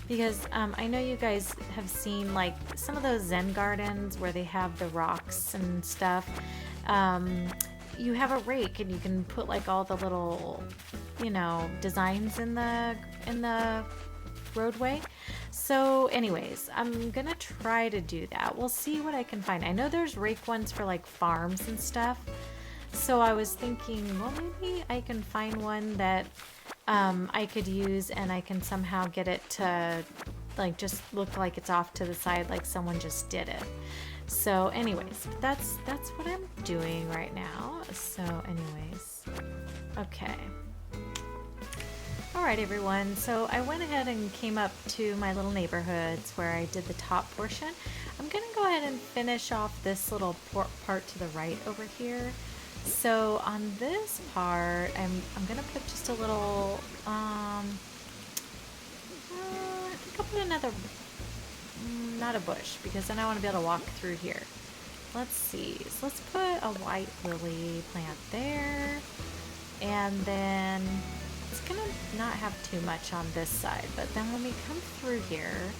because I know you guys have seen like some of those Zen gardens where they have the rocks and stuff. You have a rake and you can put like all the little, you know, designs in the roadway. So anyways, I'm gonna try to do that. We'll see what I can find. I know there's rake ones for like farms and stuff. So I was thinking, well, maybe I can find one that I could use, and I can somehow get it to like just look like it's off to the side, like someone just did it. So anyways, that's what I'm doing right now. So anyways, okay. All right, everyone. So I went ahead and came up to my little neighborhoods where I did the top portion. I'm gonna go ahead and finish off this little part to the right over here. So on this part, I'm gonna put just a little, I think I'll put another, not a bush, because then I want to be able to walk through here. Let's see. So let's put a white lily plant there, and then it's gonna not have too much on this side, but then when we come through here,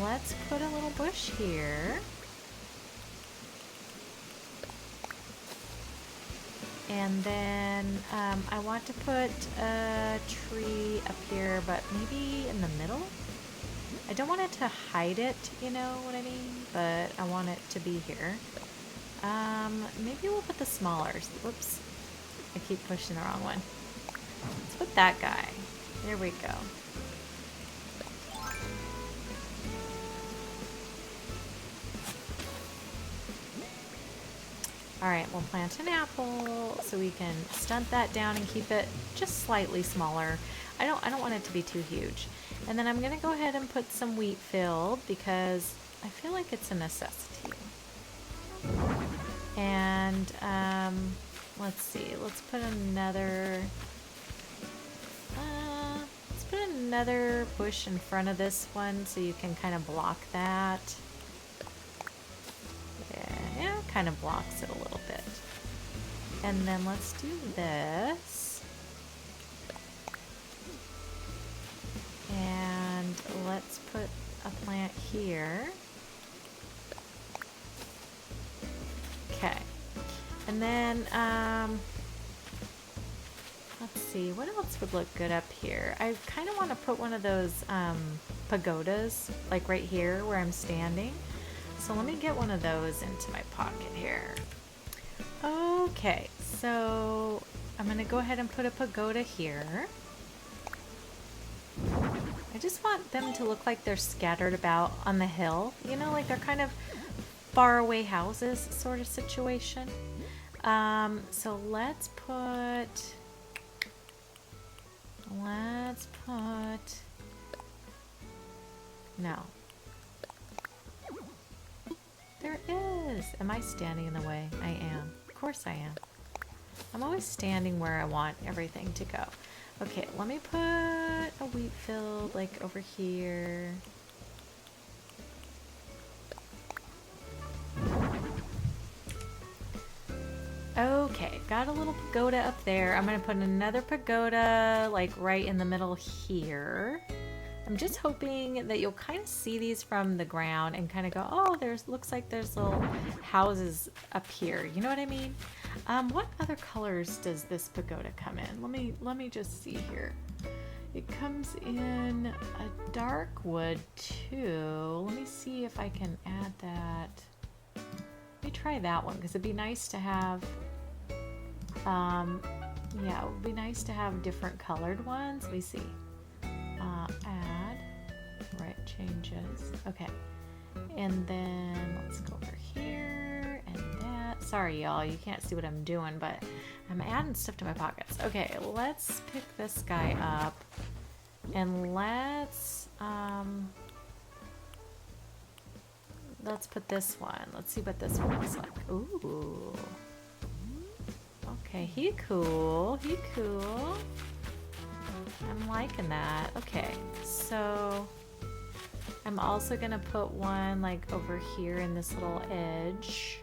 let's put a little bush here. And then I want to put a tree up here, but maybe in the middle. I don't want it to hide it, you know what I mean? But I want it to be here. Maybe we'll put the smaller. Whoops. I keep pushing the wrong one. Let's put that guy. There we go. Alright, we'll plant an apple so we can stunt that down and keep it just slightly smaller. I don't want it to be too huge. And then I'm gonna go ahead and put some wheat field because I feel like it's a necessity. And let's see, let's put another bush in front of this one so you can kind of block that. Yeah, it kind of blocks it a little bit. And then let's do this. And let's put a plant here. Okay. And then, let's see, what else would look good up here? I kind of want to put one of those pagodas, like right here where I'm standing. So let me get one of those into my pocket here. Okay, so I'm going to go ahead and put a pagoda here. I just want them to look like they're scattered about on the hill. You know, like they're kind of far away houses sort of situation. So let's put No. There is! Am I standing in the way? I am. Of course I am. I'm always standing where I want everything to go. Okay, let me put a wheat field like over here. Okay, got a little pagoda up there. I'm gonna put another pagoda like right in the middle here. I'm just hoping that you'll kind of see these from the ground and kind of go, oh, looks like there's little houses up here. You know what I mean? What other colors does this pagoda come in? Let me just see here. It comes in a dark wood too. Let me see if I can add that. Let me try that one because it'd be nice to have. Yeah, it would be nice to have different colored ones. Let me see. Add. Right, changes. Okay. And then let's go over here and that. Sorry, y'all, you can't see what I'm doing, but I'm adding stuff to my pockets. Okay, let's pick this guy up and let's put this one. Let's see what this one looks like. Ooh. Okay, he cool. He cool. I'm liking that. Okay, so I'm also gonna put one like over here in this little edge.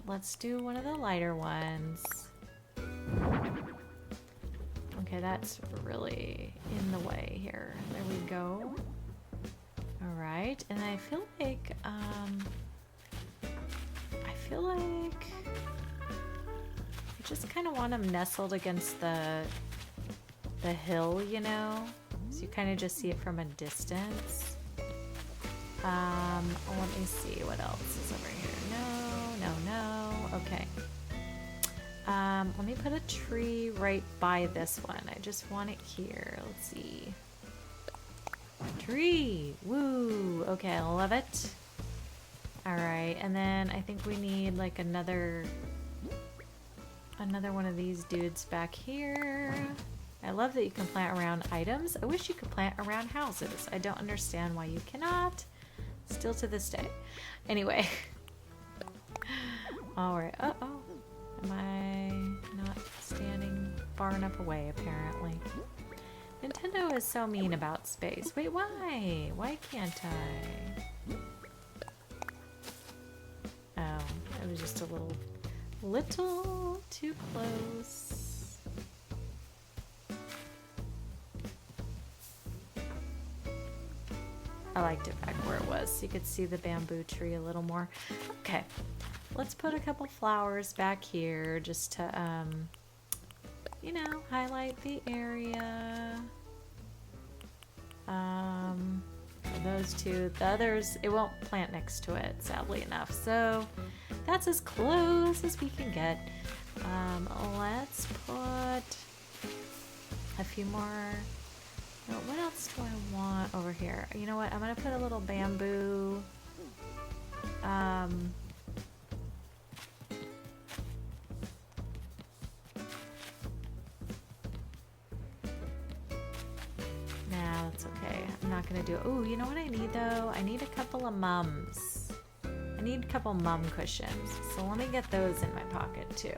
Let's do one of the lighter ones. Okay, that's really in the way here. There we go. All right, and I feel like I just kind of want them nestled against the hill, you know, so you kind of just see it from a distance. Let me see what else is over here. No. Okay. Let me put a tree right by this one. I just want it here. Let's see. Tree! Woo! Okay, I love it. Alright, and then I think we need like another one of these dudes back here. I love that you can plant around items. I wish you could plant around houses. I don't understand why you cannot. Still to this day. Anyway. Alright. Uh-oh. Am I not standing far enough away, apparently? Nintendo is so mean about space. Wait, why? Why can't I? Oh, it was just a little too close. I liked it back where it was so you could see the bamboo tree a little more. Okay, let's put a couple flowers back here just to, you know, highlight the area. Those two. The others, it won't plant next to it, sadly enough. So that's as close as we can get. Let's put a few more. No, what else do I want over here? You know what? I'm gonna put a little bamboo. Nah, that's okay. I'm not gonna do it. Ooh, you know what I need though? I need a couple of mums. I need a couple mum cushions. So let me get those in my pocket too.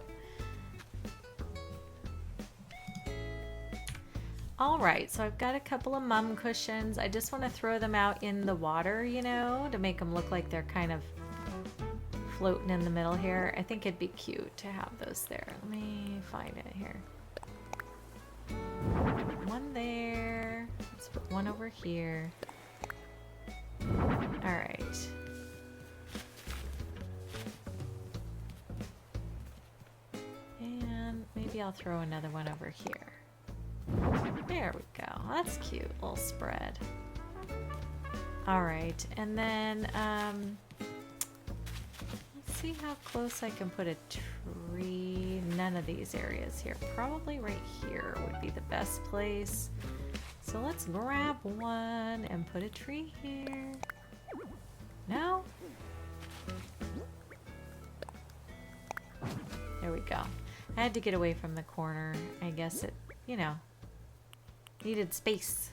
Alright, so I've got a couple of mum cushions. I just want to throw them out in the water, you know, to make them look like they're kind of floating in the middle here. I think it'd be cute to have those there. Let me find it here. One there. Let's put one over here. Alright. And maybe I'll throw another one over here. There we go. That's cute. Little spread. Alright, and then let's see how close I can put a tree. None of these areas here. Probably right here would be the best place. So let's grab one and put a tree here. No? There we go. I had to get away from the corner. I guess it, you know, needed space.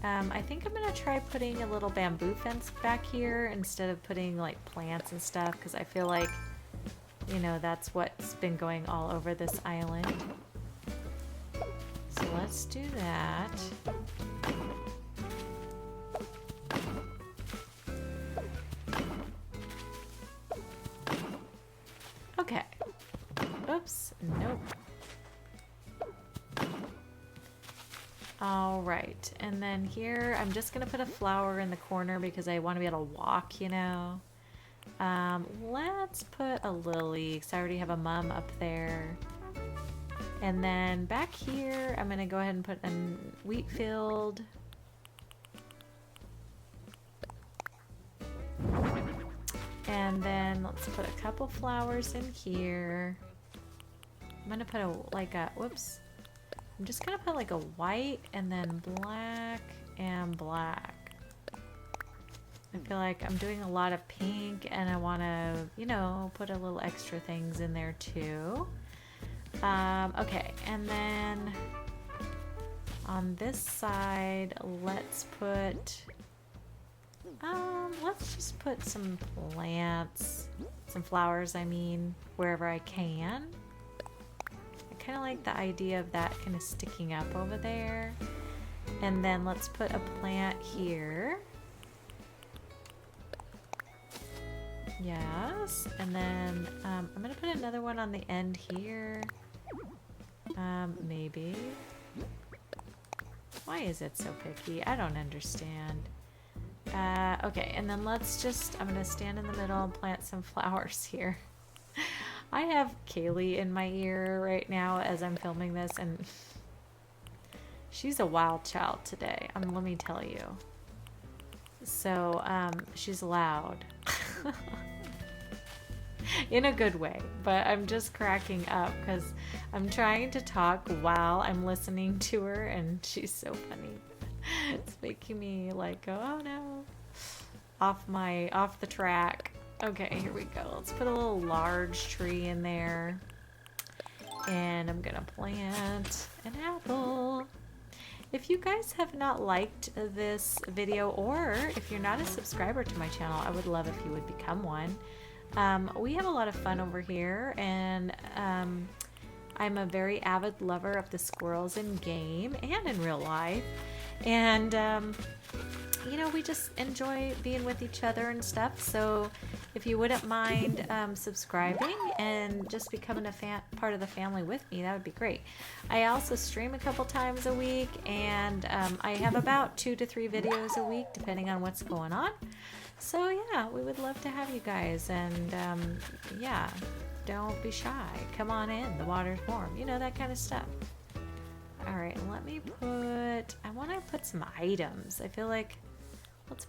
I think I'm gonna try putting a little bamboo fence back here instead of putting like plants and stuff, because I feel like, you know, that's what's been going all over this island. So let's do that. Okay. Oops. Nope. All right. And then here, I'm just going to put a flower in the corner because I want to be able to walk, you know. Let's put a lily because I already have a mum up there. And then back here, I'm going to go ahead and put a wheat field. And then let's put a couple flowers in here. I'm going to put whoops. I'm just going to put like a white and then black and black. I feel like I'm doing a lot of pink and I want to, you know, put a little extra things in there too. Okay, and then on this side, let's just put some plants, some flowers, I mean, wherever I can. I kind of like the idea of that kind of sticking up over there. And then let's put a plant here. Yes, and then I'm gonna put another one on the end here. Maybe. Why is it so picky? I don't understand. Okay, and then I'm gonna stand in the middle and plant some flowers here. I have Kaylee in my ear right now as I'm filming this, and she's a wild child today, let me tell you. So, she's loud. In a good way, but I'm just cracking up because I'm trying to talk while I'm listening to her, and she's so funny. It's making me like go, oh no, off the track. Okay, here we go. Let's put a little large tree in there, and I'm gonna plant an apple. If you guys have not liked this video, or if you're not a subscriber to my channel, I would love if you would become one. We have a lot of fun over here, and I'm a very avid lover of the squirrels in game and in real life, and you know, we just enjoy being with each other and stuff. So if you wouldn't mind subscribing and just becoming a part of the family with me, that would be great. I also stream a couple times a week, and I have about 2 to 3 videos a week depending on what's going on. So yeah, we would love to have you guys, and yeah, don't be shy. Come on in, the water's warm, you know, that kind of stuff. All right, let me I want to put some items. I feel like, let's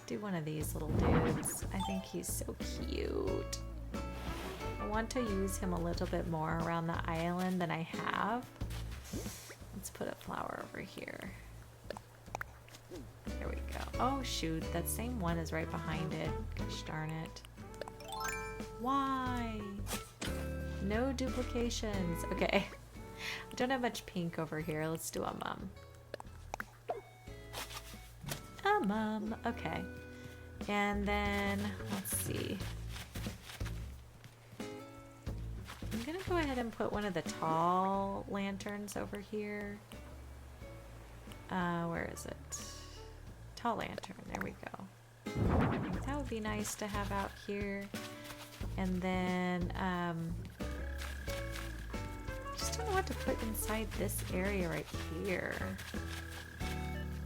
do one of these little dudes. I think he's so cute. I want to use him a little bit more around the island than I have. Let's put a flower over here. There we go. Oh shoot, that same one is right behind it. Gosh darn it. Why? No duplications. Okay. I don't have much pink over here. Let's do a mum. A mum. Okay. And then, let's see. I'm gonna go ahead and put one of the tall lanterns over here. Where is it? Tall lantern. There we go. That would be nice to have out here. And then, just don't know what to put inside this area right here. I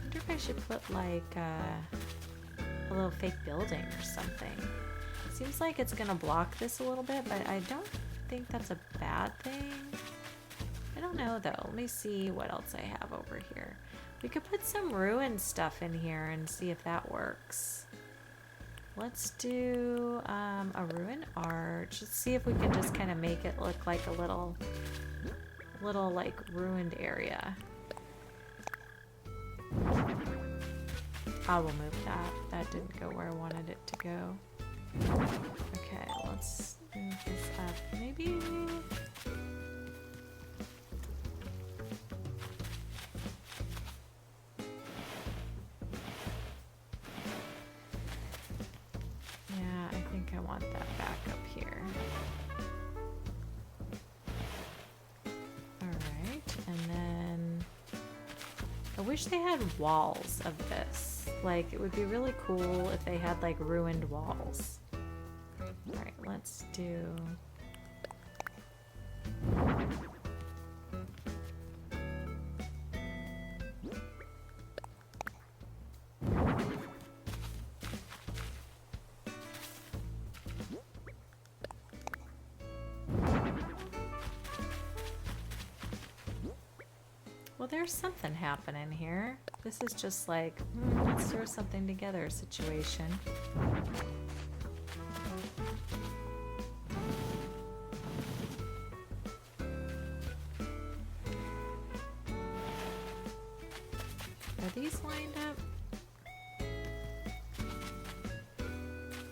wonder if I should put like a little fake building or something. Seems like it's gonna block this a little bit, but I don't think that's a bad thing. I don't know though. Let me see what else I have over here. We could put some ruined stuff in here and see if that works. Let's do a ruined arch. Let's see if we can just kind of make it look like a little like ruined area. I will move that. That didn't go where I wanted it to go. Okay, let's move this up. Maybe. Yeah, I think I want that back up here. Alright, and then I wish they had walls of this. Like, it would be really cool if they had like ruined walls. Alright, let's do... Well, there's something happening here. This is just like, let's throw something together situation. Are these lined up?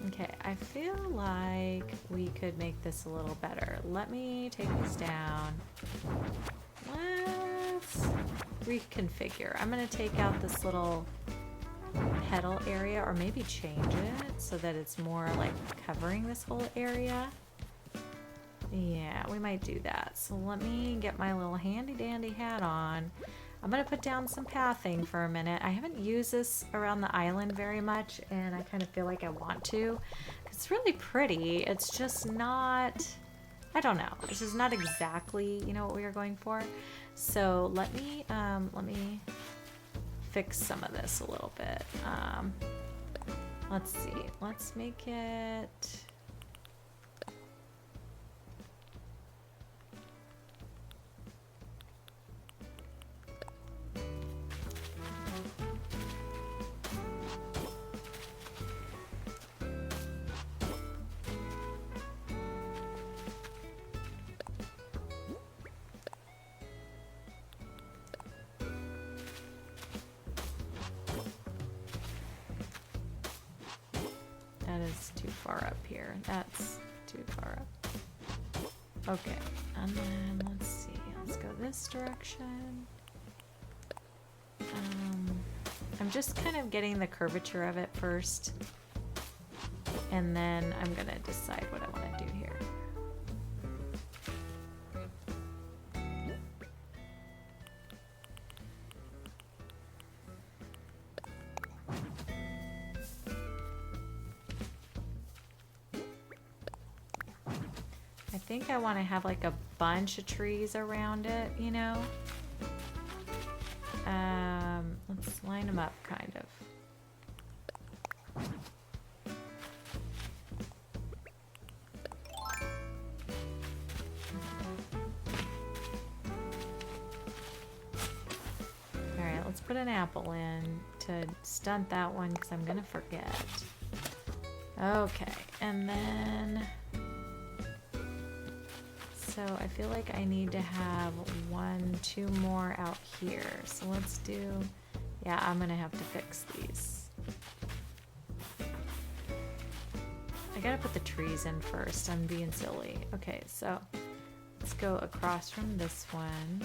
Okay, I feel like we could make this a little better. Let me take this down. Let's reconfigure. I'm going to take out this little petal area, or maybe change it so that it's more like covering this whole area. Yeah, we might do that. So let me get my little handy dandy hat on. I'm going to put down some pathing for a minute. I haven't used this around the island very much, and I kind of feel like I want to. It's really pretty. It's just not... I don't know. This is not exactly, you know, what we were going for. So let me fix some of this a little bit. Let's see. Let's make it... That is too far up here. That's too far up. Okay, and then let's see. Let's go this direction. I'm just kind of getting the curvature of it first, and then I'm gonna decide what I want to do here. I think I want to have like a bunch of trees around it, you know? Let's line them up, kind of. Alright, let's put an apple in to stunt that one because I'm gonna forget. Okay, and then... So I feel like I need to have 2 more out here. So let's do, yeah, I'm gonna have to fix these. I gotta put the trees in first. I'm being silly. Okay, so let's go across from this one.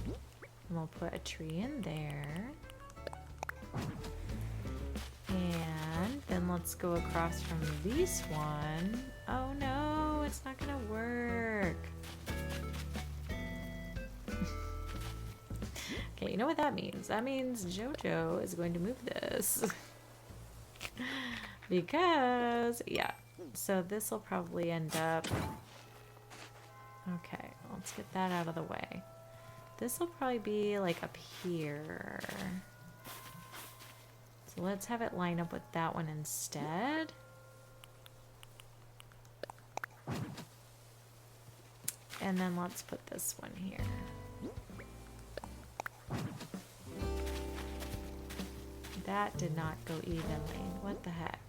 And we'll put a tree in there. And then let's go across from this one. Oh no, it's not gonna work. Okay, you know what that means? That means JoJo is going to move this. Because, yeah. So this will probably end up... Okay, let's get that out of the way. This will probably be like up here. So let's have it line up with that one instead. And then let's put this one here. That did not go evenly. What the heck?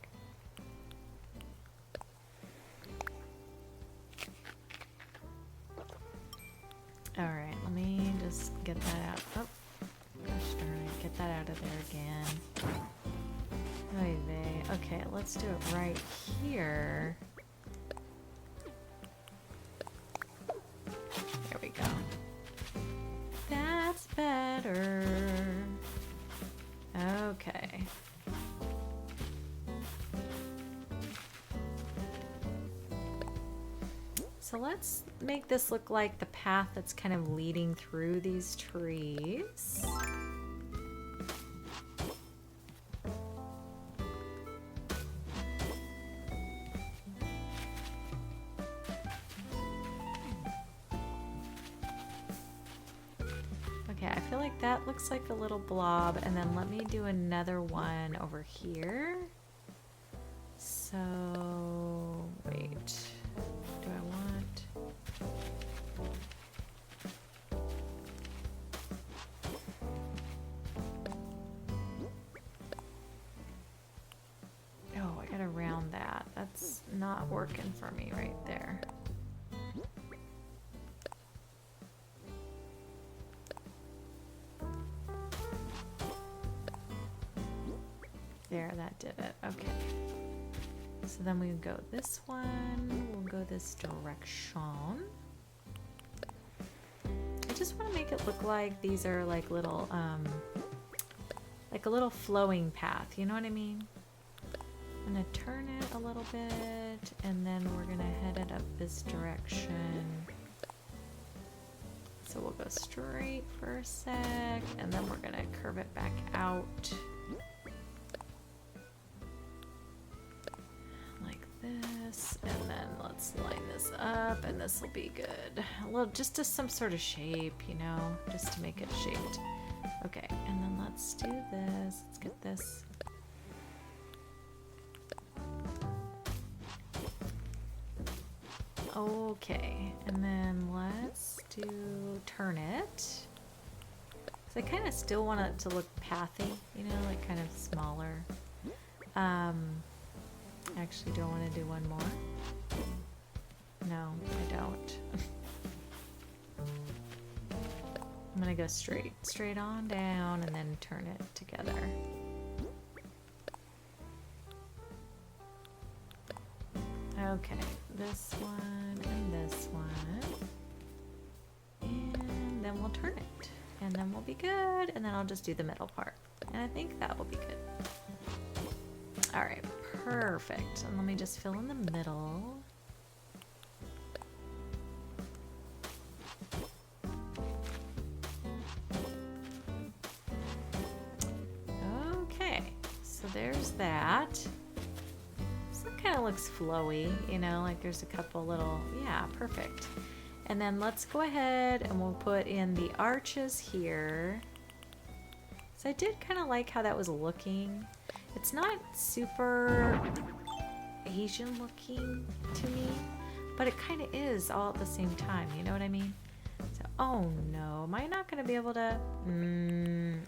Alright, let me just get that out. Oh, gosh darn it. Get that out of there again. Oy vey. Okay, let's do it right here. There we go. That's better. Okay. So let's make this look like the path that's kind of leading through these trees. Okay, I feel like that looks like a little blob, and then let me do another one over here. So, wait, do I want? Oh, I gotta round that. That's not working for me right there. There, that did it. Okay. So then we go this one. We'll go this direction. I just want to make it look like these are like little, like a little flowing path. You know what I mean? I'm gonna turn it a little bit, and then we're gonna head it up this direction. So we'll go straight for a sec, and then we're gonna curve it back out. This, and then let's line this up, and this will be good. Well, just some sort of shape, you know, just to make it shaped. Okay, and then let's do this. Let's get this. Okay, and then let's turn it. So I kind of still want it to look pathy, you know, like kind of smaller. Actually, do I want to do one more? No, I don't. I'm gonna go straight on down, and then turn it together. Okay, this one and this one, and then we'll turn it, and then we'll be good, and then I'll just do the middle part, and I think that will be good. All right. Perfect. And let me just fill in the middle. Okay, so there's that. So that kind of looks flowy, you know, like there's a couple little, yeah, perfect. And then let's go ahead and we'll put in the arches here. So I did kind of like how that was looking. It's not super Asian looking to me, but it kind of is all at the same time, you know what I mean? So, oh no, am I not going to be able to, I'm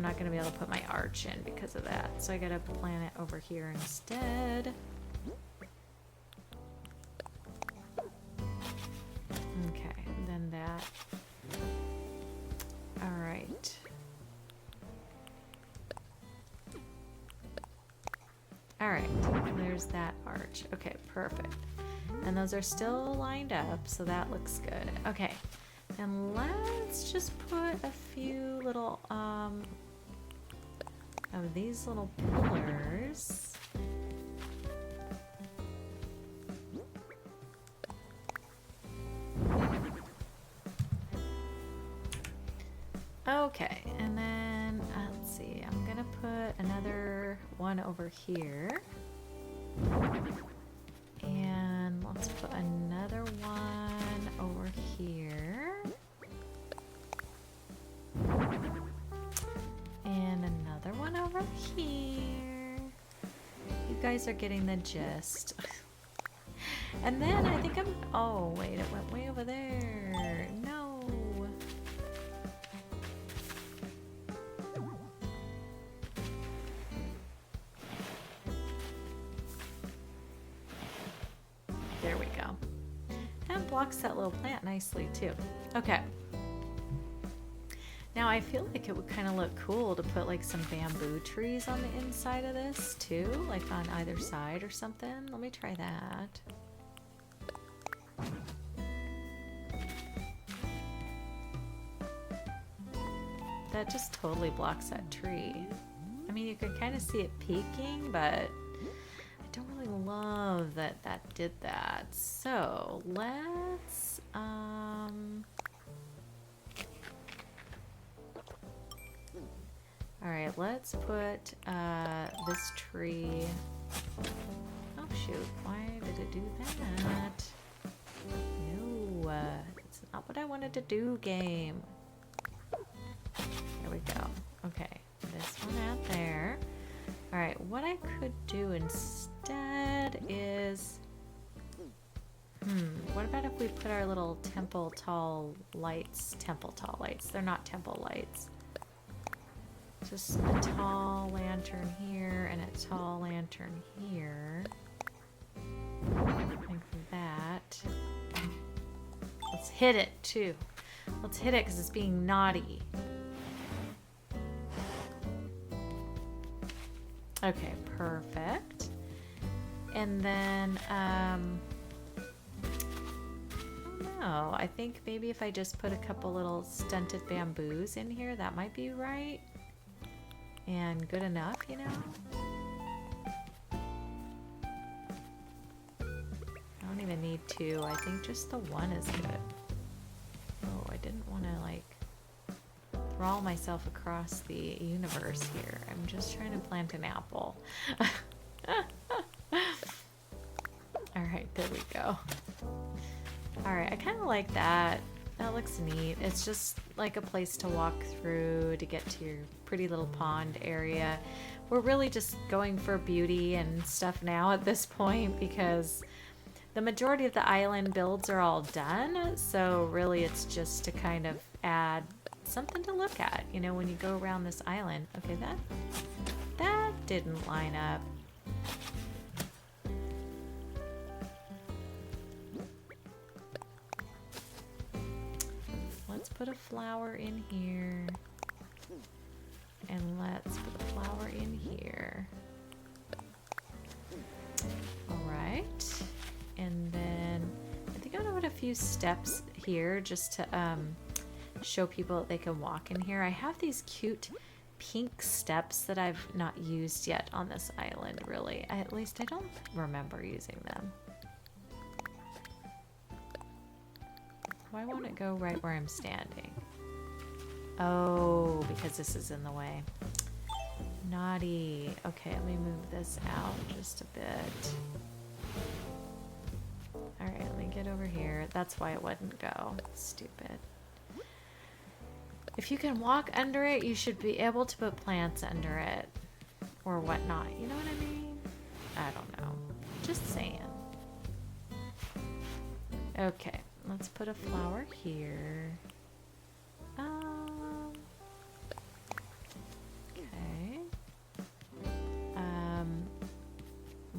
not going to be able to put my arch in because of that, so I got to plant it over here instead. Okay, then that, all right. All right, there's that arch. Okay, perfect. And those are still lined up, so that looks good. Okay, and let's just put a few little of these little pillars. Okay, and then let's see, I'm gonna put another one over here, and let's put another one over here, and another one over here. You guys are getting the gist. And then I think oh wait, it went way over there. No. There we go. That blocks that little plant nicely too. Okay. Now I feel like it would kind of look cool to put like some bamboo trees on the inside of this too, like on either side or something. Let me try that. That just totally blocks that tree. I mean, you can kind of see it peeking, but I don't really love that that did that. So let's all right, let's put this tree. Oh shoot, why did it do that? No, it's not what I wanted to do, game. There we go. Okay, this one out there. All right, what I could do instead is, what about if we put our little temple tall lights, they're not temple lights. Just a tall lantern here and a tall lantern here. Like that. Let's hit it too. Let's hit it because it's being naughty. Okay, perfect. And then, I don't know. I think maybe if I just put a couple little stunted bamboos in here, that might be right. And good enough, you know? I don't even need two. I think just the one is good. Oh, I didn't want to like roll myself across the universe here. I'm just trying to plant an apple. Alright, there we go. Alright, I kind of like that. That looks neat. It's just like a place to walk through to get to your pretty little pond area. We're really just going for beauty and stuff now at this point because the majority of the island builds are all done. So really it's just to kind of add something to look at, you know, when you go around this island. Okay, that didn't line up. Let's put a flower in here. And let's put a flower in here. Alright. And then I think I'm gonna put a few steps here just to show people that they can walk in here. I have these cute pink steps that I've not used yet on this island, really. At least I don't remember using them. Why won't it go right where I'm standing? Oh, because this is in the way. Naughty. Okay, let me move this out just a bit. Alright, let me get over here. That's why it wouldn't go. Stupid. If you can walk under it, you should be able to put plants under it. Or whatnot. You know what I mean? I don't know. Just saying. Okay, let's put a flower here. Okay.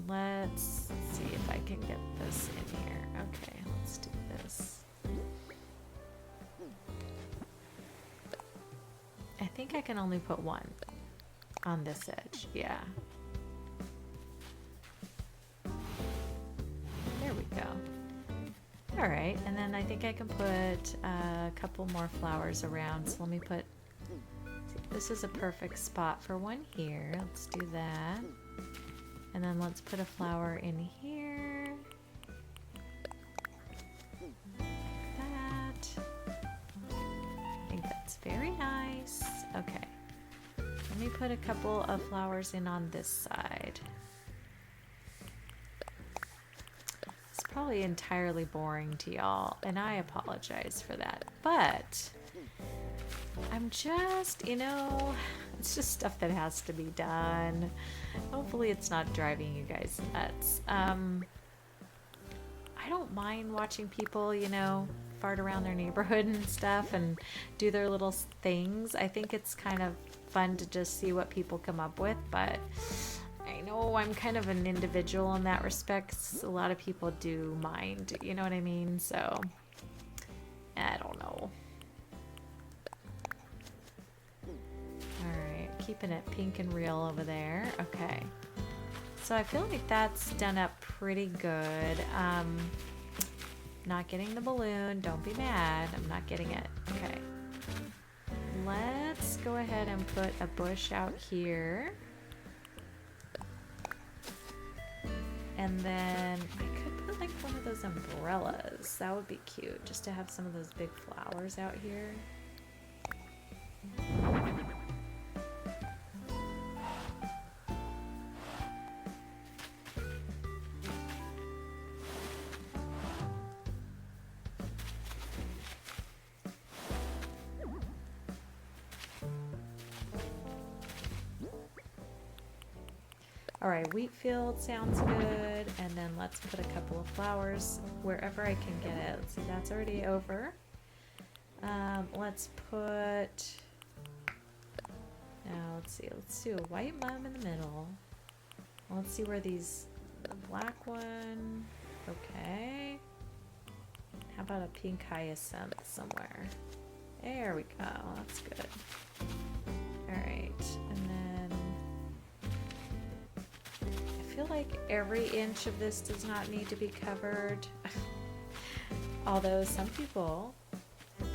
Let's see if I can get this in here. Okay, let's do this. I think I can only put one on this edge. Yeah. There we go. All right, and then I think I can put a couple more flowers around. So let me put, this is a perfect spot for one here. Let's do that. And then let's put a flower in here. Like that. I think that's very nice. Okay. Let me put a couple of flowers in on this side. It's probably entirely boring to y'all, and I apologize for that. But I'm just, you know, it's just stuff that has to be done. Hopefully it's not driving you guys nuts. I don't mind watching people, you know, fart around their neighborhood and stuff and do their little things. I think it's kind of fun to just see what people come up with, but I know I'm kind of an individual in that respect. A lot of people do mind, you know what I mean? So, I don't know. keeping it pink and real over there. Okay. So I feel like that's done up pretty good. Not getting the balloon. Don't be mad. I'm not getting it. Okay. Let's go ahead and put a bush out here. And then I could put like one of those umbrellas. That would be cute, just to have some of those big flowers out here. All right, wheat field sounds good. And then let's put a couple of flowers wherever I can get it. Let's see, that's already over. Let's put, now let's see, let's do a white mum in the middle. Let's see where these, the black one, okay. How about a pink hyacinth somewhere? There we go, that's good. All right, and then I feel like every inch of this does not need to be covered. Although some people,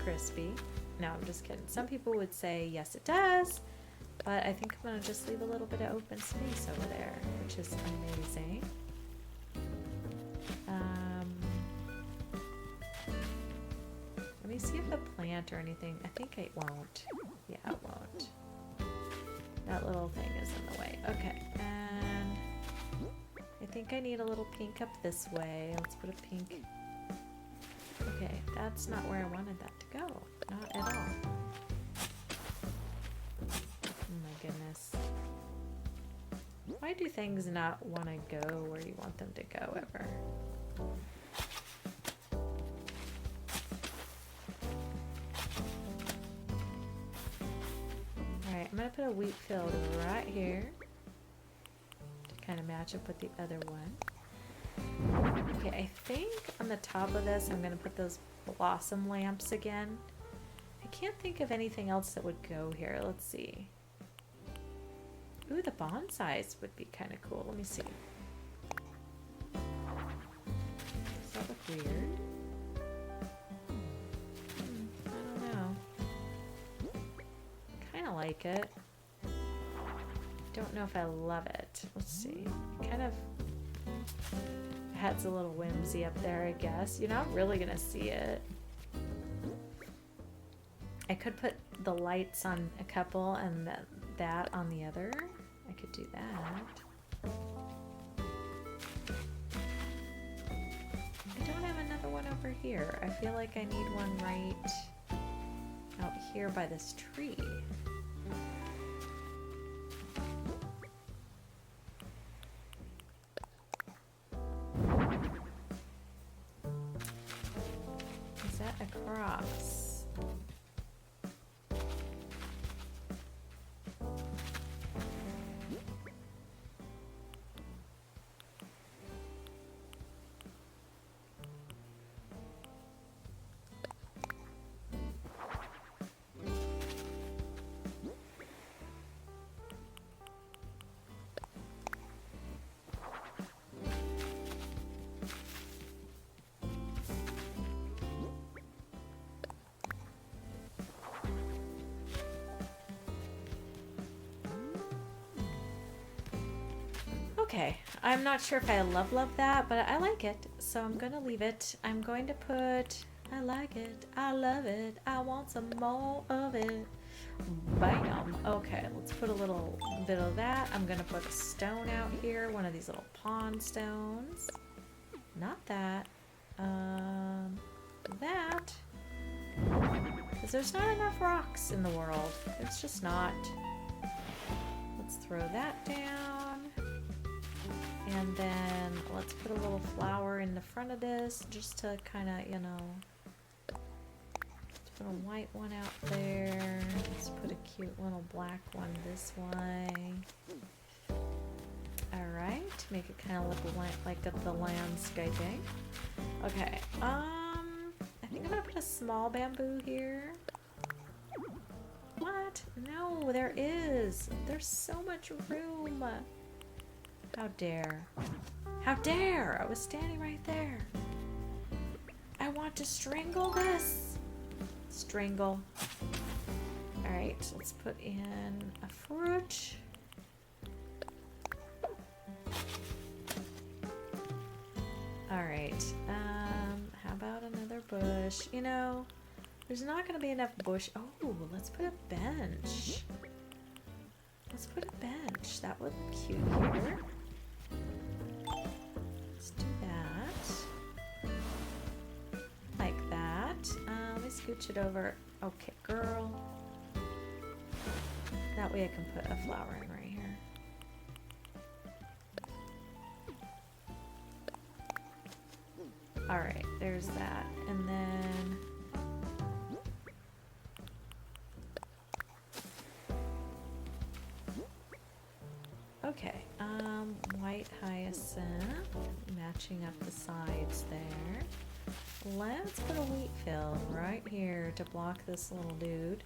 crispy, no, I'm just kidding. Some people would say, yes, it does. But I think I'm going to just leave a little bit of open space over there, which is amazing. Let me see if a plant or anything, I think it won't. Yeah, it won't. That little thing is in the way. Okay, and I think I need a little pink up this way. Let's put a pink. Okay, that's not where I wanted that to go. Not at all. Oh my goodness. Why do things not want to go where you want them to go ever? Alright, I'm going to put a wheat field right here to kind of match up with the other one. Okay, I think on the top of this I'm going to put those blossom lamps again. I can't think of anything else that would go here. Let's see. Ooh, the bonsais would be kind of cool. Let me see. Does that look weird? I don't know. Kind of like it. Don't know if I love it. Let's see. Kind of adds a little whimsy up there, I guess. You're not really gonna see it. I could put the lights on a couple and that on the other. I could do that. I don't have another one over here. I feel like I need one right out here by this tree. Is that across? Okay, I'm not sure if I love that, but I like it, so I'm gonna leave it. I'm going to put, I like it, I love it, I want some more of it. Bam. Okay, let's put a little bit of that. I'm gonna put a stone out here, one of these little pond stones. Not that. That. Because there's not enough rocks in the world. It's just not. Let's throw that down. And then let's put a little flower in the front of this just to kind of, you know, let's put a white one out there. Let's put a cute little black one this way. All right, make it kind of look like the landscaping. Okay, I think I'm gonna put a small bamboo here. What? not? No, there is. There's so much room. How dare. How dare! I was standing right there. I want to strangle this. Strangle. Alright, let's put in a fruit. Alright, how about another bush? You know, there's not going to be enough bush. Oh, let's put a bench. Let's put a bench. That would be cute here. Let's do that. Like that. Let me scooch it over. Okay, girl. That way I can put a flower in right here. Alright, there's that. And then... okay, white hyacinth, matching up the sides there. Let's put a wheat field right here to block this little dude.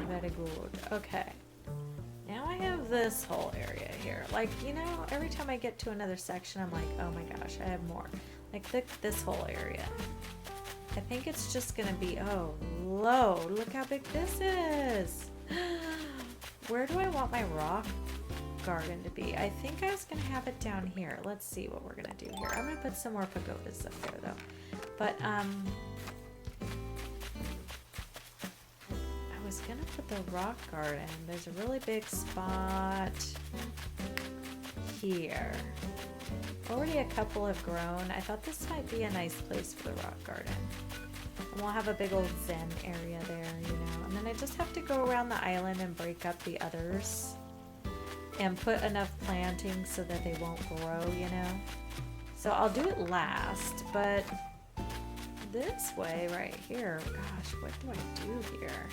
Very good. Okay. Now I have this whole area here. Like, you know, every time I get to another section, I'm like, oh my gosh, I have more. Like this whole area. I think it's just gonna be, oh, low. Look how big this is. Where do I want my rock garden to be? I think I was gonna have it down here. Let's see what we're gonna do here. I'm gonna put some more pagodas up there though. But, I was gonna put the rock garden. There's a really big spot here. Already a couple have grown. I thought this might be a nice place for the rock garden. And we'll have a big old zen area there, you know. And then I just have to go around the island and break up the others and put enough plantings so that they won't grow, you know. So I'll do it last, but this way right here, gosh, what do I do here?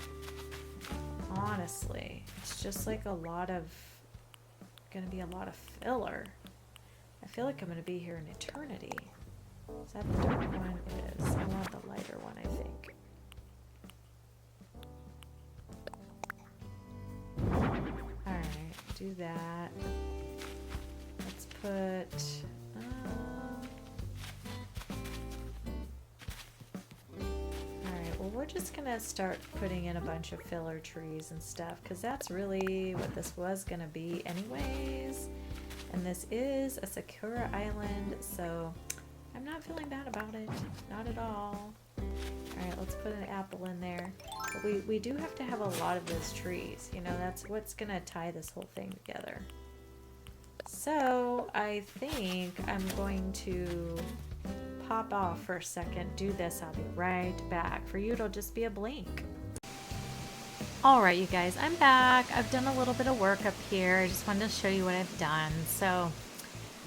Honestly, it's just like gonna be a lot of filler. I feel like I'm gonna be here an eternity. Is that the dark one? It is. I want the lighter one, I think. Alright, do that. Let's put... well, we're just gonna start putting in a bunch of filler trees and stuff, because that's really what this was gonna be anyways. And this is a Sakura Island, so I'm not feeling bad about it. Not at all. Alright, let's put an apple in there. But we do have to have a lot of those trees. You know, that's what's gonna tie this whole thing together. So, I think I'm going to pop off for a second, do this, I'll be right back. For you, it'll just be a blink. Alright, you guys, I'm back. I've done a little bit of work up here. I just wanted to show you what I've done. So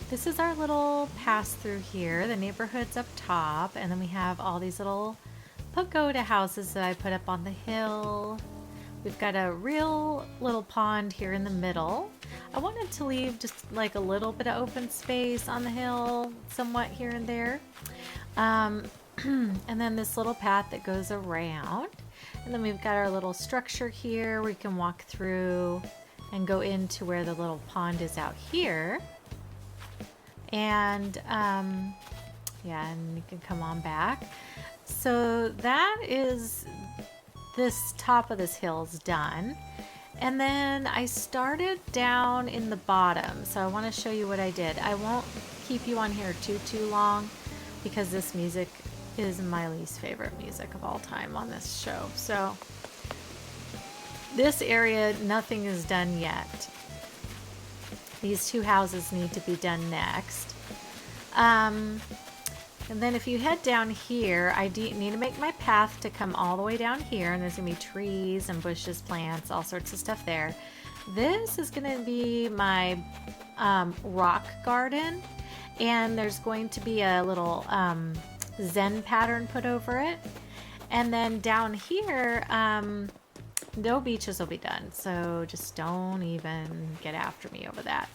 this is our little pass through here. The neighborhood's up top, and then we have all these little pagoda houses that I put up on the hill. We've got a real little pond here in the middle. I wanted to leave just like a little bit of open space on the hill, somewhat here and there. And then this little path that goes around. And then we've got our little structure here where you can walk through and go into where the little pond is out here. And yeah, and you can come on back. So that is this top of this hill is done. And then I started down in the bottom. So I want to show you what I did. I won't keep you on here too long because this music is my least favorite music of all time on this show. So this area, nothing is done yet. These two houses need to be done next. And then if you head down here, I need to make my path to come all the way down here, and there's gonna be trees and bushes, plants, all sorts of stuff there. This is gonna be my rock garden, and there's going to be a little Zen pattern put over it. And then down here, no beaches will be done, so just don't even get after me over that.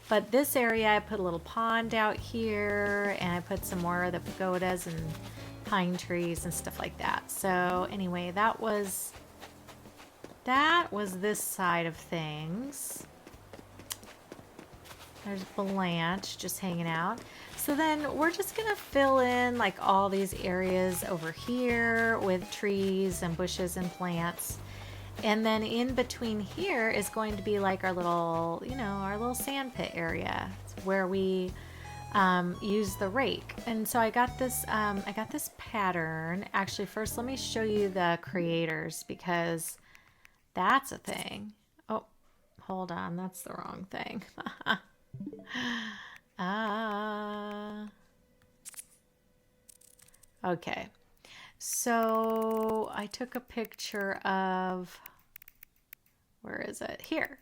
But this area, I put a little pond out here, and I put some more of the pagodas and pine trees and stuff like that. So anyway, that was that was this side of things. There's Blanche just hanging out. So then we're just gonna fill in like all these areas over here with trees and bushes and plants. And then in between here is going to be like our little, you know, our little sand pit area where we use the rake. And so I got this pattern. Actually, first let me show you the creators because that's a thing. Oh, hold on, that's the wrong thing. Okay. So I took a picture of, where is it? Here.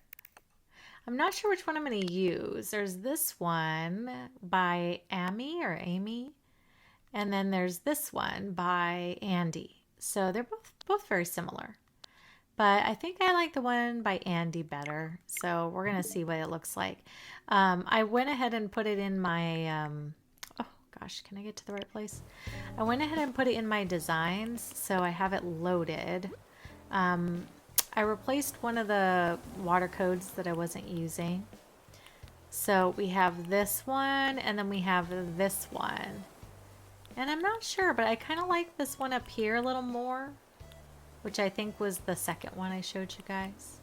I'm not sure which one I'm going to use. There's this one by Amy, and then there's this one by Andy. So they're both very similar. But I think I like the one by Andy better. So we're going to see what it looks like. I went ahead and put it in my, oh gosh, can I get to the right place? I went ahead and put it in my designs. So I have it loaded. I replaced one of the water codes that I wasn't using. So we have this one and then we have this one. And I'm not sure, but I kind of like this one up here a little more, which I think was the second one I showed you guys.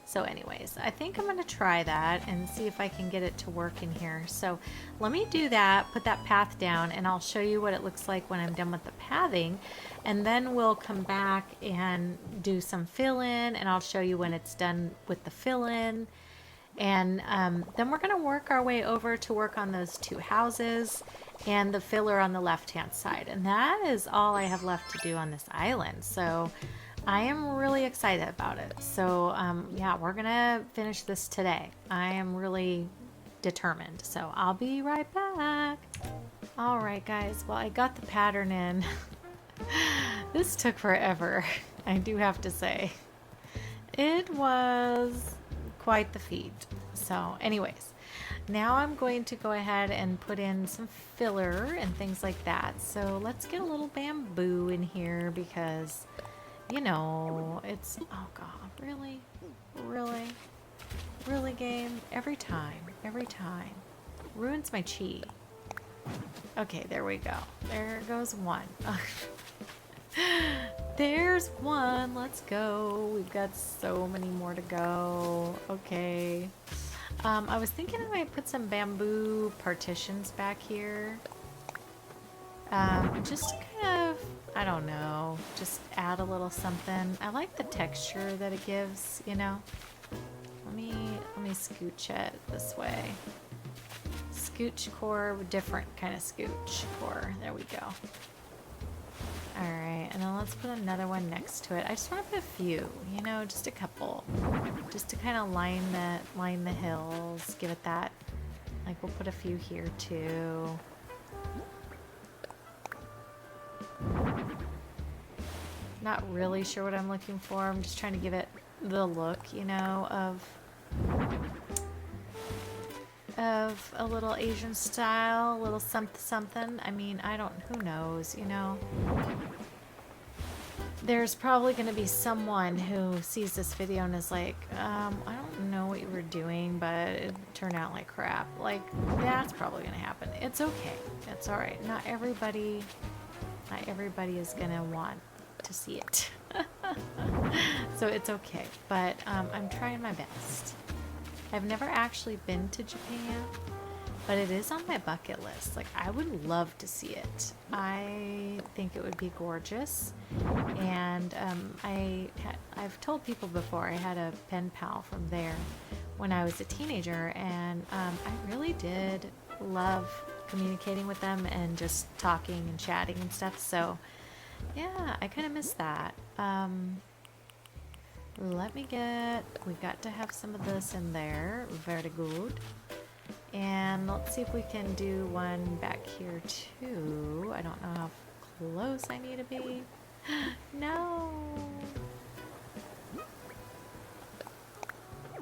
So anyways, I think I'm going to try that and see if I can get it to work in here. So let me do that, put that path down, and I'll show you what it looks like when I'm done with the pathing. And then we'll come back and do some fill-in, and I'll show you when it's done with the fill-in. And then we're going to work our way over to work on those two houses and the filler on the left-hand side. And that is all I have left to do on this island. So I am really excited about it. So yeah, we're gonna finish this today. I am really determined. So I'll be right back. All right, guys. Well, I got the pattern in. This took forever, I do have to say. It was quite the feat. So anyways, now I'm going to go ahead and put in some filler and things like that. So let's get a little bamboo in here because, you know, it's, oh God, really? Really? Really, game? Every time. Ruins my chi. Okay, there we go. There goes one. There's one. Let's go. We've got so many more to go. Okay. I was thinking I might put some bamboo partitions back here. Just kind of, I don't know, just add a little something. I like the texture that it gives, you know. Let me scooch it this way. Scooch core, different kind of scooch core. There we go. All right, and then let's put another one next to it. I just want to put a few, you know, just a couple, just to kind of line the hills, give it that. Like we'll put a few here too. Not really sure what I'm looking for. I'm just trying to give it the look, you know, of a little Asian style, a little something. I mean, who knows, you know. There's probably going to be someone who sees this video and is like, I don't know what you were doing, but it turned out like crap. Like, that's probably going to happen. It's okay. It's all right. Not everybody is going to want to see it. So it's okay. But I'm trying my best. I've never actually been to Japan, but it is on my bucket list. Like, I would love to see it. I think it would be gorgeous. And I've told people before, I had a pen pal from there when I was a teenager, and I really did love communicating with them and just talking and chatting and stuff. So yeah, I kind of miss that. We've got to have some of this in there. Very good. And let's see if we can do one back here too. I don't know how close I need to be. No!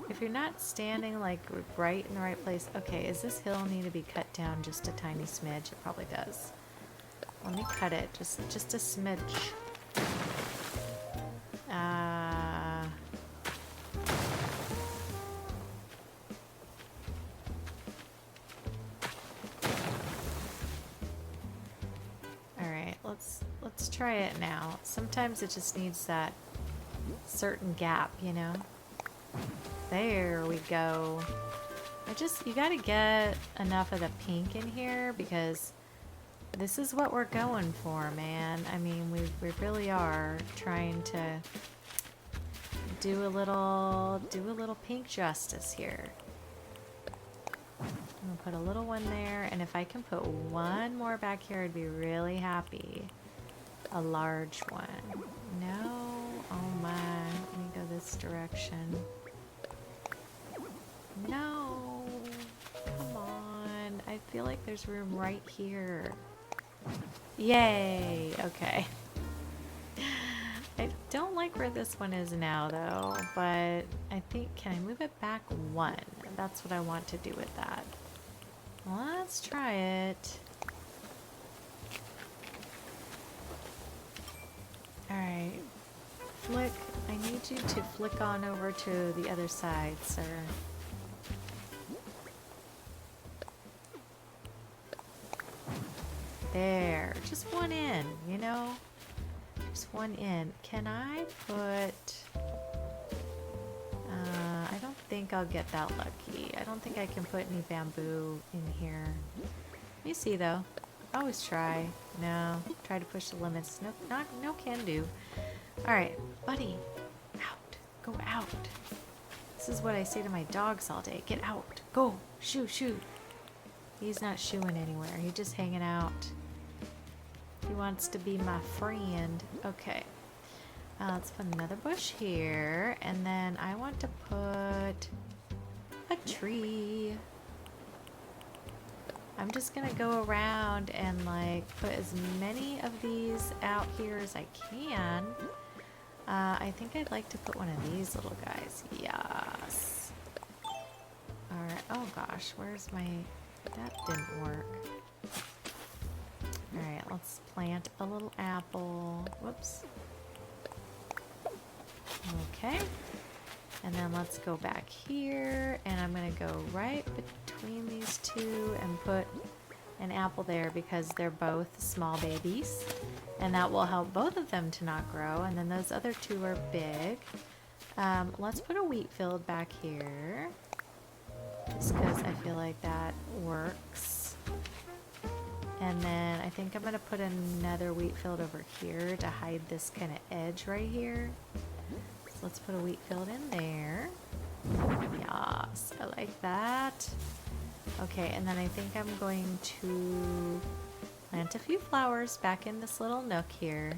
If you're not standing like right in the right place. Okay, does this hill need to be cut down just a tiny smidge? It probably does. Let me cut it just a smidge. let's try it now. Sometimes it just needs that certain gap, you know? There we go. You gotta get enough of the pink in here because this is what we're going for, man. I mean, we really are trying to do a little pink justice here. I'm gonna put a little one there, and if I can put one more back here, I'd be really happy. A large one. No, oh my, let me go this direction. No, come on. I feel like there's room right here. Yay, okay. I don't like where this one is now though, but I think, can I move it back one? That's what I want to do with that. Let's try it. Alright. Flick, I need you to flick on over to the other side, sir. There, just one in, you know? Just one in. Can I put... I don't think I'll get that lucky. I don't think I can put any bamboo in here. Let me see though. Always try. No, try to push the limits. No can do. Alright, buddy. Out. Go out. This is what I say to my dogs all day. Get out. Go. Shoo, shoo. He's not shooing anywhere. He's just hanging out. He wants to be my friend. Okay. Let's put another bush here. And then I want to put a tree. I'm just going to go around and like put as many of these out here as I can. I think I'd like to put one of these little guys. Yes. Alright. Oh gosh. Where's my... That didn't work. Alright, let's plant a little apple. Whoops. Okay. And then let's go back here. And I'm going to go right between these two and put an apple there because they're both small babies. And that will help both of them to not grow. And then those other two are big. Let's put a wheat field back here. Just because I feel like that works. And then I think I'm going to put another wheat field over here to hide this kind of edge right here. So let's put a wheat field in there. Yes, I like that. Okay, and then I think I'm going to plant a few flowers back in this little nook here.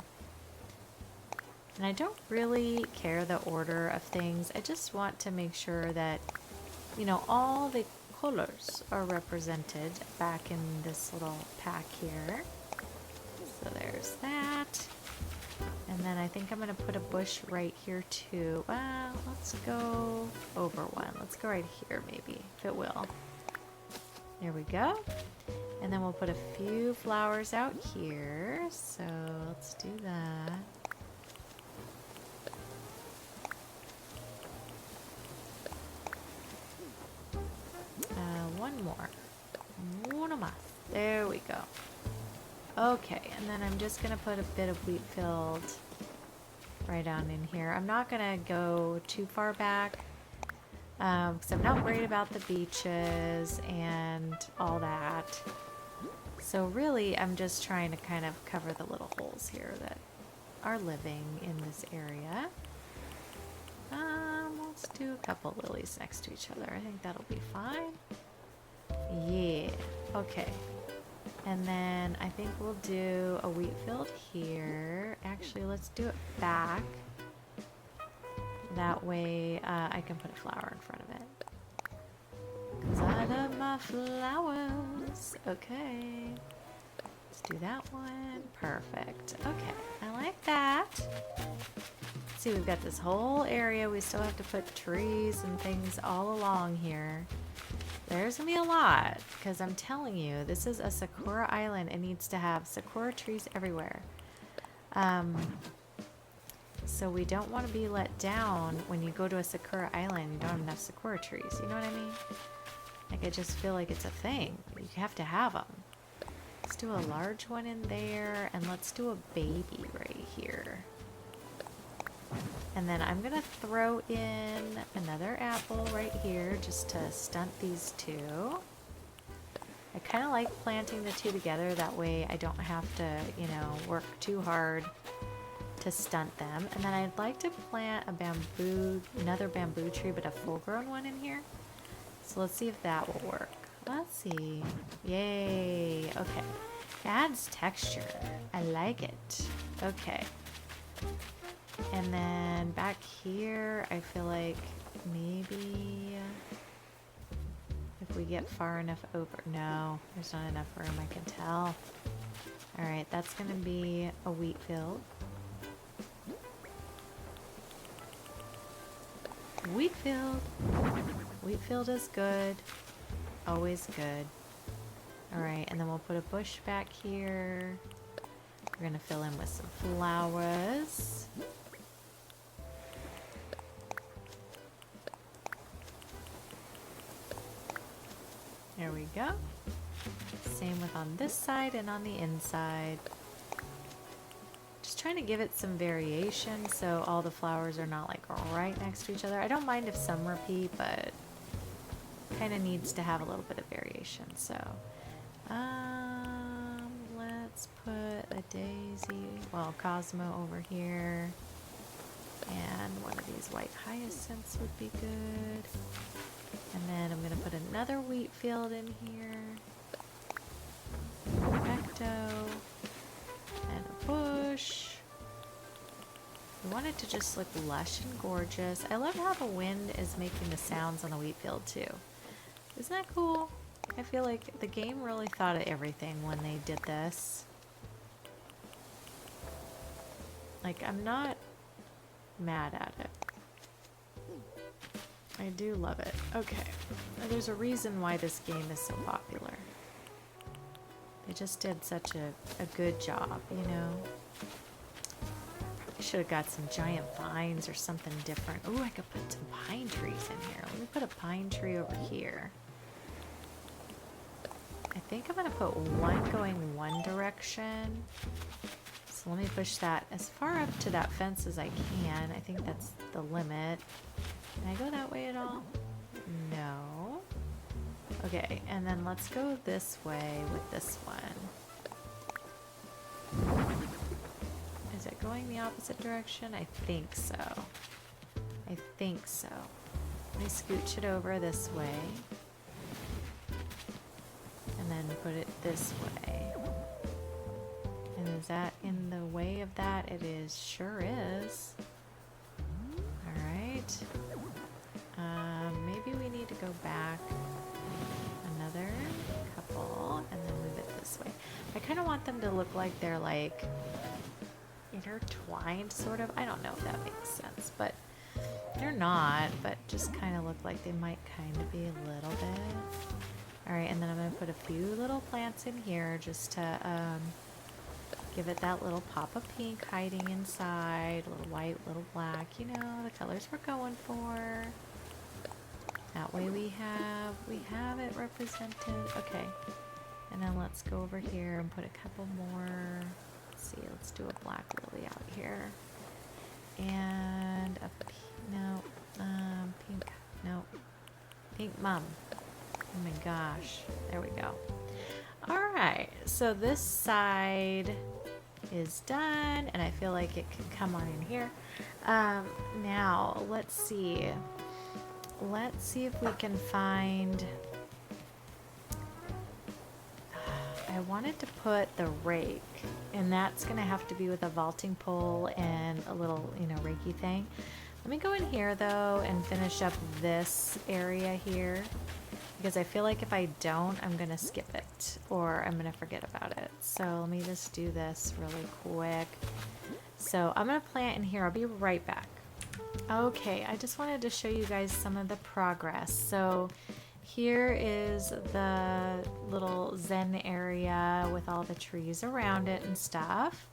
And I don't really care the order of things. I just want to make sure that, you know, all the colors are represented back in this little pack here. So there's that. And then I think I'm going to put a bush right here too. Well, let's go over one. Let's go right here maybe, if it will. There we go. And then we'll put a few flowers out here. So let's do that. One more. Uno más. There we go. Okay, and then I'm just going to put a bit of wheat field right down in here. I'm not going to go too far back because I'm not worried about the beaches and all that. So really, I'm just trying to kind of cover the little holes here that are living in this area. Let's do a couple lilies next to each other. I think that'll be fine. Yeah, okay. And then I think we'll do a wheat field here. Actually, let's do it back. That way I can put a flower in front of it. Because I love my flowers. Okay. Let's do that one. Perfect. Okay, I like that. See, we've got this whole area. We still have to put trees and things all along here. There's gonna be a lot, because I'm telling you, this is a Sakura Island. It needs to have Sakura trees everywhere. So we don't want to be let down when you go to a Sakura Island. You don't have enough Sakura trees. You know what I mean? Like, I just feel like it's a thing. You have to have them. Let's do a large one in there, and let's do a baby right here. And then I'm gonna throw in another apple right here just to stunt these two. I kind of like planting the two together, that way I don't have to, you know, work too hard to stunt them. And then I'd like to plant a bamboo, another bamboo tree, but a full-grown one in here. So let's see if that will work. Let's see. Yay. Okay. Adds texture. I like it. Okay. And then back here, I feel like maybe if we get far enough over. No, there's not enough room, I can tell. Alright, that's going to be a wheat field. Wheat field. Wheat field is good. Always good. Alright, and then we'll put a bush back here. We're going to fill in with some flowers. There we go. Same with on this side and on the inside. Just trying to give it some variation so all the flowers are not like right next to each other. I don't mind if some repeat, but kind of needs to have a little bit of variation. So let's put a daisy, well, Cosmo over here, and one of these white hyacinths would be good. And then I'm going to put another wheat field in here. Perfecto. And a bush. We want it to just look lush and gorgeous. I love how the wind is making the sounds on the wheat field too. Isn't that cool? I feel like the game really thought of everything when they did this. Like, I'm not mad at it. I do love it. Okay. There's a reason why this game is so popular. They just did such a good job, you know? Probably should have got some giant vines or something different. Ooh, I could put some pine trees in here. Let me put a pine tree over here. I think I'm going to put one going one direction. So let me push that as far up to that fence as I can. I think that's the limit. Can I go that way at all? No. Okay, and then let's go this way with this one. Is it going the opposite direction? I think so. I think so. Let me scooch it over this way. And then put it this way. And is that in the way of that? It is. Sure is. Alright. Maybe we need to go back another couple and then move it this way. I kind of want them to look like they're like intertwined sort of. I don't know if that makes sense, but they're not, but just kind of look like they might kind of be a little bit. Alright, and then I'm going to put a few little plants in here just to give it that little pop of pink hiding inside, a little white, little black, you know, the colors we're going for. That way we have it represented. Okay, and then let's go over here and put a couple more. Let's see, let's do a black lily out here. And a pink, no, pink mum. Oh my gosh, there we go. All right, so this side is done, and I feel like it can come on in here. Now, let's see. Let's see if we can find... I wanted to put the rake, and that's going to have to be with a vaulting pole and a little, you know, reiki thing. Let me go in here, though, and finish up this area here. Because I feel like if I don't, I'm going to skip it, or I'm going to forget about it. So let me just do this really quick. So I'm going to plant in here. I'll be right back. Okay, I just wanted to show you guys some of the progress. So here is the little zen area with all the trees around it and stuff.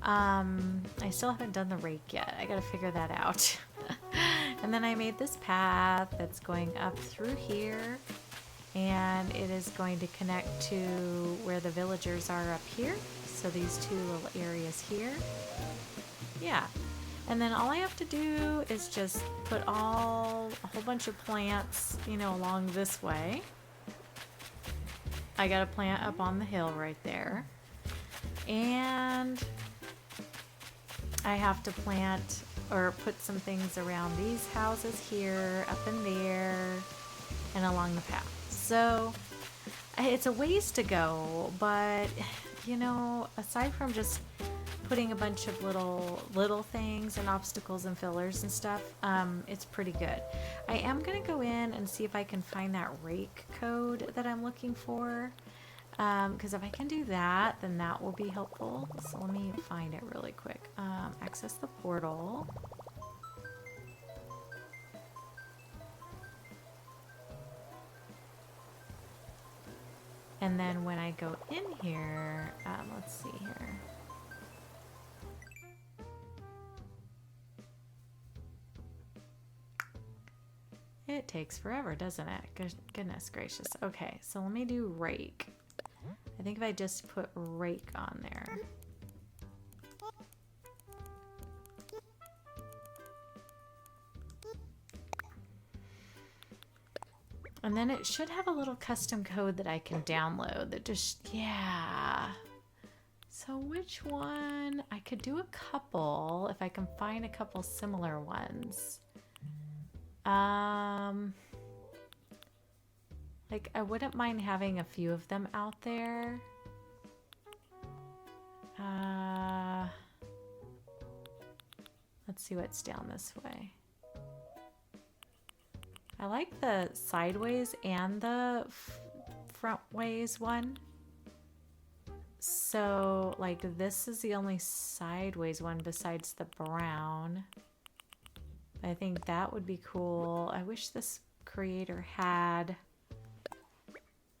I still haven't done the rake yet. I got to figure that out. And then I made this path that's going up through here. And it is going to connect to where the villagers are up here. So these two little areas here. Yeah. And then all I have to do is just put a whole bunch of plants, you know, along this way. I got a plant up on the hill right there. And I have to plant or put some things around these houses here, up in there, and along the path. So it's a ways to go, but you know, aside from just putting a bunch of little things and obstacles and fillers and stuff, it's pretty good. I am gonna go in and see if I can find that rake code that I'm looking for, because if I can do that, then that will be helpful. So let me find it really quick. Access the portal. And then when I go in here, let's see here. It takes forever, doesn't it? Goodness gracious. Okay, so let me do rake. I think if I just put rake on there. And then it should have a little custom code that I can download that just, yeah. So which one? I could do a couple if I can find a couple similar ones. Like I wouldn't mind having a few of them out there. Let's see what's down this way. I like the sideways and the front ways one. So like this is the only sideways one besides the brown. I think that would be cool. I wish this creator had,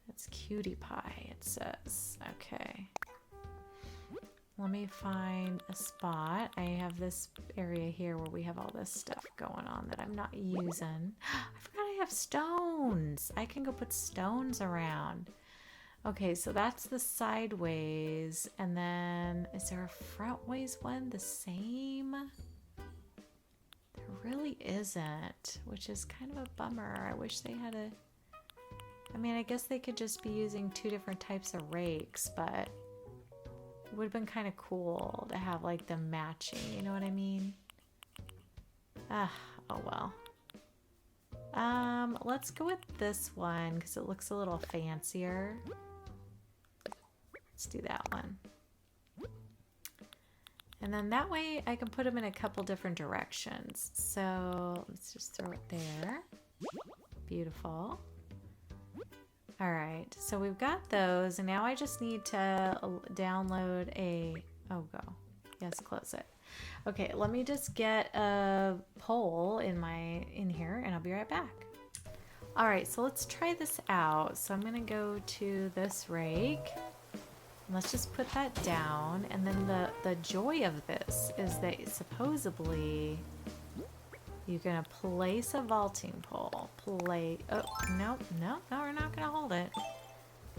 it's cutie pie it says. Okay. Let me find a spot. I have this area here where we have all this stuff going on that I'm not using. I forgot I have stones. I can go put stones around. Okay, so that's the sideways. And then is there a frontways one the same? There really isn't, which is kind of a bummer. I wish they had a... I mean, I guess they could just be using two different types of rakes, but... it would have been kind of cool to have like them matching, you know what I mean? Oh well. Let's go with this one because it looks a little fancier. Let's do that one. And then that way I can put them in a couple different directions. So let's just throw it there. Beautiful. All right, so we've got those, and now I just need to download a, oh, go. Yes, close it. Okay, let me just get a poll in here, and I'll be right back. All right, so let's try this out. So I'm gonna go to this rake. Let's just put that down, and then the joy of this is that supposedly you're gonna place a vaulting pole. Oh, no, we're not gonna hold it.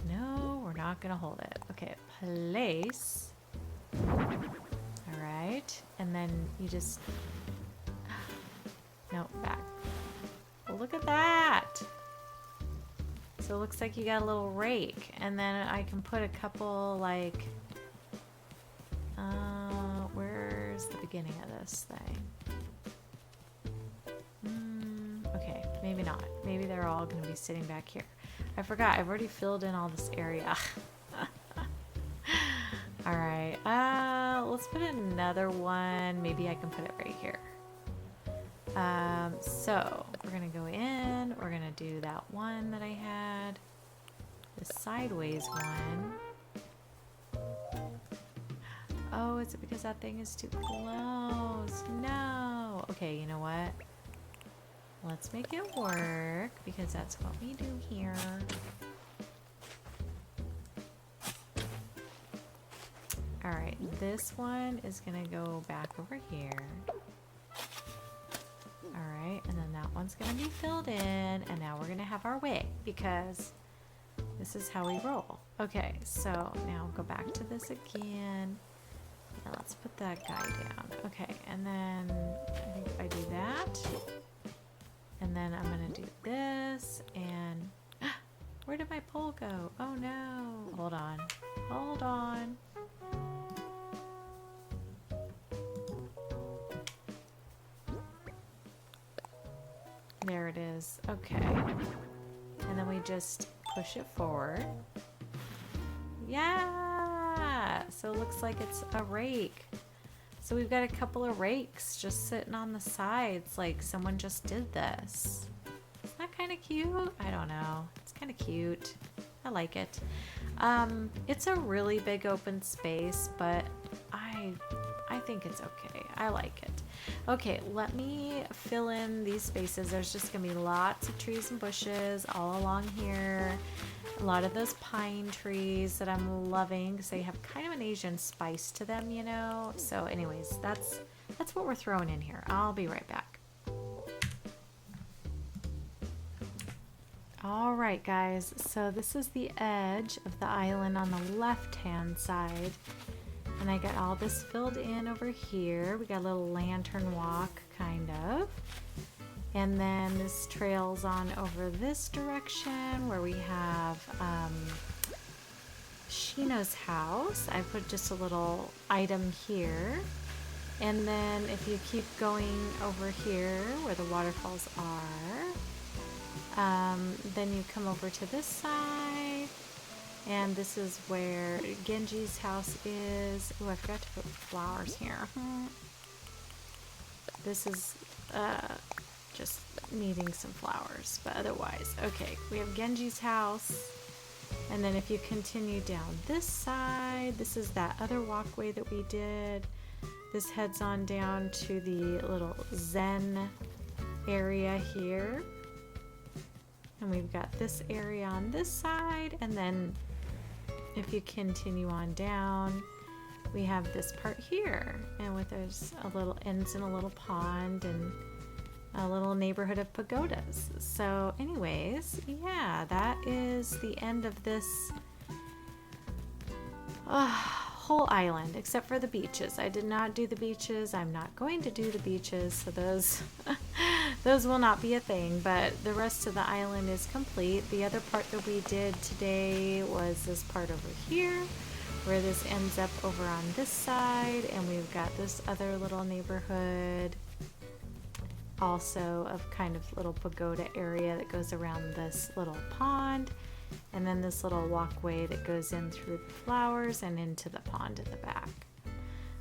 No, we're not gonna hold it. Okay, place. All right, and then you just, no, back. Well, look at that. So it looks like you got a little rake, and then I can put a couple like, where's the beginning of this thing? Okay, maybe not. Maybe they're all going to be sitting back here. I forgot. I've already filled in all this area. All right. Let's put another one. Maybe I can put it right here. So we're going to go in. We're going to do that one that I had. The sideways one. Oh, is it because that thing is too close? No. Okay, you know what? Let's make it work, because that's what we do here. All right, this one is gonna go back over here. All right, and then that one's gonna be filled in, and now we're gonna have our way, because This is how we roll. Okay, so now go back to this again. Now let's put that guy down. Okay, and then I think if I do that, and then I'm gonna do this, and where did my pole go? Oh no. Hold on. Hold on. There it is. Okay. And then we just push it forward. Yeah! So it looks like it's a rake. So we've got a couple of rakes just sitting on the sides, like someone just did this. Isn't that kind of cute? I don't know. It's kind of cute. I like it. It's a really big open space, but I think it's okay. I like it. Okay, let me fill in these spaces. There's just gonna be lots of trees and bushes all along here. A lot of those pine trees that I'm loving because they have kind of an Asian spice to them, you know? So anyways, that's what we're throwing in here. I'll be right back. All right, guys, so this is the edge of the island on the left-hand side. And I got all this filled in over here. We got a little lantern walk, kind of. And then this trails on over this direction where we have Shino's house. I put just a little item here. And then if you keep going over here where the waterfalls are, then you come over to this side. And this is where Genji's house is. Oh, I forgot to put flowers here. This is just needing some flowers, but otherwise, okay. We have Genji's house. And then if you continue down this side, this is that other walkway that we did. This heads on down to the little Zen area here. And we've got this area on this side, and then if you continue on down, we have this part here, and with there's a little ends in a little pond and a little neighborhood of pagodas. So anyways, yeah, that is the end of this whole island, except for the beaches. I did not do the beaches. I'm not going to do the beaches, so those those will not be a thing, but the rest of the island is complete. The other part that we did today was this part over here, where this ends up over on this side, and we've got this other little neighborhood also of kind of little pagoda area that goes around this little pond, and then this little walkway that goes in through the flowers and into the pond in the back.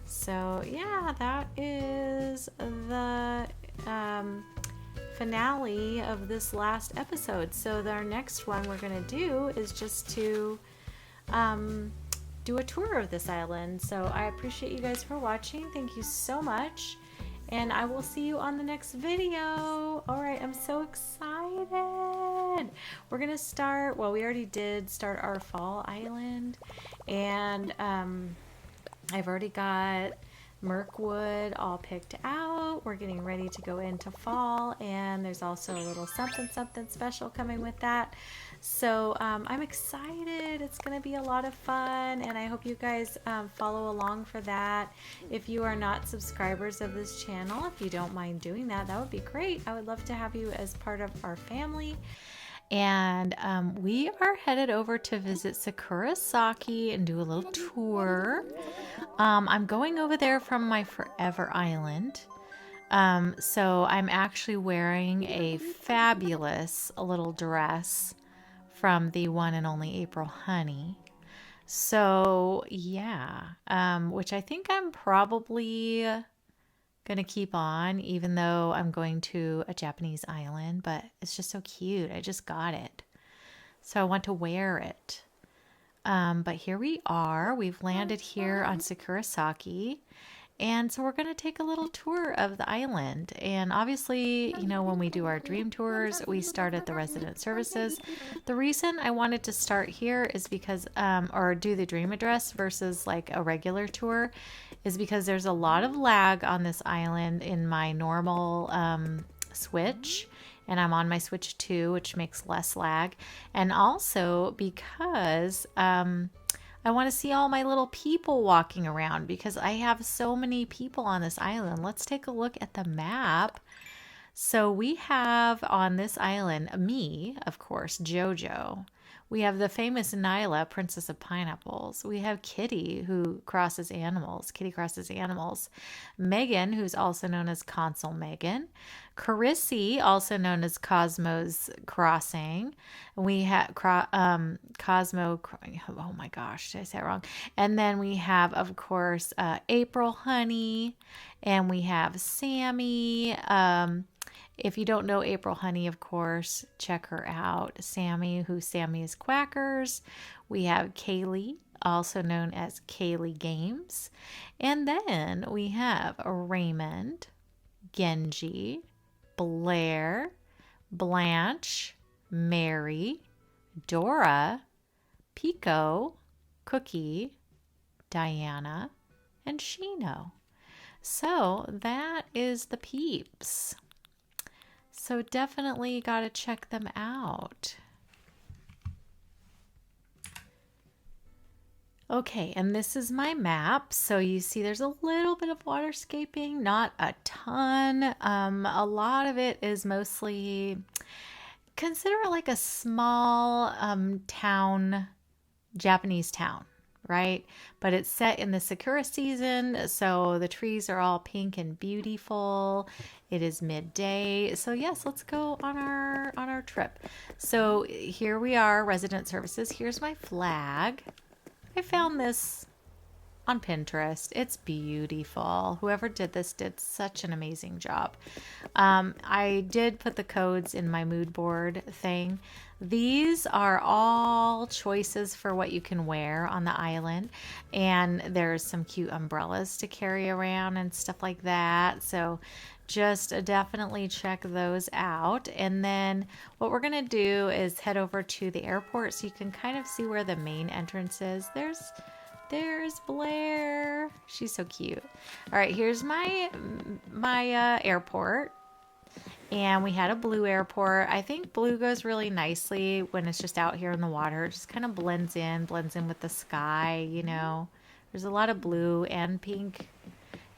So yeah, that is the finale of this last episode. So our next one we're gonna do is just to do a tour of this island. So I appreciate you guys for watching. Thank you so much, and I will see you on the next video. All right, I'm so excited. We're gonna start, well, we already did start our fall island, and I've already got Mirkwood all picked out. We're getting ready to go into fall, and there's also a little something special coming with that. So I'm excited. It's gonna be a lot of fun, and I hope you guys follow along for that. If you are not subscribers of this channel, if you don't mind doing that, that would be great. I would love to have you as part of our family. And we are headed over to visit SakuraSaki and do a little tour. I'm going over there from my forever island. So I'm actually wearing a fabulous little dress from the one and only April Honey. So yeah, which I think I'm probably gonna keep on, even though I'm going to a Japanese island, but it's just so cute. I just got it, so I want to wear it. But here we are. We've landed here on SakuraSaki, and so we're going to take a little tour of the island. And obviously, you know, when we do our dream tours, we start at the resident services. The reason I wanted to start here is because or do the dream address versus like a regular tour is because there's a lot of lag on this island in my normal Switch, and I'm on my Switch 2, which makes less lag. And also because I want to see all my little people walking around because I have so many people on this island. Let's take a look at the map. So we have on this island me, of course, Jojo. We have the famous Nyla, Princess of Pineapples. We have Kitty, who crosses animals. Kitty crosses animals. Megan, who's also known as Consul Megan. Carissy, also known as Cosmo's Crossing. We have Cosmo. Oh my gosh, did I say it wrong? And then we have, of course, April Honey, and we have Sammy. If you don't know April Honey, of course, check her out. Sammy, who's Sammy's Quackers. We have Kaylee, also known as Kaylee Games. And then we have Raymond, Genji, Blair, Blanche, Mary, Dora, Pico, Cookie, Diana, and Shino. So that is the peeps. So definitely got to check them out. Okay, and this is my map. So you see there's a little bit of waterscaping, not a ton. A lot of it is mostly, consider it like a small town, Japanese town, right? But it's set in the Sakura season, so the trees are all pink and beautiful. It is midday. So yes, let's go on our trip. So here we are, resident services. Here's my flag. I found this on Pinterest. It's beautiful. Whoever did this did such an amazing job. I did put the codes in my mood board thing. These are all choices for what you can wear on the island. And there's some cute umbrellas to carry around and stuff like that. So just definitely check those out. And then what we're going to do is head over to the airport so you can kind of see where the main entrance is. There's Blair. She's so cute. All right, here's my airport. And we had a blue airport. I think blue goes really nicely when it's just out here in the water. It just kind of blends in with the sky, you know. There's a lot of blue and pink,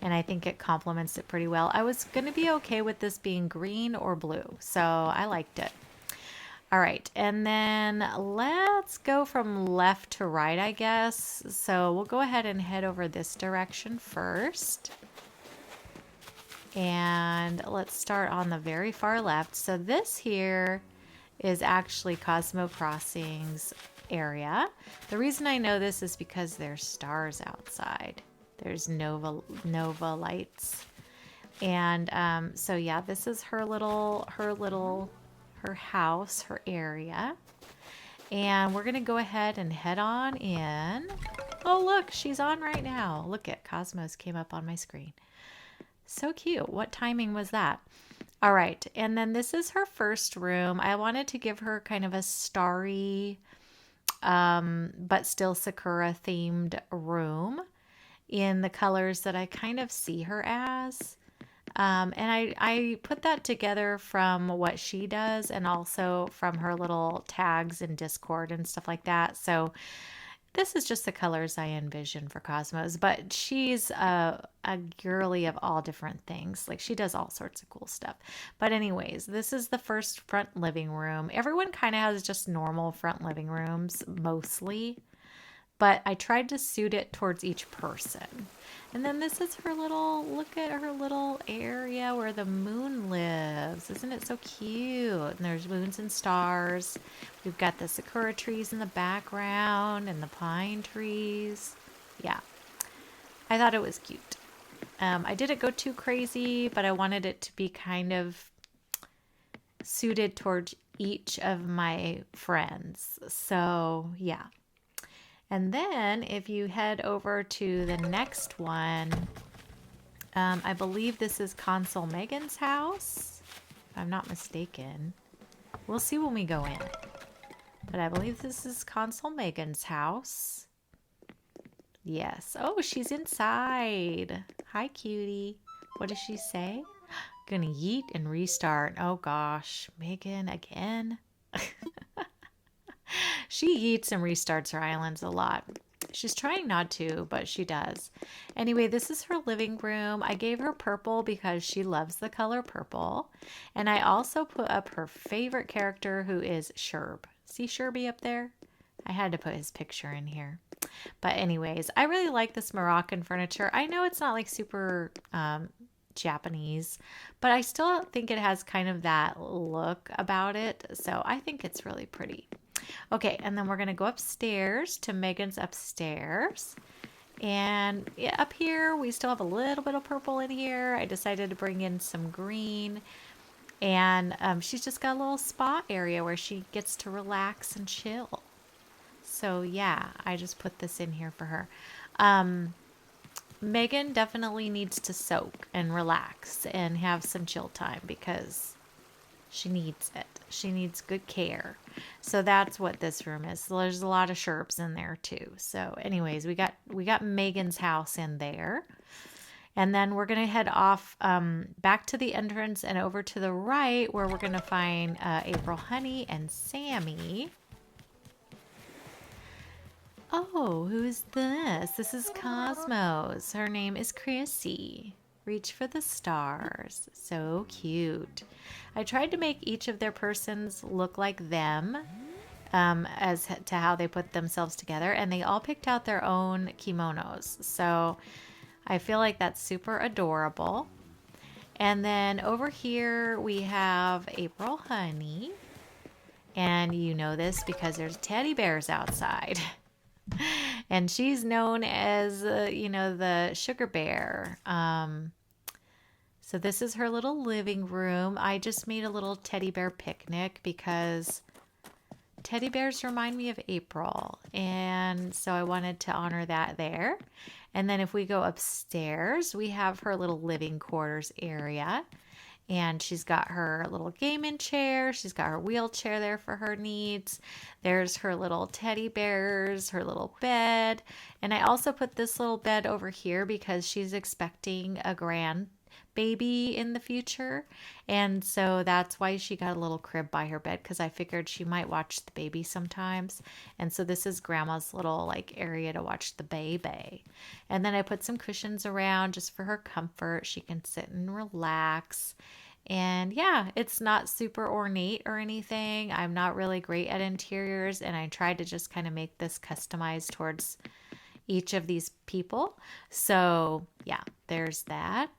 and I think it complements it pretty well. I was going to be okay with this being green or blue, so I liked it. All right, and then let's go from left to right, I guess. So we'll go ahead and head over this direction first. And let's start on the very far left. So this here is actually Cosmo Crossing's area. The reason I know this is because there's stars outside. There's nova lights. And so yeah, this is her house, her area. And we're gonna go ahead and head on in. Oh look, she's on right now. Look at Cosmos came up on my screen. So cute. What timing was that? All right. And then this is her first room. I wanted to give her kind of a starry, but still Sakura themed room in the colors that I kind of see her as. And I put that together from what she does and also from her little tags in Discord and stuff like that. So this is just the colors I envision for Cosmos, but she's a girly of all different things. Like she does all sorts of cool stuff. But anyways, this is the first front living room. Everyone kind of has just normal front living rooms mostly, but I tried to suit it towards each person. And then this is her little, look at her little area where the moon lives. Isn't it so cute? And there's moons and stars. We've got the sakura trees in the background and the pine trees. Yeah, I thought it was cute. I didn't go too crazy, but I wanted it to be kind of suited towards each of my friends. So yeah. And then if you head over to the next one, I believe this is Consul Megan's house, if I'm not mistaken. We'll see when we go in. But I believe this is Consul Megan's house. Yes. Oh, she's inside. Hi, cutie. What does she say? Gonna yeet and restart. Oh gosh, Megan again. She yeets and restarts her islands a lot. She's trying not to, but she does. Anyway, this is her living room. I gave her purple because she loves the color purple. And I also put up her favorite character, who is Sherb. See Sherby up there? I had to put his picture in here. But anyways, I really like this Moroccan furniture. I know it's not like super Japanese, but I still think it has kind of that look about it. So I think it's really pretty. Okay, and then we're going to go upstairs to Megan's upstairs. And up here, we still have a little bit of purple in here. I decided to bring in some green. And she's just got a little spa area where she gets to relax and chill. So yeah, I just put this in here for her. Megan definitely needs to soak and relax and have some chill time because she needs it. She needs good care. So that's what this room is. So there's a lot of Sherps in there too. So anyways, we got Megan's house in there. And then we're going to head off back to the entrance and over to the right where we're going to find April Honey and Sammy. Oh, who's this? This is Cosmos. Her name is Chrissy. Reach for the stars. So cute. I tried to make each of their persons look like them as to how they put themselves together. And they all picked out their own kimonos. So I feel like that's super adorable. And then over here we have April Honey. And you know this because there's teddy bears outside. And she's known as, the sugar bear. So this is her little living room. I just made a little teddy bear picnic because teddy bears remind me of April. And so I wanted to honor that there. And then if we go upstairs, we have her little living quarters area. And she's got her little gaming chair. She's got her wheelchair there for her needs. There's her little teddy bears, her little bed. And I also put this little bed over here because she's expecting a grandbaby in the future. And so that's why she got a little crib by her bed, because I figured she might watch the baby sometimes. And so this is grandma's little area to watch the baby. And then I put some cushions around just for her comfort. She can sit and relax. And yeah, it's not super ornate or anything. I'm not really great at interiors, and I tried to just kind of make this customized towards each of these people. So yeah, there's that.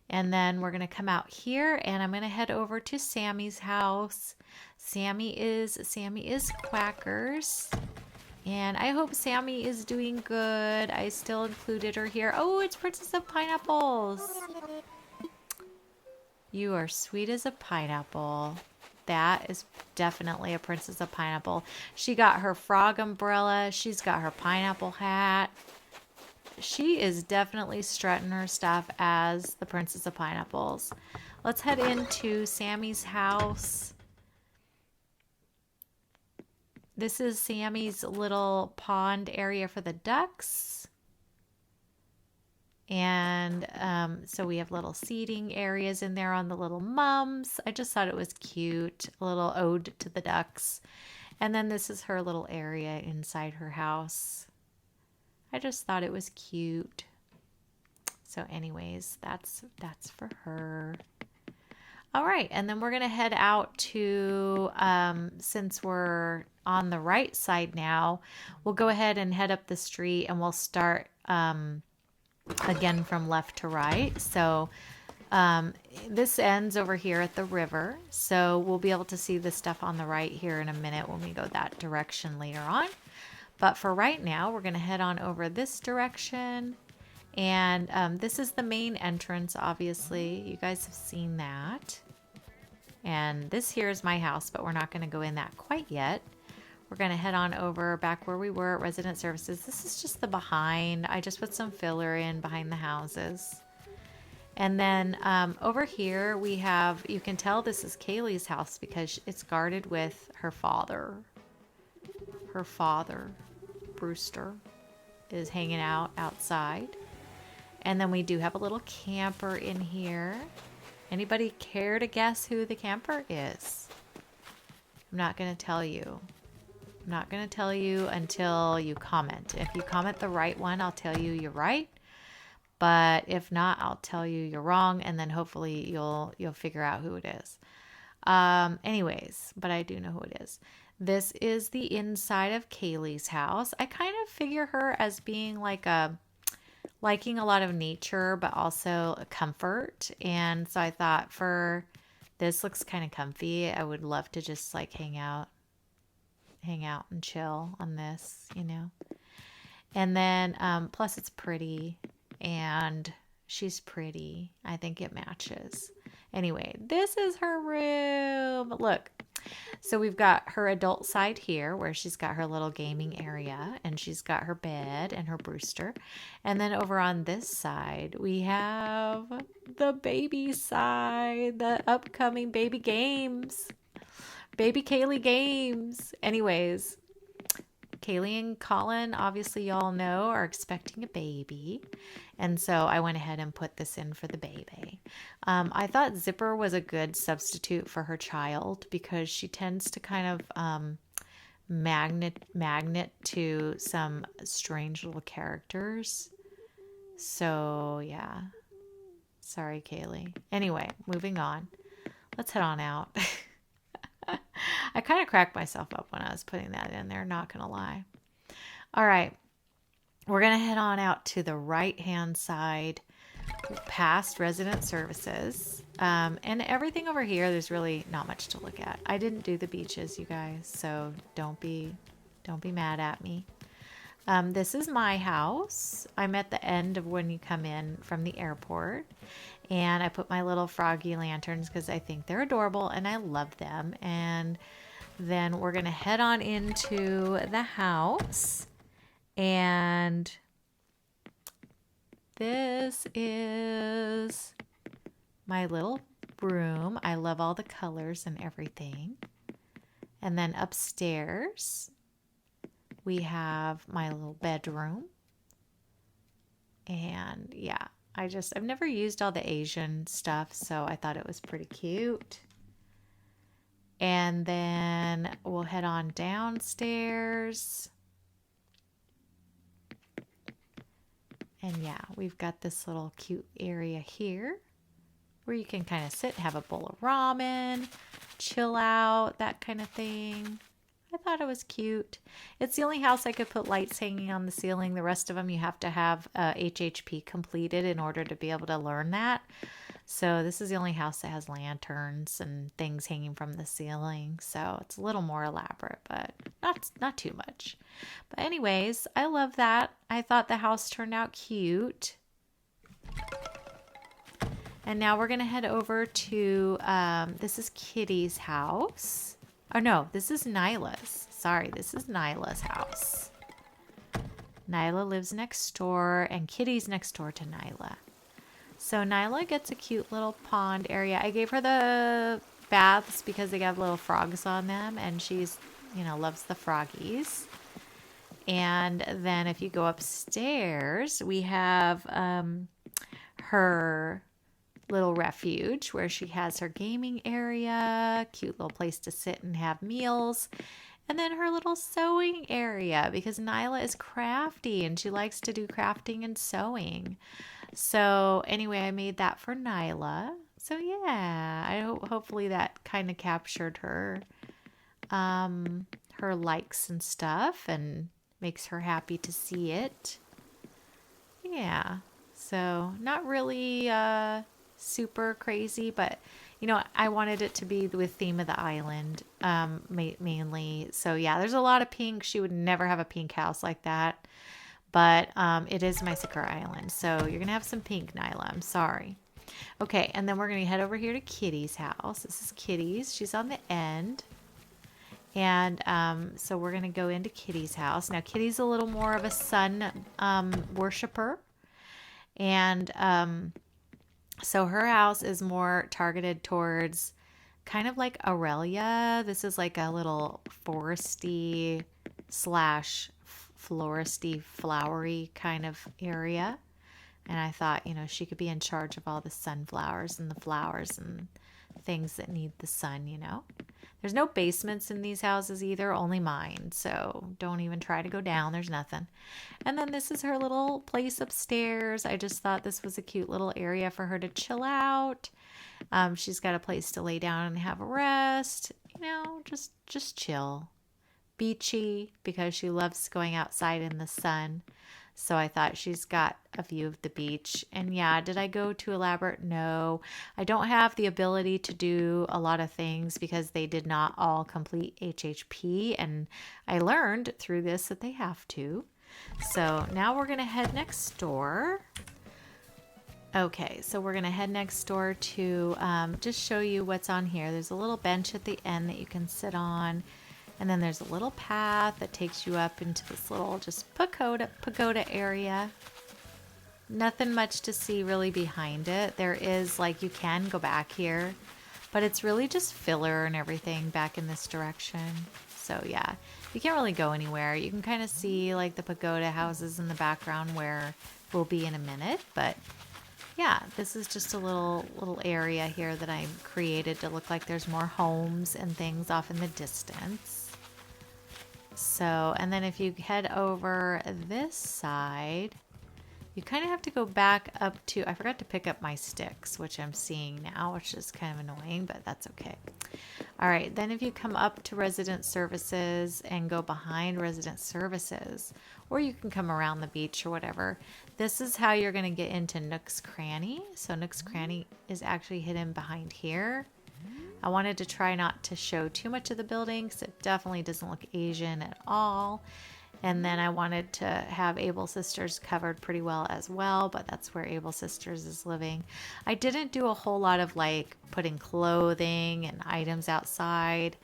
And then we're going to come out here and I'm going to head over to Sammy's house. Sammy is Quackers. And I hope Sammy is doing good. I still included her here. Oh, it's Princess of Pineapples. You are sweet as a pineapple. That is definitely a Princess of Pineapple. She got her frog umbrella. She's got her pineapple hat. She is definitely strutting her stuff as the Princess of Pineapples. Let's head into Sammy's house. This is Sammy's little pond area for the ducks. And so we have little seating areas in there on the little mums. I just thought it was cute. A little ode to the ducks. And then this is her little area inside her house. I just thought it was cute. So anyways, that's for her. All right, and then we're going to head out to, since we're on the right side now, we'll go ahead and head up the street and we'll start again from left to right. So this ends over here at the river. So we'll be able to see the stuff on the right here in a minute when we go that direction later on. But for right now, we're going to head on over this direction. And this is the main entrance, obviously. You guys have seen that. And this here is my house, but we're not going to go in that quite yet. We're going to head on over back where we were at Resident Services. This is just the behind. I just put some filler in behind the houses. And then over here we have, you can tell this is Kaylee's house because it's guarded with her father. Her father, Brewster, is hanging out outside. And then we do have a little camper in here. Anybody care to guess who the camper is? I'm not going to tell you. I'm not going to tell you until you comment. If you comment the right one, I'll tell you you're right. But if not, I'll tell you you're wrong, and then hopefully you'll figure out who it is. Anyways, but I do know who it is. This is the inside of Kaylee's house. I kind of figure her as being like liking a lot of nature, but also a comfort. And so I thought this looks kind of comfy. I would love to just like hang out and chill on this, you know. And then plus it's pretty and she's pretty. I think it matches. Anyway, this is her room. Look. So we've got her adult side here where she's got her little gaming area and she's got her bed and her Brewster. And then over on this side, we have the baby side, the upcoming baby games, baby Kaylee games. Anyways, Kaylee and Colin, obviously y'all know, are expecting a baby. And so I went ahead and put this in for the baby. I thought Zipper was a good substitute for her child because she tends to kind of magnet to some strange little characters. So yeah. Sorry, Kaylee. Anyway, moving on. Let's head on out. I kind of cracked myself up when I was putting that in there, not going to lie. All right. We're going to head on out to the right-hand side past resident services. And everything over here, there's really not much to look at. I didn't do the beaches, you guys, so don't be mad at me. This is my house. I'm at the end of when you come in from the airport. And I put my little froggy lanterns because I think they're adorable and I love them. And then we're going to head on into the house. And this is my little room. I love all the colors and everything. And then upstairs, we have my little bedroom. And yeah, I've never used all the Asian stuff, so I thought it was pretty cute. And then we'll head on downstairs. And yeah, we've got this little cute area here where you can kind of sit and have a bowl of ramen, chill out, that kind of thing. I thought it was cute. It's the only house I could put lights hanging on the ceiling. The rest of them you have to have HHP completed in order to be able to learn that. So this is the only house that has lanterns and things hanging from the ceiling. So it's a little more elaborate, but not too much. But anyways, I love that. I thought the house turned out cute. And now we're going to head over to, this is Kitty's house. Oh no, this is Nyla's. Sorry, this is Nyla's house. Nyla lives next door and Kitty's next door to Nyla. So Nyla gets a cute little pond area. I gave her the baths because they have little frogs on them and she's, loves the froggies. And then if you go upstairs, we have her little refuge where she has her gaming area, cute little place to sit and have meals. And then her little sewing area because Nyla is crafty and she likes to do crafting and sewing. So anyway, I made that for Nyla. So yeah, hopefully that kind of captured her likes and stuff and makes her happy to see it. Yeah, so not really super crazy, but I wanted it to be with theme of the island mainly. So yeah, there's a lot of pink. She would never have a pink house like that. But it is my Sakura Island. So you're going to have some pink, Nyla. I'm sorry. Okay, and then we're going to head over here to Kitty's house. This is Kitty's. She's on the end. And so we're going to go into Kitty's house. Now, Kitty's a little more of a sun worshiper. And so her house is more targeted towards kind of like Aurelia. This is like a little foresty / floristy, flowery kind of area. And I thought, you know, she could be in charge of all the sunflowers and the flowers and things that need the sun, you know. There's no basements in these houses either, only mine. So don't even try to go down. There's nothing. And then this is her little place upstairs. I just thought this was a cute little area for her to chill out. She's got a place to lay down and have a rest. You know, just chill. Beachy because she loves going outside in the sun. So I thought she's got a view of the beach. And yeah, did I go too elaborate? No. I don't have the ability to do a lot of things because they did not all complete HHP. And I learned through this that they have to. So now we're going to head next door. Okay, so we're going to head next door to just show you what's on here. There's a little bench at the end that you can sit on. And then there's a little path that takes you up into this little just pagoda area. Nothing much to see really behind it. There is, like, you can go back here, but it's really just filler and everything back in this direction. So yeah, you can't really go anywhere. You can kind of see like the pagoda houses in the background where we'll be in a minute, but yeah, this is just a little area here that I created to look like there's more homes and things off in the distance. So, and then if you head over this side, you kind of have to go back up to, I forgot to pick up my sticks, which I'm seeing now, which is kind of annoying, but that's okay. All right, then if you come up to resident services and go behind resident services, or you can come around the beach or whatever, this is how you're going to get into Nook's Cranny. So Nook's Cranny is actually hidden behind here. I wanted to try not to show too much of the building because it definitely doesn't look Asian at all. And then I wanted to have Able Sisters covered pretty well as well, but that's where Able Sisters is living. I didn't do a whole lot of like putting clothing and items outside.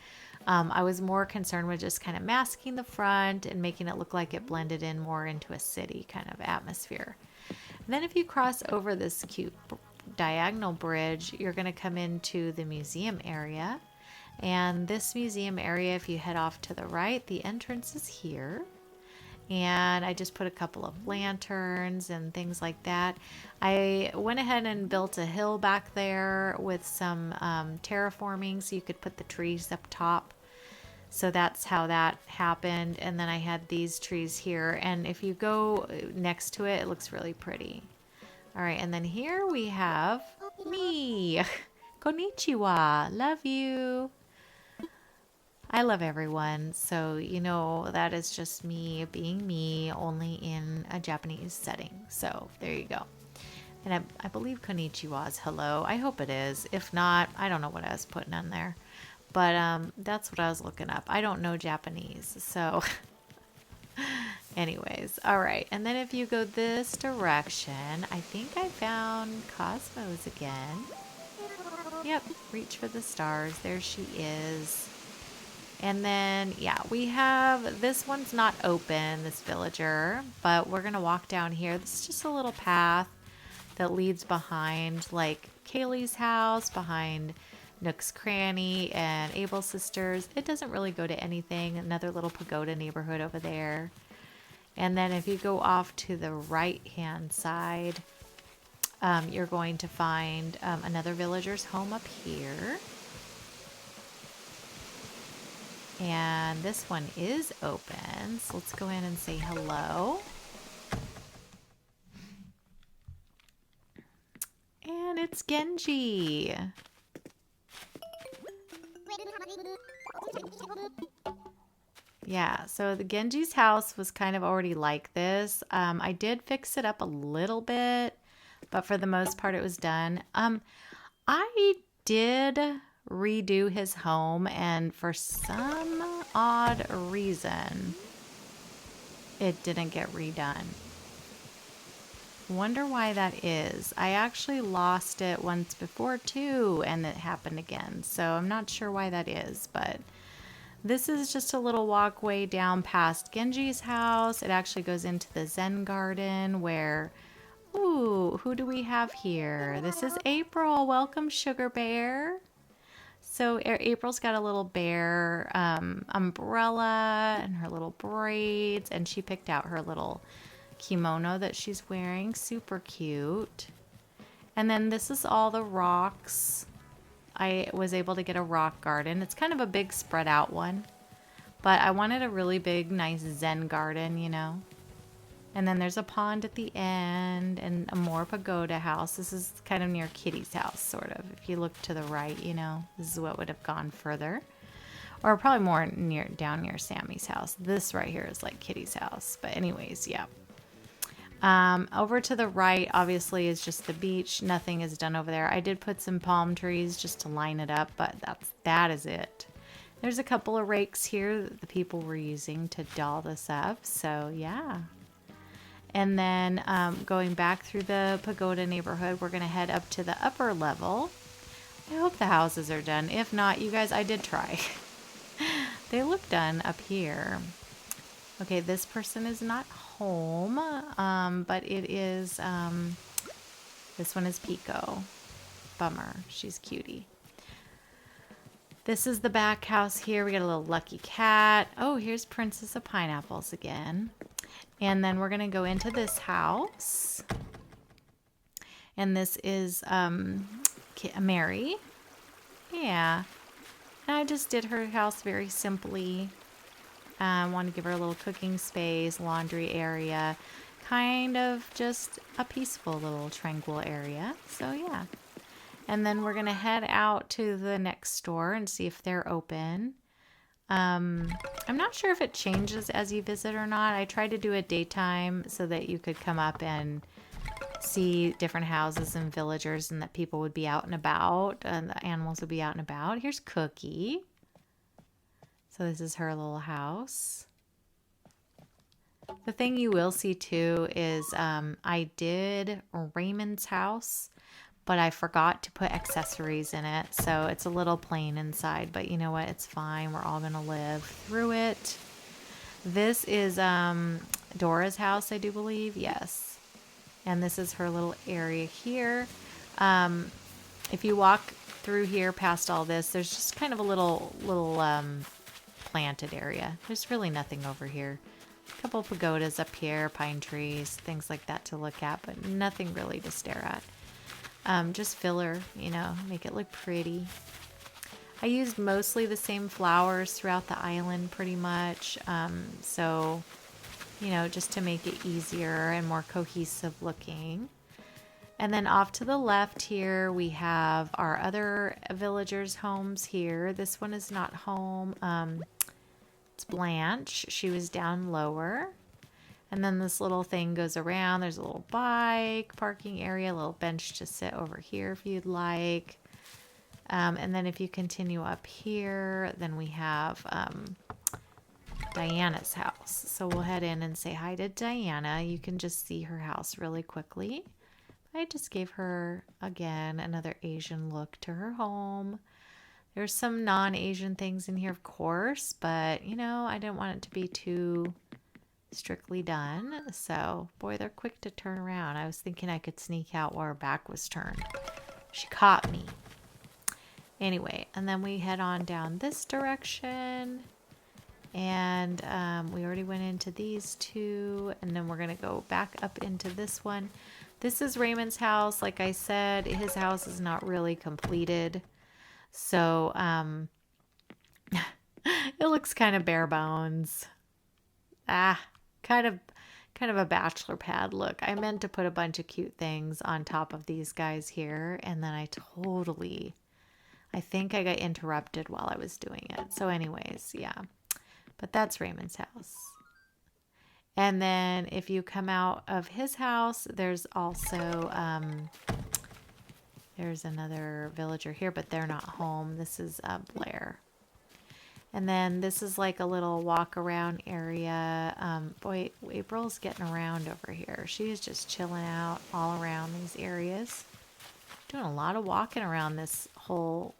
I was more concerned with just kind of masking the front and making it look like it blended in more into a city kind of atmosphere. And then if you cross over this cute diagonal bridge, you're going to come into the museum area. And this museum area, if you head off to the right, the entrance is here. And I just put a couple of lanterns and things like that. I went ahead and built a hill back there with some terraforming so you could put the trees up top. So that's how that happened. And then I had these trees here. And if you go next to it, it looks really pretty. All right, and then here we have me. Konnichiwa. Love you. I love everyone, so you know that is just me being me, only in a Japanese setting. So there you go. And I believe konnichiwa is hello. I hope it is. If not, I don't know what I was putting on there. But that's what I was looking up. I don't know Japanese, so anyways. All right, and then if you go this direction, I think I found Cosmos again. Yep, reach for the stars. There she is. And then, yeah, we have, this one's not open, this villager, but we're going to walk down here. This is just a little path that leads behind, like, Kaylee's house, behind Nook's Cranny and Able Sisters. It doesn't really go to anything. Another little pagoda neighborhood over there. And then if you go off to the right-hand side, you're going to find another villager's home up here. And this one is open, so let's go in and say hello. And it's Genji. Yeah, so the Genji's house was kind of already like this. I did fix it up a little bit, but for the most part it was done. I did redo his home, and for some odd reason it didn't get redone. Wonder why that is. I actually lost it once before too, and it happened again, so I'm not sure why that is. But this is just a little walkway down past Genji's house. It actually goes into the Zen garden where, ooh, who do we have here? This is April. Welcome, Sugar Bear. So April's got a little bear umbrella and her little braids, and she picked out her little kimono that she's wearing. Super cute. And then this is all the rocks. I was able to get a rock garden. It's kind of a big spread out one. But I wanted a really big, nice Zen garden, you know. And then there's a pond at the end and a more pagoda house. This is kind of near Kitty's house, sort of. If you look to the right, you know, this is what would have gone further. Or probably more down near Sammy's house. This right here is like Kitty's house. But anyways, yeah. Over to the right, obviously, is just the beach. Nothing is done over there. I did put some palm trees just to line it up, but that is it. There's a couple of rakes here that the people were using to doll this up. So, yeah. And then going back through the pagoda neighborhood, we're going to head up to the upper level. I hope the houses are done. If not, you guys, I did try. They look done up here. Okay, this person is not home, but it is, this one is Pico. Bummer, she's cutie. This is the back house here. We got a little lucky cat. Oh, here's Princess of Pineapples again. And then we're going to go into this house. And this is Mary. Yeah. And I just did her house very simply. Want to give her a little cooking space, laundry area. Kind of just a peaceful little tranquil area. So yeah. And then we're going to head out to the next store and see if they're open. I'm not sure if it changes as you visit or not. I tried to do it daytime so that you could come up and see different houses and villagers and that people would be out and about and the animals would be out and about. Here's Cookie. So this is her little house. The thing you will see too is I did Raymond's house, but I forgot to put accessories in it. So it's a little plain inside, but you know what? It's fine. We're all going to live through it. This is Dora's house, I do believe. Yes. And this is her little area here. If you walk through here past all this, there's just kind of a little planted area. There's really nothing over here. A couple pagodas up here, pine trees, things like that to look at, but nothing really to stare at. Just filler, you know, make it look pretty. I used mostly the same flowers throughout the island pretty much. So, you know, just to make it easier and more cohesive looking. And then off to the left here, we have our other villagers' homes here. This one is not home. It's Blanche. She was down lower. And then this little thing goes around. There's a little bike parking area, a little bench to sit over here if you'd like. And then if you continue up here, then we have Diana's house. So we'll head in and say hi to Diana. You can just see her house really quickly. I just gave her, again, another Asian look to her home. There's some non-Asian things in here, of course, but, you know, I didn't want it to be too strictly done. So, boy, they're quick to turn around. I was thinking I could sneak out while her back was turned. She caught me. Anyway, and then we head on down this direction. And we already went into these two. And then we're going to go back up into this one. This is Raymond's house. Like I said, his house is not really completed. So, it looks kind of bare bones. Kind of a bachelor pad look. I meant to put a bunch of cute things on top of these guys here, and then I think I got interrupted while I was doing it. So anyways, yeah. But that's Raymond's house. And then if you come out of his house, there's also, there's another villager here, but they're not home. This is Blair. And then this is like a little walk around area. Boy, April's getting around over here. She's just chilling out all around these areas. Doing a lot of walking around this whole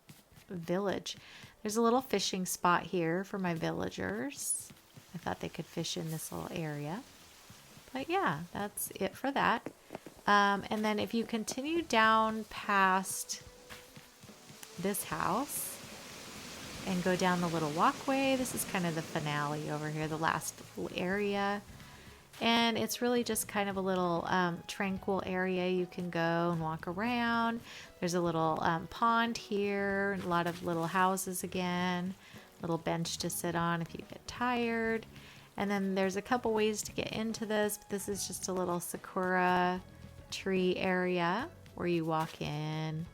village. There's a little fishing spot here for my villagers. I thought they could fish in this little area. But yeah, that's it for that. And then if you continue down past this house and go down the little walkway, this is kind of the finale over here, the last little area. And it's really just kind of a little tranquil area. You can go and walk around. There's a little pond here, a lot of little houses again, little bench to sit on if you get tired. And then there's a couple ways to get into this, but this is just a little sakura tree area where you walk in,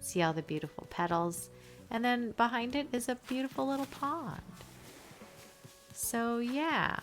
see all the beautiful petals, and then behind it is a beautiful little pond. So yeah.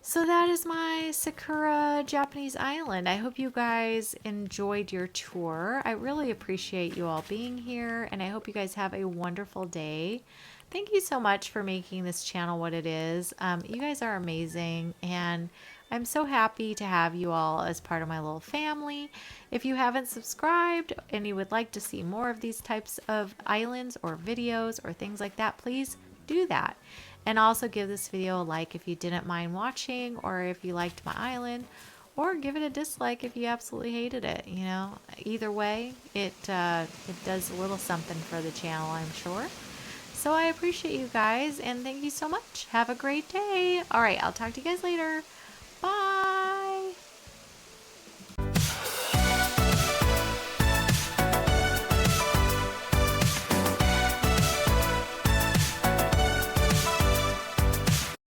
So that is my Sakura Japanese Island. I hope you guys enjoyed your tour. I really appreciate you all being here, and I hope you guys have a wonderful day. Thank you so much for making this channel what it is. You guys are amazing, and I'm so happy to have you all as part of my little family. If you haven't subscribed and you would like to see more of these types of islands or videos or things like that, please do that. And also give this video a like if you didn't mind watching, or if you liked my island, or give it a dislike if you absolutely hated it. You know, either way, it does a little something for the channel, I'm sure. So I appreciate you guys, and thank you so much. Have a great day. All right, I'll talk to you guys later. Bye.